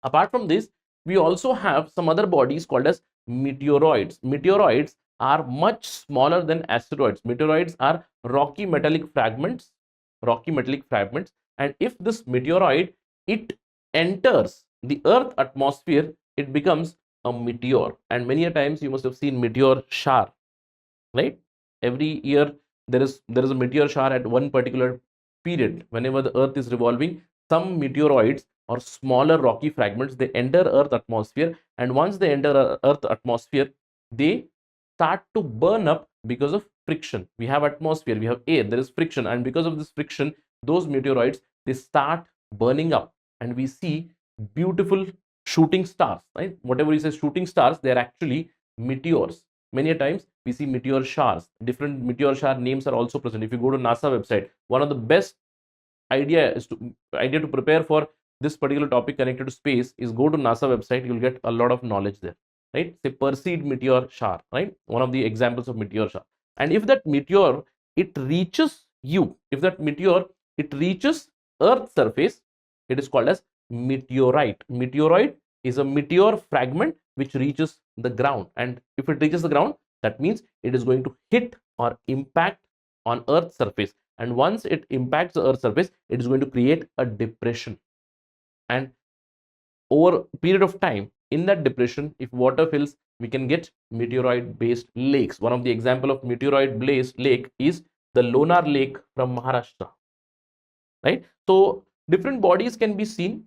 Apart from this, we also have some other bodies called as meteoroids. Meteoroids are much smaller than asteroids. Meteoroids are rocky metallic fragments, and if this meteoroid, it enters the Earth atmosphere, it becomes a meteor. And many a times you must have seen meteor shower, right? Every year there is a meteor shower at one particular period. Whenever the Earth is revolving, some meteoroids or smaller rocky fragments, they enter Earth atmosphere, and once they enter Earth atmosphere, they start to burn up because of friction. We have atmosphere, we have air, there is friction, and because of this friction, those meteoroids, they start burning up, and we see beautiful shooting stars, right? Whatever we say shooting stars, they are actually meteors. Many a times we see meteor showers. Different meteor shower names are also present. If you go to NASA website, one of the best idea to prepare for this particular topic connected to space is go to NASA website. You'll get a lot of knowledge there, right? Say Perseid meteor shower, right? One of the examples of meteor shower. And if that meteor, it reaches you, if that meteor, it reaches Earth's surface, it is called as meteorite. Meteoroid is a meteor fragment which reaches the ground, and if it reaches the ground, that means it is going to hit or impact on Earth's surface, and once it impacts the Earth's surface, it is going to create a depression, and over a period of time, in that depression, if water fills, we can get meteoroid based lakes. One of the example of meteoroid based lake is the Lonar Lake from Maharashtra, right? So different bodies can be seen: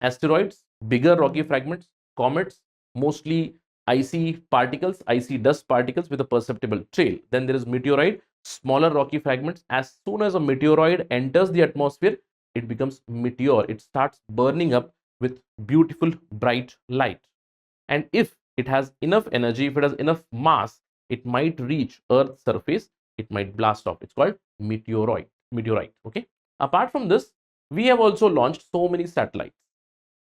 asteroids, bigger rocky fragments; comets, mostly icy particles, icy dust particles with a perceptible trail. Then there is meteoroid, smaller rocky fragments. As soon as a meteoroid enters the atmosphere, it becomes meteor. It starts burning up with beautiful bright light. And if it has enough energy, if it has enough mass, it might reach Earth's surface, it might blast off. It's called meteorite. Okay. Apart from this, we have also launched so many satellites.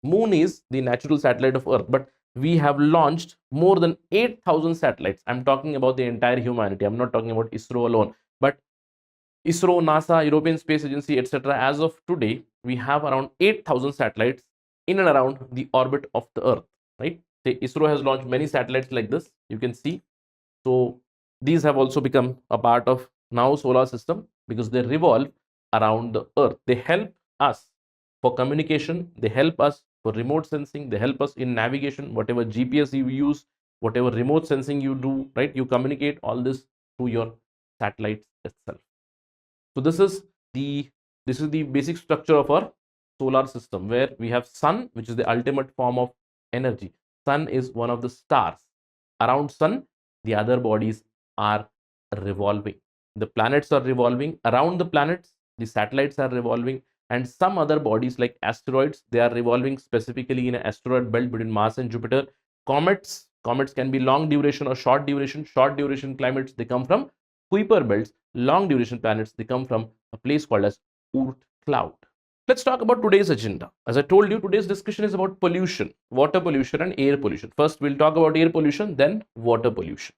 Moon is the natural satellite of Earth, but we have launched more than 8,000 satellites. I'm talking about the entire humanity. I'm not talking about ISRO alone, but ISRO, NASA, European Space Agency, etc. As of today, we have around 8,000 satellites in and around the orbit of the Earth, right? Say ISRO has launched many satellites like this, you can see. So these have also become a part of now solar system because they revolve around the Earth. They help us for communication, they help us for remote sensing, they help us in navigation, whatever GPS you use, whatever remote sensing you do, right? You communicate all this through your satellites itself. So this is the basic structure of our solar system, where we have sun, which is the ultimate form of energy. Sun is one of the stars. Around sun, the other bodies are revolving. The planets are revolving around the planets. The satellites are revolving, and some other bodies like asteroids, they are revolving specifically in an asteroid belt between Mars and Jupiter. Comets can be long duration or short duration. Short duration climates, they come from Kuiper belts. Long duration planets, they come from a place called as Oort cloud. Let's talk about today's agenda. As I told you, today's discussion is about pollution, water pollution and air pollution. First, we'll talk about air pollution, then water pollution.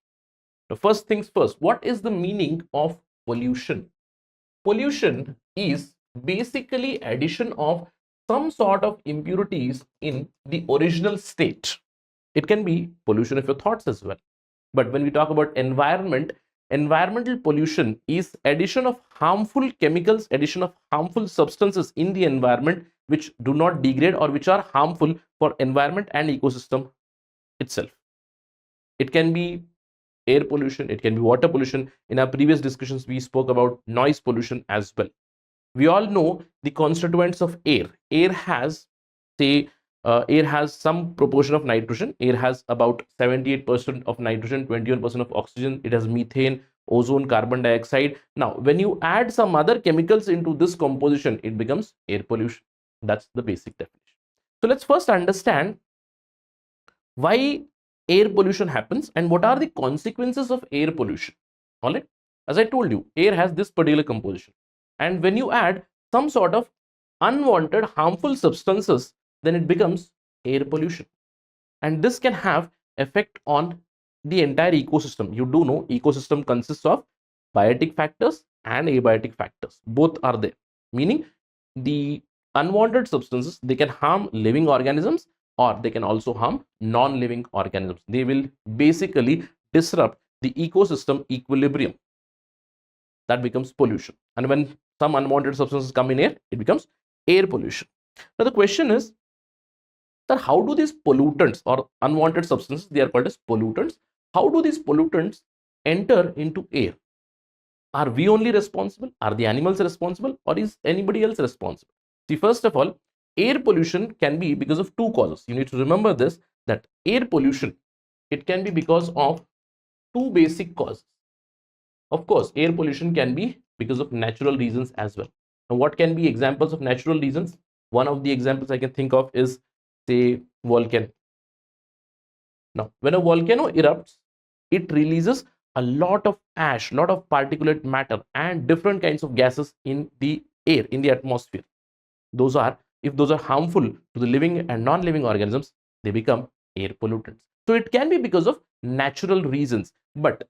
Now, first things first, what is the meaning of pollution? Pollution is basically addition of some sort of impurities in the original state. It can be pollution of your thoughts as well. But when we talk about environment, environmental pollution is addition of harmful chemicals, addition of harmful substances in the environment which do not degrade or which are harmful for environment and ecosystem itself. It can be air pollution, it can be water pollution. In our previous discussions, we spoke about noise pollution as well. We all know the constituents of air. Air has, say, air has some proportion of nitrogen. Air has about 78% of nitrogen, 21% of oxygen. It has methane, ozone, carbon dioxide. Now, when you add some other chemicals into this composition, it becomes air pollution. That's the basic definition. So let's first understand why air pollution happens and what are the consequences of air pollution. All right. As I told you, air has this particular composition. And when you add some sort of unwanted harmful substances, then it becomes air pollution. And this can have effect on the entire ecosystem. You do know ecosystem consists of biotic factors and abiotic factors. Both are there. Meaning the unwanted substances, they can harm living organisms or they can also harm non-living organisms. They will basically disrupt the ecosystem equilibrium. That becomes pollution. And when some unwanted substances come in air, it becomes air pollution. Now the question is, sir, how do these pollutants or unwanted substances, they are called as pollutants, how do these pollutants enter into air? Are we only responsible? Are the animals responsible? Or is anybody else responsible? See, first of all, air pollution can be because of two causes. You need to remember this, that air pollution, it can be because of two basic causes. Of course, air pollution can be because of natural reasons as well. Now, what can be examples of natural reasons? One of the examples I can think of is, say, volcano. Now, when a volcano erupts, it releases a lot of ash, lot of particulate matter and different kinds of gases in the air, in the atmosphere. Those are, if those are harmful to the living and non-living organisms, they become air pollutants. So it can be because of natural reasons, but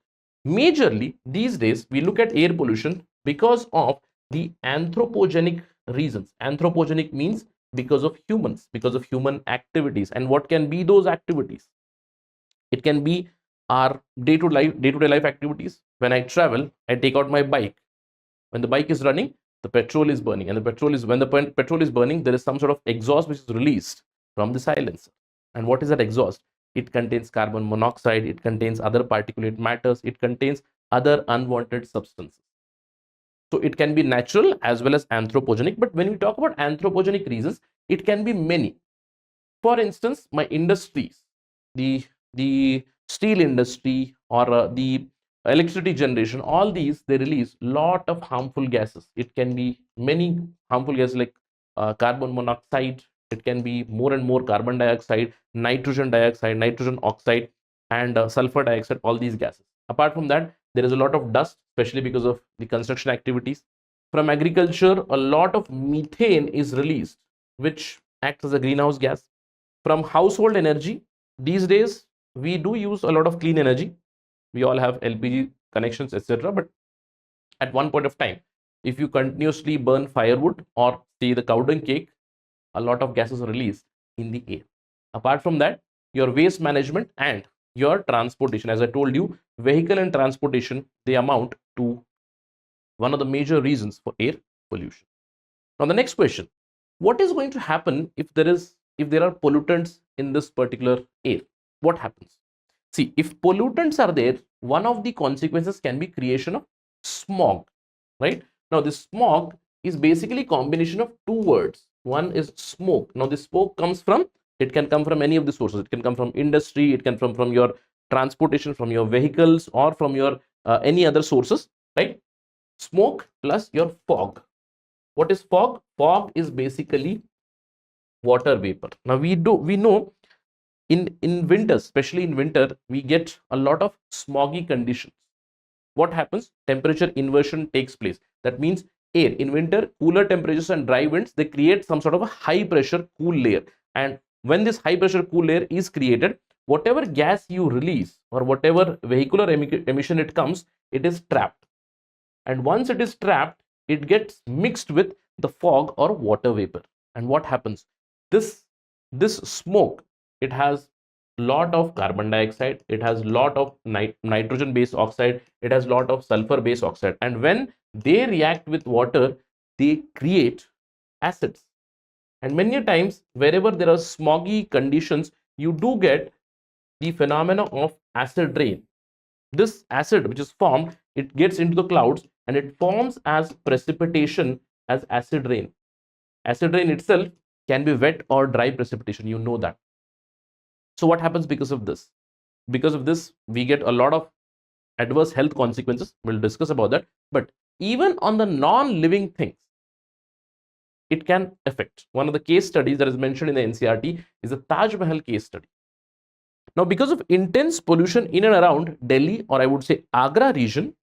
majorly these days we look at air pollution because of the anthropogenic reasons. Anthropogenic means because of humans, because of human activities. And what can be those activities? It can be our day-to-day life activities. When I travel, I take out my bike. When the bike is running, the petrol is burning, and when the petrol is burning, there is some sort of exhaust which is released from the silencer. And what is that exhaust? It contains carbon monoxide, it contains other particulate matters, it contains other unwanted substances. So it can be natural as well as anthropogenic. But when we talk about anthropogenic reasons, it can be many. For instance, my industries, the steel industry or the electricity generation, all these, they release lot of harmful gases. It can be many harmful gases like carbon monoxide. It can be more and more carbon dioxide, nitrogen dioxide, nitrogen oxide, and sulfur dioxide, all these gases. Apart from that, there is a lot of dust, especially because of the construction activities. From agriculture, a lot of methane is released, which acts as a greenhouse gas. From household energy, these days we do use a lot of clean energy. We all have LPG connections, etc. But at one point of time, If you continuously burn firewood or say the cow dung cake, a lot of gases are released in the air. Apart from that, your waste management and your transportation, as I told you, vehicle and transportation, they amount to one of the major reasons for air pollution. Now the next question, what is going to happen if there are pollutants in this particular air? What happens? See, if pollutants are there, one of the consequences can be creation of smog, right? Now this smog is basically combination of two words. One is smoke. Now this smoke comes from, it can come from any of the sources. It can come from industry, it can come from your transportation, from your vehicles, or from your any other sources, right? Smoke plus your fog. What is fog? Fog is basically water vapor. Now we know in winter, especially in winter, we get a lot of smoggy conditions. What happens? Temperature inversion takes place. That means air in winter, cooler temperatures and dry winds, they create some sort of a high pressure cool layer. And when this high pressure cool layer is created, whatever gas you release or whatever vehicular emission it comes, it is trapped. And once it is trapped, it gets mixed with the fog or water vapor. And what happens? This smoke, it has lot of carbon dioxide, it has lot of nitrogen based oxide, it has lot of sulfur based oxide, and when they react with water, they create acids. And many times wherever there are smoggy conditions, you do get the phenomena of acid rain. This acid which is formed, it gets into the clouds and it forms as precipitation as acid rain. Acid rain itself can be wet or dry precipitation, you know that. So what happens because of this? Because of this, we get a lot of adverse health consequences. We'll discuss about that. But even on the non-living things, it can affect. One of the case studies that is mentioned in the NCERT is the Taj Mahal case study. Now, because of intense pollution in and around Delhi, or I would say Agra region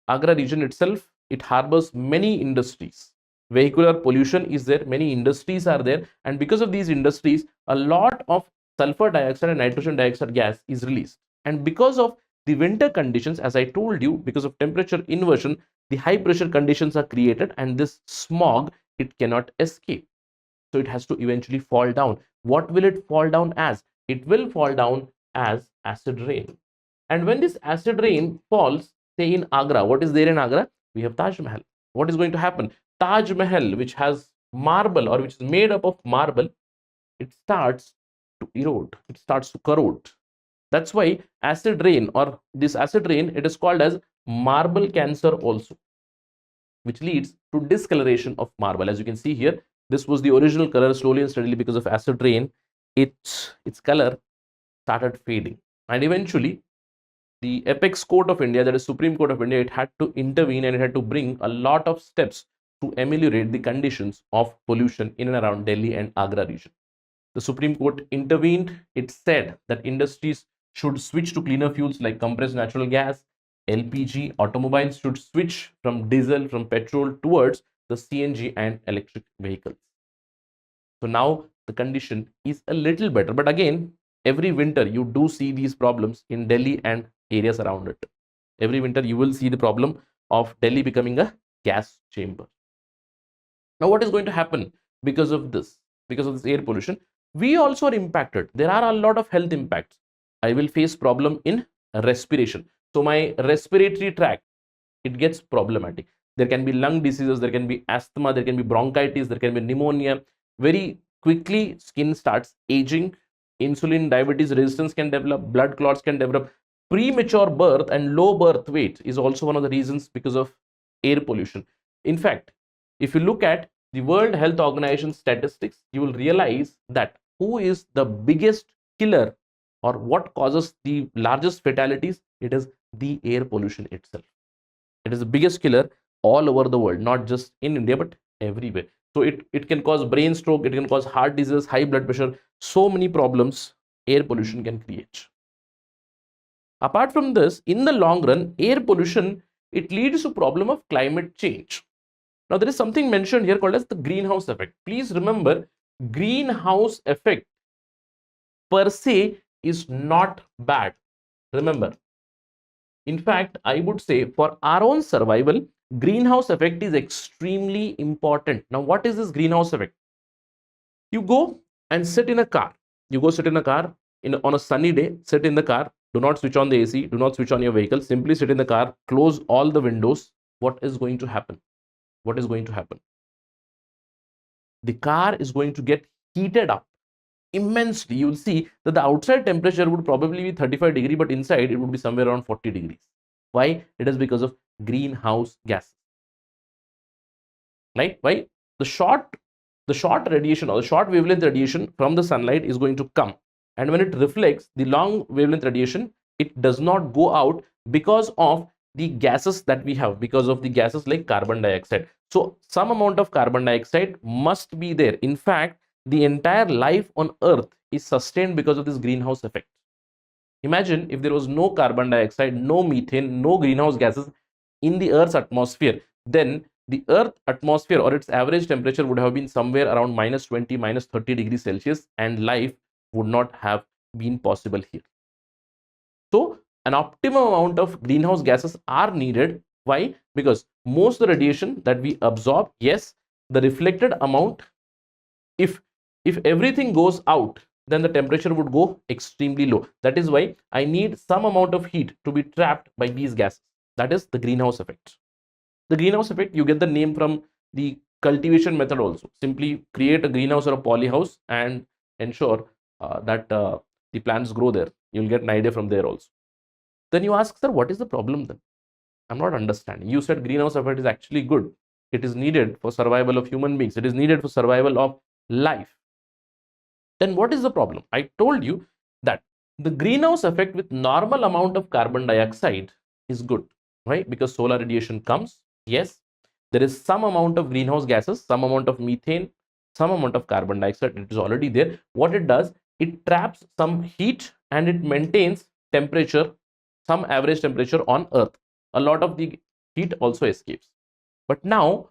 itself, it harbors many industries. Vehicular pollution is there, many industries are there, and because of these industries, a lot of sulfur dioxide and nitrogen dioxide gas is released. And because of the winter conditions, as I told you, because of temperature inversion, the high pressure conditions are created, and this smog, it cannot escape. So it has to eventually fall down. What will it fall down as? It will fall down as acid rain. And when this acid rain falls, say in Agra, what is there in Agra? We have Taj Mahal. What is going to happen? Taj Mahal, which has marble or which is made up of marble, it starts to erode, it starts to corrode. That's why acid rain, or this acid rain, it is called as marble cancer also, which leads to discoloration of marble. As you can see here, this was the original color. Slowly and steadily, because of acid rain, its color started fading, and eventually the apex court of India, that is Supreme Court of India, it had to intervene and it had to bring a lot of steps to ameliorate the conditions of pollution in and around Delhi and Agra region. The Supreme Court intervened. It said that industries should switch to cleaner fuels like compressed natural gas, LPG. Automobiles should switch from diesel, from petrol towards the CNG and electric vehicles. So now the condition is a little better. But again, every winter you do see these problems in Delhi and areas around it. Every winter you will see the problem of Delhi becoming a gas chamber. Now what is going to happen because of this air pollution? We also are impacted. There are a lot of health impacts. I will face problem in respiration. So my respiratory tract, it gets problematic. There can be lung diseases, there can be asthma, there can be bronchitis, there can be pneumonia. Very quickly skin starts aging. Insulin, diabetes resistance can develop, blood clots can develop. Premature birth and low birth weight is also one of the reasons because of air pollution. In fact, if you look at the World Health Organization statistics, you will realize that who is the biggest killer, or what causes the largest fatalities? It is the air pollution itself. It is the biggest killer all over the world, not just in India, but everywhere. So it can cause brain stroke, it can cause heart disease, high blood pressure, so many problems air pollution can create. Apart from this, in the long run, air pollution, it leads to problem of climate change. Now there is something mentioned here called as the greenhouse effect. Please remember, greenhouse effect per se is not bad. Remember, in fact, I would say for our own survival, greenhouse effect is extremely important. Now, what is this greenhouse effect? You go and sit in a car. You go sit in a car on a sunny day, sit in the car, do not switch on the AC, do not switch on your vehicle, simply sit in the car, close all the windows. What is going to happen? What is going to happen? The car is going to get heated up immensely. You will see that the outside temperature would probably be 35 degrees, but inside it would be somewhere around 40 degrees. Why? It is because of greenhouse gases. Right? Why? The short radiation or the short wavelength radiation from the sunlight is going to come, and when it reflects, the long wavelength radiation, it does not go out because of the gases that we have, because of the gases like carbon dioxide. So some amount of carbon dioxide must be there. In fact, the entire life on earth is sustained because of this greenhouse effect. Imagine if there was no carbon dioxide, no methane, no greenhouse gases in the earth's atmosphere, then the earth atmosphere or its average temperature would have been somewhere around -20, -30 degrees Celsius, and life would not have been possible here. So an optimum amount of greenhouse gases are needed. Why? Because most of the radiation that we absorb, yes, the reflected amount, if everything goes out, then the temperature would go extremely low. That is why I need some amount of heat to be trapped by these gases. That is the greenhouse effect. The greenhouse effect, you get the name from the cultivation method also. Simply create a greenhouse or a polyhouse and ensure that the plants grow there. You'll get an idea from there also. Then you ask, sir, what is the problem then? I'm not understanding. You said greenhouse effect is actually good. It is needed for survival of human beings. It is needed for survival of life. Then what is the problem? I told you that the greenhouse effect with normal amount of carbon dioxide is good, right? Because solar radiation comes, yes, there is some amount of greenhouse gases, some amount of methane, some amount of carbon dioxide, it is already there. What it does, it traps some heat and it maintains temperature, some average temperature on earth. A lot of the heat also escapes. But now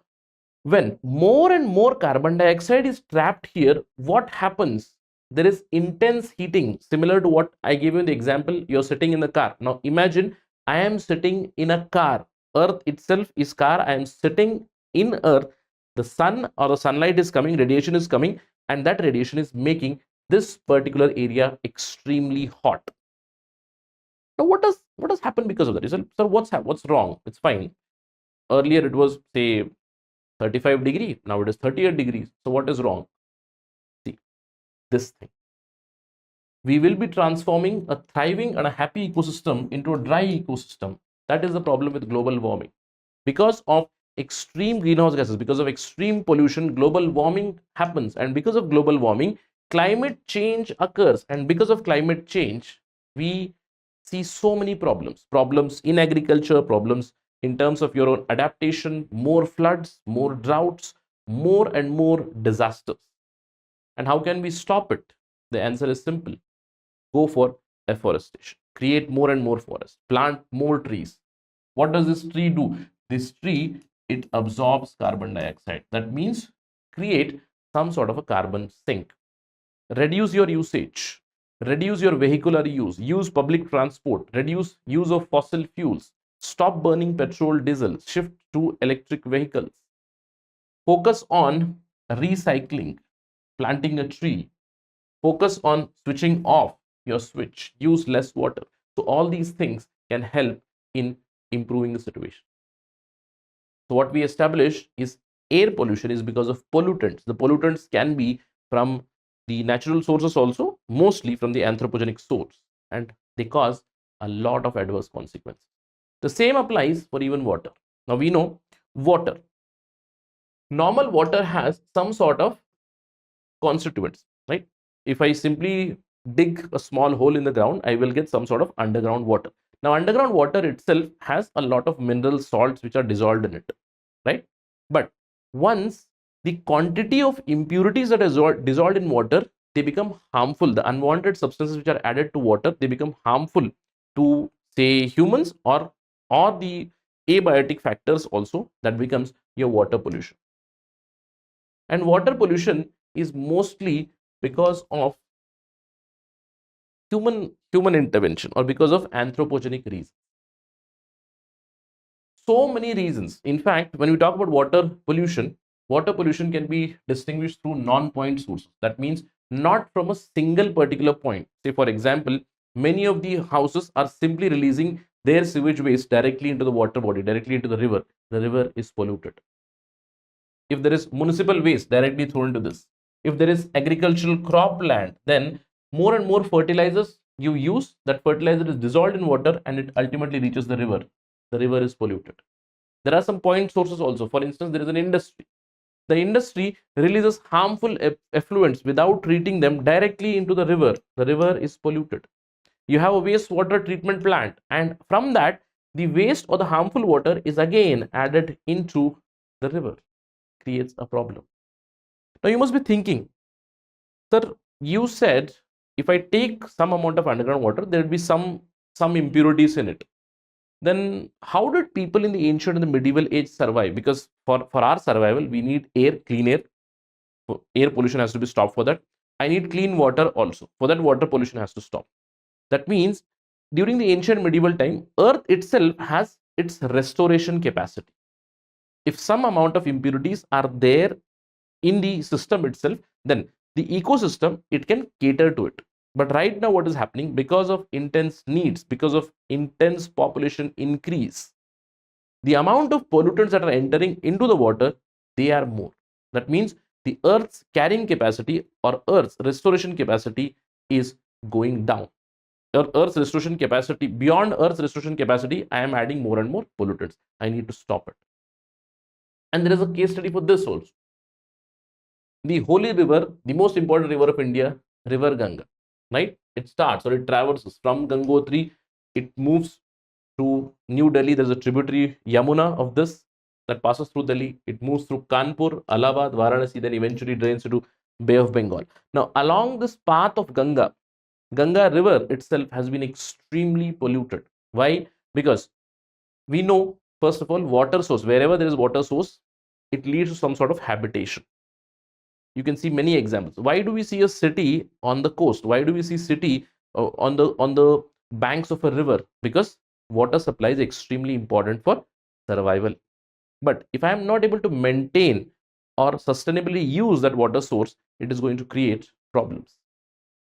when more and more carbon dioxide is trapped here, what happens? There is intense heating, similar to what I gave you in the example. You're sitting in the car. Now imagine I am sitting in a car. Earth itself is car. I am sitting in earth. The sun or the sunlight is coming, radiation is coming, and that radiation is making this particular area extremely hot. Now what does happen because of that? You said, sir, what's wrong? It's fine. Earlier it was, say, 35 degree, now it is 38 degrees. So what is wrong? See, this thing. We will be transforming a thriving and a happy ecosystem into a dry ecosystem. That is the problem with global warming. Because of extreme greenhouse gases, because of extreme pollution, global warming happens. And because of global warming, climate change occurs. And because of climate change, we see so many problems. Problems in agriculture, problems in terms of your own adaptation, more floods, more droughts, more and more disasters. And how can we stop it? The answer is simple. Go for deforestation. Create more and more forests. Plant more trees. What does this tree do? This tree, it absorbs carbon dioxide. That means create some sort of a carbon sink. Reduce your usage. Reduce your vehicular use public transport, reduce use of fossil fuels, stop burning petrol, diesel, shift to electric vehicles, focus on recycling, planting a tree, focus on switching off your switch, use less water. So all these things can help in improving the situation. So what we established is air pollution is because of pollutants. The pollutants can be from the natural sources also, mostly from the anthropogenic source, and they cause a lot of adverse consequences. The same applies for even water. Now we know water. Normal water has some sort of constituents, right? If I simply dig a small hole in the ground, I will get some sort of underground water. Now underground water itself has a lot of mineral salts which are dissolved in it, right? But once the quantity of impurities that are dissolved in water, they become harmful. The unwanted substances which are added to water, they become harmful to, say, humans or the abiotic factors also. That becomes your water pollution. And water pollution is mostly because of human intervention or because of anthropogenic reasons. so many reasons. In fact, when we talk about water pollution can be distinguished through non-point sources. That means not from a single particular point. Say, for example, many of the houses are simply releasing their sewage waste directly into the water body, directly into the river. The river is polluted. If there is municipal waste directly thrown into this, if there is agricultural cropland, then more and more fertilizers you use, that fertilizer is dissolved in water and it ultimately reaches the river. The river is polluted. There are some point sources also. For instance, there is an industry. The industry releases harmful effluents without treating them directly into the river. The river is polluted. You have a wastewater treatment plant, and from that, the waste or the harmful water is again added into the river. Creates a problem. Now you must be thinking, sir, you said if I take some amount of underground water, there will be some impurities in it. Then how did people in the ancient and the medieval age survive? Because for our survival, we need air, clean air. Air pollution has to be stopped for that. I need clean water also. For that, water pollution has to stop. That means during the ancient medieval time, earth itself has its restoration capacity. If some amount of impurities are there in the system itself, then the ecosystem, it can cater to it. But right now what is happening, because of intense needs, because of intense population increase, the amount of pollutants that are entering into the water, they are more. That means the earth's carrying capacity or earth's restoration capacity is going down. Earth's restoration capacity, beyond earth's restoration capacity, I am adding more and more pollutants. I need to stop it. And there is a case study for this also. The holy river, the most important river of India, River Ganga, right? It starts or it traverses from Gangotri, it moves to New Delhi. There's a tributary Yamuna of this that passes through Delhi. It moves through Kanpur, Allahabad, Varanasi, then eventually drains into Bay of Bengal. Now, along this path of Ganga, Ganga river itself has been extremely polluted. Why? Because we know, first of all, water source, wherever there is water source, it leads to some sort of habitation. You can see many examples. Why do we see a city on the coast? Why do we see city on the banks of a river? Because water supply is extremely important for survival. But if I am not able to maintain or sustainably use that water source, it is going to create problems.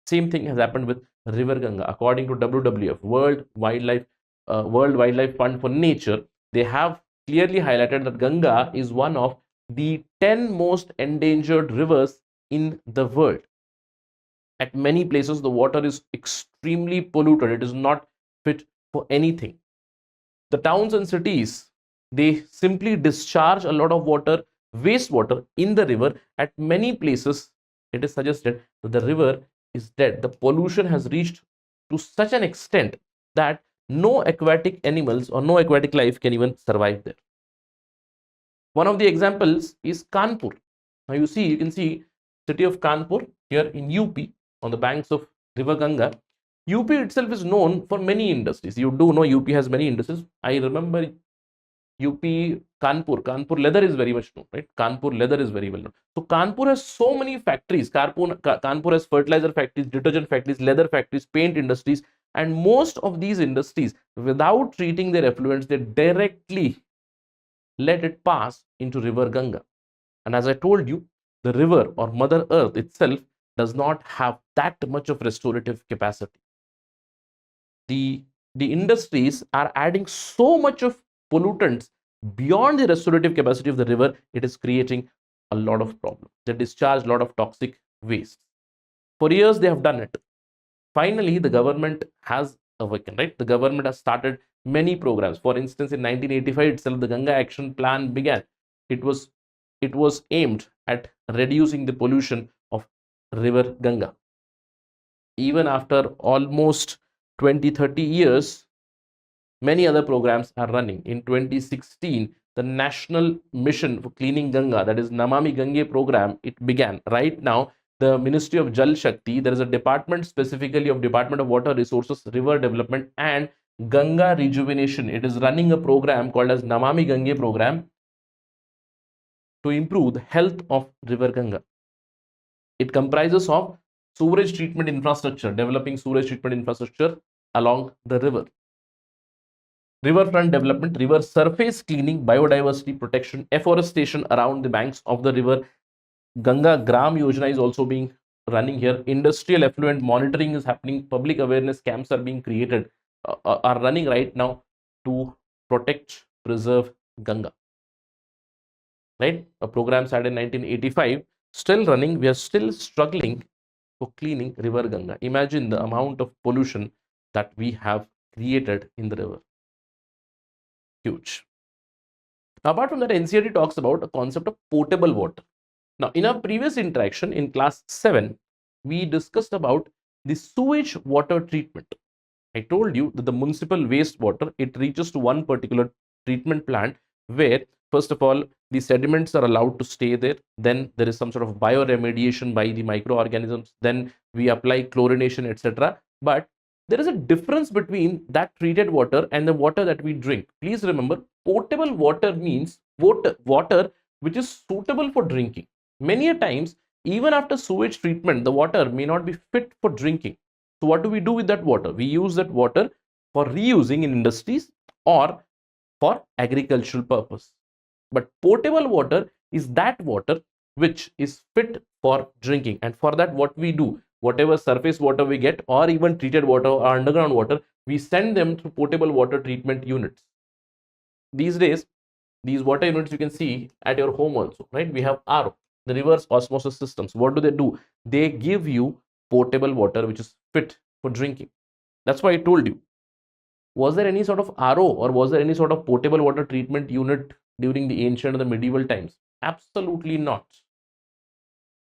Same thing has happened with River Ganga. According to WWF, World Wildlife Fund for Nature, they have clearly highlighted that Ganga is one of the 10 most endangered rivers in the world. At many places, the water is extremely polluted. It is not fit for anything. The towns and cities, they simply discharge a lot of water, wastewater in the river. At many places, it is suggested that the river is dead. The pollution has reached to such an extent that no aquatic animals or no aquatic life can even survive there. One of the examples is Kanpur. Now you can see city of Kanpur here in UP on the banks of River Ganga. UP itself is known for many industries. You do know UP has many industries. I remember UP Kanpur leather is very much known, right? Kanpur leather is very well known. So Kanpur has so many factories. Kanpur has fertilizer factories, detergent factories, leather factories, paint industries, and most of these industries, without treating their effluents, they directly let it pass into River Ganga. And as I told you, the river or Mother Earth itself does not have that much of restorative capacity. The industries are adding so much of pollutants beyond the restorative capacity of the river, it is creating a lot of problems. They discharge a lot of toxic waste. For years, they have done it. Finally, the government has awakened, right? The government has started many programs. For instance, in 1985 itself, the Ganga Action Plan began. It was aimed at reducing the pollution of River Ganga. Even after almost 20-30 years, many other programs are running. In 2016, the National Mission for Cleaning Ganga, that is Namami Gange program, it began. Right now, the Ministry of Jal Shakti, there is a department specifically of Department of Water Resources, River Development and Ganga Rejuvenation. It is running a program called as Namami Gange program to improve the health of River Ganga. It comprises of sewage treatment infrastructure, developing sewage treatment infrastructure along the river. riverfront development, river surface cleaning, biodiversity protection, afforestation around the banks of the river. Ganga Gram Yojana is also being running here. Industrial effluent monitoring is happening. Public awareness camps are being created, are running right now to protect, preserve Ganga. Right? A program started in 1985, still running. We are still struggling for cleaning river Ganga. Imagine the amount of pollution that we have created in the river. Huge. Apart from that, NCERT talks about a concept of potable water. Now, in our previous interaction in class 7, we discussed about the sewage water treatment. I told you that the municipal wastewater, it reaches to one particular treatment plant where, first of all, the sediments are allowed to stay there. Then there is some sort of bioremediation by the microorganisms. Then we apply chlorination, etc. But there is a difference between that treated water and the water that we drink. Please remember, potable water means water which is suitable for drinking. Many a times, even after sewage treatment, the water may not be fit for drinking. So what do we do with that water? We use that water for reusing in industries or for agricultural purpose. But potable water is that water which is fit for drinking. And for that, what we do, whatever surface water we get or even treated water or underground water, we send them through potable water treatment units. These days, these water units you can see at your home also, right? We have RO, the reverse osmosis systems. What do? They give you potable water which is fit for drinking. That's why I told you. Was there any sort of RO or was there any sort of potable water treatment unit during the ancient or the medieval times? Absolutely not.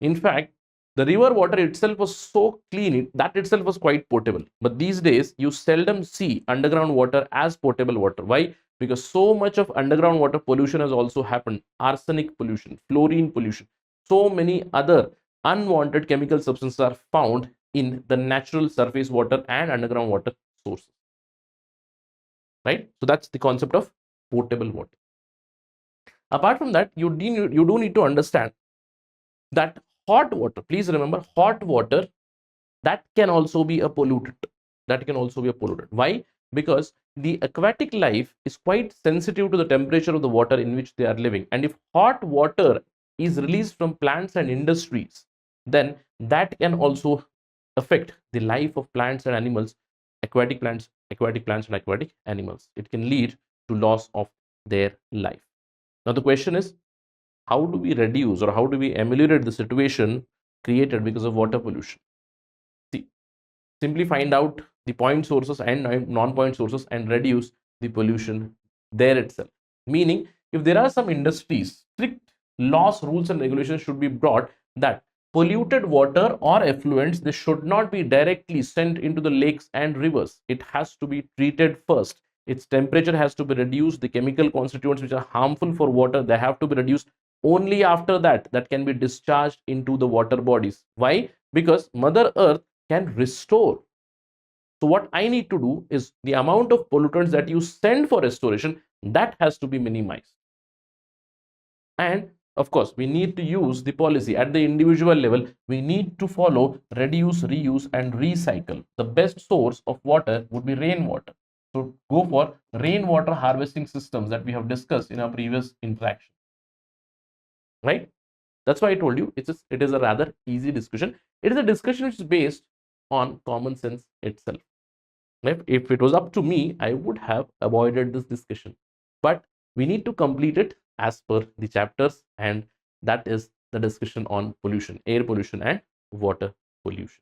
In fact, the river water itself was so clean, that itself was quite potable. But these days, you seldom see underground water as potable water. Why? Because so much of underground water pollution has also happened. Arsenic pollution, fluorine pollution, so many other unwanted chemical substances are found in the natural surface water and underground water sources. Right? So that's the concept of potable water. Apart from that, you do need to understand that hot water, please remember, hot water, that can also be a pollutant. Why? Because the aquatic life is quite sensitive to the temperature of the water in which they are living. And if hot water is released from plants and industries, then that can also affect the life of plants and animals, aquatic plants and aquatic animals. It can lead to loss of their life. Now the question is, how do we reduce or how do we ameliorate the situation created because of water pollution? See, simply find out the point sources and non-point sources and reduce the pollution there itself. Meaning, if there are some industries, strict laws, rules and regulations should be brought that polluted water or effluents, they should not be directly sent into the lakes and rivers. It has to be treated first. Its temperature has to be reduced. The chemical constituents which are harmful for water, they have to be reduced. Only after that, that can be discharged into the water bodies. Why? Because Mother Earth can restore. So what I need to do is the amount of pollutants that you send for restoration, that has to be minimized. And of course, we need to use the policy at the individual level. We need to follow reduce, reuse and recycle. The best source of water would be rainwater. So go for rainwater harvesting systems that we have discussed in our previous interaction. Right? That's why I told you it is a rather easy discussion. It is a discussion which is based on common sense itself. If it was up to me, I would have avoided this discussion. But we need to complete it as per the chapters, and that is the discussion on pollution, air pollution and water pollution.